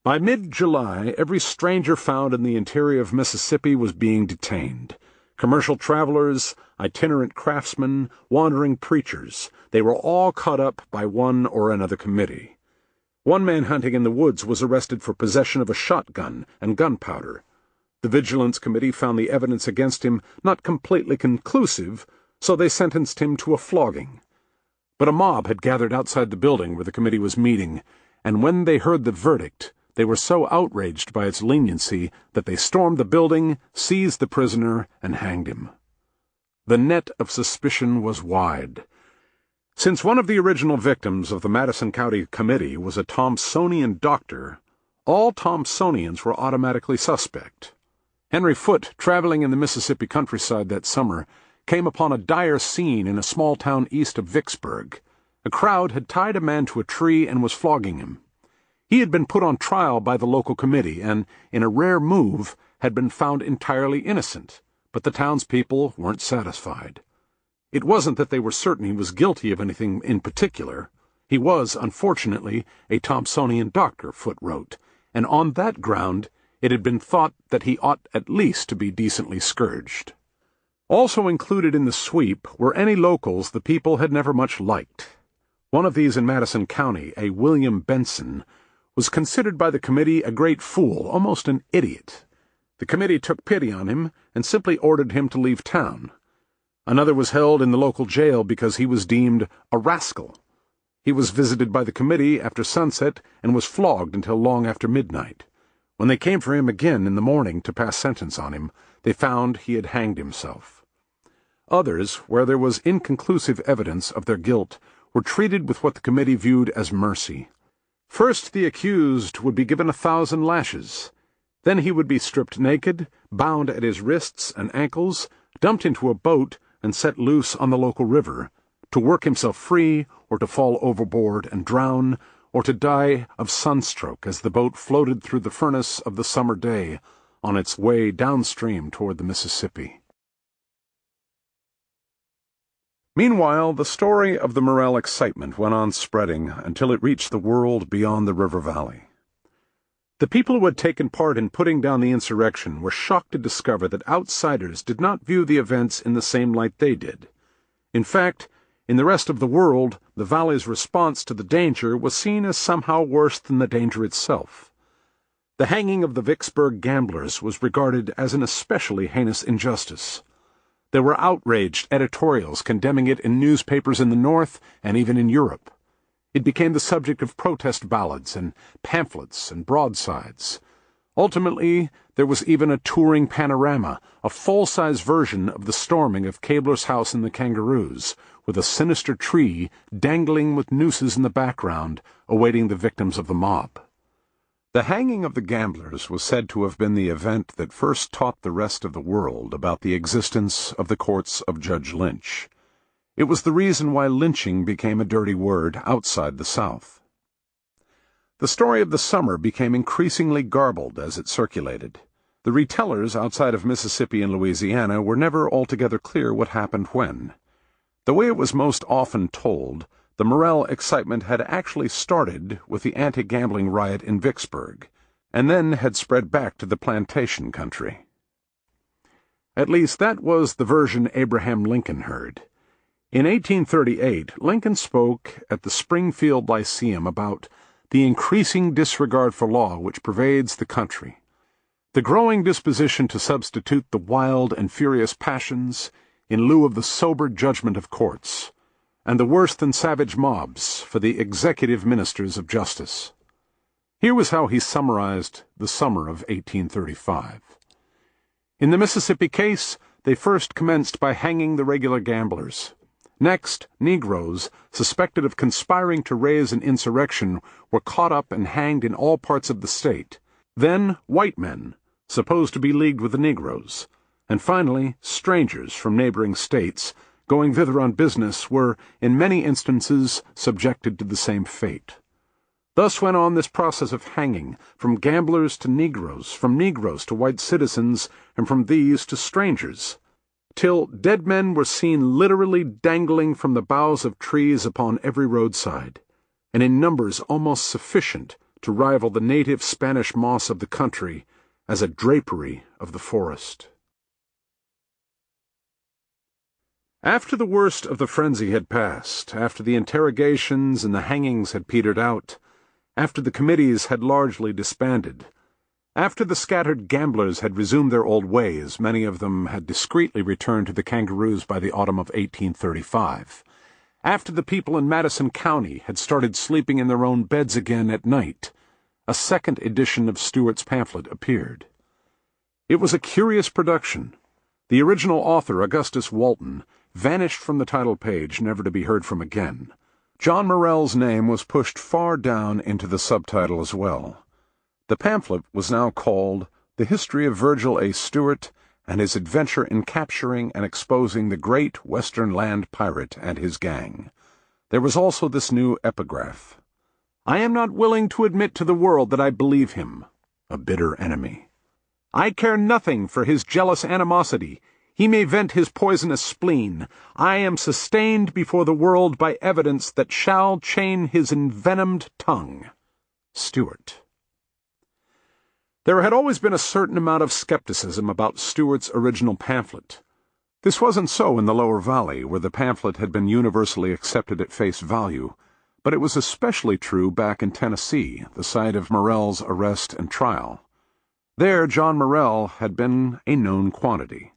By mid-July, every stranger found in the interior of Mississippi was being detained. Commercial travelers, itinerant craftsmen, wandering preachers, they were all caught up by one or another committee. One man hunting in the woods was arrested for possession of a shotgun and gunpowder. The Vigilance Committee found the evidence against him not completely conclusive, so they sentenced him to a flogging. But a mob had gathered outside the building where the committee was meeting, and when they heard the verdict, they were so outraged by its leniency that they stormed the building, seized the prisoner, and hanged him. The net of suspicion was wide. Since one of the original victims of the Madison County Committee was a Thompsonian doctor, all Thompsonians were automatically suspect. Henry Foote, traveling in the Mississippi countryside that summer, came upon a dire scene in a small town east of Vicksburg. A crowd had tied a man to a tree and was flogging him. He had been put on trial by the local committee and, in a rare move, had been found entirely innocent, but the townspeople weren't satisfied. It wasn't that they were certain he was guilty of anything in particular. He was, unfortunately, a Thompsonian doctor, Foote wrote, and on that ground it had been thought that he ought at least to be decently scourged. Also included in the sweep were any locals the people had never much liked. One of these in Madison County, a William Benson, was considered by the committee a great fool, almost an idiot. The committee took pity on him and simply ordered him to leave town. Another was held in the local jail because he was deemed a rascal. He was visited by the committee after sunset and was flogged until long after midnight. When they came for him again in the morning to pass sentence on him, they found he had hanged himself. Others, where there was inconclusive evidence of their guilt, were treated with what the committee viewed as mercy. First, the accused would be given 1,000 lashes. Then he would be stripped naked, bound at his wrists and ankles, dumped into a boat, and set loose on the local river, to work himself free, or to fall overboard and drown, or to die of sunstroke as the boat floated through the furnace of the summer day on its way downstream toward the Mississippi. Meanwhile, the story of the Morrell excitement went on spreading until it reached the world beyond the river valley. The people who had taken part in putting down the insurrection were shocked to discover that outsiders did not view the events in the same light they did. In fact, in the rest of the world, the valley's response to the danger was seen as somehow worse than the danger itself. The hanging of the Vicksburg gamblers was regarded as an especially heinous injustice. There were outraged editorials condemning it in newspapers in the North and even in Europe. It became the subject of protest ballads and pamphlets and broadsides. Ultimately, there was even a touring panorama, a full-size version of the storming of Cabler's house in the Kangaroos, with a sinister tree dangling with nooses in the background, awaiting the victims of the mob. The hanging of the gamblers was said to have been the event that first taught the rest of the world about the existence of the courts of Judge Lynch. It was the reason why lynching became a dirty word outside the South. The story of the summer became increasingly garbled as it circulated. The retellers outside of Mississippi and Louisiana were never altogether clear what happened when. The way it was most often told, the Morrell excitement had actually started with the anti-gambling riot in Vicksburg, and then had spread back to the plantation country. At least that was the version Abraham Lincoln heard. In 1838, Lincoln spoke at the Springfield Lyceum about the increasing disregard for law which pervades the country, the growing disposition to substitute the wild and furious passions in lieu of the sober judgment of courts, and the worse-than-savage mobs for the executive ministers of justice. Here was how he summarized the summer of 1835. In the Mississippi case, they first commenced by hanging the regular gamblers. Next, Negroes, suspected of conspiring to raise an insurrection, were caught up and hanged in all parts of the state. Then, white men, supposed to be leagued with the Negroes. And finally, strangers from neighboring states, going thither on business, were, in many instances, subjected to the same fate. Thus went on this process of hanging, from gamblers to Negroes, from Negroes to white citizens, and from these to strangers, till dead men were seen literally dangling from the boughs of trees upon every roadside, and in numbers almost sufficient to rival the native Spanish moss of the country as a drapery of the forest. After the worst of the frenzy had passed, after the interrogations and the hangings had petered out, after the committees had largely disbanded, after the scattered gamblers had resumed their old ways, many of them had discreetly returned to the Kangaroos by the autumn of 1835. After the people in Madison County had started sleeping in their own beds again at night, a second edition of Stewart's pamphlet appeared. It was a curious production. The original author, Augustus Walton, vanished from the title page, never to be heard from again. John Morrell's name was pushed far down into the subtitle as well. The pamphlet was now called The History of Virgil A. Stewart and His Adventure in Capturing and Exposing the Great Western Land Pirate and His Gang. There was also this new epigraph: I am not willing to admit to the world that I believe him a bitter enemy. I care nothing for his jealous animosity. He may vent his poisonous spleen. I am sustained before the world by evidence that shall chain his envenomed tongue. Stewart. There had always been a certain amount of skepticism about Stewart's original pamphlet. This wasn't so in the Lower Valley, where the pamphlet had been universally accepted at face value, but it was especially true back in Tennessee, the site of Morrell's arrest and trial. There, John Morrell had been a known quantity.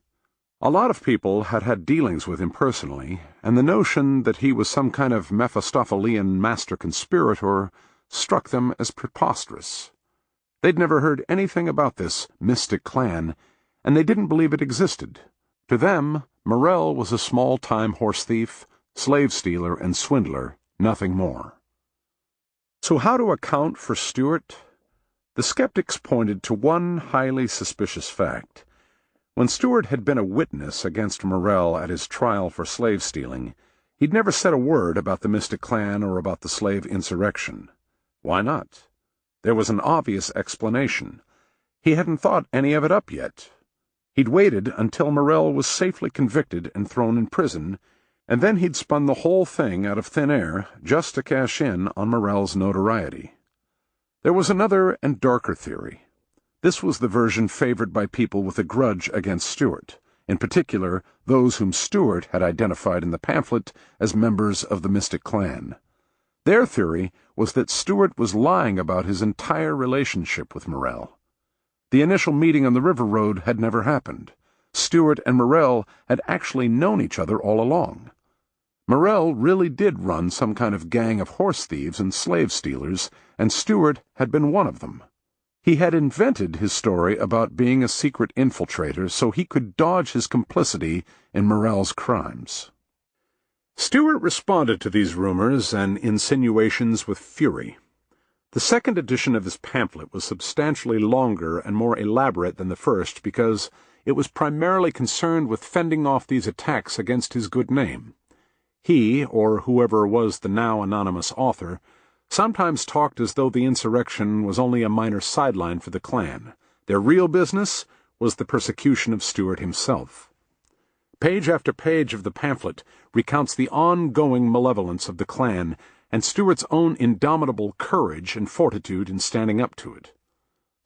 A lot of people had had dealings with him personally, and the notion that he was some kind of Mephistophelian master conspirator struck them as preposterous. They'd never heard anything about this mystic clan, and they didn't believe it existed. To them, Morrell was a small-time horse thief, slave stealer, and swindler, nothing more. So how to account for Stewart? The skeptics pointed to one highly suspicious fact. When Stewart had been a witness against Morrell at his trial for slave stealing, he'd never said a word about the Mystic Clan or about the slave insurrection. Why not? There was an obvious explanation. He hadn't thought any of it up yet. He'd waited until Morrell was safely convicted and thrown in prison, and then he'd spun the whole thing out of thin air just to cash in on Morrell's notoriety. There was another and darker theory. This was the version favored by people with a grudge against Stewart, in particular those whom Stewart had identified in the pamphlet as members of the Mystic Clan. Their theory was that Stewart was lying about his entire relationship with Morrell. The initial meeting on the river road had never happened. Stewart and Morrell had actually known each other all along. Morrell really did run some kind of gang of horse thieves and slave stealers, and Stewart had been one of them. He had invented his story about being a secret infiltrator so he could dodge his complicity in Morrell's crimes. Stewart responded to these rumors and insinuations with fury. The second edition of his pamphlet was substantially longer and more elaborate than the first because it was primarily concerned with fending off these attacks against his good name. He, or whoever was the now anonymous author, sometimes talked as though the insurrection was only a minor sideline for the Klan. Their real business was the persecution of Stewart himself. Page after page of the pamphlet recounts the ongoing malevolence of the Klan and Stewart's own indomitable courage and fortitude in standing up to it.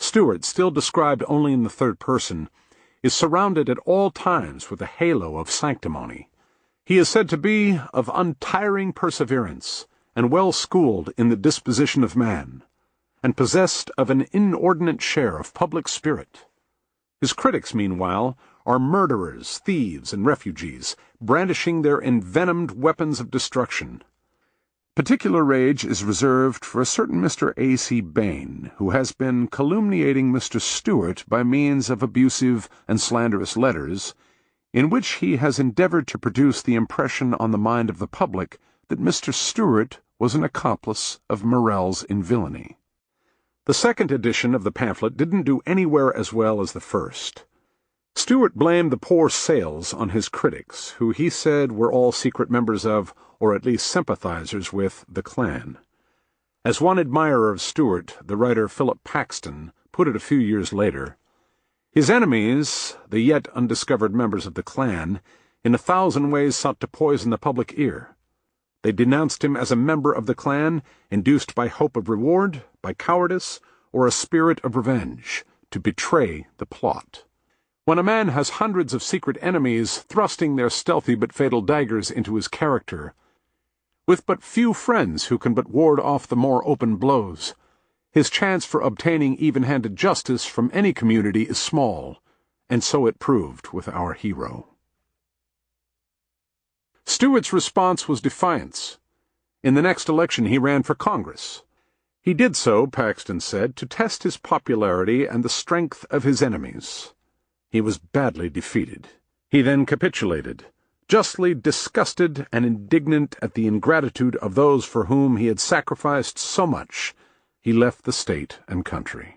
Stewart, still described only in the third person, is surrounded at all times with a halo of sanctimony. He is said to be of untiring perseverance, and well-schooled in the disposition of man, and possessed of an inordinate share of public spirit. His critics, meanwhile, are murderers, thieves, and refugees, brandishing their envenomed weapons of destruction. Particular rage is reserved for a certain Mr. A.C. Bain, who has been calumniating Mr. Stewart by means of abusive and slanderous letters, in which he has endeavored to produce the impression on the mind of the public that Mr. Stewart was an accomplice of Morrell's in villainy. The second edition of the pamphlet didn't do anywhere as well as the first. Stewart blamed the poor sales on his critics, who he said were all secret members of, or at least sympathizers with, the Klan. As one admirer of Stewart, the writer Philip Paxton, put it a few years later, his enemies, the yet undiscovered members of the Klan, in 1,000 ways sought to poison the public ear. They denounced him as a member of the Klan, induced by hope of reward, by cowardice, or a spirit of revenge, to betray the plot. When a man has hundreds of secret enemies thrusting their stealthy but fatal daggers into his character, with but few friends who can but ward off the more open blows, his chance for obtaining even-handed justice from any community is small, and so it proved with our hero. Stewart's response was defiance. In the next election he ran for Congress. He did so, Paxton said, to test his popularity and the strength of his enemies. He was badly defeated. He then capitulated, justly disgusted and indignant at the ingratitude of those for whom he had sacrificed so much. He left the state and country.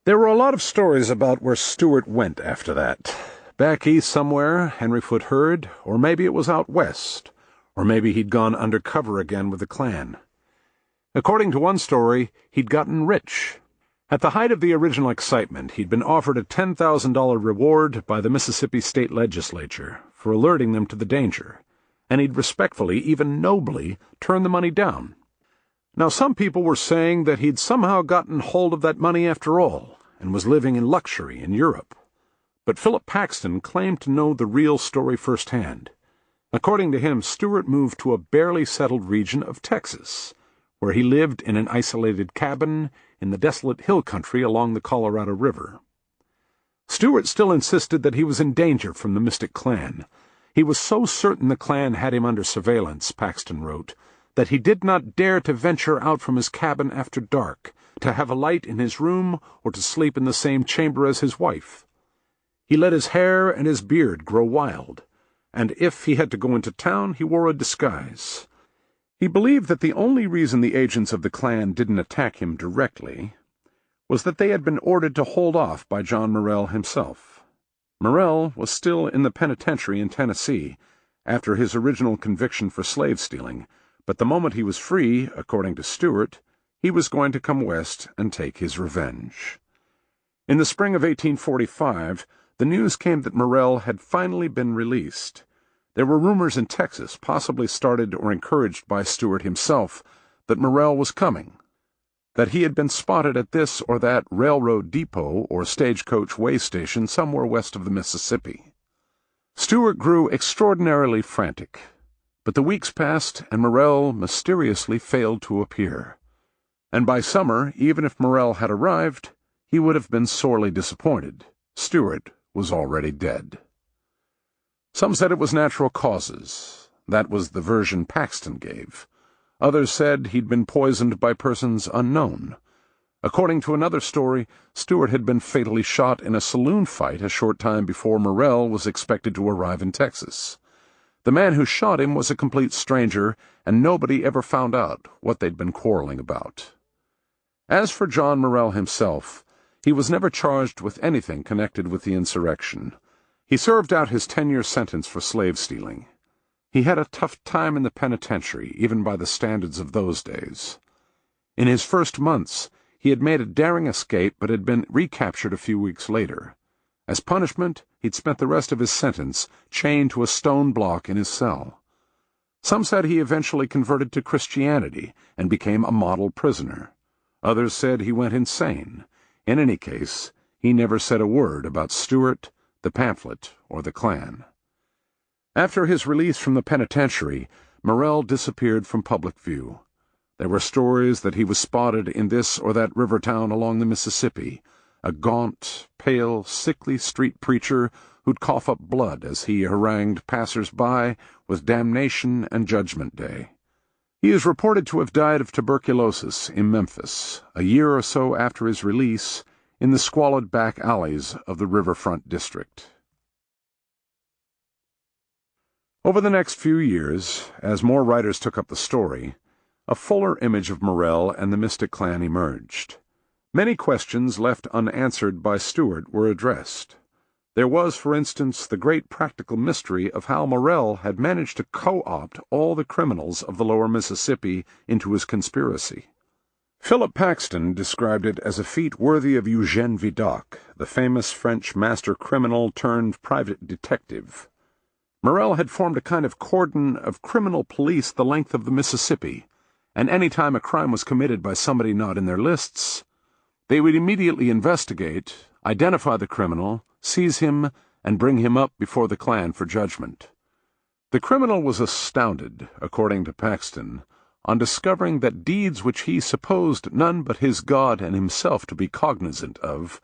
There were a lot of stories about where Stewart went after that. Back east somewhere, Henry Foote heard, or maybe it was out west, or maybe he'd gone undercover again with the Klan. According to one story, he'd gotten rich. At the height of the original excitement, he'd been offered a $10,000 reward by the Mississippi State Legislature for alerting them to the danger, and he'd respectfully, even nobly, turned the money down. Now some people were saying that he'd somehow gotten hold of that money after all, and was living in luxury in Europe. But Philip Paxton claimed to know the real story firsthand. According to him, Stewart moved to a barely settled region of Texas, where he lived in an isolated cabin in the desolate hill country along the Colorado River. Stewart still insisted that he was in danger from the Mystic Clan. He was so certain the Clan had him under surveillance, Paxton wrote, that he did not dare to venture out from his cabin after dark, to have a light in his room, or to sleep in the same chamber as his wife. He let his hair and his beard grow wild, and if he had to go into town, he wore a disguise. He believed that the only reason the agents of the Clan didn't attack him directly was that they had been ordered to hold off by John Morrell himself. Morrell was still in the penitentiary in Tennessee after his original conviction for slave stealing, but the moment he was free, according to Stewart, he was going to come west and take his revenge. In the spring of 1845, the news came that Morrell had finally been released. There were rumors in Texas, possibly started or encouraged by Stewart himself, that Morrell was coming, that he had been spotted at this or that railroad depot or stagecoach way station somewhere west of the Mississippi. Stewart grew extraordinarily frantic, but the weeks passed and Morrell mysteriously failed to appear. And by summer, even if Morrell had arrived, he would have been sorely disappointed. Stewart was already dead. Some said it was natural causes. That was the version Paxton gave. Others said he'd been poisoned by persons unknown. According to another story, Stewart had been fatally shot in a saloon fight a short time before Morrell was expected to arrive in Texas. The man who shot him was a complete stranger, and nobody ever found out what they'd been quarreling about. As for John Morrell himself, he was never charged with anything connected with the insurrection. He served out his 10-year sentence for slave stealing. He had a tough time in the penitentiary, even by the standards of those days. In his first months, he had made a daring escape but had been recaptured a few weeks later. As punishment, he'd spent the rest of his sentence chained to a stone block in his cell. Some said he eventually converted to Christianity and became a model prisoner. Others said he went insane. In any case, he never said a word about Stewart, the pamphlet, or the Klan. After his release from the penitentiary, Morrell disappeared from public view. There were stories that he was spotted in this or that river town along the Mississippi, a gaunt, pale, sickly street preacher who'd cough up blood as he harangued passers-by with damnation and Judgment Day. He is reported to have died of tuberculosis in Memphis, a year or so after his release, in the squalid back alleys of the riverfront district. Over the next few years, as more writers took up the story, a fuller image of Morrell and the Mystic Clan emerged. Many questions left unanswered by Stewart were addressed. There was, for instance, the great practical mystery of how Morrell had managed to co-opt all the criminals of the lower Mississippi into his conspiracy. Philip Paxton described it as a feat worthy of Eugène Vidocq, the famous French master criminal turned private detective. Morrell had formed a kind of cordon of criminal police the length of the Mississippi, and any time a crime was committed by somebody not in their lists, they would immediately investigate, identify the criminal, seize him, and bring him up before the Klan for judgment. The criminal was astounded, according to Paxton, on discovering that deeds which he supposed none but his God and himself to be cognizant of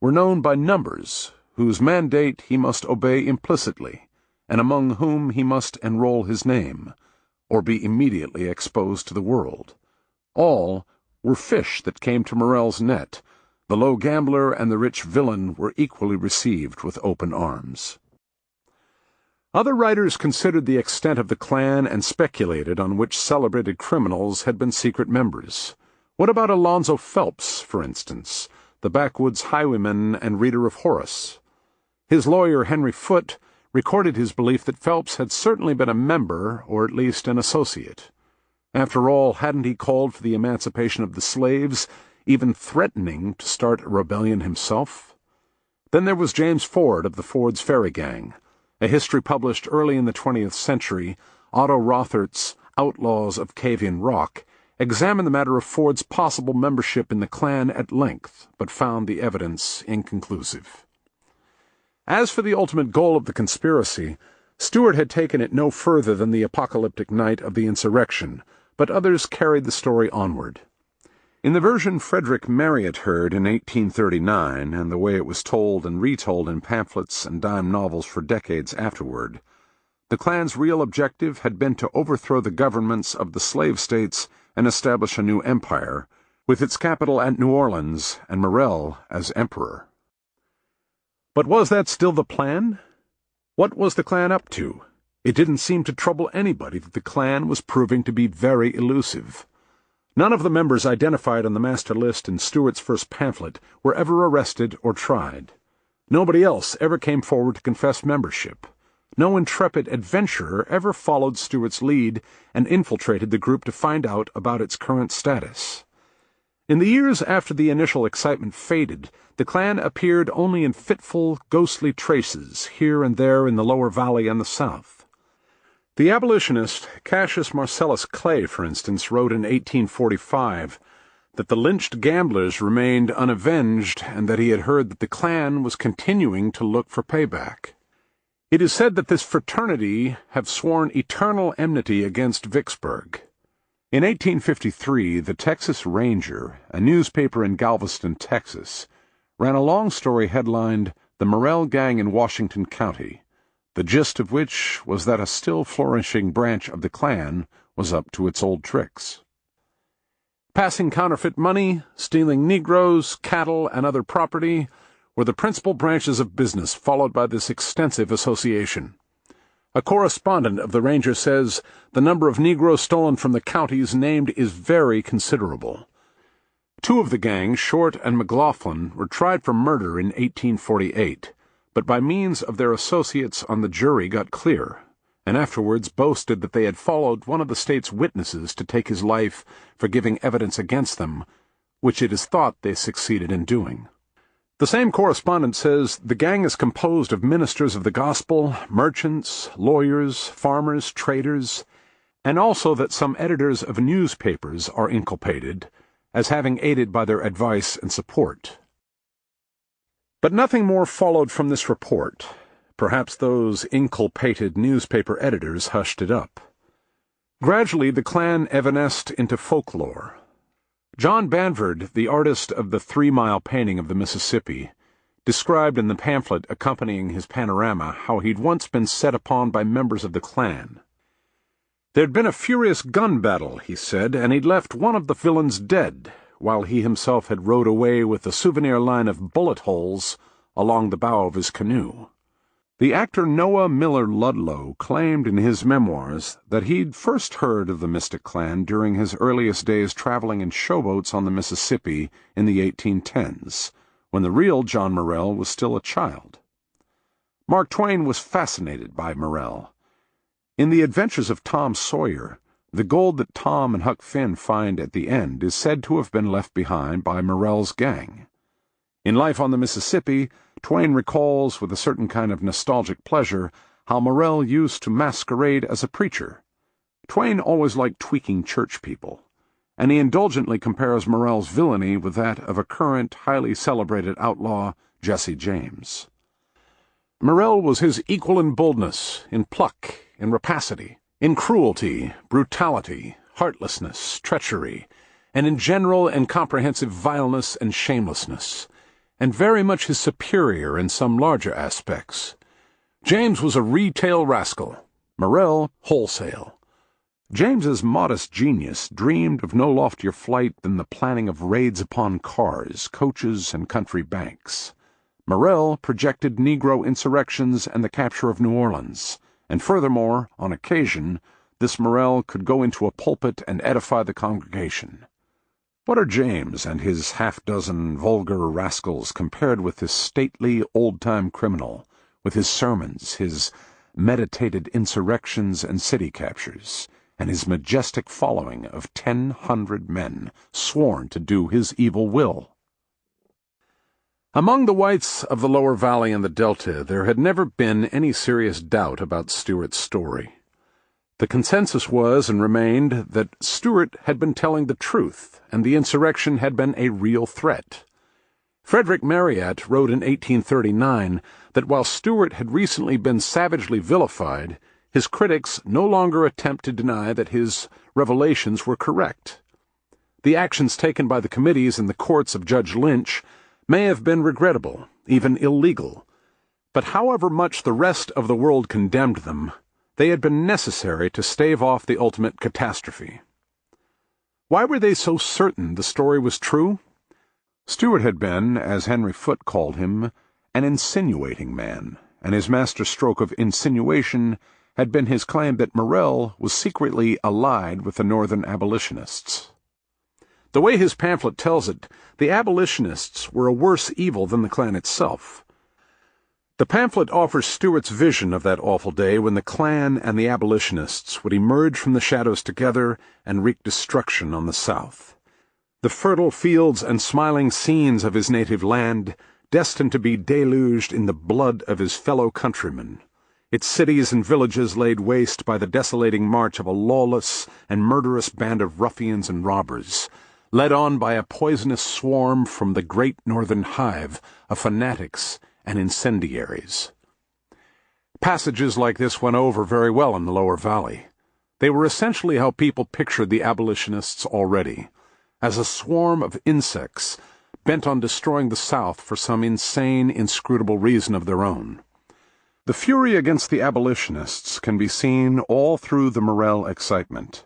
were known by numbers whose mandate he must obey implicitly, and among whom he must enroll his name, or be immediately exposed to the world. All were fish that came to Morrell's net. The low gambler and the rich villain were equally received with open arms. Other writers considered the extent of the Klan and speculated on which celebrated criminals had been secret members. What about Alonzo Phelps, for instance, the backwoods highwayman and reader of Horace? His lawyer, Henry Foote, recorded his belief that Phelps had certainly been a member, or at least an associate. After all, hadn't he called for the emancipation of the slaves, even threatening to start a rebellion himself? Then there was James Ford of the Ford's Ferry Gang. A history published early in the 20th century, Otto Rothert's Outlaws of Cavian Rock, examined the matter of Ford's possible membership in the Klan at length, but found the evidence inconclusive. As for the ultimate goal of the conspiracy, Stewart had taken it no further than the apocalyptic night of the insurrection, but others carried the story onward. In the version Frederick Marryat heard in 1839, and the way it was told and retold in pamphlets and dime novels for decades afterward, the Klan's real objective had been to overthrow the governments of the slave states and establish a new empire, with its capital at New Orleans and Morrell as emperor. But was that still the plan? What was the Klan up to? It didn't seem to trouble anybody that the Klan was proving to be very elusive. None of the members identified on the master list in Stuart's first pamphlet were ever arrested or tried. Nobody else ever came forward to confess membership. No intrepid adventurer ever followed Stuart's lead and infiltrated the group to find out about its current status. In the years after the initial excitement faded, the Klan appeared only in fitful, ghostly traces here and there in the lower valley and the south. The abolitionist Cassius Marcellus Clay, for instance, wrote in 1845 that the lynched gamblers remained unavenged and that he had heard that the Klan was continuing to look for payback. It is said that this fraternity have sworn eternal enmity against Vicksburg. In 1853, the Texas Ranger, a newspaper in Galveston, Texas, ran a long story headlined, "The Morrell Gang in Washington County," the gist of which was that a still flourishing branch of the Klan was up to its old tricks. Passing counterfeit money, stealing Negroes, cattle, and other property were the principal branches of business followed by this extensive association. A correspondent of the Ranger says the number of Negroes stolen from the counties named is very considerable. Two of the gang, Short and McLaughlin, were tried for murder in 1848. But by means of their associates on the jury got clear, and afterwards boasted that they had followed one of the state's witnesses to take his life for giving evidence against them, which it is thought they succeeded in doing. The same correspondent says the gang is composed of ministers of the gospel, merchants, lawyers, farmers, traders, and also that some editors of newspapers are inculpated as having aided by their advice and support. But nothing more followed from this report. Perhaps those inculpated newspaper editors hushed it up. Gradually, the Klan evanesced into folklore. John Banvard, the artist of the 3-mile painting of the Mississippi, described in the pamphlet accompanying his panorama how he'd once been set upon by members of the Klan. There'd been a furious gun battle, he said, and he'd left one of the villains dead, while he himself had rowed away with a souvenir line of bullet holes along the bow of his canoe. The actor Noah Miller Ludlow claimed in his memoirs that he'd first heard of the Mystic Klan during his earliest days traveling in showboats on the Mississippi in the 1810s, when the real John Morrell was still a child. Mark Twain was fascinated by Morrell. In The Adventures of Tom Sawyer, the gold that Tom and Huck Finn find at the end is said to have been left behind by Morrell's gang. In Life on the Mississippi, Twain recalls with a certain kind of nostalgic pleasure how Morrell used to masquerade as a preacher. Twain always liked tweaking church people, and he indulgently compares Morrell's villainy with that of a current, highly celebrated outlaw, Jesse James. Morrell was his equal in boldness, in pluck, in rapacity, in cruelty, brutality, heartlessness, treachery, and in general and comprehensive vileness and shamelessness, and very much his superior in some larger aspects. James was a retail rascal, Morrell wholesale. James's modest genius dreamed of no loftier flight than the planning of raids upon cars, coaches, and country banks. Morrell projected Negro insurrections and the capture of New Orleans, and furthermore, on occasion, this Morrell could go into a pulpit and edify the congregation. What are James and his half-dozen vulgar rascals compared with this stately old-time criminal, with his sermons, his meditated insurrections and city captures, and his majestic following of 1,000 men sworn to do his evil will? Among the whites of the lower valley and the Delta, there had never been any serious doubt about Stuart's story. The consensus was and remained that Stuart had been telling the truth, and the insurrection had been a real threat. Frederick Marryat wrote in 1839 that while Stuart had recently been savagely vilified, his critics no longer attempt to deny that his revelations were correct. The actions taken by the committees and the courts of Judge Lynch may have been regrettable, even illegal, but however much the rest of the world condemned them, they had been necessary to stave off the ultimate catastrophe. Why were they so certain the story was true? Stuart had been, as Henry Foote called him, an insinuating man, and his master stroke of insinuation had been his claim that Morrell was secretly allied with the Northern abolitionists. The way his pamphlet tells it, the abolitionists were a worse evil than the Klan itself. The pamphlet offers Stuart's vision of that awful day when the Klan and the abolitionists would emerge from the shadows together and wreak destruction on the South. The fertile fields and smiling scenes of his native land, destined to be deluged in the blood of his fellow countrymen, its cities and villages laid waste by the desolating march of a lawless and murderous band of ruffians and robbers, led on by a poisonous swarm from the great northern hive of fanatics and incendiaries. Passages like this went over very well in the lower valley. They were essentially how people pictured the abolitionists already, as a swarm of insects bent on destroying the South for some insane, inscrutable reason of their own. The fury against the abolitionists can be seen all through the Morrell excitement.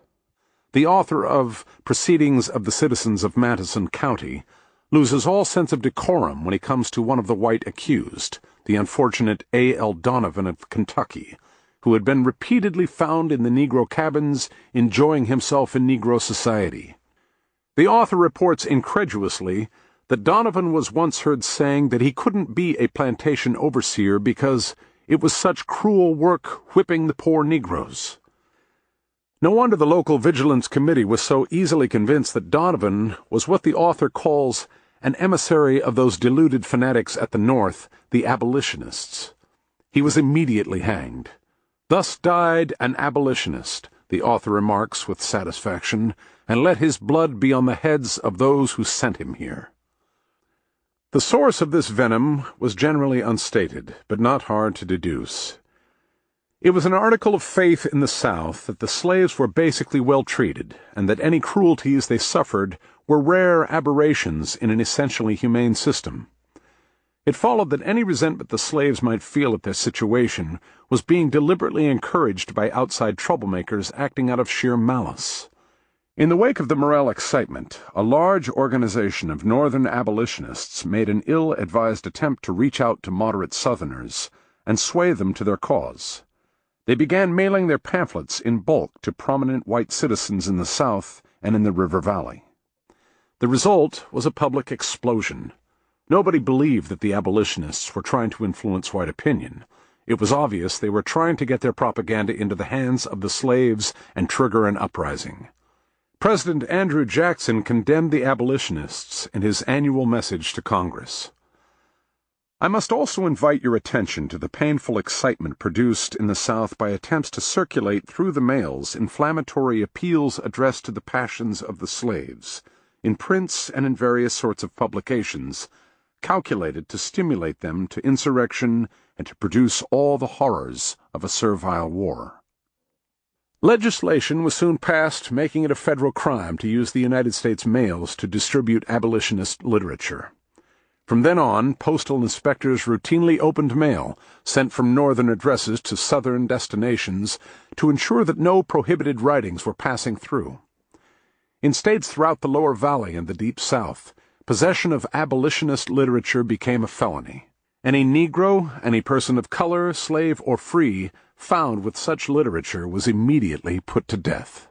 The author of Proceedings of the Citizens of Madison County loses all sense of decorum when he comes to one of the white accused, the unfortunate A.L. Donovan of Kentucky, who had been repeatedly found in the Negro cabins enjoying himself in Negro society. The author reports incredulously that Donovan was once heard saying that he couldn't be a plantation overseer because it was such cruel work whipping the poor Negroes. No wonder the local Vigilance Committee was so easily convinced that Donovan was what the author calls an emissary of those deluded fanatics at the North, the abolitionists. He was immediately hanged. Thus died an abolitionist, the author remarks with satisfaction, and let his blood be on the heads of those who sent him here. The source of this venom was generally unstated, but not hard to deduce. It was an article of faith in the South that the slaves were basically well treated, and that any cruelties they suffered were rare aberrations in an essentially humane system. It followed that any resentment the slaves might feel at their situation was being deliberately encouraged by outside troublemakers acting out of sheer malice. In the wake of the Morrell excitement, a large organization of Northern abolitionists made an ill-advised attempt to reach out to moderate Southerners and sway them to their cause. They began mailing their pamphlets in bulk to prominent white citizens in the South and in the River Valley. The result was a public explosion. Nobody believed that the abolitionists were trying to influence white opinion. It was obvious they were trying to get their propaganda into the hands of the slaves and trigger an uprising. President Andrew Jackson condemned the abolitionists in his annual message to Congress. I must also invite your attention to the painful excitement produced in the South by attempts to circulate through the mails inflammatory appeals addressed to the passions of the slaves, in prints and in various sorts of publications, calculated to stimulate them to insurrection and to produce all the horrors of a servile war. Legislation was soon passed making it a federal crime to use the United States mails to distribute abolitionist literature. From then on, postal inspectors routinely opened mail sent from northern addresses to southern destinations to ensure that no prohibited writings were passing through. In states throughout the lower valley and the deep South, possession of abolitionist literature became a felony. Any Negro, any person of color, slave or free, found with such literature was immediately put to death.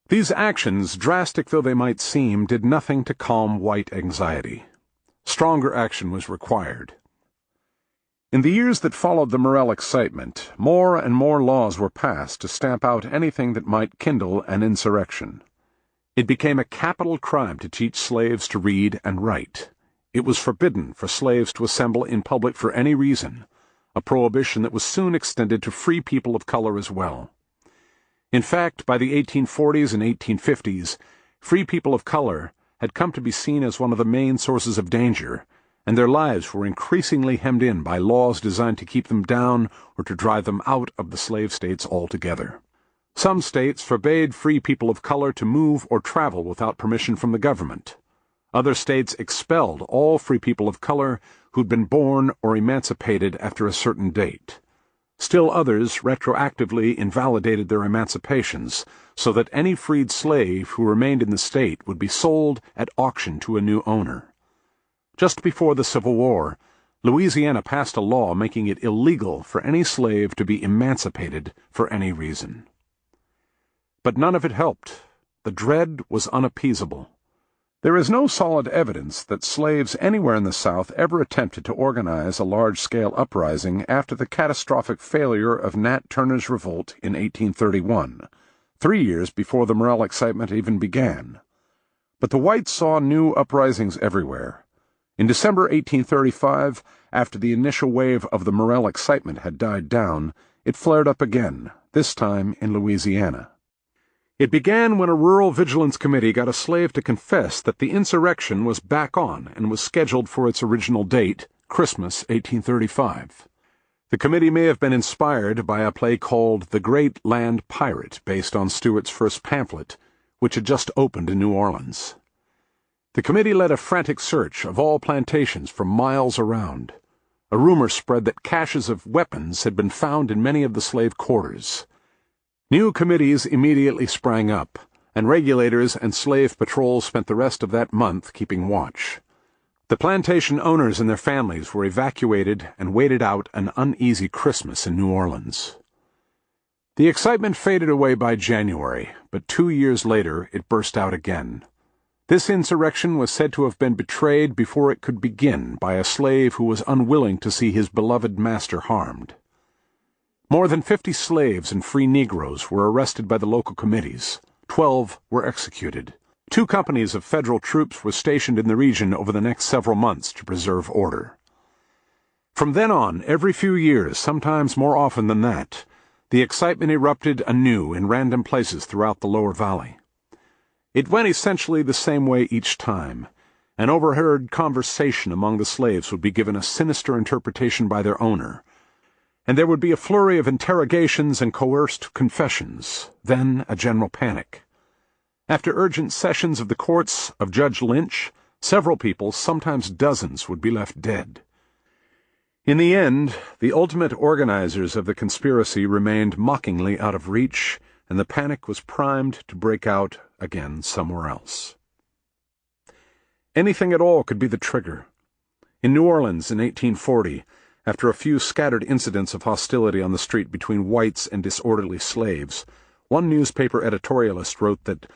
These actions, drastic though they might seem, did nothing to calm white anxiety. Stronger action was required. In the years that followed the Morrell excitement, more and more laws were passed to stamp out anything that might kindle an insurrection. It became a capital crime to teach slaves to read and write. It was forbidden for slaves to assemble in public for any reason, a prohibition that was soon extended to free people of color as well. In fact, by the 1840s and 1850s, free people of color had come to be seen as one of the main sources of danger, and their lives were increasingly hemmed in by laws designed to keep them down or to drive them out of the slave states altogether. Some states forbade free people of color to move or travel without permission from the government. Other states expelled all free people of color who'd been born or emancipated after a certain date. Still others retroactively invalidated their emancipations, so that any freed slave who remained in the state would be sold at auction to a new owner. Just before the Civil War, Louisiana passed a law making it illegal for any slave to be emancipated for any reason. But none of it helped. The dread was unappeasable. There is no solid evidence that slaves anywhere in the South ever attempted to organize a large-scale uprising after the catastrophic failure of Nat Turner's revolt in 1831, 3 years before the Morel excitement even began. But the whites saw new uprisings everywhere. In December 1835, after the initial wave of the Morel excitement had died down, it flared up again, this time in Louisiana. It began when a rural vigilance committee got a slave to confess that the insurrection was back on and was scheduled for its original date, Christmas 1835. The committee may have been inspired by a play called The Great Land Pirate, based on Stewart's first pamphlet, which had just opened in New Orleans. The committee led a frantic search of all plantations for miles around. A rumor spread that caches of weapons had been found in many of the slave quarters. New committees immediately sprang up, and regulators and slave patrols spent the rest of that month keeping watch. The plantation owners and their families were evacuated and waited out an uneasy Christmas in New Orleans. The excitement faded away by January, but 2 years later it burst out again. This insurrection was said to have been betrayed before it could begin by a slave who was unwilling to see his beloved master harmed. More than 50 slaves and free Negroes were arrested by the local committees. 12 were executed. 2 companies of federal troops were stationed in the region over the next several months to preserve order. From then on, every few years, sometimes more often than that, the excitement erupted anew in random places throughout the lower valley. It went essentially the same way each time. An overheard conversation among the slaves would be given a sinister interpretation by their owner, and there would be a flurry of interrogations and coerced confessions, then a general panic. After urgent sessions of the courts of Judge Lynch, several people, sometimes dozens, would be left dead. In the end, the ultimate organizers of the conspiracy remained mockingly out of reach, and the panic was primed to break out again somewhere else. Anything at all could be the trigger. In New Orleans in 1840, after a few scattered incidents of hostility on the street between whites and disorderly slaves, one newspaper editorialist wrote that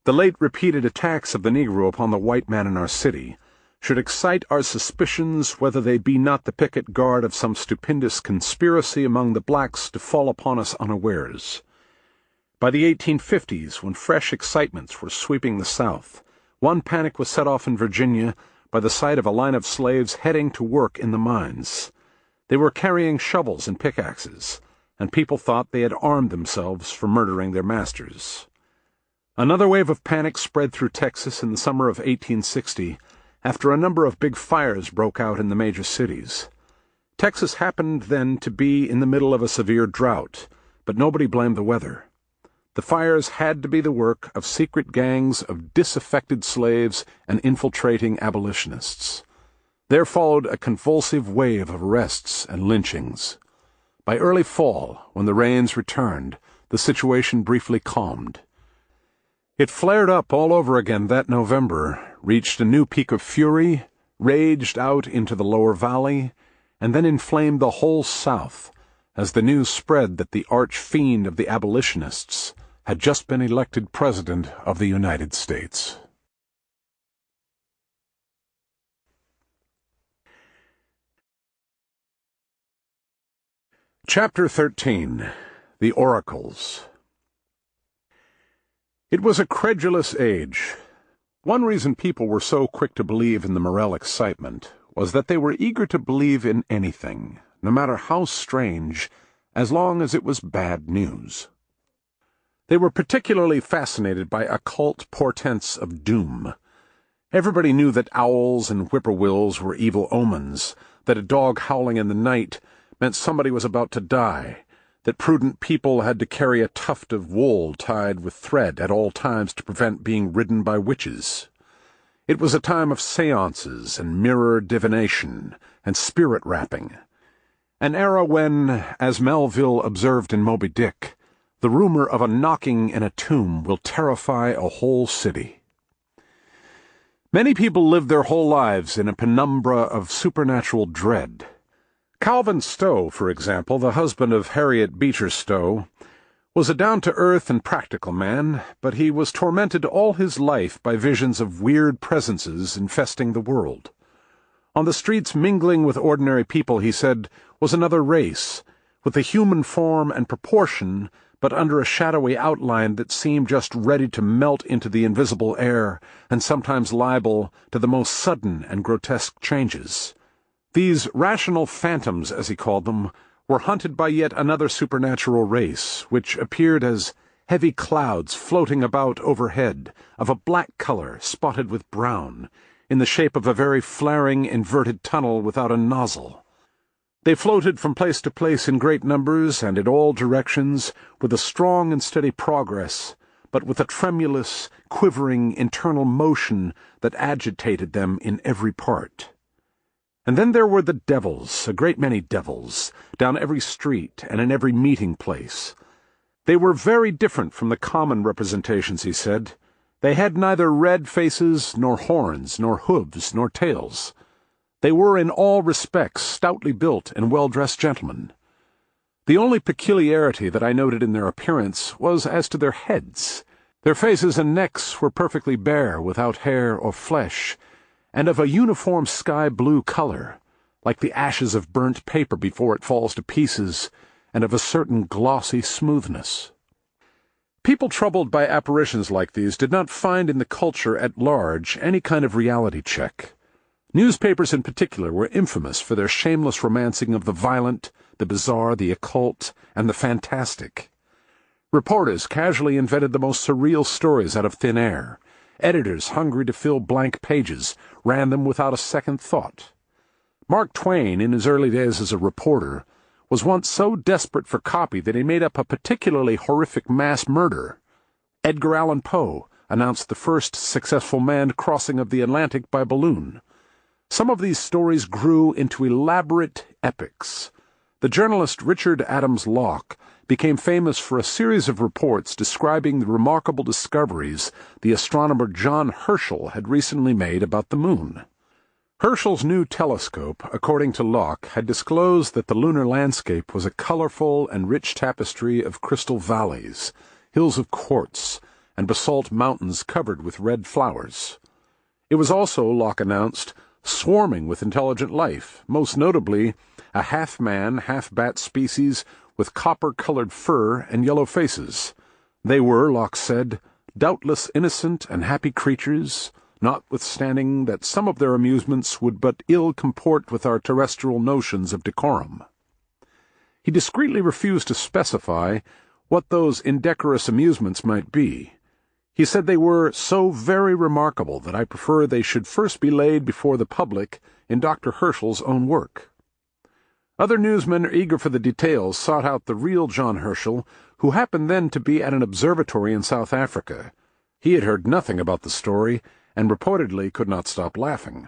the late repeated attacks of the Negro upon the white man in our city should excite our suspicions whether they be not the picket guard of some stupendous conspiracy among the blacks to fall upon us unawares. By the 1850s, when fresh excitements were sweeping the South, one panic was set off in Virginia by the sight of a line of slaves heading to work in the mines. They were carrying shovels and pickaxes, and people thought they had armed themselves for murdering their masters. Another wave of panic spread through Texas in the summer of 1860, after a number of big fires broke out in the major cities. Texas happened then to be in the middle of a severe drought, but nobody blamed the weather. The fires had to be the work of secret gangs of disaffected slaves and infiltrating abolitionists. There followed a convulsive wave of arrests and lynchings. By early fall, when the rains returned, the situation briefly calmed. It flared up all over again that November, reached a new peak of fury, raged out into the lower valley, and then inflamed the whole South as the news spread that the arch-fiend of the abolitionists had just been elected President of the United States. Chapter 13. The Oracles. It was a credulous age. One reason people were so quick to believe in the Morel excitement was that they were eager to believe in anything, no matter how strange, as long as it was bad news. They were particularly fascinated by occult portents of doom. Everybody knew that owls and whippoorwills were evil omens, that a dog howling in the night meant somebody was about to die, that prudent people had to carry a tuft of wool tied with thread at all times to prevent being ridden by witches. It was a time of séances and mirror divination and spirit rapping, an era when, as Melville observed in Moby Dick, the rumor of a knocking in a tomb will terrify a whole city. Many people lived their whole lives in a penumbra of supernatural dread. Calvin Stowe, for example, the husband of Harriet Beecher Stowe, was a down-to-earth and practical man, but he was tormented all his life by visions of weird presences infesting the world. On the streets mingling with ordinary people, he said, was another race, with a human form and proportion, but under a shadowy outline that seemed just ready to melt into the invisible air, and sometimes liable to the most sudden and grotesque changes. These rational phantoms, as he called them, were hunted by yet another supernatural race, which appeared as heavy clouds floating about overhead, of a black color spotted with brown, in the shape of a very flaring inverted tunnel without a nozzle. They floated from place to place in great numbers and in all directions, with a strong and steady progress, but with a tremulous, quivering internal motion that agitated them in every part. And then there were the devils, a great many devils, down every street and in every meeting place. They were very different from the common representations, he said. They had neither red faces, nor horns, nor hooves, nor tails. They were in all respects stoutly built and well-dressed gentlemen. The only peculiarity that I noted in their appearance was as to their heads. Their faces and necks were perfectly bare, without hair or flesh, and of a uniform sky-blue color, like the ashes of burnt paper before it falls to pieces, and of a certain glossy smoothness. People troubled by apparitions like these did not find in the culture at large any kind of reality check. Newspapers in particular were infamous for their shameless romancing of the violent, the bizarre, the occult, and the fantastic. Reporters casually invented the most surreal stories out of thin air. Editors, hungry to fill blank pages, ran them without a second thought. Mark Twain, in his early days as a reporter, was once so desperate for copy that he made up a particularly horrific mass murder. Edgar Allan Poe announced the first successful manned crossing of the Atlantic by balloon. Some of these stories grew into elaborate epics. The journalist Richard Adams Locke became famous for a series of reports describing the remarkable discoveries the astronomer John Herschel had recently made about the moon. Herschel's new telescope, according to Locke, had disclosed that the lunar landscape was a colorful and rich tapestry of crystal valleys, hills of quartz, and basalt mountains covered with red flowers. It was also, Locke announced, swarming with intelligent life, most notably a half-man, half-bat species with copper-colored fur and yellow faces. They were, Locke said, doubtless innocent and happy creatures, notwithstanding that some of their amusements would but ill comport with our terrestrial notions of decorum. He discreetly refused to specify what those indecorous amusements might be. He said they were so very remarkable that I prefer they should first be laid before the public in Dr. Herschel's own work. Other newsmen, eager for the details, sought out the real John Herschel, who happened then to be at an observatory in South Africa. He had heard nothing about the story, and reportedly could not stop laughing.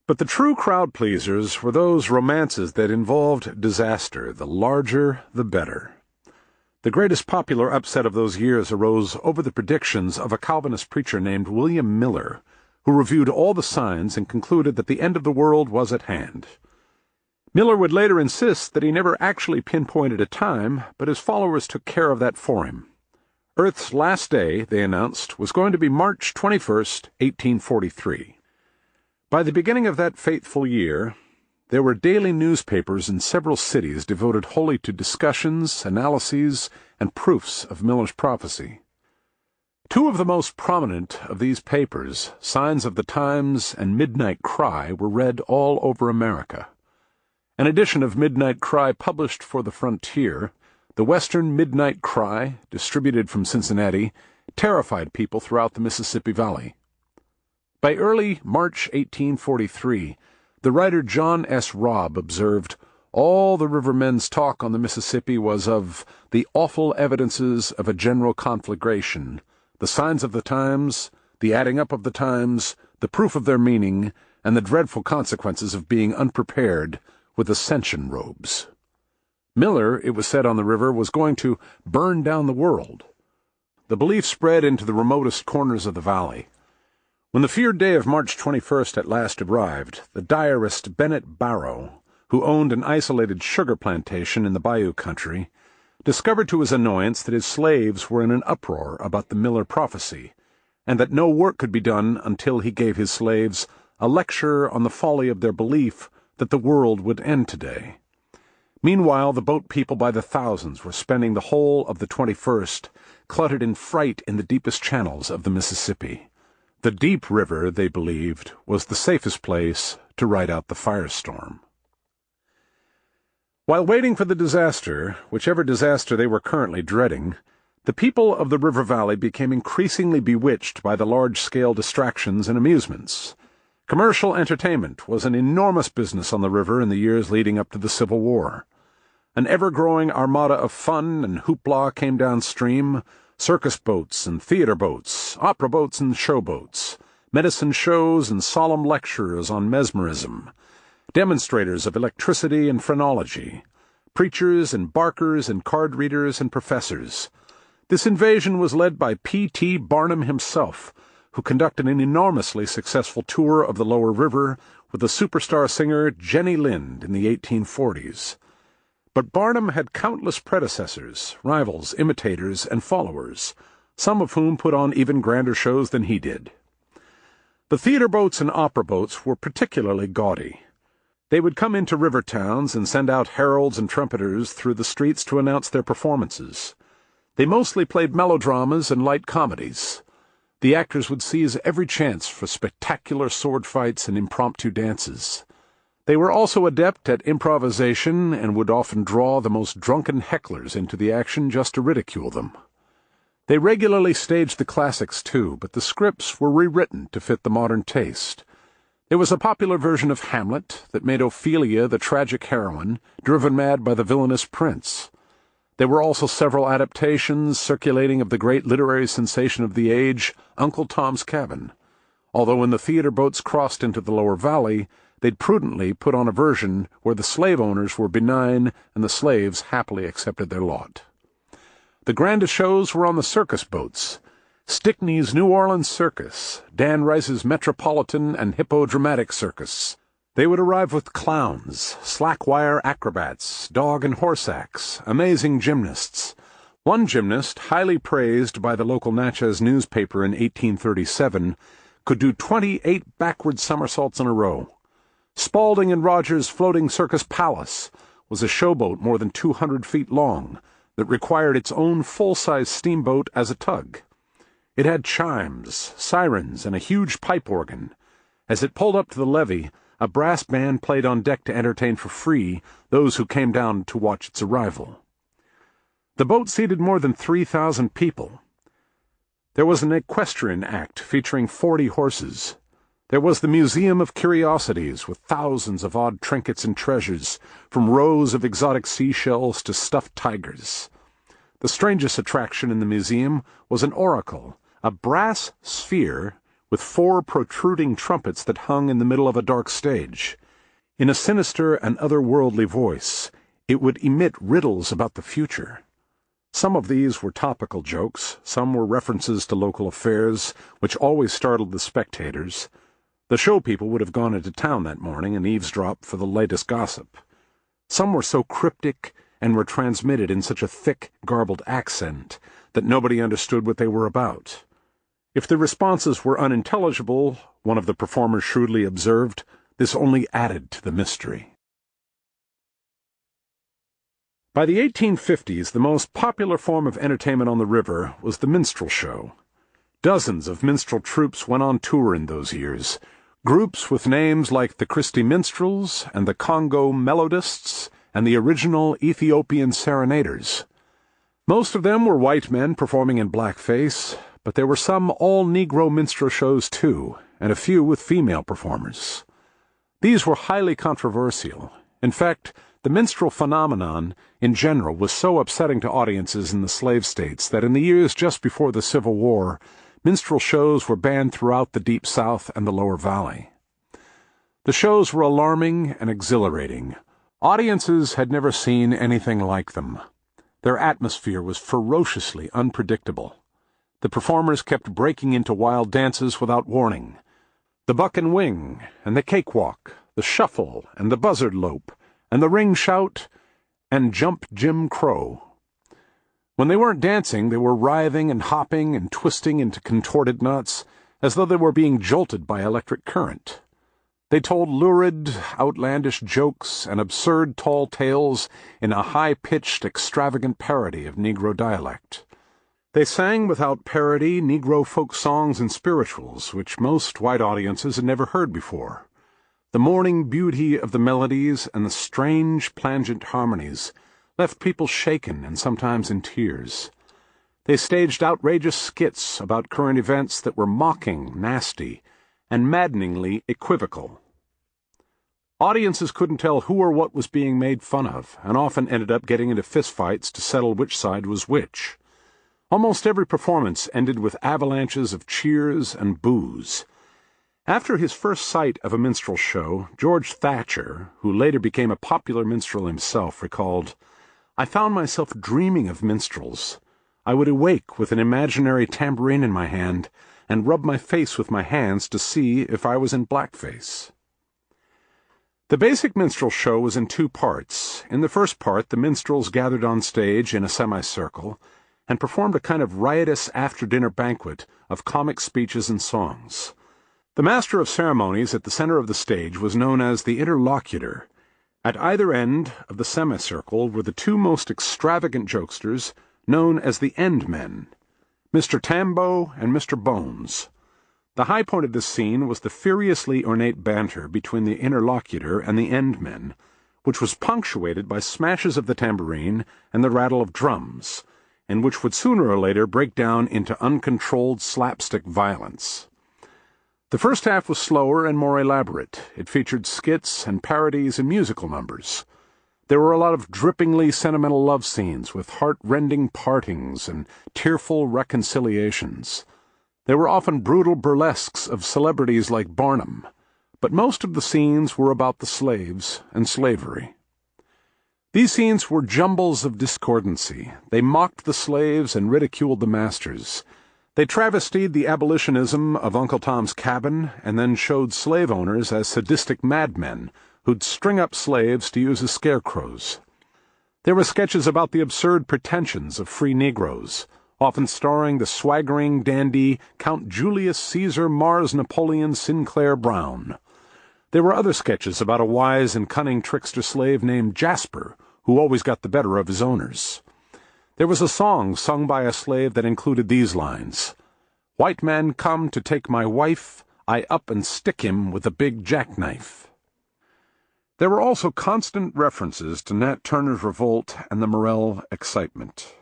But the true crowd-pleasers were those romances that involved disaster, the larger the better. The greatest popular upset of those years arose over the predictions of a Calvinist preacher named William Miller, who reviewed all the signs and concluded that the end of the world was at hand. Miller would later insist that he never actually pinpointed a time, but his followers took care of that for him. Earth's last day, they announced, was going to be March 21st, 1843. By the beginning of that fateful year, there were daily newspapers in several cities devoted wholly to discussions, analyses, and proofs of Miller's prophecy. Two of the most prominent of these papers, Signs of the Times and Midnight Cry, were read all over America. An edition of Midnight Cry published for the frontier, the Western Midnight Cry, distributed from Cincinnati, terrified people throughout the Mississippi Valley. By early March 1843, the writer John S. Robb observed, All the rivermen's talk on the Mississippi was of the awful evidences of a general conflagration, the signs of the times, the adding up of the times, the proof of their meaning, and the dreadful consequences of being unprepared with ascension robes. Miller, it was said on the river, was going to burn down the world. The belief spread into the remotest corners of the valley. When the feared day of March 21st at last arrived, the diarist Bennett Barrow, who owned an isolated sugar plantation in the bayou country, discovered to his annoyance that his slaves were in an uproar about the Miller prophecy, and that no work could be done until he gave his slaves a lecture on the folly of their belief that the world would end today. Meanwhile, the boat people by the thousands were spending the whole of the 21st cluttered in fright in the deepest channels of the Mississippi. The deep river, they believed, was the safest place to ride out the firestorm. While waiting for the disaster, whichever disaster they were currently dreading, the people of the river valley became increasingly bewitched by the large-scale distractions and amusements. Commercial entertainment was an enormous business on the river in the years leading up to the Civil War. An ever-growing armada of fun and hoopla came downstream: circus boats and theater boats, opera boats and show boats, medicine shows and solemn lectures on mesmerism, demonstrators of electricity and phrenology, preachers and barkers and card readers and professors. This invasion was led by P.T. Barnum himself, who conducted an enormously successful tour of the lower river with the superstar singer Jenny Lind in the 1840s. But Barnum had countless predecessors, rivals, imitators, and followers, some of whom put on even grander shows than he did. The theater boats and opera boats were particularly gaudy. They would come into river towns and send out heralds and trumpeters through the streets to announce their performances. They mostly played melodramas and light comedies. The actors would seize every chance for spectacular sword fights and impromptu dances. They were also adept at improvisation and would often draw the most drunken hecklers into the action just to ridicule them. They regularly staged the classics, too, but the scripts were rewritten to fit the modern taste. There was a popular version of Hamlet that made Ophelia the tragic heroine, driven mad by the villainous prince. There were also several adaptations circulating of the great literary sensation of the age, Uncle Tom's Cabin. Although when the theater boats crossed into the lower valley, they'd prudently put on a version where the slave owners were benign and the slaves happily accepted their lot. The grandest shows were on the circus boats: Stickney's New Orleans Circus, Dan Rice's Metropolitan and Hippodromatic Circus. They would arrive with clowns, slack-wire acrobats, dog and horse acts, amazing gymnasts. One gymnast, highly praised by the local Natchez newspaper in 1837, could do 28 backward somersaults in a row. Spaulding and Rogers' Floating Circus Palace was a showboat more than 200 feet long that required its own full-size steamboat as a tug. It had chimes, sirens, and a huge pipe organ. As it pulled up to the levee, a brass band played on deck to entertain for free those who came down to watch its arrival. The boat seated more than 3,000 people. There was an equestrian act featuring 40 horses. There was the Museum of Curiosities with thousands of odd trinkets and treasures, from rows of exotic seashells to stuffed tigers. The strangest attraction in the museum was an oracle, a brass sphere with 4 protruding trumpets that hung in the middle of a dark stage. In a sinister and otherworldly voice, it would emit riddles about the future. Some of these were topical jokes, some were references to local affairs, which always startled the spectators. The show people would have gone into town that morning and eavesdropped for the latest gossip. Some were so cryptic and were transmitted in such a thick, garbled accent that nobody understood what they were about. If the responses were unintelligible, one of the performers shrewdly observed, this only added to the mystery. By the 1850s, the most popular form of entertainment on the river was the minstrel show. Dozens of minstrel troupes went on tour in those years, groups with names like the Christie Minstrels and the Congo Melodists and the original Ethiopian Serenaders. Most of them were white men performing in blackface, but there were some all-Negro minstrel shows too, and a few with female performers. These were highly controversial. In fact, The minstrel phenomenon, in general, was so upsetting to audiences in the slave states that in the years just before the Civil War, minstrel shows were banned throughout the Deep South and the Lower Valley. The shows were alarming and exhilarating. Audiences had never seen anything like them. Their atmosphere was ferociously unpredictable. The performers kept breaking into wild dances without warning. The buck and wing, and the cakewalk, the shuffle, and the buzzard lope, and the ring shout, and jump Jim Crow. When they weren't dancing, they were writhing and hopping and twisting into contorted knots, as though they were being jolted by electric current. They told lurid, outlandish jokes and absurd tall tales in a high-pitched, extravagant parody of Negro dialect. They sang without parody Negro folk songs and spirituals, which most white audiences had never heard before. The morning beauty of the melodies and the strange, plangent harmonies left people shaken and sometimes in tears. They staged outrageous skits about current events that were mocking, nasty, and maddeningly equivocal. Audiences couldn't tell who or what was being made fun of, and often ended up getting into fistfights to settle which side was which. Almost every performance ended with avalanches of cheers and boos. After his first sight of a minstrel show, George Thatcher, who later became a popular minstrel himself, recalled, "I found myself dreaming of minstrels. I would awake with an imaginary tambourine in my hand and rub my face with my hands to see if I was in blackface." The basic minstrel show was in two parts. In the first part, the minstrels gathered on stage in a semicircle and performed a kind of riotous after-dinner banquet of comic speeches and songs. The master of ceremonies at the center of the stage was known as the interlocutor. At either end of the semicircle were the two most extravagant jokesters, known as the end men, Mr. Tambo and Mr. Bones. The high point of this scene was the furiously ornate banter between the interlocutor and the end men, which was punctuated by smashes of the tambourine and the rattle of drums, and which would sooner or later break down into uncontrolled slapstick violence. The first half was slower and more elaborate. It featured skits and parodies and musical numbers. There were a lot of drippingly sentimental love scenes with heart-rending partings and tearful reconciliations. There were often brutal burlesques of celebrities like Barnum, but most of the scenes were about the slaves and slavery. These scenes were jumbles of discordancy. They mocked the slaves and ridiculed the masters. They travestied the abolitionism of Uncle Tom's Cabin and then showed slave owners as sadistic madmen who'd string up slaves to use as scarecrows. There were sketches about the absurd pretensions of free Negroes, often starring the swaggering dandy Count Julius Caesar Mars Napoleon Sinclair Brown. There were other sketches about a wise and cunning trickster slave named Jasper, who always got the better of his owners. There was a song sung by a slave that included these lines: "White man come to take my wife, I up and stick him with a big jackknife." There were also constant references to Nat Turner's revolt and the Morel excitement.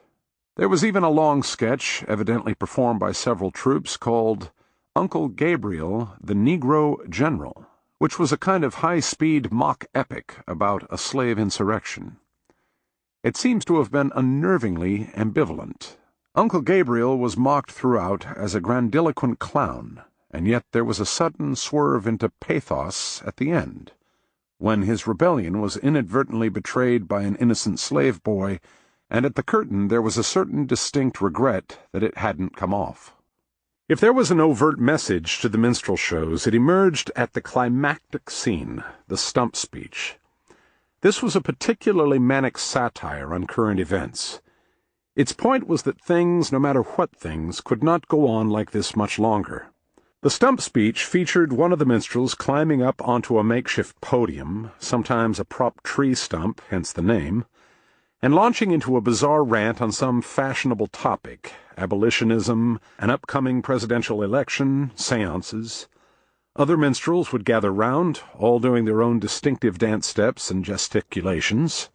There was even a long sketch, evidently performed by several troops, called Uncle Gabriel, the Negro General, which was a kind of high-speed mock epic about a slave insurrection. It seems to have been unnervingly ambivalent. Uncle Gabriel was mocked throughout as a grandiloquent clown, and yet there was a sudden swerve into pathos at the end, when his rebellion was inadvertently betrayed by an innocent slave boy, and at the curtain there was a certain distinct regret that it hadn't come off. If there was an overt message to the minstrel shows, it emerged at the climactic scene, the stump speech. This was a particularly manic satire on current events. Its point was that things, no matter what things, could not go on like this much longer. The stump speech featured one of the minstrels climbing up onto a makeshift podium, sometimes a prop tree stump, hence the name, and launching into a bizarre rant on some fashionable topic: abolitionism, an upcoming presidential election, seances. Other minstrels would gather round, all doing their own distinctive dance steps and gesticulations.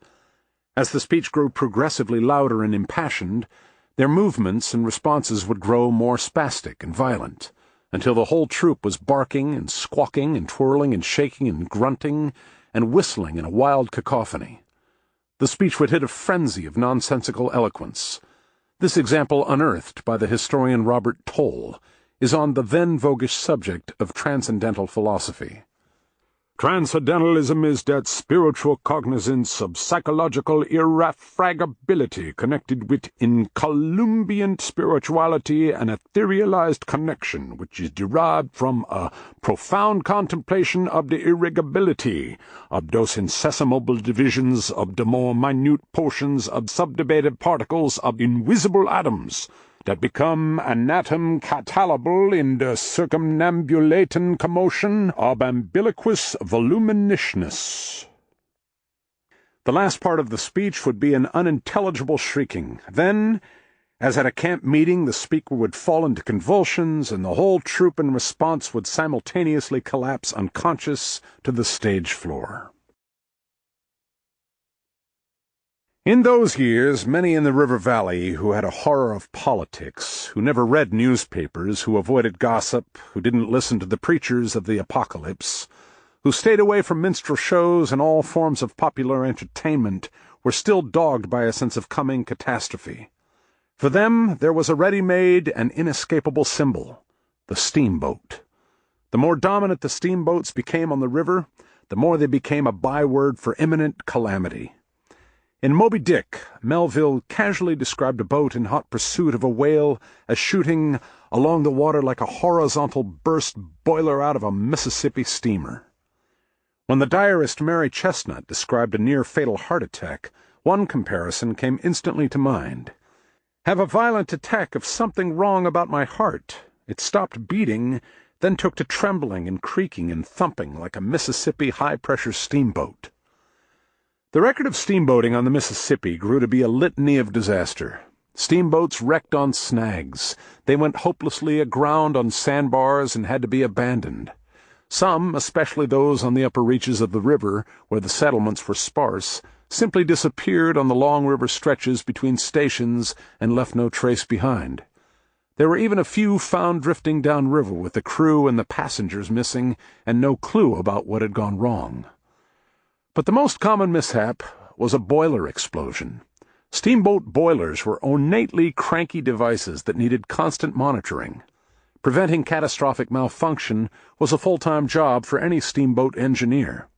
As the speech grew progressively louder and impassioned, their movements and responses would grow more spastic and violent, until the whole troupe was barking and squawking and twirling and shaking and grunting and whistling in a wild cacophony. The speech would hit a frenzy of nonsensical eloquence. This example, unearthed by the historian Robert Toll, is on the then voguish subject of transcendental philosophy. Transcendentalism is that spiritual cognizance of psychological irrefragability connected with incolumbient spirituality and etherealized connection, which is derived from a profound contemplation of the irrigability of those insesimable divisions of the more minute portions of subdivided particles of invisible atoms, that become anatom catalable in the circumambulating commotion of umbilicus voluminous. The last part of the speech would be an unintelligible shrieking. Then, as at a camp meeting, the speaker would fall into convulsions, and the whole troop in response would simultaneously collapse unconscious to the stage floor. In those years, many in the river valley who had a horror of politics, who never read newspapers, who avoided gossip, who didn't listen to the preachers of the apocalypse, who stayed away from minstrel shows and all forms of popular entertainment, were still dogged by a sense of coming catastrophe. For them, there was a ready-made and inescapable symbol: the steamboat. The more dominant the steamboats became on the river, the more they became a byword for imminent calamity. In Moby Dick, Melville casually described a boat in hot pursuit of a whale as shooting along the water like a horizontal burst boiler out of a Mississippi steamer. When the diarist Mary Chestnut described a near-fatal heart attack, one comparison came instantly to mind. "Have a violent attack of something wrong about my heart. It stopped beating, then took to trembling and creaking and thumping like a Mississippi high-pressure steamboat." The record of steamboating on the Mississippi grew to be a litany of disaster. Steamboats wrecked on snags. They went hopelessly aground on sandbars and had to be abandoned. Some, especially those on the upper reaches of the river, where the settlements were sparse, simply disappeared on the long river stretches between stations and left no trace behind. There were even a few found drifting downriver with the crew and the passengers missing, and no clue about what had gone wrong. But the most common mishap was a boiler explosion. Steamboat boilers were ornately cranky devices that needed constant monitoring. Preventing catastrophic malfunction was a full-time job for any steamboat engineer.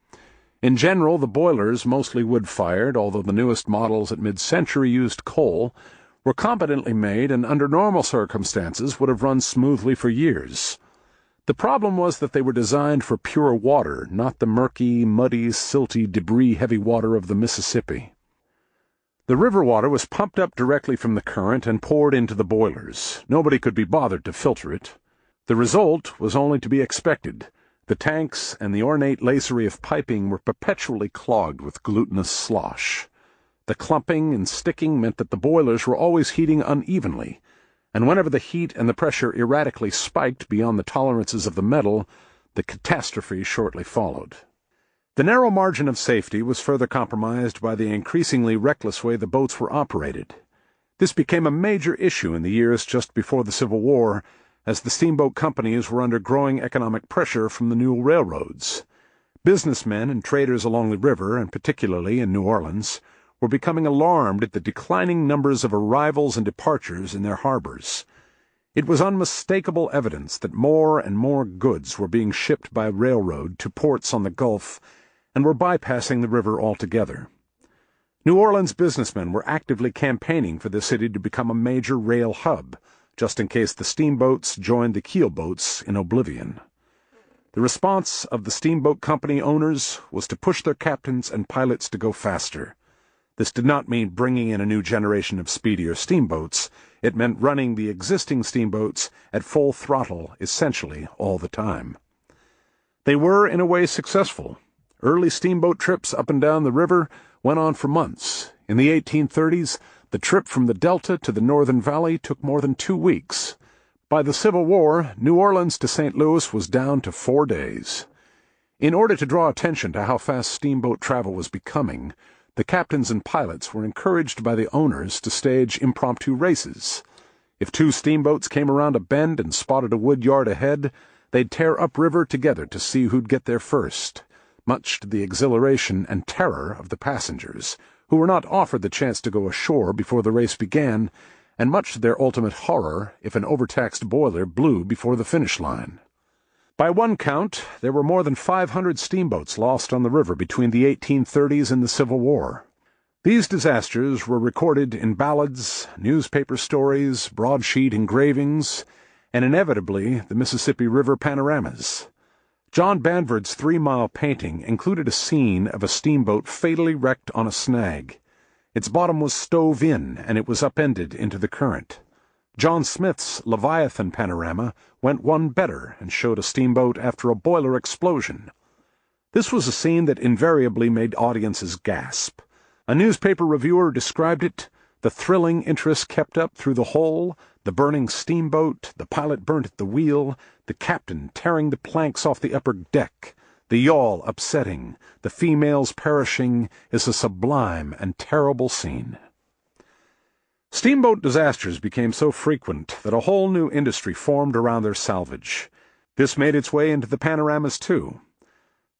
In general, the boilers, mostly wood-fired, although the newest models at mid-century used coal, were competently made and under normal circumstances would have run smoothly for years. The problem was that they were designed for pure water, not the murky, muddy, silty, debris-heavy water of the Mississippi. The river water was pumped up directly from the current and poured into the boilers. Nobody could be bothered to filter it. The result was only to be expected. The tanks and the ornate lacery of piping were perpetually clogged with glutinous slosh. The clumping and sticking meant that the boilers were always heating unevenly, and whenever the heat and the pressure erratically spiked beyond the tolerances of the metal, the catastrophe shortly followed. The narrow margin of safety was further compromised by the increasingly reckless way the boats were operated. This became a major issue in the years just before the Civil War, as the steamboat companies were under growing economic pressure from the new railroads. Businessmen and traders along the river, and particularly in New Orleans, were becoming alarmed at the declining numbers of arrivals and departures in their harbors. It was unmistakable evidence that more and more goods were being shipped by railroad to ports on the Gulf and were bypassing the river altogether. New Orleans businessmen were actively campaigning for the city to become a major rail hub, just in case the steamboats joined the keelboats in oblivion. The response of the steamboat company owners was to push their captains and pilots to go faster. This did not mean bringing in a new generation of speedier steamboats. It meant running the existing steamboats at full throttle essentially all the time. They were, in a way, successful. Early steamboat trips up and down the river went on for months. In the 1830s, the trip from the Delta to the Northern Valley took more than 2 weeks. By the Civil War, New Orleans to St. Louis was down to 4 days. In order to draw attention to how fast steamboat travel was becoming, the captains and pilots were encouraged by the owners to stage impromptu races. If 2 steamboats came around a bend and spotted a wood yard ahead, they'd tear upriver together to see who'd get there first, much to the exhilaration and terror of the passengers, who were not offered the chance to go ashore before the race began, and much to their ultimate horror if an overtaxed boiler blew before the finish line. By one count, there were more than 500 steamboats lost on the river between the 1830s and the Civil War. These disasters were recorded in ballads, newspaper stories, broadsheet engravings, and inevitably the Mississippi River panoramas. John Banvard's 3-mile painting included a scene of a steamboat fatally wrecked on a snag. Its bottom was stove in, and it was upended into the current. John Smith's Leviathan panorama went one better and showed a steamboat after a boiler explosion. This was a scene that invariably made audiences gasp. A newspaper reviewer described it: the thrilling interest kept up through the whole, the burning steamboat, the pilot burnt at the wheel, the captain tearing the planks off the upper deck, the yawl upsetting, the females perishing, is a sublime and terrible scene. Steamboat disasters became so frequent that a whole new industry formed around their salvage. This made its way into the panoramas, too.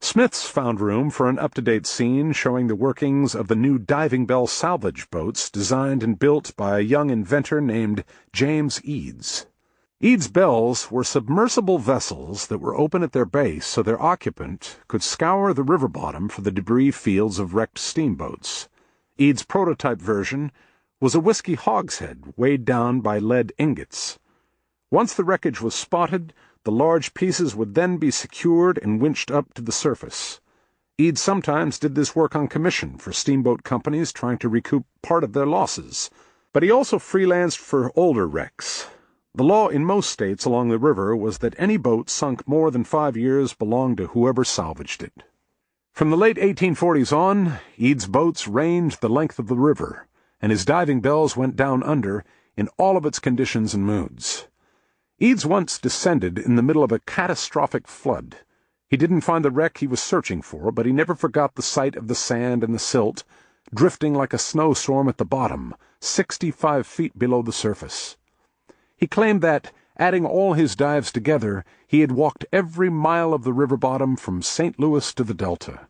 Smith's found room for an up-to-date scene showing the workings of the new diving bell salvage boats designed and built by a young inventor named James Eads. Eads' bells were submersible vessels that were open at their base so their occupant could scour the river bottom for the debris fields of wrecked steamboats. Eads' prototype version was a whiskey hogshead weighed down by lead ingots. Once the wreckage was spotted, the large pieces would then be secured and winched up to the surface. Eads sometimes did this work on commission for steamboat companies trying to recoup part of their losses, but he also freelanced for older wrecks. The law in most states along the river was that any boat sunk more than 5 years belonged to whoever salvaged it. From the late 1840s on, Eads' boats ranged the length of the river, and his diving bells went down under in all of its conditions and moods. Eads once descended in the middle of a catastrophic flood. He didn't find the wreck he was searching for, but he never forgot the sight of the sand and the silt, drifting like a snowstorm at the bottom, 65 feet below the surface. He claimed that, adding all his dives together, he had walked every mile of the river bottom from St. Louis to the Delta.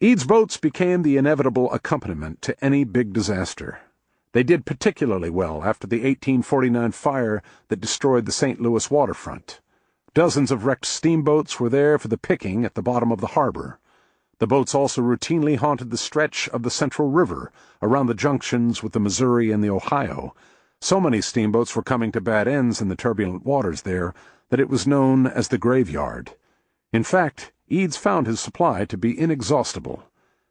Eads' boats became the inevitable accompaniment to any big disaster. They did particularly well after the 1849 fire that destroyed the St. Louis waterfront. Dozens of wrecked steamboats were there for the picking at the bottom of the harbor. The boats also routinely haunted the stretch of the Central River around the junctions with the Missouri and the Ohio. So many steamboats were coming to bad ends in the turbulent waters there that it was known as the graveyard. In fact, Eads found his supply to be inexhaustible.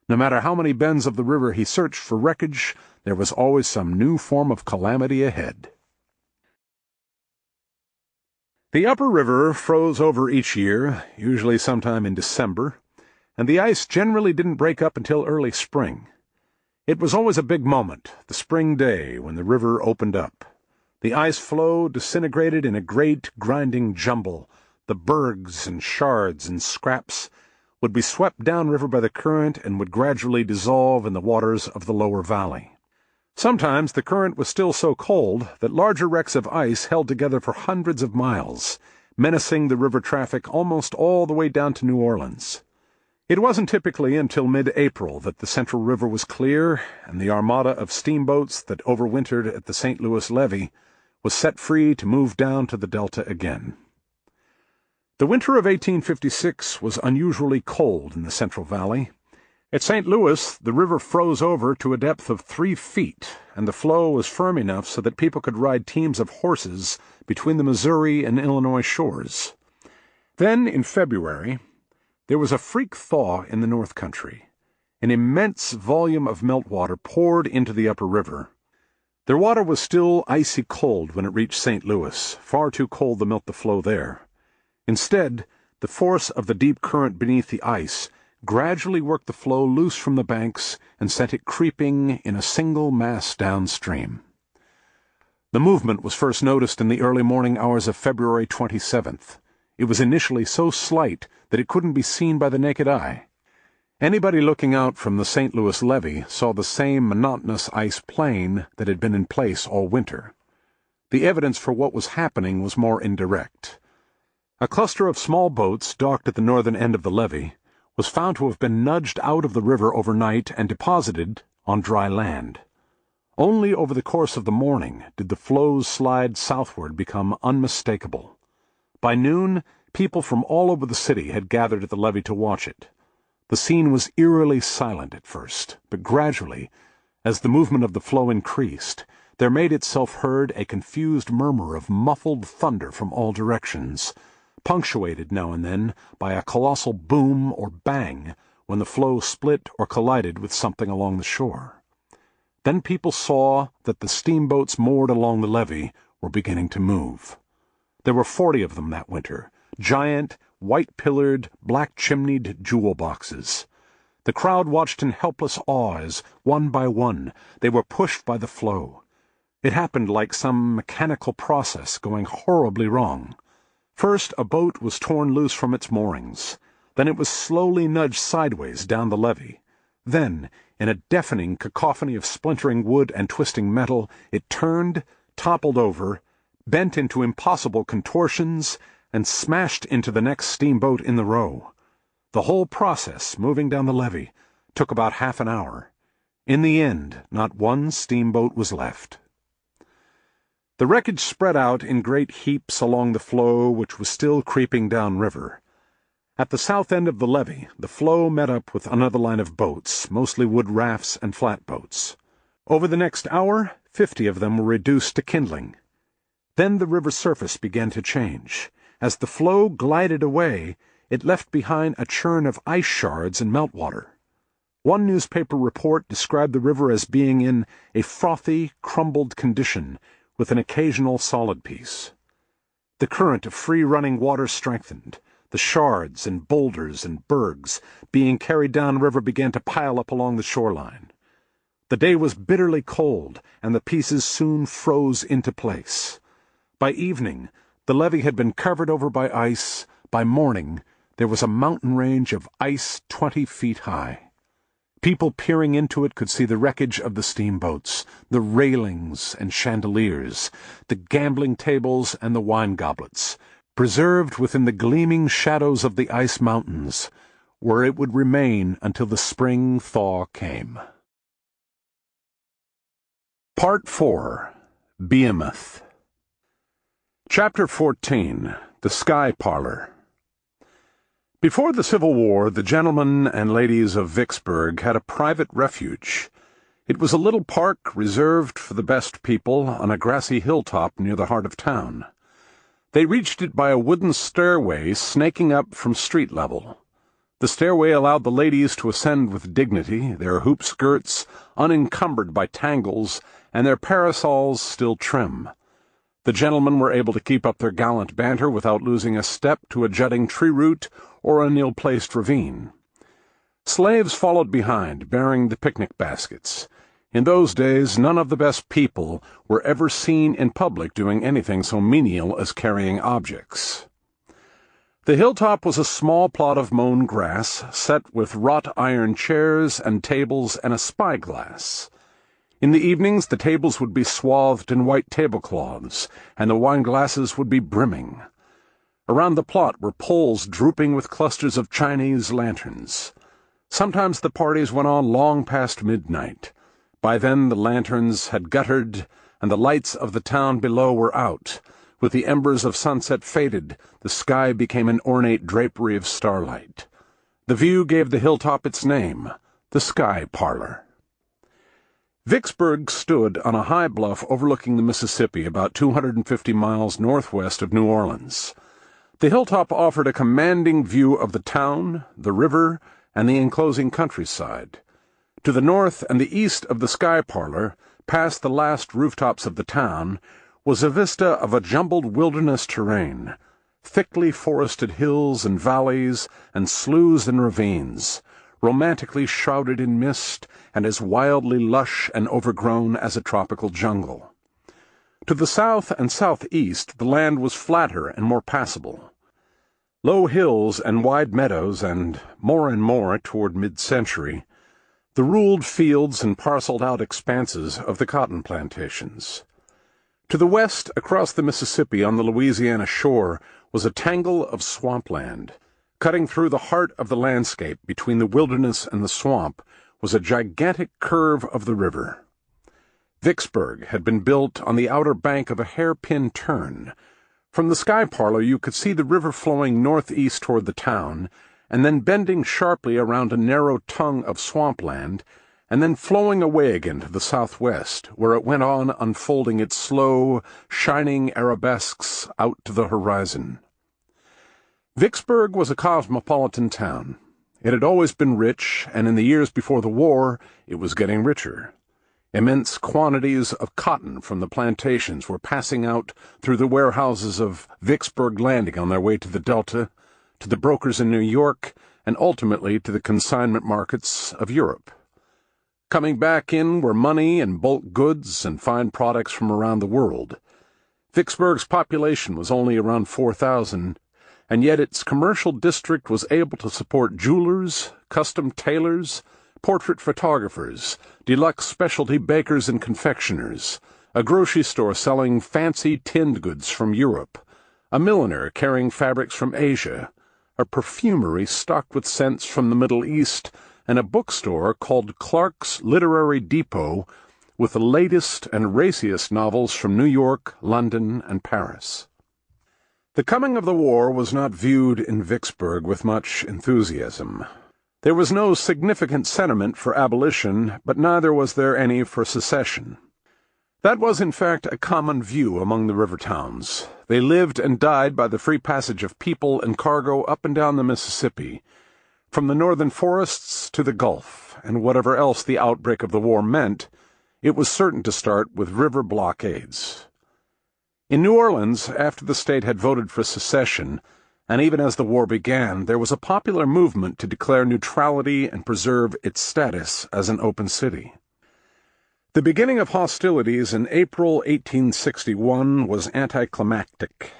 No matter how many bends of the river he searched for wreckage, there was always some new form of calamity ahead. The upper river froze over each year, usually sometime in December, and the ice generally didn't break up until early spring. It was always a big moment, the spring day when the river opened up. The ice floe disintegrated in a great, grinding jumble. The bergs and shards and scraps would be swept downriver by the current and would gradually dissolve in the waters of the lower valley. Sometimes the current was still so cold that larger wrecks of ice held together for hundreds of miles, menacing the river traffic almost all the way down to New Orleans. It wasn't typically until mid-April that the Central River was clear and the armada of steamboats that overwintered at the St. Louis levee was set free to move down to the Delta again. The winter of 1856 was unusually cold in the Central Valley. At St. Louis, the river froze over to a depth of 3 feet, and the flow was firm enough so that people could ride teams of horses between the Missouri and Illinois shores. Then, in February, there was a freak thaw in the North Country. An immense volume of meltwater poured into the upper river. Their water was still icy cold when it reached St. Louis, far too cold to melt the flow there. Instead, the force of the deep current beneath the ice gradually worked the flow loose from the banks and sent it creeping in a single mass downstream. The movement was first noticed in the early morning hours of February 27th. It was initially so slight that it couldn't be seen by the naked eye. Anybody looking out from the St. Louis levee saw the same monotonous ice plain that had been in place all winter. The evidence for what was happening was more indirect. A cluster of small boats docked at the northern end of the levee was found to have been nudged out of the river overnight and deposited on dry land. Only over the course of the morning did the flows slide southward become unmistakable. By noon, people from all over the city had gathered at the levee to watch it. The scene was eerily silent at first, but gradually, as the movement of the flow increased, there made itself heard a confused murmur of muffled thunder from all directions, punctuated now and then by a colossal boom or bang when the flow split or collided with something along the shore. Then people saw that the steamboats moored along the levee were beginning to move. There were 40 of them that winter, giant, white-pillared, black-chimneyed jewel boxes. The crowd watched in helpless awe as, one by one, they were pushed by the flow. It happened like some mechanical process going horribly wrong. First, a boat was torn loose from its moorings. Then it was slowly nudged sideways down the levee. Then, in a deafening cacophony of splintering wood and twisting metal, it turned, toppled over, bent into impossible contortions, and smashed into the next steamboat in the row. The whole process, moving down the levee, took about half an hour. In the end, not one steamboat was left. The wreckage spread out in great heaps along the flow which was still creeping downriver. At the south end of the levee, the flow met up with another line of boats, mostly wood rafts and flatboats. Over the next hour, 50 of them were reduced to kindling. Then the river surface began to change. As the flow glided away, it left behind a churn of ice shards and meltwater. One newspaper report described the river as being in a frothy, crumbled condition, with an occasional solid piece. The current of free-running water strengthened. The shards and boulders and bergs being carried downriver began to pile up along the shoreline. The day was bitterly cold, and the pieces soon froze into place. By evening, the levee had been covered over by ice. By morning, there was a mountain range of ice 20 feet high. People peering into it could see the wreckage of the steamboats, the railings and chandeliers, the gambling tables and the wine goblets, preserved within the gleaming shadows of the ice mountains, where it would remain until the spring thaw came. Part 4. Behemoth. Chapter 14. The Sky Parlor. Before the Civil War, the gentlemen and ladies of Vicksburg had a private refuge. It was a little park reserved for the best people on a grassy hilltop near the heart of town. They reached it by a wooden stairway snaking up from street level. The stairway allowed the ladies to ascend with dignity, their hoop skirts unencumbered by tangles and their parasols still trim. The gentlemen were able to keep up their gallant banter without losing a step to a jutting tree root or an ill-placed ravine. Slaves followed behind, bearing the picnic baskets. In those days, none of the best people were ever seen in public doing anything so menial as carrying objects. The hilltop was a small plot of mown grass, set with wrought iron chairs and tables and a spyglass. In the evenings, the tables would be swathed in white tablecloths, and the wine-glasses would be brimming. Around the plot were poles drooping with clusters of Chinese lanterns. Sometimes the parties went on long past midnight. By then the lanterns had guttered, and the lights of the town below were out. With the embers of sunset faded, the sky became an ornate drapery of starlight. The view gave the hilltop its name, the Sky Parlor. Vicksburg stood on a high bluff overlooking the Mississippi about 250 miles northwest of New Orleans. The hilltop offered a commanding view of the town, the river, and the enclosing countryside. To the north and the east of the Sky Parlor, past the last rooftops of the town, was a vista of a jumbled wilderness terrain, thickly forested hills and valleys and sloughs and ravines, romantically shrouded in mist and as wildly lush and overgrown as a tropical jungle. To the south and southeast the land was flatter and more passable. Low hills and wide meadows, and more toward mid-century, the ruled fields and parceled-out expanses of the cotton plantations. To the west, across the Mississippi on the Louisiana shore, was a tangle of swampland, Cutting through the heart of the landscape between the wilderness and the swamp was a gigantic curve of the river. Vicksburg had been built on the outer bank of a hairpin turn. From the sky parlor you could see the river flowing northeast toward the town, and then bending sharply around a narrow tongue of swampland, and then flowing away again to the southwest, where it went on unfolding its slow, shining arabesques out to the horizon. Vicksburg was a cosmopolitan town. It had always been rich, and in the years before the war, it was getting richer. Immense quantities of cotton from the plantations were passing out through the warehouses of Vicksburg Landing on their way to the Delta, to the brokers in New York, and ultimately to the consignment markets of Europe. Coming back in were money and bulk goods and fine products from around the world. Vicksburg's population was only around 4,000, and yet its commercial district was able to support jewelers, custom tailors, portrait photographers, deluxe specialty bakers and confectioners, a grocery store selling fancy tinned goods from Europe, a milliner carrying fabrics from Asia, a perfumery stocked with scents from the Middle East, and a bookstore called Clark's Literary Depot with the latest and raciest novels from New York, London, and Paris. The coming of the war was not viewed in Vicksburg with much enthusiasm. There was no significant sentiment for abolition, but neither was there any for secession. That was, in fact, a common view among the river towns. They lived and died by the free passage of people and cargo up and down the Mississippi, from the northern forests to the Gulf, and whatever else the outbreak of the war meant, it was certain to start with river blockades. In New Orleans, after the state had voted for secession, and even as the war began, there was a popular movement to declare neutrality and preserve its status as an open city. The beginning of hostilities in April 1861 was anticlimactic.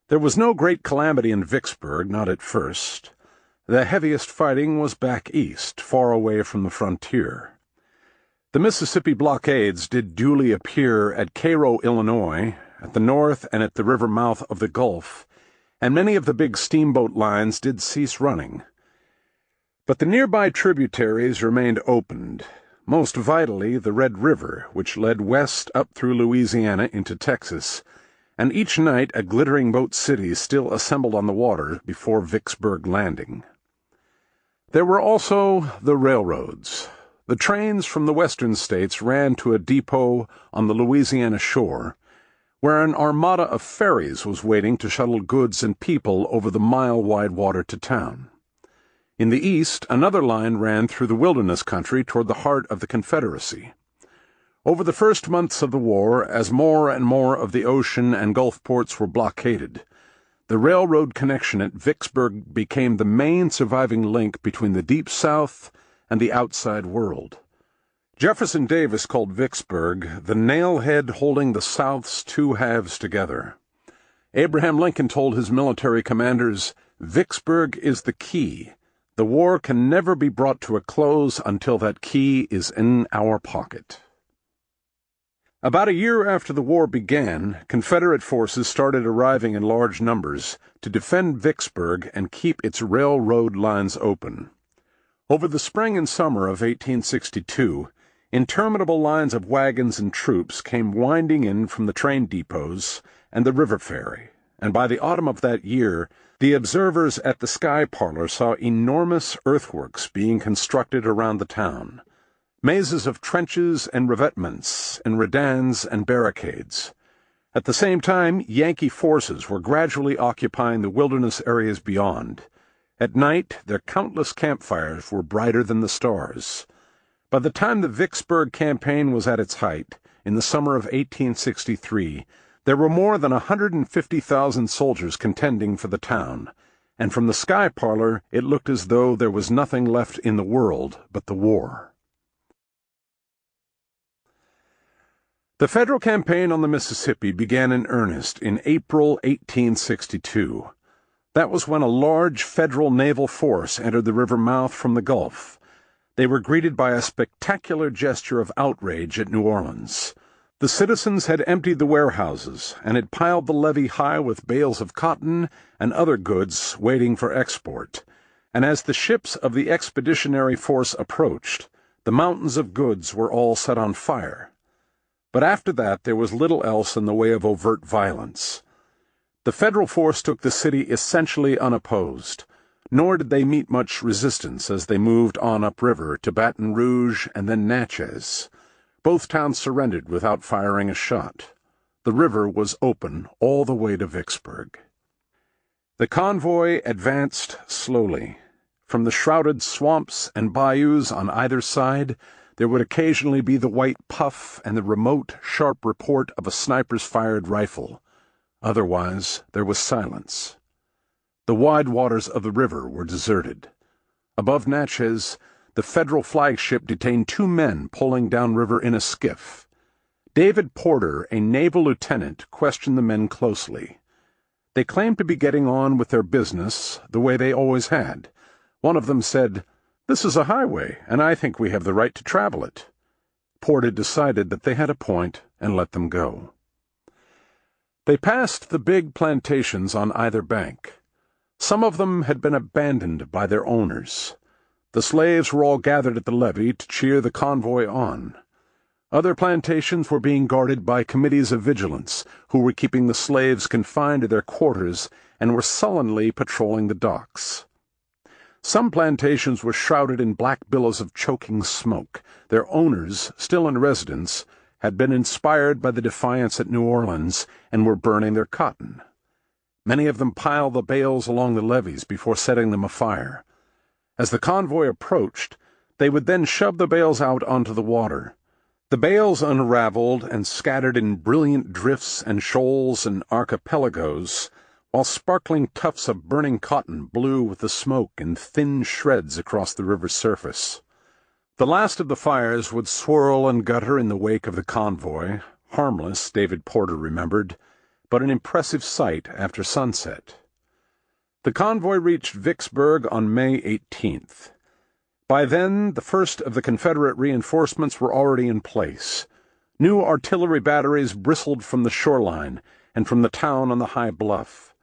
There was no great calamity in Vicksburg, not at first. The heaviest fighting was back east, far away from the frontier. The Mississippi blockades did duly appear at Cairo, Illinois, at the north and at the river mouth of the Gulf, and many of the big steamboat lines did cease running. But the nearby tributaries remained opened, most vitally the Red River, which led west up through Louisiana into Texas, and each night a glittering boat city still assembled on the water before Vicksburg Landing. There were also the railroads. The trains from the western states ran to a depot on the Louisiana shore, where an armada of ferries was waiting to shuttle goods and people over the mile-wide water to town. In the east, another line ran through the wilderness country toward the heart of the Confederacy. Over the first months of the war, as more and more of the ocean and Gulf ports were blockaded, the railroad connection at Vicksburg became the main surviving link between the Deep South and the outside world. Jefferson Davis called Vicksburg the nail-head holding the South's two halves together. Abraham Lincoln told his military commanders, "Vicksburg is the key. The war can never be brought to a close until that key is in our pocket." About a year after the war began, Confederate forces started arriving in large numbers to defend Vicksburg and keep its railroad lines open. Over the spring and summer of 1862, interminable lines of wagons and troops came winding in from the train depots and the river ferry, and by the autumn of that year, the observers at the Sky Parlor saw enormous earthworks being constructed around the town, mazes of trenches and revetments and redans and barricades. At the same time, Yankee forces were gradually occupying the wilderness areas beyond. At night, their countless campfires were brighter than the stars. By the time the Vicksburg campaign was at its height, in the summer of 1863, there were more than 150,000 soldiers contending for the town, and from the Sky Parlor it looked as though there was nothing left in the world but the war. The federal campaign on the Mississippi began in earnest in April 1862. That was when a large federal naval force entered the river mouth from the Gulf. They were greeted by a spectacular gesture of outrage at New Orleans. The citizens had emptied the warehouses and had piled the levee high with bales of cotton and other goods waiting for export, and as the ships of the expeditionary force approached, the mountains of goods were all set on fire. But after that there was little else in the way of overt violence. The federal force took the city essentially unopposed, nor did they meet much resistance as they moved on upriver to Baton Rouge and then Natchez. Both towns surrendered without firing a shot. The river was open all the way to Vicksburg. The convoy advanced slowly. From the shrouded swamps and bayous on either side, there would occasionally be the white puff and the remote, sharp report of a sniper's fired rifle. Otherwise, there was silence. The wide waters of the river were deserted. Above Natchez, the federal flagship detained 2 men pulling downriver in a skiff. David Porter, a naval lieutenant, questioned the men closely. They claimed to be getting on with their business the way they always had. One of them said, "This is a highway, and I think we have the right to travel it." Porter decided that they had a point and let them go. They passed the big plantations on either bank. Some of them had been abandoned by their owners. The slaves were all gathered at the levee to cheer the convoy on. Other plantations were being guarded by committees of vigilance, who were keeping the slaves confined to their quarters and were sullenly patrolling the docks. Some plantations were shrouded in black billows of choking smoke. Their owners, still in residence, had been inspired by the defiance at New Orleans and were burning their cotton. Many of them piled the bales along the levees before setting them afire. As the convoy approached, they would then shove the bales out onto the water. The bales unraveled and scattered in brilliant drifts and shoals and archipelagos, while sparkling tufts of burning cotton blew with the smoke in thin shreds across the river's surface. The last of the fires would swirl and gutter in the wake of the convoy, harmless, David Porter remembered, but an impressive sight after sunset. The convoy reached Vicksburg on May 18th. By then, the first of the Confederate reinforcements were already in place. New artillery batteries bristled from the shoreline and from the town on the high bluff.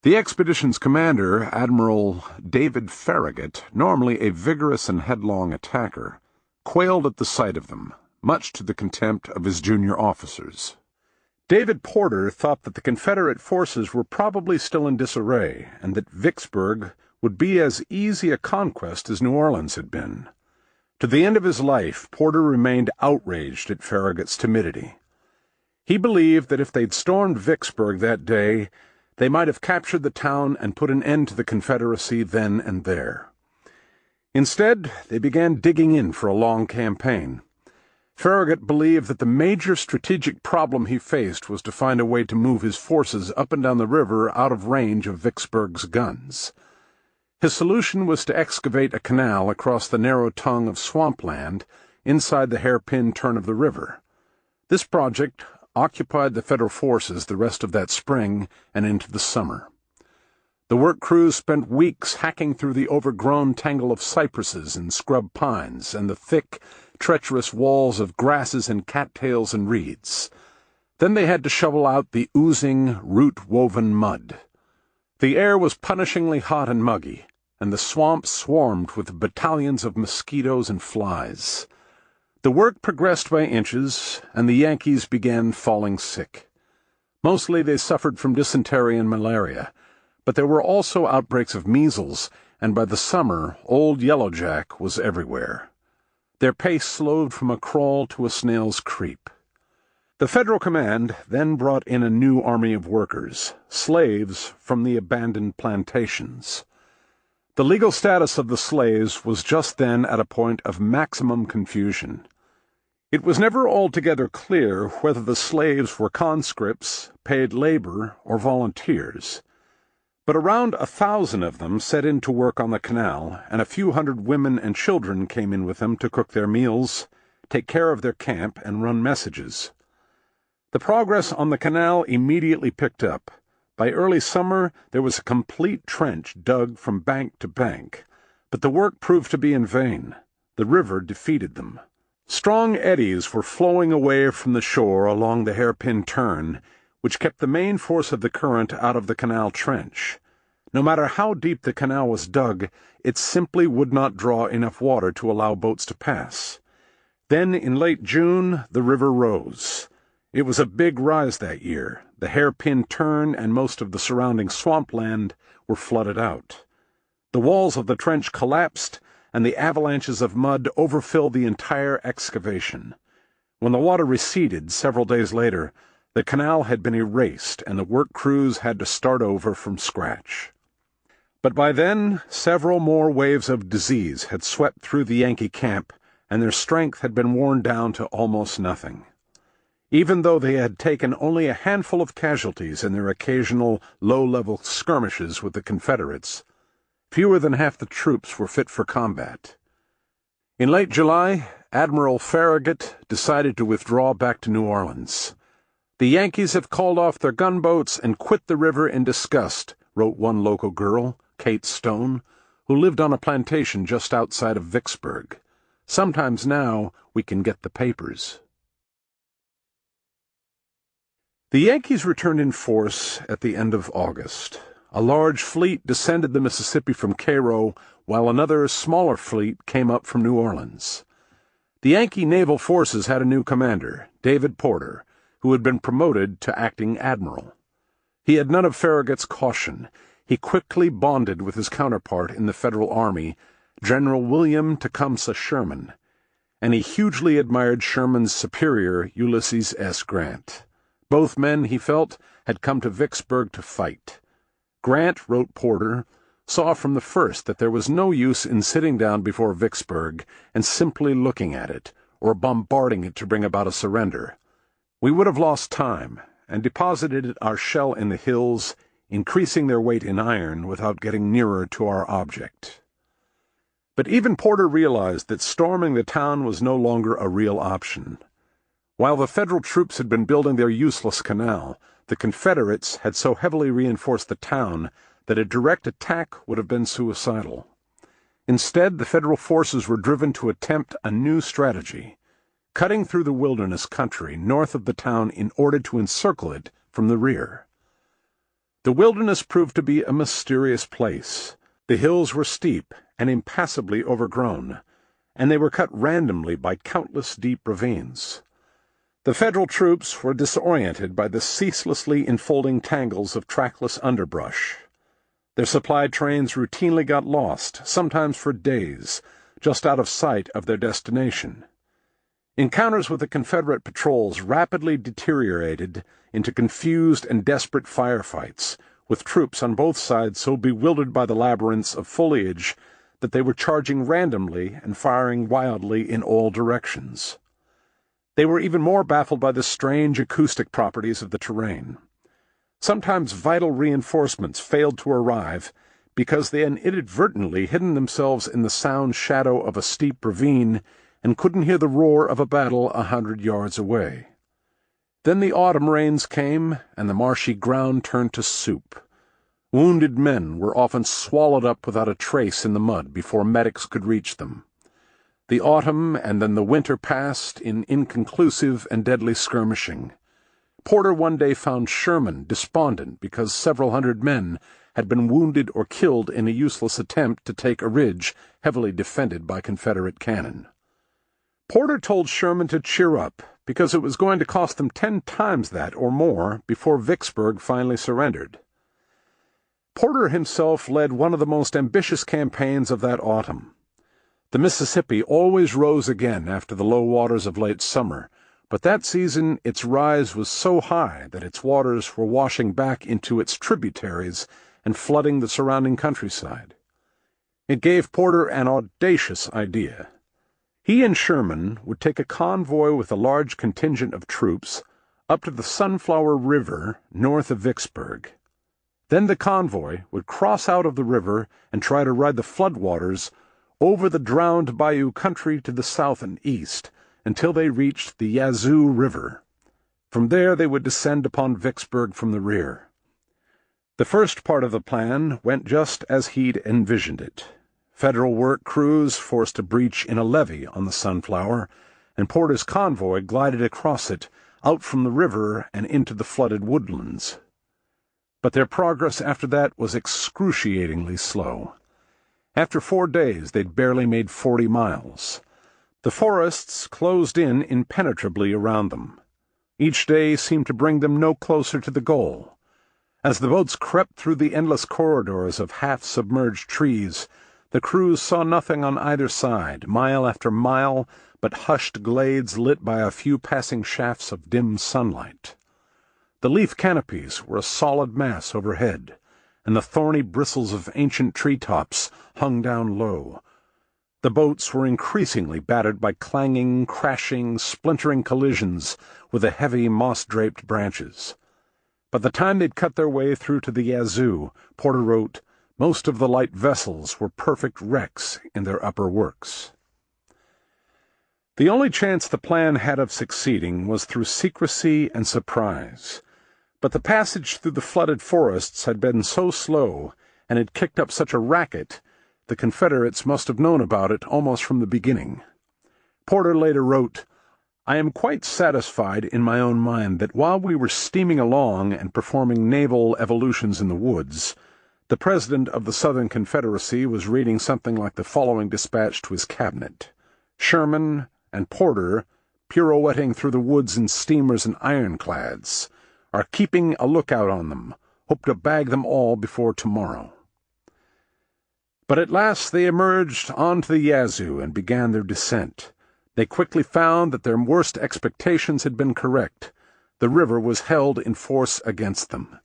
The expedition's commander, Admiral David Farragut, normally a vigorous and headlong attacker, quailed at the sight of them, much to the contempt of his junior officers. David Porter thought that the Confederate forces were probably still in disarray, and that Vicksburg would be as easy a conquest as New Orleans had been. To the end of his life, Porter remained outraged at Farragut's timidity. He believed that if they'd stormed Vicksburg that day, they might have captured the town and put an end to the Confederacy then and there. Instead, they began digging in for a long campaign. Farragut believed that the major strategic problem he faced was to find a way to move his forces up and down the river out of range of Vicksburg's guns. His solution was to excavate a canal across the narrow tongue of swampland inside the hairpin turn of the river. This project occupied the Federal forces the rest of that spring and into the summer. The work crews spent weeks hacking through the overgrown tangle of cypresses and scrub pines and the thick, treacherous walls of grasses and cattails and reeds. Then they had to shovel out the oozing, root-woven mud. The air was punishingly hot and muggy, and the swamp swarmed with battalions of mosquitoes and flies. The work progressed by inches, and the Yankees began falling sick. Mostly they suffered from dysentery and malaria, but there were also outbreaks of measles, and by the summer Old Yellow Jack was everywhere. Their pace slowed from a crawl to a snail's creep. The Federal command then brought in a new army of workers, slaves from the abandoned plantations. The legal status of the slaves was just then at a point of maximum confusion. It was never altogether clear whether the slaves were conscripts, paid labor, or volunteers. But around 1,000 of them set in to work on the canal, and a few hundred women and children came in with them to cook their meals, take care of their camp, and run messages. The progress on the canal immediately picked up. By early summer, there was a complete trench dug from bank to bank, but the work proved to be in vain. The river defeated them. Strong eddies were flowing away from the shore along the hairpin turn, which kept the main force of the current out of the canal trench. No matter how deep the canal was dug, it simply would not draw enough water to allow boats to pass. Then, in late June, the river rose. It was a big rise that year. The hairpin turn and most of the surrounding swampland were flooded out. The walls of the trench collapsed, and the avalanches of mud overfilled the entire excavation. When the water receded several days later, the canal had been erased, and the work crews had to start over from scratch. But by then, several more waves of disease had swept through the Yankee camp, and their strength had been worn down to almost nothing. Even though they had taken only a handful of casualties in their occasional low-level skirmishes with the Confederates, fewer than half the troops were fit for combat. In late July, Admiral Farragut decided to withdraw back to New Orleans. "The Yankees have called off their gunboats and quit the river in disgust," wrote one local girl, Kate Stone, who lived on a plantation just outside of Vicksburg. "Sometimes now we can get the papers." The Yankees returned in force at the end of August. A large fleet descended the Mississippi from Cairo, while another, smaller fleet came up from New Orleans. The Yankee naval forces had a new commander, David Porter, who had been promoted to acting admiral. He had none of Farragut's caution. He quickly bonded with his counterpart in the Federal Army, General William Tecumseh Sherman, and he hugely admired Sherman's superior, Ulysses S. Grant. Both men, he felt, had come to Vicksburg to fight. Grant, wrote Porter, saw from the first that there was no use in sitting down before Vicksburg and simply looking at it, or bombarding it to bring about a surrender. We would have lost time, and deposited our shell in the hills, increasing their weight in iron without getting nearer to our object. But even Porter realized that storming the town was no longer a real option. While the Federal troops had been building their useless canal, the Confederates had so heavily reinforced the town that a direct attack would have been suicidal. Instead, the Federal forces were driven to attempt a new strategy, cutting through the wilderness country north of the town in order to encircle it from the rear. The wilderness proved to be a mysterious place. The hills were steep and impassably overgrown, and they were cut randomly by countless deep ravines. The Federal troops were disoriented by the ceaselessly enfolding tangles of trackless underbrush. Their supply trains routinely got lost, sometimes for days, just out of sight of their destination. Encounters with the Confederate patrols rapidly deteriorated into confused and desperate firefights, with troops on both sides so bewildered by the labyrinths of foliage that they were charging randomly and firing wildly in all directions. They were even more baffled by the strange acoustic properties of the terrain. Sometimes vital reinforcements failed to arrive because they had inadvertently hidden themselves in the sound shadow of a steep ravine and couldn't hear the roar of a battle 100 yards away. Then the autumn rains came, and the marshy ground turned to soup. Wounded men were often swallowed up without a trace in the mud before medics could reach them. The autumn and then the winter passed in inconclusive and deadly skirmishing. Porter one day found Sherman despondent because several hundred men had been wounded or killed in a useless attempt to take a ridge heavily defended by Confederate cannon. Porter told Sherman to cheer up because it was going to cost them 10 times that or more before Vicksburg finally surrendered. Porter himself led one of the most ambitious campaigns of that autumn. The Mississippi always rose again after the low waters of late summer, but that season its rise was so high that its waters were washing back into its tributaries and flooding the surrounding countryside. It gave Porter an audacious idea. He and Sherman would take a convoy with a large contingent of troops up to the Sunflower River north of Vicksburg. Then the convoy would cross out of the river and try to ride the floodwaters over the drowned bayou country to the south and east until they reached the Yazoo River. From there they would descend upon Vicksburg from the rear. The first part of the plan went just as he'd envisioned it. Federal work crews forced a breach in a levee on the Sunflower, and Porter's convoy glided across it, out from the river and into the flooded woodlands. But their progress after that was excruciatingly slow. After 4 days, they'd barely made 40 miles. The forests closed in impenetrably around them. Each day seemed to bring them no closer to the goal. As the boats crept through the endless corridors of half-submerged trees, the crews saw nothing on either side, mile after mile, but hushed glades lit by a few passing shafts of dim sunlight. The leaf canopies were a solid mass overhead, and the thorny bristles of ancient treetops hung down low. The boats were increasingly battered by clanging, crashing, splintering collisions with the heavy moss-draped branches. By the time they'd cut their way through to the Yazoo, Porter wrote, most of the light vessels were perfect wrecks in their upper works. The only chance the plan had of succeeding was through secrecy and surprise. But the passage through the flooded forests had been so slow, and had kicked up such a racket, the Confederates must have known about it almost from the beginning. Porter later wrote, I am quite satisfied in my own mind that while we were steaming along and performing naval evolutions in the woods, the President of the Southern Confederacy was reading something like the following dispatch to his cabinet. Sherman and Porter, pirouetting through the woods in steamers and ironclads, are keeping a lookout on them, hope to bag them all before tomorrow. But at last they emerged onto the Yazoo and began their descent. They quickly found that their worst expectations had been correct. The river was held in force against them.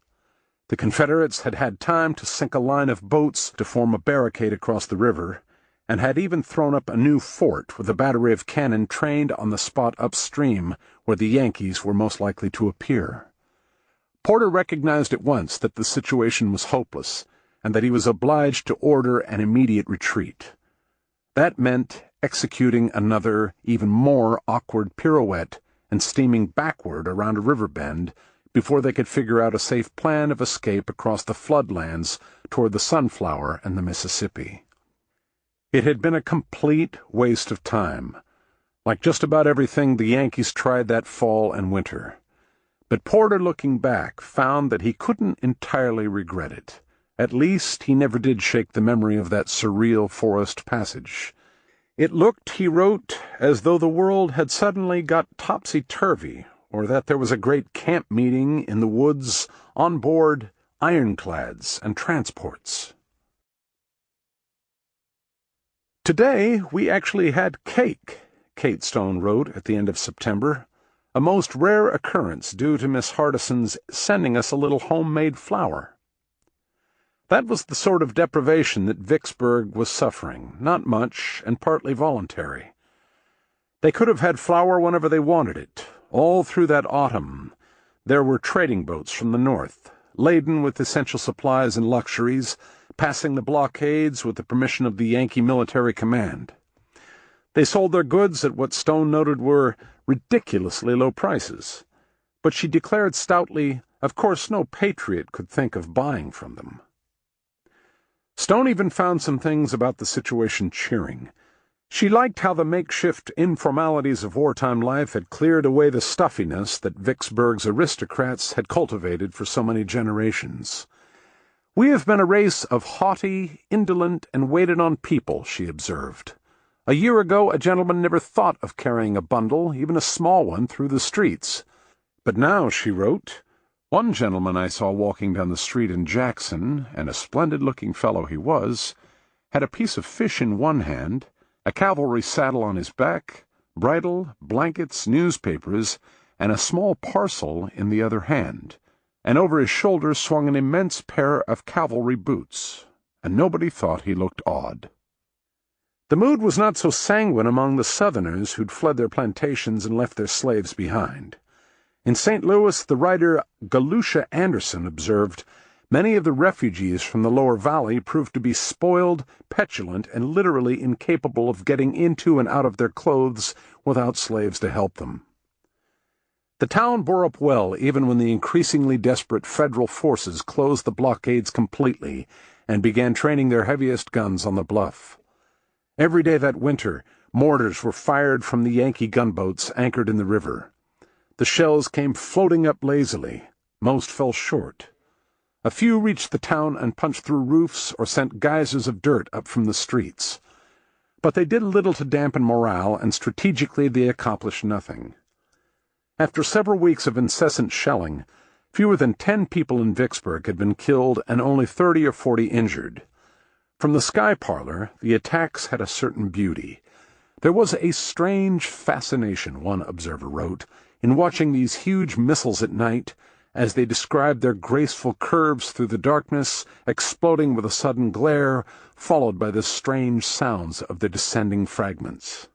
The Confederates had had time to sink a line of boats to form a barricade across the river, and had even thrown up a new fort with a battery of cannon trained on the spot upstream where the Yankees were most likely to appear. Porter recognized at once that the situation was hopeless, and that he was obliged to order an immediate retreat. That meant executing another, even more awkward pirouette and steaming backward around a river bend before they could figure out a safe plan of escape across the floodlands toward the Sunflower and the Mississippi. It had been a complete waste of time, like just about everything the Yankees tried that fall and winter. But Porter, looking back, found that he couldn't entirely regret it. At least he never did shake the memory of that surreal forest passage. It looked, he wrote, as though the world had suddenly got topsy-turvy, or that there was a great camp meeting in the woods on board ironclads and transports. Today we actually had cake, Kate Stone wrote at the end of September, a most rare occurrence due to Miss Hardison's sending us a little homemade flour. That was the sort of deprivation that Vicksburg was suffering, not much, and partly voluntary. They could have had flour whenever they wanted it. All through that autumn, there were trading boats from the north, laden with essential supplies and luxuries, passing the blockades with the permission of the Yankee military command. They sold their goods at what Stone noted were ridiculously low prices, but she declared stoutly, of course no patriot could think of buying from them. Stone even found some things about the situation cheering. She liked how the makeshift informalities of wartime life had cleared away the stuffiness that Vicksburg's aristocrats had cultivated for so many generations. "We have been a race of haughty, indolent, and waited-on people," she observed. "A year ago a gentleman never thought of carrying a bundle, even a small one, through the streets. But now," she wrote, "one gentleman I saw walking down the street in Jackson, and a splendid-looking fellow he was, had a piece of fish in one hand, a cavalry saddle on his back, bridle, blankets, newspapers, and a small parcel in the other hand, and over his shoulders swung an immense pair of cavalry boots, and nobody thought he looked odd." The mood was not so sanguine among the Southerners who'd fled their plantations and left their slaves behind. In St. Louis, the writer Galusha Anderson observed, "Many of the refugees from the lower valley proved to be spoiled, petulant, and literally incapable of getting into and out of their clothes without slaves to help them." The town bore up well even when the increasingly desperate federal forces closed the blockades completely and began training their heaviest guns on the bluff. Every day that winter, Mortars were fired from the Yankee gunboats anchored in the river. The shells came floating up lazily. Most fell short. A few reached the town and punched through roofs or sent geysers of dirt up from the streets. But they did little to dampen morale, and strategically they accomplished nothing. After several weeks of incessant shelling, fewer than 10 people in Vicksburg had been killed and only 30 or 40 injured. From the sky parlor, the attacks had a certain beauty. There was a strange fascination, one observer wrote, in watching these huge missiles at night, as they described their graceful curves through the darkness, exploding with a sudden glare, followed by the strange sounds of their descending fragments.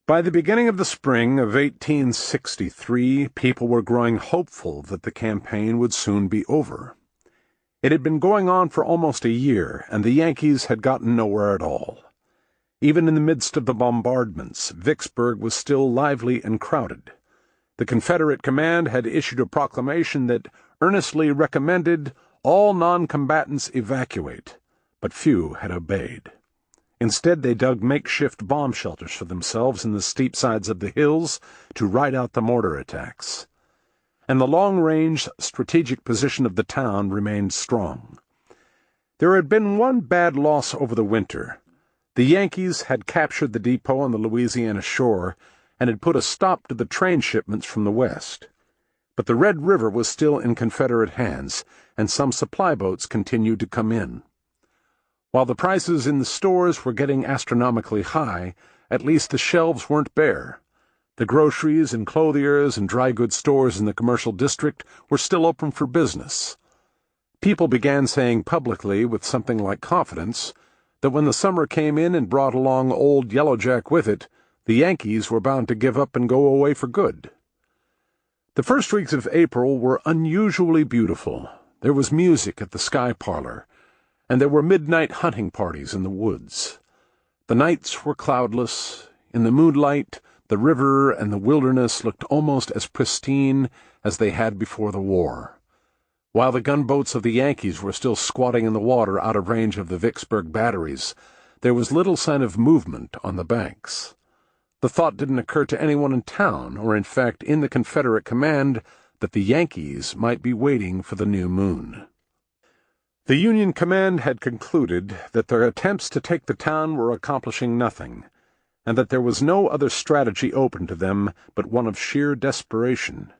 By the beginning of the spring of 1863, people were growing hopeful that the campaign would soon be over. It had been going on for almost a year, and the Yankees had gotten nowhere at all. Even in the midst of the bombardments, Vicksburg was still lively and crowded. The Confederate command had issued a proclamation that earnestly recommended all non-combatants evacuate, but few had obeyed. Instead, they dug makeshift bomb shelters for themselves in the steep sides of the hills to ride out the mortar attacks. And the long-range strategic position of the town remained strong. There had been one bad loss over the winter. The Yankees had captured the depot on the Louisiana shore and had put a stop to the train shipments from the west. But the Red River was still in Confederate hands, and some supply boats continued to come in. While the prices in the stores were getting astronomically high, at least the shelves weren't bare. The groceries and clothiers and dry goods stores in the commercial district were still open for business. People began saying publicly, with something like confidence, that when the summer came in and brought along old Yellow Jack with it, the Yankees were bound to give up and go away for good. The first weeks of April were unusually beautiful. There was music at the Sky Parlor, and there were midnight hunting parties in the woods. The nights were cloudless. In the moonlight, the river and the wilderness looked almost as pristine as they had before the war. While the gunboats of the Yankees were still squatting in the water out of range of the Vicksburg batteries, there was little sign of movement on the banks. The thought didn't occur to anyone in town, or in fact in the Confederate command, that the Yankees might be waiting for the new moon. The Union command had concluded that their attempts to take the town were accomplishing nothing, and that there was no other strategy open to them but one of sheer desperation.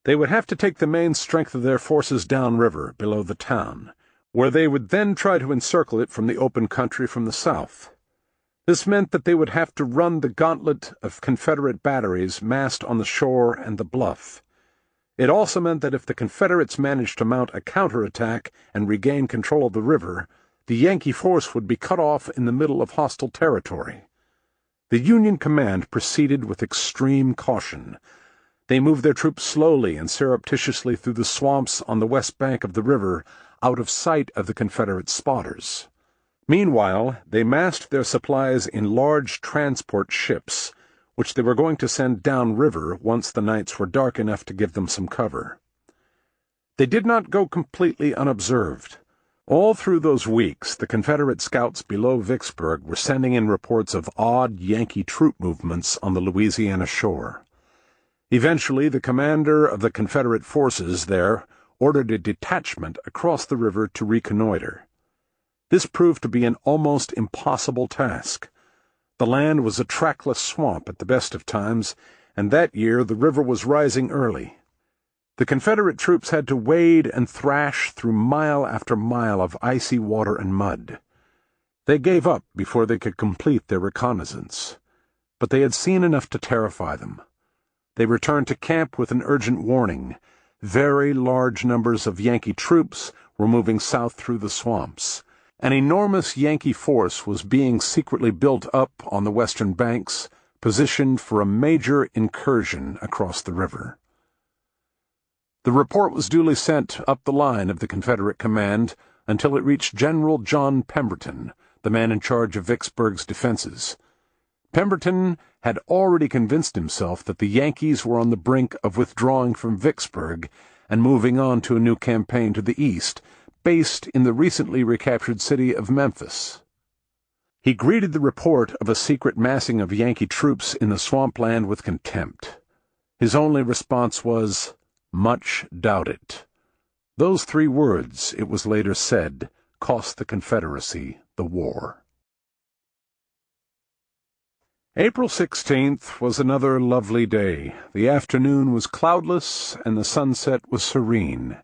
They would have to take the main strength of their forces downriver, below the town, where they would then try to encircle it from the open country from the south. This meant that they would have to run the gauntlet of Confederate batteries massed on the shore and the bluff. It also meant that if the Confederates managed to mount a counterattack and regain control of the river, the Yankee force would be cut off in the middle of hostile territory. The Union command proceeded with extreme caution. They moved their troops slowly and surreptitiously through the swamps on the west bank of the river, out of sight of the Confederate spotters. Meanwhile, they massed their supplies in large transport ships, which they were going to send downriver once the nights were dark enough to give them some cover. They did not go completely unobserved. All through those weeks, the Confederate scouts below Vicksburg were sending in reports of odd Yankee troop movements on the Louisiana shore. Eventually, the commander of the Confederate forces there ordered a detachment across the river to reconnoiter. This proved to be an almost impossible task. The land was a trackless swamp at the best of times, and that year the river was rising early. The Confederate troops had to wade and thrash through mile after mile of icy water and mud. They gave up before they could complete their reconnaissance, but they had seen enough to terrify them. They returned to camp with an urgent warning. Very large numbers of Yankee troops were moving south through the swamps. An enormous Yankee force was being secretly built up on the western banks, positioned for a major incursion across the river. The report was duly sent up the line of the Confederate command until it reached General John Pemberton, the man in charge of Vicksburg's defenses. Pemberton had already convinced himself that the Yankees were on the brink of withdrawing from Vicksburg and moving on to a new campaign to the east, based in the recently recaptured city of Memphis. He greeted the report of a secret massing of Yankee troops in the swampland with contempt. His only response was, "Much doubt it." Those 3 words, it was later said, cost the Confederacy the war. April 16th was another lovely day. The afternoon was cloudless, and the sunset was serene.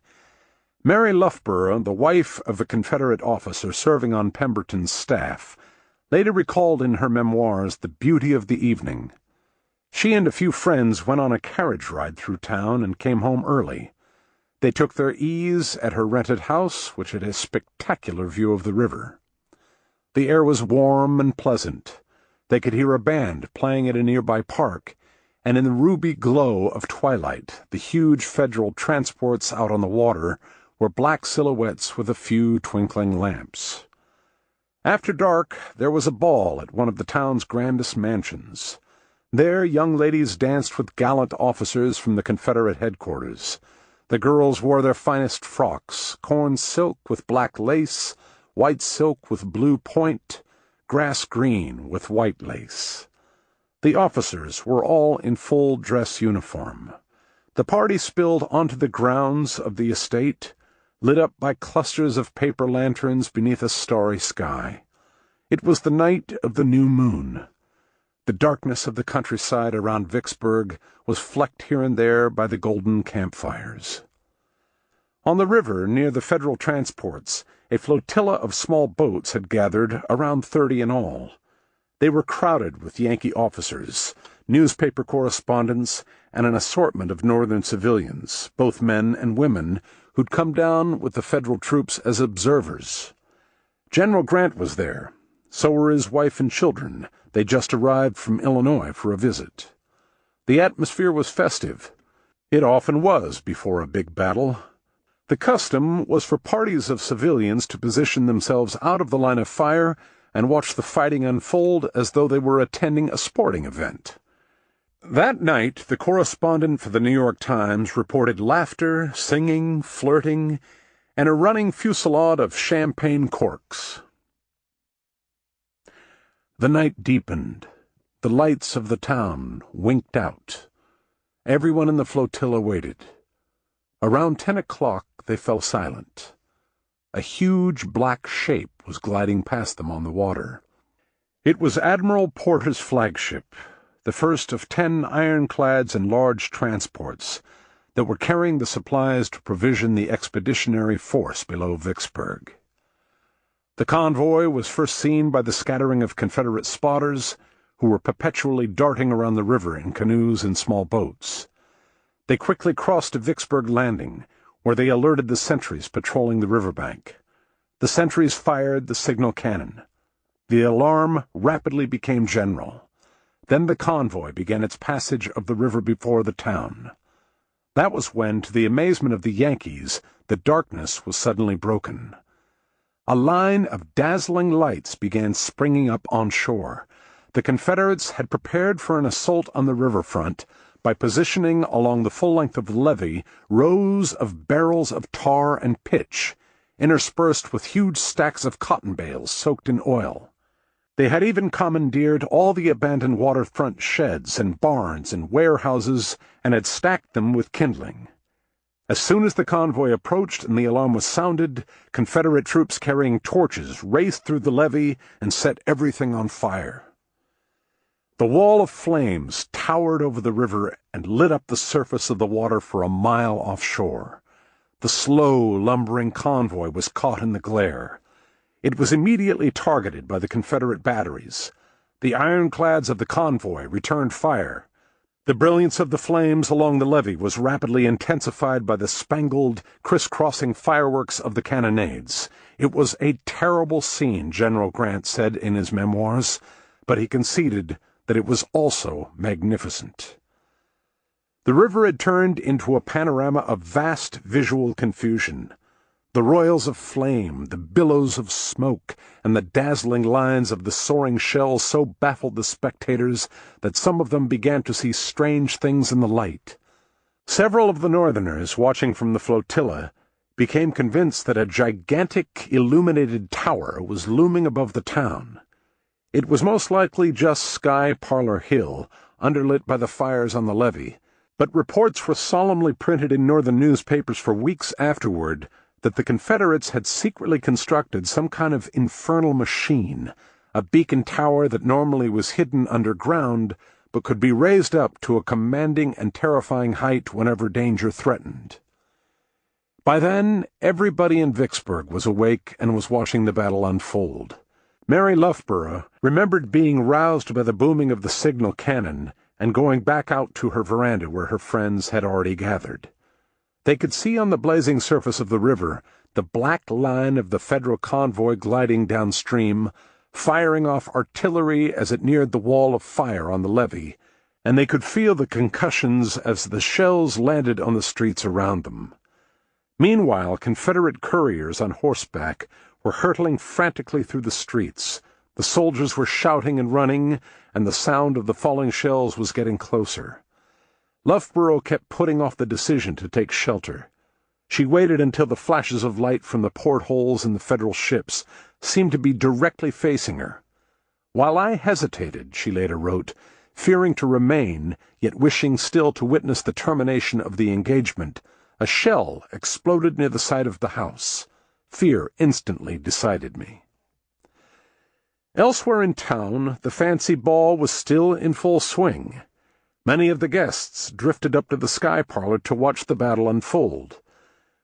Mary Loughborough, the wife of a Confederate officer serving on Pemberton's staff, later recalled in her memoirs the beauty of the evening. She and a few friends went on a carriage ride through town and came home early. They took their ease at her rented house, which had a spectacular view of the river. The air was warm and pleasant. They could hear a band playing at a nearby park, and in the ruby glow of twilight, the huge Federal transports out on the water were black silhouettes with a few twinkling lamps. After dark, there was a ball at one of the town's grandest mansions. There young ladies danced with gallant officers from the Confederate headquarters. The girls wore their finest frocks, corn silk with black lace, white silk with blue point, grass green with white lace. The officers were all in full dress uniform. The party spilled onto the grounds of the estate, lit up by clusters of paper lanterns beneath a starry sky. It was the night of the new moon. The darkness of the countryside around Vicksburg was flecked here and there by the golden campfires. On the river, near the Federal transports, a flotilla of small boats had gathered, around 30 in all. They were crowded with Yankee officers, newspaper correspondents, and an assortment of Northern civilians, both men and women, who'd come down with the Federal troops as observers. General Grant was there. So were his wife and children. They just arrived from Illinois for a visit. The atmosphere was festive. It often was before a big battle. The custom was for parties of civilians to position themselves out of the line of fire and watch the fighting unfold as though they were attending a sporting event. That night, the correspondent for the New York Times reported laughter, singing, flirting, and a running fusillade of champagne corks. The night deepened. The lights of the town winked out. Everyone in the flotilla waited. Around 10 o'clock they fell silent. A huge black shape was gliding past them on the water. It was Admiral Porter's flagship, the first of 10 ironclads and large transports that were carrying the supplies to provision the expeditionary force below Vicksburg. The convoy was first seen by the scattering of Confederate spotters who were perpetually darting around the river in canoes and small boats. They quickly crossed to Vicksburg Landing, where they alerted the sentries patrolling the riverbank. The sentries fired the signal cannon. The alarm rapidly became general. Then the convoy began its passage of the river before the town. That was when, to the amazement of the Yankees, the darkness was suddenly broken. A line of dazzling lights began springing up on shore. The Confederates had prepared for an assault on the riverfront by positioning along the full length of the levee rows of barrels of tar and pitch, interspersed with huge stacks of cotton bales soaked in oil. They had even commandeered all the abandoned waterfront sheds and barns and warehouses and had stacked them with kindling. As soon as the convoy approached and the alarm was sounded, Confederate troops carrying torches raced through the levee and set everything on fire. The wall of flames towered over the river and lit up the surface of the water for a mile offshore. The slow, lumbering convoy was caught in the glare. It was immediately targeted by the Confederate batteries. The ironclads of the convoy returned fire. The brilliance of the flames along the levee was rapidly intensified by the spangled, crisscrossing fireworks of the cannonades. It was a terrible scene, General Grant said in his memoirs, but he conceded that it was also magnificent. The river had turned into a panorama of vast visual confusion. The royals of flame, the billows of smoke, and the dazzling lines of the soaring shells so baffled the spectators that some of them began to see strange things in the light. Several of the Northerners, watching from the flotilla, became convinced that a gigantic illuminated tower was looming above the town. It was most likely just Sky Parlor Hill, underlit by the fires on the levee, but reports were solemnly printed in northern newspapers for weeks afterward that the Confederates had secretly constructed some kind of infernal machine, a beacon tower that normally was hidden underground but could be raised up to a commanding and terrifying height whenever danger threatened. By then, everybody in Vicksburg was awake and was watching the battle unfold. Mary Loughborough remembered being roused by the booming of the signal cannon and going back out to her veranda where her friends had already gathered. They could see on the blazing surface of the river the black line of the Federal convoy gliding downstream, firing off artillery as it neared the wall of fire on the levee, and they could feel the concussions as the shells landed on the streets around them. Meanwhile, Confederate couriers on horseback were hurtling frantically through the streets. The soldiers were shouting and running, and the sound of the falling shells was getting closer. Loughborough kept putting off the decision to take shelter. She waited until the flashes of light from the portholes in the Federal ships seemed to be directly facing her. "While I hesitated," she later wrote, "fearing to remain, yet wishing still to witness the termination of the engagement, a shell exploded near the side of the house. Fear instantly decided me." Elsewhere in town, the fancy ball was still in full swing. Many of the guests drifted up to the Sky Parlor to watch the battle unfold.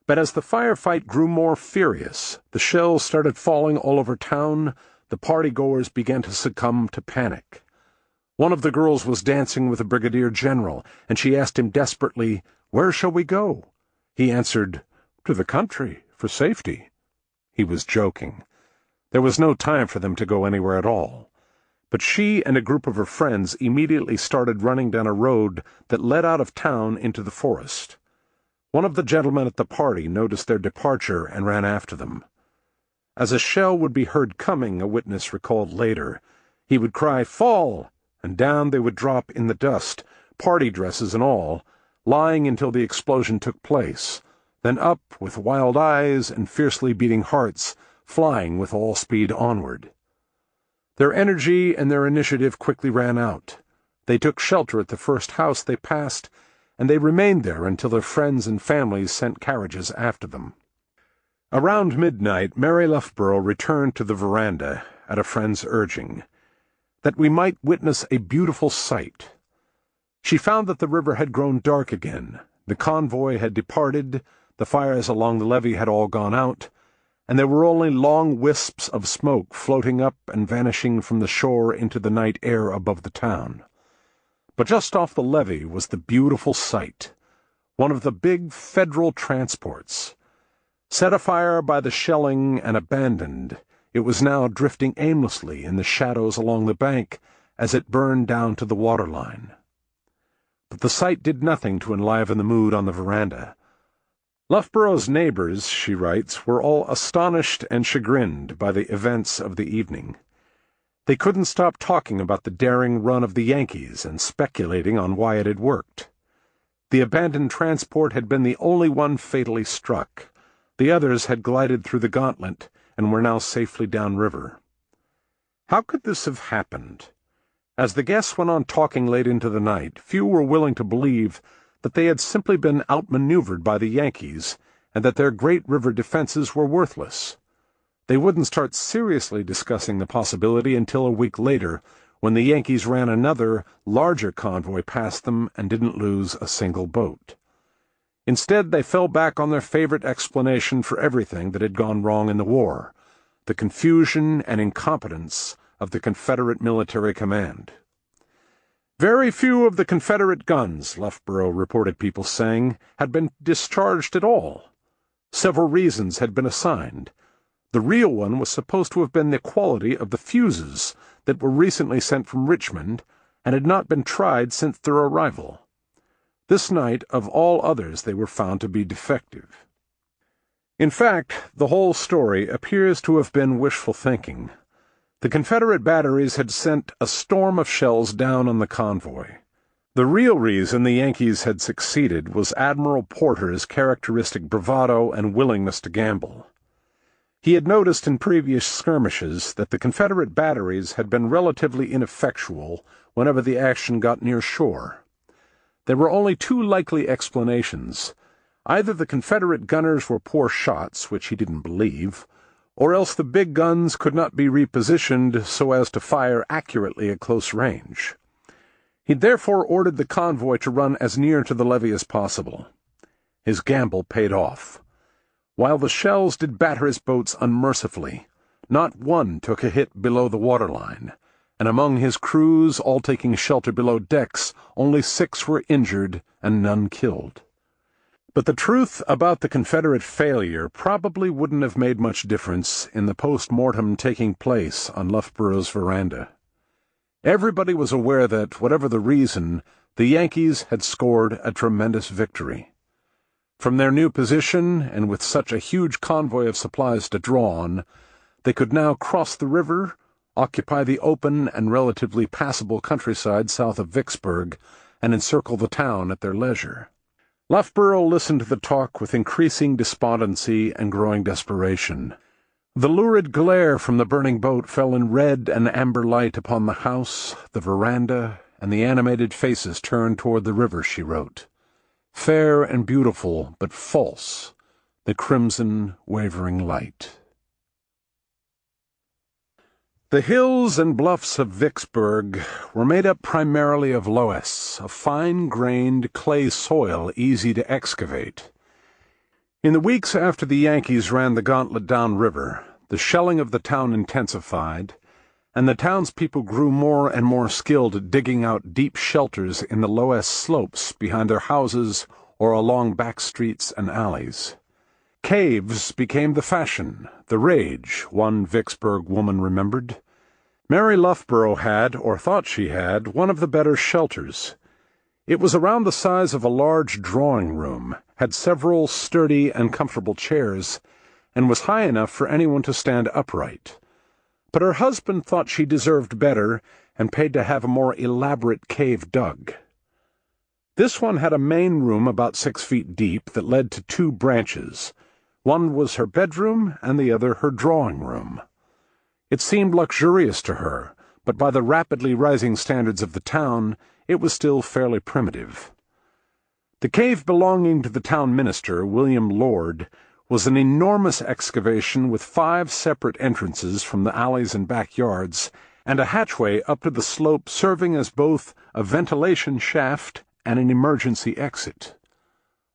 But as the firefight grew more furious, the shells started falling all over town, the party-goers began to succumb to panic. One of the girls was dancing with a brigadier general, and she asked him desperately, "Where shall we go?" He answered, "To the country, for safety." He was joking. There was no time for them to go anywhere at all. But she and a group of her friends immediately started running down a road that led out of town into the forest. One of the gentlemen at the party noticed their departure and ran after them. As a shell would be heard coming, a witness recalled later, he would cry, "Fall!" and down they would drop in the dust, party dresses and all, lying until the explosion took place, then up with wild eyes and fiercely beating hearts, flying with all speed onward. Their energy and their initiative quickly ran out. They took shelter at the first house they passed, and they remained there until their friends and families sent carriages after them. Around midnight, Mary Loughborough returned to the veranda, at a friend's urging, that we might witness a beautiful sight. She found that the river had grown dark again, the convoy had departed, the fires along the levee had all gone out, and there were only long wisps of smoke floating up and vanishing from the shore into the night air above the town. But just off the levee was the beautiful sight, one of the big Federal transports. Set afire by the shelling and abandoned, it was now drifting aimlessly in the shadows along the bank as it burned down to the waterline. But the sight did nothing to enliven the mood on the veranda. Loughborough's neighbors, she writes, were all astonished and chagrined by the events of the evening. They couldn't stop talking about the daring run of the Yankees and speculating on why it had worked. The abandoned transport had been the only one fatally struck. The others had glided through the gauntlet and were now safely downriver. How could this have happened? As the guests went on talking late into the night, few were willing to believe that they had simply been outmaneuvered by the Yankees and that their great river defenses were worthless. They wouldn't start seriously discussing the possibility until a week later, when the Yankees ran another, larger convoy past them and didn't lose a single boat. Instead, they fell back on their favorite explanation for everything that had gone wrong in the war, the confusion and incompetence of the Confederate military command. Very few of the Confederate guns, Loughborough reported people saying, had been discharged at all. Several reasons had been assigned. The real one was supposed to have been the quality of the fuses that were recently sent from Richmond and had not been tried since their arrival. This night, of all others, they were found to be defective. In fact, the whole story appears to have been wishful thinking. The Confederate batteries had sent a storm of shells down on the convoy. The real reason the Yankees had succeeded was Admiral Porter's characteristic bravado and willingness to gamble. He had noticed in previous skirmishes that the Confederate batteries had been relatively ineffectual whenever the action got near shore. There were only two likely explanations. Either the Confederate gunners were poor shots, which he didn't believe, or else the big guns could not be repositioned so as to fire accurately at close range. He therefore ordered the convoy to run as near to the levee as possible. His gamble paid off. While the shells did batter his boats unmercifully, not one took a hit below the waterline, and among his crews, all taking shelter below decks, only 6 were injured and none killed. But the truth about the Confederate failure probably wouldn't have made much difference in the post-mortem taking place on Loughborough's veranda. Everybody was aware that, whatever the reason, the Yankees had scored a tremendous victory. From their new position, and with such a huge convoy of supplies to draw on, they could now cross the river, occupy the open and relatively passable countryside south of Vicksburg, and encircle the town at their leisure. Loughborough listened to the talk with increasing despondency and growing desperation. The lurid glare from the burning boat fell in red and amber light upon the house, the veranda, and the animated faces turned toward the river, she wrote. Fair and beautiful, but false, the crimson, wavering light. The hills and bluffs of Vicksburg were made up primarily of loess, a fine-grained clay soil easy to excavate. In the weeks after the Yankees ran the gauntlet downriver, the shelling of the town intensified, and the townspeople grew more and more skilled at digging out deep shelters in the loess slopes behind their houses or along back streets and alleys. Caves became the fashion, the rage, one Vicksburg woman remembered. Mary Loughborough had, or thought she had, one of the better shelters. It was around the size of a large drawing-room, had several sturdy and comfortable chairs, and was high enough for anyone to stand upright. But her husband thought she deserved better and paid to have a more elaborate cave dug. This one had a main room about 6 feet deep that led to 2 branches. One was her bedroom and the other her drawing-room. It seemed luxurious to her, but by the rapidly rising standards of the town, it was still fairly primitive. The cave belonging to the town minister, William Lord, was an enormous excavation with 5 separate entrances from the alleys and backyards, and a hatchway up to the slope serving as both a ventilation shaft and an emergency exit.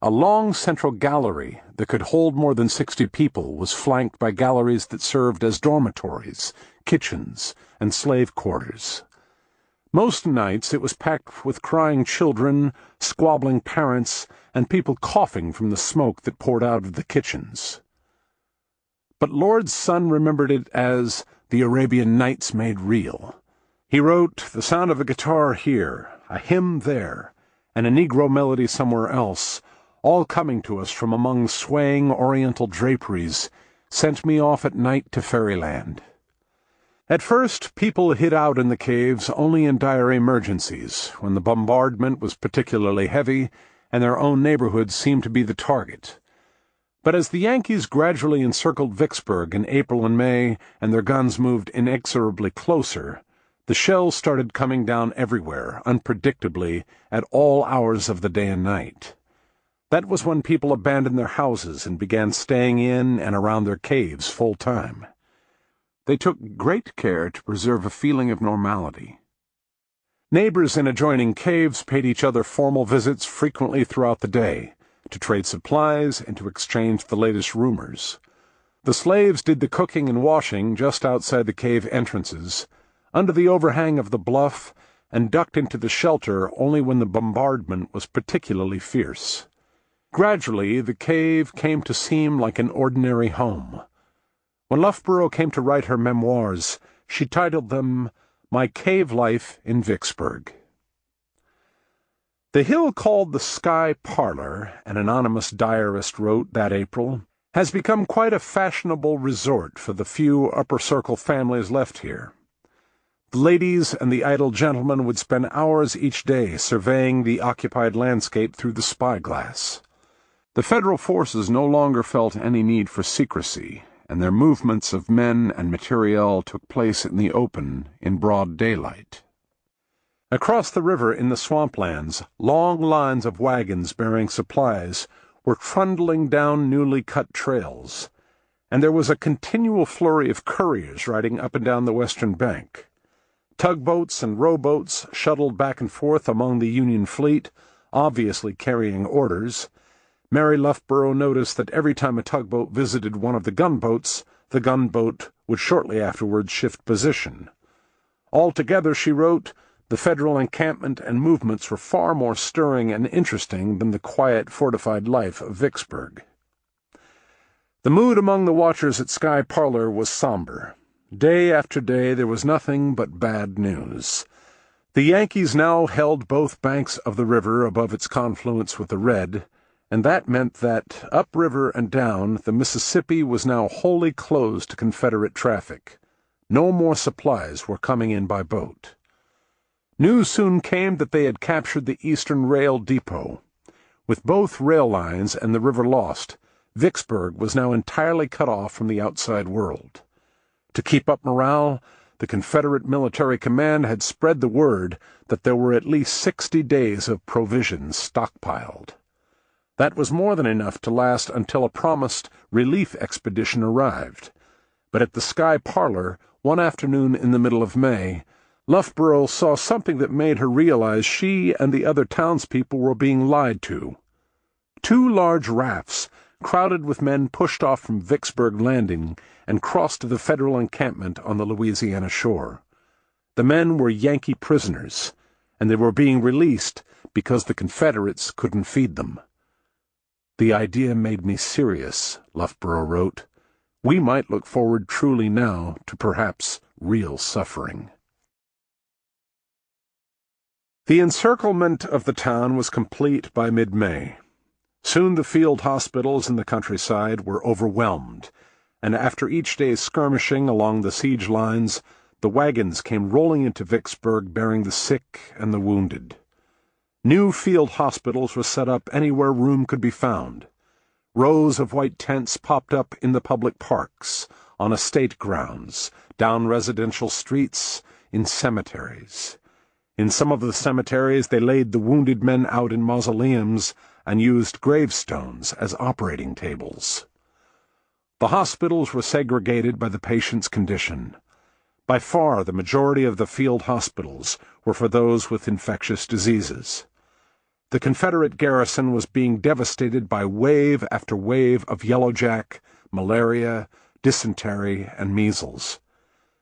A long central gallery that could hold more than 60 people was flanked by galleries that served as dormitories, kitchens, and slave quarters. Most nights it was packed with crying children, squabbling parents, and people coughing from the smoke that poured out of the kitchens. But Lord's son remembered it as the Arabian Nights made real. He wrote, "The sound of a guitar here, a hymn there, and a Negro melody somewhere else, all coming to us from among swaying oriental draperies, sent me off at night to fairyland." At first, people hid out in the caves only in dire emergencies, when the bombardment was particularly heavy and their own neighborhoods seemed to be the target. But as the Yankees gradually encircled Vicksburg in April and May, and their guns moved inexorably closer, the shells started coming down everywhere, unpredictably, at all hours of the day and night. That was when people abandoned their houses and began staying in and around their caves full-time. They took great care to preserve a feeling of normality. Neighbors in adjoining caves paid each other formal visits frequently throughout the day, to trade supplies and to exchange the latest rumors. The slaves did the cooking and washing just outside the cave entrances, under the overhang of the bluff, and ducked into the shelter only when the bombardment was particularly fierce. Gradually, the cave came to seem like an ordinary home. When Loughborough came to write her memoirs, she titled them My Cave Life in Vicksburg. The hill called the Sky Parlor, an anonymous diarist wrote that April, has become quite a fashionable resort for the few upper-circle families left here. The ladies and the idle gentlemen would spend hours each day surveying the occupied landscape through the spyglass. The Federal forces no longer felt any need for secrecy, and their movements of men and materiel took place in the open, in broad daylight. Across the river in the swamplands, long lines of wagons bearing supplies were trundling down newly cut trails, and there was a continual flurry of couriers riding up and down the western bank. Tugboats and rowboats shuttled back and forth among the Union fleet, obviously carrying orders. Mary Loughborough noticed that every time a tugboat visited one of the gunboat would shortly afterwards shift position. Altogether, she wrote, the Federal encampment and movements were far more stirring and interesting than the quiet, fortified life of Vicksburg. The mood among the watchers at Sky Parlor was somber. Day after day there was nothing but bad news. The Yankees now held both banks of the river above its confluence with the Red, and that meant that, upriver and down, the Mississippi was now wholly closed to Confederate traffic. No more supplies were coming in by boat. News soon came that they had captured the Eastern Rail Depot. With both rail lines and the river lost, Vicksburg was now entirely cut off from the outside world. To keep up morale, the Confederate military command had spread the word that there were at least 60 days of provisions stockpiled. That was more than enough to last until a promised relief expedition arrived. But at the Sky Parlor, one afternoon in the middle of May, Loughborough saw something that made her realize she and the other townspeople were being lied to. 2 large rafts, crowded with men, pushed off from Vicksburg Landing and crossed to the Federal encampment on the Louisiana shore. The men were Yankee prisoners, and they were being released because the Confederates couldn't feed them. The idea made me serious, Loughborough wrote. We might look forward truly now to perhaps real suffering. The encirclement of the town was complete by mid-May. Soon the field hospitals in the countryside were overwhelmed, and after each day's skirmishing along the siege lines, the wagons came rolling into Vicksburg bearing the sick and the wounded. New field hospitals were set up anywhere room could be found. Rows of white tents popped up in the public parks, on estate grounds, down residential streets, in cemeteries. In some of the cemeteries they laid the wounded men out in mausoleums and used gravestones as operating tables. The hospitals were segregated by the patient's condition. By far the majority of the field hospitals were for those with infectious diseases. The Confederate garrison was being devastated by wave after wave of yellowjack, malaria, dysentery, and measles.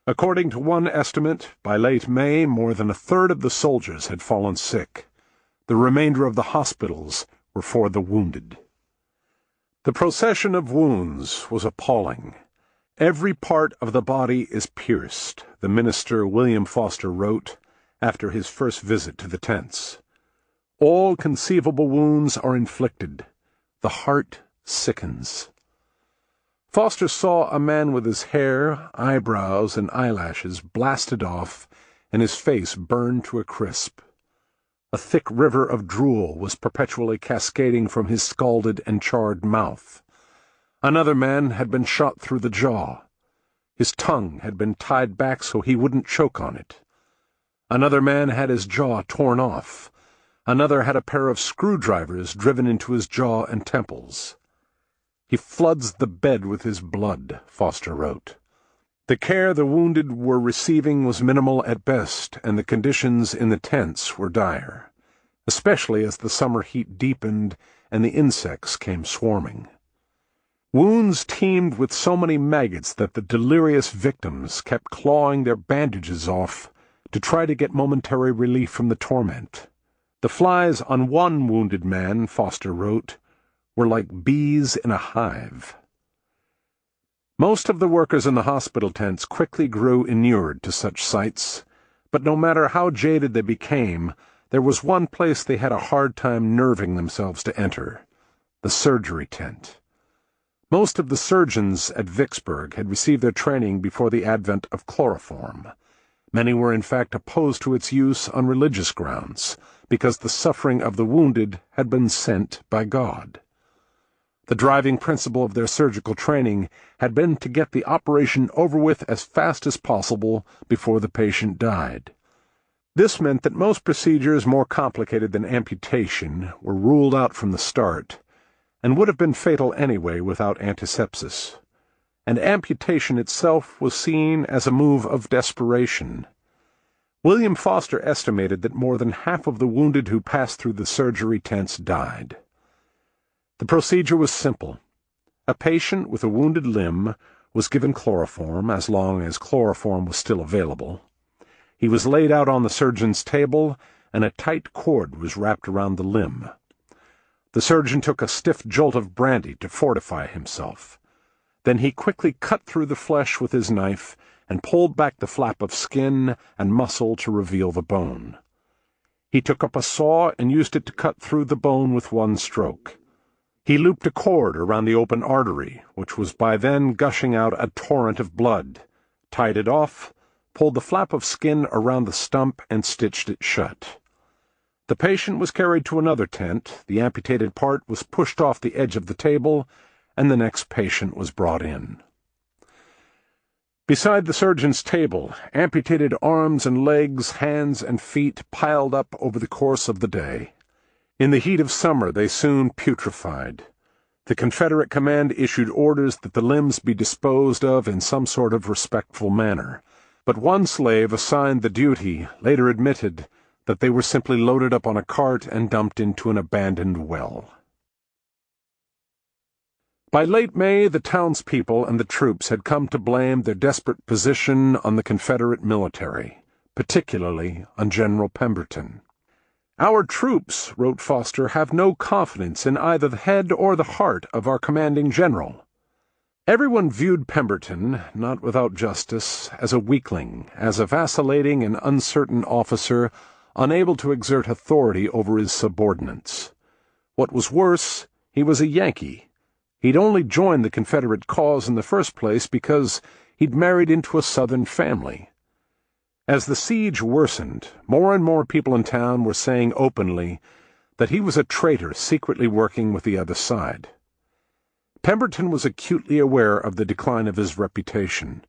According to one estimate, by late May, more than 1/3 of the soldiers had fallen sick. The remainder of the hospitals were for the wounded. The procession of wounds was appalling. Every part of the body is pierced, the minister William Foster wrote, after his first visit to the tents. All conceivable wounds are inflicted. The heart sickens. Foster saw a man with his hair, eyebrows, and eyelashes blasted off, and his face burned to a crisp. A thick river of drool was perpetually cascading from his scalded and charred mouth. Another man had been shot through the jaw. His tongue had been tied back so he wouldn't choke on it. Another man had his jaw torn off. Another had a pair of screwdrivers driven into his jaw and temples. He floods the bed with his blood, Foster wrote. The care the wounded were receiving was minimal at best, and the conditions in the tents were dire, especially as the summer heat deepened and the insects came swarming. Wounds teemed with so many maggots that the delirious victims kept clawing their bandages off to try to get momentary relief from the torment. The flies on one wounded man, Foster wrote, were like bees in a hive. Most of the workers in the hospital tents quickly grew inured to such sights, but no matter how jaded they became, there was one place they had a hard time nerving themselves to enter: the surgery tent. Most of the surgeons at Vicksburg had received their training before the advent of chloroform. Many were in fact opposed to its use on religious grounds, because the suffering of the wounded had been sent by God. The driving principle of their surgical training had been to get the operation over with as fast as possible before the patient died. This meant that most procedures more complicated than amputation were ruled out from the start, and would have been fatal anyway without antisepsis. And amputation itself was seen as a move of desperation. William Foster estimated that more than half of the wounded who passed through the surgery tents died. The procedure was simple. A patient with a wounded limb was given chloroform, as long as chloroform was still available. He was laid out on the surgeon's table, and a tight cord was wrapped around the limb. The surgeon took a stiff jolt of brandy to fortify himself. Then he quickly cut through the flesh with his knife and pulled back the flap of skin and muscle to reveal the bone. He took up a saw and used it to cut through the bone with one stroke. He looped a cord around the open artery, which was by then gushing out a torrent of blood, tied it off, pulled the flap of skin around the stump, and stitched it shut. The patient was carried to another tent, the amputated part was pushed off the edge of the table, and the next patient was brought in. Beside the surgeon's table, amputated arms and legs, hands and feet piled up over the course of the day. In the heat of summer they soon putrefied. The Confederate command issued orders that the limbs be disposed of in some sort of respectful manner, but one slave assigned the duty later admitted that they were simply loaded up on a cart and dumped into an abandoned well. By late May, the townspeople and the troops had come to blame their desperate position on the Confederate military, particularly on General Pemberton. "Our troops," wrote Foster, "have no confidence in either the head or the heart of our commanding general." Everyone viewed Pemberton, not without justice, as a weakling, as a vacillating and uncertain officer unable to exert authority over his subordinates. What was worse, he was a Yankee. He'd only joined the Confederate cause in the first place because he'd married into a Southern family. As the siege worsened, more and more people in town were saying openly that he was a traitor secretly working with the other side. Pemberton was acutely aware of the decline of his reputation.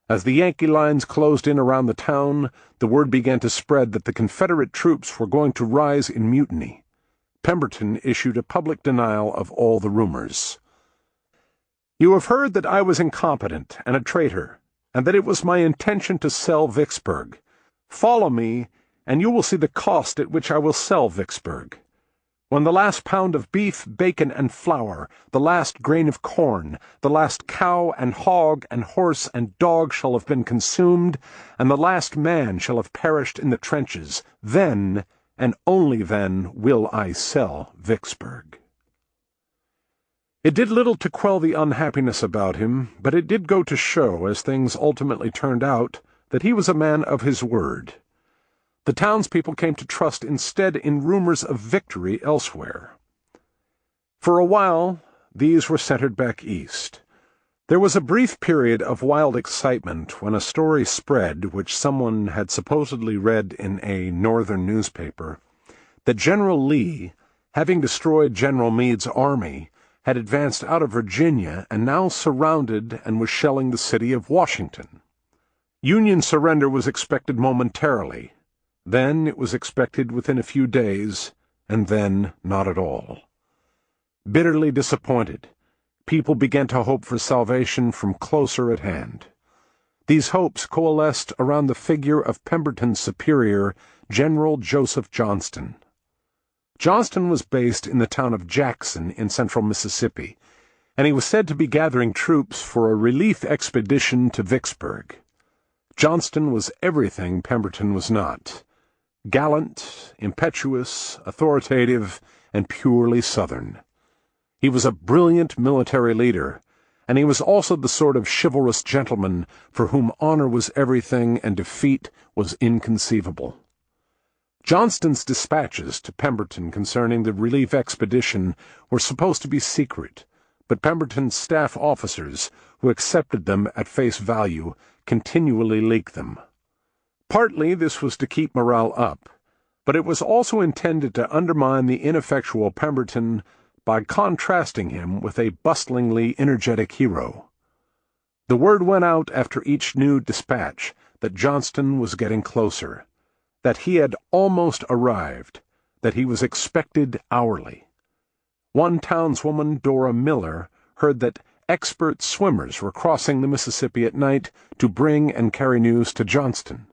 As the Yankee lines closed in around the town, the word began to spread that the Confederate troops were going to rise in mutiny. Pemberton issued a public denial of all the rumors. "You have heard that I was incompetent and a traitor, and that it was my intention to sell Vicksburg. Follow me, and you will see the cost at which I will sell Vicksburg. When the last pound of beef, bacon, and flour, the last grain of corn, the last cow and hog and horse and dog shall have been consumed, and the last man shall have perished in the trenches, then, and only then, will I sell Vicksburg." It did little to quell the unhappiness about him, but it did go to show, as things ultimately turned out, that he was a man of his word. The townspeople came to trust instead in rumors of victory elsewhere. For a while, these were centered back east. There was a brief period of wild excitement when a story spread, which someone had supposedly read in a northern newspaper, that General Lee, having destroyed General Meade's army, had advanced out of Virginia and now surrounded and was shelling the city of Washington. Union surrender was expected momentarily. Then it was expected within a few days, and then not at all. Bitterly disappointed, people began to hope for salvation from closer at hand. These hopes coalesced around the figure of Pemberton's superior, General Joseph Johnston. Johnston was based in the town of Jackson in central Mississippi, and he was said to be gathering troops for a relief expedition to Vicksburg. Johnston was everything Pemberton was not: gallant, impetuous, authoritative, and purely Southern. He was a brilliant military leader, and he was also the sort of chivalrous gentleman for whom honor was everything and defeat was inconceivable. Johnston's dispatches to Pemberton concerning the relief expedition were supposed to be secret, but Pemberton's staff officers, who accepted them at face value, continually leaked them. Partly this was to keep morale up, but it was also intended to undermine the ineffectual Pemberton by contrasting him with a bustlingly energetic hero. The word went out after each new dispatch that Johnston was getting closer, that he had almost arrived, that he was expected hourly. One townswoman, Dora Miller, heard that expert swimmers were crossing the Mississippi at night to bring and carry news to Johnston.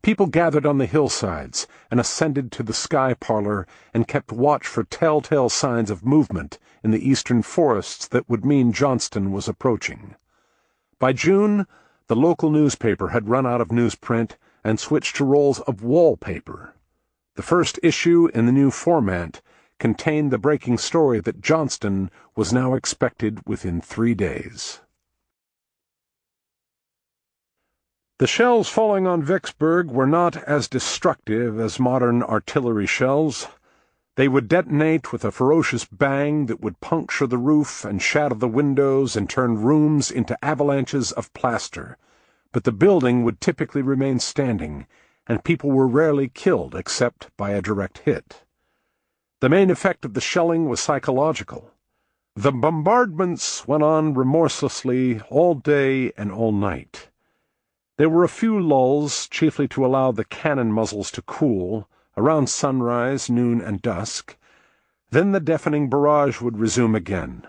People gathered on the hillsides and ascended to the sky parlor and kept watch for telltale signs of movement in the eastern forests that would mean Johnston was approaching. By June, the local newspaper had run out of newsprint and switched to rolls of wallpaper. The first issue in the new format contained the breaking story that Johnston was now expected within 3 days. The shells falling on Vicksburg were not as destructive as modern artillery shells. They would detonate with a ferocious bang that would puncture the roof and shatter the windows and turn rooms into avalanches of plaster, but the building would typically remain standing, and people were rarely killed except by a direct hit. The main effect of the shelling was psychological. The bombardments went on remorselessly all day and all night. There were a few lulls, chiefly to allow the cannon muzzles to cool, around sunrise, noon, and dusk. Then the deafening barrage would resume again.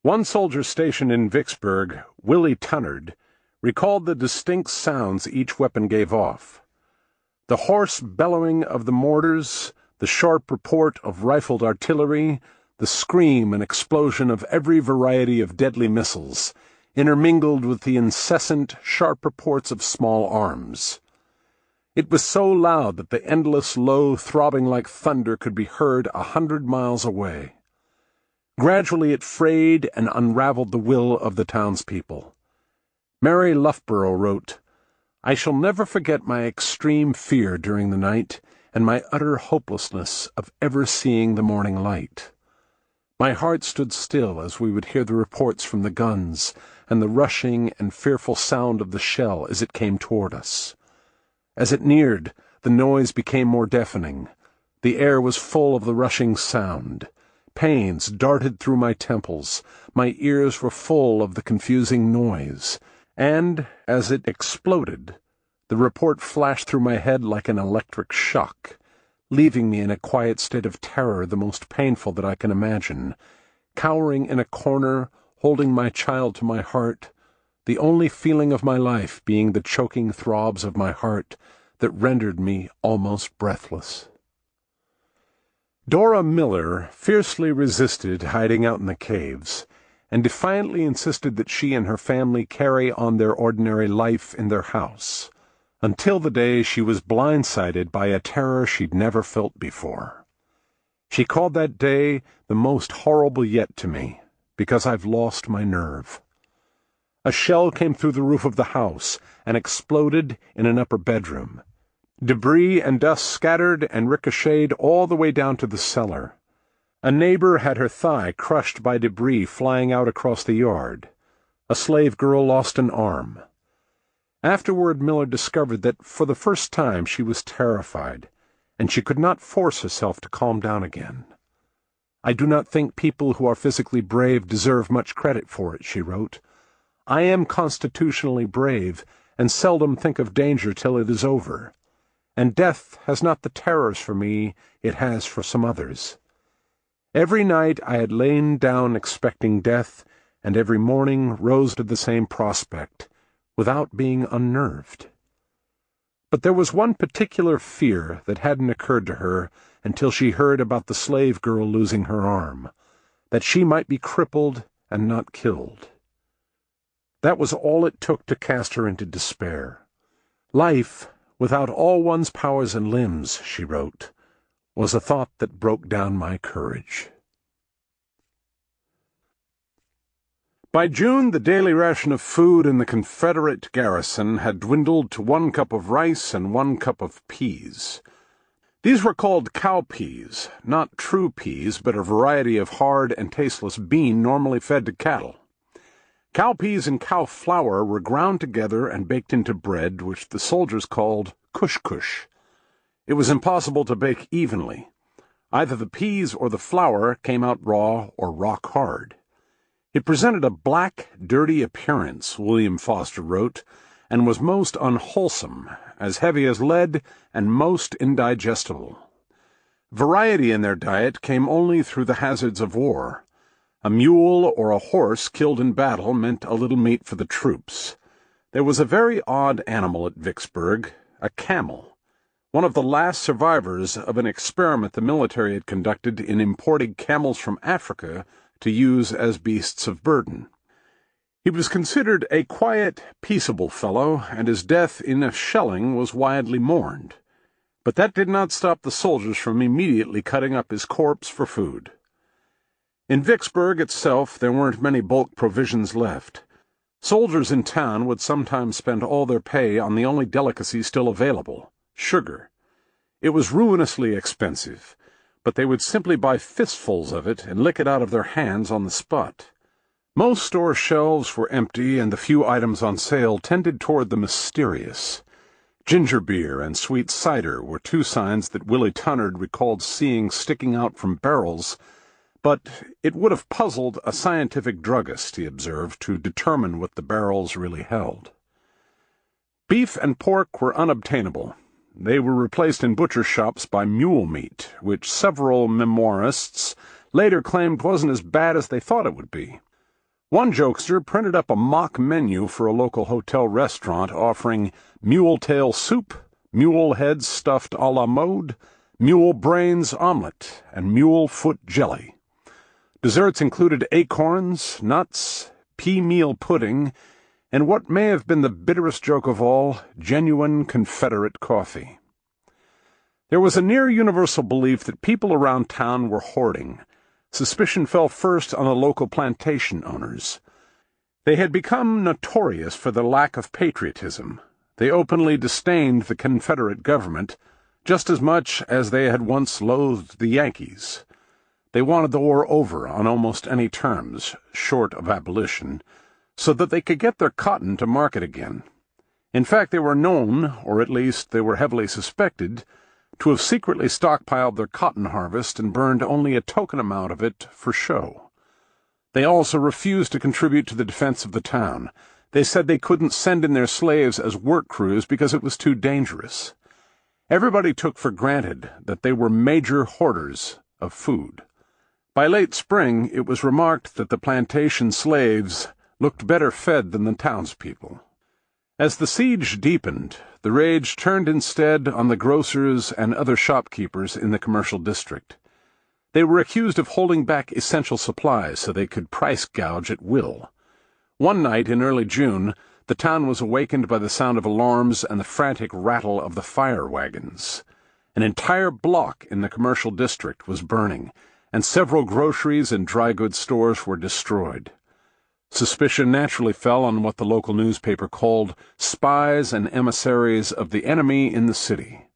One soldier stationed in Vicksburg, Willie Tunnard, recalled the distinct sounds each weapon gave off. The hoarse bellowing of the mortars, the sharp report of rifled artillery, the scream and explosion of every variety of deadly missiles, intermingled with the incessant, sharp reports of small arms. It was so loud that the endless, low throbbing like thunder could be heard 100 miles away. Gradually it frayed and unraveled the will of the townspeople. Mary Loughborough wrote, "I shall never forget my extreme fear during the night and my utter hopelessness of ever seeing the morning light. My heart stood still as we would hear the reports from the guns and the rushing and fearful sound of the shell as it came toward us. As it neared, the noise became more deafening. The air was full of the rushing sound. Pains darted through my temples. My ears were full of the confusing noise. And, as it exploded, the report flashed through my head like an electric shock, leaving me in a quiet state of terror the most painful that I can imagine, cowering in a corner, holding my child to my heart, the only feeling of my life being the choking throbs of my heart that rendered me almost breathless." Dora Miller fiercely resisted hiding out in the caves, and defiantly insisted that she and her family carry on their ordinary life in their house, until the day she was blindsided by a terror she'd never felt before. She called that day the most horrible yet to me, because I've lost my nerve. A shell came through the roof of the house and exploded in an upper bedroom. Debris and dust scattered and ricocheted all the way down to the cellar. A neighbor had her thigh crushed by debris flying out across the yard. A slave girl lost an arm. Afterward, Miller discovered that for the first time she was terrified, and she could not force herself to calm down again. "I do not think people who are physically brave deserve much credit for it," she wrote. "I am constitutionally brave, and seldom think of danger till it is over. And death has not the terrors for me it has for some others. Every night I had lain down expecting death, and every morning rose to the same prospect, without being unnerved." But there was one particular fear that hadn't occurred to her until she heard about the slave girl losing her arm, that she might be crippled and not killed. That was all it took to cast her into despair. Life, without all one's powers and limbs, she wrote, was a thought that broke down my courage. By June, the daily ration of food in the Confederate garrison had dwindled to 1 cup of rice and 1 cup of peas. These were called cow peas, not true peas, but a variety of hard and tasteless bean normally fed to cattle. Cow peas and cow flour were ground together and baked into bread, which the soldiers called kush-kush. It was impossible to bake evenly. Either the peas or the flour came out raw or rock hard. It presented a black, dirty appearance, William Foster wrote, and was most unwholesome, as heavy as lead, and most indigestible. Variety in their diet came only through the hazards of war. A mule or a horse killed in battle meant a little meat for the troops. There was a very odd animal at Vicksburg, a camel, one of the last survivors of an experiment the military had conducted in importing camels from Africa to use as beasts of burden. He was considered a quiet, peaceable fellow, and his death in a shelling was widely mourned. But that did not stop the soldiers from immediately cutting up his corpse for food. In Vicksburg itself there weren't many bulk provisions left. Soldiers in town would sometimes spend all their pay on the only delicacy still available, sugar. It was ruinously expensive, but they would simply buy fistfuls of it and lick it out of their hands on the spot. Most store shelves were empty, and the few items on sale tended toward the mysterious. Ginger beer and sweet cider were two signs that Willie Tunnard recalled seeing sticking out from barrels, but it would have puzzled a scientific druggist, he observed, to determine what the barrels really held. Beef and pork were unobtainable. They were replaced in butcher shops by mule meat, which several memoirists later claimed wasn't as bad as they thought it would be. One jokester printed up a mock menu for a local hotel restaurant offering mule tail soup, mule heads stuffed a la mode, mule brains omelet, and mule foot jelly. Desserts included acorns, nuts, pea meal pudding, and what may have been the bitterest joke of all, genuine Confederate coffee. There was a near-universal belief that people around town were hoarding. Suspicion fell first on the local plantation owners. They had become notorious for their lack of patriotism. They openly disdained the Confederate government, just as much as they had once loathed the Yankees. They wanted the war over on almost any terms, short of abolition, so that they could get their cotton to market again. In fact, they were known, or at least they were heavily suspected, to have secretly stockpiled their cotton harvest and burned only a token amount of it for show. They also refused to contribute to the defense of the town. They said they couldn't send in their slaves as work crews because it was too dangerous. Everybody took for granted that they were major hoarders of food. By late spring, it was remarked that the plantation slaves looked better fed than the townspeople. As the siege deepened, the rage turned instead on the grocers and other shopkeepers in the commercial district. They were accused of holding back essential supplies so they could price gouge at will. One night in early June, the town was awakened by the sound of alarms and the frantic rattle of the fire wagons. An entire block in the commercial district was burning, and several groceries and dry goods stores were destroyed. Suspicion naturally fell on what the local newspaper called spies and emissaries of the enemy in the city.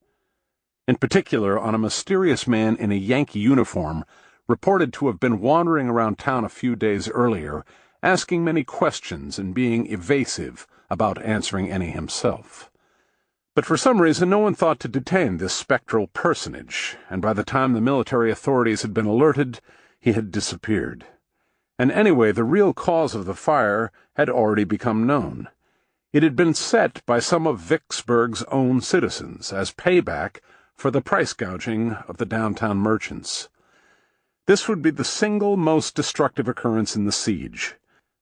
In particular, on a mysterious man in a Yankee uniform, reported to have been wandering around town a few days earlier, asking many questions and being evasive about answering any himself. But for some reason no one thought to detain this spectral personage, and by the time the military authorities had been alerted, he had disappeared. And anyway, the real cause of the fire had already become known. It had been set by some of Vicksburg's own citizens as payback for the price gouging of the downtown merchants. This would be the single most destructive occurrence in the siege.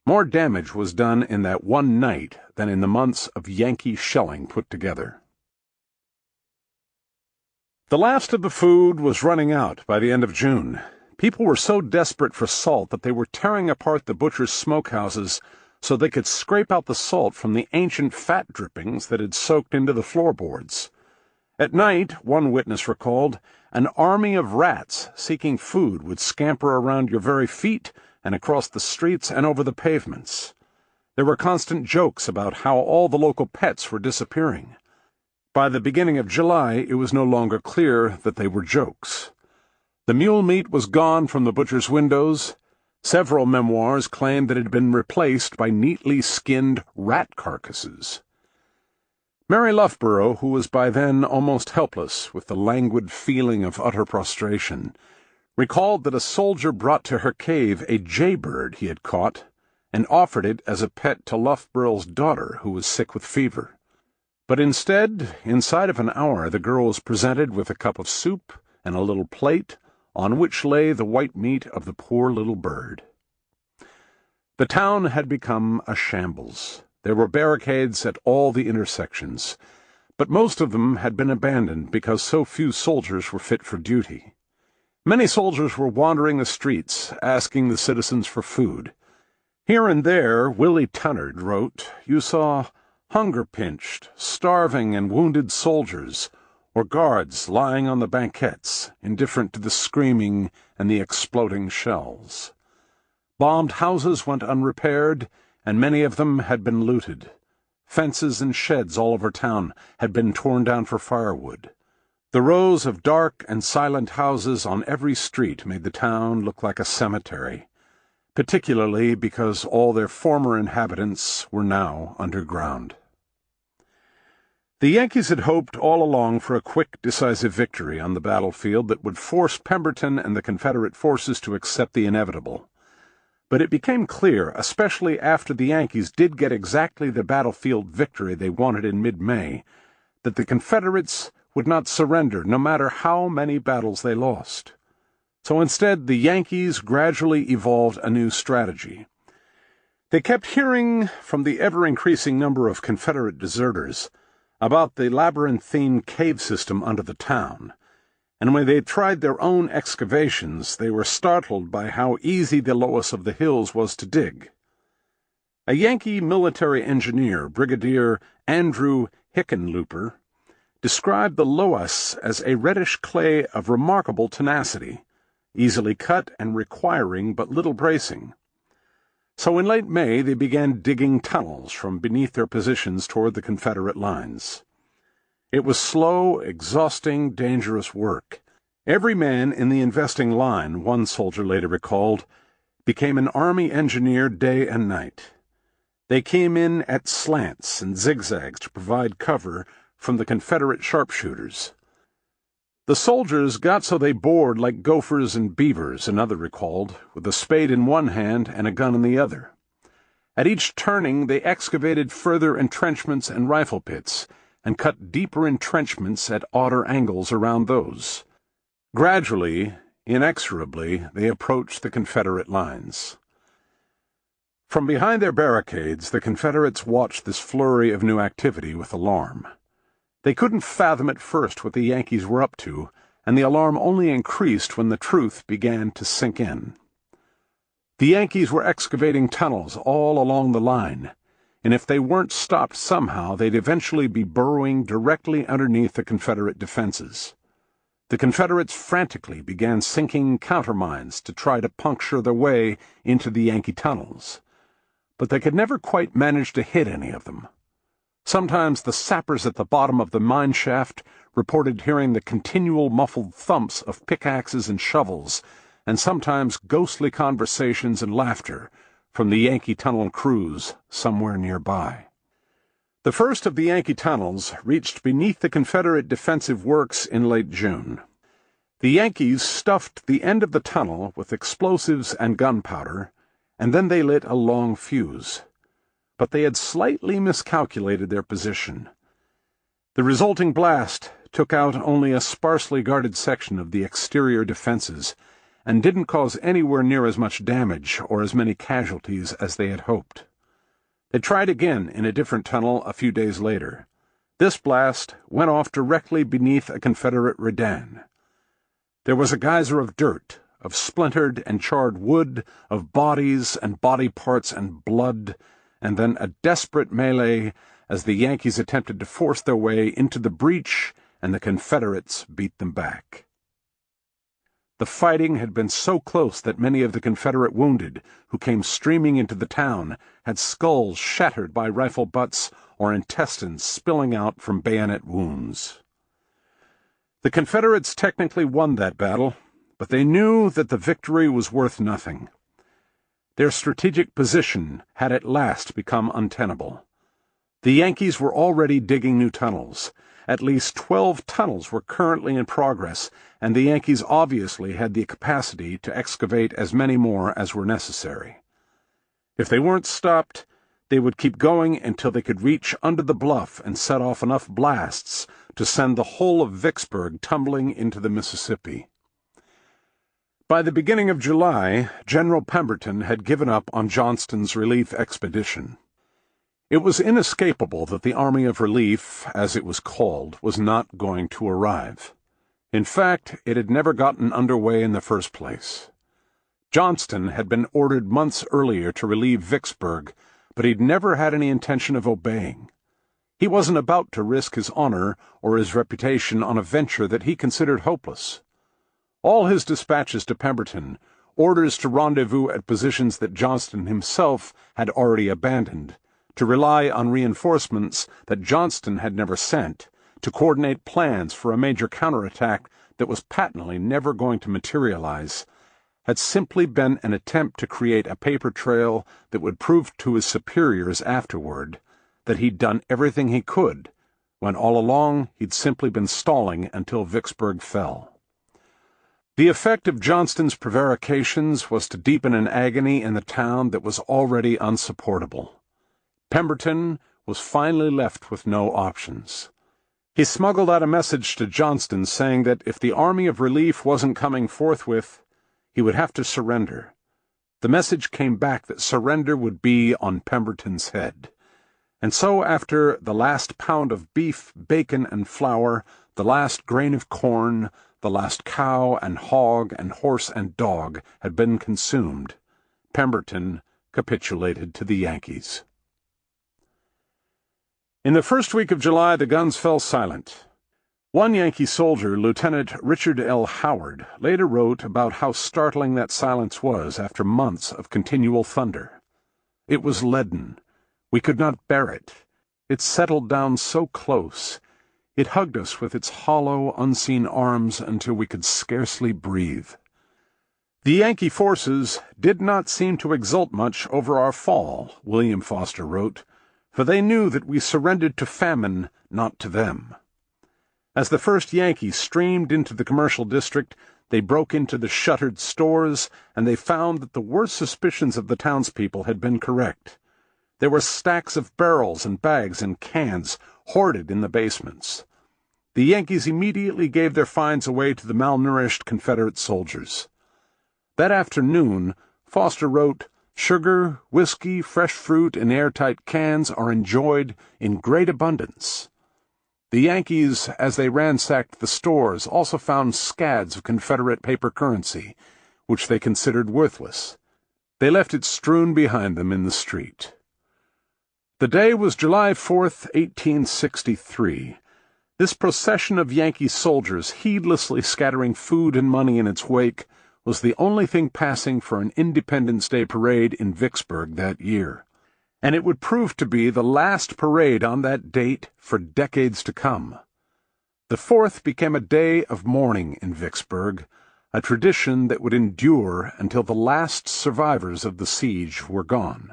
More damage was done in that one night than in the months of Yankee shelling put together. The last of the food was running out by the end of June. People were so desperate for salt that they were tearing apart the butchers' smokehouses so they could scrape out the salt from the ancient fat drippings that had soaked into the floorboards. At night, one witness recalled, an army of rats seeking food would scamper around your very feet and across the streets and over the pavements. There were constant jokes about how all the local pets were disappearing. By the beginning of July, it was no longer clear that they were jokes. The mule meat was gone from the butcher's windows. Several memoirs claimed that it had been replaced by neatly skinned rat carcasses. Mary Loughborough, who was by then almost helpless with the languid feeling of utter prostration, recalled that a soldier brought to her cave a jaybird he had caught and offered it as a pet to Loughborough's daughter, who was sick with fever. But instead, inside of an hour, the girl was presented with a cup of soup and a little plate on which lay the white meat of the poor little bird. The town had become a shambles. There were barricades at all the intersections, but most of them had been abandoned because so few soldiers were fit for duty. Many soldiers were wandering the streets, asking the citizens for food. Here and there, Willie Tunnard wrote, you saw hunger-pinched, starving and wounded soldiers, or guards lying on the banquettes, indifferent to the screaming and the exploding shells. Bombed houses went unrepaired, and many of them had been looted. Fences and sheds all over town had been torn down for firewood. The rows of dark and silent houses on every street made the town look like a cemetery, particularly because all their former inhabitants were now underground. The Yankees had hoped all along for a quick, decisive victory on the battlefield that would force Pemberton and the Confederate forces to accept the inevitable. But it became clear, especially after the Yankees did get exactly the battlefield victory they wanted in mid-May, that the Confederates would not surrender no matter how many battles they lost. So instead, the Yankees gradually evolved a new strategy. They kept hearing from the ever-increasing number of Confederate deserters about the labyrinthine cave system under the town, and when they tried their own excavations, they were startled by how easy the Loess of the hills was to dig. A Yankee military engineer, Brigadier Andrew Hickenlooper, described the Loess as a reddish clay of remarkable tenacity, easily cut and requiring but little bracing. So in late May they began digging tunnels from beneath their positions toward the Confederate lines. It was slow, exhausting, dangerous work. Every man in the investing line, one soldier later recalled, became an army engineer day and night. They came in at slants and zigzags to provide cover from the Confederate sharpshooters. The soldiers got so they bored like gophers and beavers, another recalled, with a spade in one hand and a gun in the other. At each turning they excavated further entrenchments and rifle pits, and cut deeper entrenchments at odder angles around those. Gradually, inexorably, they approached the Confederate lines. From behind their barricades, the Confederates watched this flurry of new activity with alarm. They couldn't fathom at first what the Yankees were up to, and the alarm only increased when the truth began to sink in. The Yankees were excavating tunnels all along the line, and if they weren't stopped somehow, they'd eventually be burrowing directly underneath the Confederate defenses. The Confederates frantically began sinking countermines to try to puncture their way into the Yankee tunnels, but they could never quite manage to hit any of them. Sometimes the sappers at the bottom of the mine shaft reported hearing the continual muffled thumps of pickaxes and shovels, and sometimes ghostly conversations and laughter from the Yankee tunnel crews somewhere nearby. The first of the Yankee tunnels reached beneath the Confederate defensive works in late June. The Yankees stuffed the end of the tunnel with explosives and gunpowder, and then they lit a long fuse. But they had slightly miscalculated their position. The resulting blast took out only a sparsely guarded section of the exterior defenses, and didn't cause anywhere near as much damage or as many casualties as they had hoped. They tried again in a different tunnel a few days later. This blast went off directly beneath a Confederate redan. There was a geyser of dirt, of splintered and charred wood, of bodies and body parts and blood, and then a desperate melee as the Yankees attempted to force their way into the breach and the Confederates beat them back. The fighting had been so close that many of the Confederate wounded who came streaming into the town had skulls shattered by rifle butts or intestines spilling out from bayonet wounds. The Confederates technically won that battle, but they knew that the victory was worth nothing. Their strategic position had at last become untenable. The Yankees were already digging new tunnels. At least 12 tunnels were currently in progress, and the Yankees obviously had the capacity to excavate as many more as were necessary. If they weren't stopped, they would keep going until they could reach under the bluff and set off enough blasts to send the whole of Vicksburg tumbling into the Mississippi. By the beginning of July, General Pemberton had given up on Johnston's relief expedition. It was inescapable that the Army of Relief, as it was called, was not going to arrive. In fact, it had never gotten underway in the first place. Johnston had been ordered months earlier to relieve Vicksburg, but he'd never had any intention of obeying. He wasn't about to risk his honor or his reputation on a venture that he considered hopeless. All his dispatches to Pemberton, orders to rendezvous at positions that Johnston himself had already abandoned, to rely on reinforcements that Johnston had never sent, to coordinate plans for a major counterattack that was patently never going to materialize, had simply been an attempt to create a paper trail that would prove to his superiors afterward that he'd done everything he could, when all along he'd simply been stalling until Vicksburg fell. The effect of Johnston's prevarications was to deepen an agony in the town that was already unsupportable. Pemberton was finally left with no options. He smuggled out a message to Johnston saying that if the Army of Relief wasn't coming forthwith, he would have to surrender. The message came back that surrender would be on Pemberton's head. And so after the last pound of beef, bacon, and flour, the last grain of corn, the last cow and hog and horse and dog had been consumed, Pemberton capitulated to the Yankees. In the first week of July, the guns fell silent. One Yankee soldier, Lieutenant Richard L. Howard, later wrote about how startling that silence was after months of continual thunder. It was leaden. We could not bear it. It settled down so close. It hugged us with its hollow, unseen arms until we could scarcely breathe. The Yankee forces did not seem to exult much over our fall, William Foster wrote, for they knew that we surrendered to famine, not to them. As the first Yankees streamed into the commercial district, they broke into the shuttered stores, and they found that the worst suspicions of the townspeople had been correct. There were stacks of barrels and bags and cans hoarded in the basements. The Yankees immediately gave their finds away to the malnourished Confederate soldiers. That afternoon, Foster wrote, "Sugar, whiskey, fresh fruit, and airtight cans are enjoyed in great abundance." The Yankees, as they ransacked the stores, also found scads of Confederate paper currency, which they considered worthless. They left it strewn behind them in the street. The day was July 4th, 1863. This procession of Yankee soldiers, heedlessly scattering food and money in its wake, was the only thing passing for an Independence Day parade in Vicksburg that year. And it would prove to be the last parade on that date for decades to come. The 4th became a day of mourning in Vicksburg, a tradition that would endure until the last survivors of the siege were gone.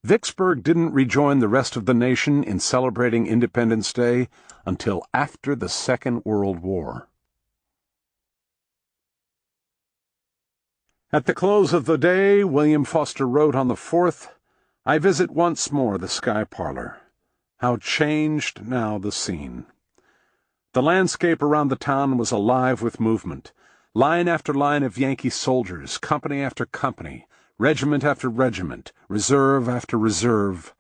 Vicksburg didn't rejoin the rest of the nation in celebrating Independence Day until after the Second World War. At the close of the day, William Foster wrote on the 4th, "I visit once more the Sky Parlor. How changed now the scene." The landscape around the town was alive with movement. Line after line of Yankee soldiers, company after company, regiment after regiment, reserve after reserve,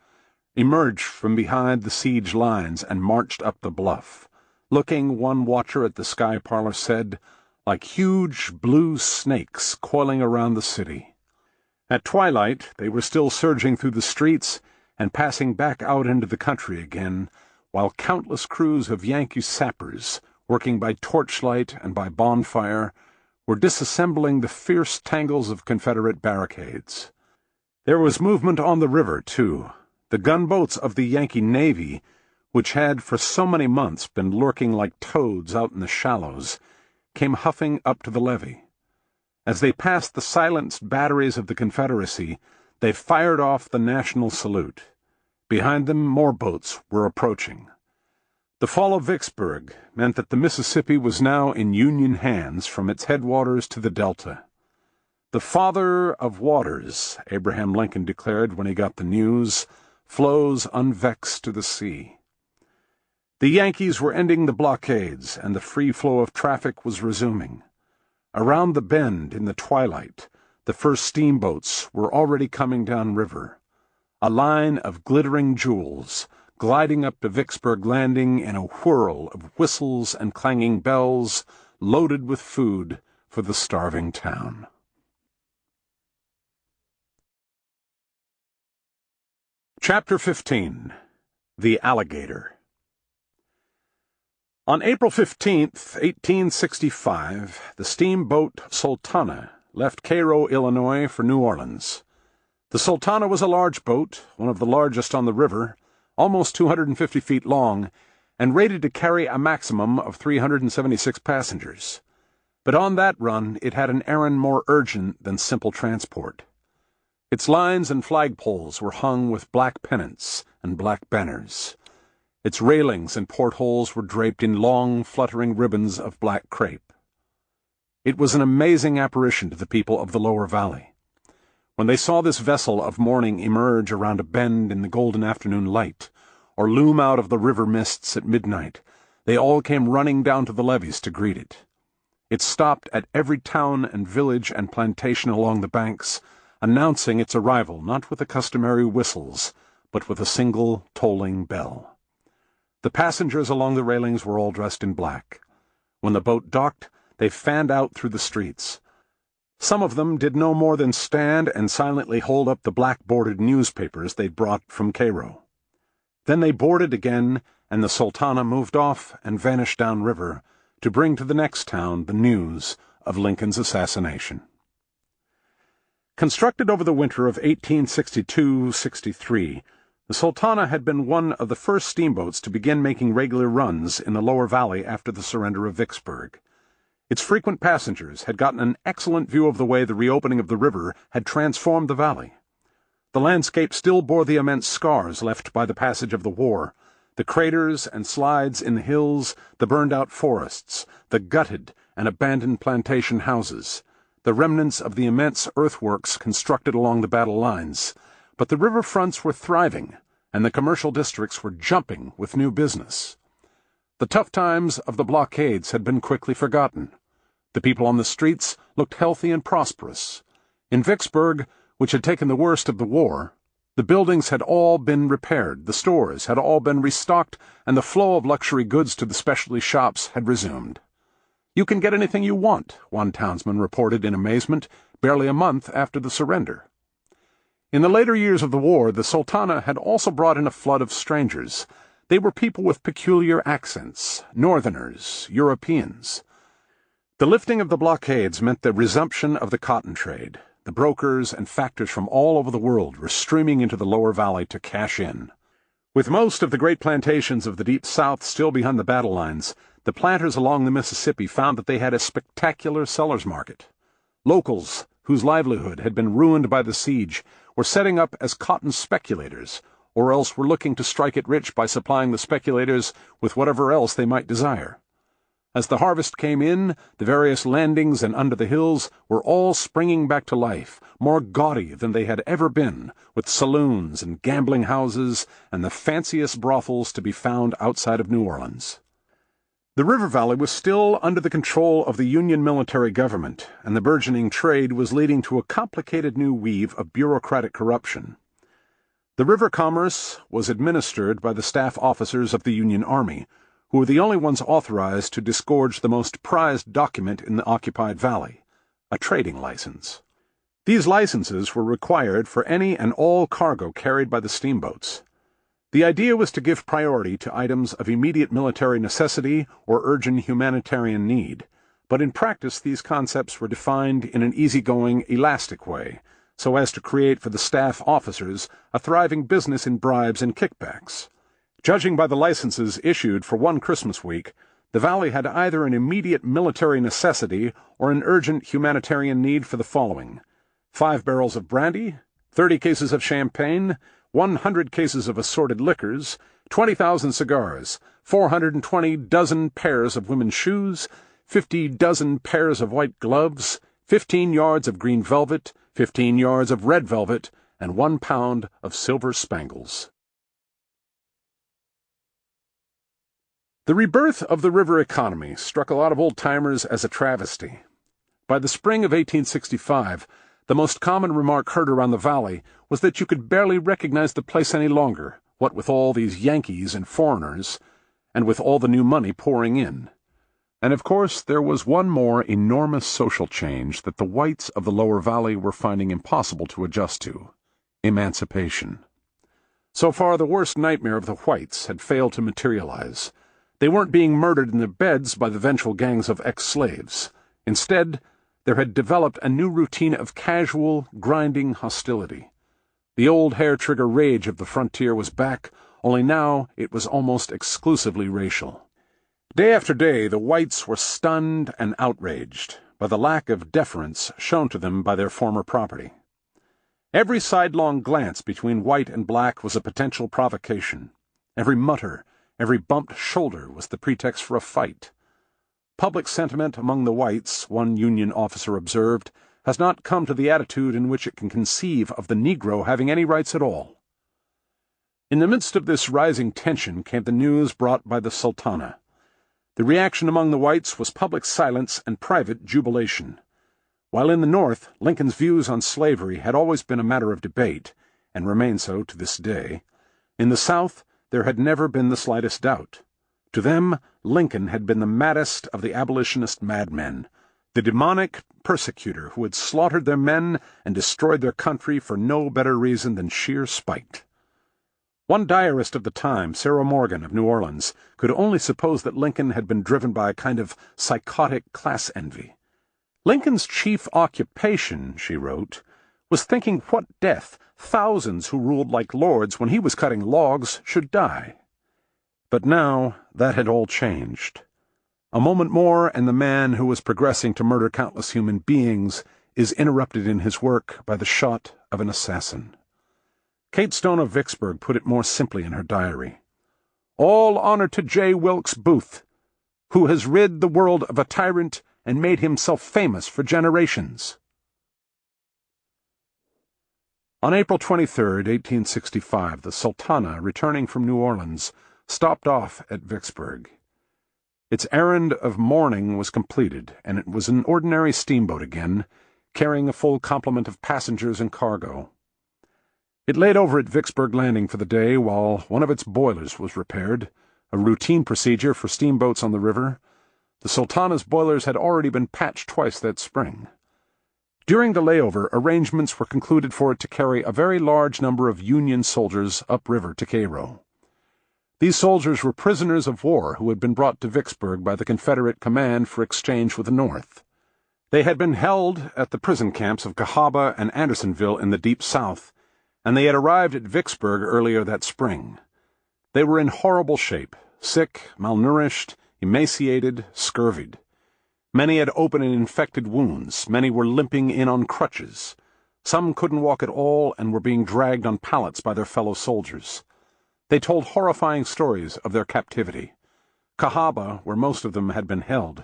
emerged from behind the siege lines and marched up the bluff. Looking, one watcher at the Sky Parlor said, like huge blue snakes coiling around the city. At twilight, they were still surging through the streets and passing back out into the country again, while countless crews of Yankee sappers, working by torchlight and by bonfire, were disassembling the fierce tangles of Confederate barricades. There was movement on the river, too. The gunboats of the Yankee Navy, which had for so many months been lurking like toads out in the shallows, came huffing up to the levee. As they passed the silenced batteries of the Confederacy, they fired off the national salute. Behind them, more boats were approaching. The fall of Vicksburg meant that the Mississippi was now in Union hands from its headwaters to the Delta. "The Father of Waters," Abraham Lincoln declared when he got the news, "flows unvexed to the sea." The Yankees were ending the blockades, and the free flow of traffic was resuming. Around the bend in the twilight, the first steamboats were already coming down river, a line of glittering jewels, gliding up to Vicksburg Landing in a whirl of whistles and clanging bells, loaded with food for the starving town. Chapter 15. The Alligator. On April 15th, 1865, the steamboat Sultana left Cairo, Illinois, for New Orleans. The Sultana was a large boat, one of the largest on the river, almost 250 feet long, and rated to carry a maximum of 376 passengers. But on that run it had an errand more urgent than simple transport. Its lines and flagpoles were hung with black pennants and black banners. Its railings and portholes were draped in long, fluttering ribbons of black crepe. It was an amazing apparition to the people of the lower valley. When they saw this vessel of morning emerge around a bend in the golden afternoon light, or loom out of the river mists at midnight, they all came running down to the levees to greet it. It stopped at every town and village and plantation along the banks, announcing its arrival not with the customary whistles, but with a single tolling bell. The passengers along the railings were all dressed in black. When the boat docked, they fanned out through the streets. Some of them did no more than stand and silently hold up the black-bordered newspapers they'd brought from Cairo. Then they boarded again, and the Sultana moved off and vanished downriver to bring to the next town the news of Lincoln's assassination. Constructed over the winter of 1862-63, the Sultana had been one of the first steamboats to begin making regular runs in the lower valley after the surrender of Vicksburg. Its frequent passengers had gotten an excellent view of the way the reopening of the river had transformed the valley. The landscape still bore the immense scars left by the passage of the war, the craters and slides in the hills, the burned-out forests, the gutted and abandoned plantation houses, the remnants of the immense earthworks constructed along the battle lines. But the river fronts were thriving, and the commercial districts were jumping with new business. The tough times of the blockades had been quickly forgotten. The people on the streets looked healthy and prosperous. In Vicksburg, which had taken the worst of the war, the buildings had all been repaired, the stores had all been restocked, and the flow of luxury goods to the specialty shops had resumed. "You can get anything you want," one townsman reported in amazement, barely a month after the surrender. In the later years of the war, the Sultana had also brought in a flood of strangers. They were people with peculiar accents, Northerners, Europeans. The lifting of the blockades meant the resumption of the cotton trade. The brokers and factors from all over the world were streaming into the lower valley to cash in. With most of the great plantations of the Deep South still behind the battle lines, the planters along the Mississippi found that they had a spectacular sellers' market. Locals, whose livelihood had been ruined by the siege, were setting up as cotton speculators, or else were looking to strike it rich by supplying the speculators with whatever else they might desire. As the harvest came in, the various landings and under the hills were all springing back to life, more gaudy than they had ever been, with saloons and gambling houses and the fanciest brothels to be found outside of New Orleans. The river valley was still under the control of the Union military government, and the burgeoning trade was leading to a complicated new weave of bureaucratic corruption. The river commerce was administered by the staff officers of the Union Army, who were the only ones authorized to disgorge the most prized document in the occupied valley, a trading license. These licenses were required for any and all cargo carried by the steamboats. The idea was to give priority to items of immediate military necessity or urgent humanitarian need, but in practice these concepts were defined in an easygoing, elastic way, so as to create for the staff officers a thriving business in bribes and kickbacks. Judging by the licenses issued for one Christmas week, the valley had either an immediate military necessity or an urgent humanitarian need for the following: 5 barrels of brandy, 30 cases of champagne, 100 cases of assorted liquors, 20,000 cigars, 420 dozen pairs of women's shoes, 50 dozen pairs of white gloves, 15 yards of green velvet, 15 yards of red velvet, and 1 pound of silver spangles. The rebirth of the river economy struck a lot of old-timers as a travesty. By the spring of 1865, the most common remark heard around the valley was that you could barely recognize the place any longer, what with all these Yankees and foreigners, and with all the new money pouring in. And of course there was one more enormous social change that the whites of the lower valley were finding impossible to adjust to: emancipation. So far the worst nightmare of the whites had failed to materialize. They weren't being murdered in their beds by the vengeful gangs of ex-slaves. Instead, there had developed a new routine of casual, grinding hostility. The old hair-trigger rage of the frontier was back, only now it was almost exclusively racial. Day after day, the whites were stunned and outraged by the lack of deference shown to them by their former property. Every sidelong glance between white and black was a potential provocation. Every mutter, every bumped shoulder was the pretext for a fight. Public sentiment among the whites, one Union officer observed, has not come to the attitude in which it can conceive of the Negro having any rights at all. In the midst of this rising tension came the news brought by the Sultana. The reaction among the whites was public silence and private jubilation. While in the North, Lincoln's views on slavery had always been a matter of debate, and remain so to this day, in the South there had never been the slightest doubt. To them, Lincoln had been the maddest of the abolitionist madmen, the demonic persecutor who had slaughtered their men and destroyed their country for no better reason than sheer spite. One diarist of the time, Sarah Morgan of New Orleans, could only suppose that Lincoln had been driven by a kind of psychotic class envy. Lincoln's chief occupation, she wrote, was thinking what death thousands who ruled like lords when he was cutting logs should die. But now that had all changed. A moment more, and the man who was progressing to murder countless human beings is interrupted in his work by the shot of an assassin. Kate Stone of Vicksburg put it more simply in her diary. All honor to J. Wilkes Booth, who has rid the world of a tyrant and made himself famous for generations. On April 23, 1865, the Sultana, returning from New Orleans, stopped off at Vicksburg. Its errand of mourning was completed, and it was an ordinary steamboat again, carrying a full complement of passengers and cargo. It laid over at Vicksburg Landing for the day while one of its boilers was repaired, a routine procedure for steamboats on the river. The Sultana's boilers had already been patched twice that spring. During the layover, arrangements were concluded for it to carry a very large number of Union soldiers upriver to Cairo. These soldiers were prisoners of war who had been brought to Vicksburg by the Confederate command for exchange with the North. They had been held at the prison camps of Cahaba and Andersonville in the Deep South, and they had arrived at Vicksburg earlier that spring. They were in horrible shape, sick, malnourished, emaciated, scurvied. Many had open and infected wounds, many were limping in on crutches. Some couldn't walk at all and were being dragged on pallets by their fellow soldiers. They told horrifying stories of their captivity. Cahaba, where most of them had been held,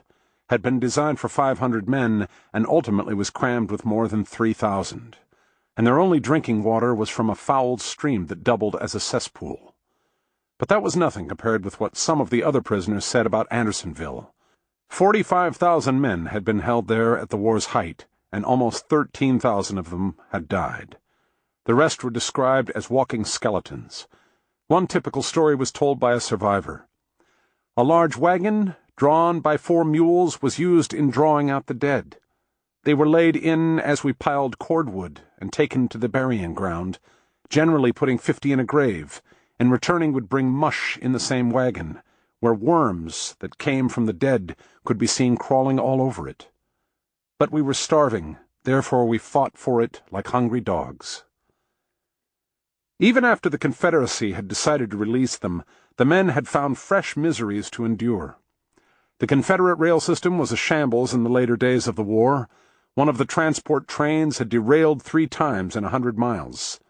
had been designed for 500 men and ultimately was crammed with more than 3,000. And their only drinking water was from a foul stream that doubled as a cesspool. But that was nothing compared with what some of the other prisoners said about Andersonville. 45,000 men had been held there at the war's height, and almost 13,000 of them had died. The rest were described as walking skeletons. One typical story was told by a survivor. A large wagon, drawn by 4 mules, was used in drawing out the dead. They were laid in as we piled cordwood and taken to the burying ground, generally putting 50 in a grave, and returning would bring mush in the same wagon, where worms that came from the dead could be seen crawling all over it. But we were starving, therefore we fought for it like hungry dogs. Even after the Confederacy had decided to release them, the men had found fresh miseries to endure. The Confederate rail system was a shambles in the later days of the war. One of the transport trains had derailed 3 times in 100 miles.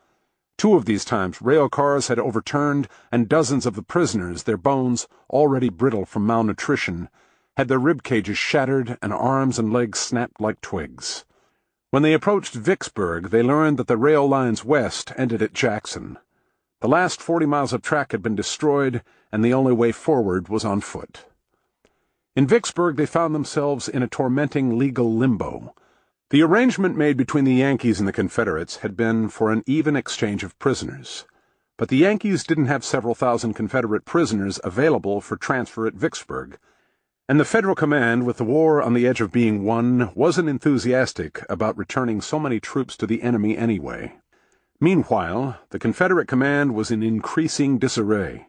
2 of these times, rail cars had overturned, and dozens of the prisoners, their bones already brittle from malnutrition, had their rib cages shattered and arms and legs snapped like twigs. When they approached Vicksburg, they learned that the rail lines west ended at Jackson. The last 40 miles of track had been destroyed, and the only way forward was on foot. In Vicksburg, they found themselves in a tormenting legal limbo. The arrangement made between the Yankees and the Confederates had been for an even exchange of prisoners. But the Yankees didn't have several thousand Confederate prisoners available for transfer at Vicksburg, and the Federal command, with the war on the edge of being won, wasn't enthusiastic about returning so many troops to the enemy anyway. Meanwhile, the Confederate command was in increasing disarray.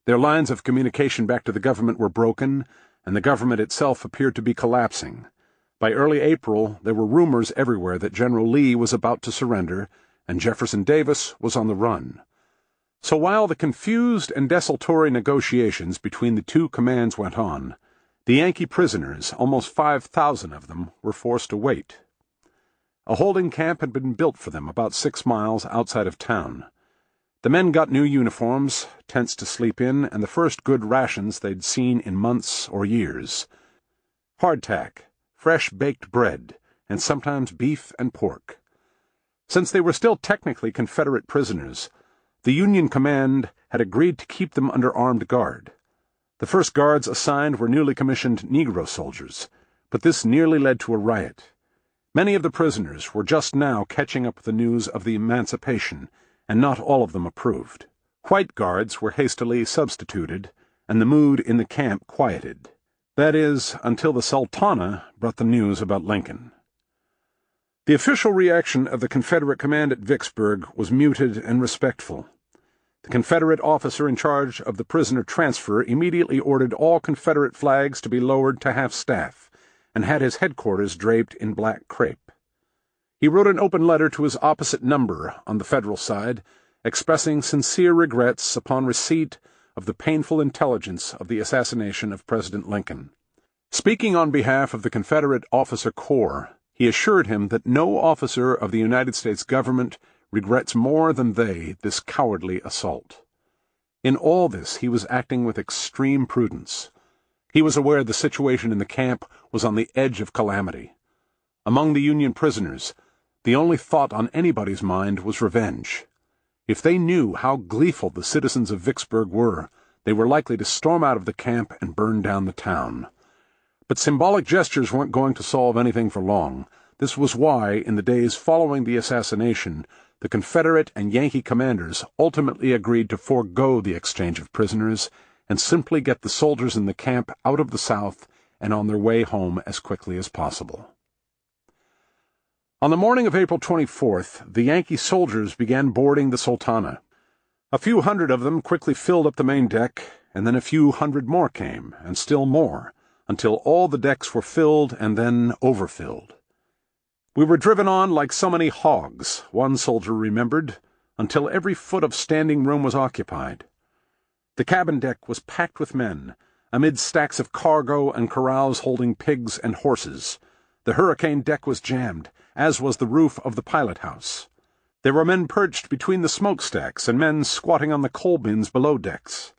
Their lines of communication back to the government were broken, and the government itself appeared to be collapsing. By early April, there were rumors everywhere that General Lee was about to surrender, and Jefferson Davis was on the run. So while the confused and desultory negotiations between the two commands went on, the Yankee prisoners, almost 5,000 of them, were forced to wait. A holding camp had been built for them about 6 miles outside of town. The men got new uniforms, tents to sleep in, and the first good rations they'd seen in months or years. Hardtack, fresh baked bread, and sometimes beef and pork. Since they were still technically Confederate prisoners, the Union command had agreed to keep them under armed guard. The first guards assigned were newly commissioned Negro soldiers, but this nearly led to a riot. Many of the prisoners were just now catching up with the news of the emancipation, and not all of them approved. White guards were hastily substituted, and the mood in the camp quieted. That is, until the Sultana brought the news about Lincoln. The official reaction of the Confederate command at Vicksburg was muted and respectful. The Confederate officer in charge of the prisoner transfer immediately ordered all Confederate flags to be lowered to half-staff, and had his headquarters draped in black crepe. He wrote an open letter to his opposite number on the Federal side, expressing sincere regrets upon receipt of the painful intelligence of the assassination of President Lincoln. Speaking on behalf of the Confederate officer corps, he assured him that no officer of the United States government regrets more than they this cowardly assault. In all this he was acting with extreme prudence. He was aware the situation in the camp was on the edge of calamity. Among the Union prisoners, the only thought on anybody's mind was revenge. If they knew how gleeful the citizens of Vicksburg were, they were likely to storm out of the camp and burn down the town. But symbolic gestures weren't going to solve anything for long. This was why, in the days following the assassination, the Confederate and Yankee commanders ultimately agreed to forego the exchange of prisoners and simply get the soldiers in the camp out of the South and on their way home as quickly as possible. On the morning of April 24th, the Yankee soldiers began boarding the Sultana. A few hundred of them quickly filled up the main deck, and then a few hundred more came, and still more, until all the decks were filled and then overfilled. "We were driven on like so many hogs," one soldier remembered, until every foot of standing room was occupied. The cabin deck was packed with men, amid stacks of cargo and corrals holding pigs and horses. The hurricane deck was jammed, as was the roof of the pilot-house. There were men perched between the smokestacks and men squatting on the coal bins below decks.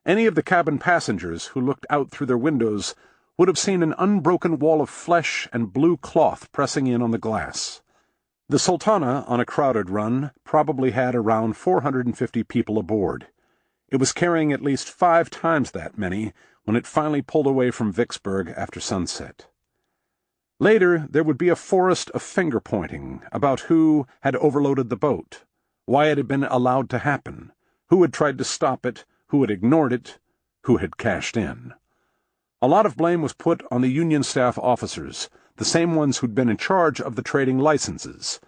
Any of the cabin passengers who looked out through their windows would have seen an unbroken wall of flesh and blue cloth pressing in on the glass. The Sultana, on a crowded run, probably had around 450 people aboard. It was carrying at least 5 times that many when it finally pulled away from Vicksburg after sunset. Later, there would be a forest of finger-pointing about who had overloaded the boat, why it had been allowed to happen, who had tried to stop it, who had ignored it, who had cashed in. A lot of blame was put on the Union staff officers, the same ones who'd been in charge of the trading licenses.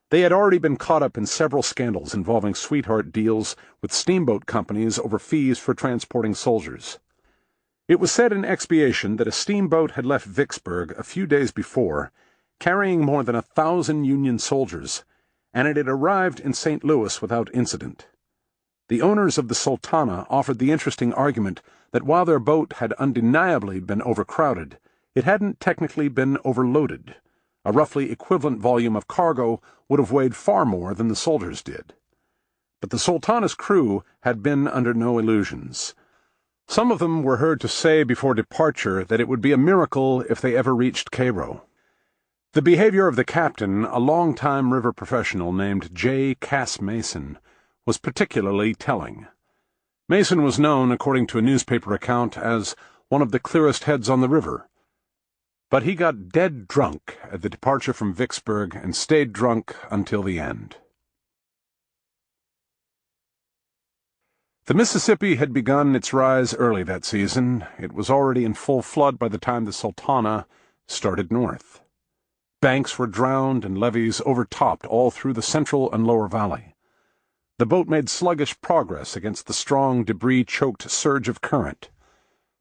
They had already been caught up in several scandals involving sweetheart deals with steamboat companies over fees for transporting soldiers. It was said in expiation that a steamboat had left Vicksburg a few days before, carrying more than 1,000 Union soldiers, and it had arrived in St. Louis without incident. The owners of the Sultana offered the interesting argument that while their boat had undeniably been overcrowded, it hadn't technically been overloaded. A roughly equivalent volume of cargo would have weighed far more than the soldiers did. But the Sultana's crew had been under no illusions. Some of them were heard to say before departure that it would be a miracle if they ever reached Cairo. The behavior of the captain, a long-time river professional named J. Cass Mason, was particularly telling. Mason was known, according to a newspaper account, as one of the clearest heads on the river. But he got dead drunk at the departure from Vicksburg and stayed drunk until the end. The Mississippi had begun its rise early that season. It was already in full flood by the time the Sultana started north. Banks were drowned and levees overtopped all through the central and lower valley. The boat made sluggish progress against the strong, debris-choked surge of current.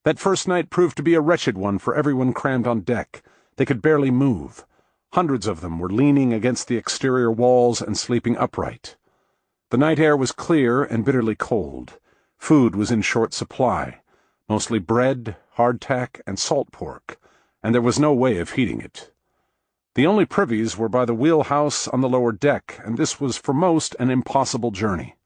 That first night proved to be a wretched one for everyone crammed on deck. They could barely move. Hundreds of them were leaning against the exterior walls and sleeping upright. The night air was clear and bitterly cold. Food was in short supply, mostly bread, hardtack, and salt pork, and there was no way of heating it. The only privies were by the wheelhouse on the lower deck, and this was for most an impossible journey.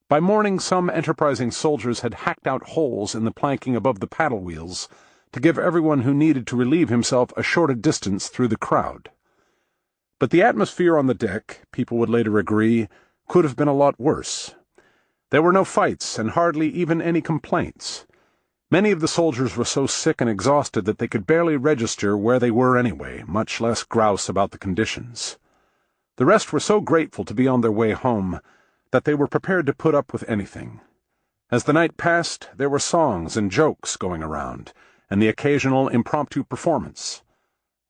By morning some enterprising soldiers had hacked out holes in the planking above the paddle wheels to give everyone who needed to relieve himself a shorter distance through the crowd. But the atmosphere on the deck, people would later agree, could have been a lot worse. There were no fights and hardly even any complaints. Many of the soldiers were so sick and exhausted that they could barely register where they were anyway, much less grouse about the conditions. The rest were so grateful to be on their way home that they were prepared to put up with anything. As the night passed, there were songs and jokes going around, and the occasional impromptu performance.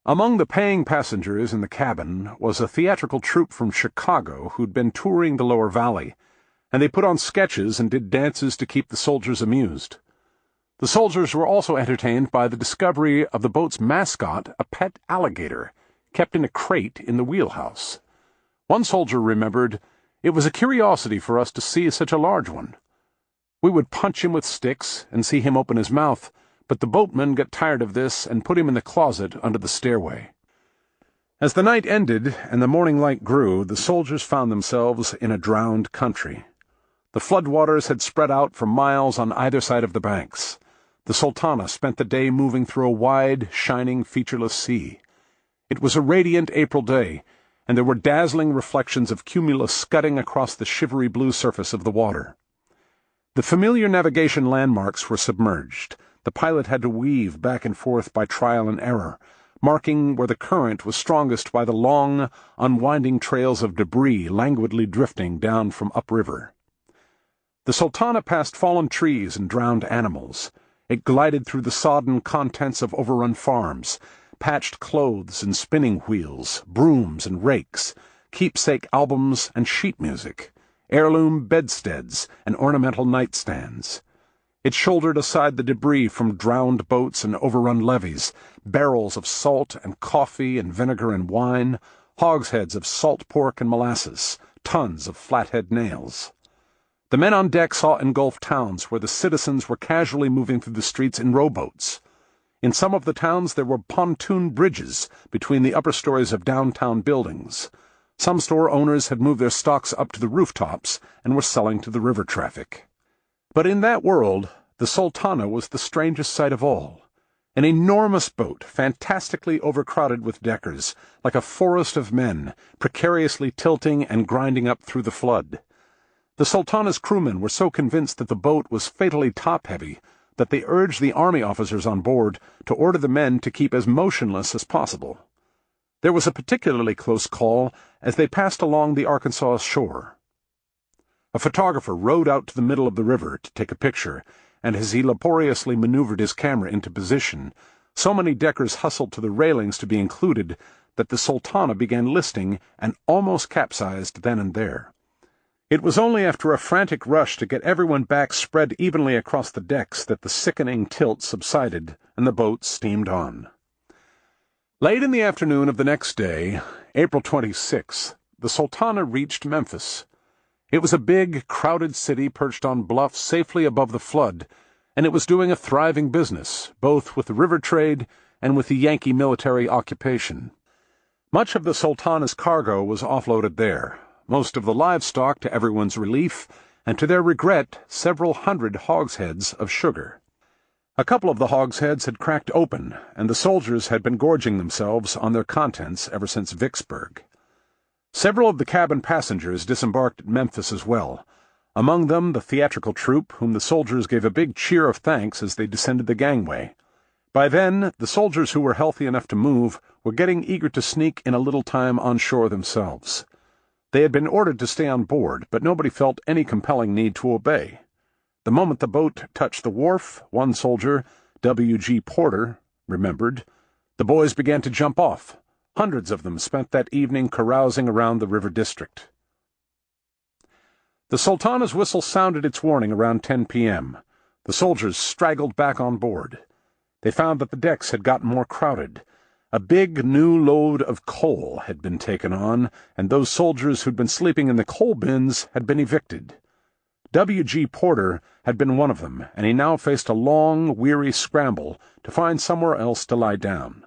Among the paying passengers in the cabin was a theatrical troupe from Chicago who'd been touring the lower valley, and they put on sketches and did dances to keep the soldiers amused. The soldiers were also entertained by the discovery of the boat's mascot, a pet alligator, kept in a crate in the wheelhouse. One soldier remembered, "It was a curiosity for us to see such a large one. We would punch him with sticks and see him open his mouth, but the boatmen got tired of this and put him in the closet under the stairway." As the night ended and the morning light grew, the soldiers found themselves in a drowned country. The floodwaters had spread out for miles on either side of the banks. The Sultana spent the day moving through a wide, shining, featureless sea. It was a radiant April day, and there were dazzling reflections of cumulus scudding across the shivery blue surface of the water. The familiar navigation landmarks were submerged. The pilot had to weave back and forth by trial and error, marking where the current was strongest by the long, unwinding trails of debris languidly drifting down from upriver. The Sultana passed fallen trees and drowned animals. It glided through the sodden contents of overrun farms, patched clothes and spinning wheels, brooms and rakes, keepsake albums and sheet music, heirloom bedsteads and ornamental nightstands. It shouldered aside the debris from drowned boats and overrun levees, barrels of salt and coffee and vinegar and wine, hogsheads of salt pork and molasses, tons of flathead nails. The men on deck saw engulfed towns where the citizens were casually moving through the streets in rowboats. In some of the towns there were pontoon bridges between the upper stories of downtown buildings. Some store owners had moved their stocks up to the rooftops and were selling to the river traffic. But in that world, the Sultana was the strangest sight of all. An enormous boat, fantastically overcrowded with deckers, like a forest of men, precariously tilting and grinding up through the flood. The Sultana's crewmen were so convinced that the boat was fatally top-heavy that they urged the army officers on board to order the men to keep as motionless as possible. There was a particularly close call as they passed along the Arkansas shore. A photographer rowed out to the middle of the river to take a picture, and as he laboriously maneuvered his camera into position, so many deckers hustled to the railings to be included that the Sultana began listing and almost capsized then and there. It was only after a frantic rush to get everyone back spread evenly across the decks that the sickening tilt subsided and the boat steamed on. Late in the afternoon of the next day, April 26th, the Sultana reached Memphis. It was a big, crowded city perched on bluffs safely above the flood, and it was doing a thriving business, both with the river trade and with the Yankee military occupation. Much of the Sultana's cargo was offloaded there. most of the livestock to everyone's relief, and to their regret, several hundred hogsheads of sugar. A couple of the hogsheads had cracked open, and the soldiers had been gorging themselves on their contents ever since Vicksburg. Several of the cabin passengers disembarked at Memphis as well, among them the theatrical troupe, whom the soldiers gave a big cheer of thanks as they descended the gangway. By then, the soldiers who were healthy enough to move were getting eager to sneak in a little time on shore themselves. They had been ordered to stay on board, but nobody felt any compelling need to obey. The moment the boat touched the wharf, one soldier, W.G. Porter, remembered, the boys began to jump off. Hundreds of them spent that evening carousing around the river district. The Sultana's whistle sounded its warning around 10 p.m. The soldiers straggled back on board. They found that the decks had gotten more crowded. A big new load of coal had been taken on, and those soldiers who'd been sleeping in the coal bins had been evicted. W.G. Porter had been one of them, and he now faced a long, weary scramble to find somewhere else to lie down.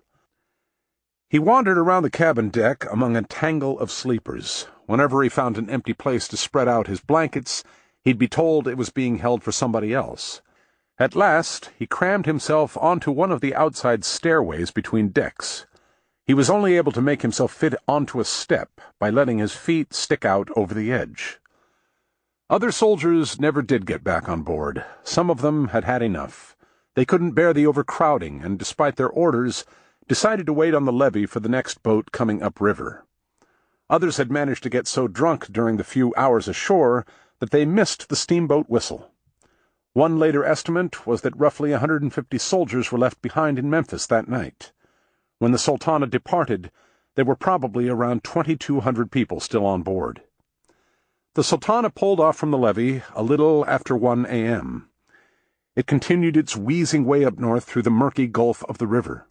He wandered around the cabin deck among a tangle of sleepers. Whenever he found an empty place to spread out his blankets, he'd be told it was being held for somebody else. At last, he crammed himself onto one of the outside stairways between decks. He was only able to make himself fit onto a step by letting his feet stick out over the edge. Other soldiers never did get back on board. Some of them had had enough. They couldn't bear the overcrowding, and despite their orders, decided to wait on the levee for the next boat coming upriver. Others had managed to get so drunk during the few hours ashore that they missed the steamboat whistle. One later estimate was that roughly 150 soldiers were left behind in Memphis that night. When the Sultana departed, there were probably around 2,200 people still on board. The Sultana pulled off from the levee a little after 1 a.m. It continued its wheezing way up north through the murky gulf of the river.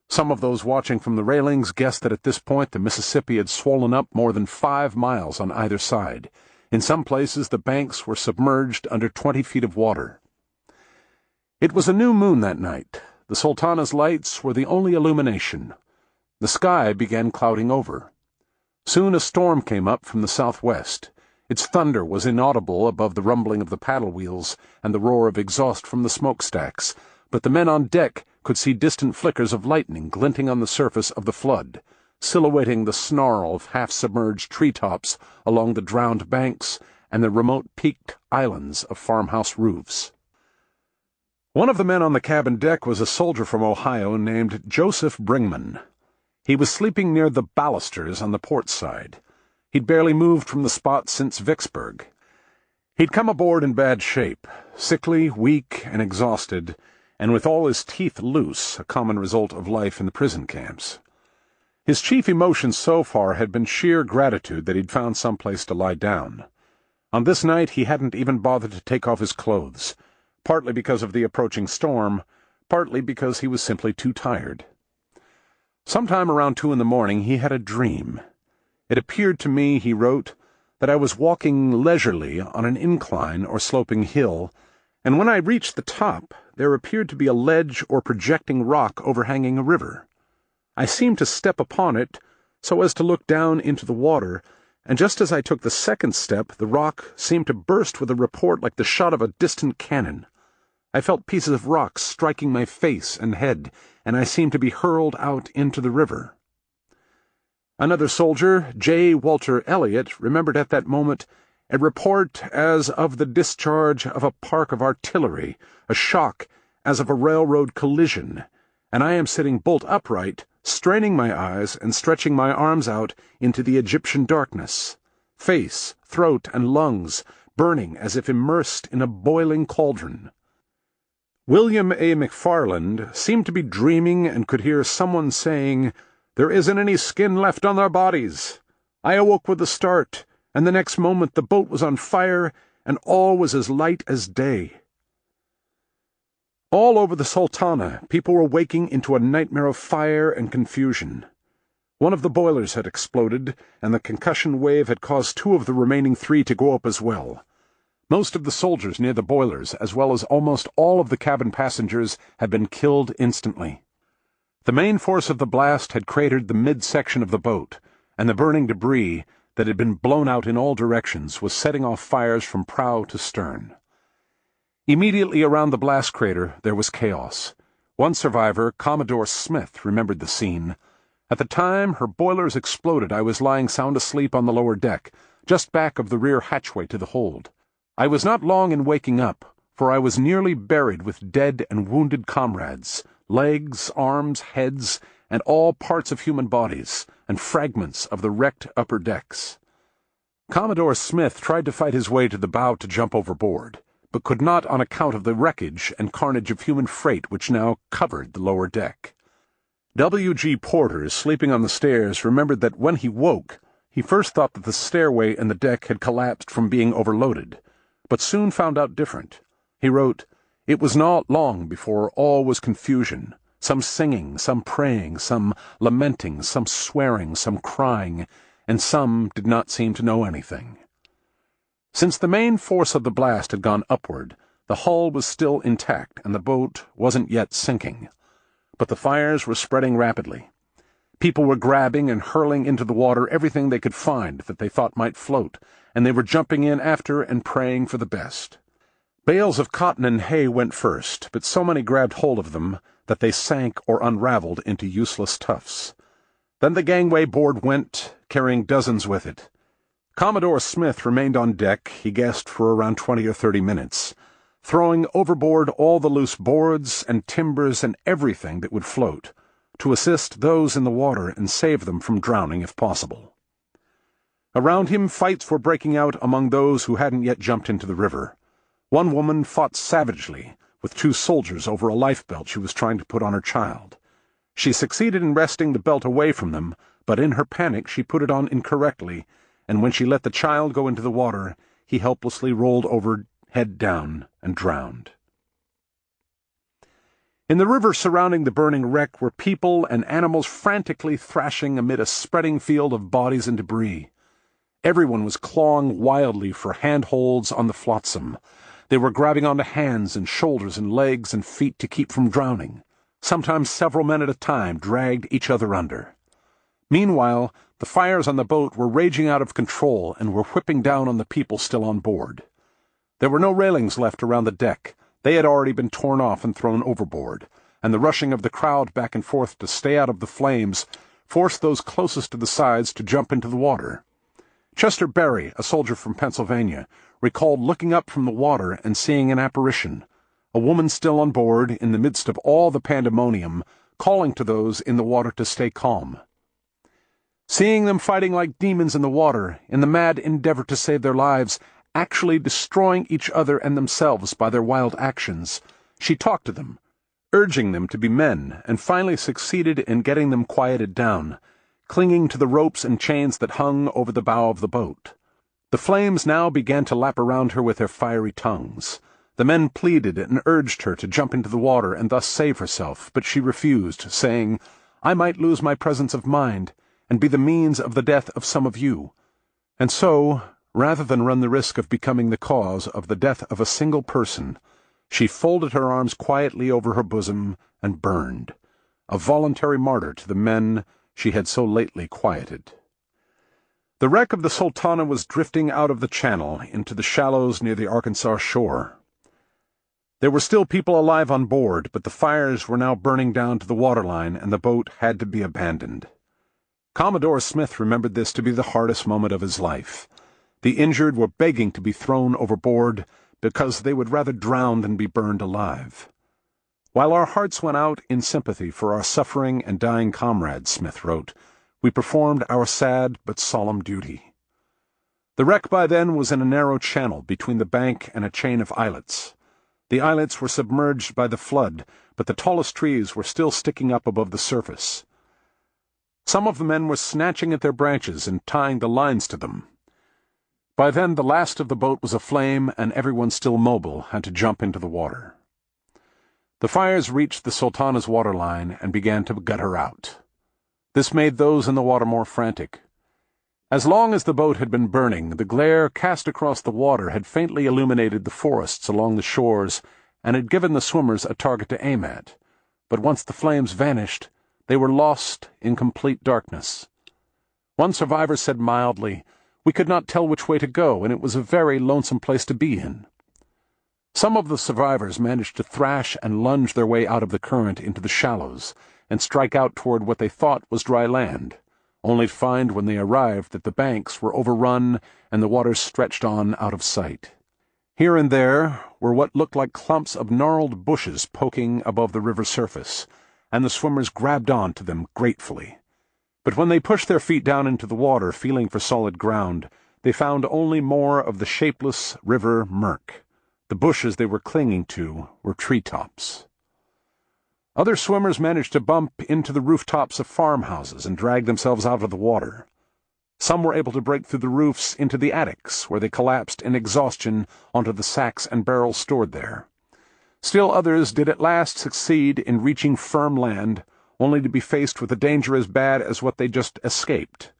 Some of those watching from the railings guessed that at this point the Mississippi had swollen up more than 5 miles on either side. In some places the banks were submerged under 20 feet of water. It was a new moon that night. The Sultana's lights were the only illumination. The sky began clouding over. Soon a storm came up from the southwest. Its thunder was inaudible above the rumbling of the paddle wheels and the roar of exhaust from the smokestacks, but the men on deck could see distant flickers of lightning glinting on the surface of the flood, silhouetting the snarl of half-submerged treetops along the drowned banks and the remote peaked islands of farmhouse roofs. One of the men on the cabin deck was a soldier from Ohio named Joseph Bringman. He was sleeping near the balusters on the port side. He'd barely moved from the spot since Vicksburg. He'd come aboard in bad shape, sickly, weak, and exhausted, and with all his teeth loose, a common result of life in the prison camps. His chief emotion so far had been sheer gratitude that he'd found some place to lie down. On this night he hadn't even bothered to take off his clothes, partly because of the approaching storm, partly because he was simply too tired. Sometime around 2 a.m. he had a dream. It appeared to me, he wrote, that I was walking leisurely on an incline or sloping hill, and when I reached the top, there appeared to be a ledge or projecting rock overhanging a river. I seemed to step upon it so as to look down into the water, and just as I took the second step, the rock seemed to burst with a report like the shot of a distant cannon. I felt pieces of rock striking my face and head, and I seemed to be hurled out into the river. Another soldier, J. Walter Elliott, remembered at that moment a report as of the discharge of a park of artillery, a shock as of a railroad collision, and I am sitting bolt upright, straining my eyes and stretching my arms out into the Egyptian darkness, face, throat, and lungs burning as if immersed in a boiling cauldron. William A. McFarland seemed to be dreaming and could hear someone saying, "There isn't any skin left on their bodies." I awoke with a start, and the next moment the boat was on fire, and all was as light as day. All over the Sultana, people were waking into a nightmare of fire and confusion. One of the boilers had exploded, and the concussion wave had caused 2 of the remaining 3 to go up as well. Most of the soldiers near the boilers, as well as almost all of the cabin passengers, had been killed instantly. The main force of the blast had cratered the midsection of the boat, and the burning debris, that had been blown out in all directions was setting off fires from prow to stern. Immediately around the blast crater there was chaos. One survivor, Commodore Smith, remembered the scene. At the time her boilers exploded, I was lying sound asleep on the lower deck, just back of the rear hatchway to the hold. I was not long in waking up, for I was nearly buried with dead and wounded comrades, legs, arms, heads, and all parts of human bodies, and fragments of the wrecked upper decks. Commodore Smith tried to fight his way to the bow to jump overboard, but could not on account of the wreckage and carnage of human freight which now covered the lower deck. W.G. Porter, sleeping on the stairs, remembered that when he woke, he first thought that the stairway and the deck had collapsed from being overloaded, but soon found out different. He wrote, "It was not long before all was confusion, some singing, some praying, some lamenting, some swearing, some crying, and some did not seem to know anything." Since the main force of the blast had gone upward, the hull was still intact and the boat wasn't yet sinking. But the fires were spreading rapidly. People were grabbing and hurling into the water everything they could find that they thought might float, and they were jumping in after and praying for the best. Bales of cotton and hay went first, but so many grabbed hold of them that they sank or unraveled into useless tufts. Then the gangway board went, carrying dozens with it. Commodore Smith remained on deck, he guessed, for around 20 or 30 minutes, throwing overboard all the loose boards and timbers and everything that would float, to assist those in the water and save them from drowning if possible. Around him fights were breaking out among those who hadn't yet jumped into the river. One woman fought savagely with 2 soldiers over a lifebelt she was trying to put on her child. She succeeded in wresting the belt away from them, but in her panic she put it on incorrectly, and when she let the child go into the water, he helplessly rolled over, head down, and drowned. In the river surrounding the burning wreck were people and animals frantically thrashing amid a spreading field of bodies and debris. Everyone was clawing wildly for handholds on the flotsam. They were grabbing onto hands and shoulders and legs and feet to keep from drowning. Sometimes several men at a time dragged each other under. Meanwhile, the fires on the boat were raging out of control and were whipping down on the people still on board. There were no railings left around the deck. They had already been torn off and thrown overboard, and the rushing of the crowd back and forth to stay out of the flames forced those closest to the sides to jump into the water. Chester Berry, a soldier from Pennsylvania, recalled looking up from the water and seeing an apparition, a woman still on board in the midst of all the pandemonium, calling to those in the water to stay calm. Seeing them fighting like demons in the water, in the mad endeavor to save their lives, actually destroying each other and themselves by their wild actions, she talked to them, urging them to be men, and finally succeeded in getting them quieted down, clinging to the ropes and chains that hung over the bow of the boat. The flames now began to lap around her with their fiery tongues. The men pleaded and urged her to jump into the water and thus save herself, but she refused, saying, "I might lose my presence of mind, and be the means of the death of some of you." And so, rather than run the risk of becoming the cause of the death of a single person, she folded her arms quietly over her bosom and burned, a voluntary martyr to the men she had so lately quieted. The wreck of the Sultana was drifting out of the channel into the shallows near the Arkansas shore. There were still people alive on board, but the fires were now burning down to the waterline, and the boat had to be abandoned. Commodore Smith remembered this to be the hardest moment of his life. The injured were begging to be thrown overboard because they would rather drown than be burned alive. "While our hearts went out in sympathy for our suffering and dying comrades," Smith wrote, "we performed our sad but solemn duty." The wreck by then was in a narrow channel between the bank and a chain of islets. The islets were submerged by the flood, but the tallest trees were still sticking up above the surface. Some of the men were snatching at their branches and tying the lines to them. By then the last of the boat was aflame, and everyone still mobile had to jump into the water. The fires reached the Sultana's waterline and began to gut her out. This made those in the water more frantic. As long as the boat had been burning, the glare cast across the water had faintly illuminated the forests along the shores and had given the swimmers a target to aim at. But once the flames vanished, they were lost in complete darkness. One survivor said mildly, We could not tell which way to go, and it was a very lonesome place to be in. Some of the survivors managed to thrash and lunge their way out of the current into the shallows and strike out toward what they thought was dry land, only to find when they arrived that the banks were overrun and the waters stretched on out of sight. Here and there were what looked like clumps of gnarled bushes poking above the river surface, and the swimmers grabbed on to them gratefully. But when they pushed their feet down into the water, feeling for solid ground, they found only more of the shapeless river murk. The bushes they were clinging to were treetops. Other swimmers managed to bump into the rooftops of farmhouses and drag themselves out of the water. Some were able to break through the roofs into the attics, where they collapsed in exhaustion onto the sacks and barrels stored there. Still others did at last succeed in reaching firm land, only to be faced with a danger as bad as what they just escaped.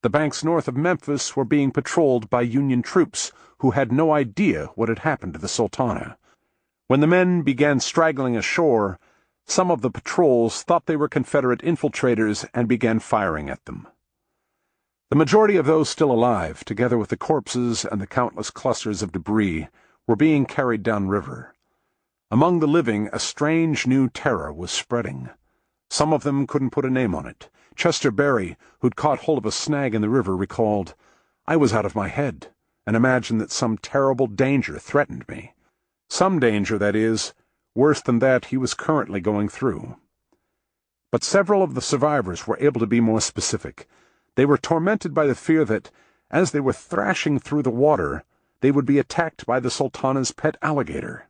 The banks north of Memphis were being patrolled by Union troops who had no idea what had happened to the Sultana. When the men began straggling ashore, some of the patrols thought they were Confederate infiltrators and began firing at them. The majority of those still alive, together with the corpses and the countless clusters of debris, were being carried downriver. Among the living, a strange new terror was spreading. Some of them couldn't put a name on it. Chester Berry, who'd caught hold of a snag in the river, recalled, "I was out of my head, and imagined that some terrible danger threatened me. Some danger, that is, worse than that he was currently going through." But several of the survivors were able to be more specific. They were tormented by the fear that, as they were thrashing through the water, they would be attacked by the Sultana's pet alligator.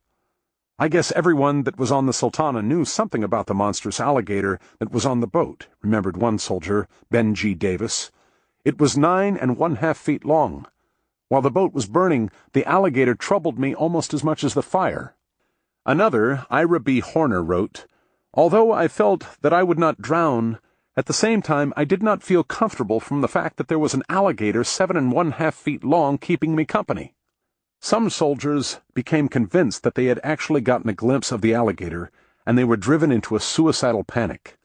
"I guess everyone that was on the Sultana knew something about the monstrous alligator that was on the boat," remembered one soldier, Ben G. Davis. "It was 9½ feet long. While the boat was burning, the alligator troubled me almost as much as the fire." Another, Ira B. Horner, wrote, "Although I felt that I would not drown, at the same time I did not feel comfortable from the fact that there was an alligator 7½ feet long keeping me company." Some soldiers became convinced that they had actually gotten a glimpse of the alligator, and they were driven into a suicidal panic.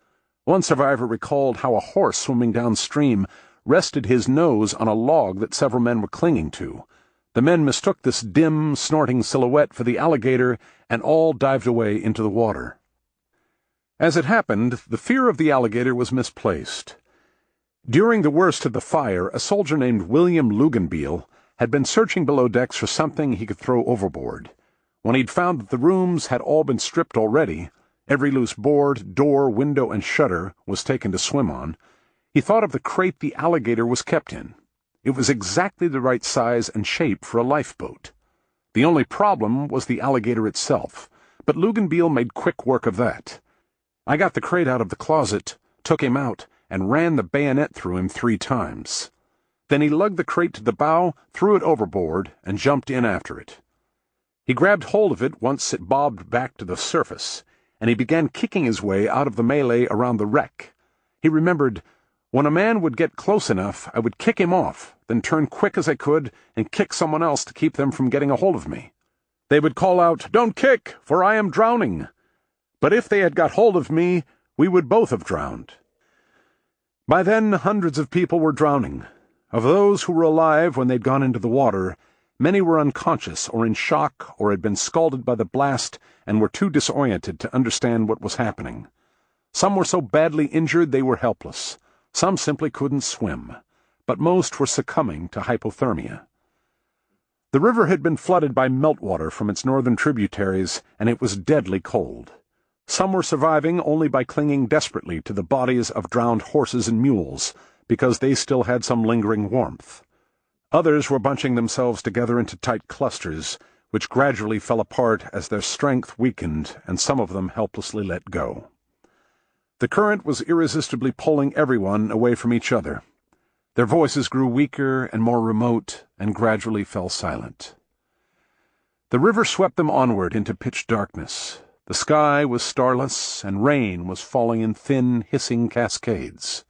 One survivor recalled how a horse swimming downstream rested his nose on a log that several men were clinging to. The men mistook this dim, snorting silhouette for the alligator, and all dived away into the water. As it happened, the fear of the alligator was misplaced. During the worst of the fire, a soldier named William Luganbeal had been searching below decks for something he could throw overboard. When he'd found that the rooms had all been stripped already, every loose board, door, window, and shutter was taken to swim on, he thought of the crate the alligator was kept in. It was exactly the right size and shape for a lifeboat. The only problem was the alligator itself, but Luganbeal made quick work of that. "I got the crate out of the closet, took him out, and ran the bayonet through him 3 times. Then he lugged the crate to the bow, threw it overboard, and jumped in after it. He grabbed hold of it once it bobbed back to the surface, and he began kicking his way out of the melee around the wreck. He remembered, 'When a man would get close enough, I would kick him off, then turn quick as I could and kick someone else to keep them from getting a hold of me. They would call out, 'Don't kick, for I am drowning.' But if they had got hold of me, we would both have drowned." By then, hundreds of people were drowning. Of those who were alive when they'd gone into the water, many were unconscious or in shock or had been scalded by the blast and were too disoriented to understand what was happening. Some were so badly injured they were helpless. Some simply couldn't swim, but most were succumbing to hypothermia. The river had been flooded by meltwater from its northern tributaries, and it was deadly cold. Some were surviving only by clinging desperately to the bodies of drowned horses and mules, because they still had some lingering warmth. Others were bunching themselves together into tight clusters, which gradually fell apart as their strength weakened and some of them helplessly let go. The current was irresistibly pulling everyone away from each other. Their voices grew weaker and more remote and gradually fell silent. The river swept them onward into pitch darkness. The sky was starless, and rain was falling in thin, hissing cascades.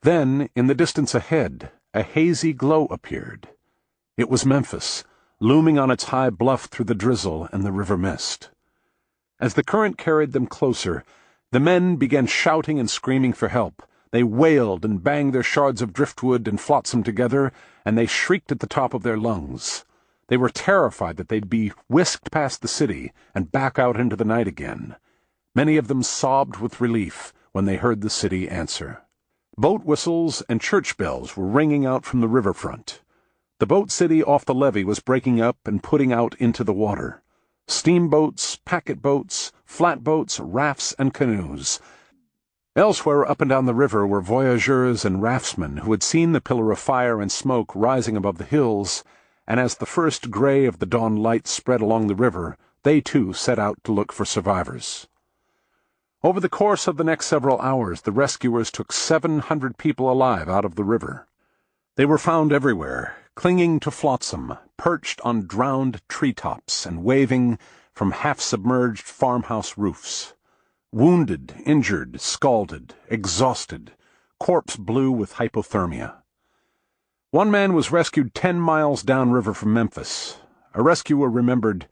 Then, in the distance ahead, a hazy glow appeared. It was Memphis, looming on its high bluff through the drizzle and the river mist. As the current carried them closer, the men began shouting and screaming for help. They wailed and banged their shards of driftwood and flotsam together, and they shrieked at the top of their lungs. They were terrified that they'd be whisked past the city and back out into the night again. Many of them sobbed with relief when they heard the city answer. Boat whistles and church bells were ringing out from the riverfront. The boat city off the levee was breaking up and putting out into the water. Steamboats, packet boats, flatboats, rafts, and canoes. Elsewhere up and down the river were voyageurs and raftsmen who had seen the pillar of fire and smoke rising above the hills, and as the first gray of the dawn light spread along the river, they too set out to look for survivors. Over the course of the next several hours, the rescuers took 700 people alive out of the river. They were found everywhere, clinging to flotsam, perched on drowned treetops and waving from half-submerged farmhouse roofs. Wounded, injured, scalded, exhausted, corpse blue with hypothermia. One man was rescued 10 miles downriver from Memphis. A rescuer remembered,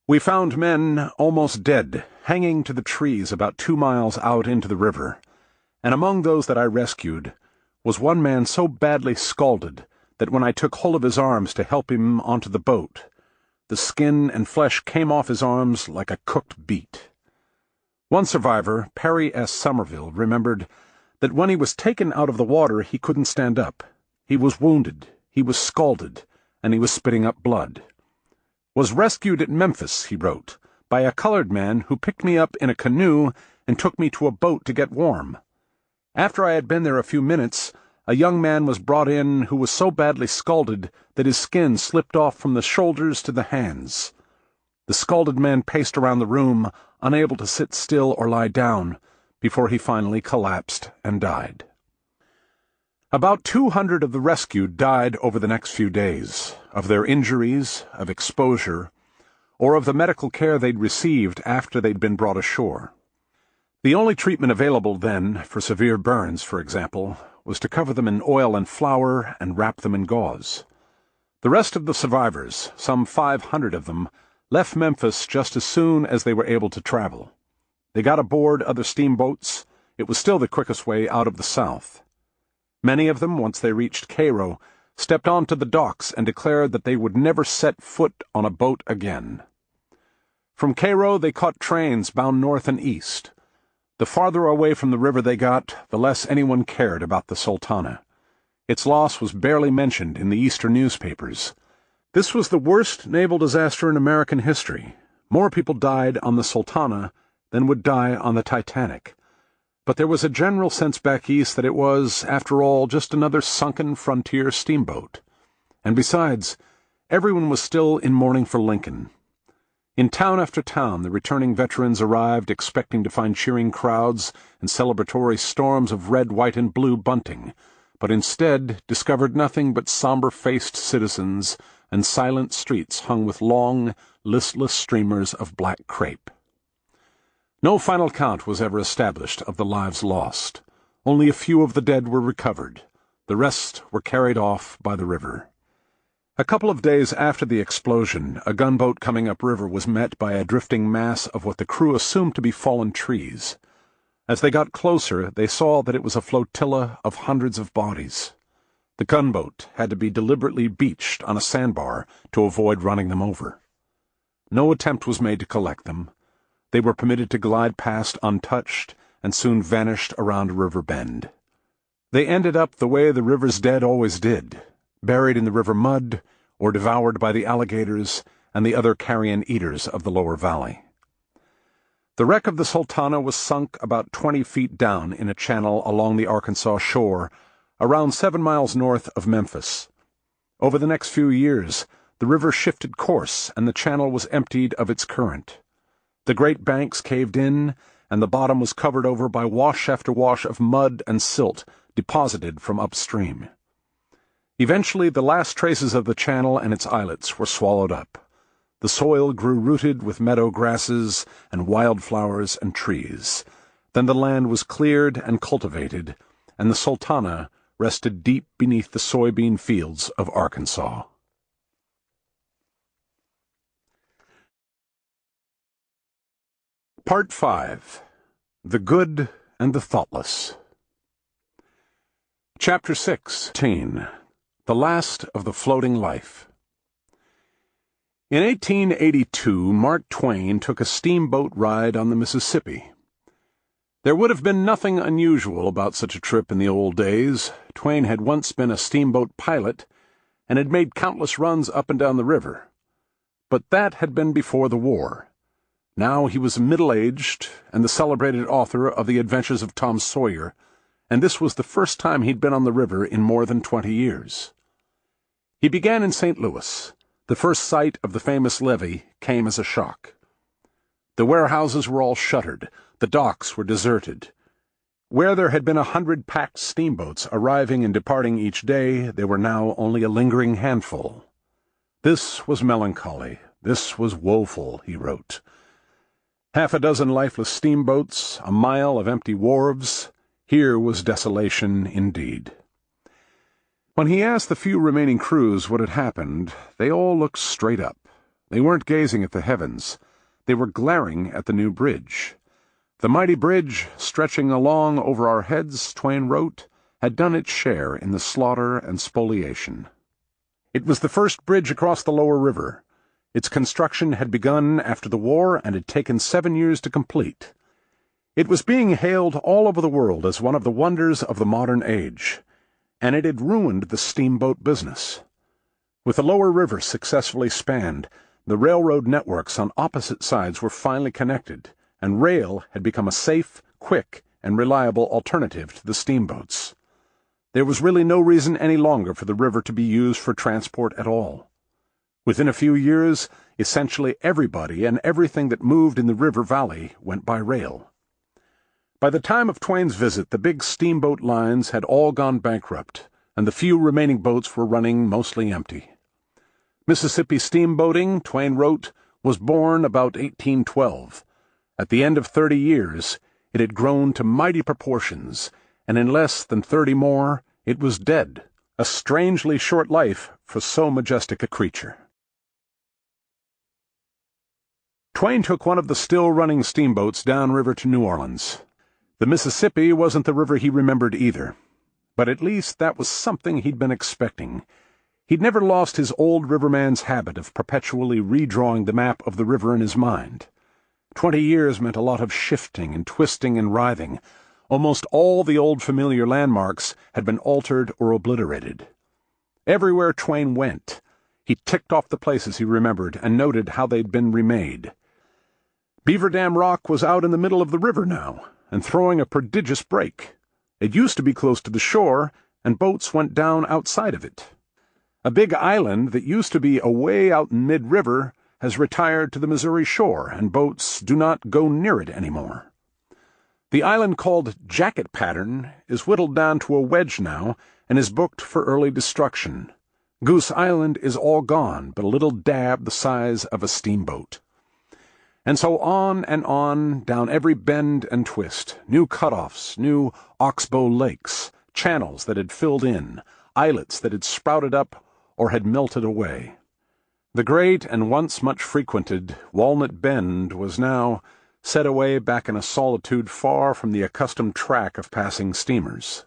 "We found men almost dead, hanging to the trees about 2 miles out into the river, and among those that I rescued was one man so badly scalded that when I took hold of his arms to help him onto the boat, the skin and flesh came off his arms like a cooked beet." One survivor, Perry S. Somerville, remembered that when he was taken out of the water he couldn't stand up. He was wounded, he was scalded, and he was spitting up blood. "Was rescued at Memphis," he wrote, "by a colored man who picked me up in a canoe and took me to a boat to get warm. After I had been there a few minutes, a young man was brought in who was so badly scalded that his skin slipped off from the shoulders to the hands. The scalded man paced around the room, unable to sit still or lie down, before he finally collapsed and died." About 200 of the rescued died over the next few days, of their injuries, of exposure, or of the medical care they'd received after they'd been brought ashore. The only treatment available then, for severe burns, for example, was to cover them in oil and flour and wrap them in gauze. The rest of the survivors, some 500 of them, left Memphis just as soon as they were able to travel. They got aboard other steamboats. It was still the quickest way out of the South. Many of them, once they reached Cairo, stepped onto the docks and declared that they would never set foot on a boat again. From Cairo they caught trains bound north and east. The farther away from the river they got, the less anyone cared about the Sultana. Its loss was barely mentioned in the Eastern newspapers. This was the worst naval disaster in American history. More people died on the Sultana than would die on the Titanic. But there was a general sense back east that it was, after all, just another sunken frontier steamboat. And besides, everyone was still in mourning for Lincoln. In town after town, the returning veterans arrived expecting to find cheering crowds and celebratory storms of red, white, and blue bunting, but instead discovered nothing but somber-faced citizens and silent streets hung with long, listless streamers of black crepe. No final count was ever established of the lives lost. Only a few of the dead were recovered. The rest were carried off by the river. A couple of days after the explosion, a gunboat coming upriver was met by a drifting mass of what the crew assumed to be fallen trees. As they got closer, they saw that it was a flotilla of hundreds of bodies. The gunboat had to be deliberately beached on a sandbar to avoid running them over. No attempt was made to collect them. They were permitted to glide past untouched and soon vanished around a river bend. They ended up the way the river's dead always did, buried in the river mud or devoured by the alligators and the other carrion eaters of the lower valley. The wreck of the Sultana was sunk about 20 feet down in a channel along the Arkansas shore, around 7 miles north of Memphis. Over the next few years, the river shifted course and the channel was emptied of its current. The great banks caved in, and the bottom was covered over by wash after wash of mud and silt deposited from upstream. Eventually, the last traces of the channel and its islets were swallowed up. The soil grew rooted with meadow grasses and wildflowers and trees. Then the land was cleared and cultivated, and the Sultana rested deep beneath the soybean fields of Arkansas. Part 5. The Good and the Thoughtless. Chapter 16. The Last of the Floating Life. In 1882, Mark Twain took a steamboat ride on the Mississippi. There would have been nothing unusual about such a trip in the old days. Twain had once been a steamboat pilot and had made countless runs up and down the river. But that had been before the war. Now he was middle-aged and the celebrated author of The Adventures of Tom Sawyer, and this was the first time he'd been on the river in more than 20 years. He began in St. Louis. The first sight of the famous levee came as a shock. The warehouses were all shuttered. The docks were deserted. Where there had been 100 packed steamboats arriving and departing each day, there were now only a lingering handful. This was melancholy. This was woeful, he wrote. Half a dozen lifeless steamboats, a mile of empty wharves. Here was desolation indeed. When he asked the few remaining crews what had happened, they all looked straight up. They weren't gazing at the heavens. They were glaring at the new bridge. The mighty bridge, stretching along over our heads, Twain wrote, had done its share in the slaughter and spoliation. It was the first bridge across the lower river. Its construction had begun after the war and had taken 7 years to complete. It was being hailed all over the world as one of the wonders of the modern age, and it had ruined the steamboat business. With the lower river successfully spanned, the railroad networks on opposite sides were finally connected, and rail had become a safe, quick, and reliable alternative to the steamboats. There was really no reason any longer for the river to be used for transport at all. Within a few years, essentially everybody and everything that moved in the river valley went by rail. By the time of Twain's visit, the big steamboat lines had all gone bankrupt, and the few remaining boats were running mostly empty. Mississippi steamboating, Twain wrote, was born about 1812. At the end of 30 years, it had grown to mighty proportions, and in less than 30 more, it was dead, a strangely short life for so majestic a creature. Twain took one of the still-running steamboats downriver to New Orleans. The Mississippi wasn't the river he remembered either, but at least that was something he'd been expecting. He'd never lost his old riverman's habit of perpetually redrawing the map of the river in his mind. 20 years meant a lot of shifting and twisting and writhing. Almost all the old familiar landmarks had been altered or obliterated. Everywhere Twain went, he ticked off the places he remembered and noted how they'd been remade. Beaver Dam Rock was out in the middle of the river now, and throwing a prodigious break. It used to be close to the shore, and boats went down outside of it. A big island that used to be away out in mid-river has retired to the Missouri shore, and boats do not go near it anymore. The island called Jacket Pattern is whittled down to a wedge now, and is booked for early destruction. Goose Island is all gone, but a little dab the size of a steamboat. And so on, down every bend and twist, new cutoffs, new oxbow lakes, channels that had filled in, islets that had sprouted up or had melted away. The great and once much frequented Walnut Bend was now set away back in a solitude far from the accustomed track of passing steamers.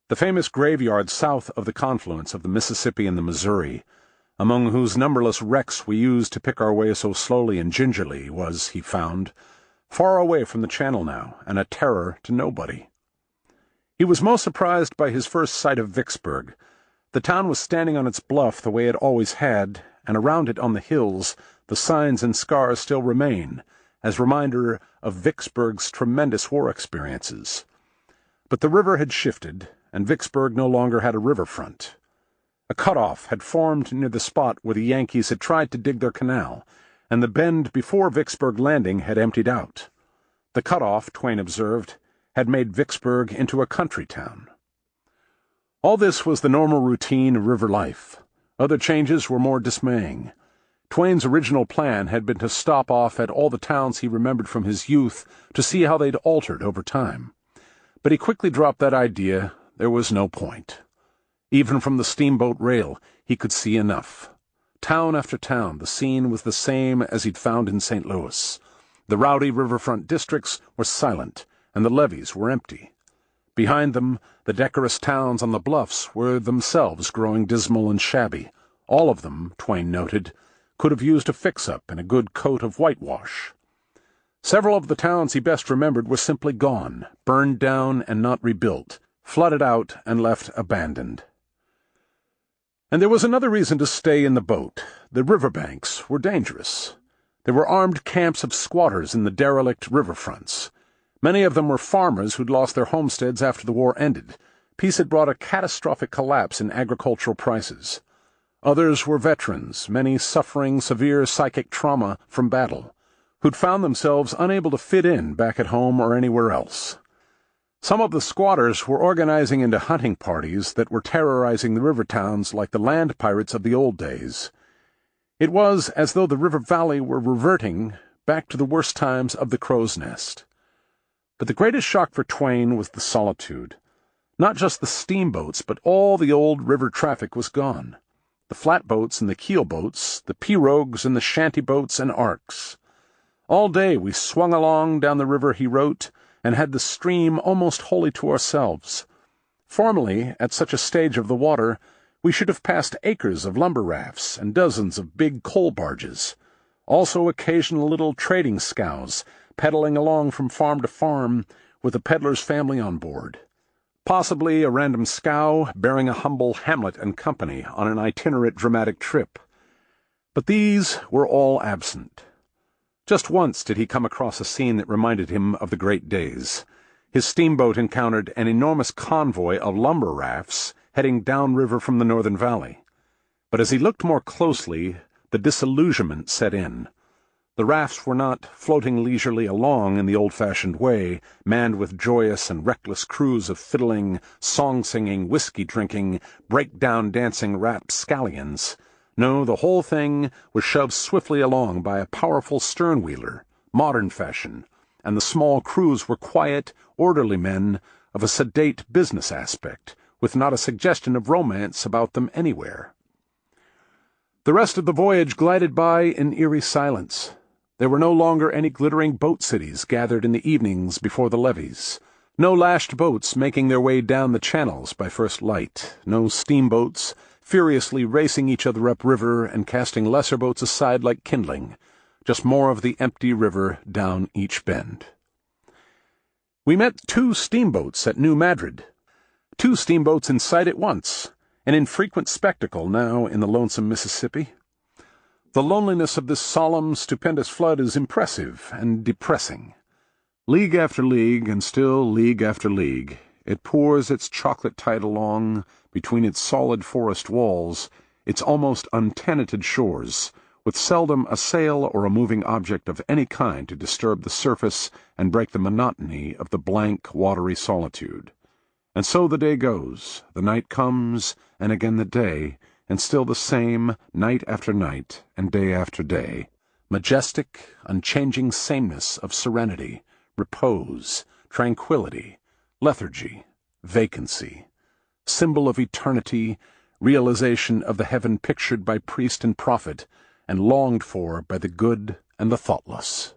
The famous graveyard south of the confluence of the Mississippi and the Missouri, among whose numberless wrecks we used to pick our way so slowly and gingerly, was, he found, far away from the channel now, and a terror to nobody. He was most surprised by his first sight of Vicksburg. The town was standing on its bluff the way it always had, and around it on the hills the signs and scars still remain, as reminder of Vicksburg's tremendous war experiences. But the river had shifted, and Vicksburg no longer had a riverfront. A cutoff had formed near the spot where the Yankees had tried to dig their canal, and the bend before Vicksburg Landing had emptied out. The cutoff, Twain observed, had made Vicksburg into a country town. All this was the normal routine of river life. Other changes were more dismaying. Twain's original plan had been to stop off at all the towns he remembered from his youth to see how they'd altered over time. But he quickly dropped that idea. There was no point. Even from the steamboat rail, he could see enough. Town after town, the scene was the same as he'd found in St. Louis. The rowdy riverfront districts were silent, and the levees were empty. Behind them, the decorous towns on the bluffs were themselves growing dismal and shabby. All of them, Twain noted, could have used a fix-up and a good coat of whitewash. Several of the towns he best remembered were simply gone, burned down and not rebuilt, flooded out and left abandoned. And there was another reason to stay in the boat. The riverbanks were dangerous. There were armed camps of squatters in the derelict riverfronts. Many of them were farmers who'd lost their homesteads after the war ended. Peace had brought a catastrophic collapse in agricultural prices. Others were veterans, many suffering severe psychic trauma from battle, who'd found themselves unable to fit in back at home or anywhere else. Some of the squatters were organizing into hunting parties that were terrorizing the river towns like the land pirates of the old days. It was as though the river valley were reverting back to the worst times of the crow's nest. But the greatest shock for Twain was the solitude. Not just the steamboats, but all the old river traffic was gone. The flatboats and the keelboats, the pirogues and the shantyboats and arks. All day we swung along down the river, he wrote, and had the stream almost wholly to ourselves. Formerly, at such a stage of the water, we should have passed acres of lumber rafts and dozens of big coal barges, also occasional little trading scows, pedaling along from farm to farm with the peddler's family on board. Possibly a random scow bearing a humble Hamlet and company on an itinerant dramatic trip. But these were all absent. Just once did he come across a scene that reminded him of the great days. His steamboat encountered an enormous convoy of lumber rafts heading downriver from the northern valley. But as he looked more closely, the disillusionment set in. The rafts were not floating leisurely along in the old-fashioned way, manned with joyous and reckless crews of fiddling, song-singing, whiskey-drinking, break-down-dancing rapscallions. No, the whole thing was shoved swiftly along by a powerful stern-wheeler, modern fashion, and the small crews were quiet, orderly men of a sedate business aspect, with not a suggestion of romance about them anywhere. The rest of the voyage glided by in eerie silence. There were no longer any glittering boat cities gathered in the evenings before the levees, no lashed boats making their way down the channels by first light, no steamboats furiously racing each other upriver and casting lesser boats aside like kindling, just more of the empty river down each bend. We met 2 steamboats at New Madrid, 2 steamboats in sight at once, an infrequent spectacle now in the lonesome Mississippi. The loneliness of this solemn, stupendous flood is impressive and depressing. League after league, and still league after league, it pours its chocolate tide along between its solid forest walls, its almost untenanted shores, with seldom a sail or a moving object of any kind to disturb the surface and break the monotony of the blank, watery solitude. And so the day goes, the night comes, and again the day, and still the same, night after night, and day after day. Majestic, unchanging sameness of serenity, repose, tranquility, lethargy, vacancy, symbol of eternity, realization of the heaven pictured by priest and prophet, and longed for by the good and the thoughtless.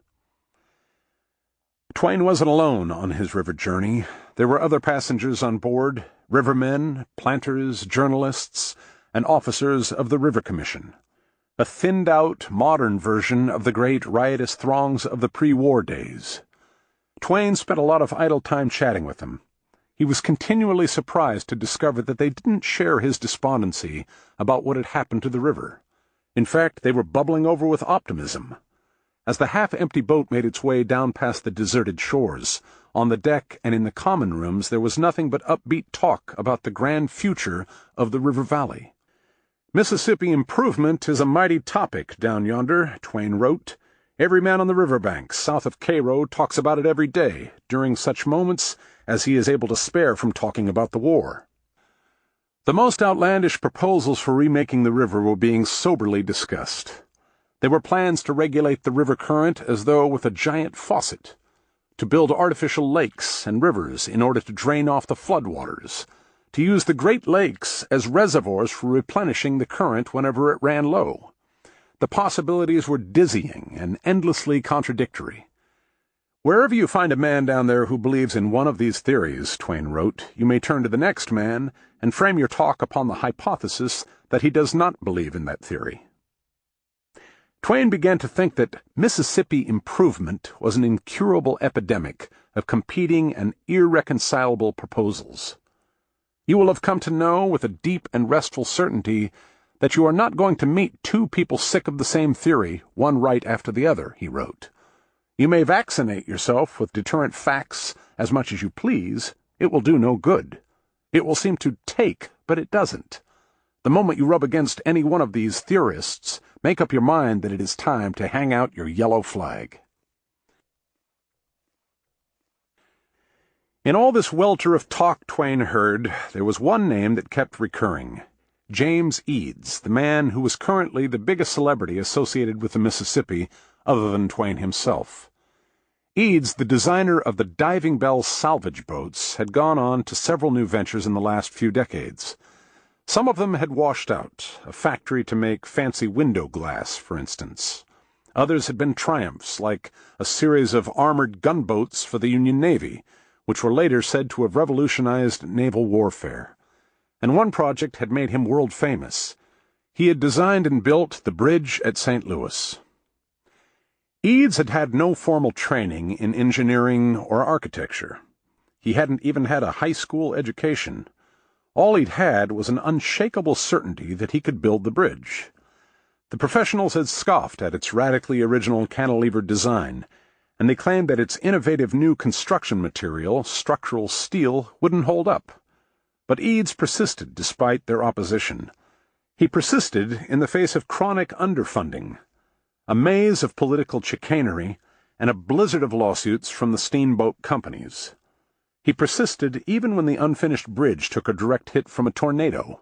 Twain wasn't alone on his river journey. There were other passengers on board, rivermen, planters, journalists, and officers of the River Commission, a thinned-out, modern version of the great riotous throngs of the pre-war days. Twain spent a lot of idle time chatting with them. He was continually surprised to discover that they didn't share his despondency about what had happened to the river. In fact, they were bubbling over with optimism. As the half-empty boat made its way down past the deserted shores, on the deck and in the common rooms there was nothing but upbeat talk about the grand future of the river valley. "Mississippi improvement is a mighty topic down yonder," Twain wrote. "Every man on the riverbank south of Cairo talks about it every day, during such moments as he is able to spare from talking about the war." The most outlandish proposals for remaking the river were being soberly discussed. There were plans to regulate the river current as though with a giant faucet, to build artificial lakes and rivers in order to drain off the floodwaters, to use the Great Lakes as reservoirs for replenishing the current whenever it ran low. The possibilities were dizzying and endlessly contradictory. Wherever you find a man down there who believes in one of these theories, Twain wrote, you may turn to the next man and frame your talk upon the hypothesis that he does not believe in that theory. Twain began to think that Mississippi improvement was an incurable epidemic of competing and irreconcilable proposals. You will have come to know with a deep and restful certainty that you are not going to meet two people sick of the same theory, one right after the other, he wrote. You may vaccinate yourself with deterrent facts as much as you please, it will do no good. It will seem to take, but it doesn't. The moment you rub against any one of these theorists, make up your mind that it is time to hang out your yellow flag. In all this welter of talk Twain heard, there was one name that kept recurring. James Eads, the man who was currently the biggest celebrity associated with the Mississippi, other than Twain himself. Eads, the designer of the Diving Bell salvage boats, had gone on to several new ventures in the last few decades. Some of them had washed out, a factory to make fancy window glass, for instance. Others had been triumphs, like a series of armored gunboats for the Union Navy, which were later said to have revolutionized naval warfare. And one project had made him world famous. He had designed and built the bridge at St. Louis. Eads had had no formal training in engineering or architecture. He hadn't even had a high school education. All he'd had was an unshakable certainty that he could build the bridge. The professionals had scoffed at its radically original cantilever design, and they claimed that its innovative new construction material, structural steel, wouldn't hold up. But Eads persisted despite their opposition. He persisted in the face of chronic underfunding, a maze of political chicanery, and a blizzard of lawsuits from the steamboat companies. He persisted even when the unfinished bridge took a direct hit from a tornado.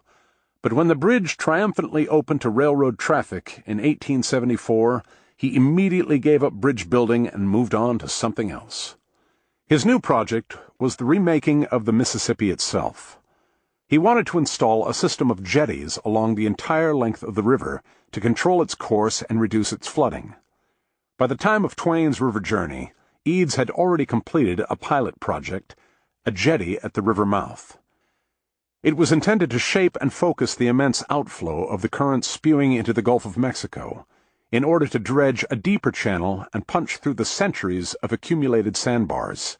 But when the bridge triumphantly opened to railroad traffic in 1874, he immediately gave up bridge building and moved on to something else. His new project was the remaking of the Mississippi itself. He wanted to install a system of jetties along the entire length of the river to control its course and reduce its flooding. By the time of Twain's river journey, Eads had already completed a pilot project, a jetty at the river mouth. It was intended to shape and focus the immense outflow of the current spewing into the Gulf of Mexico, in order to dredge a deeper channel and punch through the centuries of accumulated sandbars.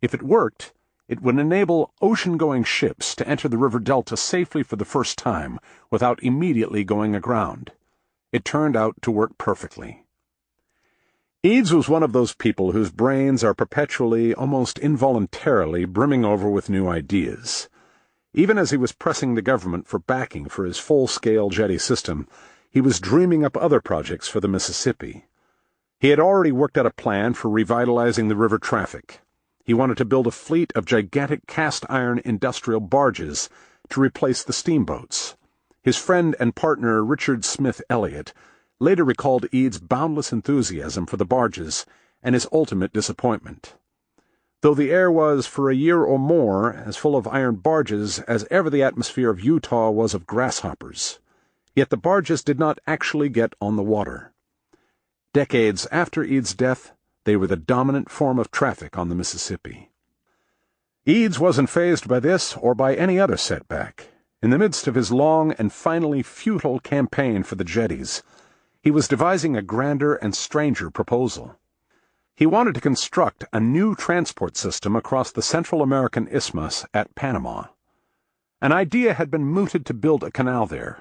If it worked, it would enable ocean-going ships to enter the river delta safely for the first time without immediately going aground. It turned out to work perfectly. Eads was one of those people whose brains are perpetually, almost involuntarily, brimming over with new ideas. Even as he was pressing the government for backing for his full-scale jetty system, he was dreaming up other projects for the Mississippi. He had already worked out a plan for revitalizing the river traffic. He wanted to build a fleet of gigantic cast-iron industrial barges to replace the steamboats. His friend and partner Richard Smith Elliott later recalled Eads' boundless enthusiasm for the barges and his ultimate disappointment. Though the air was, for a year or more, as full of iron barges as ever the atmosphere of Utah was of grasshoppers, yet the barges did not actually get on the water. Decades after Eads' death, they were the dominant form of traffic on the Mississippi. Eads wasn't fazed by this or by any other setback. In the midst of his long and finally futile campaign for the jetties, he was devising a grander and stranger proposal. He wanted to construct a new transport system across the Central American Isthmus at Panama. An idea had been mooted to build a canal there,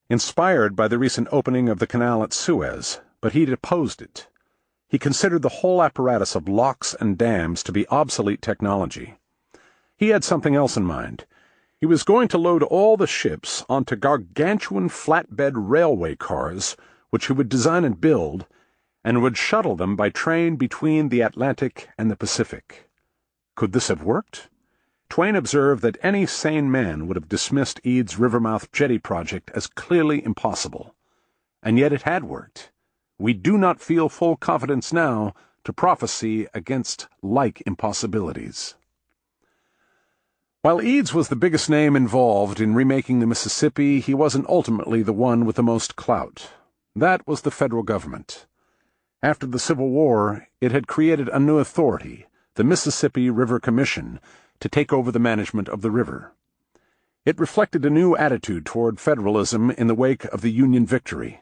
inspired by the recent opening of the canal at Suez, but he'd opposed it. He considered the whole apparatus of locks and dams to be obsolete technology. He had something else in mind. He was going to load all the ships onto gargantuan flatbed railway cars, which he would design and build, and would shuttle them by train between the Atlantic and the Pacific. Could this have worked? Twain observed that any sane man would have dismissed Eads' Rivermouth jetty project as clearly impossible. And yet it had worked. We do not feel full confidence now to prophesy against like impossibilities. While Eads was the biggest name involved in remaking the Mississippi, he wasn't ultimately the one with the most clout. That was the federal government. After the Civil War, it had created a new authority, the Mississippi River Commission, to take over the management of the river. It reflected a new attitude toward federalism in the wake of the Union victory.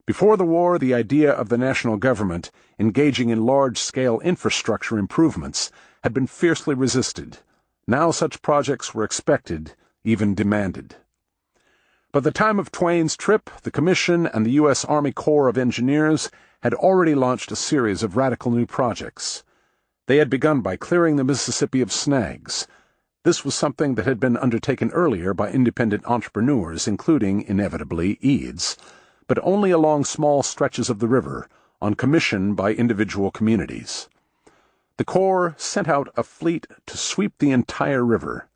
Before the war, the idea of the national government engaging in large-scale infrastructure improvements had been fiercely resisted. Now such projects were expected, even demanded. By the time of Twain's trip, the Commission and the U.S. Army Corps of Engineers had already launched a series of radical new projects. They had begun by clearing the Mississippi of snags. This was something that had been undertaken earlier by independent entrepreneurs, including, inevitably, Eads, but only along small stretches of the river, on commission by individual communities. The Corps sent out a fleet to sweep the entire river.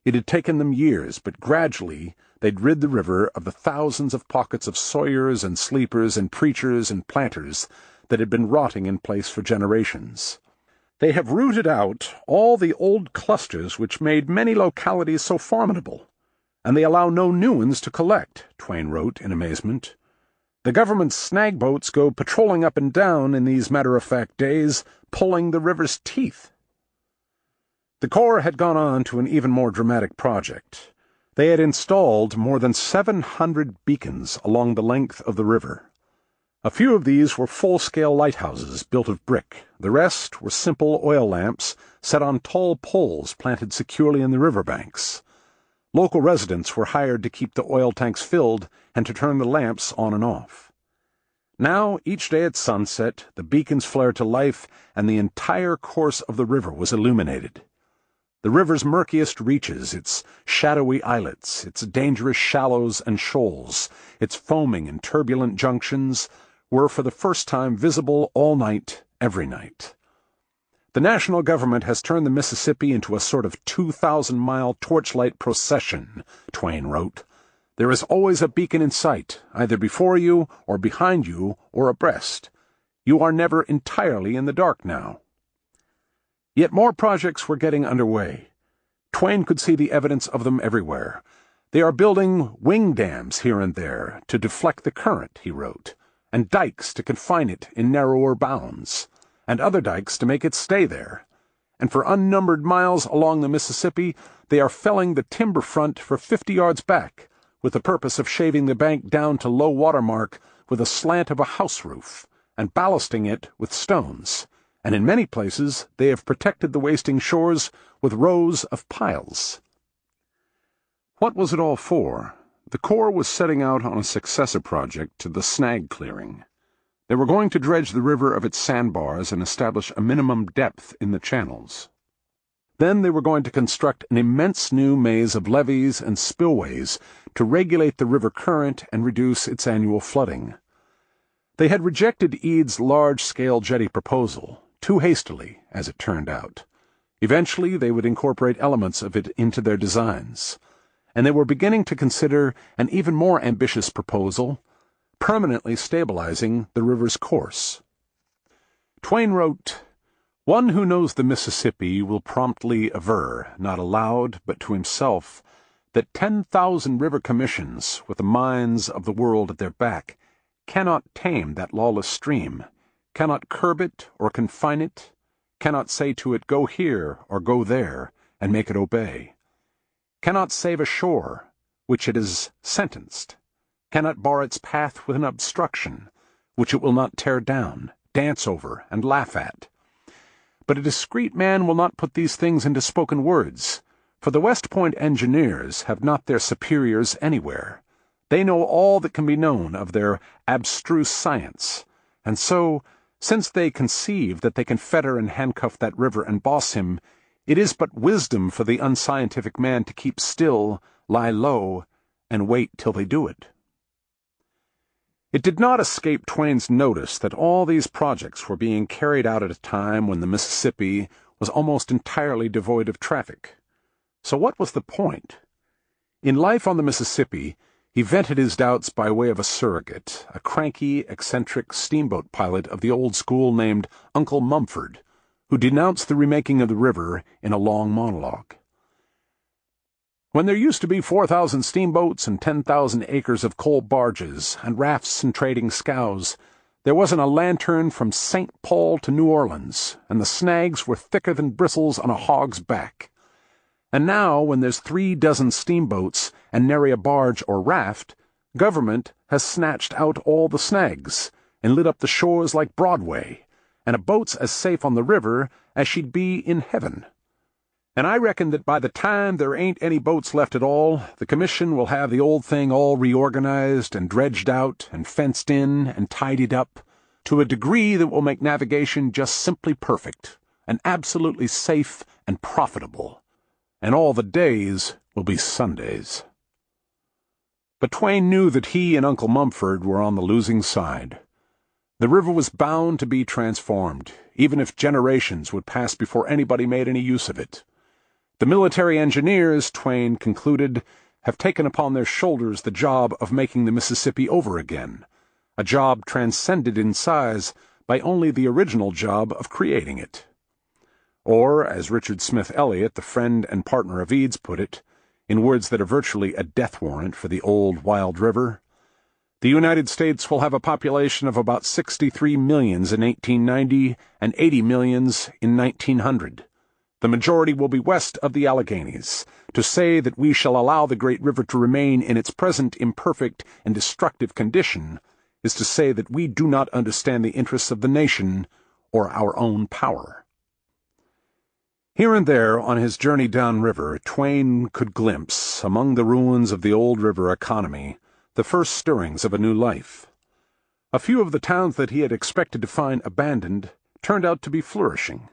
It had taken them years, but gradually they'd rid the river of the thousands of pockets of sawyers and sleepers and preachers and planters that had been rotting in place for generations. They have rooted out all the old clusters which made many localities so formidable, and they allow no new ones to collect, Twain wrote in amazement. The government's snag boats go patrolling up and down in these matter-of-fact days, pulling the river's teeth. The Corps had gone on to an even more dramatic project. They had installed more than 700 beacons along the length of the river. A few of these were full-scale lighthouses built of brick. The rest were simple oil lamps set on tall poles planted securely in the riverbanks. Local residents were hired to keep the oil tanks filled and to turn the lamps on and off. Now, each day at sunset, the beacons flared to life, and the entire course of the river was illuminated. The river's murkiest reaches, its shadowy islets, its dangerous shallows and shoals, its foaming and turbulent junctions, were for the first time visible all night, every night. The national government has turned the Mississippi into a sort of 2,000-mile torchlight procession, Twain wrote. There is always a beacon in sight, either before you or behind you or abreast. You are never entirely in the dark now. Yet more projects were getting underway. Twain could see the evidence of them everywhere. They are building wing dams here and there to deflect the current, he wrote, and dikes to confine it in narrower bounds, and other dikes to make it stay there. And for unnumbered miles along the Mississippi, they are felling the timber front for 50 yards back, with the purpose of shaving the bank down to low water mark with a slant of a house roof, and ballasting it with stones. And in many places they have protected the wasting shores with rows of piles. What was it all for? The Corps was setting out on a successor project to the snag clearing. They were going to dredge the river of its sandbars and establish a minimum depth in the channels. Then they were going to construct an immense new maze of levees and spillways to regulate the river current and reduce its annual flooding. They had rejected Eads' large-scale jetty proposal, too hastily, as it turned out. Eventually they would incorporate elements of it into their designs, and they were beginning to consider an even more ambitious proposal, permanently stabilizing the river's course. Twain wrote, "One who knows the Mississippi will promptly aver, not aloud but to himself, that 10,000 river commissions, with the minds of the world at their back, cannot tame that lawless stream, cannot curb it or confine it, cannot say to it, go here or go there, and make it obey, cannot save a shore which it is sentenced, cannot bar its path with an obstruction which it will not tear down, dance over, and laugh at. But a discreet man will not put these things into spoken words, for the West Point engineers have not their superiors anywhere. They know all that can be known of their abstruse science, and so, since they conceive that they can fetter and handcuff that river and boss him, it is but wisdom for the unscientific man to keep still, lie low, and wait till they do it." It did not escape Twain's notice that all these projects were being carried out at a time when the Mississippi was almost entirely devoid of traffic. So what was the point? In Life on the Mississippi, he vented his doubts by way of a surrogate, a cranky, eccentric steamboat pilot of the old school named Uncle Mumford, who denounced the remaking of the river in a long monologue. "When there used to be 4,000 steamboats and 10,000 acres of coal barges and rafts and trading scows, There wasn't a lantern from St. Paul to New Orleans, and the snags were thicker than bristles on a hog's back. And now, when there's 36 steamboats and nary a barge or raft, government has snatched out all the snags and lit up the shores like Broadway, and a boat's as safe on the river as she'd be in heaven. And I reckon that by the time there ain't any boats left at all, the Commission will have the old thing all reorganized and dredged out and fenced in and tidied up to a degree that will make navigation just simply perfect and absolutely safe and profitable. And all the days will be Sundays. But Twain knew that he and Uncle Mumford were on the losing side. The river was bound to be transformed, even if generations would pass before anybody made any use of it. The military engineers, Twain concluded, have taken upon their shoulders the job of making the Mississippi over again, a job transcended in size by only the original job of creating it. Or, as Richard Smith Elliot, the friend and partner of Eads, put it, in words that are virtually a death warrant for the old wild river, the United States will have a population of about 63 millions in 1890 and 80 millions in 1900. The majority will be west of the Alleghanies. To say that we shall allow the great river to remain in its present imperfect and destructive condition is to say that we do not understand the interests of the nation or our own power. Here and there on his journey downriver, Twain could glimpse, among the ruins of the old river economy, the first stirrings of a new life. A few of the towns that he had expected to find abandoned turned out to be flourishing.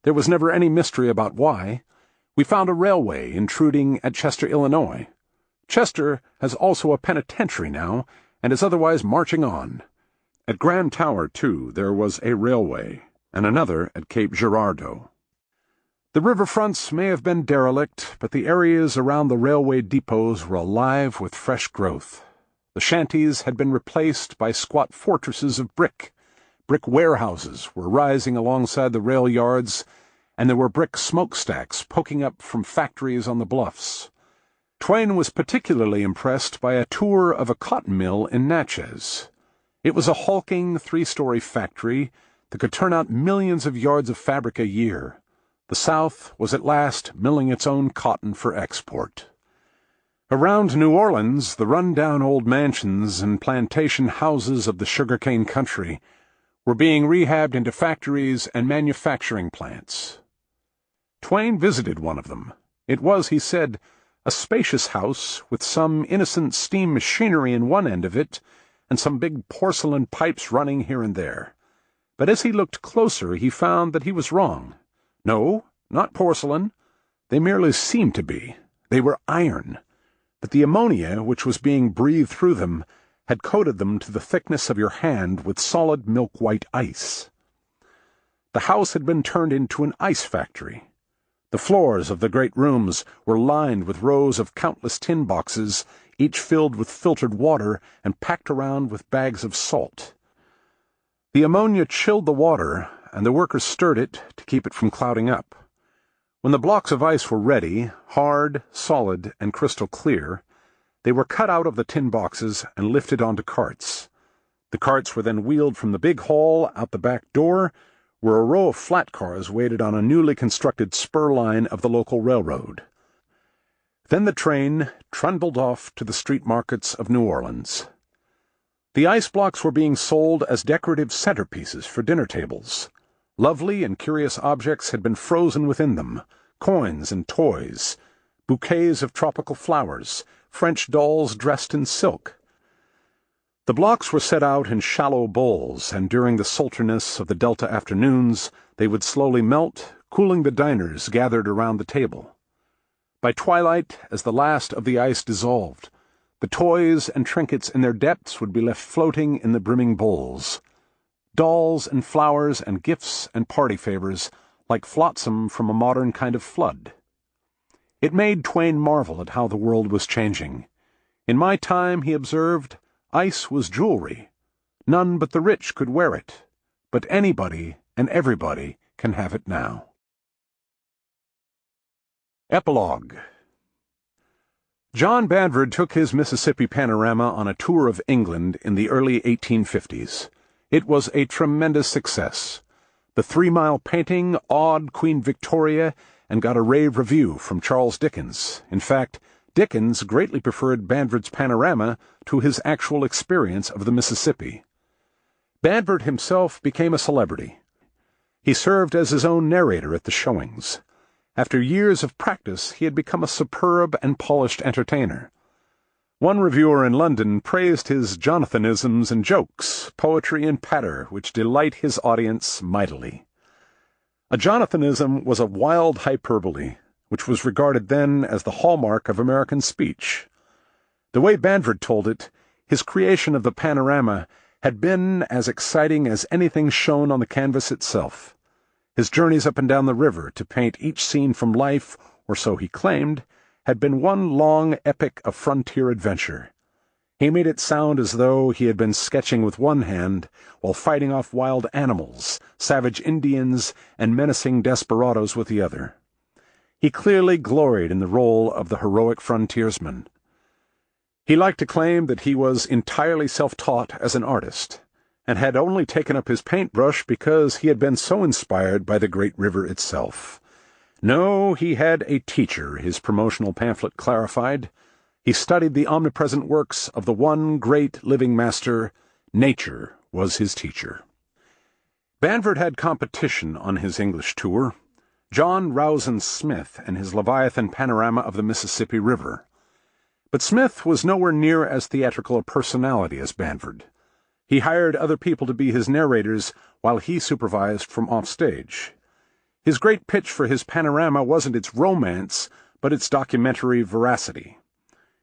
There was never any mystery about why. We found a railway intruding at Chester, Illinois. Chester has also a penitentiary now, and is otherwise marching on. At Grand Tower, too, there was a railway, and another at Cape Girardeau. The riverfronts may have been derelict, but the areas around the railway depots were alive with fresh growth. The shanties had been replaced by squat fortresses of brick. Brick warehouses were rising alongside the rail yards, and there were brick smokestacks poking up from factories on the bluffs. Twain was particularly impressed by a tour of a cotton mill in Natchez. It was a hulking 3-story factory that could turn out millions of yards of fabric a year. The South was at last milling its own cotton for export. Around New Orleans, the run-down old mansions and plantation houses of the sugarcane country were being rehabbed into factories and manufacturing plants. Twain visited one of them. It was, he said, a spacious house with some innocent steam machinery in one end of it and some big porcelain pipes running here and there. But as he looked closer, he found that he was wrong. No, not porcelain. They merely seemed to be. They were iron. But the ammonia which was being breathed through them had coated them to the thickness of your hand with solid milk-white ice. The house had been turned into an ice factory. The floors of the great rooms were lined with rows of countless tin boxes, each filled with filtered water and packed around with bags of salt. The ammonia chilled the water, and the workers stirred it to keep it from clouding up. When the blocks of ice were ready, hard, solid, and crystal clear, they were cut out of the tin boxes and lifted onto carts. The carts were then wheeled from the big hall out the back door, where a row of flat cars waited on a newly constructed spur line of the local railroad. Then the train trundled off to the street markets of New Orleans. The ice blocks were being sold as decorative centerpieces for dinner tables. Lovely and curious objects had been frozen within them, coins and toys, bouquets of tropical flowers, French dolls dressed in silk. The blocks were set out in shallow bowls, and during the sultriness of the Delta afternoons they would slowly melt, cooling the diners gathered around the table. By twilight, as the last of the ice dissolved, the toys and trinkets in their depths would be left floating in the brimming bowls. Dolls and flowers and gifts and party favors, like flotsam from a modern kind of flood. It made Twain marvel at how the world was changing. In my time, he observed, ice was jewelry. None but the rich could wear it, but anybody and everybody can have it now. Epilogue. John Banvard took his Mississippi panorama on a tour of England in the early 1850s. It was a tremendous success. The 3-mile painting awed Queen Victoria and got a rave review from Charles Dickens. In fact, Dickens greatly preferred Banford's panorama to his actual experience of the Mississippi. Banford himself became a celebrity. He served as his own narrator at the showings. After years of practice, he had become a superb and polished entertainer. One reviewer in London praised his Jonathanisms and jokes, poetry and patter, which delight his audience mightily. A Jonathanism was a wild hyperbole, which was regarded then as the hallmark of American speech. The way Banford told it, his creation of the panorama had been as exciting as anything shown on the canvas itself. His journeys up and down the river to paint each scene from life, or so he claimed, had been one long epic of frontier adventure. He made it sound as though he had been sketching with one hand while fighting off wild animals, savage Indians, and menacing desperadoes with the other. He clearly gloried in the role of the heroic frontiersman. He liked to claim that he was entirely self-taught as an artist, and had only taken up his paintbrush because he had been so inspired by the great river itself. No, he had a teacher, his promotional pamphlet clarified. He studied the omnipresent works of the one great living master. Nature was his teacher. Banford had competition on his English tour. John Rowson Smith and his Leviathan panorama of the Mississippi River. But Smith was nowhere near as theatrical a personality as Banford. He hired other people to be his narrators while he supervised from offstage. His great pitch for his panorama wasn't its romance, but its documentary veracity.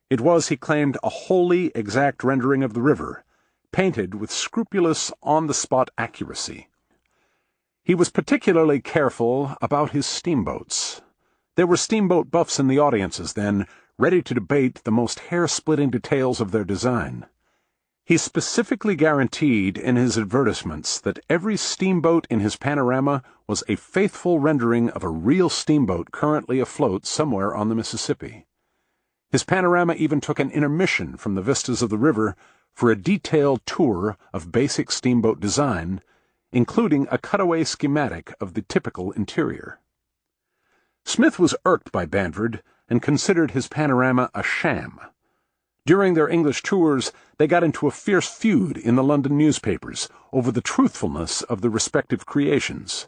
It was, he claimed, a wholly exact rendering of the river, painted with scrupulous on-the-spot accuracy. He was particularly careful about his steamboats. There were steamboat buffs in the audiences then, ready to debate the most hair-splitting details of their design. He specifically guaranteed in his advertisements that every steamboat in his panorama was a faithful rendering of a real steamboat currently afloat somewhere on the Mississippi. His panorama even took an intermission from the vistas of the river for a detailed tour of basic steamboat design, including a cutaway schematic of the typical interior. Smith was irked by Banford and considered his panorama a sham. During their English tours, they got into a fierce feud in the London newspapers over the truthfulness of the respective creations.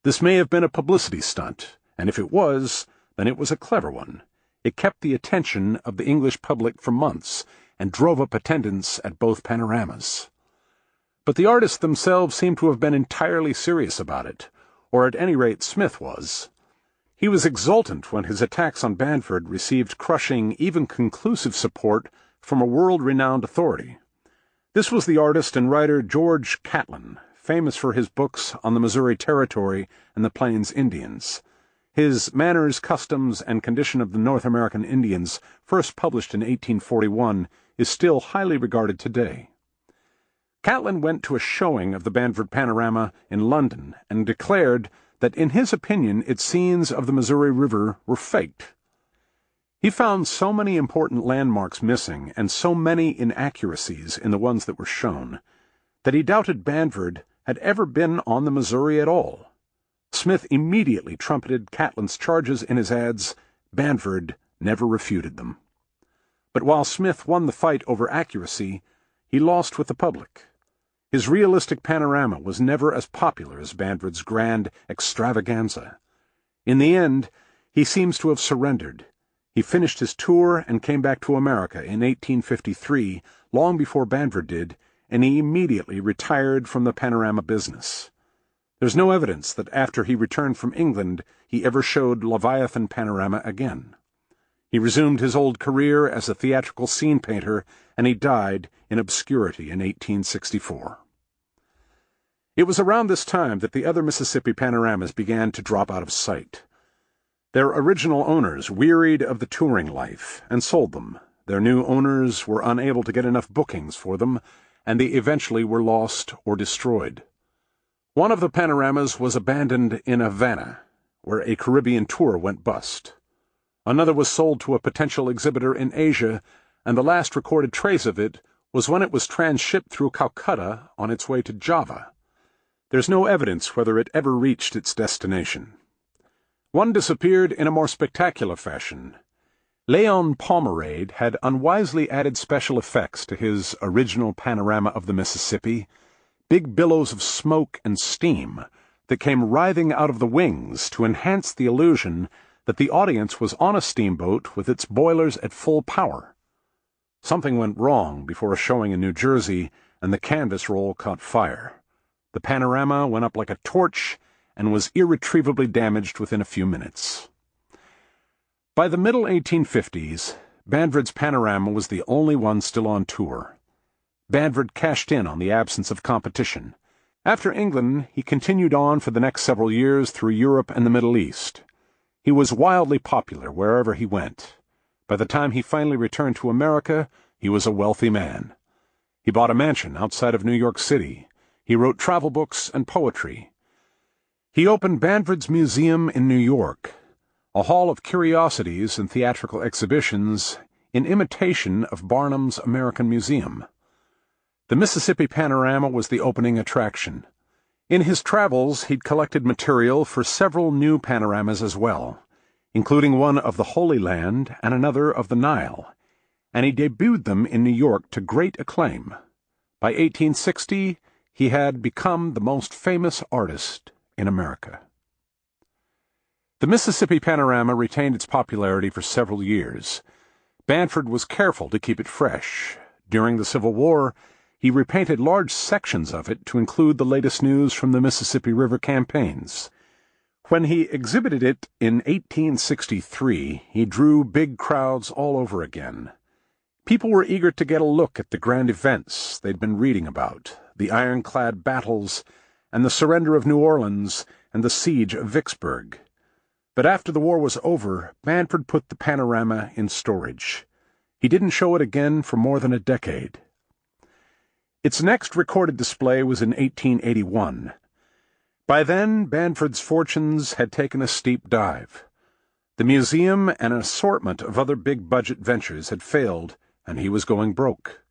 This may have been a publicity stunt, and if it was, then it was a clever one. It kept the attention of the English public for months and drove up attendance at both panoramas. But the artists themselves seem to have been entirely serious about it, or at any rate Smith was. He was exultant when his attacks on Banford received crushing, even conclusive support from a world-renowned authority. This was the artist and writer George Catlin, famous for his books on the Missouri Territory and the Plains Indians. His Manners, Customs, and Condition of the North American Indians, first published in 1841, is still highly regarded today. Catlin went to a showing of the Banford panorama in London and declared that in his opinion its scenes of the Missouri River were faked. He found so many important landmarks missing and so many inaccuracies in the ones that were shown that he doubted Banford had ever been on the Missouri at all. Smith immediately trumpeted Catlin's charges in his ads. Banford never refuted them. But while Smith won the fight over accuracy, he lost with the public. His realistic panorama was never as popular as Banford's grand extravaganza. In the end, he seems to have surrendered. He finished his tour and came back to America in 1853, long before Banford did, and he immediately retired from the panorama business. There's no evidence that after he returned from England he ever showed Leviathan panorama again. He resumed his old career as a theatrical scene painter, and he died in obscurity in 1864. It was around this time that the other Mississippi panoramas began to drop out of sight. Their original owners wearied of the touring life and sold them. Their new owners were unable to get enough bookings for them, and they eventually were lost or destroyed. One of the panoramas was abandoned in Havana, where a Caribbean tour went bust. Another was sold to a potential exhibitor in Asia, and the last recorded trace of it was when it was transshipped through Calcutta on its way to Java. There's no evidence whether it ever reached its destination. One disappeared in a more spectacular fashion. Léon Pomerade had unwisely added special effects to his original panorama of the Mississippi, big billows of smoke and steam that came writhing out of the wings to enhance the illusion that the audience was on a steamboat with its boilers at full power. Something went wrong before a showing in New Jersey, and the canvas roll caught fire. The panorama went up like a torch and was irretrievably damaged within a few minutes. By the middle 1850s, Banford's panorama was the only one still on tour. Banford cashed in on the absence of competition. After England, he continued on for the next several years through Europe and the Middle East. He was wildly popular wherever he went. By the time he finally returned to America, he was a wealthy man. He bought a mansion outside of New York City. He wrote travel books and poetry. He opened Banford's Museum in New York, a hall of curiosities and theatrical exhibitions in imitation of Barnum's American Museum. The Mississippi Panorama was the opening attraction. In his travels, he'd collected material for several new panoramas as well, including one of the Holy Land and another of the Nile, and he debuted them in New York to great acclaim. By 1860, he had become the most famous artist in America. The Mississippi Panorama retained its popularity for several years. Banford was careful to keep it fresh. During the Civil War, he repainted large sections of it to include the latest news from the Mississippi River campaigns. When he exhibited it in 1863, he drew big crowds all over again. People were eager to get a look at the grand events they'd been reading about, the ironclad battles, and the surrender of New Orleans and the siege of Vicksburg. But after the war was over, Banford put the panorama in storage. He didn't show it again for more than a decade. Its next recorded display was in 1881. By then, Banford's fortunes had taken a steep dive. The museum and an assortment of other big-budget ventures had failed, and he was going broke.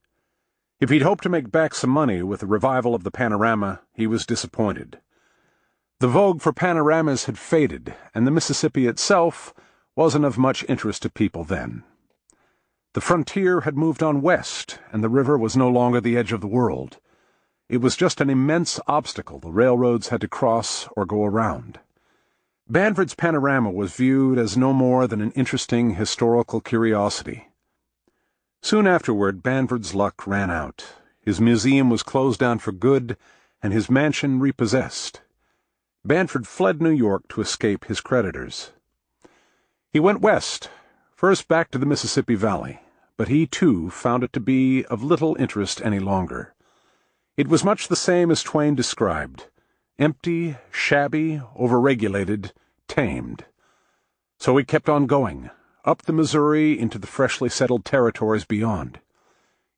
If he'd hoped to make back some money with the revival of the panorama, he was disappointed. The vogue for panoramas had faded, and the Mississippi itself wasn't of much interest to people then. The frontier had moved on west, and the river was no longer the edge of the world. It was just an immense obstacle the railroads had to cross or go around. Banford's panorama was viewed as no more than an interesting historical curiosity. Soon afterward, Banford's luck ran out. His museum was closed down for good, and his mansion repossessed. Banford fled New York to escape his creditors. He went west, first back to the Mississippi Valley, but he, too, found it to be of little interest any longer. It was much the same as Twain described: empty, shabby, overregulated, tamed. So he kept on going, up the Missouri into the freshly settled territories beyond.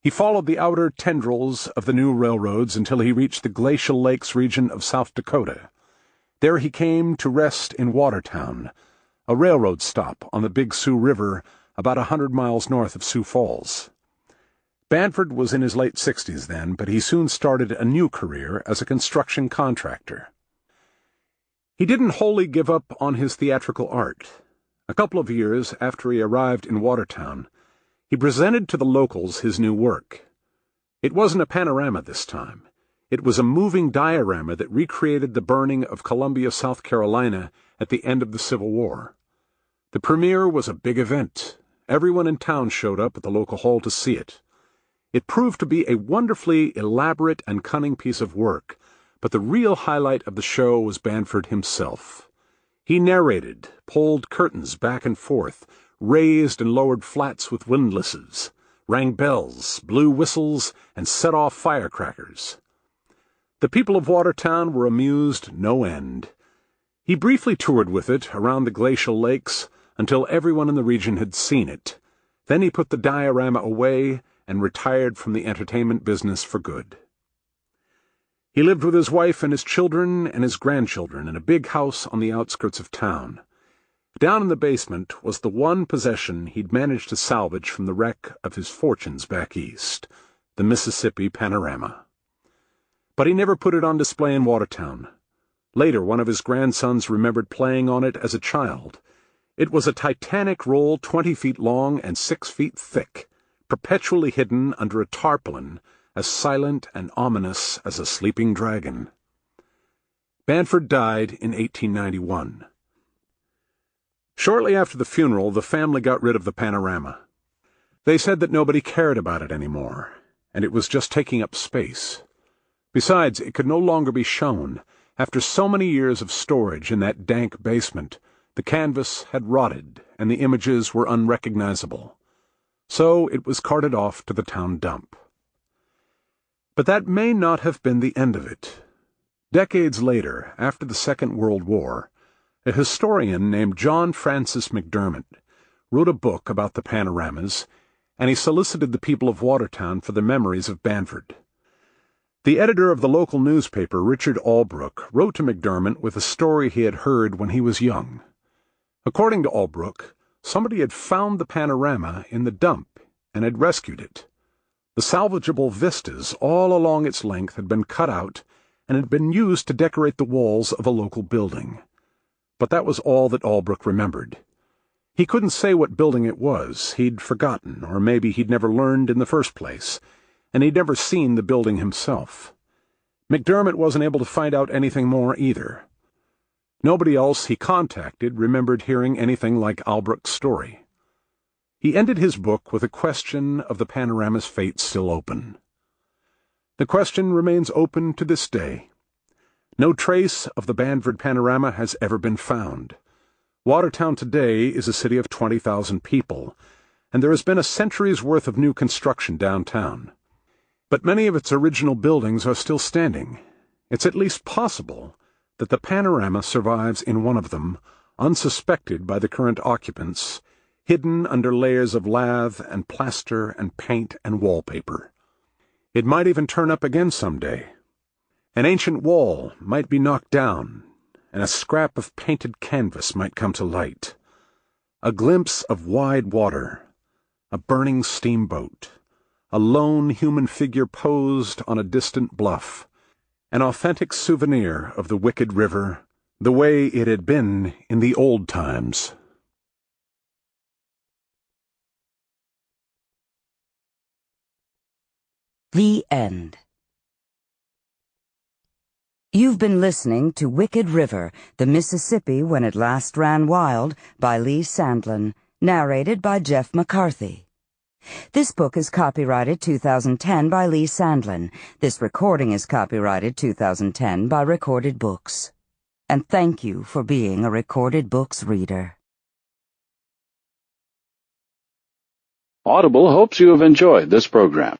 He followed the outer tendrils of the new railroads until he reached the Glacial Lakes region of South Dakota. There he came to rest in Watertown, a railroad stop on the Big Sioux River about 100 miles north of Sioux Falls. Banford was in his late 60s then, but he soon started a new career as a construction contractor. He didn't wholly give up on his theatrical art. A couple of years after he arrived in Watertown, he presented to the locals his new work. It wasn't a panorama this time. It was a moving diorama that recreated the burning of Columbia, South Carolina, at the end of the Civil War. The premiere was a big event. Everyone in town showed up at the local hall to see it. It proved to be a wonderfully elaborate and cunning piece of work, but the real highlight of the show was Banford himself. He narrated, pulled curtains back and forth, raised and lowered flats with windlasses, rang bells, blew whistles, and set off firecrackers. The people of Watertown were amused no end. He briefly toured with it around the glacial lakes until everyone in the region had seen it. Then he put the diorama away and retired from the entertainment business for good. He lived with his wife and his children and his grandchildren in a big house on the outskirts of town. Down in the basement was the one possession he'd managed to salvage from the wreck of his fortunes back east, the Mississippi panorama. But he never put it on display in Watertown. Later, one of his grandsons remembered playing on it as a child. It was a titanic roll 20 feet long and 6 feet thick, perpetually hidden under a tarpaulin, as silent and ominous as a sleeping dragon. Banford died in 1891. Shortly after the funeral, the family got rid of the panorama. They said that nobody cared about it anymore, and it was just taking up space. Besides, it could no longer be shown. After so many years of storage in that dank basement, the canvas had rotted and the images were unrecognizable. So it was carted off to the town dump. But that may not have been the end of it. Decades later, after the Second World War, a historian named John Francis McDermott wrote a book about the panoramas, and he solicited the people of Watertown for their memories of Banford. The editor of the local newspaper, Richard Albrook, wrote to McDermott with a story he had heard when he was young. According to Albrook, somebody had found the panorama in the dump and had rescued it. The salvageable vistas all along its length had been cut out and had been used to decorate the walls of a local building. But that was all that Albrook remembered. He couldn't say what building it was. He'd forgotten, or maybe he'd never learned in the first place, and he'd never seen the building himself. McDermott wasn't able to find out anything more either. Nobody else he contacted remembered hearing anything like Albrook's story. He ended his book with a question of the panorama's fate still open. The question remains open to this day. No trace of the Banford panorama has ever been found. Watertown today is a city of 20,000 people, and there has been a century's worth of new construction downtown. But many of its original buildings are still standing. It's at least possible that the panorama survives in one of them, unsuspected by the current occupants, hidden under layers of lath and plaster and paint and wallpaper. It might even turn up again someday. An ancient wall might be knocked down, and a scrap of painted canvas might come to light. A glimpse of wide water, a burning steamboat, a lone human figure posed on a distant bluff, an authentic souvenir of the wicked river, the way it had been in the old times. The End. You've been listening to Wicked River, the Mississippi When It Last Ran Wild by Lee Sandlin, narrated by Jeff McCarthy. This book is copyrighted 2010 by Lee Sandlin. This recording is copyrighted 2010 by Recorded Books. And thank you for being a Recorded Books reader. Audible hopes you have enjoyed this program.